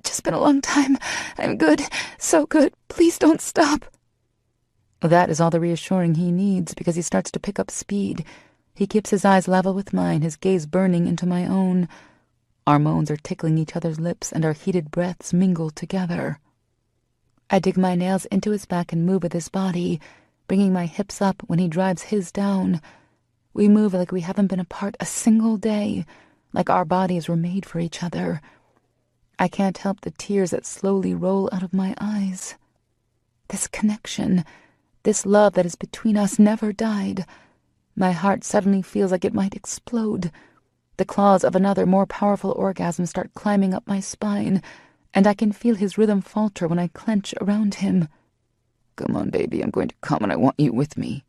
"Just been a long time. I'm good, so good. Please don't stop." That is all the reassuring he needs because he starts to pick up speed. He keeps his eyes level with mine, his gaze burning into my own. Our moans are tickling each other's lips and our heated breaths mingle together. I dig my nails into his back and move with his body, bringing my hips up when he drives his down. We move like we haven't been apart a single day, like our bodies were made for each other. I can't help the tears that slowly roll out of my eyes. This connection, this love that is between us never died. My heart suddenly feels like it might explode. The claws of another, more powerful orgasm start climbing up my spine, and I can feel his rhythm falter when I clench around him. "Come on, baby, I'm going to come and I want you with me."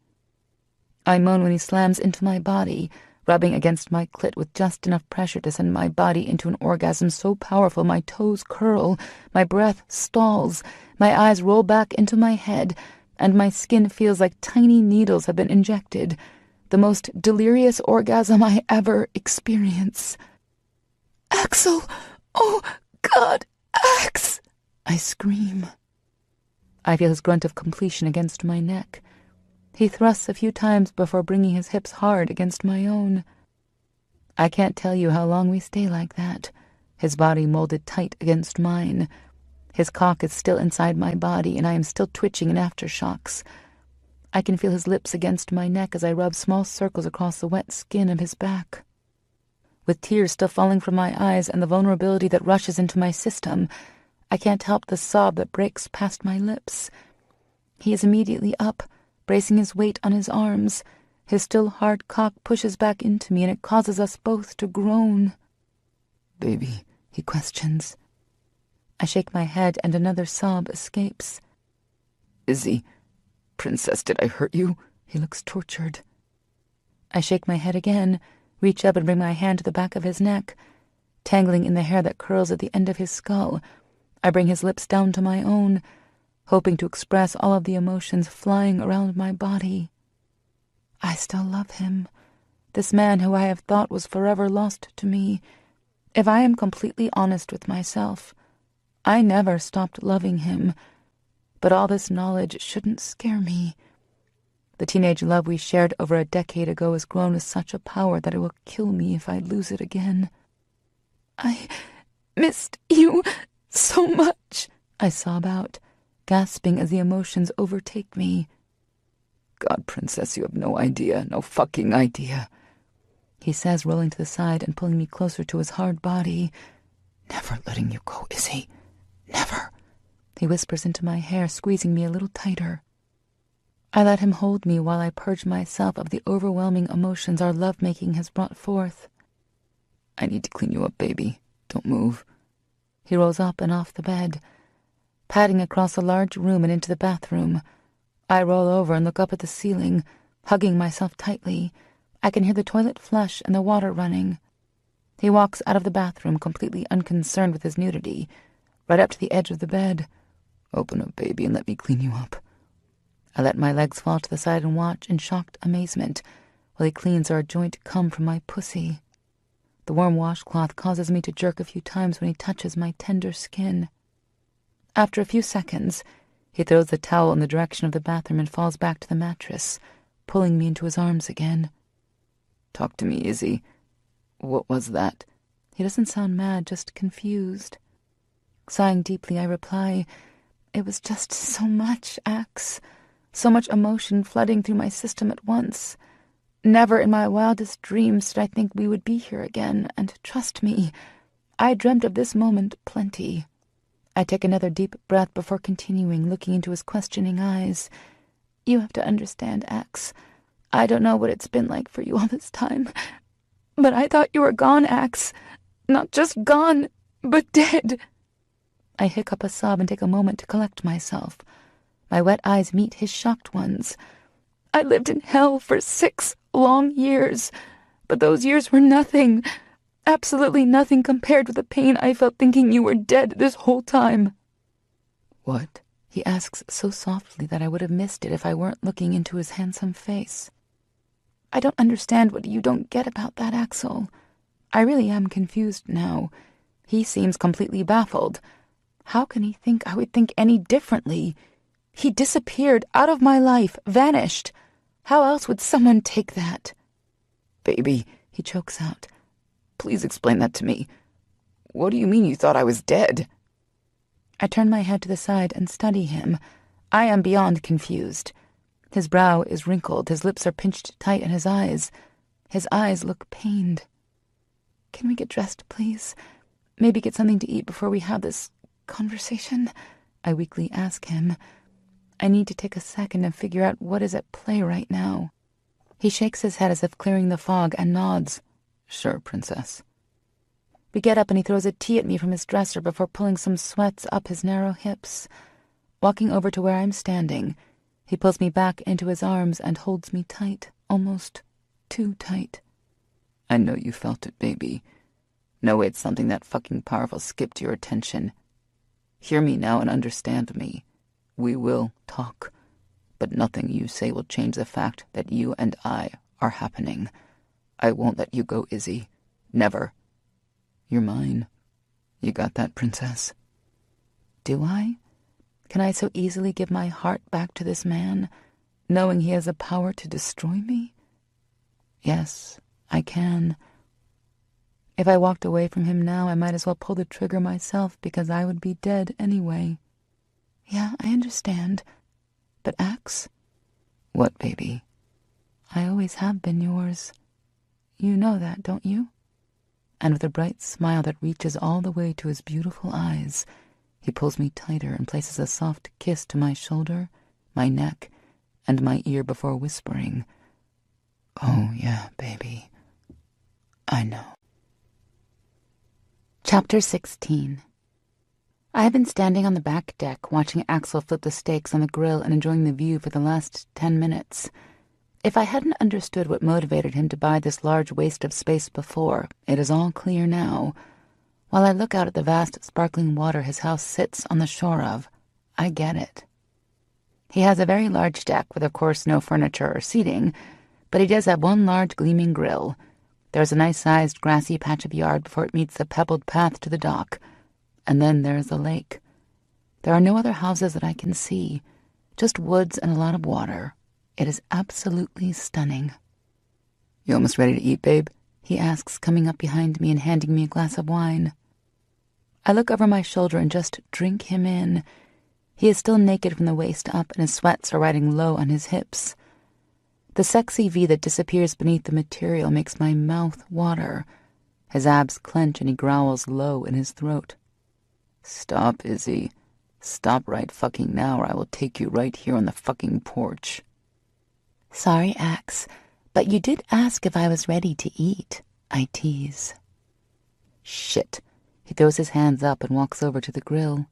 I moan when he slams into my body, rubbing against my clit with just enough pressure to send my body into an orgasm so powerful my toes curl, my breath stalls, my eyes roll back into my head, and my skin feels like tiny needles have been injected. The most delirious orgasm I ever experience. "Axel! Oh, God, Ax!" I scream. I feel his grunt of completion against my neck. He thrusts a few times before bringing his hips hard against my own. I can't tell you how long we stay like that, his body molded tight against mine. His cock is still inside my body, and I am still twitching in aftershocks. I can feel his lips against my neck as I rub small circles across the wet skin of his back. With tears still falling from my eyes and the vulnerability that rushes into my system, I can't help the sob that breaks past my lips. He is immediately up, bracing his weight on his arms. His still hard cock pushes back into me, and it causes us both to groan. "Baby," he questions. I shake my head, and another sob escapes. "Izzy, Princess, did I hurt you?" He looks tortured. I shake my head again, reach up and bring my hand to the back of his neck. Tangling in the hair that curls at the end of his skull, I bring his lips down to my own, hoping to express all of the emotions flying around my body. I still love him, this man who I have thought was forever lost to me. If I am completely honest with myself, I never stopped loving him, but all this knowledge shouldn't scare me. The teenage love we shared over a decade ago has grown with such a power that it will kill me if I lose it again. I missed you so much, I sob out, gasping as the emotions overtake me. "God, Princess, you have no idea, no fucking idea," he says, rolling to the side and pulling me closer to his hard body. "Never letting you go, Izzy. Never." He whispers into my hair, squeezing me a little tighter. I let him hold me while I purge myself of the overwhelming emotions our lovemaking has brought forth. "I need to clean you up, baby. Don't move." He rolls up and off the bed, padding across a large room and into the bathroom. I roll over and look up at the ceiling, hugging myself tightly. I can hear the toilet flush and the water running. He walks out of the bathroom, completely unconcerned with his nudity, right up to the edge of the bed. "Open up, baby, and let me clean you up." I let my legs fall to the side and watch in shocked amazement while he cleans our joint cum from my pussy. The warm washcloth causes me to jerk a few times when he touches my tender skin. After a few seconds, he throws the towel in the direction of the bathroom and falls back to the mattress, pulling me into his arms again. "Talk to me, Izzy. What was that?" He doesn't sound mad, just confused. Sighing deeply, I reply, "It was just so much, Ax. So much emotion flooding through my system at once. Never in my wildest dreams did I think we would be here again, and trust me, I dreamt of this moment plenty." I take another deep breath before continuing, looking into his questioning eyes. "You have to understand, Ax. I don't know what it's been like for you all this time, but I thought you were gone, Ax. Not just gone, but dead." I hiccup a sob and take a moment to collect myself. My wet eyes meet his shocked ones. "I lived in hell for 6 long years, but those years were nothing, absolutely nothing compared with the pain I felt thinking you were dead this whole time." "What?" he asks so softly that I would have missed it if I weren't looking into his handsome face. "I don't understand what you don't get about that, Axel. I really am confused now. He seems completely baffled. How can he think I would think any differently? He disappeared out of my life, vanished. How else would someone take that?" "Baby," he chokes out. "Please explain that to me. What do you mean you thought I was dead?" I turn my head to the side and study him. I am beyond confused. His brow is wrinkled, his lips are pinched tight, and his eyes look pained. "Can we get dressed, please? Maybe get something to eat before we have this conversation?" I weakly ask him. I need to take a second and figure out what is at play right now. He shakes his head as if clearing the fog and nods. "Sure, Princess." We get up and he throws a tea at me from his dresser before pulling some sweats up his narrow hips. Walking over to where I'm standing, he pulls me back into his arms and holds me tight, almost too tight. "I know you felt it, baby. No way it's something that fucking powerful skipped your attention. Hear me now and understand me. We will talk, but nothing you say will change the fact that you and I are happening. I won't let you go, Izzy. Never. You're mine. You got that, Princess?" Do I? Can I so easily give my heart back to this man, knowing he has the power to destroy me? Yes, I can. If I walked away from him now, I might as well pull the trigger myself because I would be dead anyway. Yeah, I understand. But Ax? What, baby? I always have been yours. You know that, don't you? And with a bright smile that reaches all the way to his beautiful eyes, he pulls me tighter and places a soft kiss to my shoulder, my neck, and my ear before whispering, "Oh, yeah, baby. I know." Chapter 16. I have been standing on the back deck watching Axel flip the steaks on the grill and enjoying the view for the last 10 minutes. If I hadn't understood what motivated him to buy this large waste of space before, it is all clear now. While I look out at the vast sparkling water his house sits on the shore of, I get it. He has a very large deck with, of course, no furniture or seating, but he does have one large gleaming grill. There's a nice-sized grassy patch of yard before it meets the pebbled path to the dock, and then there's the lake. There are no other houses that I can see, just woods and a lot of water. It is absolutely stunning. "You almost ready to eat, babe?" he asks, coming up behind me and handing me a glass of wine. I look over my shoulder and just drink him in. He is still naked from the waist up, and his sweats are riding low on his hips. The sexy V that disappears beneath the material makes my mouth water. His abs clench and he growls low in his throat. "Stop, Izzy. Stop right fucking now, or I will take you right here on the fucking porch." Sorry, Ax, but you did ask if I was ready to eat, I tease. Shit. He throws his hands up and walks over to the grill.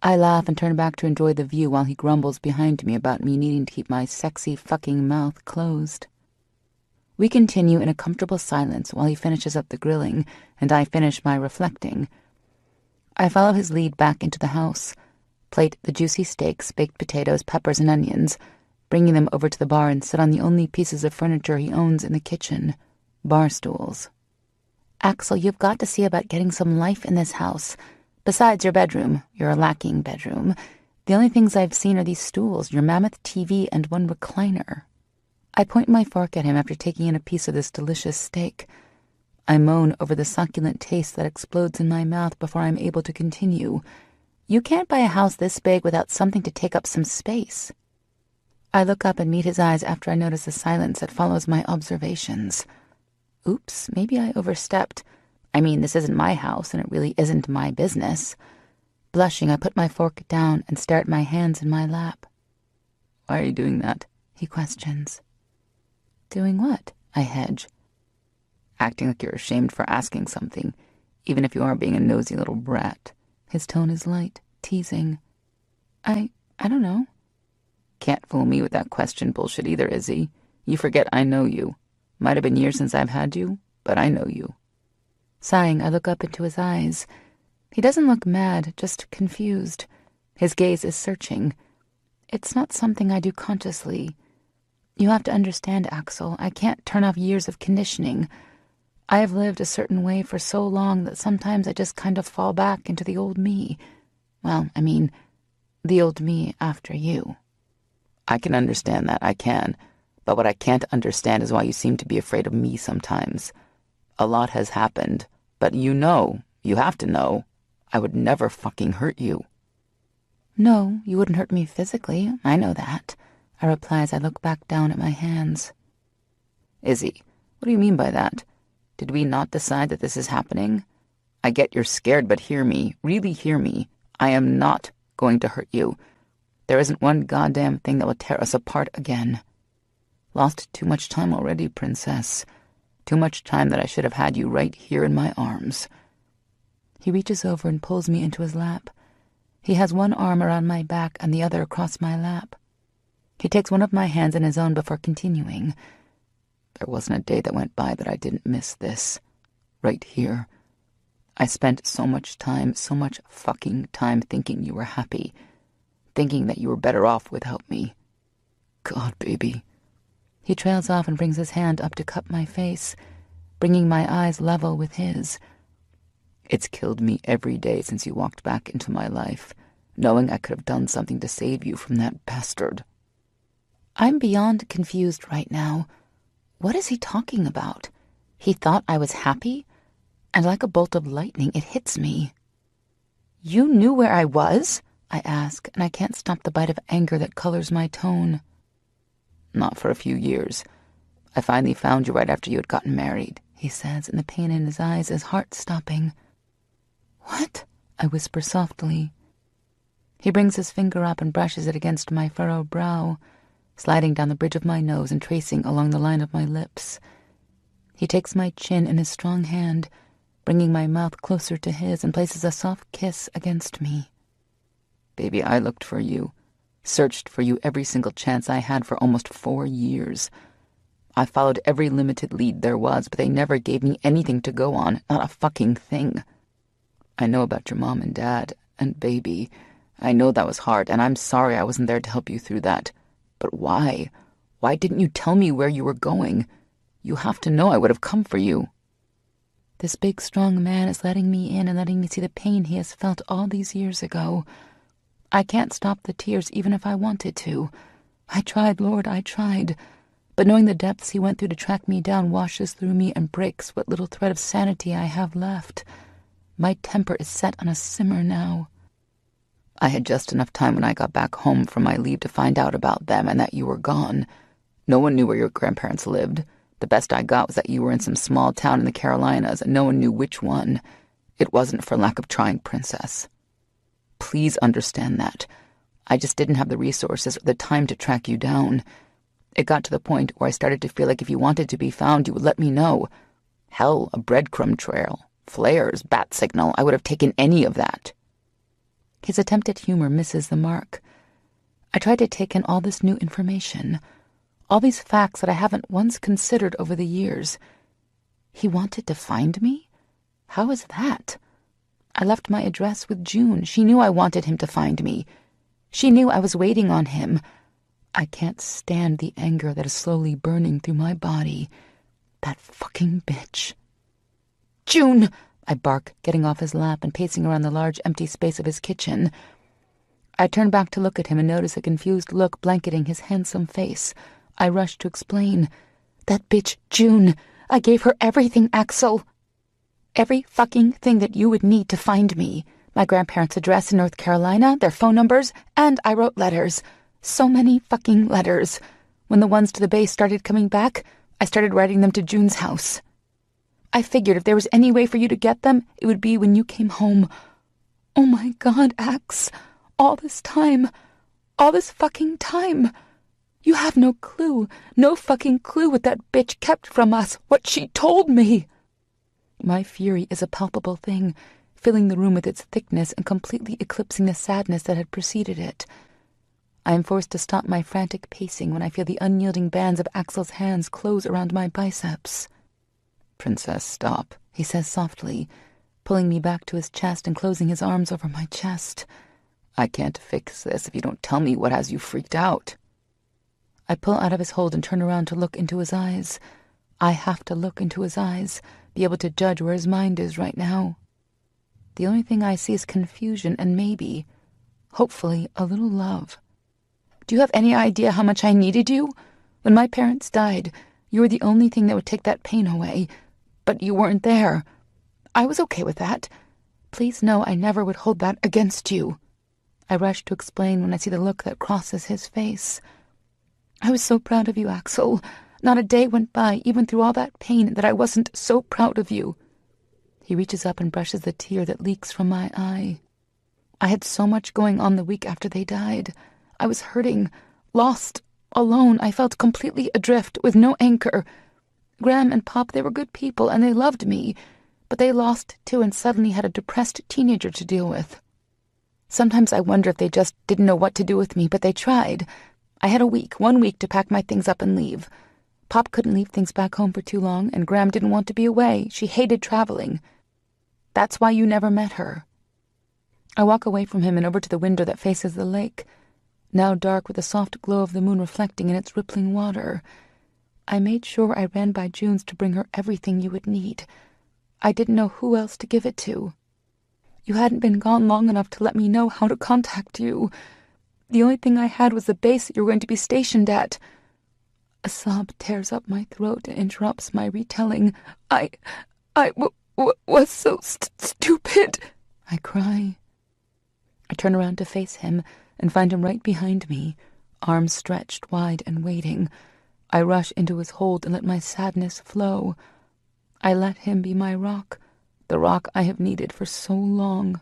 I laugh and turn back to enjoy the view while he grumbles behind me about me needing to keep my sexy fucking mouth closed. We continue in a comfortable silence while he finishes up the grilling and I finish my reflecting. I follow his lead back into the house, plate the juicy steaks, baked potatoes, peppers, and onions, bringing them over to the bar and sit on the only pieces of furniture he owns in the kitchen, bar stools. Axel, you've got to see about getting some life in this house. Besides your bedroom, your lacking bedroom, the only things I've seen are these stools, your mammoth TV, and one recliner. I point my fork at him after taking in a piece of this delicious steak. I moan over the succulent taste that explodes in my mouth before I'm able to continue. You can't buy a house this big without something to take up some space. I look up and meet his eyes after I notice the silence that follows my observations. Oops, maybe I overstepped. I mean, this isn't my house, and it really isn't my business. Blushing, I put my fork down and stare at my hands in my lap. "Why are you doing that?" he questions. Doing what? I hedge. "Acting like you're ashamed for asking something, even if you are being a nosy little brat." His tone is light, teasing. I don't know. Can't fool me with that question bullshit either, Izzy. You forget I know you. Might have been years since I've had you, but I know you. Sighing, I look up into his eyes. He doesn't look mad, just confused. His gaze is searching. It's not something I do consciously. You have to understand, Axel, I can't turn off years of conditioning. I have lived a certain way for so long that sometimes I just kind of fall back into the old me. Well, I mean, the old me after you. I can understand that, I can. But what I can't understand is why you seem to be afraid of me sometimes. A lot has happened, but you have to know, I would never fucking hurt you. No, you wouldn't hurt me physically, I know that, I reply as I look back down at my hands. Izzy, what do you mean by that? Did we not decide that this is happening? I get you're scared, but hear me, really hear me. I am not going to hurt you. There isn't one goddamn thing that will tear us apart again. Lost too much time already, princess. Too much time that I should have had you right here in my arms. He reaches over and pulls me into his lap. He has one arm around my back and the other across my lap. He takes one of my hands in his own before continuing. There wasn't a day that went by that I didn't miss this. Right here. I spent so much fucking time thinking you were happy. Thinking that you were better off without me. God, baby. He trails off and brings his hand up to cup my face, bringing my eyes level with his. It's killed me every day since you walked back into my life. knowing I could have done something to save you from that bastard. I'm beyond confused right now. What is he talking about? He thought I was happy? And like a bolt of lightning, it hits me. You knew where I was? I ask, and I can't stop the bite of anger that colors my tone. Not for a few years. I finally found you right after you had gotten married, he says, and the pain in his eyes is heart-stopping. What? I whisper softly. He brings his finger up and brushes it against my furrowed brow, sliding down the bridge of my nose and tracing along the line of my lips. He takes my chin in his strong hand, bringing my mouth closer to his, and places a soft kiss against me. Baby, I looked for you, searched for you every single chance I had for almost 4 years. I followed every limited lead there was, but they never gave me anything to go on, not a fucking thing. I know about your mom and dad, and baby. I know that was hard, and I'm sorry I wasn't there to help you through that. But why? Why didn't you tell me where you were going? You have to know I would have come for you. This big, strong man is letting me in and letting me see the pain he has felt all these years ago. I can't stop the tears even if I wanted to. I tried, Lord, I tried. But knowing the depths he went through to track me down washes through me and breaks what little thread of sanity I have left. My temper is set on a simmer now. I had just enough time when I got back home from my leave to find out about them and that you were gone. No one knew where your grandparents lived. The best I got was that you were in some small town in the Carolinas, and no one knew which one. It wasn't for lack of trying, Princess. Please understand that. I just didn't have the resources or the time to track you down. It got to the point where I started to feel like if you wanted to be found, you would let me know. Hell, a breadcrumb trail, flares, bat signal, I would have taken any of that. His attempt at humor misses the mark. I try to take in all this new information, all these facts that I haven't once considered over the years. He wanted to find me? How is that? I left my address with June. She knew I wanted him to find me. She knew I was waiting on him. I can't stand the anger that is slowly burning through my body. That fucking bitch. June! I bark, getting off his lap and pacing around the large empty space of his kitchen. I turn back to look at him and notice a confused look blanketing his handsome face. I rush to explain. That bitch, June. I gave her everything, Axel. Every fucking thing that you would need to find me. My grandparents' address in North Carolina, their phone numbers, and I wrote letters. So many fucking letters. When the ones to the base started coming back, I started writing them to June's house. I figured if there was any way for you to get them, it would be when you came home. Oh my God, Ax. All this time. All this fucking time. You have no clue. No fucking clue what that bitch kept from us. What she told me. My fury is a palpable thing, filling the room with its thickness and completely eclipsing the sadness that had preceded it. I am forced to stop my frantic pacing when I feel the unyielding bands of Axel's hands close around my biceps. Princess, stop, he says softly, pulling me back to his chest and closing his arms over my chest. I can't fix this if you don't tell me what has you freaked out. I pull out of his hold and turn around to look into his eyes. I have to look into his eyes, be able to judge where his mind is right now. The only thing I see is confusion and maybe, hopefully, a little love. Do you have any idea how much I needed you? When my parents died, you were the only thing that would take that pain away. But you weren't there. I was okay with that. Please know I never would hold that against you. I rush to explain when I see the look that crosses his face. I was so proud of you, Axel. Not a day went by, even through all that pain, that I wasn't so proud of you. He reaches up and brushes the tear that leaks from my eye. I had so much going on the week after they died. I was hurting, lost, alone. I felt completely adrift, with no anchor. Graham and Pop, they were good people, and they loved me. But they lost, too, and suddenly had a depressed teenager to deal with. Sometimes I wonder if they just didn't know what to do with me, but they tried. I had 1 week to pack my things up and leave. Pop couldn't leave things back home for too long, and Graham didn't want to be away. She hated traveling. That's why you never met her. I walk away from him and over to the window that faces the lake, now dark with the soft glow of the moon reflecting in its rippling water. I made sure I ran by June's to bring her everything you would need. I didn't know who else to give it to. You hadn't been gone long enough to let me know how to contact you. The only thing I had was the base that you were going to be stationed at. A sob tears up my throat and interrupts my retelling. I was so stupid, I cry. I turn around to face him and find him right behind me, arms stretched wide and waiting. I rush into his hold and let my sadness flow. I let him be my rock, the rock I have needed for so long.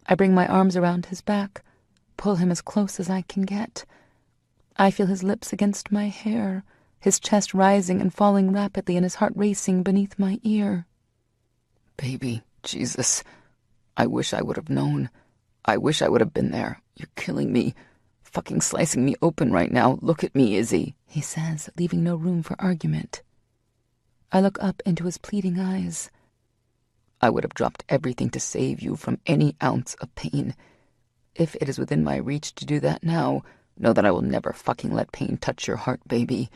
I bring my arms around his back, pull him as close as I can get. I feel his lips against my hair, his chest rising and falling rapidly and his heart racing beneath my ear. Baby, Jesus, I wish I would have known. I wish I would have been there. You're killing me. Fucking slicing me open right now. Look at me, Izzy, he says, leaving no room for argument. I look up into his pleading eyes. I would have dropped everything to save you from any ounce of pain. If it is within my reach to do that now, know that I will never fucking let pain touch your heart, baby.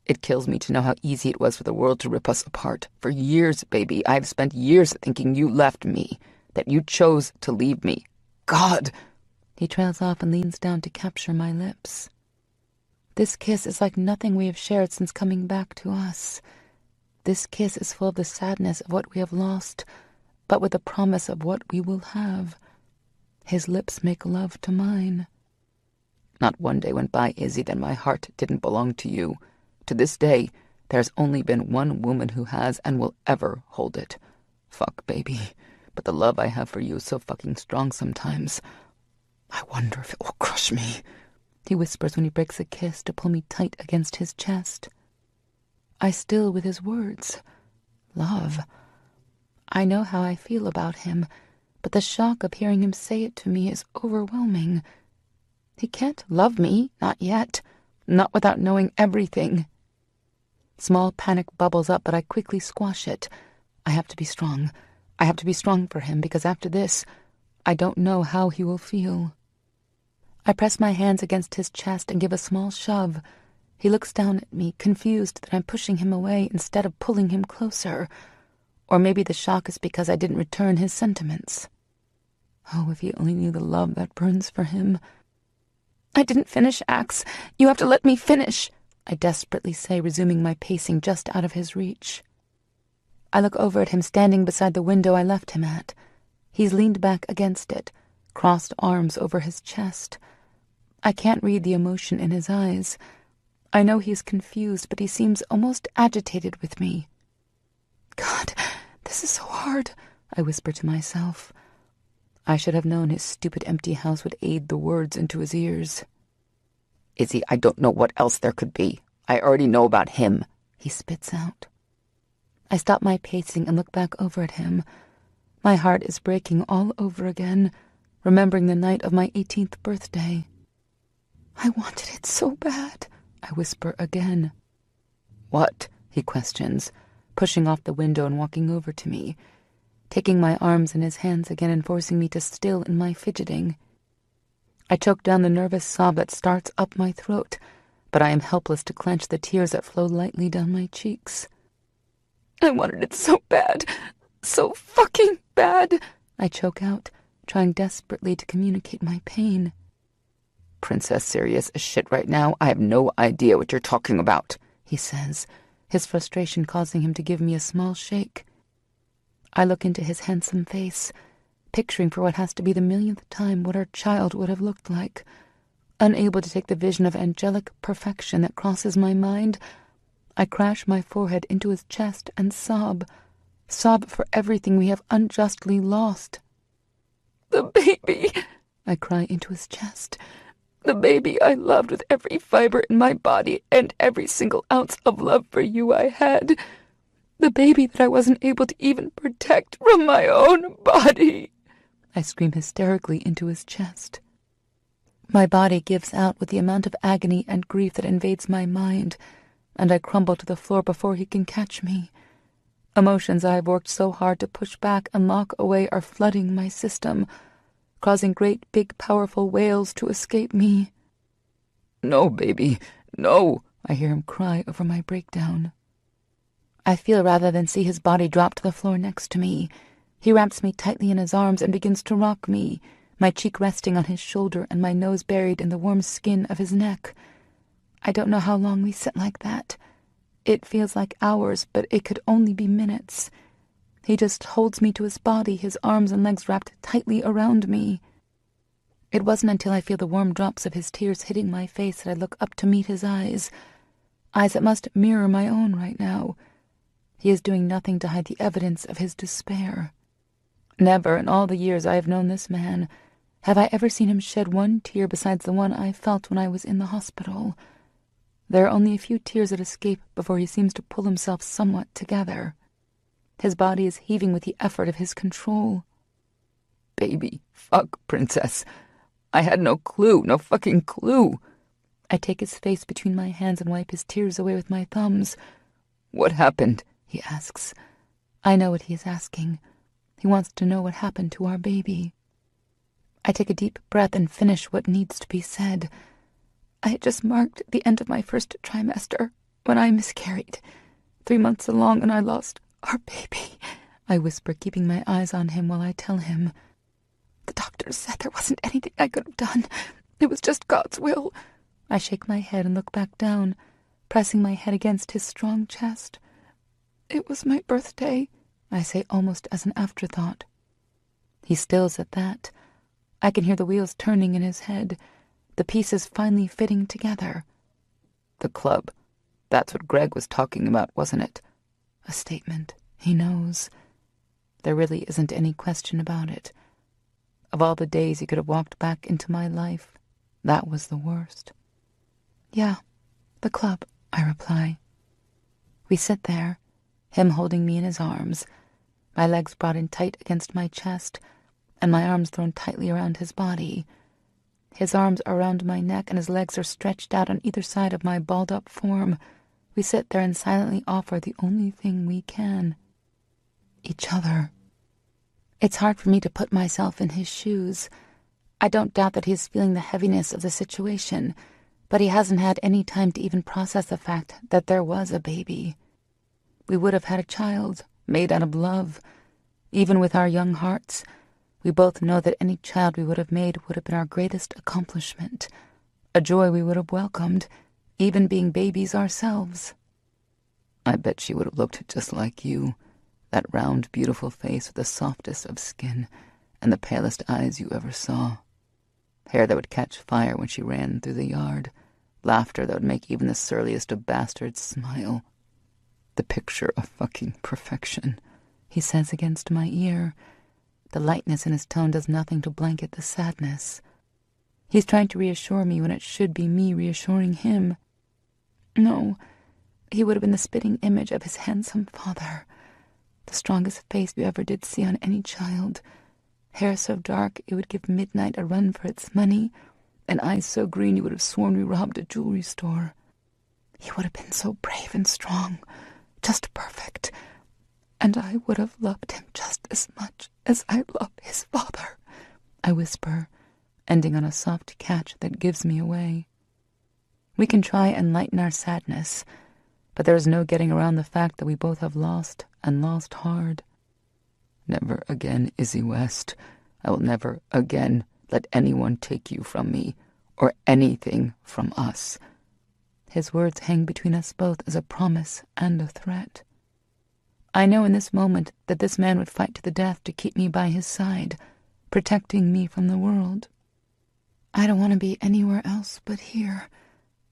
It kills me to know how easy it was for the world to rip us apart. For years, baby, I've spent years thinking you left me, that you chose to leave me. God! He trails off and leans down to capture my lips. This kiss is like nothing we have shared since coming back to us. This kiss is full of the sadness of what we have lost, but with the promise of what we will have. His lips make love to mine. Not one day went by, Izzy, that my heart didn't belong to you. To this day, there's only been one woman who has and will ever hold it. Fuck, baby. But the love I have for you is so fucking strong sometimes. I wonder if it will crush me, he whispers when he breaks a kiss to pull me tight against his chest. I still with his words. Love. I know how I feel about him, but the shock of hearing him say it to me is overwhelming. He can't love me, not yet, not without knowing everything. Small panic bubbles up, but I quickly squash it. I have to be strong. I have to be strong for him, because after this, I don't know how he will feel. I press my hands against his chest and give a small shove. He looks down at me, confused that I'm pushing him away instead of pulling him closer. Or maybe the shock is because I didn't return his sentiments. Oh, if he only knew the love that burns for him. I didn't finish, Ax. You have to let me finish, I desperately say, resuming my pacing just out of his reach. I look over at him standing beside the window I left him at. He's leaned back against it, crossed arms over his chest. I can't read the emotion in his eyes. I know he's confused, but he seems almost agitated with me. God, this is so hard, I whisper to myself. I should have known his stupid empty house would aid the words into his ears. Izzy, I don't know what else there could be. I already know about him, he spits out. I stop my pacing and look back over at him. My heart is breaking all over again, remembering the night of my 18th birthday. I wanted it so bad, I whisper again. What? He questions, pushing off the window and walking over to me, taking my arms in his hands again and forcing me to still in my fidgeting. I choke down the nervous sob that starts up my throat, but I am helpless to clench the tears that flow lightly down my cheeks. I wanted it so bad, so fucking bad, I choke out, trying desperately to communicate my pain. Princess, serious as shit right now. I have no idea what you're talking about, he says, his frustration causing him to give me a small shake. I look into his handsome face, picturing for what has to be the millionth time what our child would have looked like. Unable to take the vision of angelic perfection that crosses my mind, I crash my forehead into his chest and sob for everything we have unjustly lost. The baby, I cry into his chest. The baby I loved with every fiber in my body and every single ounce of love for you I had. The baby that I wasn't able to even protect from my own body. I scream hysterically into his chest. My body gives out with the amount of agony and grief that invades my mind, and I crumble to the floor before he can catch me. Emotions I have worked so hard to push back and lock away are flooding my system, causing great, big, powerful wails to escape me. No, baby, no, I hear him cry over my breakdown. I feel rather than see his body drop to the floor next to me. He wraps me tightly in his arms and begins to rock me, my cheek resting on his shoulder and my nose buried in the warm skin of his neck. I don't know how long we sit like that. It feels like hours, but it could only be minutes. He just holds me to his body, his arms and legs wrapped tightly around me. It wasn't until I feel the warm drops of his tears hitting my face that I look up to meet his eyes that must mirror my own right now. He is doing nothing to hide the evidence of his despair. Never in all the years I have known this man have I ever seen him shed one tear besides the one I felt when I was in the hospital. There are only a few tears that escape before he seems to pull himself somewhat together. His body is heaving with the effort of his control. Baby, fuck, princess. I had no clue, no fucking clue. I take his face between my hands and wipe his tears away with my thumbs. What happened? He asks. I know what he is asking. He wants to know what happened to our baby. I take a deep breath and finish what needs to be said. I had just marked the end of my first trimester when I miscarried. 3 months along and I lost our baby, I whisper, keeping my eyes on him while I tell him. The doctors said there wasn't anything I could have done. It was just God's will. I shake my head and look back down, pressing my head against his strong chest. It was my birthday, I say almost as an afterthought. He stills at that. I can hear the wheels turning in his head, the pieces finally fitting together. The club. That's what Greg was talking about, wasn't it? A statement. He knows. There really isn't any question about it. Of all the days he could have walked back into my life, that was the worst. Yeah, the club, I reply. We sit there, him holding me in his arms, my legs brought in tight against my chest, and my arms thrown tightly around his body. His arms are around my neck, and his legs are stretched out on either side of my balled-up form. We sit there and silently offer the only thing we can. Each other. It's hard for me to put myself in his shoes. I don't doubt that he is feeling the heaviness of the situation, but he hasn't had any time to even process the fact that there was a baby. We would have had a child, made out of love. Even with our young hearts, we both know that any child we would have made would have been our greatest accomplishment, a joy we would have welcomed, even being babies ourselves. I bet she would have looked just like you, that round, beautiful face with the softest of skin and the palest eyes you ever saw. Hair that would catch fire when she ran through the yard, laughter that would make even the surliest of bastards smile. The picture of fucking perfection, he says against my ear. The lightness in his tone does nothing to blanket the sadness. He's trying to reassure me when it should be me reassuring him. No, he would have been the spitting image of his handsome father, the strongest face you ever did see on any child, hair so dark it would give midnight a run for its money, and eyes so green you would have sworn we robbed a jewelry store. He would have been so brave and strong, just perfect, and I would have loved him just as much as I love his father, I whisper, ending on a soft catch that gives me away. We can try and lighten our sadness, but there is no getting around the fact that we both have lost, and lost hard. Never again, Izzy West. I will never again let anyone take you from me, or anything from us. His words hang between us both as a promise and a threat. I know in this moment that this man would fight to the death to keep me by his side, protecting me from the world. I don't want to be anywhere else but here.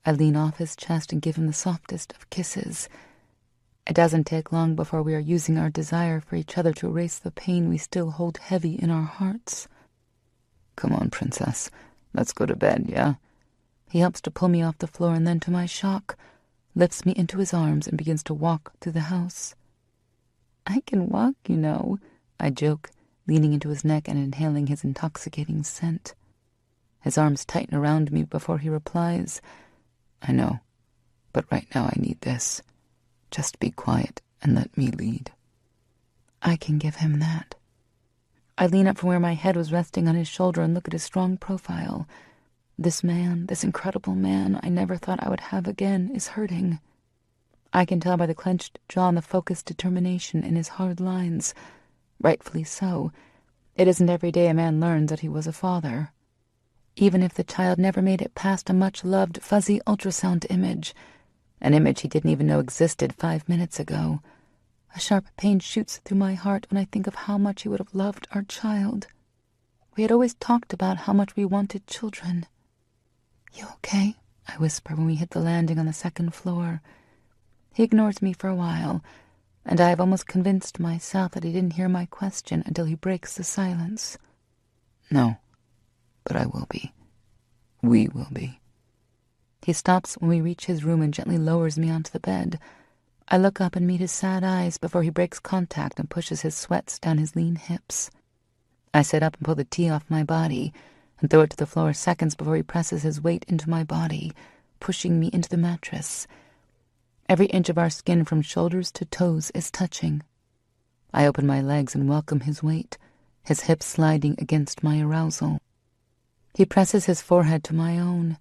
I lean off his chest and give him the softest of kisses. It doesn't take long before we are using our desire for each other to erase the pain we still hold heavy in our hearts. Come on, princess. Let's go to bed, yeah? He helps to pull me off the floor and then, to my shock, lifts me into his arms and begins to walk through the house. I can walk, you know, I joke, leaning into his neck and inhaling his intoxicating scent. His arms tighten around me before he replies, I know, but right now I need this. Just be quiet and let me lead. I can give him that. I lean up from where my head was resting on his shoulder and look at his strong profile. This man, this incredible man I never thought I would have again, is hurting. I can tell by the clenched jaw and the focused determination in his hard lines. Rightfully so. It isn't every day a man learns that he was a father. Even if the child never made it past a much-loved, fuzzy ultrasound image, an image he didn't even know existed 5 minutes ago, a sharp pain shoots through my heart when I think of how much he would have loved our child. We had always talked about how much we wanted children. "You okay?" I whisper when we hit the landing on the 2nd floor. He ignores me for a while, and I have almost convinced myself that he didn't hear my question until he breaks the silence. "No, but I will be. We will be." He stops when we reach his room and gently lowers me onto the bed. I look up and meet his sad eyes before he breaks contact and pushes his sweats down his lean hips. I sit up and pull the tea off my body and throw it to the floor seconds before he presses his weight into my body, pushing me into the mattress. Every inch of our skin from shoulders to toes is touching. I open my legs and welcome his weight, his hips sliding against my arousal. He presses his forehead to my own,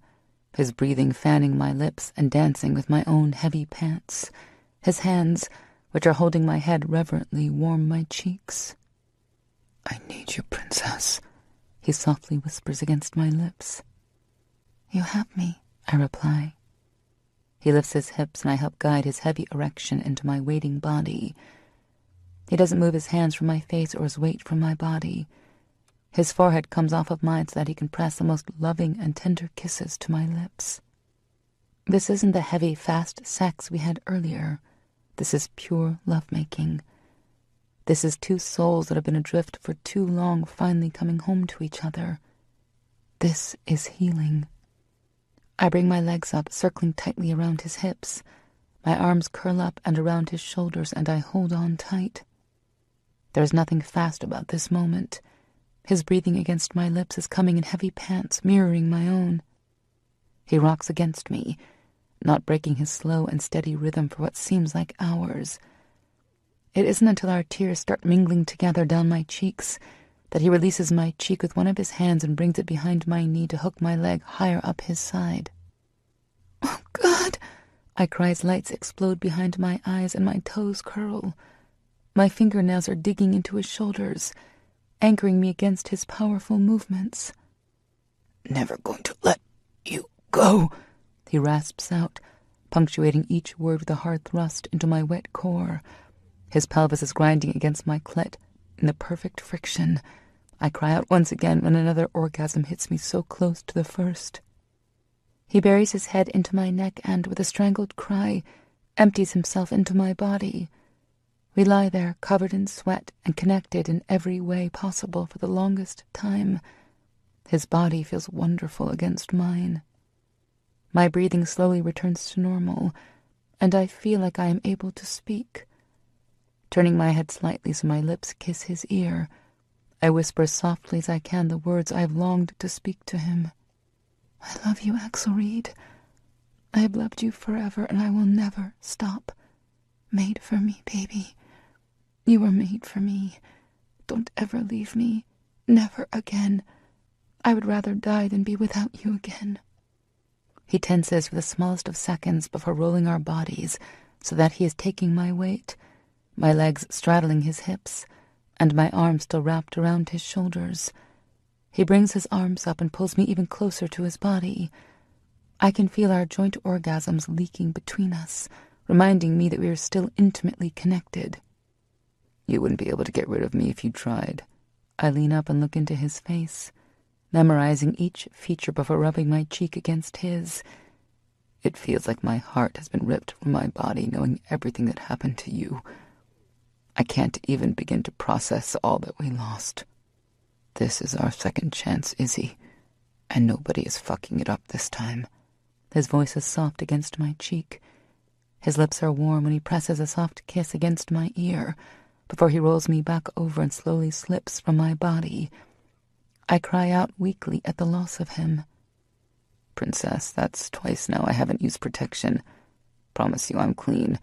his breathing fanning my lips and dancing with my own heavy pants. His hands, which are holding my head reverently, warm my cheeks. "I need you, princess," he softly whispers against my lips. "You have me," I reply. He lifts his hips and I help guide his heavy erection into my waiting body. He doesn't move his hands from my face or his weight from my body. His forehead comes off of mine so that he can press the most loving and tender kisses to my lips. This isn't the heavy, fast sex we had earlier. This is pure lovemaking. This is two souls that have been adrift for too long finally coming home to each other. This is healing. I bring my legs up, circling tightly around his hips. My arms curl up and around his shoulders, and I hold on tight. There is nothing fast about this moment. His breathing against my lips is coming in heavy pants, mirroring my own. He rocks against me, not breaking his slow and steady rhythm for what seems like hours. It isn't until our tears start mingling together down my cheeks that he releases my cheek with one of his hands and brings it behind my knee to hook my leg higher up his side. "Oh, God!" I cry as lights explode behind my eyes and my toes curl. My fingernails are digging into his shoulders, anchoring me against his powerful movements. "Never going to let you go," he rasps out, punctuating each word with a hard thrust into my wet core. His pelvis is grinding against my clit in the perfect friction. I cry out once again when another orgasm hits me so close to the first. He buries his head into my neck and, with a strangled cry, empties himself into my body. We lie there, covered in sweat and connected in every way possible for the longest time. His body feels wonderful against mine. My breathing slowly returns to normal, and I feel like I am able to speak. Turning my head slightly so my lips kiss his ear, I whisper as softly as I can the words I have longed to speak to him. "I love you, Axel Reed. I have loved you forever, and I will never stop. Made for me, baby. You were made for me. Don't ever leave me. Never again. I would rather die than be without you again." He tenses for the smallest of seconds before rolling our bodies so that he is taking my weight, my legs straddling his hips, and my arms still wrapped around his shoulders. He brings his arms up and pulls me even closer to his body. I can feel our joint orgasms leaking between us, reminding me that we are still intimately connected. "You wouldn't be able to get rid of me if you tried." I lean up and look into his face, memorizing each feature before rubbing my cheek against his. "It feels like my heart has been ripped from my body knowing everything that happened to you. I can't even begin to process all that we lost. This is our second chance, Izzy, and nobody is fucking it up this time." His voice is soft against my cheek. His lips are warm when he presses a soft kiss against my ear before he rolls me back over and slowly slips from my body. I cry out weakly at the loss of him. "Princess, that's twice now I haven't used protection. Promise you I'm clean,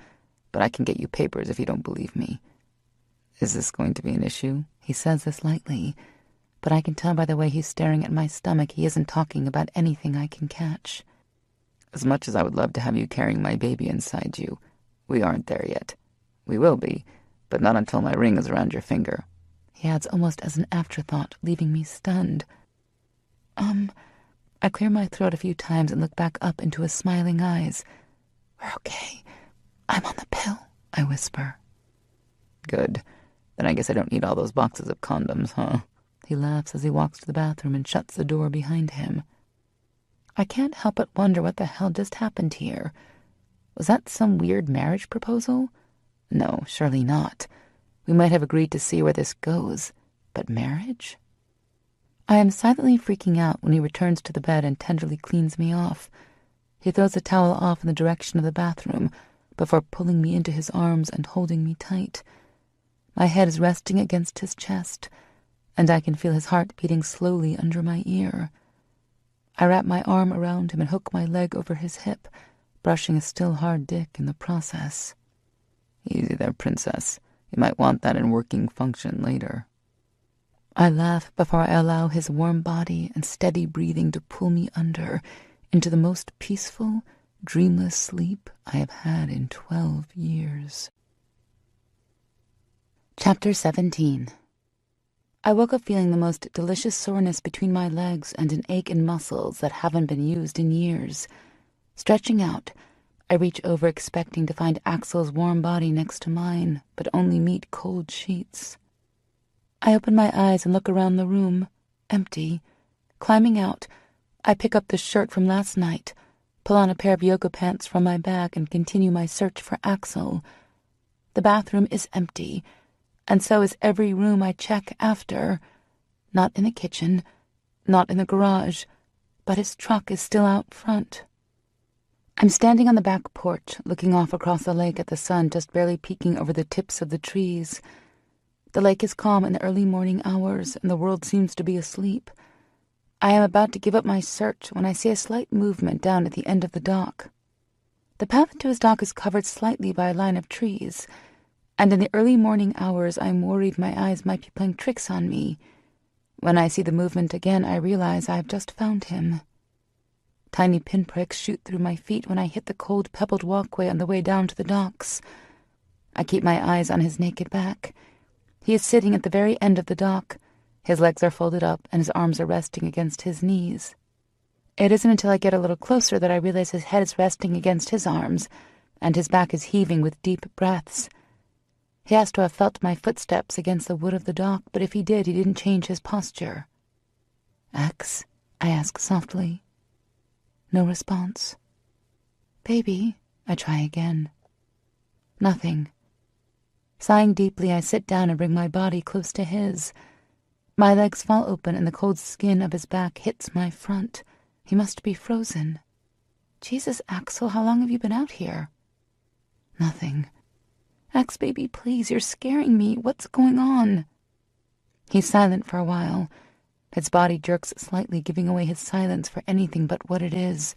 but I can get you papers if you don't believe me. Is this going to be an issue?" He says this lightly, but I can tell by the way he's staring at my stomach he isn't talking about anything I can catch. "As much as I would love to have you carrying my baby inside you, we aren't there yet. We will be, but not until my ring is around your finger. he adds almost as an afterthought, leaving me stunned. I clear my throat a few times and look back up into his smiling eyes. We're okay. I'm on the pill, I whisper. Good. Then I guess I don't need all those boxes of condoms, huh? He laughs as he walks to the bathroom and shuts the door behind him. I can't help but wonder what the hell just happened here. Was that some weird marriage proposal? No, surely not. We might have agreed to see where this goes. But marriage? I am silently freaking out when he returns to the bed and tenderly cleans me off. He throws the towel off in the direction of the bathroom before pulling me into his arms and holding me tight. My head is resting against his chest, and I can feel his heart beating slowly under my ear. I wrap my arm around him and hook my leg over his hip, brushing a still hard dick in the process. Easy there, princess. You might want that in working function later. I laugh before I allow his warm body and steady breathing to pull me under into the most peaceful, dreamless sleep I have had in 12 years. Chapter 17. I woke up feeling the most delicious soreness between my legs and an ache in muscles that haven't been used in years. Stretching out, I reach over expecting to find Axel's warm body next to mine, but only meet cold sheets. I open my eyes and look around the room, empty. Climbing out, I pick up the shirt from last night, pull on a pair of yoga pants from my bag, and continue my search for Axel. The bathroom is empty, and so is every room I check after. Not in the kitchen, not in the garage, but his truck is still out front. I'm standing on the back porch, looking off across the lake at the sun just barely peeking over the tips of the trees. The lake is calm in the early morning hours, and the world seems to be asleep. I am about to give up my search when I see a slight movement down at the end of the dock. The path to his dock is covered slightly by a line of trees, and in the early morning hours I am worried my eyes might be playing tricks on me. When I see the movement again, I realize I have just found him. Tiny pinpricks shoot through my feet when I hit the cold pebbled walkway on the way down to the docks. I keep my eyes on his naked back. He is sitting at the very end of the dock. His legs are folded up and his arms are resting against his knees. It isn't until I get a little closer that I realize his head is resting against his arms, and his back is heaving with deep breaths. He has to have felt my footsteps against the wood of the dock, but if he did, he didn't change his posture. "Ax?" I ask softly. No response. "Baby," I try again. Nothing. Sighing deeply, I sit down and bring my body close to his. My legs fall open and the cold skin of his back hits my front. He must be frozen. "Jesus, Axel, how long have you been out here?" Nothing. "Ax, baby, please, you're scaring me. What's going on?" He's silent for a while. His body jerks slightly, giving away his silence for anything but what it is.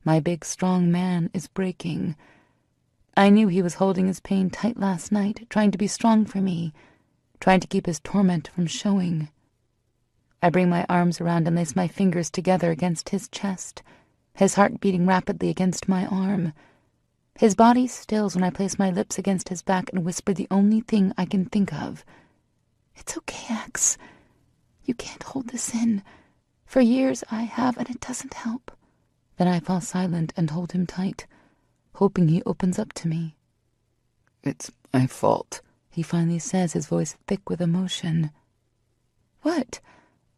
My big, strong man is breaking. I knew he was holding his pain tight last night, trying to be strong for me, trying to keep his torment from showing. I bring my arms around and lace my fingers together against his chest, his heart beating rapidly against my arm. His body stills when I place my lips against his back and whisper the only thing I can think of. "It's okay, Ax. You can't hold this in. For years I have, and it doesn't help." Then I fall silent and hold him tight, hoping he opens up to me. "It's my fault," he finally says, his voice thick with emotion. "What?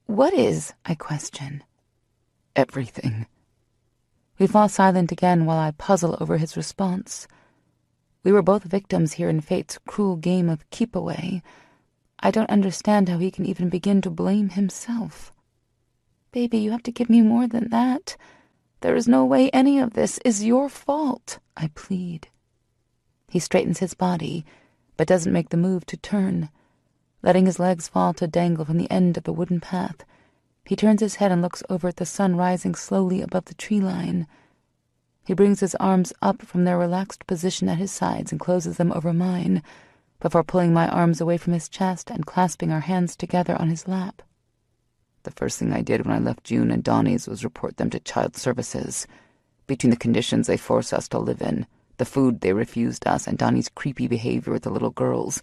What is?" I question. "Everything." We fall silent again while I puzzle over his response. We were both victims here in fate's cruel game of keep away. I don't understand how he can even begin to blame himself. "Baby, you have to give me more than that. There is no way any of this is your fault," I plead. He straightens his body, but doesn't make the move to turn. Letting his legs fall to dangle from the end of the wooden path, he turns his head and looks over at the sun rising slowly above the tree line. He brings his arms up from their relaxed position at his sides and closes them over mine, before pulling my arms away from his chest and clasping our hands together on his lap. "The first thing I did when I left June and Donnie's was report them to Child Services. Between the conditions they forced us to live in, the food they refused us, and Donnie's creepy behavior with the little girls,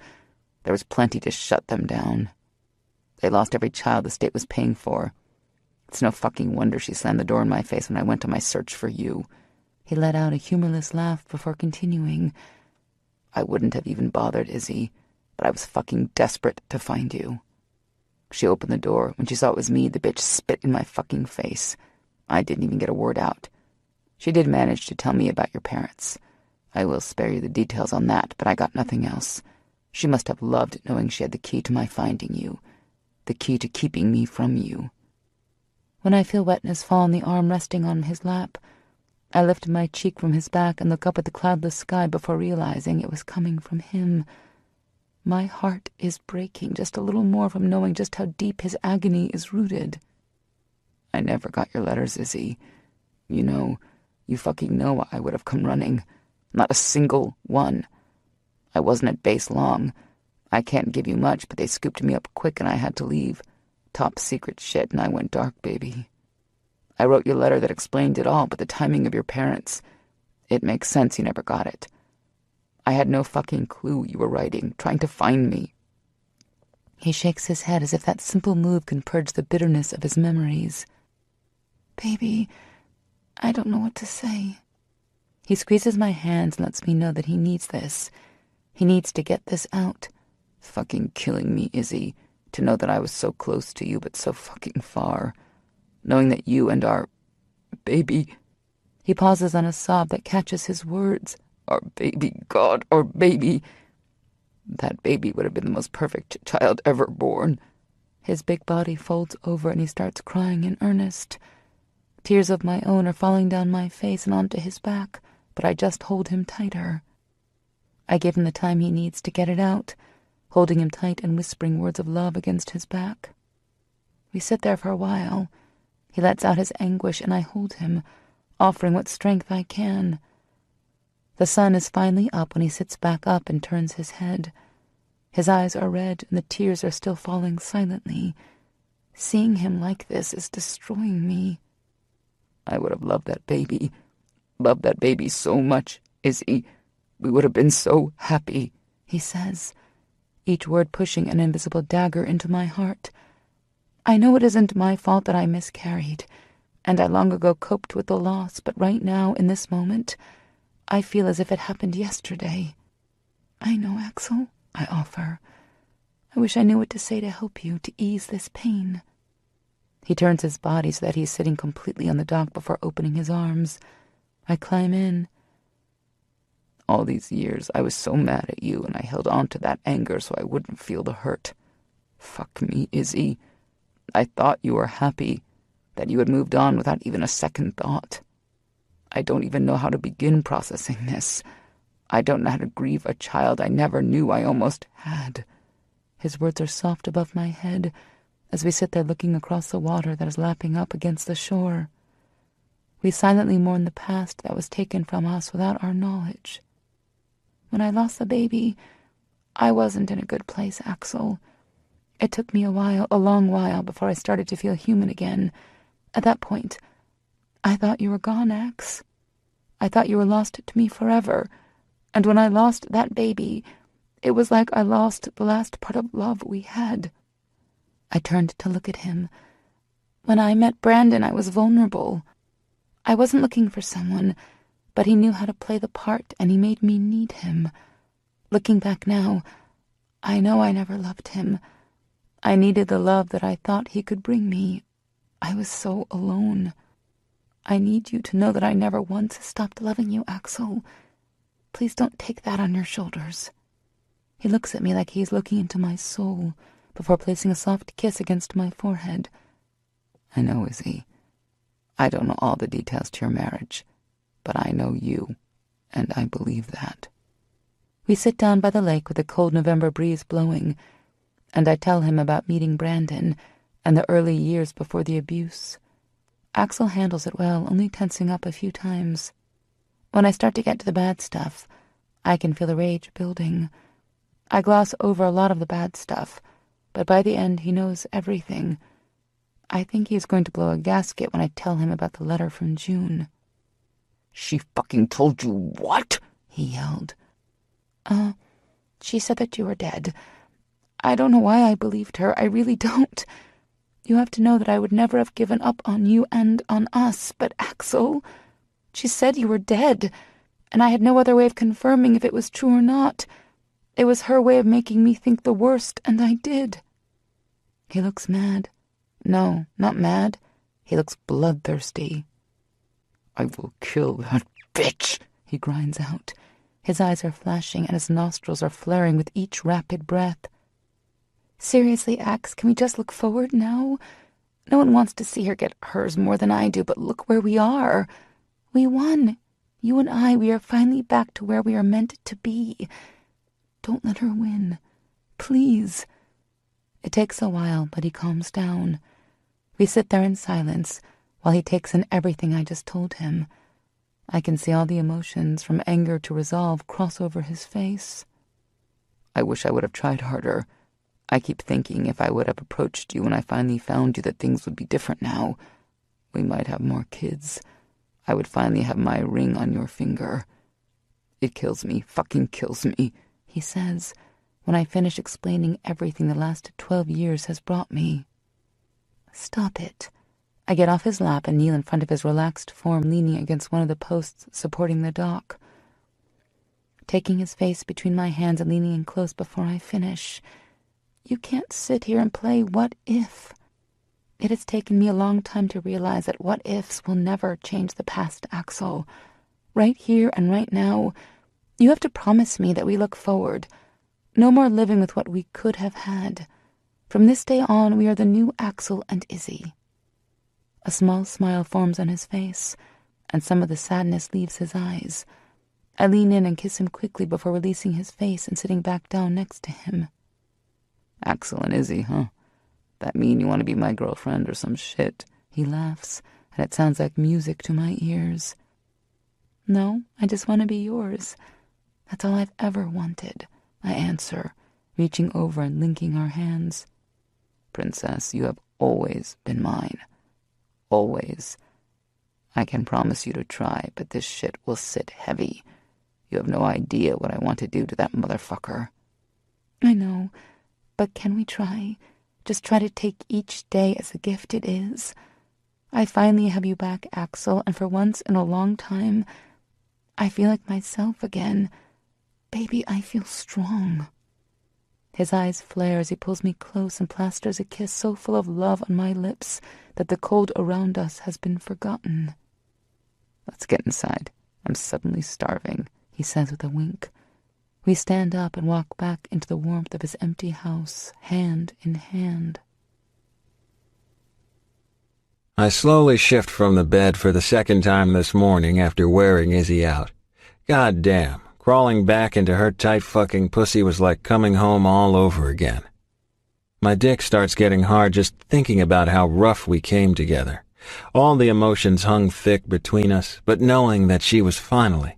there was plenty to shut them down." They lost every child the state was paying for. It's no fucking wonder she slammed the door in my face when I went on my search for you." He let out a humorless laugh before continuing. "I wouldn't have even bothered, Izzy, but I was fucking desperate to find you." She opened the door. When she saw it was me, the bitch spit in my fucking face. I didn't even get a word out. "She did manage to tell me about your parents. I will spare you the details on that, but I got nothing else. She must have loved knowing she had the key to my finding you, the key to keeping me from you." When I feel wetness fall on the arm resting on his lap, I lift my cheek from his back and look up at the cloudless sky before realizing it was coming from him. My heart is breaking just a little more from knowing just how deep his agony is rooted. "I never got your letters, Izzy. You fucking know I would have come running. Not a single one. I wasn't at base long. I can't give you much, but they scooped me up quick and I had to leave. Top secret shit, and I went dark, baby. I wrote your letter that explained it all, but the timing of your parents, it makes sense you never got it. I had no fucking clue you were writing, trying to find me." He shakes his head as if that simple move can purge the bitterness of his memories. "Baby, I don't know what to say." He squeezes my hands and lets me know that he needs this. He needs to get this out. Fucking killing me, Izzy, to know that I was so close to you but so fucking far. Knowing that you and our baby... He pauses on a sob that catches his words. Our baby, God, our baby. That baby would have been the most perfect child ever born. His big body folds over and he starts crying in earnest. Tears of my own are falling down my face and onto his back, but I just hold him tighter. I give him the time he needs to get it out, holding him tight and whispering words of love against his back. We sit there for a while. He lets out his anguish and I hold him, offering what strength I can. The sun is finally up when he sits back up and turns his head. His eyes are red and the tears are still falling silently. Seeing him like this is destroying me. I would have loved that baby so much, Izzy. We would have been so happy, he says, each word pushing an invisible dagger into my heart. I know it isn't my fault that I miscarried, and I long ago coped with the loss, but right now, in this moment, I feel as if it happened yesterday. I know, Axel, I offer. I wish I knew what to say to help you, to ease this pain. He turns his body so that he's sitting completely on the dock before opening his arms. I climb in. All these years, I was so mad at you, and I held on to that anger so I wouldn't feel the hurt. Fuck me, Izzy. I thought you were happy, that you had moved on without even a second thought. I don't even know how to begin processing this. I don't know how to grieve a child I never knew I almost had. His words are soft above my head as we sit there looking across the water that is lapping up against the shore. We silently mourn the past that was taken from us without our knowledge. When I lost the baby, I wasn't in a good place, Axel. It took me a long while, before I started to feel human again. At that point, I thought you were gone, Ax. I thought you were lost to me forever. And when I lost that baby, it was like I lost the last part of love we had. I turned to look at him. When I met Brandon, I was vulnerable. I wasn't looking for someone, but he knew how to play the part, and he made me need him. Looking back now, I know I never loved him. I needed the love that I thought he could bring me. I was so alone. I need you to know that I never once stopped loving you, Axel. Please don't take that on your shoulders. He looks at me like he's looking into my soul before placing a soft kiss against my forehead. I know, Izzy. I don't know all the details to your marriage, but I know you, and I believe that. We sit down by the lake with the cold November breeze blowing, and I tell him about meeting Brandon and the early years before the abuse. Axel handles it well, only tensing up a few times. When I start to get to the bad stuff, I can feel the rage building. I gloss over a lot of the bad stuff, but by the end he knows everything. I think he's going to blow a gasket when I tell him about the letter from June. She fucking told you what? He yelled. She said that you were dead. I don't know why I believed her. I really don't. You have to know that I would never have given up on you and on us. But Axel, she said you were dead, and I had no other way of confirming if it was true or not. It was her way of making me think the worst, and I did. He looks mad. No, not mad. He looks bloodthirsty. I will kill that bitch, he grinds out. His eyes are flashing and his nostrils are flaring with each rapid breath. Seriously, Ax, can we just look forward now? No one wants to see her get hers more than I do, but look where we are. We won. You and I, we are finally back to where we are meant to be. Don't let her win. Please. It takes a while, but he calms down. We sit there in silence while he takes in everything I just told him. I can see all the emotions, from anger to resolve, cross over his face. I wish I would have tried harder. I keep thinking if I would have approached you when I finally found you that things would be different now. We might have more kids. I would finally have my ring on your finger. It kills me, fucking kills me, he says, when I finish explaining everything the last 12 years has brought me. Stop it. I get off his lap and kneel in front of his relaxed form leaning against one of the posts supporting the dock. Taking his face between my hands and leaning in close before I finish. You can't sit here and play what if. It has taken me a long time to realize that what ifs will never change the past, Axel. Right here and right now, you have to promise me that we look forward. No more living with what we could have had. From this day on, we are the new Axel and Izzy. A small smile forms on his face, and some of the sadness leaves his eyes. I lean in and kiss him quickly before releasing his face and sitting back down next to him. Axel and Izzy, huh? That mean you want to be my girlfriend or some shit? He laughs, and it sounds like music to my ears. No, I just want to be yours. That's all I've ever wanted, I answer, reaching over and linking our hands. Princess, you have always been mine. Always. I can promise you to try, but this shit will sit heavy. You have no idea what I want to do to that motherfucker. I know, but can we try? Just try to take each day as a gift it is. I finally have you back, Axel, and for once in a long time, I feel like myself again. Baby, I feel strong. His eyes flare as he pulls me close and plasters a kiss so full of love on my lips that the cold around us has been forgotten. Let's get inside. I'm suddenly starving, he says with a wink. We stand up and walk back into the warmth of his empty house, hand in hand. I slowly shift from the bed for the second time this morning after wearing Izzy out. God damn, crawling back into her tight fucking pussy was like coming home all over again. My dick starts getting hard just thinking about how rough we came together. All the emotions hung thick between us, but knowing that she was finally,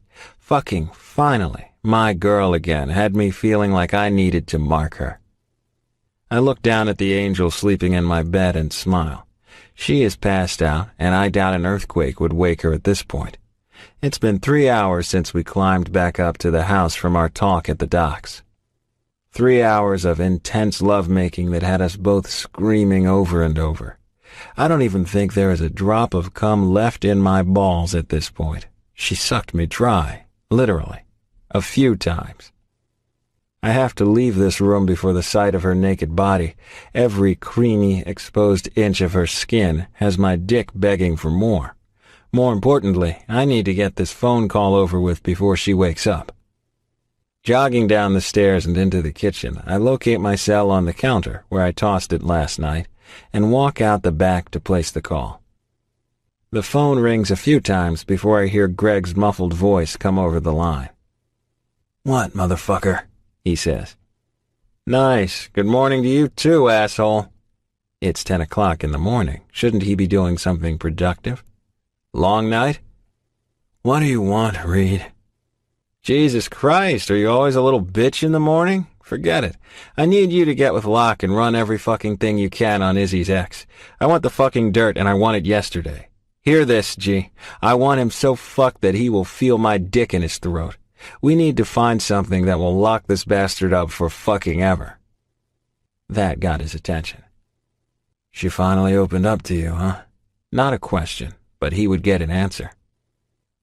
my girl again had me feeling like I needed to mark her. I look down at the angel sleeping in my bed and smile. She is passed out, and I doubt an earthquake would wake her at this point. It's been 3 hours since we climbed back up to the house from our talk at the docks. 3 hours of intense lovemaking that had us both screaming over and over. I don't even think there is a drop of cum left in my balls at this point. She sucked me dry, literally, a few times. I have to leave this room before the sight of her naked body. Every creamy, exposed inch of her skin has my dick begging for more. More importantly, I need to get this phone call over with before she wakes up. Jogging down the stairs and into the kitchen, I locate my cell on the counter where I tossed it last night and walk out the back to place the call. The phone rings a few times before I hear Greg's muffled voice come over the line. "What, motherfucker?" he says. "Nice. Good morning to you too, asshole." It's 10 o'clock in the morning. Shouldn't he be doing something productive? Long night? "What do you want, Reed?" "Jesus Christ, are you always a little bitch in the morning? Forget it. I need you to get with Locke and run every fucking thing you can on Izzy's ex. I want the fucking dirt, and I want it yesterday. Hear this, G. I want him so fucked that he will feel my dick in his throat. We need to find something that will lock this bastard up for fucking ever." That got his attention. She finally opened up to you, huh? Not a question, but he would get an answer.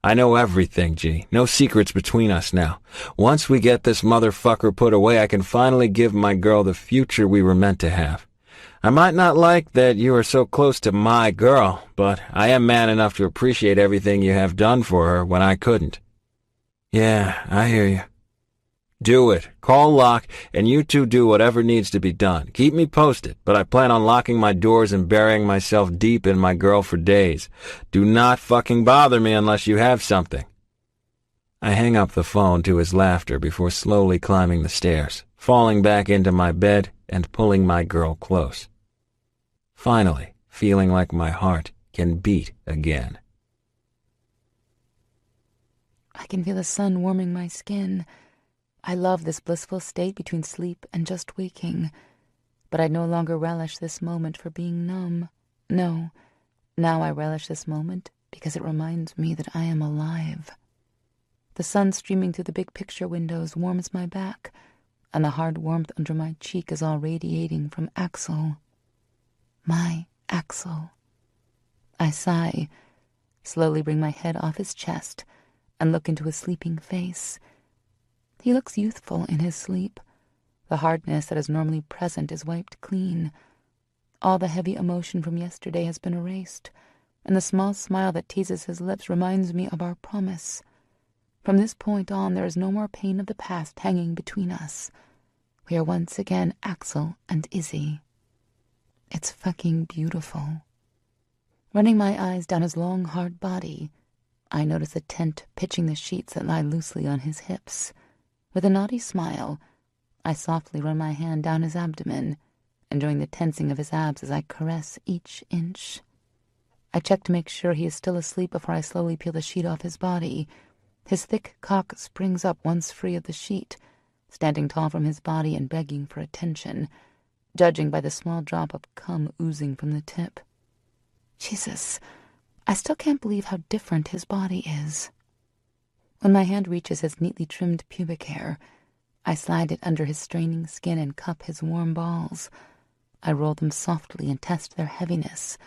I know everything, G. No secrets between us now. Once we get this motherfucker put away, I can finally give my girl the future we were meant to have. I might not like that you are so close to my girl, but I am man enough to appreciate everything you have done for her when I couldn't. Yeah, I hear you. Do it. Call Locke, and you two do whatever needs to be done. Keep me posted, but I plan on locking my doors and burying myself deep in my girl for days. Do not fucking bother me unless you have something. I hang up the phone to his laughter before slowly climbing the stairs, falling back into my bed and pulling my girl close. Finally, feeling like my heart can beat again. I can feel the sun warming my skin. I love this blissful state between sleep and just waking, but I no longer relish this moment for being numb. No, now I relish this moment because it reminds me that I am alive. The sun streaming through the big picture windows warms my back, and the hard warmth under my cheek is all radiating from Axel. My Axel. I sigh, slowly bring my head off his chest, and look into his sleeping face. He looks youthful in his sleep. The hardness that is normally present is wiped clean. All the heavy emotion from yesterday has been erased, and the small smile that teases his lips reminds me of our promise. From this point on, there is no more pain of the past hanging between us. We are once again Axel and Izzy. It's fucking beautiful. Running my eyes down his long, hard body, I notice a tent pitching the sheets that lie loosely on his hips. With a naughty smile, I softly run my hand down his abdomen, enjoying the tensing of his abs as I caress each inch. I check to make sure he is still asleep before I slowly peel the sheet off his body. His thick cock springs up once free of the sheet, standing tall from his body and begging for attention, judging by the small drop of cum oozing from the tip. Jesus, I still can't believe how different his body is. When my hand reaches his neatly trimmed pubic hair, I slide it under his straining skin and cup his warm balls. I roll them softly and test their heaviness,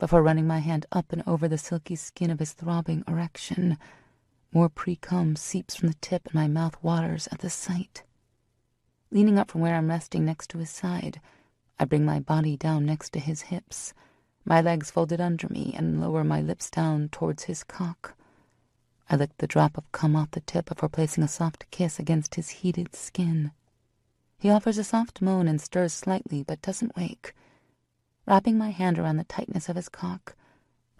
before running my hand up and over the silky skin of his throbbing erection. More pre-cum seeps from the tip and my mouth waters at the sight. Leaning up from where I'm resting next to his side, I bring my body down next to his hips, my legs folded under me, and lower my lips down towards his cock. I lick the drop of cum off the tip before placing a soft kiss against his heated skin. He offers a soft moan and stirs slightly, but doesn't wake. Wrapping my hand around the tightness of his cock,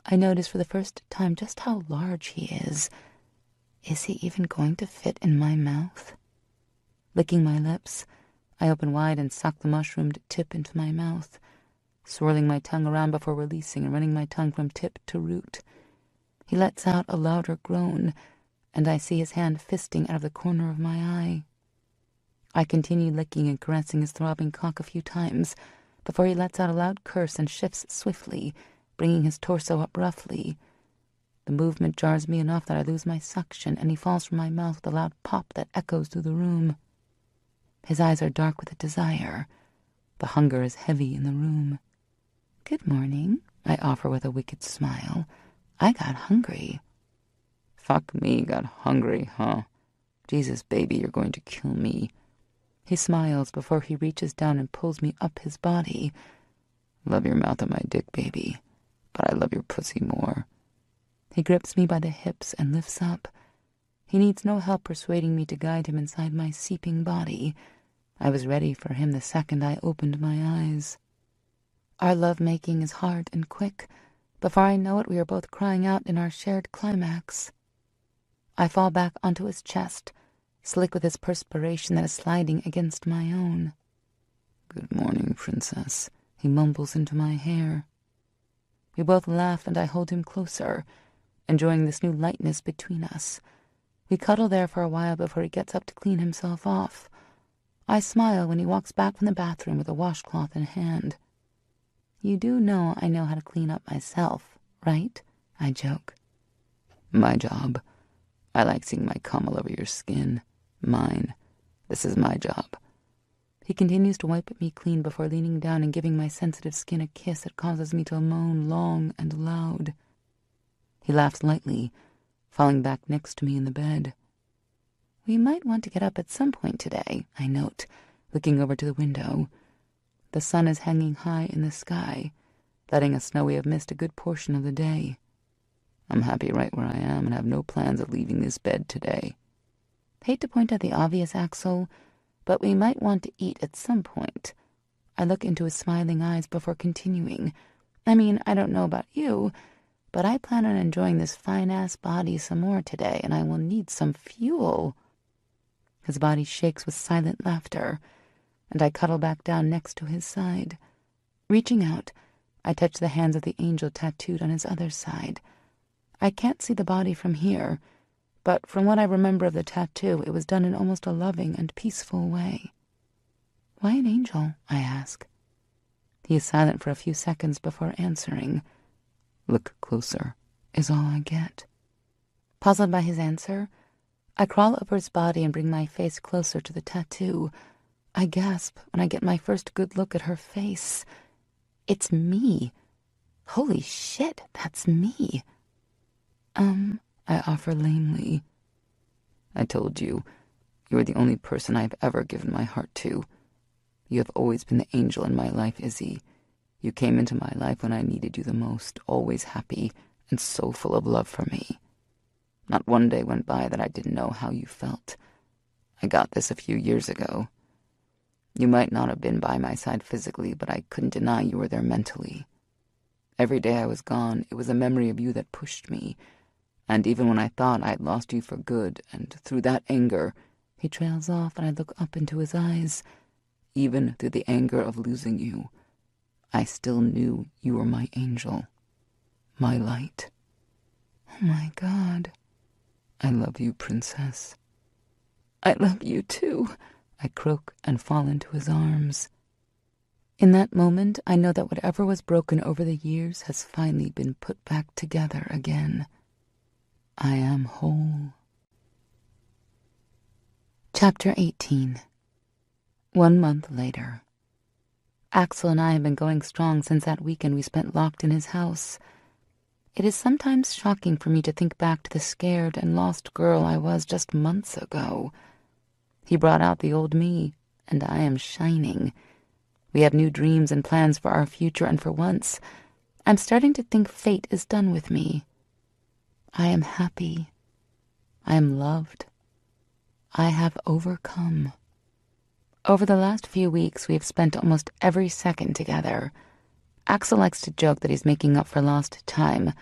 I notice for the first time just how large he is. Is he even going to fit in my mouth? Licking my lips, I open wide and suck the mushroomed tip into my mouth, swirling my tongue around before releasing and running my tongue from tip to root. He lets out a louder groan, and I see his hand fisting out of the corner of my eye. I continue licking and caressing his throbbing cock a few times before he lets out a loud curse and shifts swiftly, bringing his torso up roughly. The movement jars me enough that I lose my suction, and he falls from my mouth with a loud pop that echoes through the room. His eyes are dark with a desire. The hunger is heavy in the room. "Good morning," I offer with a wicked smile. I got hungry. Fuck me, got hungry, huh? Jesus, baby, you're going to kill me. He smiles before he reaches down and pulls me up his body. Love your mouth on my dick, baby, but I love your pussy more. He grips me by the hips and lifts up. He needs no help persuading me to guide him inside my seeping body. I was ready for him the second I opened my eyes. Our love-making is hard and quick. Before I know it, we are both crying out in our shared climax. I fall back onto his chest, slick with his perspiration that is sliding against my own. "Good morning, princess," he mumbles into my hair. We both laugh and I hold him closer, enjoying this new lightness between us. We cuddle there for a while before he gets up to clean himself off. I smile when he walks back from the bathroom with a washcloth in hand. "You do know I know how to clean up myself, right?" I joke. "My job. I like seeing my cum all over your skin. Mine. This is my job." He continues to wipe me clean before leaning down and giving my sensitive skin a kiss that causes me to moan long and loud. He laughs lightly, falling back next to me in the bed. We might want to get up at some point today, I note, looking over to the window. The sun is hanging high in the sky, letting us know we have missed a good portion of the day. I'm happy right where I am and have no plans of leaving this bed today. Hate to point out the obvious, Axel, but we might want to eat at some point. I look into his smiling eyes before continuing. I mean, I don't know about you, but I plan on enjoying this fine-ass body some more today, and I will need some fuel. His body shakes with silent laughter, and I cuddle back down next to his side. Reaching out, I touch the hands of the angel tattooed on his other side. I can't see the body from here, but from what I remember of the tattoo, it was done in almost a loving and peaceful way. Why an angel? I ask. He is silent for a few seconds before answering. Look closer, is all I get. Puzzled by his answer, I crawl over his body and bring my face closer to the tattoo. I gasp when I get my first good look at her face. It's me. Holy shit, that's me. I offer lamely. I told you, you are the only person I have ever given my heart to. You have always been the angel in my life, Izzy. You came into my life when I needed you the most, always happy and so full of love for me. Not one day went by that I didn't know how you felt. I got this a few years ago. You might not have been by my side physically, but I couldn't deny you were there mentally. Every day I was gone, it was a memory of you that pushed me. And even when I thought I had lost you for good, and through that anger, he trails off and I look up into his eyes. Even through the anger of losing you, I still knew you were my angel, my light. Oh my God. I love you, princess. I love you too, I croak and fall into his arms. In that moment, I know that whatever was broken over the years has finally been put back together again. I am whole. Chapter 18. 1 month later. Axel and I have been going strong since that weekend we spent locked in his house. It is sometimes shocking for me to think back to the scared and lost girl I was just months ago. He brought out the old me, and I am shining. We have new dreams and plans for our future, and for once, I'm starting to think fate is done with me. I am happy. I am loved. I have overcome. Over the last few weeks, we have spent almost every second together. Axel likes to joke that he's making up for lost time,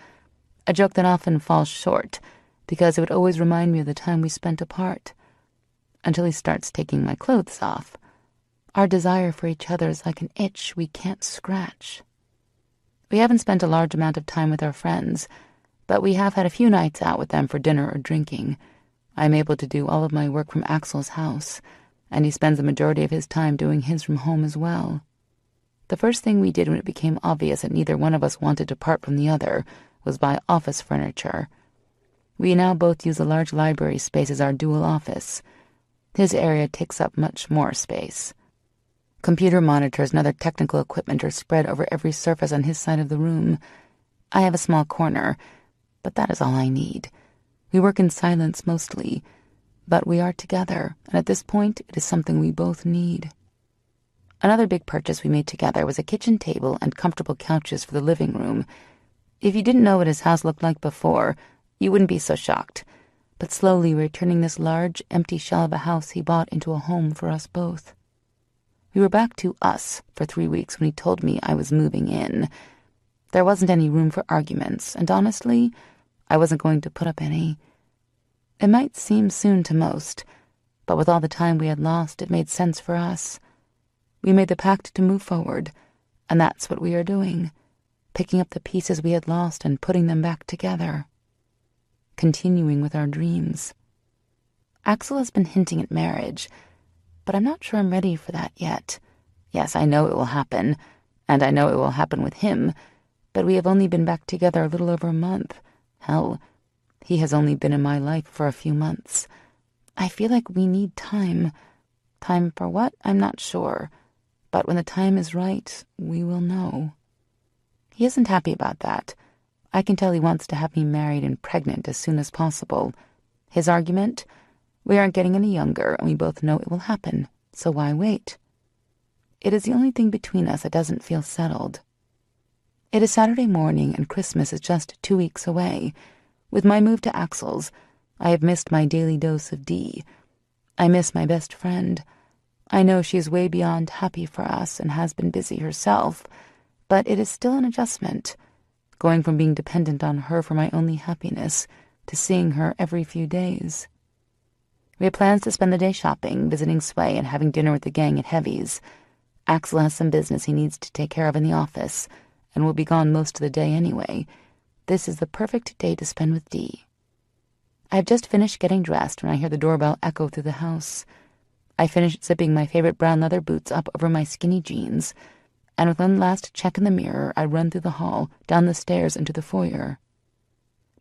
a joke that often falls short, because it would always remind me of the time we spent apart, until he starts taking my clothes off. Our desire for each other is like an itch we can't scratch. We haven't spent a large amount of time with our friends, but we have had a few nights out with them for dinner or drinking. I'm able to do all of my work from Axel's house, and he spends the majority of his time doing his from home as well. The first thing we did when it became obvious that neither one of us wanted to part from the other was buy office furniture. We now both use a large library space as our dual office. His area takes up much more space. Computer monitors and other technical equipment are spread over every surface on his side of the room. I have a small corner, but that is all I need. We work in silence mostly, but we are together, and at this point, it is something we both need. Another big purchase we made together was a kitchen table and comfortable couches for the living room. If you didn't know what his house looked like before, you wouldn't be so shocked. But slowly we're turning this large, empty shell of a house he bought into a home for us both. We were back to us for 3 weeks when he told me I was moving in. There wasn't any room for arguments, and honestly, I wasn't going to put up any. It might seem soon to most, but with all the time we had lost, it made sense for us. We made the pact to move forward, and that's what we are doing, picking up the pieces we had lost and putting them back together, continuing with our dreams. Axel has been hinting at marriage, but I'm not sure I'm ready for that yet. Yes, I know it will happen, and I know it will happen with him, but we have only been back together a little over a month. Hell, he has only been in my life for a few months. I feel like we need time Time for what? I'm not sure. But when the time is right, we will know. He isn't happy about that. I can tell he wants to have me married and pregnant as soon as possible. His argument? We aren't getting any younger, and we both know it will happen, so why wait? It is the only thing between us that doesn't feel settled. It is Saturday morning, and Christmas is just 2 weeks away. With my move to Axel's, I have missed my daily dose of D. I miss my best friend. I know she is way beyond happy for us and has been busy herself, but it is still an adjustment, going from being dependent on her for my only happiness to seeing her every few days. We have plans to spend the day shopping, visiting Sway, and having dinner with the gang at Heavy's. Axel has some business he needs to take care of in the office, and will be gone most of the day anyway. This is the perfect day to spend with Dee. I have just finished getting dressed when I hear the doorbell echo through the house. I finish zipping my favorite brown leather boots up over my skinny jeans, and with one last check in the mirror, I run through the hall, down the stairs, into the foyer.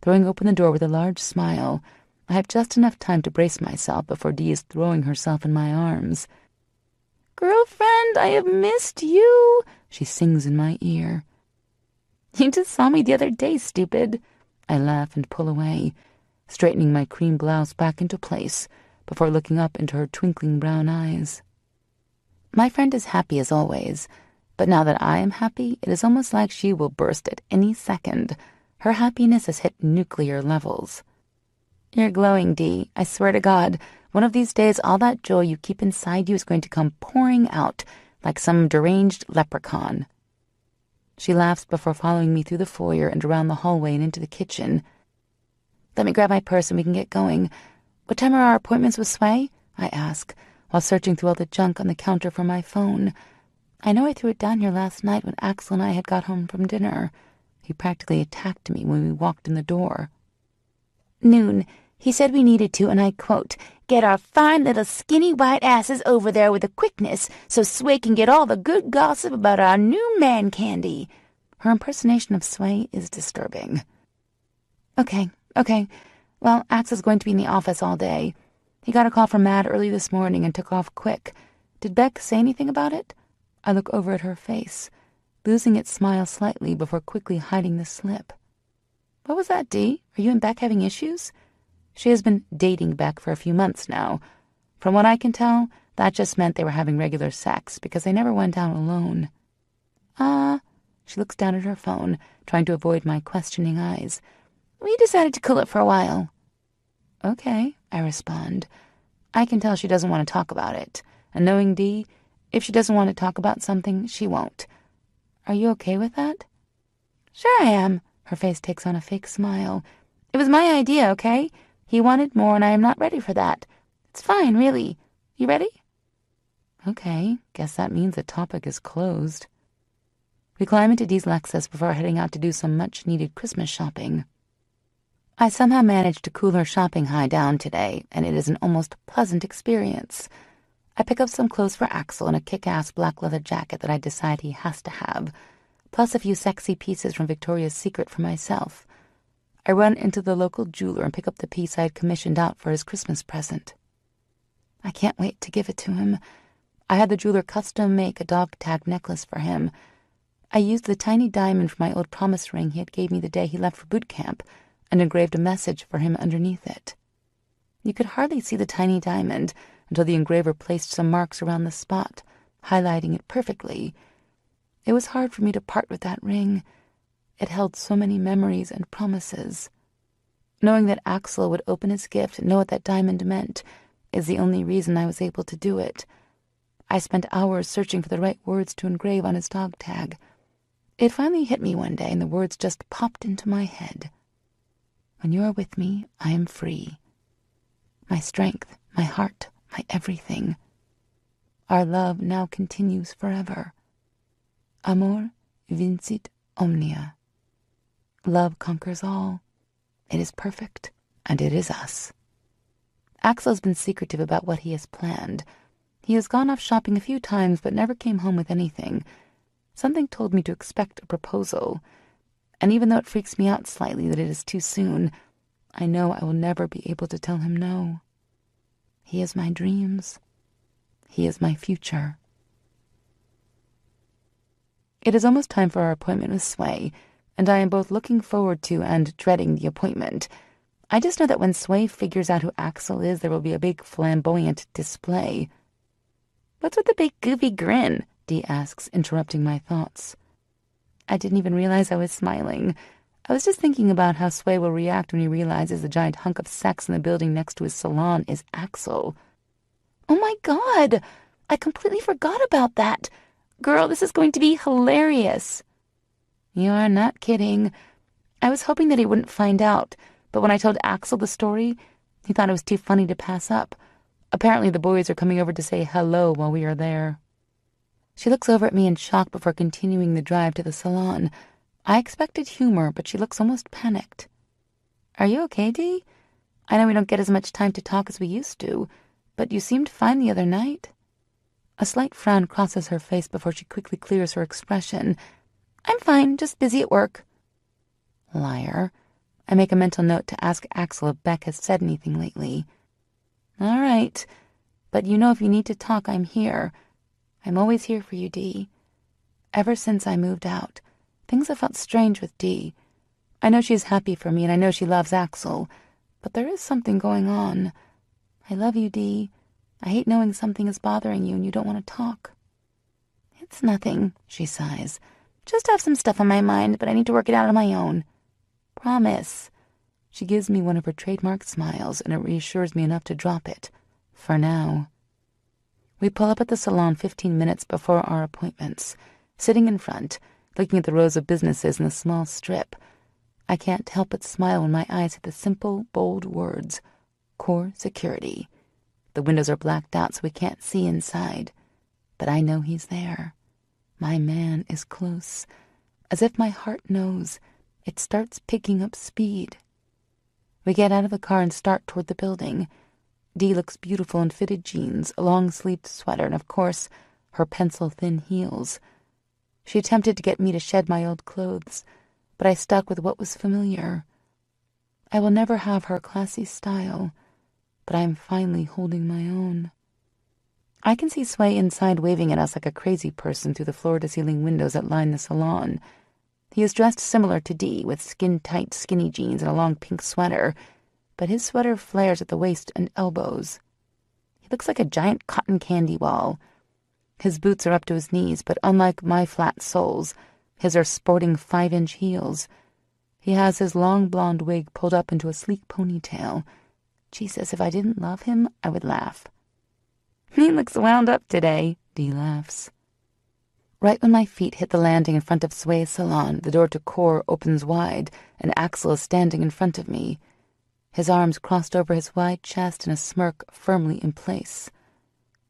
Throwing open the door with a large smile, I have just enough time to brace myself before Dee is throwing herself in my arms. "Girlfriend, I have missed you," she sings in my ear. "You just saw me the other day, stupid." I laugh and pull away, straightening my cream blouse back into place before looking up into her twinkling brown eyes. My friend is happy as always, but now that I am happy, it is almost like she will burst at any second. Her happiness has hit nuclear levels. "You're glowing, Dee. I swear to God, one of these days all that joy you keep inside you is going to come pouring out like some deranged leprechaun." She laughs before following me through the foyer and around the hallway and into the kitchen. "Let me grab my purse and we can get going. What time are our appointments with Sway?" I ask, while searching through all the junk on the counter for my phone. I know I threw it down here last night when Axel and I had got home from dinner. He practically attacked me when we walked in the door. "Noon. He said we needed to, and I quote, get our fine little skinny white asses over there with a quickness so Sway can get all the good gossip about our new man candy." Her impersonation of Sway is disturbing. Okay. Well, Axel's going to be in the office all day. He got a call from Mad early this morning and took off quick. Did Beck say anything about it? I look over at her face, losing its smile slightly before quickly hiding the slip. What was that, Dee? Are you and Beck having issues? She has been dating Beck for a few months now. From what I can tell, that just meant they were having regular sex, because they never went out alone. She looks down at her phone, trying to avoid my questioning eyes. "We decided to cool it for a while." "Okay," I respond. I can tell she doesn't want to talk about it, and knowing Dee, if she doesn't want to talk about something, she won't. Are you okay with that? "Sure I am." Her face takes on a fake smile. "It was my idea, okay? He wanted more, and I am not ready for that. It's fine, really. You ready?" Okay, guess that means the topic is closed. We climb into Dee's Lexus before heading out to do some much-needed Christmas shopping. I somehow managed to cool her shopping high down today, and it is an almost pleasant experience. I pick up some clothes for Axel and a kick-ass black leather jacket that I decide he has to have, plus a few sexy pieces from Victoria's Secret for myself. I run into the local jeweler and pick up the piece I had commissioned out for his Christmas present. I can't wait to give it to him. I had the jeweler custom make a dog tag necklace for him. I used the tiny diamond from my old promise ring he had gave me the day he left for boot camp and engraved a message for him underneath it. You could hardly see the tiny diamond until the engraver placed some marks around the spot, highlighting it perfectly. It was hard for me to part with that ring. It held so many memories and promises. Knowing that Axel would open his gift and know what that diamond meant is the only reason I was able to do it. I spent hours searching for the right words to engrave on his dog tag. It finally hit me one day, and the words just popped into my head. When you are with me, I am free. My strength, my heart, my everything. Our love now continues forever. Amor vincit omnia. Love conquers all. It is perfect, and it is us. Axel's been secretive about what he has planned. He has gone off shopping a few times, but never came home with anything. Something told me to expect a proposal, and even though it freaks me out slightly that it is too soon, I know I will never be able to tell him no. He is my dreams. He is my future. It is almost time for our appointment with Sway, and I am both looking forward to and dreading the appointment. I just know that when Sway figures out who Axel is, there will be a big flamboyant display. "What's with the big goofy grin?" Dee asks, interrupting my thoughts. I didn't even realize I was smiling. I was just thinking about how Sway will react when he realizes the giant hunk of sex in the building next to his salon is Axel. Oh my God! I completely forgot about that. Girl, this is going to be hilarious. You are not kidding. I was hoping that he wouldn't find out, but when I told Axel the story, he thought it was too funny to pass up. Apparently the boys are coming over to say hello while we are there. She looks over at me in shock before continuing the drive to the salon. I expected humor, but she looks almost panicked. Are you okay, Dee? I know we don't get as much time to talk as we used to, but you seemed fine the other night. A slight frown crosses her face before she quickly clears her expression. I'm fine, just busy at work. Liar. I make a mental note to ask Axel if Beck has said anything lately. All right, but you know if you need to talk, I'm here. I'm always here for you, Dee. Ever since I moved out, things have felt strange with Dee. I know she's happy for me, and I know she loves Axel, but there is something going on. I love you, Dee. I hate knowing something is bothering you and you don't want to talk. It's nothing, she sighs. Just have some stuff on my mind, but I need to work it out on my own. Promise. She gives me one of her trademark smiles, and it reassures me enough to drop it. For now. We pull up at the salon 15 minutes before our appointments, sitting in front, looking at the rows of businesses in the small strip. I can't help but smile when my eyes hit the simple, bold words, Core Security. The windows are blacked out so we can't see inside, but I know he's there. My man is close. As if my heart knows, it starts picking up speed. We get out of the car and start toward the building. Dee looks beautiful in fitted jeans, a long-sleeved sweater, and of course, her pencil-thin heels. She attempted to get me to shed my old clothes, but I stuck with what was familiar. I will never have her classy style, but I am finally holding my own. I can see Sway inside waving at us like a crazy person through the floor-to-ceiling windows that line the salon. He is dressed similar to Dee, with skin-tight skinny jeans and a long pink sweater, but his sweater flares at the waist and elbows. He looks like a giant cotton candy ball. His boots are up to his knees, but unlike my flat soles, his are sporting 5-inch heels. He has his long blonde wig pulled up into a sleek ponytail. Jesus, if I didn't love him, I would laugh. He looks wound up today, Dee laughs. Right when my feet hit the landing in front of Sway's salon, the door to Core opens wide, and Axel is standing in front of me. His arms crossed over his wide chest and a smirk firmly in place.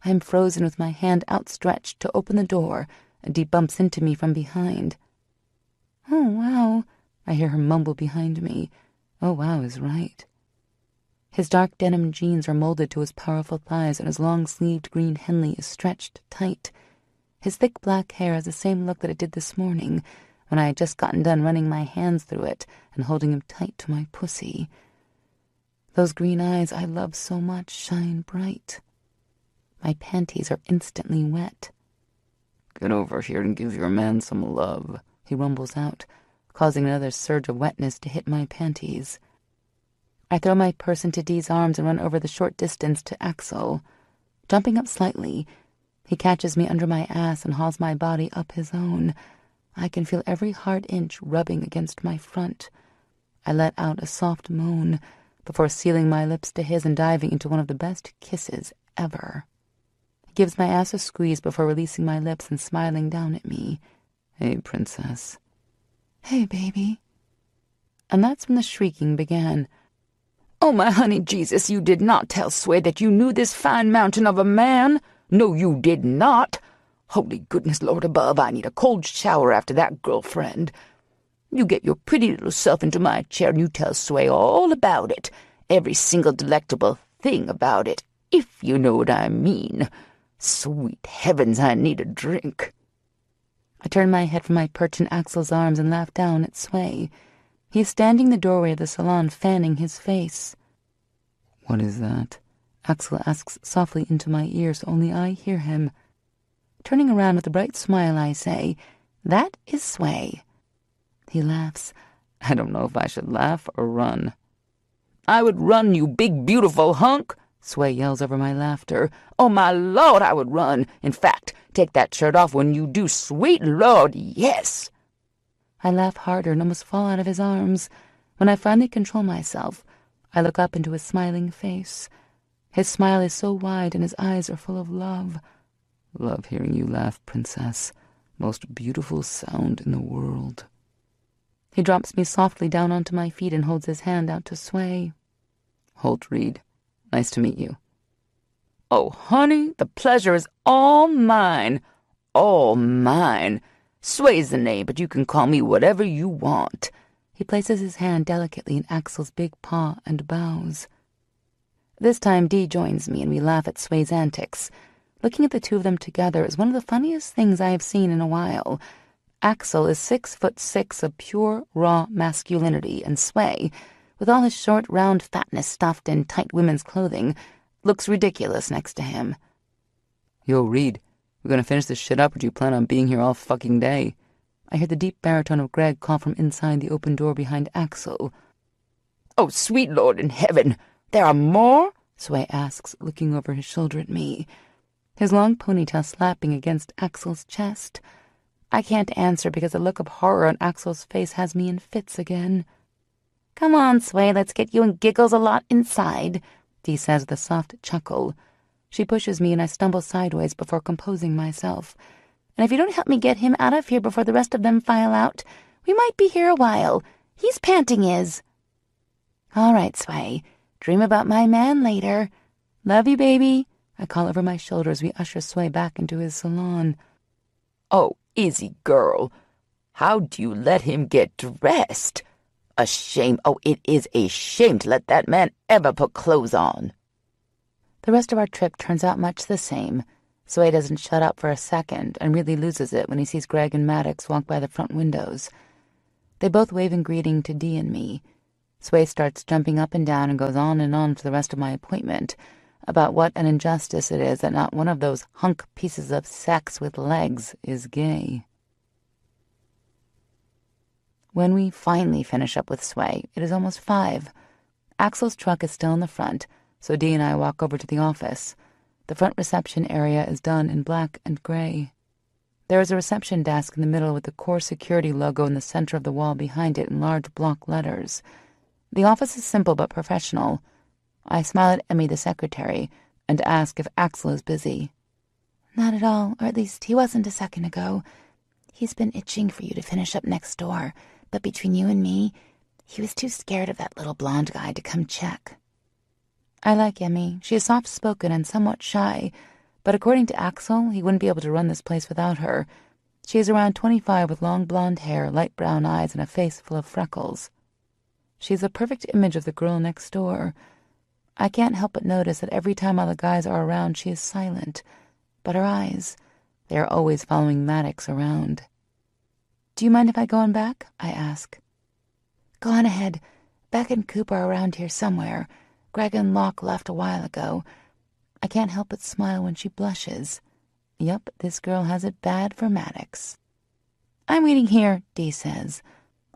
I am frozen with my hand outstretched to open the door, and Dee bumps into me from behind. Oh, wow, I hear her mumble behind me. Oh, wow is right. His dark denim jeans are molded to his powerful thighs, and his long-sleeved green Henley is stretched tight. His thick black hair has the same look that it did this morning, when I had just gotten done running my hands through it and holding him tight to my pussy. Those green eyes I love so much shine bright. My panties are instantly wet. Get over here and give your man some love, he rumbles out, causing another surge of wetness to hit my panties. I throw my purse into Dee's arms and run over the short distance to Axel. Jumping up slightly, he catches me under my ass and hauls my body up his own. I can feel every hard inch rubbing against my front. I let out a soft moan before sealing my lips to his and diving into one of the best kisses ever. He gives my ass a squeeze before releasing my lips and smiling down at me. Hey, princess. Hey, baby. And that's when the shrieking began. Oh, my honey Jesus, you did not tell Sway that you knew this fine mountain of a man. No, you did not. Holy goodness, Lord above, I need a cold shower after that, girlfriend. You get your pretty little self into my chair and you tell Sway all about it, every single delectable thing about it, if you know what I mean. Sweet heavens, I need a drink. I turn my head from my perch in Axel's arms and laugh down at Sway. He is standing in the doorway of the salon, fanning his face. What is that? Axel asks softly into my ear so only I hear him. Turning around with a bright smile, I say, "That is Sway." He laughs. I don't know if I should laugh or run. "I would run, you big beautiful hunk," Sway yells over my laughter. "Oh, my Lord, I would run. In fact, take that shirt off when you do. Sweet Lord, yes." I laugh harder and almost fall out of his arms. When I finally control myself, I look up into his smiling face. His smile is so wide and his eyes are full of love. "Love hearing you laugh, princess. Most beautiful sound in the world." He drops me softly down onto my feet and holds his hand out to Sway. "Holt Reed, nice to meet you." "Oh, honey, the pleasure is all mine. All mine. Sway's the name, but you can call me whatever you want." He places his hand delicately in Axel's big paw and bows. This time Dee joins me and we laugh at Sway's antics. Looking at the two of them together is one of the funniest things I have seen in a while. Axel is 6'6" of pure, raw masculinity, and Sway, with all his short, round fatness stuffed in tight women's clothing, looks ridiculous next to him. "Yo, Reed, we gonna finish this shit up or do you plan on being here all fucking day?" I hear the deep baritone of Greg call from inside the open door behind Axel. "Oh, sweet Lord in heaven, there are more?" Sway asks, looking over his shoulder at me, his long ponytail slapping against Axel's chest. I can't answer because the look of horror on Axel's face has me in fits again. "Come on, Sway, let's get you in giggles a lot inside," Dee says with a soft chuckle. She pushes me and I stumble sideways before composing myself. "And if you don't help me get him out of here before the rest of them file out, we might be here a while. He's panting is." "All right, Sway. Dream about my man later. Love you, baby," I call over my shoulder as we usher Sway back into his salon. "Oh, Izzy girl, how do you let him get dressed? A shame. Oh, it is a shame to let that man ever put clothes on." The rest of our trip turns out much the same. Sway doesn't shut up for a second and really loses it when he sees Greg and Maddox walk by the front windows. They both wave in greeting to Dee and me. Sway starts jumping up and down and goes on for the rest of my appointment about what an injustice it is that not one of those hunk pieces of sex with legs is gay. When we finally finish up with Sway, it is almost 5. Axel's truck is still in the front, so Dee and I walk over to the office. The front reception area is done in black and gray. There is a reception desk in the middle with the core security logo in the center of the wall behind it in large block letters. The office is simple but professional. I smile at Emmy, the secretary, and ask if Axel is busy. "Not at all, or at least he wasn't a second ago. He's been itching for you to finish up next door, but between you and me, he was too scared of that little blonde guy to come check." I like Emmy. She is soft-spoken and somewhat shy, but according to Axel, he wouldn't be able to run this place without her. She is around 25 with long blonde hair, light brown eyes, and a face full of freckles. She is a perfect image of the girl next door. I can't help but notice that every time all the guys are around, she is silent. But her eyes, they are always following Maddox around. "Do you mind if I go on back?" I ask. "Go on ahead. Beck and Coop are around here somewhere. Greg and Locke left a while ago." I can't help but smile when she blushes. Yup, this girl has it bad for Maddox. "I'm waiting here," Dee says.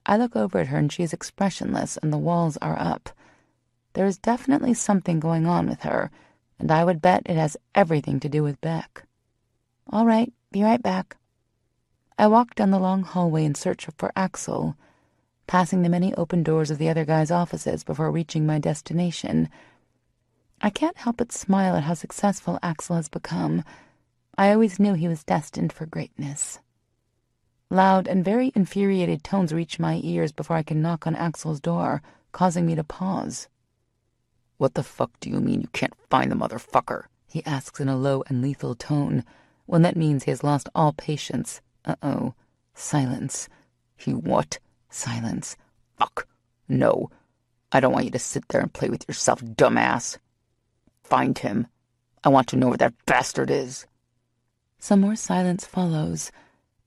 I look over at her and she is expressionless and the walls are up. There is definitely something going on with her, and I would bet it has everything to do with Beck. "All right, be right back." I walk down the long hallway in search for Axel, passing the many open doors of the other guys' offices before reaching my destination. I can't help but smile at how successful Axel has become. I always knew he was destined for greatness. Loud and very infuriated tones reach my ears before I can knock on Axel's door, causing me to pause. "What the fuck do you mean you can't find the motherfucker?" he asks in a low and lethal tone, one that means he has lost all patience. Uh-oh. Silence. "He what?" Silence. "Fuck. No. I don't want you to sit there and play with yourself, dumbass. Find him. I want to know where that bastard is." Some more silence follows,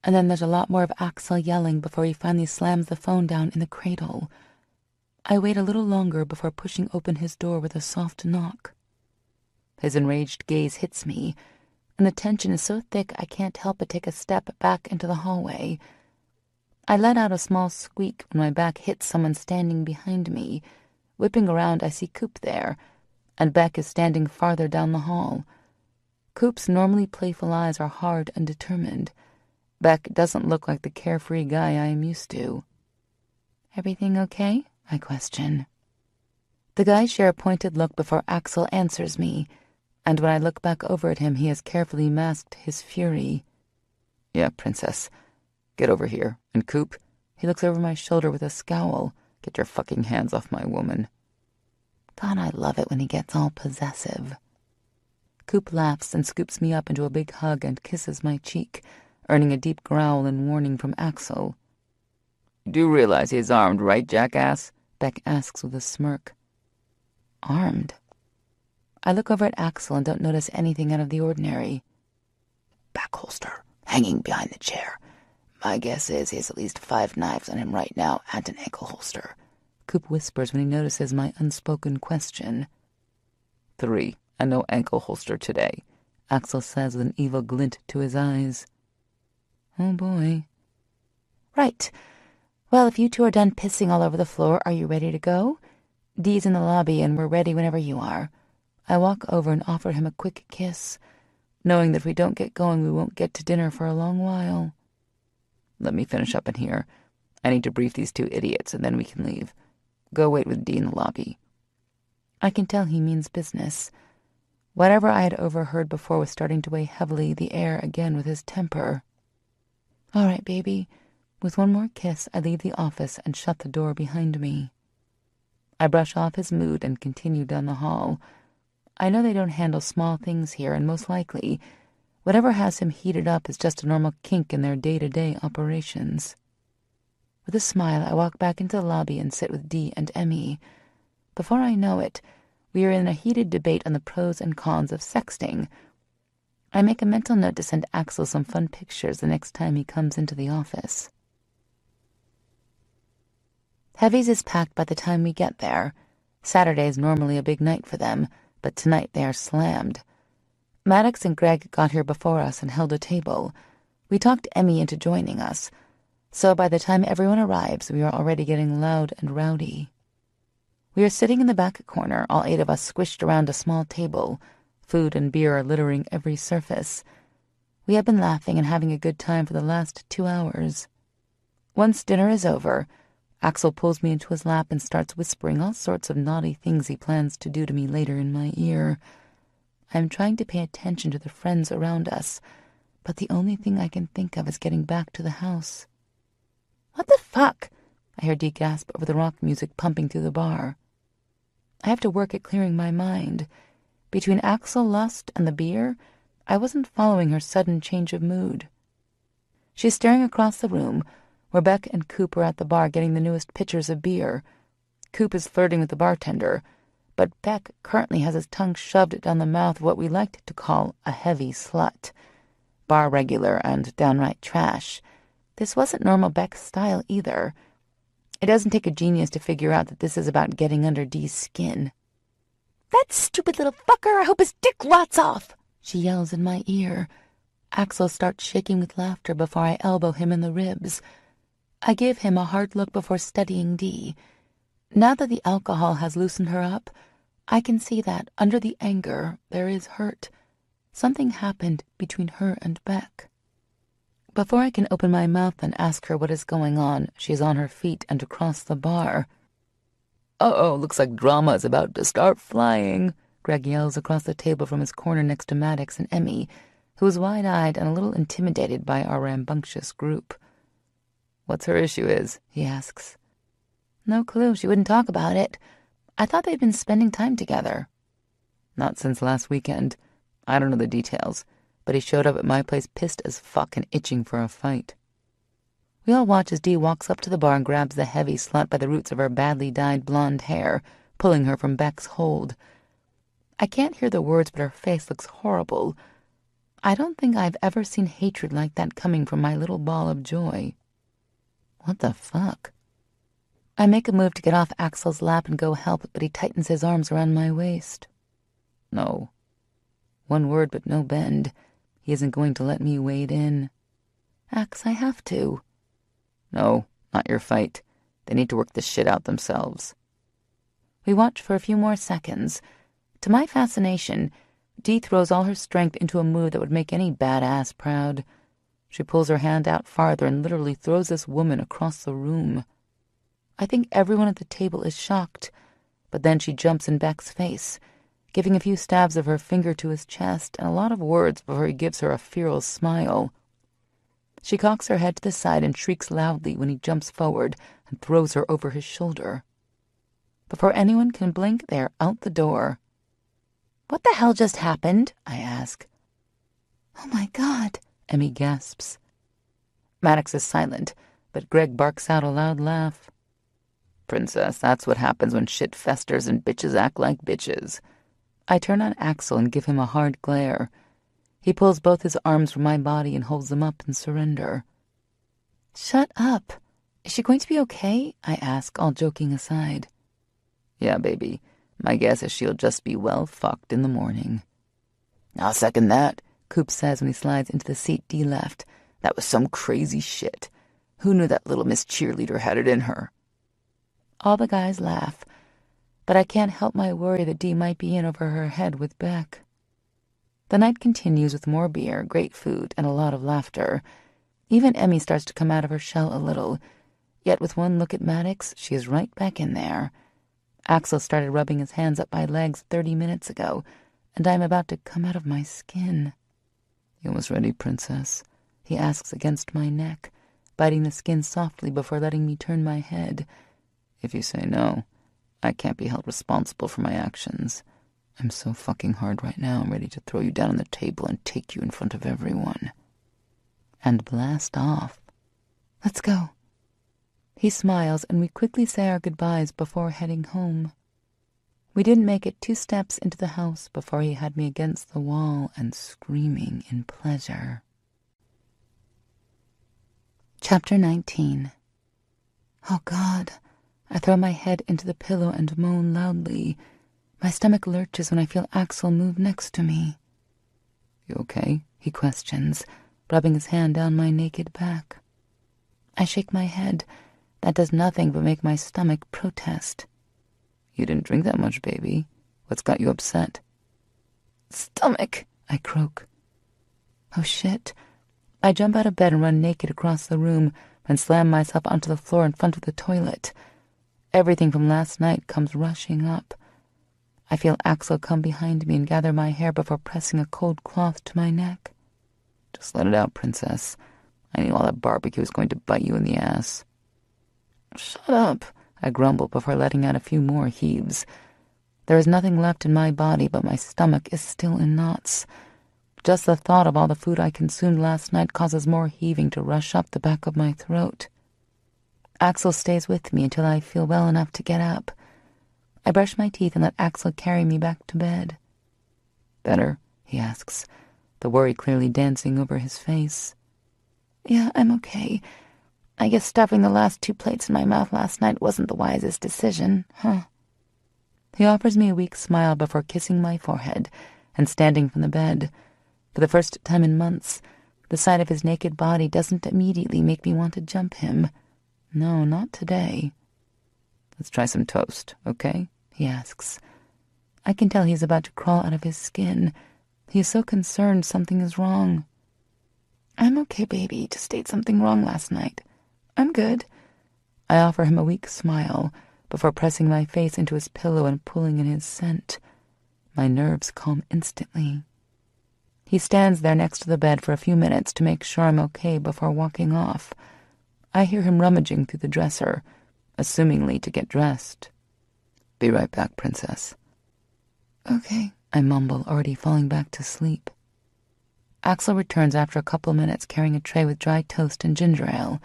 and then there's a lot more of Axel yelling before he finally slams the phone down in the cradle. I wait a little longer before pushing open his door with a soft knock. His enraged gaze hits me, and the tension is so thick I can't help but take a step back into the hallway. I let out a small squeak when my back hits someone standing behind me. Whipping around, I see Coop there, and Beck is standing farther down the hall. Coop's normally playful eyes are hard and determined. Beck doesn't look like the carefree guy I am used to. "Everything okay?" I question. The guys share a pointed look before Axel answers me, and when I look back over at him, he has carefully masked his fury. "Yeah, princess. Get over here. And Coop," he looks over my shoulder with a scowl, "get your fucking hands off my woman." God, I love it when he gets all possessive. Coop laughs and scoops me up into a big hug and kisses my cheek, earning a deep growl and warning from Axel. "You do realize he's armed, right, jackass?" Beck asks with a smirk. Armed? I look over at Axel and don't notice anything out of the ordinary. "Back holster, hanging behind the chair. My guess is he has at least 5 knives on him right now and an ankle holster," Coop whispers when he notices my unspoken question. 3, and no ankle holster today, Axel says with an evil glint to his eyes. Oh boy. Right. Well, if you two are done pissing all over the floor, are you ready to go? Dee's in the lobby and we're ready whenever you are. I walk over and offer him a quick kiss, knowing that if we don't get going, we won't get to dinner for a long while. "Let me finish up in here. I need to brief these 2 idiots, and then we can leave. Go wait with Dee in the lobby." I can tell he means business. Whatever I had overheard before was starting to weigh heavily the air again with his temper. All right, baby. With one more kiss, I leave the office and shut the door behind me. I brush off his mood and continue down the hall. I know they don't handle small things here, and most likely, whatever has him heated up is just a normal kink in their day-to-day operations. With a smile, I walk back into the lobby and sit with Dee and Emmy. Before I know it, we are in a heated debate on the pros and cons of sexting. I make a mental note to send Axel some fun pictures the next time he comes into the office. Heavy's is packed by the time we get there. Saturday is normally a big night for them, but tonight they are slammed. Maddox and Greg got here before us and held a table. We talked Emmy into joining us, so by the time everyone arrives, we are already getting loud and rowdy. We are sitting in the back corner, all 8 of us squished around a small table. Food and beer are littering every surface. We have been laughing and having a good time for the last 2 hours. Once dinner is over, Axel pulls me into his lap and starts whispering all sorts of naughty things he plans to do to me later in my ear. I am trying to pay attention to the friends around us, but the only thing I can think of is getting back to the house. What the fuck? I hear Dee gasp over the rock music pumping through the bar. I have to work at clearing my mind. Between Axel lust and the beer, I wasn't following her sudden change of mood. She's staring across the room, where Beck and Coop are at the bar getting the newest pitchers of beer. Coop is flirting with the bartender, but Beck currently has his tongue shoved down the mouth of what we liked to call a heavy slut. Bar regular and downright trash. This wasn't normal Beck's style either. It doesn't take a genius to figure out that this is about getting under Dee's skin. "That stupid little fucker, I hope his dick rots off!" she yells in my ear. Axel starts shaking with laughter before I elbow him in the ribs. I give him a hard look before studying Dee. Now that the alcohol has loosened her up, I can see that, under the anger, there is hurt. Something happened between her and Beck. Before I can open my mouth and ask her what is going on, she is on her feet and across the bar. "Uh-oh, looks like drama is about to start flying," Greg yells across the table from his corner next to Maddox and Emmy, who is wide-eyed and a little intimidated by our rambunctious group. "What's her issue is?" he asks. No clue, she wouldn't talk about it. I thought they'd been spending time together. "Not since last weekend. I don't know the details, but he showed up at my place pissed as fuck and itching for a fight." We all watch as Dee walks up to the bar and grabs the heavy slut by the roots of her badly dyed blonde hair, pulling her from Beck's hold. I can't hear the words, but her face looks horrible. I don't think I've ever seen hatred like that coming from my little ball of joy. What the fuck? I make a move to get off Axel's lap and go help, but he tightens his arms around my waist. "No, One word but no bend. He isn't going to let me wade in. Ax, I have to. No, not your fight. They need to work this shit out themselves. We watch for a few more seconds. To my fascination, Dee throws all her strength into a move that would make any badass proud. She pulls her hand out farther and literally throws this woman across the room. I think everyone at the table is shocked, but then she jumps in Beck's face, giving a few stabs of her finger to his chest and a lot of words before he gives her a feral smile. She cocks her head to the side and shrieks loudly when he jumps forward and throws her over his shoulder. Before anyone can blink, they're out the door. "What the hell just happened?" I ask. "Oh my God," Emmy gasps. Maddox is silent, but Greg barks out a loud laugh. Princess, that's what happens when shit festers and bitches act like bitches. I turn on Axel and give him a hard glare. He pulls both his arms from my body and holds them up in surrender. "Shut up. Is she going to be okay?" I ask, all joking aside. Yeah, baby. My guess is she'll just be well fucked in the morning. I'll second that, Coop says when he slides into the seat Dee left. That was some crazy shit. Who knew that little Miss Cheerleader had it in her? All the guys laugh, but I can't help my worry that Dee might be in over her head with Beck. The night continues with more beer, great food, and a lot of laughter. Even Emmy starts to come out of her shell a little, yet with one look at Maddox, she is right back in there. Axel started rubbing his hands up my legs 30 minutes ago, and I'm about to come out of my skin. "You almost ready, Princess?" he asks against my neck, biting the skin softly before letting me turn my head. If you say no, I can't be held responsible for my actions. I'm so fucking hard right now, I'm ready to throw you down on the table and take you in front of everyone. And blast off. Let's go. He smiles, and we quickly say our goodbyes before heading home. We didn't make it 2 steps into the house before he had me against the wall and screaming in pleasure. Chapter 19. Oh God. I throw my head into the pillow and moan loudly. My stomach lurches when I feel Axel move next to me. You okay? He questions, rubbing his hand down my naked back. I shake my head. That does nothing but make my stomach protest. You didn't drink that much, baby. What's got you upset? Stomach, I croak. Oh shit. I jump out of bed and run naked across the room and slam myself onto the floor in front of the toilet. Everything from last night comes rushing up. I feel Axel come behind me and gather my hair before pressing a cold cloth to my neck. Just let it out, Princess. I knew all that barbecue was going to bite you in the ass. Shut up, I grumble before letting out a few more heaves. There is nothing left in my body, but my stomach is still in knots. Just the thought of all the food I consumed last night causes more heaving to rush up the back of my throat. Axel stays with me until I feel well enough to get up. I brush my teeth and let Axel carry me back to bed. Better? He asks, the worry clearly dancing over his face. Yeah, I'm okay. I guess stuffing the last 2 plates in my mouth last night wasn't the wisest decision, huh? He offers me a weak smile before kissing my forehead and standing from the bed. For the first time in months, the sight of his naked body doesn't immediately make me want to jump him. No, not today. Let's try some toast, okay? He asks. I can tell he's about to crawl out of his skin. He is so concerned something is wrong. I'm okay, baby. Just ate something wrong last night. I'm good. I offer him a weak smile before pressing my face into his pillow and pulling in his scent. My nerves calm instantly. He stands there next to the bed for a few minutes to make sure I'm okay before walking off. I hear him rummaging through the dresser, assumingly to get dressed. Be right back, Princess. Okay, I mumble, already falling back to sleep. Axel returns after a couple minutes carrying a tray with dry toast and ginger ale.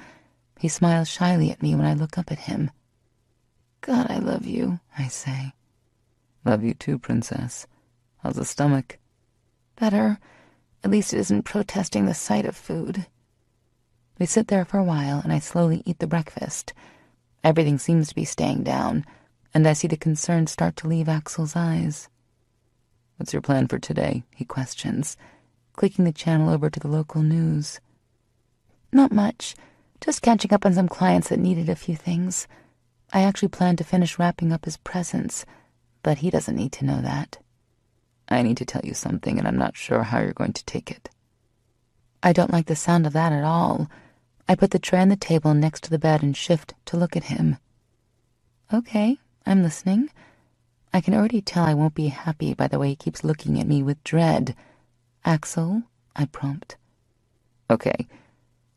He smiles shyly at me when I look up at him. God, I love you, I say. Love you too, Princess. How's the stomach? Better. At least it isn't protesting the sight of food. We sit there for a while, and I slowly eat the breakfast. Everything seems to be staying down, and I see the concern start to leave Axel's eyes. What's your plan for today? He questions, clicking the channel over to the local news. Not much. Just catching up on some clients that needed a few things. I actually planned to finish wrapping up his presents, but he doesn't need to know that. I need to tell you something, and I'm not sure how you're going to take it. I don't like the sound of that at all. I put the tray on the table next to the bed and shift to look at him. Okay, I'm listening. I can already tell I won't be happy by the way he keeps looking at me with dread. Axel, I prompt. Okay,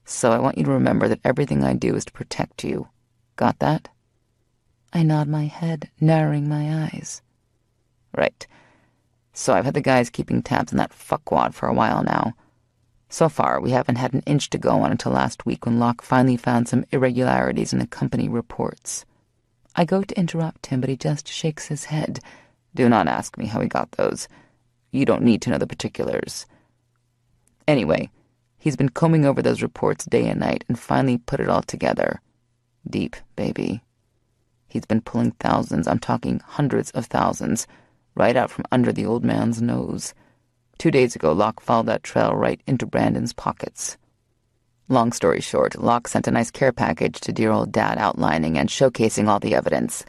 so I want you to remember that everything I do is to protect you. Got that? I nod my head, narrowing my eyes. Right. So I've had the guys keeping tabs on that fuckwad for a while now. So far, we haven't had an inch to go on until last week when Locke finally found some irregularities in the company reports. I go to interrupt him, but he just shakes his head. Do not ask me how he got those. You don't need to know the particulars. Anyway, he's been combing over those reports day and night and finally put it all together. Deep, baby. He's been pulling thousands, I'm talking hundreds of thousands, right out from under the old man's nose. 2 days ago, Locke followed that trail right into Brandon's pockets. Long story short, Locke sent a nice care package to dear old Dad outlining and showcasing all the evidence.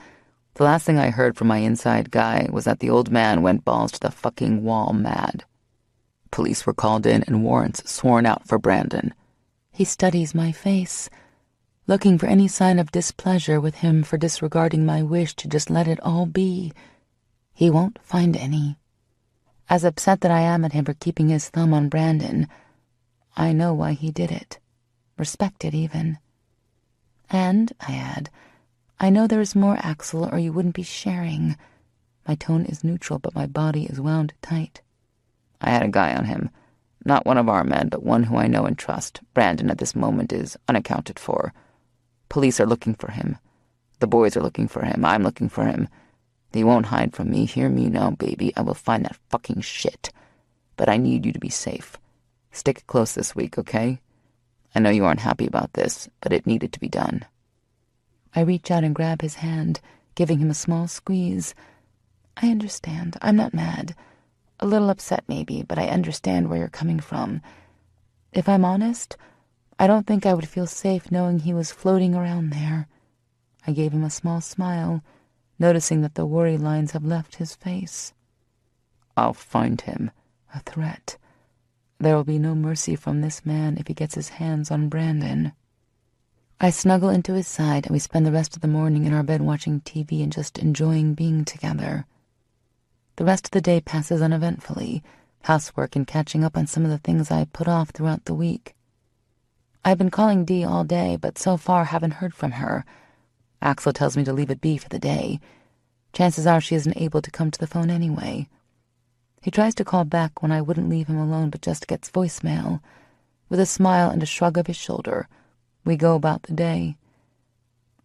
The last thing I heard from my inside guy was that the old man went balls to the fucking wall mad. Police were called in and warrants sworn out for Brandon. He studies my face, looking for any sign of displeasure with him for disregarding my wish to just let it all be. He won't find any. As upset that I am at him for keeping his thumb on Brandon, I know why he did it. Respect it, even. And, I add, I know there is more, Axel, or you wouldn't be sharing. My tone is neutral, but my body is wound tight. I had a guy on him. Not one of our men, but one who I know and trust. Brandon, at this moment, is unaccounted for. Police are looking for him. The boys are looking for him. I'm looking for him. He won't hide from me. Hear me now, baby. I will find that fucking shit. But I need you to be safe. Stick close this week, okay? I know you aren't happy about this, but it needed to be done. I reach out and grab his hand, giving him a small squeeze. I understand. I'm not mad. A little upset, maybe, but I understand where you're coming from. If I'm honest, I don't think I would feel safe knowing he was floating around there. I gave him a small smile, noticing that the worry lines have left his face. I'll find him. A threat. There will be no mercy from this man if he gets his hands on Brandon. I snuggle into his side, and we spend the rest of the morning in our bed watching TV and just enjoying being together. The rest of the day passes uneventfully, housework and catching up on some of the things I put off throughout the week. I've been calling Dee all day, but so far haven't heard from her. Axel tells me to leave it be for the day. Chances are she isn't able to come to the phone anyway. He tries to call back when I wouldn't leave him alone, but just gets voicemail. With a smile and a shrug of his shoulder, we go about the day.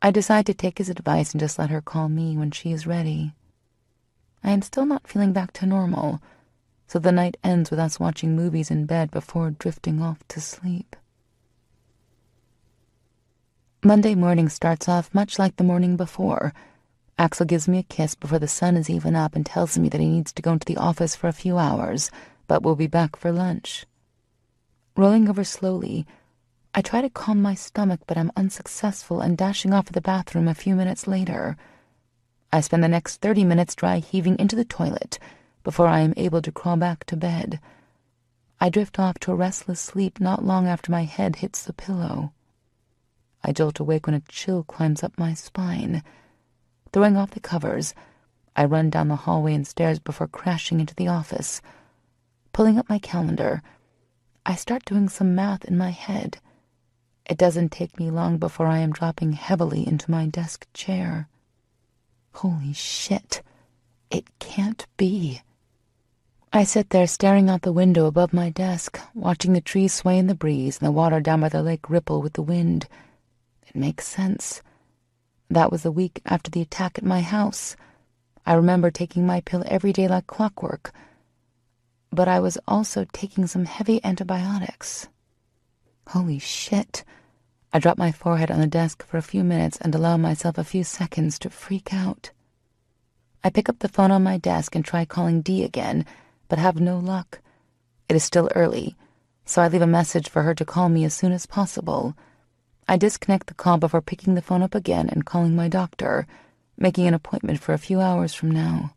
I decide to take his advice and just let her call me when she is ready. I am still not feeling back to normal, so the night ends with us watching movies in bed before drifting off to sleep. Monday morning starts off much like the morning before. Axel gives me a kiss before the sun is even up and tells me that he needs to go into the office for a few hours, but will be back for lunch. Rolling over slowly, I try to calm my stomach, but I'm unsuccessful and dashing off to the bathroom a few minutes later. I spend the next 30 minutes dry heaving into the toilet before I am able to crawl back to bed. I drift off to a restless sleep not long after my head hits the pillow. I jolt awake when a chill climbs up my spine. Throwing off the covers, I run down the hallway and stairs before crashing into the office. Pulling up my calendar, I start doing some math in my head. It doesn't take me long before I am dropping heavily into my desk chair. Holy shit. It can't be. I sit there staring out the window above my desk, watching the trees sway in the breeze and the water down by the lake ripple with the wind. It makes sense. That was the week after the attack at my house. I remember taking my pill every day like clockwork, but I was also taking some heavy antibiotics. Holy shit. I drop my forehead on the desk for a few minutes and allow myself a few seconds to freak out. I pick up the phone on my desk and try calling Dee again, but have no luck. It is still early, so I leave a message for her to call me as soon as possible. I disconnect the call before picking the phone up again and calling my doctor, making an appointment for a few hours from now.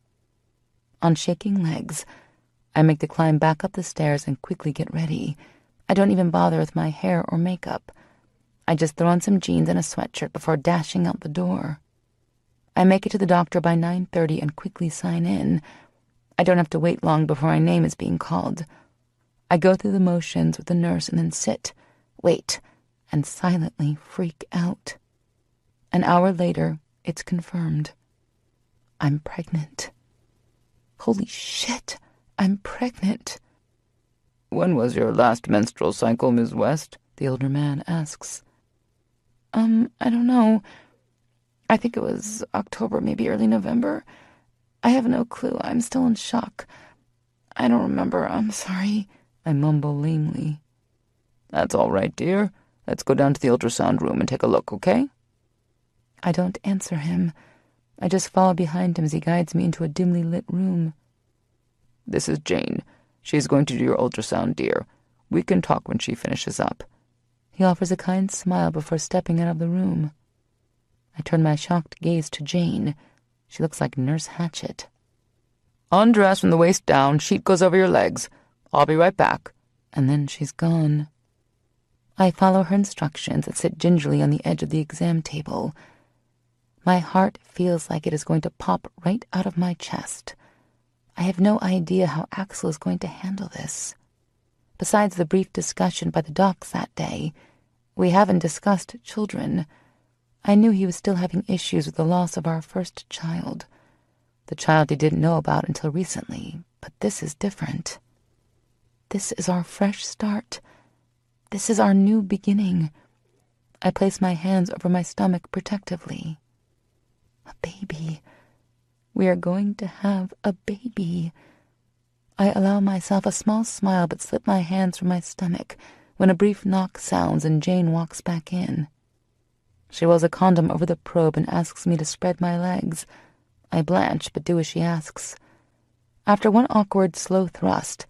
On shaking legs, I make the climb back up the stairs and quickly get ready. I don't even bother with my hair or makeup. I just throw on some jeans and a sweatshirt before dashing out the door. I make it to the doctor by 9:30 and quickly sign in. I don't have to wait long before my name is being called. I go through the motions with the nurse and then sit, wait, and silently freak out. An hour later, it's confirmed. I'm pregnant. Holy shit, I'm pregnant. When was your last menstrual cycle, Ms. West? The older man asks. I don't know. I think it was October, maybe early November. I have no clue. I'm still in shock. I don't remember. I'm sorry. I mumble lamely. That's all right, dear. Let's go down to the ultrasound room and take a look, okay? I don't answer him. I just follow behind him as he guides me into a dimly lit room. This is Jane. She's going to do your ultrasound, dear. We can talk when she finishes up. He offers a kind smile before stepping out of the room. I turn my shocked gaze to Jane. She looks like Nurse Hatchet. Undress from the waist down. Sheet goes over your legs. I'll be right back. And then she's gone. I follow her instructions and sit gingerly on the edge of the exam table. My heart feels like it is going to pop right out of my chest. I have no idea how Axel is going to handle this. Besides the brief discussion by the docs that day, we haven't discussed children. I knew he was still having issues with the loss of our first child. The child he didn't know about until recently, but this is different. This is our fresh start. This is our new beginning. I place my hands over my stomach protectively. A baby. We are going to have a baby. I allow myself a small smile but slip my hands from my stomach when a brief knock sounds and Jane walks back in. She rolls a condom over the probe and asks me to spread my legs. I blanch but do as she asks. After one awkward, slow thrust,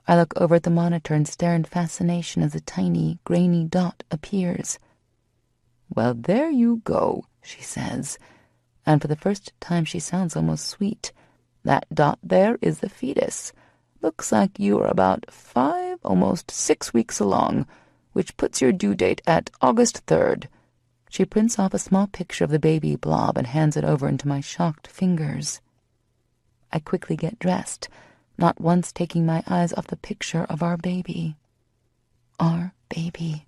I look over at the monitor and stare in fascination as a tiny, grainy dot appears. Well, there you go, she says, and for the first time she sounds almost sweet. That dot there is the fetus. Looks like you are about 5, almost 6 weeks along, which puts your due date at August 3rd. She prints off a small picture of the baby blob and hands it over into my shocked fingers. I quickly get dressed, not once taking my eyes off the picture of our baby. Our baby.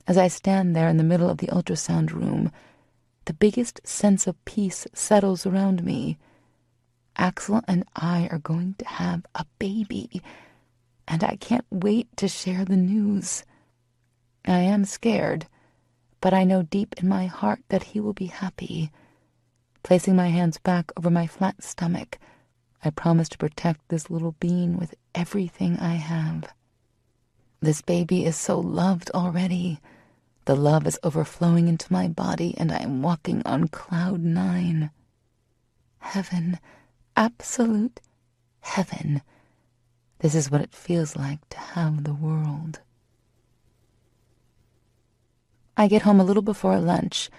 As I stand there in the middle of the ultrasound room, the biggest sense of peace settles around me. Axel and I are going to have a baby, and I can't wait to share the news. I am scared, but I know deep in my heart that he will be happy. Placing my hands back over my flat stomach, I promise to protect this little being with everything I have. This baby is so loved already. The love is overflowing into my body, and I am walking on cloud 9. Heaven. Absolute heaven. This is what it feels like to have the world. I get home a little before lunch,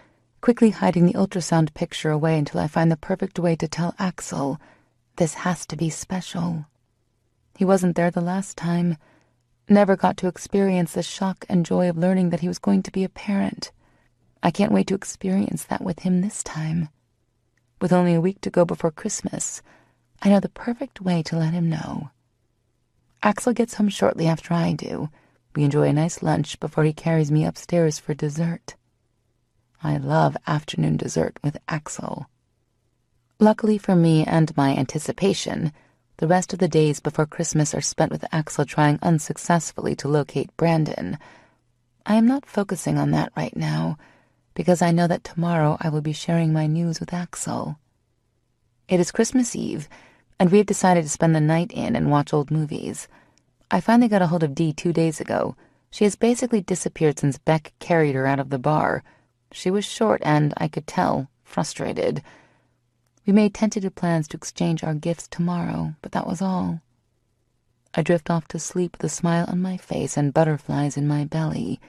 quickly hiding the ultrasound picture away until I find the perfect way to tell Axel, this has to be special. He wasn't there the last time, never got to experience the shock and joy of learning that he was going to be a parent. I can't wait to experience that with him this time. With only a week to go before Christmas, I know the perfect way to let him know. Axel gets home shortly after I do. We enjoy a nice lunch before he carries me upstairs for dessert. I love afternoon dessert with Axel. Luckily for me and my anticipation, the rest of the days before Christmas are spent with Axel trying unsuccessfully to locate Brandon. I am not focusing on that right now, because I know that tomorrow I will be sharing my news with Axel. It is Christmas Eve, and we have decided to spend the night in and watch old movies. I finally got a hold of Dee 2 days ago. She has basically disappeared since Beck carried her out of the bar. She was short and, I could tell, frustrated. We made tentative plans to exchange our gifts tomorrow, but that was all. I drift off to sleep with a smile on my face and butterflies in my belly.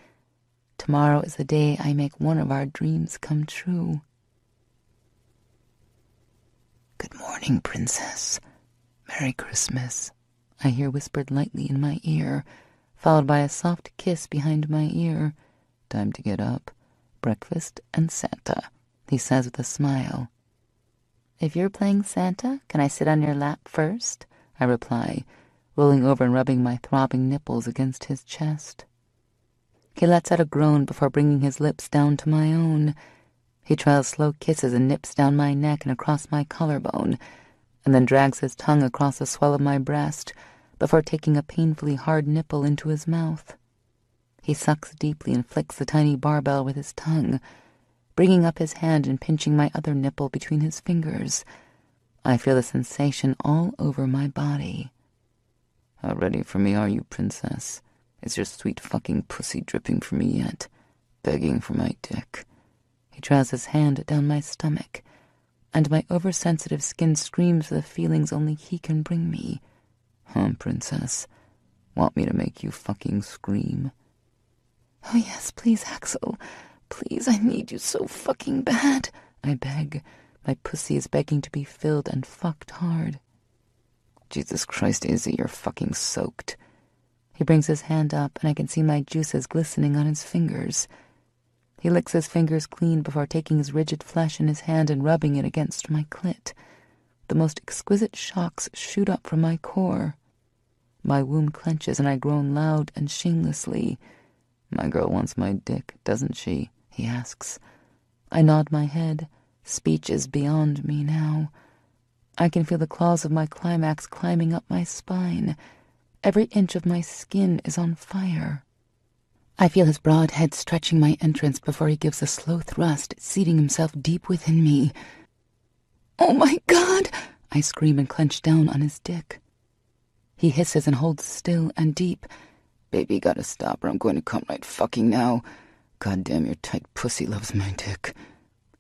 Tomorrow is the day I make one of our dreams come true. Good morning, Princess. Merry Christmas, I hear whispered lightly in my ear, followed by a soft kiss behind my ear. Time to get up. Breakfast and Santa, he says with a smile. If you're playing Santa, can I sit on your lap first? I reply, rolling over and rubbing my throbbing nipples against his chest. He lets out a groan before bringing his lips down to my own. He trails slow kisses and nips down my neck and across my collarbone, and then drags his tongue across the swell of my breast before taking a painfully hard nipple into his mouth. He sucks deeply and flicks the tiny barbell with his tongue, bringing up his hand and pinching my other nipple between his fingers. I feel the sensation all over my body. How ready for me are you, Princess? Is your sweet fucking pussy dripping for me yet? Begging for my dick. He trails his hand down my stomach, and my oversensitive skin screams for the feelings only he can bring me. Princess? Want me to make you fucking scream? Oh yes, please, Axel. Please, I need you so fucking bad, I beg. My pussy is begging to be filled and fucked hard. Jesus Christ, Izzy, you're fucking soaked. He brings his hand up, and I can see my juices glistening on his fingers. He licks his fingers clean before taking his rigid flesh in his hand and rubbing it against my clit. The most exquisite shocks shoot up from my core. My womb clenches, and I groan loud and shamelessly. My girl wants my dick, doesn't she? He asks. I nod my head. Speech is beyond me now. I can feel the claws of my climax climbing up my spine. Every inch of my skin is on fire. I feel his broad head stretching my entrance before he gives a slow thrust, seating himself deep within me. Oh my God! I scream and clench down on his dick. He hisses and holds still and deep. Baby, gotta stop or I'm going to come right fucking now. God damn, your tight pussy loves my dick.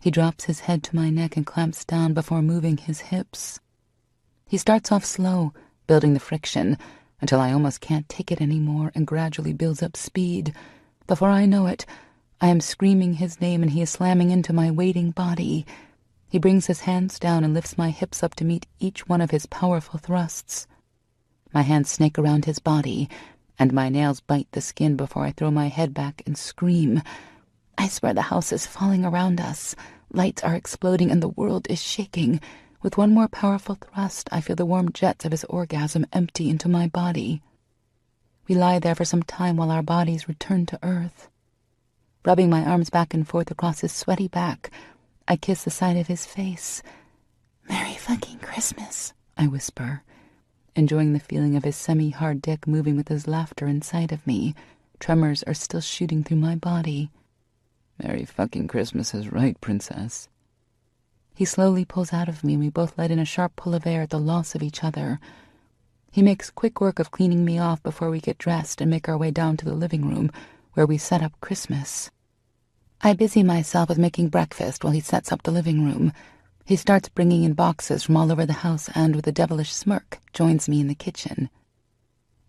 He drops his head to my neck and clamps down before moving his hips. He starts off slow, building the friction, until I almost can't take it anymore and gradually builds up speed. Before I know it, I am screaming his name and he is slamming into my waiting body. He brings his hands down and lifts my hips up to meet each one of his powerful thrusts. My hands snake around his body, and my nails bite the skin before I throw my head back and scream. I swear the house is falling around us. Lights are exploding and the world is shaking. With one more powerful thrust, I feel the warm jets of his orgasm empty into my body. We lie there for some time while our bodies return to earth. Rubbing my arms back and forth across his sweaty back, I kiss the side of his face. Merry fucking Christmas, I whisper, enjoying the feeling of his semi-hard dick moving with his laughter inside of me. Tremors are still shooting through my body. Merry fucking Christmas is right, Princess. He slowly pulls out of me, and we both let in a sharp pull of air at the loss of each other. He makes quick work of cleaning me off before we get dressed and make our way down to the living room, where we set up Christmas. I busy myself with making breakfast while he sets up the living room. He starts bringing in boxes from all over the house and, with a devilish smirk, joins me in the kitchen.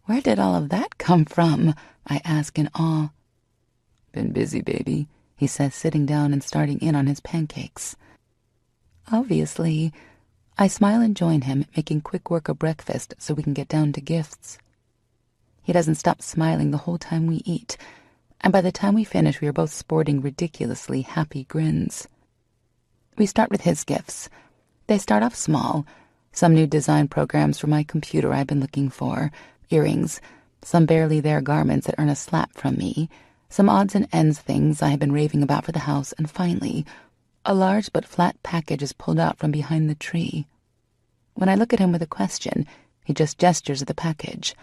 Where did all of that come from? I ask in awe. Been busy, baby, he says, sitting down and starting in on his pancakes. Obviously. I smile and join him, making quick work of breakfast so we can get down to gifts. He doesn't stop smiling the whole time we eat, and by the time we finish, we are both sporting ridiculously happy grins. We start with his gifts. They start off small. Some new design programs for my computer I've been looking for, earrings, some barely there garments that earn a slap from me, some odds and ends things I have been raving about for the house, and finally, a large but flat package is pulled out from behind the tree. When I look at him with a question, he just gestures at the package.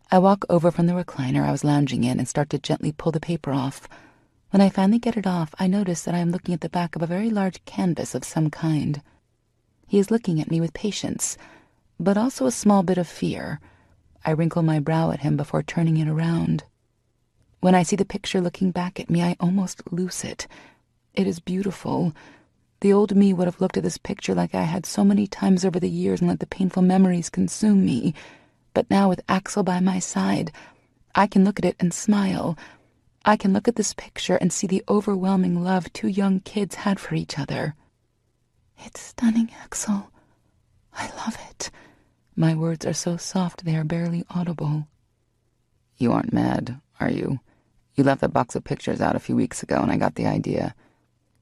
I walk over from the recliner I was lounging in and start to gently pull the paper off. When I finally get it off, I notice that I am looking at the back of a very large canvas of some kind. He is looking at me with patience, but also a small bit of fear. I wrinkle my brow at him before turning it around. When I see the picture looking back at me, I almost lose it. It is beautiful. The old me would have looked at this picture like I had so many times over the years and let the painful memories consume me. But now with Axel by my side, I can look at it and smile. I can look at this picture and see the overwhelming love two young kids had for each other. It's stunning, Axel. I love it. My words are so soft they are barely audible. You aren't mad, are you? You left that box of pictures out a few weeks ago and I got the idea.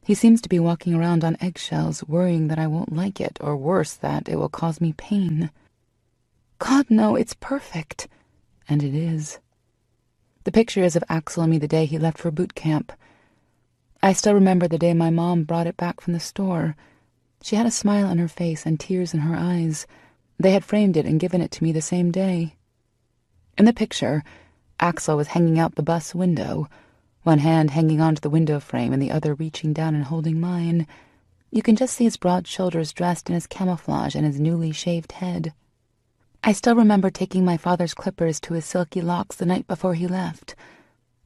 He seems to be walking around on eggshells, worrying that I won't like it, or worse, that it will cause me pain. God, no, it's perfect. And it is. The picture is of Axel and me the day he left for boot camp. I still remember the day my mom brought it back from the store. She had a smile on her face and tears in her eyes. They had framed it and given it to me the same day. In the picture, Axel was hanging out the bus window, one hand hanging onto the window frame and the other reaching down and holding mine. You can just see his broad shoulders dressed in his camouflage and his newly shaved head. I still remember taking my father's clippers to his silky locks the night before he left.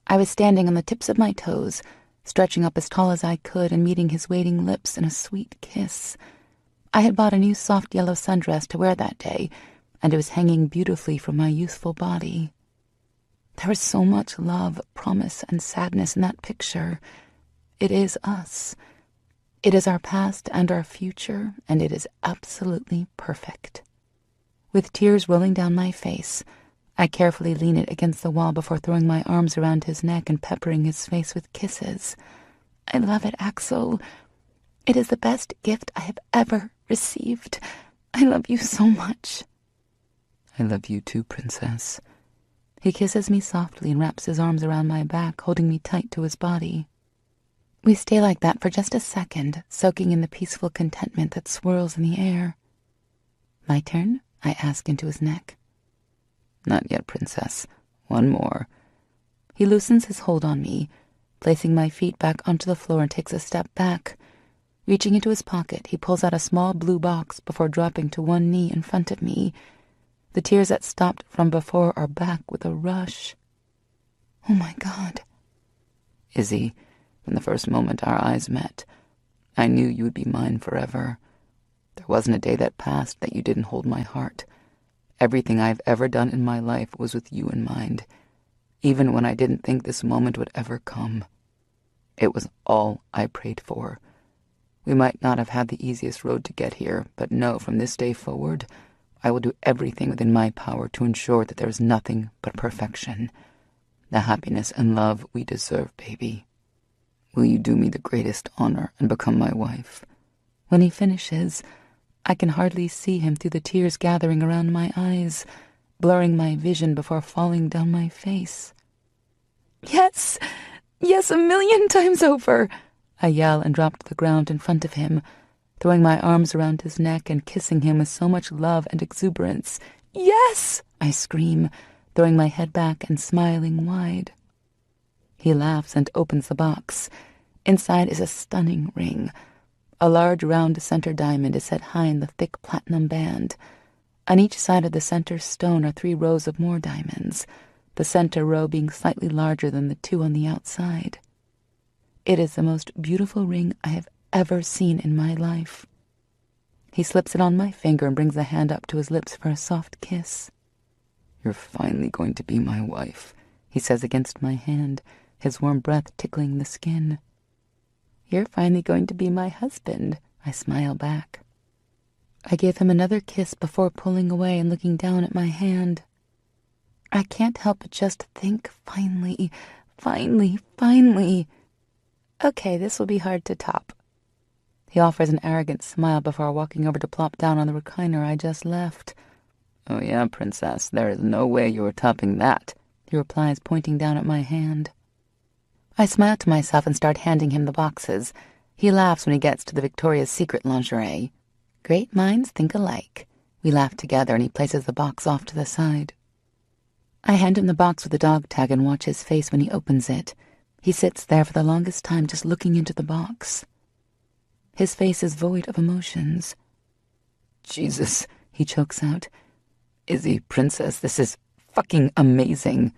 I was standing on the tips of my toes, stretching up as tall as I could and meeting his waiting lips in a sweet kiss. I had bought a new soft yellow sundress to wear that day, and it was hanging beautifully from my youthful body. There was so much love, promise, and sadness in that picture. It is us. It is our past and our future, and it is absolutely perfect. With tears rolling down my face, I carefully lean it against the wall before throwing my arms around his neck and peppering his face with kisses. I love it, Axel. It is the best gift I have ever received. I love you so much. I love you too, Princess. He kisses me softly and wraps his arms around my back, holding me tight to his body. We stay like that for just a second, soaking in the peaceful contentment that swirls in the air. My turn? I ask into his neck. Not yet, Princess. One more. He loosens his hold on me, placing my feet back onto the floor and takes a step back. Reaching into his pocket, he pulls out a small blue box before dropping to one knee in front of me. The tears that stopped from before are back with a rush. Oh my God. Izzy, from the first moment our eyes met, I knew you would be mine forever. There wasn't a day that passed that you didn't hold my heart. Everything I've ever done in my life was with you in mind, even when I didn't think this moment would ever come. It was all I prayed for. We might not have had the easiest road to get here, but no, from this day forward, I will do everything within my power to ensure that there is nothing but perfection. The happiness and love we deserve, baby. Will you do me the greatest honor and become my wife? When he finishes, I can hardly see him through the tears gathering around my eyes, blurring my vision before falling down my face. Yes! Yes, 1,000,000 times over! I yell and drop to the ground in front of him, throwing my arms around his neck and kissing him with so much love and exuberance. Yes! I scream, throwing my head back and smiling wide. He laughs and opens the box. Inside is a stunning ring. A large round center diamond is set high in the thick platinum band. On each side of the center stone are 3 rows of more diamonds, the center row being slightly larger than the 2 on the outside. It is the most beautiful ring I have ever seen in my life. He slips it on my finger and brings a hand up to his lips for a soft kiss. You're finally going to be my wife, he says against my hand, his warm breath tickling the skin. You're finally going to be my husband, I smile back. I give him another kiss before pulling away and looking down at my hand. I can't help but just think, finally. Okay, this will be hard to top. He offers an arrogant smile before walking over to plop down on the recliner I just left. Oh yeah, Princess, there is no way you are topping that, he replies, pointing down at my hand. I smile to myself and start handing him the boxes. He laughs when he gets to the Victoria's Secret lingerie. Great minds think alike. We laugh together and he places the box off to the side. I hand him the box with the dog tag and watch his face when he opens it. He sits there for the longest time just looking into the box. His face is void of emotions. Jesus, he chokes out. Izzy, Princess, this is fucking amazing.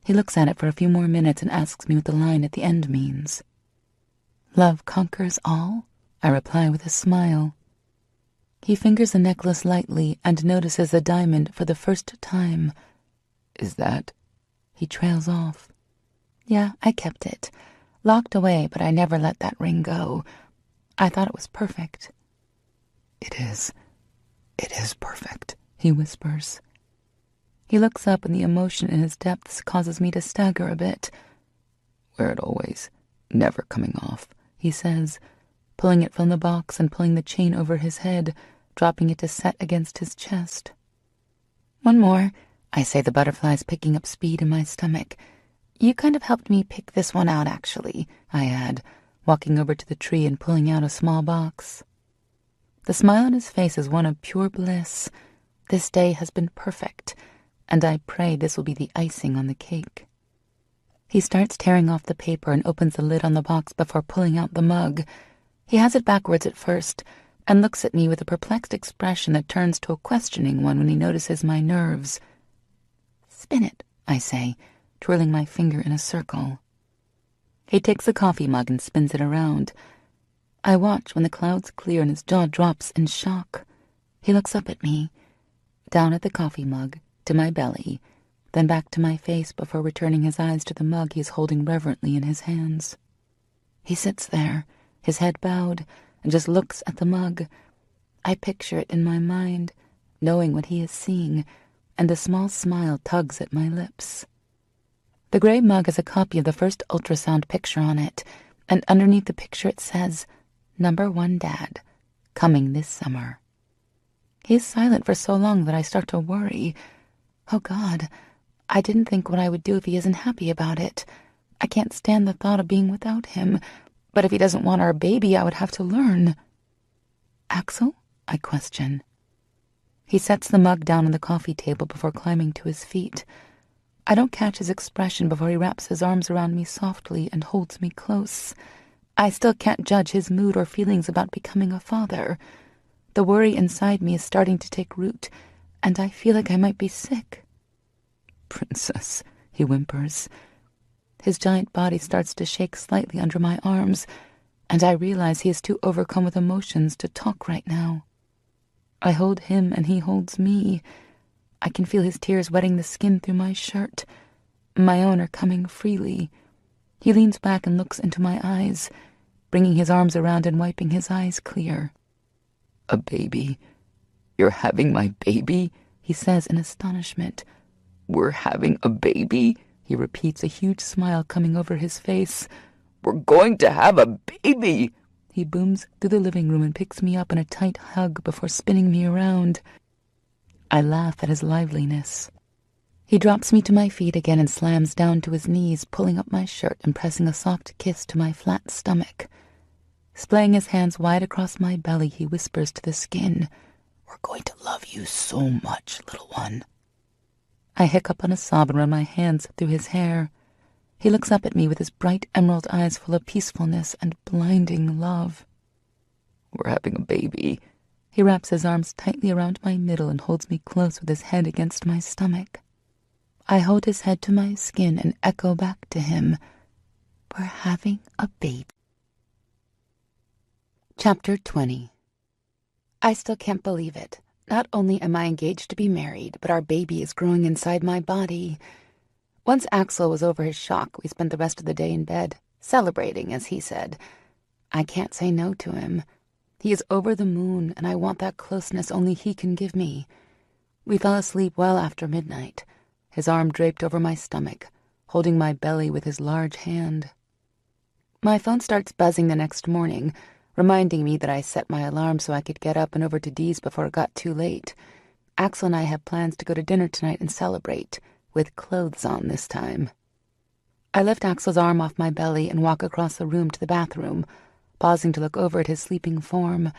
He looks at it for a few more minutes and asks me what the line at the end means. Love conquers all? I reply with a smile. He fingers the necklace lightly and notices the diamond for the first time. Is that? He trails off. Yeah, I kept it. Locked away, but I never let that ring go. I thought it was perfect. It is. It is perfect, he whispers. He looks up and the emotion in his depths causes me to stagger a bit. Wear it always, never coming off, he says, pulling it from the box and pulling the chain over his head, dropping it to set against his chest. One more, I say, the butterflies picking up speed in my stomach. You kind of helped me pick this one out, actually, I add, walking over to the tree and pulling out a small box. The smile on his face is one of pure bliss. This day has been perfect, and I pray this will be the icing on the cake. He starts tearing off the paper and opens the lid on the box before pulling out the mug. He has it backwards at first, and looks at me with a perplexed expression that turns to a questioning one when he notices my nerves. Spin it, I say, twirling my finger in a circle. He takes the coffee mug and spins it around. I watch when the clouds clear and his jaw drops in shock. He looks up at me, down at the coffee mug, to my belly, then back to my face before returning his eyes to the mug he is holding reverently in his hands. He sits there, his head bowed, and just looks at the mug. I picture it in my mind, knowing what he is seeing, and a small smile tugs at my lips. The gray mug has a copy of the first ultrasound picture on it, and underneath the picture it says, "Number 1 Dad, coming this summer." He is silent for so long that I start to worry. Oh God, I didn't think what I would do if he isn't happy about it. I can't stand the thought of being without him, but if he doesn't want our baby, I would have to learn. Axel? I question. He sets the mug down on the coffee table before climbing to his feet. I don't catch his expression before he wraps his arms around me softly and holds me close. I still can't judge his mood or feelings about becoming a father. The worry inside me is starting to take root, and I feel like I might be sick. Princess, he whimpers. His giant body starts to shake slightly under my arms, and I realize he is too overcome with emotions to talk right now. I hold him and he holds me. I can feel his tears wetting the skin through my shirt. My own are coming freely. He leans back and looks into my eyes, bringing his arms around and wiping his eyes clear. A baby? You're having my baby? He says in astonishment. We're having a baby? He repeats, a huge smile coming over his face. We're going to have a baby! He booms through the living room and picks me up in a tight hug before spinning me around. I laugh at his liveliness. He drops me to my feet again and slams down to his knees, pulling up my shirt and pressing a soft kiss to my flat stomach. Splaying his hands wide across my belly, he whispers to the skin, "We're going to love you so much, little one." I hiccup on a sob and run my hands through his hair. He looks up at me with his bright emerald eyes full of peacefulness and blinding love. We're having a baby. He wraps his arms tightly around my middle and holds me close with his head against my stomach. I hold his head to my skin and echo back to him, "We're having a baby." Chapter 20. I still can't believe it. Not only am I engaged to be married, but our baby is growing inside my body. Once Axel was over his shock, we spent the rest of the day in bed, celebrating, as he said. I can't say no to him. He is over the moon, and I want that closeness only he can give me. We fell asleep well after midnight, his arm draped over my stomach, holding my belly with his large hand. My phone starts buzzing the next morning, reminding me that I set my alarm so I could get up and over to Dee's before it got too late. Axel and I have plans to go to dinner tonight and celebrate, with clothes on this time. I lift Axel's arm off my belly and walk across the room to the bathroom, pausing to look over at his sleeping form.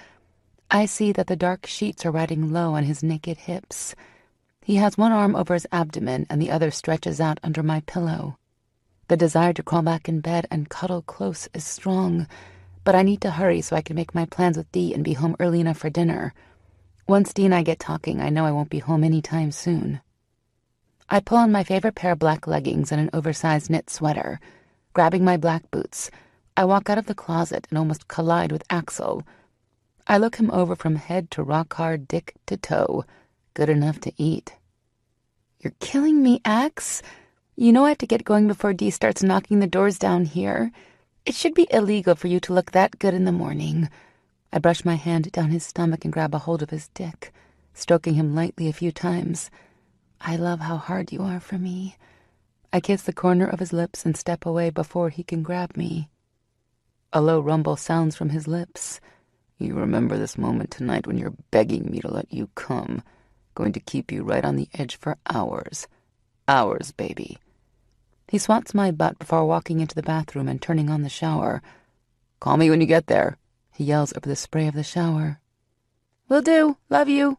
I see that the dark sheets are riding low on his naked hips. He has one arm over his abdomen and the other stretches out under my pillow. The desire to crawl back in bed and cuddle close is strong, but I need to hurry so I can make my plans with Dee and be home early enough for dinner. Once Dee and I get talking, I know I won't be home any time soon. I pull on my favorite pair of black leggings and an oversized knit sweater, grabbing my black boots. I walk out of the closet and almost collide with Axel. I look him over from head to rock-hard dick to toe, good enough to eat. "You're killing me, Ax. You know I have to get going before Dee starts knocking the doors down here. It should be illegal for you to look that good in the morning." I brush my hand down his stomach and grab a hold of his dick, stroking him lightly a few times. "I love how hard you are for me." I kiss the corner of his lips and step away before he can grab me. A low rumble sounds from his lips. "You remember this moment tonight when you're begging me to let you come. Going to keep you right on the edge for hours. Hours, baby." He swats my butt before walking into the bathroom and turning on the shower. "Call me when you get there," he yells over the spray of the shower. "Will do. Love you."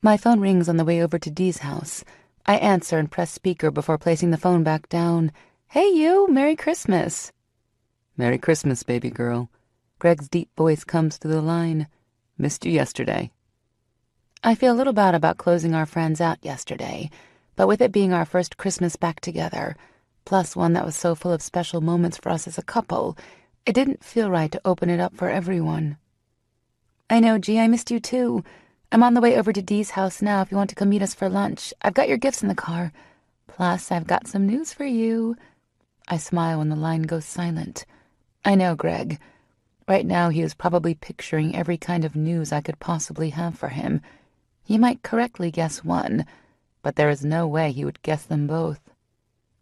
My phone rings on the way over to Dee's house. I answer and press speaker before placing the phone back down. "Hey, you. Merry Christmas." "Merry Christmas, baby girl." Greg's deep voice comes through the line. "Missed you yesterday." I feel a little bad about closing our friends out yesterday, but with it being our first Christmas back together, plus one that was so full of special moments for us as a couple, it didn't feel right to open it up for everyone. "I know, G, I missed you too. I'm on the way over to Dee's house now if you want to come meet us for lunch. I've got your gifts in the car. Plus, I've got some news for you." I smile when the line goes silent. I know Greg. Right now he is probably picturing every kind of news I could possibly have for him. He might correctly guess one, but there is no way he would guess them both.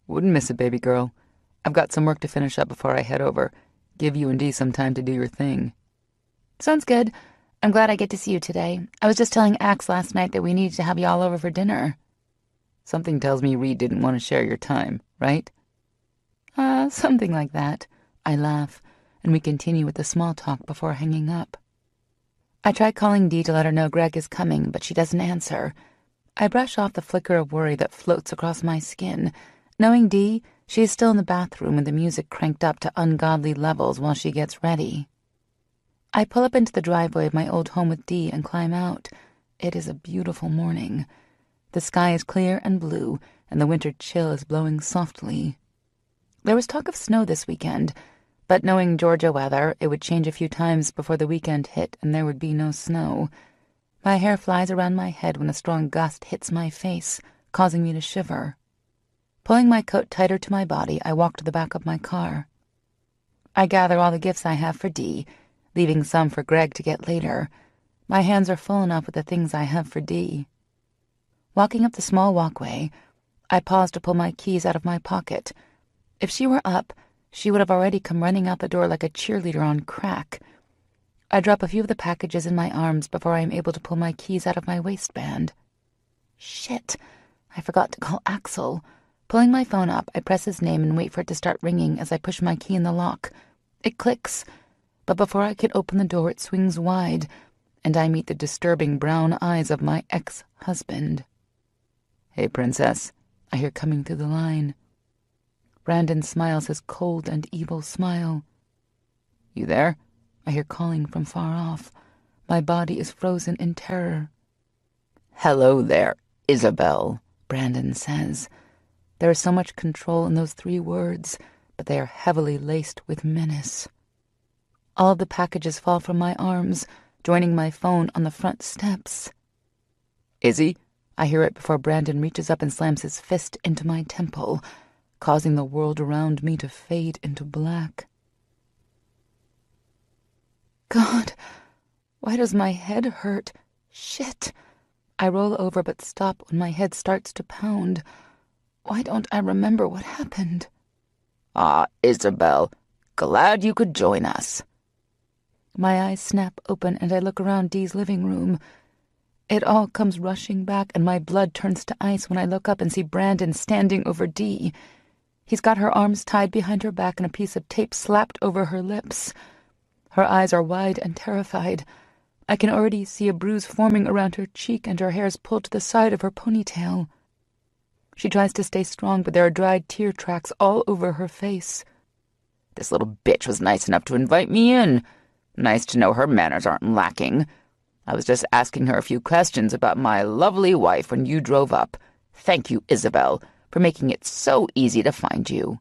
"Wouldn't miss it, baby girl. I've got some work to finish up before I head over. Give you and Dee some time to do your thing." "Sounds good. I'm glad I get to see you today. I was just telling Ax last night that we needed to have you all over for dinner." "Something tells me Reed didn't want to share your time, right?" Something like that." I laugh, and we continue with the small talk before hanging up. I try calling Dee to let her know Greg is coming, but she doesn't answer. I brush off the flicker of worry that floats across my skin. Knowing Dee, she is still in the bathroom with the music cranked up to ungodly levels while she gets ready. I pull up into the driveway of my old home with Dee and climb out. It is a beautiful morning. The sky is clear and blue, and the winter chill is blowing softly. There was talk of snow this weekend, but knowing Georgia weather, it would change a few times before the weekend hit and there would be no snow. My hair flies around my head when a strong gust hits my face, causing me to shiver. Pulling my coat tighter to my body, I walk to the back of my car. I gather all the gifts I have for Dee, leaving some for Greg to get later. My hands are full enough with the things I have for Dee. Walking up the small walkway, I pause to pull my keys out of my pocket. If she were up, she would have already come running out the door like a cheerleader on crack. I drop a few of the packages in my arms before I am able to pull my keys out of my waistband. Shit, I forgot to call Axel. Pulling my phone up, I press his name and wait for it to start ringing as I push my key in the lock. It clicks, but before I can open the door, it swings wide, and I meet the disturbing brown eyes of my ex-husband. "Hey, princess," I hear coming through the line. Brandon smiles his cold and evil smile. "You there?" I hear calling from far off. My body is frozen in terror. "Hello there, Isabel," Brandon says. There is so much control in those 3 words, but they are heavily laced with menace. All of the packages fall from my arms, joining my phone on the front steps. "Izzy?" I hear it before Brandon reaches up and slams his fist into my temple, causing the world around me to fade into black. God, why does my head hurt? Shit. I roll over but stop when my head starts to pound. Why don't I remember what happened? "Ah, Isabel, glad you could join us." My eyes snap open and I look around Dee's living room. It all comes rushing back and my blood turns to ice when I look up and see Brandon standing over Dee. He's got her arms tied behind her back and a piece of tape slapped over her lips. Her eyes are wide and terrified. I can already see a bruise forming around her cheek and her hair is pulled to the side of her ponytail. She tries to stay strong, but there are dried tear tracks all over her face. "This little bitch was nice enough to invite me in. Nice to know her manners aren't lacking. I was just asking her a few questions about my lovely wife when you drove up. Thank you, Isabel, for making it so easy to find you."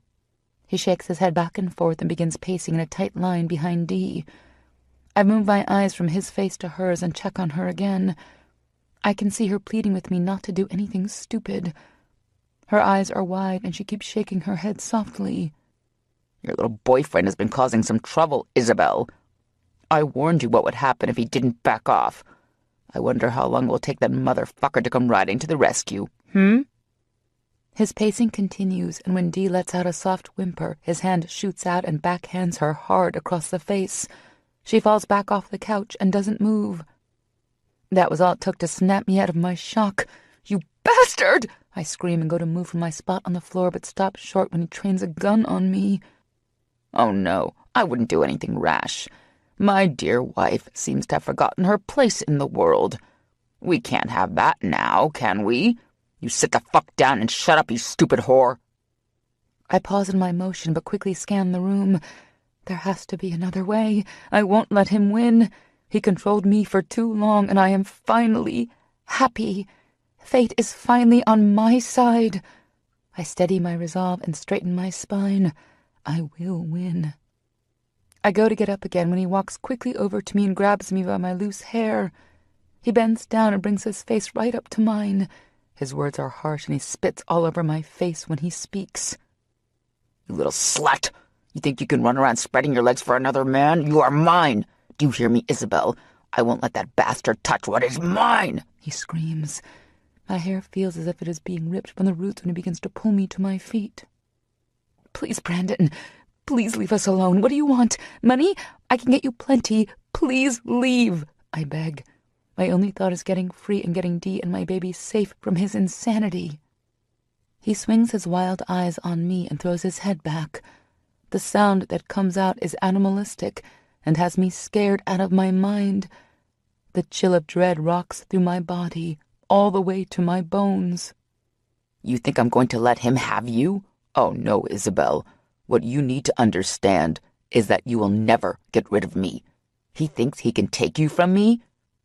He shakes his head back and forth and begins pacing in a tight line behind Dee. I move my eyes from his face to hers and check on her again. I can see her pleading with me not to do anything stupid. Her eyes are wide and she keeps shaking her head softly. Your little boyfriend has been causing some trouble, Isabel. I warned you what would happen if he didn't back off. I wonder how long it will take that motherfucker to come riding to the rescue, His pacing continues, and when Dee lets out a soft whimper, his hand shoots out and backhands her hard across the face. She falls back off the couch and doesn't move. That was all it took to snap me out of my shock. "You bastard!" I scream and go to move from my spot on the floor, but stop short when he trains a gun on me. Oh no, I wouldn't do anything rash. My dear wife seems to have forgotten her place in the world. We can't have that now, can we? You sit the fuck down and shut up, you stupid whore. I pause in my motion, but quickly scan the room. There has to be another way. I won't let him win. He controlled me for too long, and I am finally happy. Fate is finally on my side. I steady my resolve and straighten my spine. I will win. I go to get up again when he walks quickly over to me and grabs me by my loose hair. He bends down and brings his face right up to mine. His words are harsh and he spits all over my face when he speaks. You little slut! You think you can run around spreading your legs for another man? You are mine! Do you hear me, Isabel? I won't let that bastard touch what is mine! He screams. My hair feels as if it is being ripped from the roots when he begins to pull me to my feet. Please, Brandon. Please leave us alone. What do you want? Money? I can get you plenty. Please leave, I beg. My only thought is getting free and getting Dee and my baby safe from his insanity. He swings his wild eyes on me and throws his head back. The sound that comes out is animalistic and has me scared out of my mind. The chill of dread rocks through my body, all the way to my bones. You think I'm going to let him have you? Oh no, Isabel. What you need to understand is that you will never get rid of me. He thinks he can take you from me?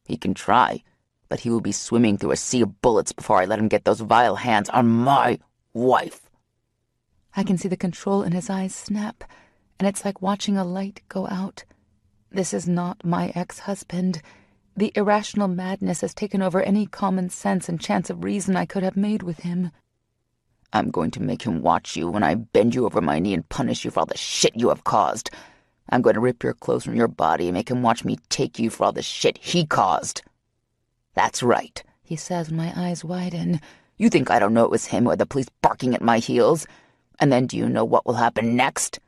He can try, but he will be swimming through a sea of bullets before I let him get those vile hands on my wife. I can see the control in his eyes snap, and it's like watching a light go out. This is not my ex-husband. The irrational madness has taken over any common sense and chance of reason I could have made with him. I'm going to make him watch you when I bend you over my knee and punish you for all the shit you have caused. I'm going to rip your clothes from your body and make him watch me take you for all the shit he caused. That's right, he says when my eyes widen. You think I don't know it was him or the police barking at my heels? And then do you know what will happen next?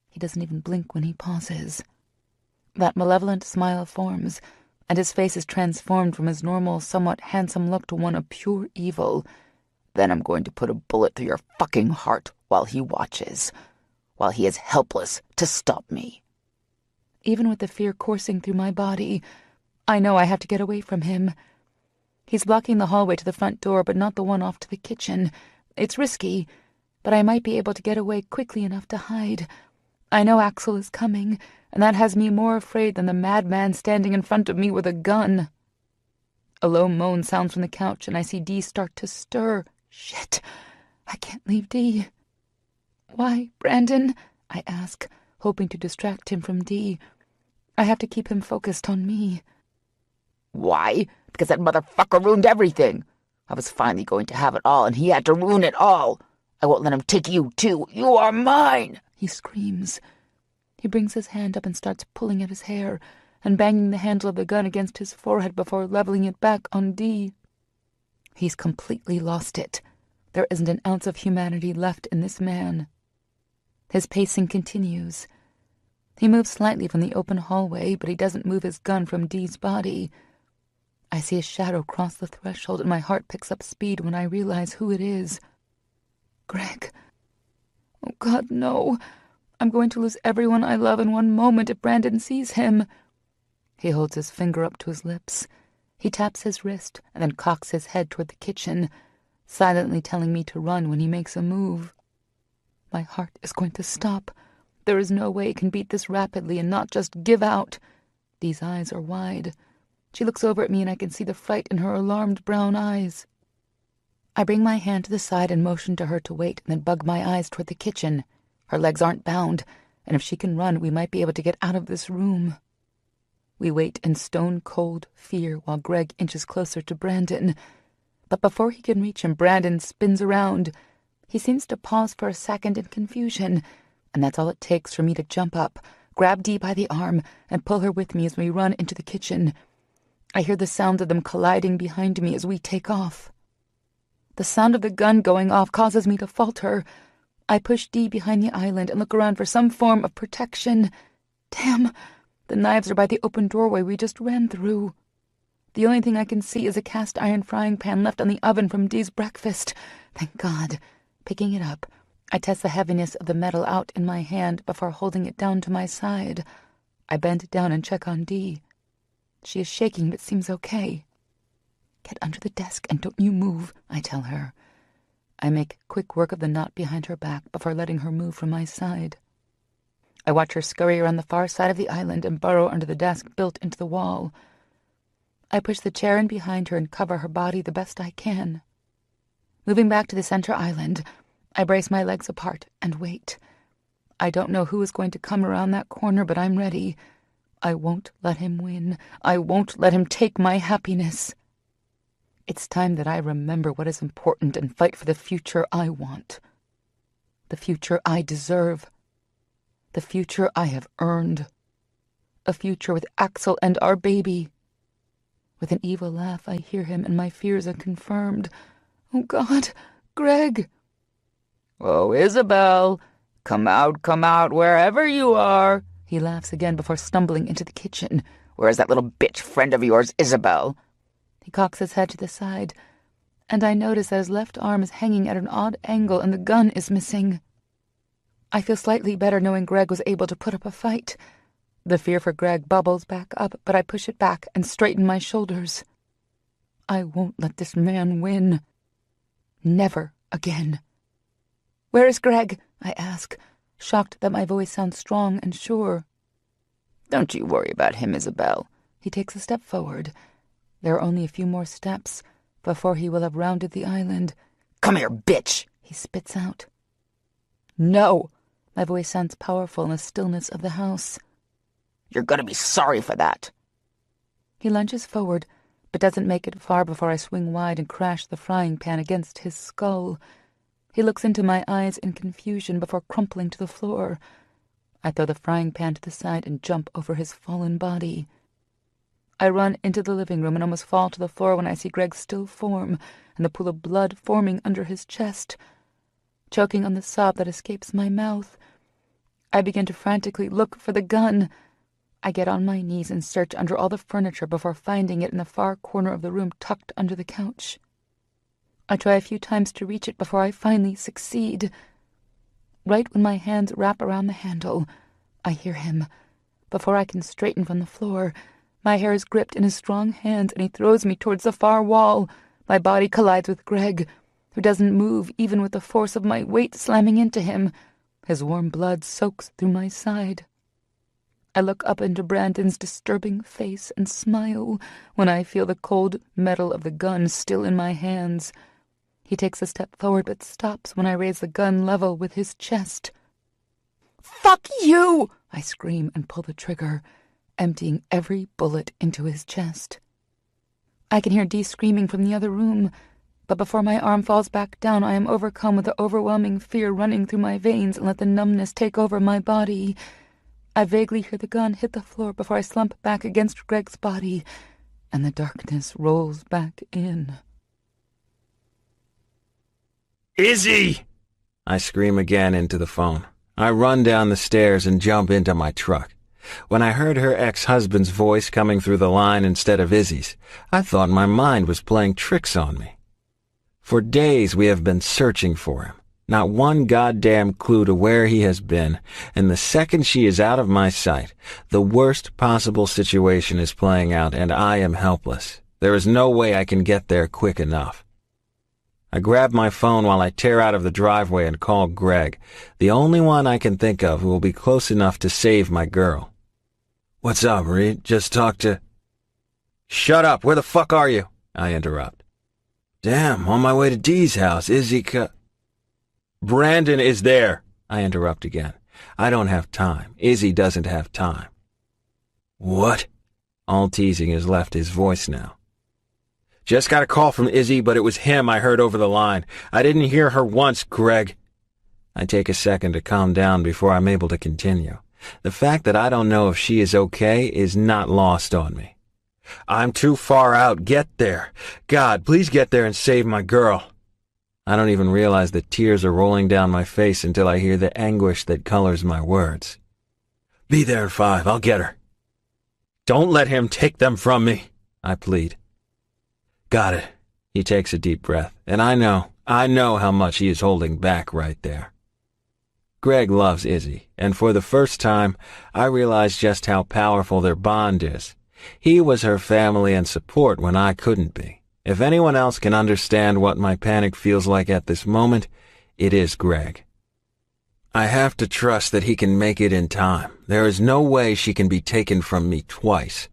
He doesn't even blink when he pauses. That malevolent smile forms, and his face is transformed from his normal, somewhat handsome look to one of pure evil. Then I'm going to put a bullet through your fucking heart while he watches, while he is helpless to stop me. Even with the fear coursing through my body, I know I have to get away from him. He's blocking the hallway to the front door, but not the one off to the kitchen. It's risky, but I might be able to get away quickly enough to hide. I know Axel is coming, and that has me more afraid than the madman standing in front of me with a gun. A low moan sounds from the couch, and I see Dee start to stir. Shit, I can't leave Dee. Why, Brandon? I ask, hoping to distract him from Dee. I have to keep him focused on me. Why? Because that motherfucker ruined everything. I was finally going to have it all, and he had to ruin it all. I won't let him take you, too. You are mine, he screams. He brings his hand up and starts pulling at his hair and banging the handle of the gun against his forehead before leveling it back on Dee. He's completely lost it. There isn't an ounce of humanity left in this man. His pacing continues. He moves slightly from the open hallway, but he doesn't move his gun from Dee's body. I see a shadow cross the threshold, and my heart picks up speed when I realize who it is. Greg. Oh, God, no. I'm going to lose everyone I love in one moment if Brandon sees him. He holds his finger up to his lips. He taps his wrist and then cocks his head toward the kitchen, silently telling me to run when he makes a move. My heart is going to stop. There is no way it can beat this rapidly and not just give out. Dee's eyes are wide. She looks over at me and I can see the fright in her alarmed brown eyes. I bring my hand to the side and motion to her to wait and then bug my eyes toward the kitchen. Her legs aren't bound, and if she can run, we might be able to get out of this room. We wait in stone-cold fear while Greg inches closer to Brandon. But before he can reach him, Brandon spins around. He seems to pause for a second in confusion, and that's all it takes for me to jump up, grab Dee by the arm, and pull her with me as we run into the kitchen. I hear the sound of them colliding behind me as we take off. The sound of the gun going off causes me to falter. I push Dee behind the island and look around for some form of protection. Damn, the knives are by the open doorway we just ran through. The only thing I can see is a cast-iron frying pan left on the oven from Dee's breakfast. Thank God. Picking it up, I test the heaviness of the metal out in my hand before holding it down to my side. I bend down and check on Dee. She is shaking but seems okay. Get under the desk and don't you move, I tell her. I make quick work of the knot behind her back before letting her move from my side. I watch her scurry around the far side of the island and burrow under the desk built into the wall. I push the chair in behind her and cover her body the best I can. Moving back to the center island, I brace my legs apart and wait. I don't know who is going to come around that corner, but I'm ready. I won't let him win. I won't let him take my happiness. It's time that I remember what is important and fight for the future I want. The future I deserve. The future I have earned. A future with Axel and our baby. With an evil laugh, I hear him and my fears are confirmed. Oh, God, Greg. Oh, Isabel, come out, wherever you are. He laughs again before stumbling into the kitchen. Where's that little bitch friend of yours, Isabel? He cocks his head to the side, and I notice that his left arm is hanging at an odd angle and the gun is missing. I feel slightly better knowing Greg was able to put up a fight. The fear for Greg bubbles back up, but I push it back and straighten my shoulders. I won't let this man win. Never again. Where is Greg? I ask, shocked that my voice sounds strong and sure. Don't you worry about him, Isabel. He takes a step forward. There are only a few more steps before he will have rounded the island. Come here, bitch, he spits out. No! My voice sounds powerful in the stillness of the house. You're gonna be sorry for that. He lunges forward, but doesn't make it far before I swing wide and crash the frying pan against his skull. He looks into my eyes in confusion before crumpling to the floor. I throw the frying pan to the side and jump over his fallen body. I run into the living room and almost fall to the floor when I see Greg's still form and the pool of blood forming under his chest. Choking on the sob that escapes my mouth, I begin to frantically look for the gun. I get on my knees and search under all the furniture before finding it in the far corner of the room tucked under the couch. I try a few times to reach it before I finally succeed. Right when my hands wrap around the handle, I hear him. Before I can straighten from the floor, my hair is gripped in his strong hands and he throws me towards the far wall. My body collides with Greg, who doesn't move even with the force of my weight slamming into him. His warm blood soaks through my side. I look up into Brandon's disturbing face and smile when I feel the cold metal of the gun still in my hands. He takes a step forward but stops when I raise the gun level with his chest. "Fuck you!" I scream and pull the trigger, emptying every bullet into his chest. I can hear Dee screaming from the other room, but before my arm falls back down, I am overcome with the overwhelming fear running through my veins and let the numbness take over my body. I vaguely hear the gun hit the floor before I slump back against Greg's body, and the darkness rolls back in. Izzy! I scream again into the phone. I run down the stairs and jump into my truck. When I heard her ex-husband's voice coming through the line instead of Izzy's, I thought my mind was playing tricks on me. For days we have been searching for him. Not one goddamn clue to where he has been, and the second she is out of my sight, the worst possible situation is playing out and I am helpless. There is no way I can get there quick enough. I grab my phone while I tear out of the driveway and call Greg, the only one I can think of who will be close enough to save my girl. "What's up, Reed? Just talked to—" "Shut up! Where the fuck are you?" I interrupt. "Damn, on my way to Dee's house. Izzy Brandon is there," I interrupt again. I don't have time. Izzy doesn't have time. What? All teasing has left his voice now. Just got a call from Izzy, but it was him I heard over the line. I didn't hear her once, Greg. I take a second to calm down before I'm able to continue. The fact that I don't know if she is okay is not lost on me. I'm too far out. Get there. God, please get there and save my girl. I don't even realize that tears are rolling down my face until I hear the anguish that colors my words. Be there in 5. I'll get her. Don't let him take them from me, I plead. Got it. He takes a deep breath, and I know how much he is holding back right there. Greg loves Izzy, and for the first time, I realize just how powerful their bond is. He was her family and support when I couldn't be. If anyone else can understand what my panic feels like at this moment, it is Greg. I have to trust that he can make it in time. There is no way she can be taken from me twice.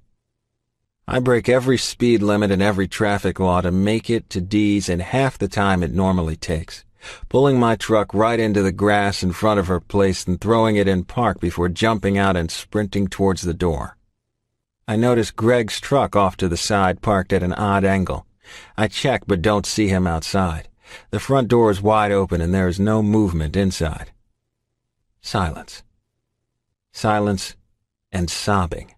I break every speed limit and every traffic law to make it to Dee's in half the time it normally takes, pulling my truck right into the grass in front of her place and throwing it in park before jumping out and sprinting towards the door. I notice Greg's truck off to the side, parked at an odd angle. I check but don't see him outside. The front door is wide open and there is no movement inside. Silence. Silence and sobbing.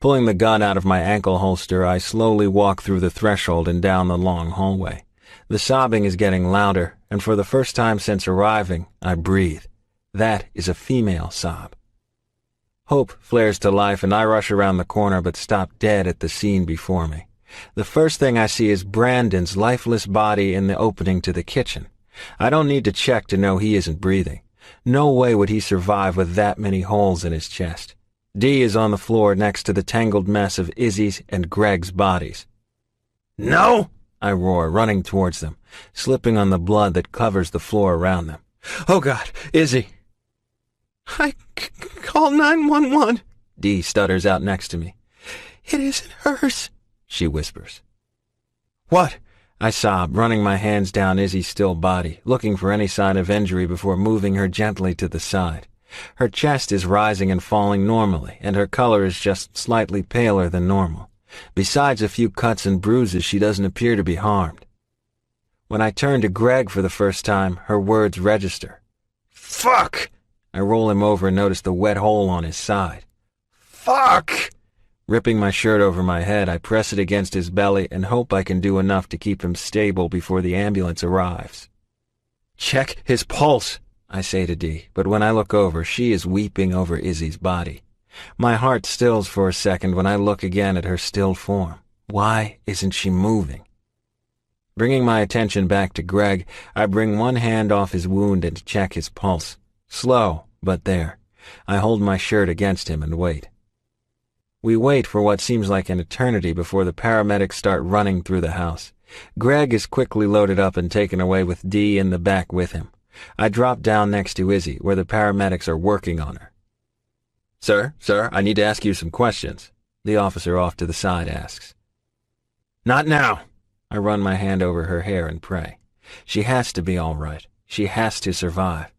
Pulling the gun out of my ankle holster, I slowly walk through the threshold and down the long hallway. The sobbing is getting louder, and for the first time since arriving, I breathe. That is a female sob. Hope flares to life, and I rush around the corner but stop dead at the scene before me. The first thing I see is Brandon's lifeless body in the opening to the kitchen. I don't need to check to know he isn't breathing. No way would he survive with that many holes in his chest. Dee is on the floor next to the tangled mess of Izzy's and Greg's bodies. No! I roar, running towards them, slipping on the blood that covers the floor around them. Oh God, Izzy! Call 911. Dee stutters out next to me. It isn't hers, she whispers. What? I sob, running my hands down Izzy's still body, looking for any sign of injury before moving her gently to the side. Her chest is rising and falling normally, and her color is just slightly paler than normal. Besides a few cuts and bruises, she doesn't appear to be harmed. When I turn to Greg for the first time, her words register. Fuck! I roll him over and notice the wet hole on his side. Fuck! Ripping my shirt over my head, I press it against his belly and hope I can do enough to keep him stable before the ambulance arrives. Check his pulse, I say to Dee, but when I look over, she is weeping over Izzy's body. My heart stills for a second when I look again at her still form. Why isn't she moving? Bringing my attention back to Greg, I bring one hand off his wound and check his pulse. Slow, but there. I hold my shirt against him and wait. We wait for what seems like an eternity before the paramedics start running through the house. Greg is quickly loaded up and taken away with Dee in the back with him. I drop down next to Izzy, where the paramedics are working on her. Sir, I need to ask you some questions, the officer off to the side asks. Not now. I run my hand over her hair and pray. She has to be all right. She has to survive.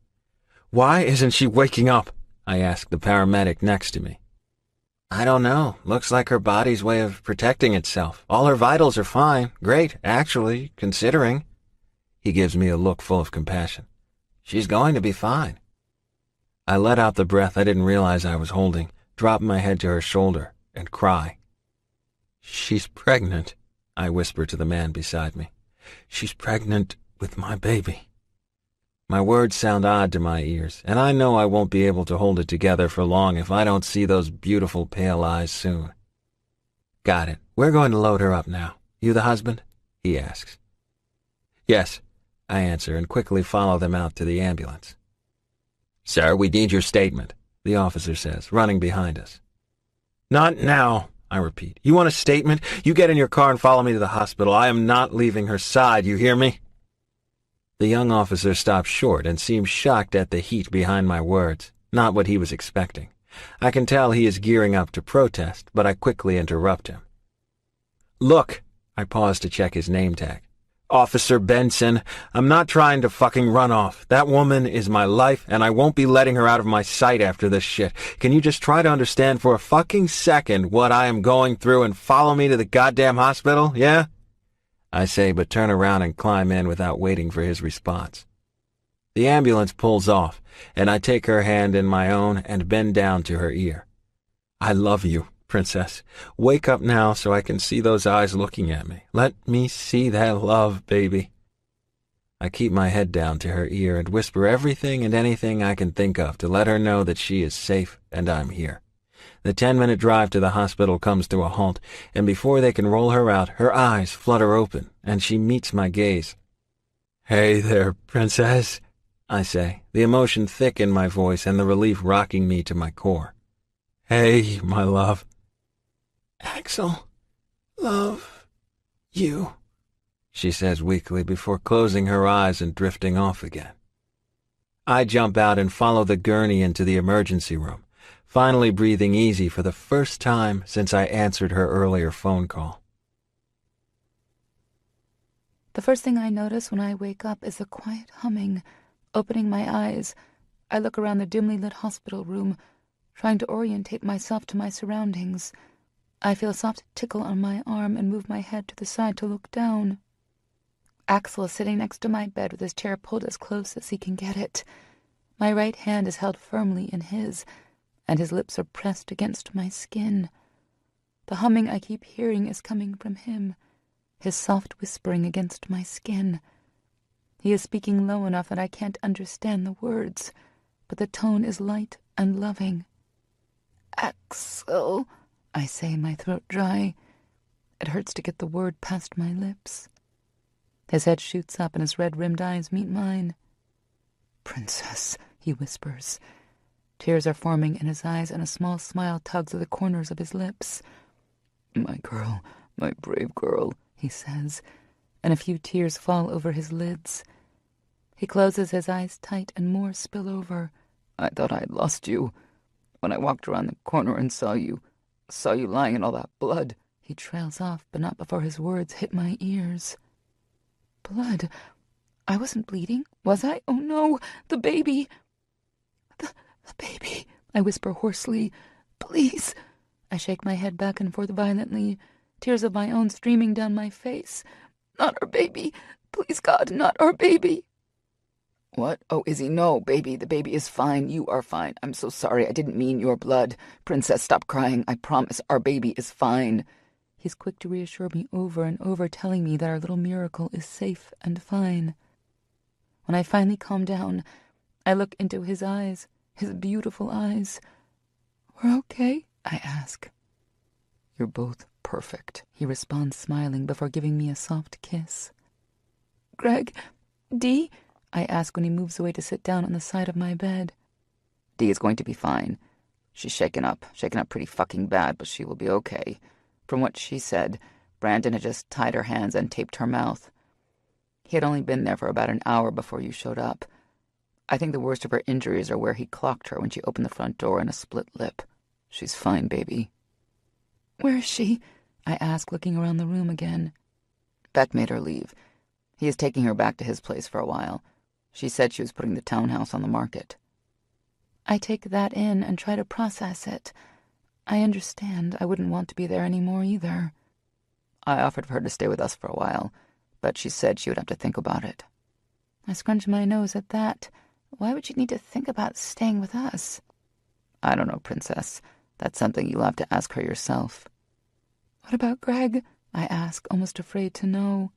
Why isn't she waking up? I ask the paramedic next to me. I don't know. Looks like her body's way of protecting itself. All her vitals are fine. Great, actually, considering. He gives me a look full of compassion. She's going to be fine. I let out the breath I didn't realize I was holding, drop my head to her shoulder, and cry. She's pregnant, I whisper to the man beside me. She's pregnant with my baby. My words sound odd to my ears, and I know I won't be able to hold it together for long if I don't see those beautiful pale eyes soon. Got it. We're going to load her up now. You the husband? He asks. Yes, I answer and quickly follow them out to the ambulance. Sir, we need your statement, the officer says, running behind us. Not now, I repeat. You want a statement? You get in your car and follow me to the hospital. I am not leaving her side, you hear me? The young officer stops short and seems shocked at the heat behind my words, not what he was expecting. I can tell he is gearing up to protest, but I quickly interrupt him. Look, I pause to check his name tag. Officer Benson, I'm not trying to fucking run off. That woman is my life, and I won't be letting her out of my sight after this shit. Can you just try to understand for a fucking second what I am going through and follow me to the goddamn hospital, yeah? I say, but turn around and climb in without waiting for his response. The ambulance pulls off, and I take her hand in my own and bend down to her ear. I love you, Princess. Wake up now so I can see those eyes looking at me. Let me see that love, baby. I keep my head down to her ear and whisper everything and anything I can think of to let her know that she is safe and I'm here. The 10-minute drive to the hospital comes to a halt, and before they can roll her out, her eyes flutter open, and she meets my gaze. Hey there, Princess, I say, the emotion thick in my voice and the relief rocking me to my core. Hey, my love. Axel, love you, she says weakly before closing her eyes and drifting off again. I jump out and follow the gurney into the emergency room, finally breathing easy for the first time since I answered her earlier phone call. The first thing I notice when I wake up is a quiet humming. Opening my eyes, I look around the dimly lit hospital room, trying to orientate myself to my surroundings. I feel a soft tickle on my arm and move my head to the side to look down. Axel is sitting next to my bed with his chair pulled as close as he can get it. My right hand is held firmly in his, and his lips are pressed against my skin. The humming I keep hearing is coming from him, his soft whispering against my skin. He is speaking low enough that I can't understand the words, but the tone is light and loving. Axel, I say, my throat dry. It hurts to get the word past my lips. His head shoots up and his red-rimmed eyes meet mine. Princess, he whispers. Tears are forming in his eyes and a small smile tugs at the corners of his lips. My girl, my brave girl, he says, and a few tears fall over his lids. He closes his eyes tight and more spill over. I thought I had lost you. When I walked around the corner and saw you lying in all that blood. He trails off, but not before his words hit my ears. Blood? I wasn't bleeding, was I? Oh no, the baby. The baby, I whisper hoarsely. Please. I shake my head back and forth violently, tears of my own streaming down my face. Not our baby. Please, God, not our baby. What? Oh, Izzy, no, baby. The baby is fine. You are fine. I'm so sorry. I didn't mean your blood. Princess, stop crying. I promise our baby is fine. He's quick to reassure me over and over, telling me that our little miracle is safe and fine. When I finally calm down, I look into his eyes, his beautiful eyes. We're okay? I ask. You're both perfect, he responds, smiling before giving me a soft kiss. Greg, Dee? I ask when he moves away to sit down on the side of my bed. Dee is going to be fine. She's shaken up pretty fucking bad, but she will be okay. From what she said, Brandon had just tied her hands and taped her mouth. He had only been there for about an hour before you showed up. I think the worst of her injuries are where he clocked her when she opened the front door in a split lip. She's fine, baby. Where is she? I ask, looking around the room again. Beck made her leave. He is taking her back to his place for a while. She said she was putting the townhouse on the market. I take that in and try to process it. I understand I wouldn't want to be there anymore either. I offered for her to stay with us for a while, but she said she would have to think about it. I scrunch my nose at that. Why would she need to think about staying with us? I don't know, Princess. That's something you'll have to ask her yourself. What about Greg? I ask, almost afraid to know.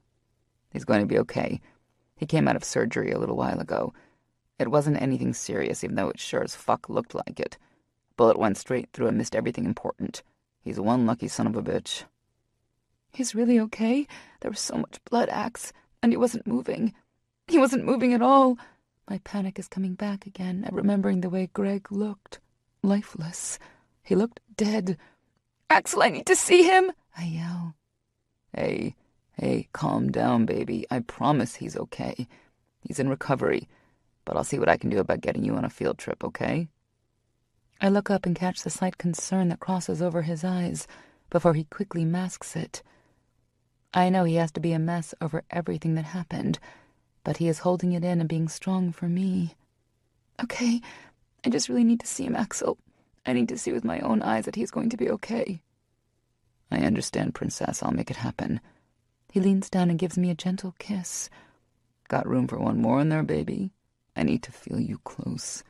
He's going to be okay. He came out of surgery a little while ago. It wasn't anything serious, even though it sure as fuck looked like it. Bullet went straight through and missed everything important. He's one lucky son of a bitch. He's really okay? There was so much blood, Axe, and he wasn't moving. He wasn't moving at all. My panic is coming back again at remembering the way Greg looked. Lifeless. He looked dead. Axel, I need to see him, I yell. Hey, calm down, baby. I promise he's okay. He's in recovery, but I'll see what I can do about getting you on a field trip, okay? I look up and catch the slight concern that crosses over his eyes before he quickly masks it. I know he has to be a mess over everything that happened, but he is holding it in and being strong for me. Okay, I just really need to see him, Axel. I need to see with my own eyes that he's going to be okay. I understand, Princess. I'll make it happen. He leans down and gives me a gentle kiss. Got room for one more in there, baby? I need to feel you close.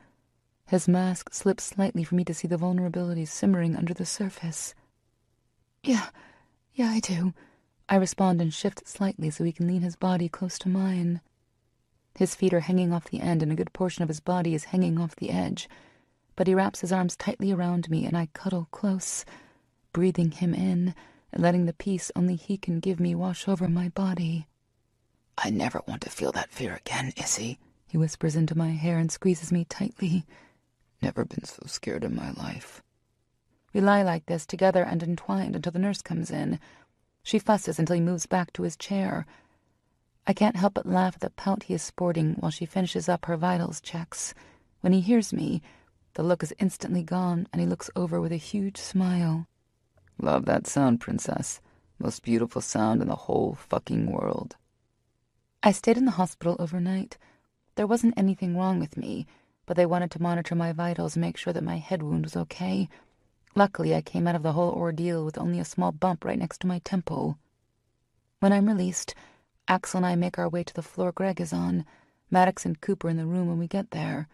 His mask slips slightly for me to see the vulnerabilities simmering under the surface. Yeah, I do. I respond and shift slightly so he can lean his body close to mine. His feet are hanging off the end and a good portion of his body is hanging off the edge, but he wraps his arms tightly around me and I cuddle close, breathing him in and letting the peace only he can give me wash over my body. I never want to feel that fear again, Izzy. He whispers into my hair and squeezes me tightly. Never been so scared in my life. We lie like this, together and entwined, until the nurse comes in. She fusses until he moves back to his chair. I can't help but laugh at the pout he is sporting while she finishes up her vitals checks. When he hears me, the look is instantly gone, and he looks over with a huge smile. Love that sound, Princess. Most beautiful sound in the whole fucking world. I stayed in the hospital overnight. There wasn't anything wrong with me, but they wanted to monitor my vitals and make sure that my head wound was okay. Luckily, I came out of the whole ordeal with only a small bump right next to my temple. When I'm released, Axel and I make our way to the floor Greg is on. Maddox and Cooper in the room when we get there.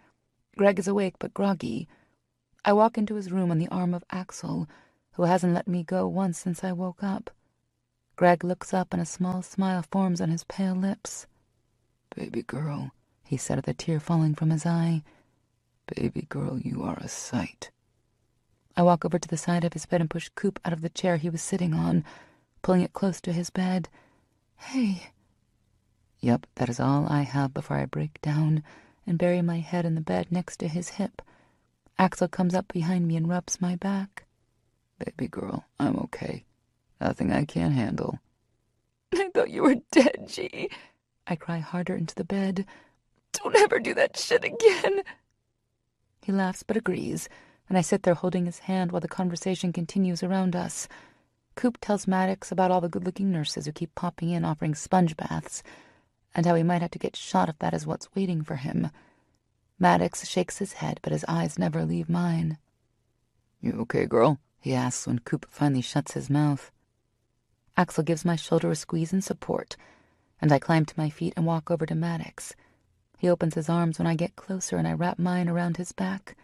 Greg is awake but groggy. I walk into his room on the arm of Axel, who hasn't let me go once since I woke up. Greg looks up and a small smile forms on his pale lips. Baby girl, he said with a tear falling from his eye. Baby girl, you are a sight. I walk over to the side of his bed and push Coop out of the chair he was sitting on, pulling it close to his bed. Hey. Yep, that is all I have before I break down and bury my head in the bed next to his hip. Axel comes up behind me and rubs my back. Baby girl, I'm okay. Nothing I can't handle. I thought you were dead, G. I cry harder into the bed. Don't ever do that shit again. He laughs but agrees, and I sit there holding his hand while the conversation continues around us. Coop tells Maddox about all the good-looking nurses who keep popping in offering sponge baths, and how he might have to get shot if that is what's waiting for him. Maddox shakes his head, but his eyes never leave mine. You okay, girl? He asks when Coop finally shuts his mouth. Axel gives my shoulder a squeeze and support, and I climb to my feet and walk over to Maddox. He opens his arms when I get closer, and I wrap mine around his back.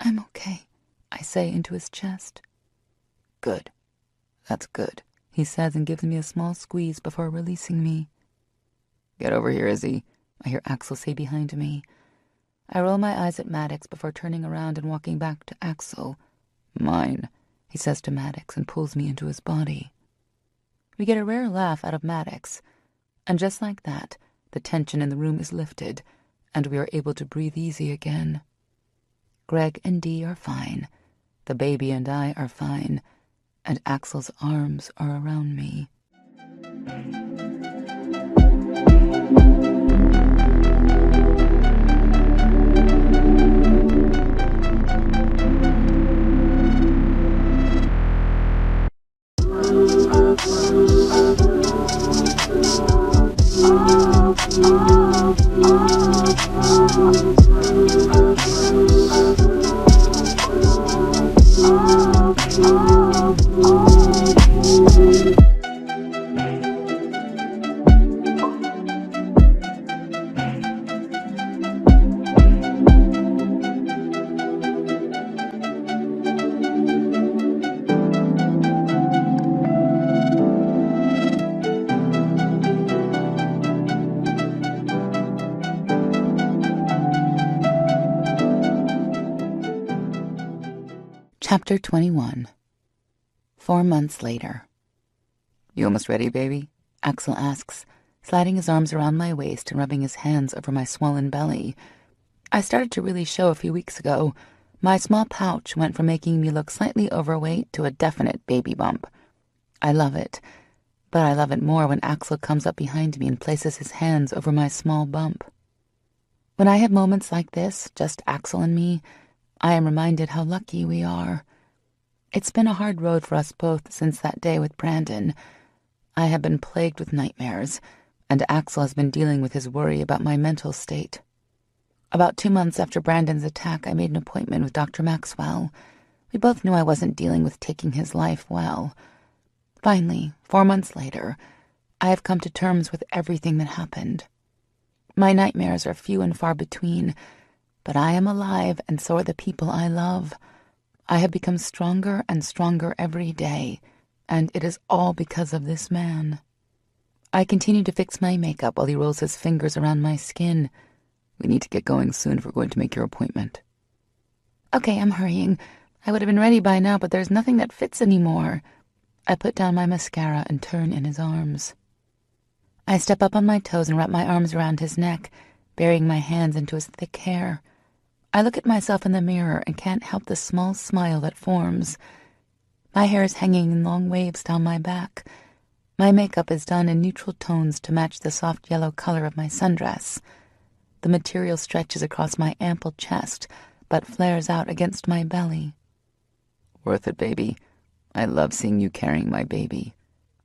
I'm okay, I say into his chest. Good. That's good, he says and gives me a small squeeze before releasing me. Get over here, Izzy, I hear Axel say behind me. I roll my eyes at Maddox before turning around and walking back to Axel. Mine, he says to Maddox and pulls me into his body. We get a rare laugh out of Maddox, and just like that, the tension in the room is lifted, and we are able to breathe easy again. Greg and Dee are fine, the baby and I are fine, and Axel's arms are around me. Chapter 21. 4 months later. You almost ready, baby? Axel asks, sliding his arms around my waist and rubbing his hands over my swollen belly. I started to really show a few weeks ago. My small pouch went from making me look slightly overweight to a definite baby bump. I love it, but I love it more when Axel comes up behind me and places his hands over my small bump. When I have moments like this, just Axel and me, I am reminded how lucky we are. It's been a hard road for us both since that day with Brandon. I have been plagued with nightmares, and Axel has been dealing with his worry about my mental state. About 2 months after Brandon's attack, I made an appointment with Dr. Maxwell. We both knew I wasn't dealing with taking his life well. Finally, 4 months later, I have come to terms with everything that happened. My nightmares are few and far between, but I am alive, and so are the people I love. I have become stronger and stronger every day, and it is all because of this man. I continue to fix my makeup while he rolls his fingers around my skin. We need to get going soon if we're going to make your appointment. Okay, I'm hurrying. I would have been ready by now, but there's nothing that fits anymore. I put down my mascara and turn in his arms. I step up on my toes and wrap my arms around his neck, burying my hands into his thick hair. I look at myself in the mirror and can't help the small smile that forms. My hair is hanging in long waves down my back. My makeup is done in neutral tones to match the soft yellow color of my sundress. The material stretches across my ample chest, but flares out against my belly. Worth it, baby. I love seeing you carrying my baby.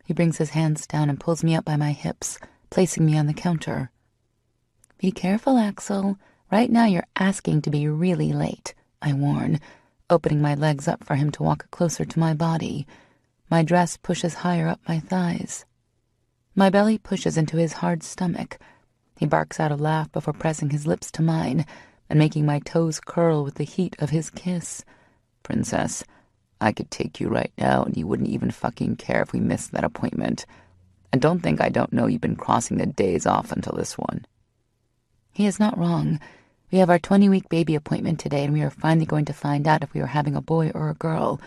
He brings his hands down and pulls me up by my hips, placing me on the counter. Be careful, Axel. Right now you're asking to be really late, I warn, opening my legs up for him to walk closer to my body. My dress pushes higher up my thighs. My belly pushes into his hard stomach. He barks out a laugh before pressing his lips to mine and making my toes curl with the heat of his kiss. Princess, I could take you right now and you wouldn't even fucking care if we missed that appointment. And don't think I don't know you've been crossing the days off until this one. He is not wrong. We have our 20-week baby appointment today, and we are finally going to find out if we are having a boy or a girl.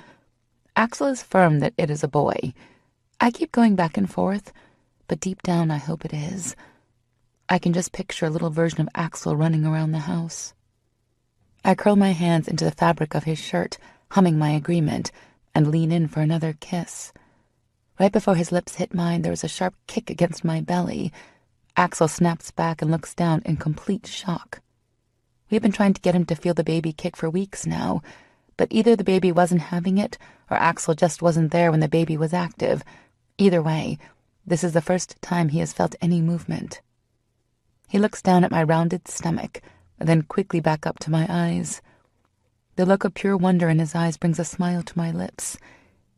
Axel is firm that it is a boy. I keep going back and forth, but deep down I hope it is. I can just picture a little version of Axel running around the house. I curl my hands into the fabric of his shirt, humming my agreement, and lean in for another kiss. Right before his lips hit mine, there is a sharp kick against my belly. Axel snaps back and looks down in complete shock. We have been trying to get him to feel the baby kick for weeks now, but either the baby wasn't having it, or Axel just wasn't there when the baby was active. Either way, this is the first time he has felt any movement. He looks down at my rounded stomach, and then quickly back up to my eyes. The look of pure wonder in his eyes brings a smile to my lips.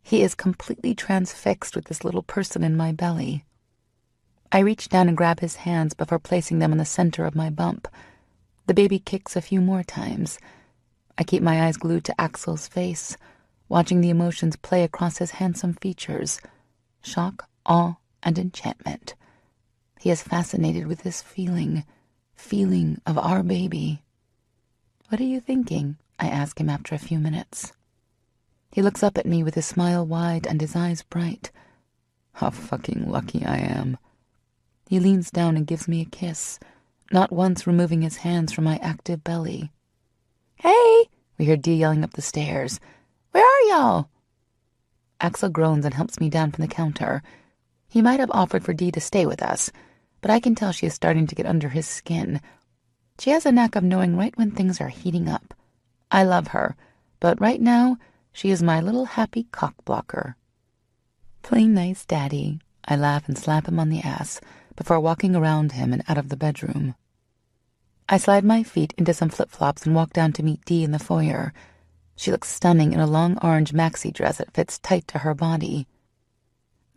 He is completely transfixed with this little person in my belly. I reach down and grab his hands before placing them in the center of my bump. The baby kicks a few more times. I keep my eyes glued to Axel's face, watching the emotions play across his handsome features. Shock, awe, and enchantment. He is fascinated with this feeling of our baby. What are you thinking? I ask him after a few minutes. He looks up at me with his smile wide and his eyes bright. How fucking lucky I am. He leans down and gives me a kiss, not once removing his hands from my active belly. Hey! We hear Dee yelling up the stairs. Where are y'all? Axel groans and helps me down from the counter. He might have offered for Dee to stay with us, but I can tell she is starting to get under his skin. She has a knack of knowing right when things are heating up. I love her, but right now, she is my little happy cock blocker. Play nice, Daddy. I laugh and slap him on the ass before walking around him and out of the bedroom. I slide my feet into some flip-flops and walk down to meet Dee in the foyer. She looks stunning in a long orange maxi dress that fits tight to her body.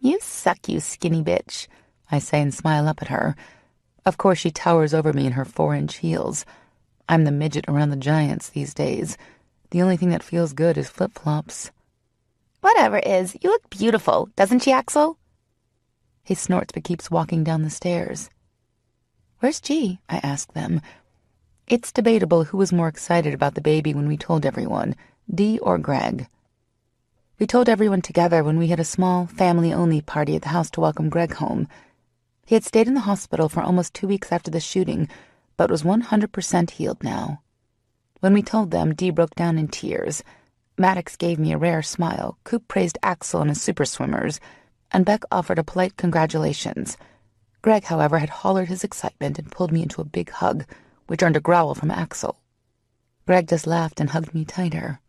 You suck, you skinny bitch, I say and smile up at her. Of course, she towers over me in her 4-inch heels. I'm the midget around the giants these days. The only thing that feels good is flip-flops. Whatever is, you look beautiful, doesn't she, Axel? He snorts but keeps walking down the stairs. Where's G? I ask them. It's debatable who was more excited about the baby when we told everyone, Dee or Greg. We told everyone together when we had a small, family-only party at the house to welcome Greg home. He had stayed in the hospital for almost 2 weeks after the shooting, but was 100% healed now. When we told them, Dee broke down in tears. Maddox gave me a rare smile, Coop praised Axel and his super swimmers, and Beck offered a polite congratulations. Greg, however, had hollered his excitement and pulled me into a big hug, which earned a growl from Axel. Greg just laughed and hugged me tighter.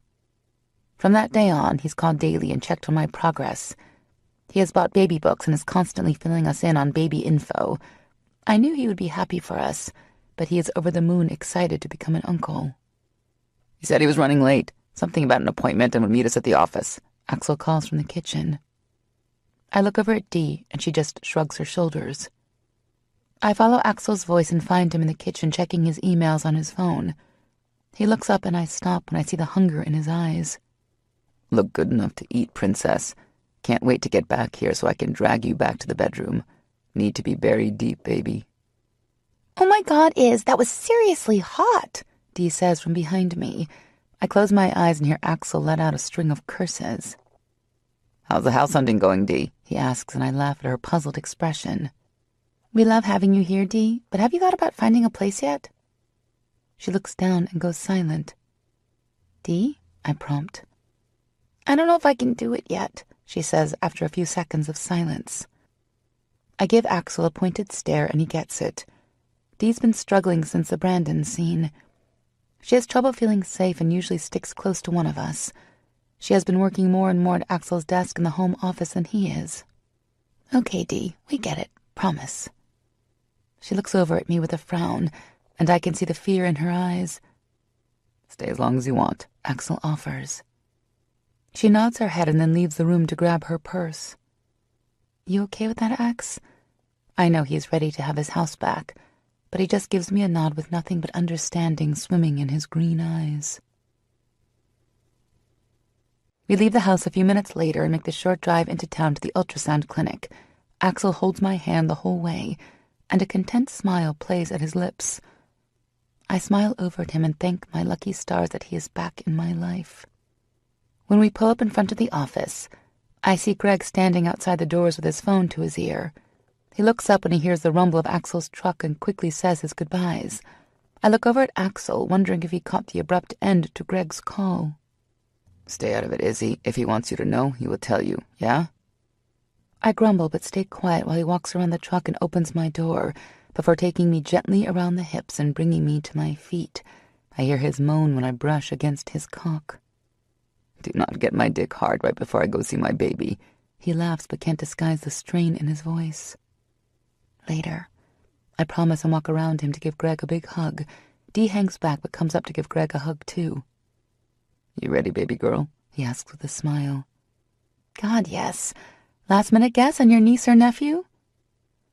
From that day on, he's called daily and checked on my progress. He has bought baby books and is constantly filling us in on baby info. I knew he would be happy for us, but he is over the moon excited to become an uncle. He said he was running late, something about an appointment, and would meet us at the office. Axel calls from the kitchen. I look over at Dee, and she just shrugs her shoulders. I follow Axel's voice and find him in the kitchen checking his emails on his phone. He looks up and I stop when I see the hunger in his eyes. Look good enough to eat, princess. Can't wait to get back here so I can drag you back to the bedroom. Need to be buried deep, baby. Oh my God, that was seriously hot, Dee says from behind me. I close my eyes and hear Axel let out a string of curses. How's the house hunting going, Dee? He asks, and I laugh at her puzzled expression. We love having you here, Dee, but have you thought about finding a place yet? She looks down and goes silent. Dee? I prompt. I don't know if I can do it yet, she says after a few seconds of silence. I give Axel a pointed stare and he gets it. Dee's been struggling since the Brandon scene. She has trouble feeling safe and usually sticks close to one of us. She has been working more and more at Axel's desk in the home office than he is. Okay, Dee, we get it. Promise. She looks over at me with a frown, and I can see the fear in her eyes. Stay as long as you want, Axel offers. She nods her head and then leaves the room to grab her purse. You okay with that, Ax? I know he is ready to have his house back, but he just gives me a nod with nothing but understanding swimming in his green eyes. We leave the house a few minutes later and make the short drive into town to the ultrasound clinic. Axel holds my hand the whole way, and a content smile plays at his lips. I smile over at him and thank my lucky stars that he is back in my life. When we pull up in front of the office, I see Greg standing outside the doors with his phone to his ear. He looks up when he hears the rumble of Axel's truck and quickly says his goodbyes. I look over at Axel, wondering if he caught the abrupt end to Greg's call. Stay out of it, Izzy. If he wants you to know, he will tell you, yeah? I grumble but stay quiet while he walks around the truck and opens my door, before taking me gently around the hips and bringing me to my feet. I hear his moan when I brush against his cock. Do not get my dick hard right before I go see my baby. He laughs but can't disguise the strain in his voice. Later. I promise and walk around him to give Greg a big hug. Dee hangs back but comes up to give Greg a hug too. You ready, baby girl? He asks with a smile. God, yes. Last minute guess on your niece or nephew?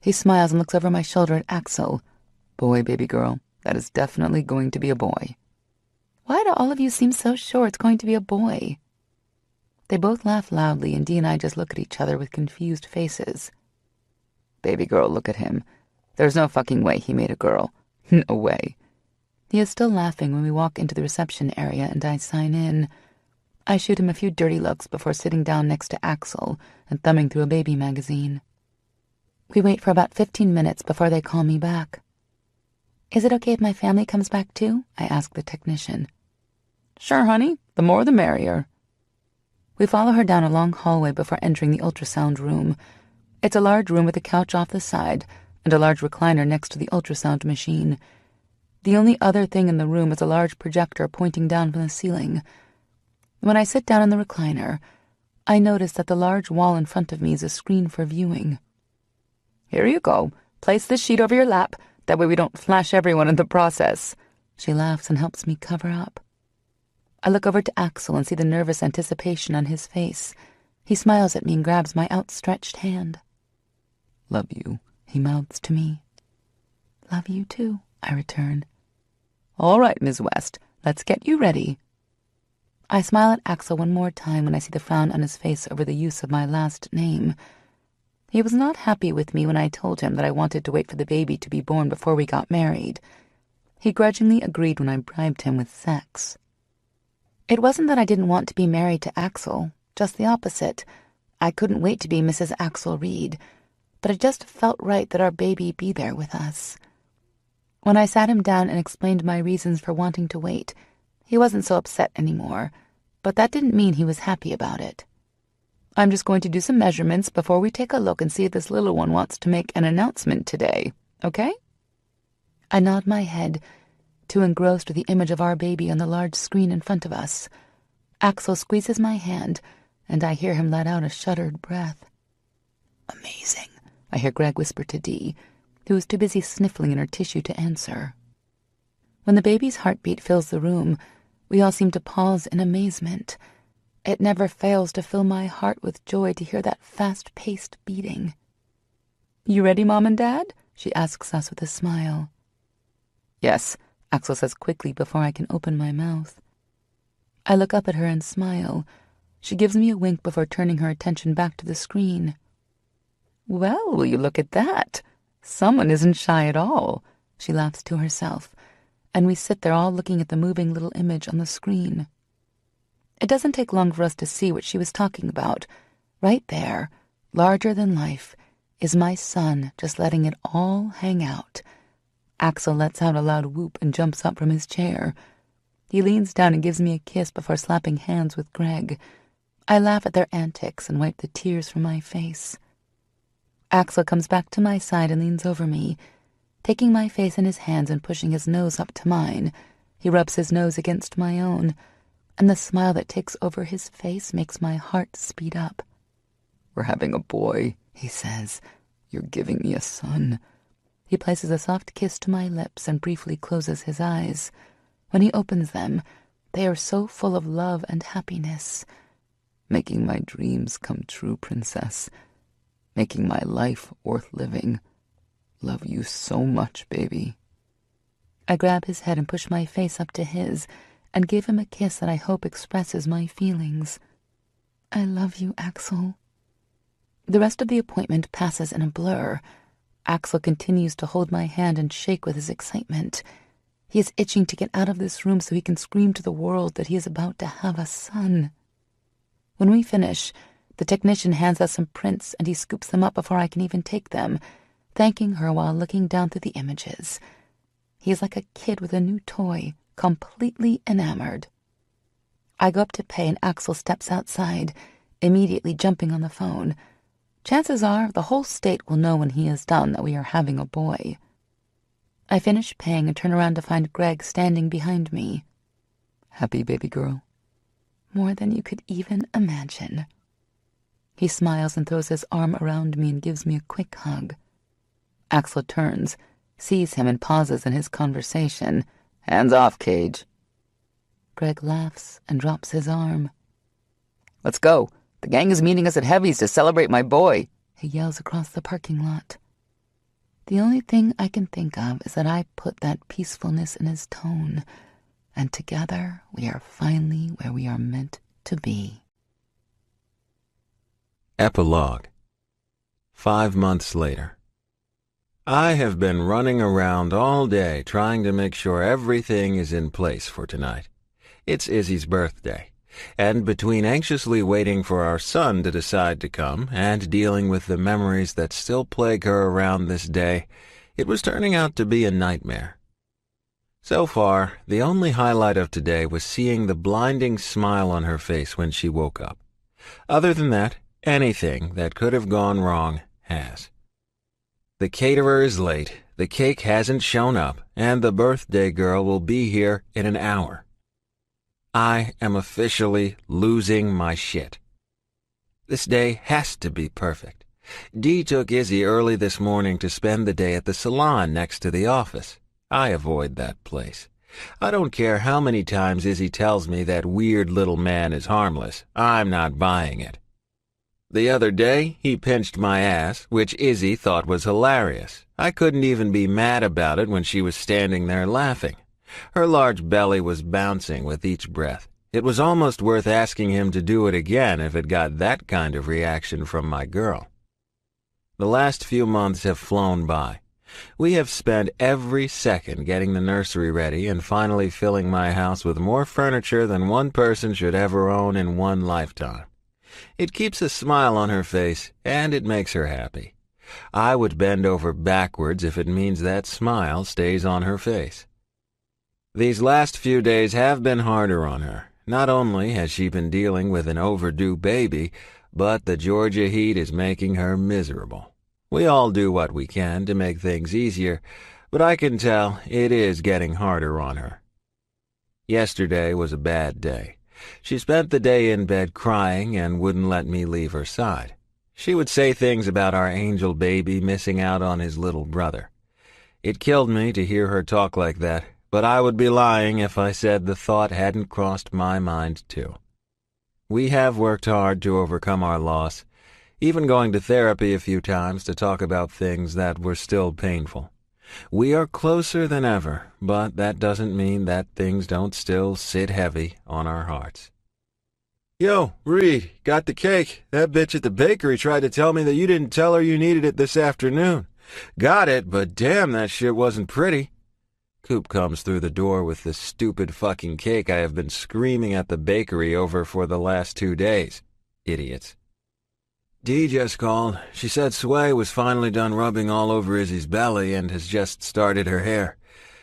He smiles and looks over my shoulder at Axel. Boy, baby girl, that is definitely going to be a boy. Why do all of you seem so sure it's going to be a boy? They both laugh loudly, and Dee and I just look at each other with confused faces. Baby girl, look at him. There's no fucking way he made a girl. No way. He is still laughing when we walk into the reception area and I sign in. I shoot him a few dirty looks before sitting down next to Axel and thumbing through a baby magazine. We wait for about 15 minutes before they call me back. Is it okay if my family comes back too? I ask the technician. Sure, honey. The more the merrier. We follow her down a long hallway before entering the ultrasound room. It's a large room with a couch off the side and a large recliner next to the ultrasound machine. The only other thing in the room is a large projector pointing down from the ceiling. When I sit down in the recliner, I notice that the large wall in front of me is a screen for viewing. Here you go. Place this sheet over your lap. That way we don't flash everyone in the process. She laughs and helps me cover up. I look over to Axel and see the nervous anticipation on his face. He smiles at me and grabs my outstretched hand. Love you, he mouths to me. Love you too, I return. All right, Ms. West, let's get you ready. I smile at Axel one more time when I see the frown on his face over the use of my last name. He was not happy with me when I told him that I wanted to wait for the baby to be born before we got married. He grudgingly agreed when I bribed him with sex. It wasn't that I didn't want to be married to Axel, just the opposite. I couldn't wait to be Mrs. Axel Reed, but it just felt right that our baby be there with us. When I sat him down and explained my reasons for wanting to wait, he wasn't so upset anymore, but that didn't mean he was happy about it. I'm just going to do some measurements before we take a look and see if this little one wants to make an announcement today, okay? I nod my head, too engrossed with the image of our baby on the large screen in front of us. Axel squeezes my hand, and I hear him let out a shuddered breath. amazing, I hear Greg whisper to Dee, who is too busy sniffling in her tissue to answer. When the baby's heartbeat fills the room, we all seem to pause in amazement. It never fails to fill my heart with joy to hear that fast-paced beating. "You ready, Mom and Dad?" she asks us with a smile. Yes, Axel says quickly before I can open my mouth. I look up at her and smile. She gives me a wink before turning her attention back to the screen. "Well, will you look at that? Someone isn't shy at all," she laughs to herself, and we sit there all looking at the moving little image on the screen. It doesn't take long for us to see what she was talking about. Right there, larger than life, is my son just letting it all hang out. Axel lets out a loud whoop and jumps up from his chair. He leans down and gives me a kiss before slapping hands with Greg. I laugh at their antics and wipe the tears from my face. Axel comes back to my side and leans over me, taking my face in his hands and pushing his nose up to mine. He rubs his nose against my own, and the smile that takes over his face makes my heart speed up. "We're having a boy," he says. "You're giving me a son." He places a soft kiss to my lips and briefly closes his eyes. When he opens them, they are so full of love and happiness. "Making my dreams come true, princess. Making my life worth living. Love you so much, baby." I grab his head and push my face up to his and give him a kiss that I hope expresses my feelings. "I love you, Axel." The rest of the appointment passes in a blur. Axel continues to hold my hand and shake with his excitement. He is itching to get out of this room so he can scream to the world that he is about to have a son. When we finish, the technician hands us some prints and he scoops them up before I can even take them, thanking her while looking down through the images. He is like a kid with a new toy, completely enamored. I go up to pay and Axel steps outside, immediately jumping on the phone. Chances are the whole state will know when he is done that we are having a boy. I finish paying and turn around to find Greg standing behind me. "Happy, baby girl?" "More than you could even imagine." He smiles and throws his arm around me and gives me a quick hug. Axel turns, sees him and pauses in his conversation. "Hands off, Cage." Greg laughs and drops his arm. "Let's go. The gang is meeting us at Heavy's to celebrate my boy," he yells across the parking lot. The only thing I can think of is that I put that peacefulness in his tone, and together we are finally where we are meant to be. Epilogue. 5 months later. I have been running around all day trying to make sure everything is in place for tonight. It's Izzy's birthday, and between anxiously waiting for our son to decide to come and dealing with the memories that still plague her around this day, it was turning out to be a nightmare. So far, the only highlight of today was seeing the blinding smile on her face when she woke up. Other than that, anything that could have gone wrong has. The caterer is late, the cake hasn't shown up, and the birthday girl will be here in an hour. I am officially losing my shit. This day has to be perfect. Dee took Izzy early this morning to spend the day at the salon next to the office. I avoid that place. I don't care how many times Izzy tells me that weird little man is harmless. I'm not buying it. The other day, he pinched my ass, which Izzy thought was hilarious. I couldn't even be mad about it when she was standing there laughing. Her large belly was bouncing with each breath. It was almost worth asking him to do it again if it got that kind of reaction from my girl. The last few months have flown by. We have spent every second getting the nursery ready and finally filling my house with more furniture than one person should ever own in one lifetime. It keeps a smile on her face, and it makes her happy. I would bend over backwards if it means that smile stays on her face. These last few days have been harder on her. Not only has she been dealing with an overdue baby, but the Georgia heat is making her miserable. We all do what we can to make things easier, but I can tell it is getting harder on her. Yesterday was a bad day. She spent the day in bed crying and wouldn't let me leave her side. She would say things about our angel baby missing out on his little brother. It killed me to hear her talk like that, but I would be lying if I said the thought hadn't crossed my mind too. We have worked hard to overcome our loss, even going to therapy a few times to talk about things that were still painful. We are closer than ever, but that doesn't mean that things don't still sit heavy on our hearts. Yo, Reed, got the cake. That bitch at the bakery tried to tell me that you didn't tell her you needed it this afternoon. Got it, but damn, that shit wasn't pretty. Coop comes through the door with the stupid fucking cake I have been screaming at the bakery over for the last 2 days. Idiots. Dee just called. She said Sway was finally done rubbing all over Izzy's belly and has just started her hair.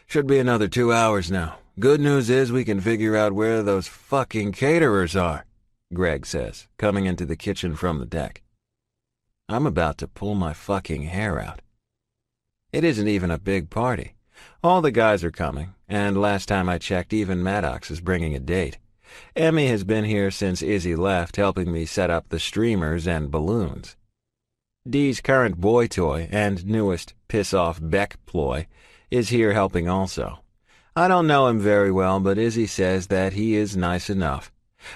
Should be another 2 hours now. Good news is we can figure out where those fucking caterers are, Greg says, coming into the kitchen from the deck. I'm about to pull my fucking hair out. It isn't even a big party. All the guys are coming, and last time I checked, even Maddox is bringing a date. Emmy has been here since Izzy left, helping me set up the streamers and balloons. Dee's current boy toy and newest piss-off Beck ploy is here helping also. I don't know him very well, but Izzy says that he is nice enough.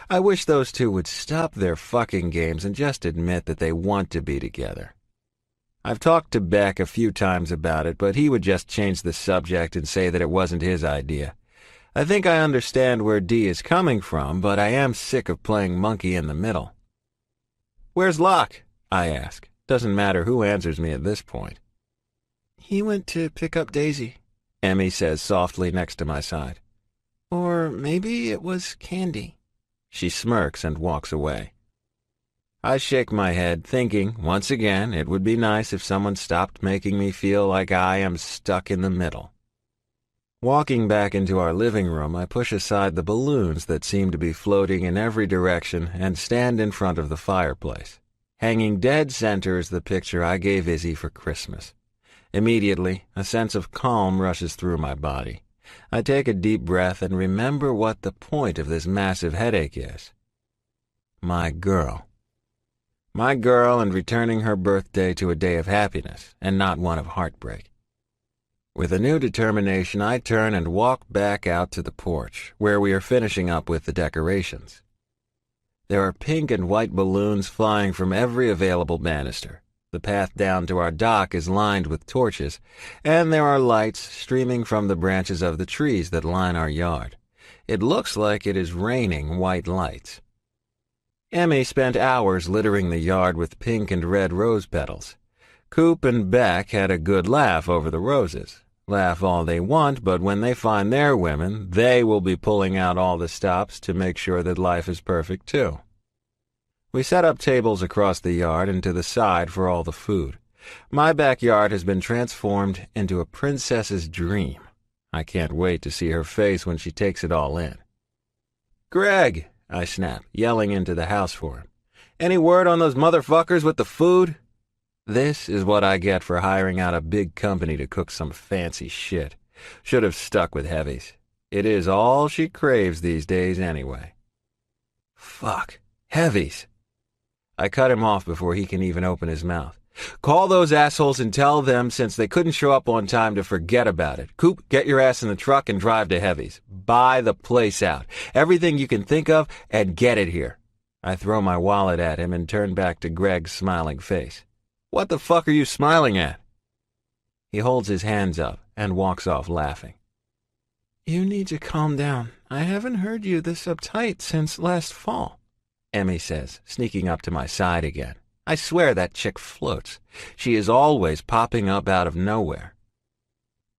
I wish those two would stop their fucking games and just admit that they want to be together. I've talked to Beck a few times about it, but he would just change the subject and say that it wasn't his idea. I think I understand where Dee is coming from, but I am sick of playing monkey in the middle. Where's Locke? I ask. Doesn't matter who answers me at this point. He went to pick up Daisy, Emmy says softly next to my side. Or maybe it was Candy. She smirks and walks away. I shake my head, thinking, once again, it would be nice if someone stopped making me feel like I am stuck in the middle. Walking back into our living room, I push aside the balloons that seem to be floating in every direction and stand in front of the fireplace. Hanging dead center is the picture I gave Izzy for Christmas. Immediately, a sense of calm rushes through my body. I take a deep breath and remember what the point of this massive headache is. My girl. My girl, and returning her birthday to a day of happiness and not one of heartbreak. With a new determination, I turn and walk back out to the porch, where we are finishing up with the decorations. There are pink and white balloons flying from every available banister. The path down to our dock is lined with torches, and there are lights streaming from the branches of the trees that line our yard. It looks like it is raining white lights. Emmy spent hours littering the yard with pink and red rose petals. Coop and Beck had a good laugh over the roses. Laugh all they want, but when they find their women, they will be pulling out all the stops to make sure that life is perfect too. We set up tables across the yard and to the side for all the food. My backyard has been transformed into a princess's dream. I can't wait to see her face when she takes it all in. "Greg!" I snap, yelling into the house for him. "Any word on those motherfuckers with the food?" This is what I get for hiring out a big company to cook some fancy shit. Should have stuck with heavies. It is all she craves these days anyway. Fuck. Heavies. I cut him off before he can even open his mouth. "Call those assholes and tell them since they couldn't show up on time to forget about it. Coop, get your ass in the truck and drive to Heavy's. Buy the place out. Everything you can think of and get it here." I throw my wallet at him and turn back to Greg's smiling face. "What the fuck are you smiling at?" He holds his hands up and walks off laughing. "You need to calm down. I haven't heard you this uptight since last fall," Emmy says, sneaking up to my side again. I swear that chick floats. She is always popping up out of nowhere.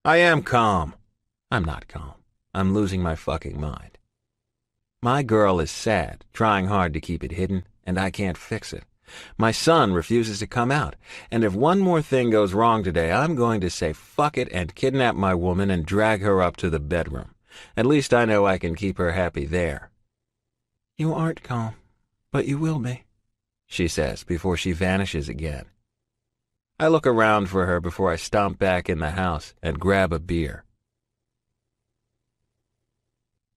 I am calm. I'm not calm. I'm losing my fucking mind. My girl is sad, trying hard to keep it hidden, and I can't fix it. My son refuses to come out, and if one more thing goes wrong today, I'm going to say fuck it and kidnap my woman and drag her up to the bedroom. At least I know I can keep her happy there. "You aren't calm, but you will be," she says before she vanishes again. I look around for her before I stomp back in the house and grab a beer.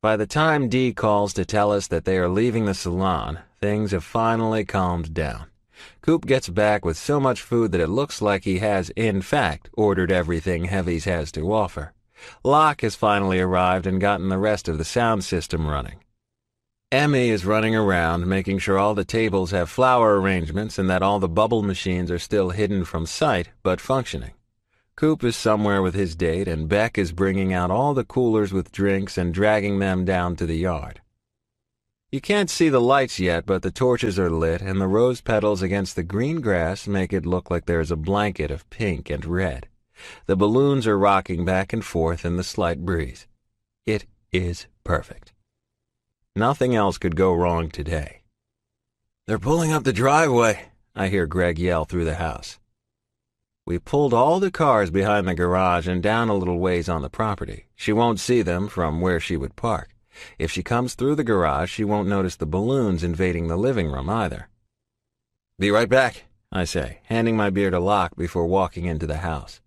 By the time Dee calls to tell us that they are leaving the salon, things have finally calmed down. Coop gets back with so much food that it looks like he has, in fact, ordered everything Heavy's has to offer. Locke has finally arrived and gotten the rest of the sound system running. Emmy is running around, making sure all the tables have flower arrangements and that all the bubble machines are still hidden from sight, but functioning. Coop is somewhere with his date, and Beck is bringing out all the coolers with drinks and dragging them down to the yard. You can't see the lights yet, but the torches are lit, and the rose petals against the green grass make it look like there's a blanket of pink and red. The balloons are rocking back and forth in the slight breeze. It is perfect. Nothing else could go wrong today. "They're pulling up the driveway," I hear Greg yell through the house. We pulled all the cars behind the garage and down a little ways on the property. She won't see them from where she would park. If she comes through the garage, she won't notice the balloons invading the living room either. "Be right back," I say, handing my beer to Locke before walking into the house.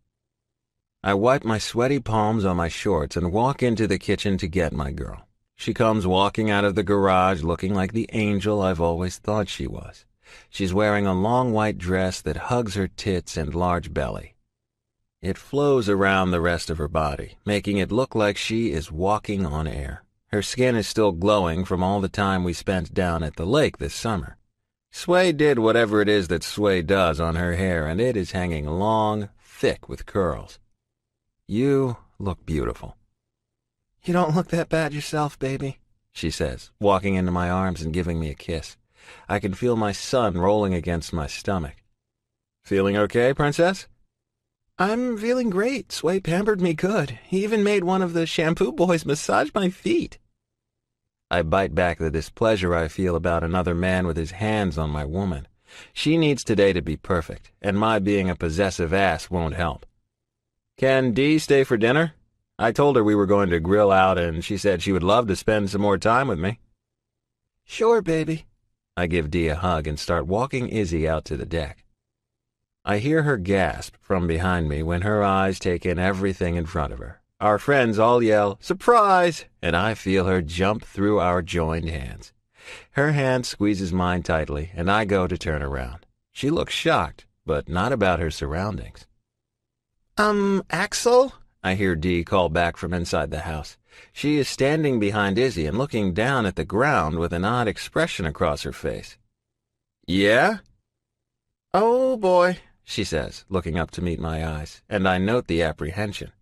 I wipe my sweaty palms on my shorts and walk into the kitchen to get my girl. She comes walking out of the garage looking like the angel I've always thought she was. She's wearing a long white dress that hugs her tits and large belly. It flows around the rest of her body, making it look like she is walking on air. Her skin is still glowing from all the time we spent down at the lake this summer. Sway did whatever it is that Sway does on her hair, and it is hanging long, thick with curls. You look beautiful. "You don't look that bad yourself, baby," she says, walking into my arms and giving me a kiss. I can feel my sun rolling against my stomach. "Feeling okay, Princess?" "I'm feeling great. Sway pampered me good. He even made one of the shampoo boys massage my feet." I bite back the displeasure I feel about another man with his hands on my woman. She needs today to be perfect, and my being a possessive ass won't help. "Can Dee stay for dinner? I told her we were going to grill out, and she said she would love to spend some more time with me." "Sure, baby." I give Dee a hug and start walking Izzy out to the deck. I hear her gasp from behind me when her eyes take in everything in front of her. Our friends all yell, "Surprise!" and I feel her jump through our joined hands. Her hand squeezes mine tightly, and I go to turn around. She looks shocked, but not about her surroundings. Axel?" I hear Dee call back from inside the house. She is standing behind Izzy and looking down at the ground with an odd expression across her face. "Yeah?" "Oh, boy," she says, looking up to meet my eyes, and I note the apprehension.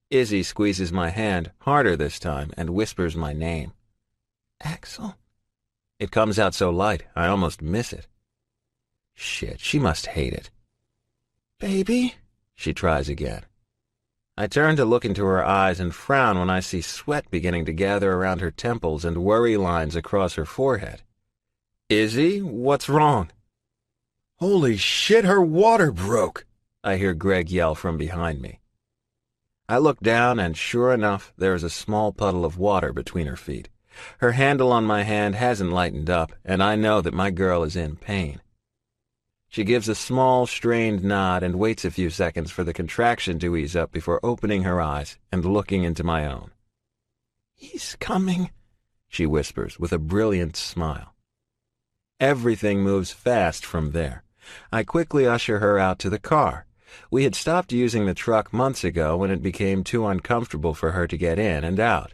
Izzy squeezes my hand, harder this time, and whispers my name. "Axel?" It comes out so light, I almost miss it. Shit, she must hate it. "Baby?" She tries again. I turn to look into her eyes and frown when I see sweat beginning to gather around her temples and worry lines across her forehead. "Izzy, what's wrong?" "Holy shit, her water broke!" I hear Greg yell from behind me. I look down, and sure enough, there is a small puddle of water between her feet. Her handle on my hand hasn't lightened up, and I know that my girl is in pain. She gives a small, strained nod and waits a few seconds for the contraction to ease up before opening her eyes and looking into my own. "He's coming," she whispers with a brilliant smile. Everything moves fast from there. I quickly usher her out to the car. We had stopped using the truck months ago when it became too uncomfortable for her to get in and out.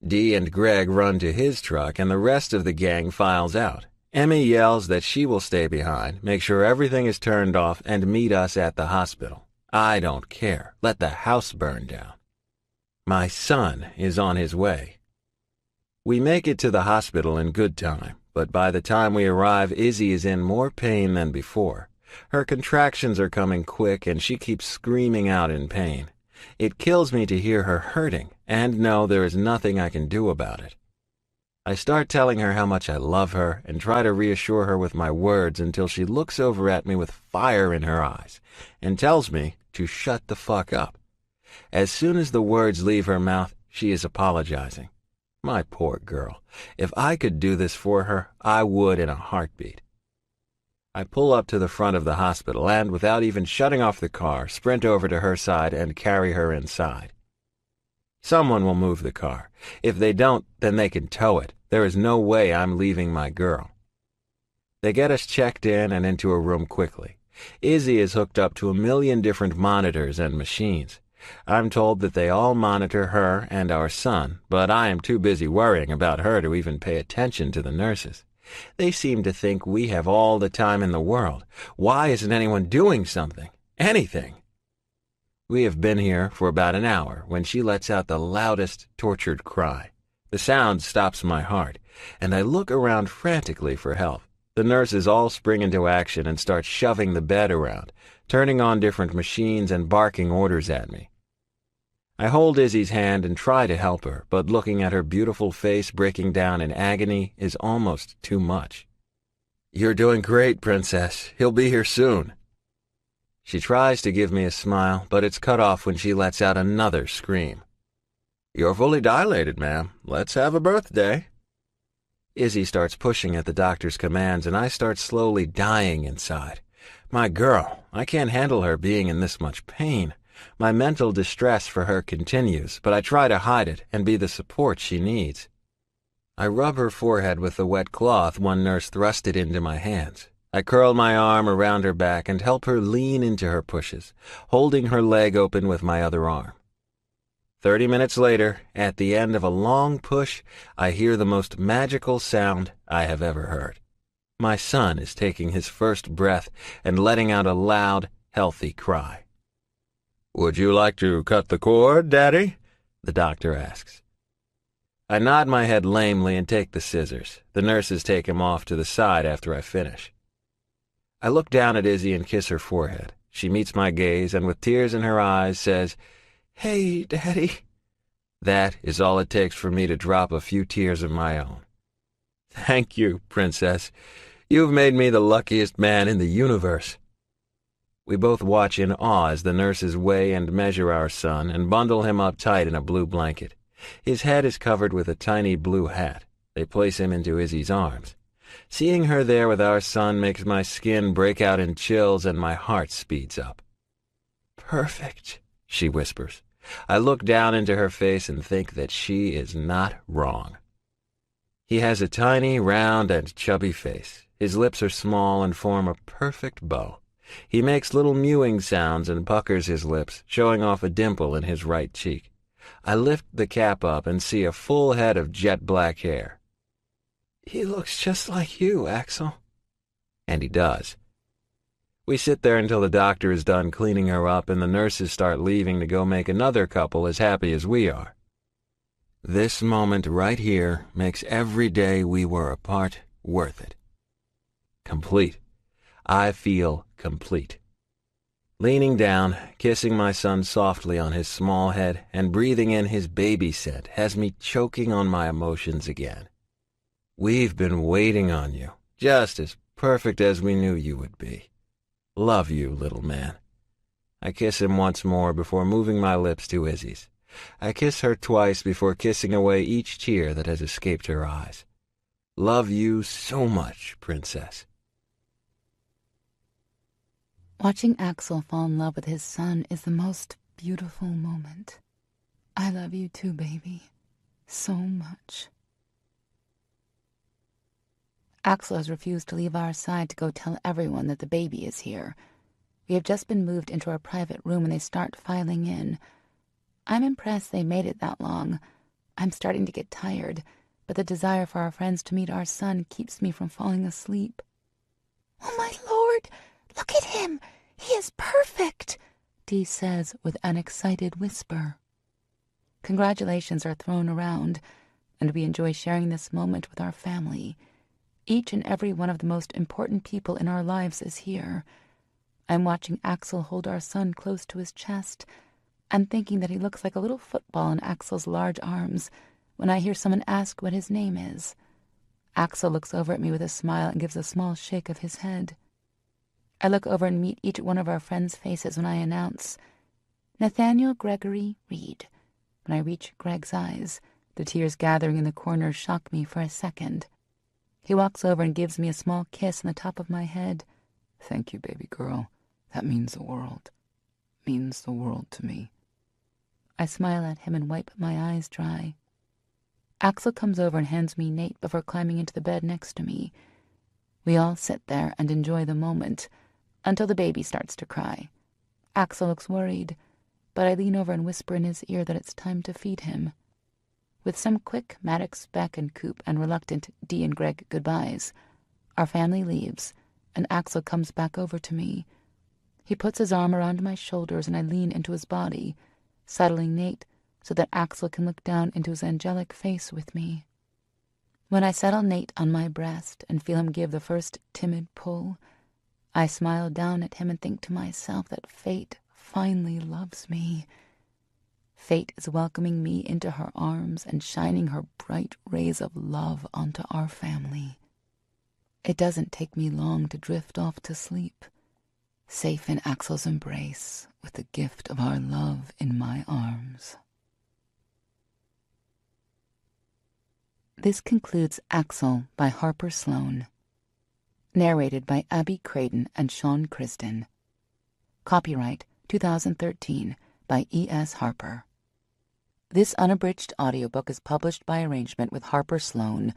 Dee and Greg run to his truck, and the rest of the gang files out. Emmy yells that she will stay behind, make sure everything is turned off, and meet us at the hospital. I don't care. Let the house burn down. My son is on his way. We make it to the hospital in good time, but by the time we arrive, Izzy is in more pain than before. Her contractions are coming quick, and she keeps screaming out in pain. It kills me to hear her hurting, and know there is nothing I can do about it. I start telling her how much I love her and try to reassure her with my words until she looks over at me with fire in her eyes and tells me to shut the fuck up. As soon as the words leave her mouth, she is apologizing. My poor girl. If I could do this for her, I would in a heartbeat. I pull up to the front of the hospital and, without even shutting off the car, sprint over to her side and carry her inside. Someone will move the car. If they don't, then they can tow it. There is no way I'm leaving my girl. They get us checked in and into a room quickly. Izzy is hooked up to 1,000,000 different monitors and machines. I'm told that they all monitor her and our son, but I am too busy worrying about her to even pay attention to the nurses. They seem to think we have all the time in the world. Why isn't anyone doing something? Anything? We have been here for about an hour when she lets out the loudest tortured cry. The sound stops my heart, and I look around frantically for help. The nurses all spring into action and start shoving the bed around, turning on different machines and barking orders at me. I hold Izzy's hand and try to help her, but looking at her beautiful face breaking down in agony is almost too much. "You're doing great, Princess. He'll be here soon." She tries to give me a smile, but it's cut off when she lets out another scream. "You're fully dilated, ma'am. Let's have a birthday." Izzy starts pushing at the doctor's commands, and I start slowly dying inside. My girl, I can't handle her being in this much pain. My mental distress for her continues, but I try to hide it and be the support she needs. I rub her forehead with the wet cloth one nurse thrusted into my hands. I curl my arm around her back and help her lean into her pushes, holding her leg open with my other arm. 30 minutes later, at the end of a long push, I hear the most magical sound I have ever heard. My son is taking his first breath and letting out a loud, healthy cry. "Would you like to cut the cord, Daddy?" the doctor asks. I nod my head lamely and take the scissors. The nurses take him off to the side after I finish. I look down at Izzy and kiss her forehead. She meets my gaze and with tears in her eyes says, "Hey, Daddy." That is all it takes for me to drop a few tears of my own. "Thank you, Princess. You've made me the luckiest man in the universe." We both watch in awe as the nurses weigh and measure our son and bundle him up tight in a blue blanket. His head is covered with a tiny blue hat. They place him into Izzy's arms. Seeing her there with our son makes my skin break out in chills and my heart speeds up. "Perfect," she whispers. I look down into her face and think that she is not wrong. He has a tiny, round, and chubby face. His lips are small and form a perfect bow. He makes little mewing sounds and puckers his lips, showing off a dimple in his right cheek. I lift the cap up and see a full head of jet black hair. "He looks just like you, Axel." And he does. We sit there until the doctor is done cleaning her up and the nurses start leaving to go make another couple as happy as we are. This moment right here makes every day we were apart worth it. Complete. I feel complete. Leaning down, kissing my son softly on his small head and breathing in his baby scent has me choking on my emotions again. We've been waiting on you, just as perfect as we knew you would be. Love you, little man. I kiss him once more before moving my lips to Izzy's. I kiss her twice before kissing away each tear that has escaped her eyes. Love you so much, Princess. Watching Axel fall in love with his son is the most beautiful moment. I love you too, baby. So much. Axel has refused to leave our side to go tell everyone that the baby is here. We have just been moved into our private room and they start filing in. I'm impressed they made it that long. I'm starting to get tired, but the desire for our friends to meet our son keeps me from falling asleep. "Oh, my Lord! Look at him! He is perfect!" Dee says with an excited whisper. Congratulations are thrown around, and we enjoy sharing this moment with our family. Each and every one of the most important people in our lives is here. I'm watching Axel hold our son close to his chest and thinking that he looks like a little football in Axel's large arms when I hear someone ask what his name is. Axel looks over at me with a smile and gives a small shake of his head. I look over and meet each one of our friends' faces when I announce, "Nathaniel Gregory Reed." When I reach Greg's eyes, the tears gathering in the corners shock me for a second. He walks over and gives me a small kiss on the top of my head. "Thank you, baby girl. That means the world. Means the world to me." I smile at him and wipe my eyes dry. Axel comes over and hands me Nate before climbing into the bed next to me. We all sit there and enjoy the moment until the baby starts to cry. Axel looks worried, but I lean over and whisper in his ear that it's time to feed him. With some quick Maddox, Beck, and Coop and reluctant Dee and Greg goodbyes, our family leaves, and Axel comes back over to me. He puts his arm around my shoulders and I lean into his body, settling Nate so that Axel can look down into his angelic face with me. When I settle Nate on my breast and feel him give the first timid pull, I smile down at him and think to myself that fate finally loves me. Fate is welcoming me into her arms and shining her bright rays of love onto our family. It doesn't take me long to drift off to sleep, safe in Axel's embrace with the gift of our love in my arms. This concludes Axel by Harper Sloan. Narrated by Abby Creighton and Sean Kristin. Copyright 2013 by E.S. Harper. This unabridged audiobook is published by arrangement with Harper Sloan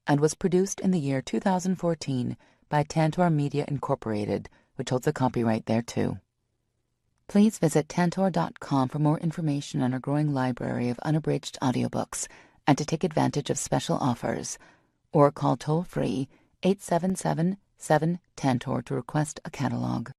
and was produced in the year 2014 by Tantor Media Incorporated, which holds a copyright thereto. Please visit tantor.com for more information on our growing library of unabridged audiobooks and to take advantage of special offers, or call toll-free 877-7-TANTOR to request a catalog.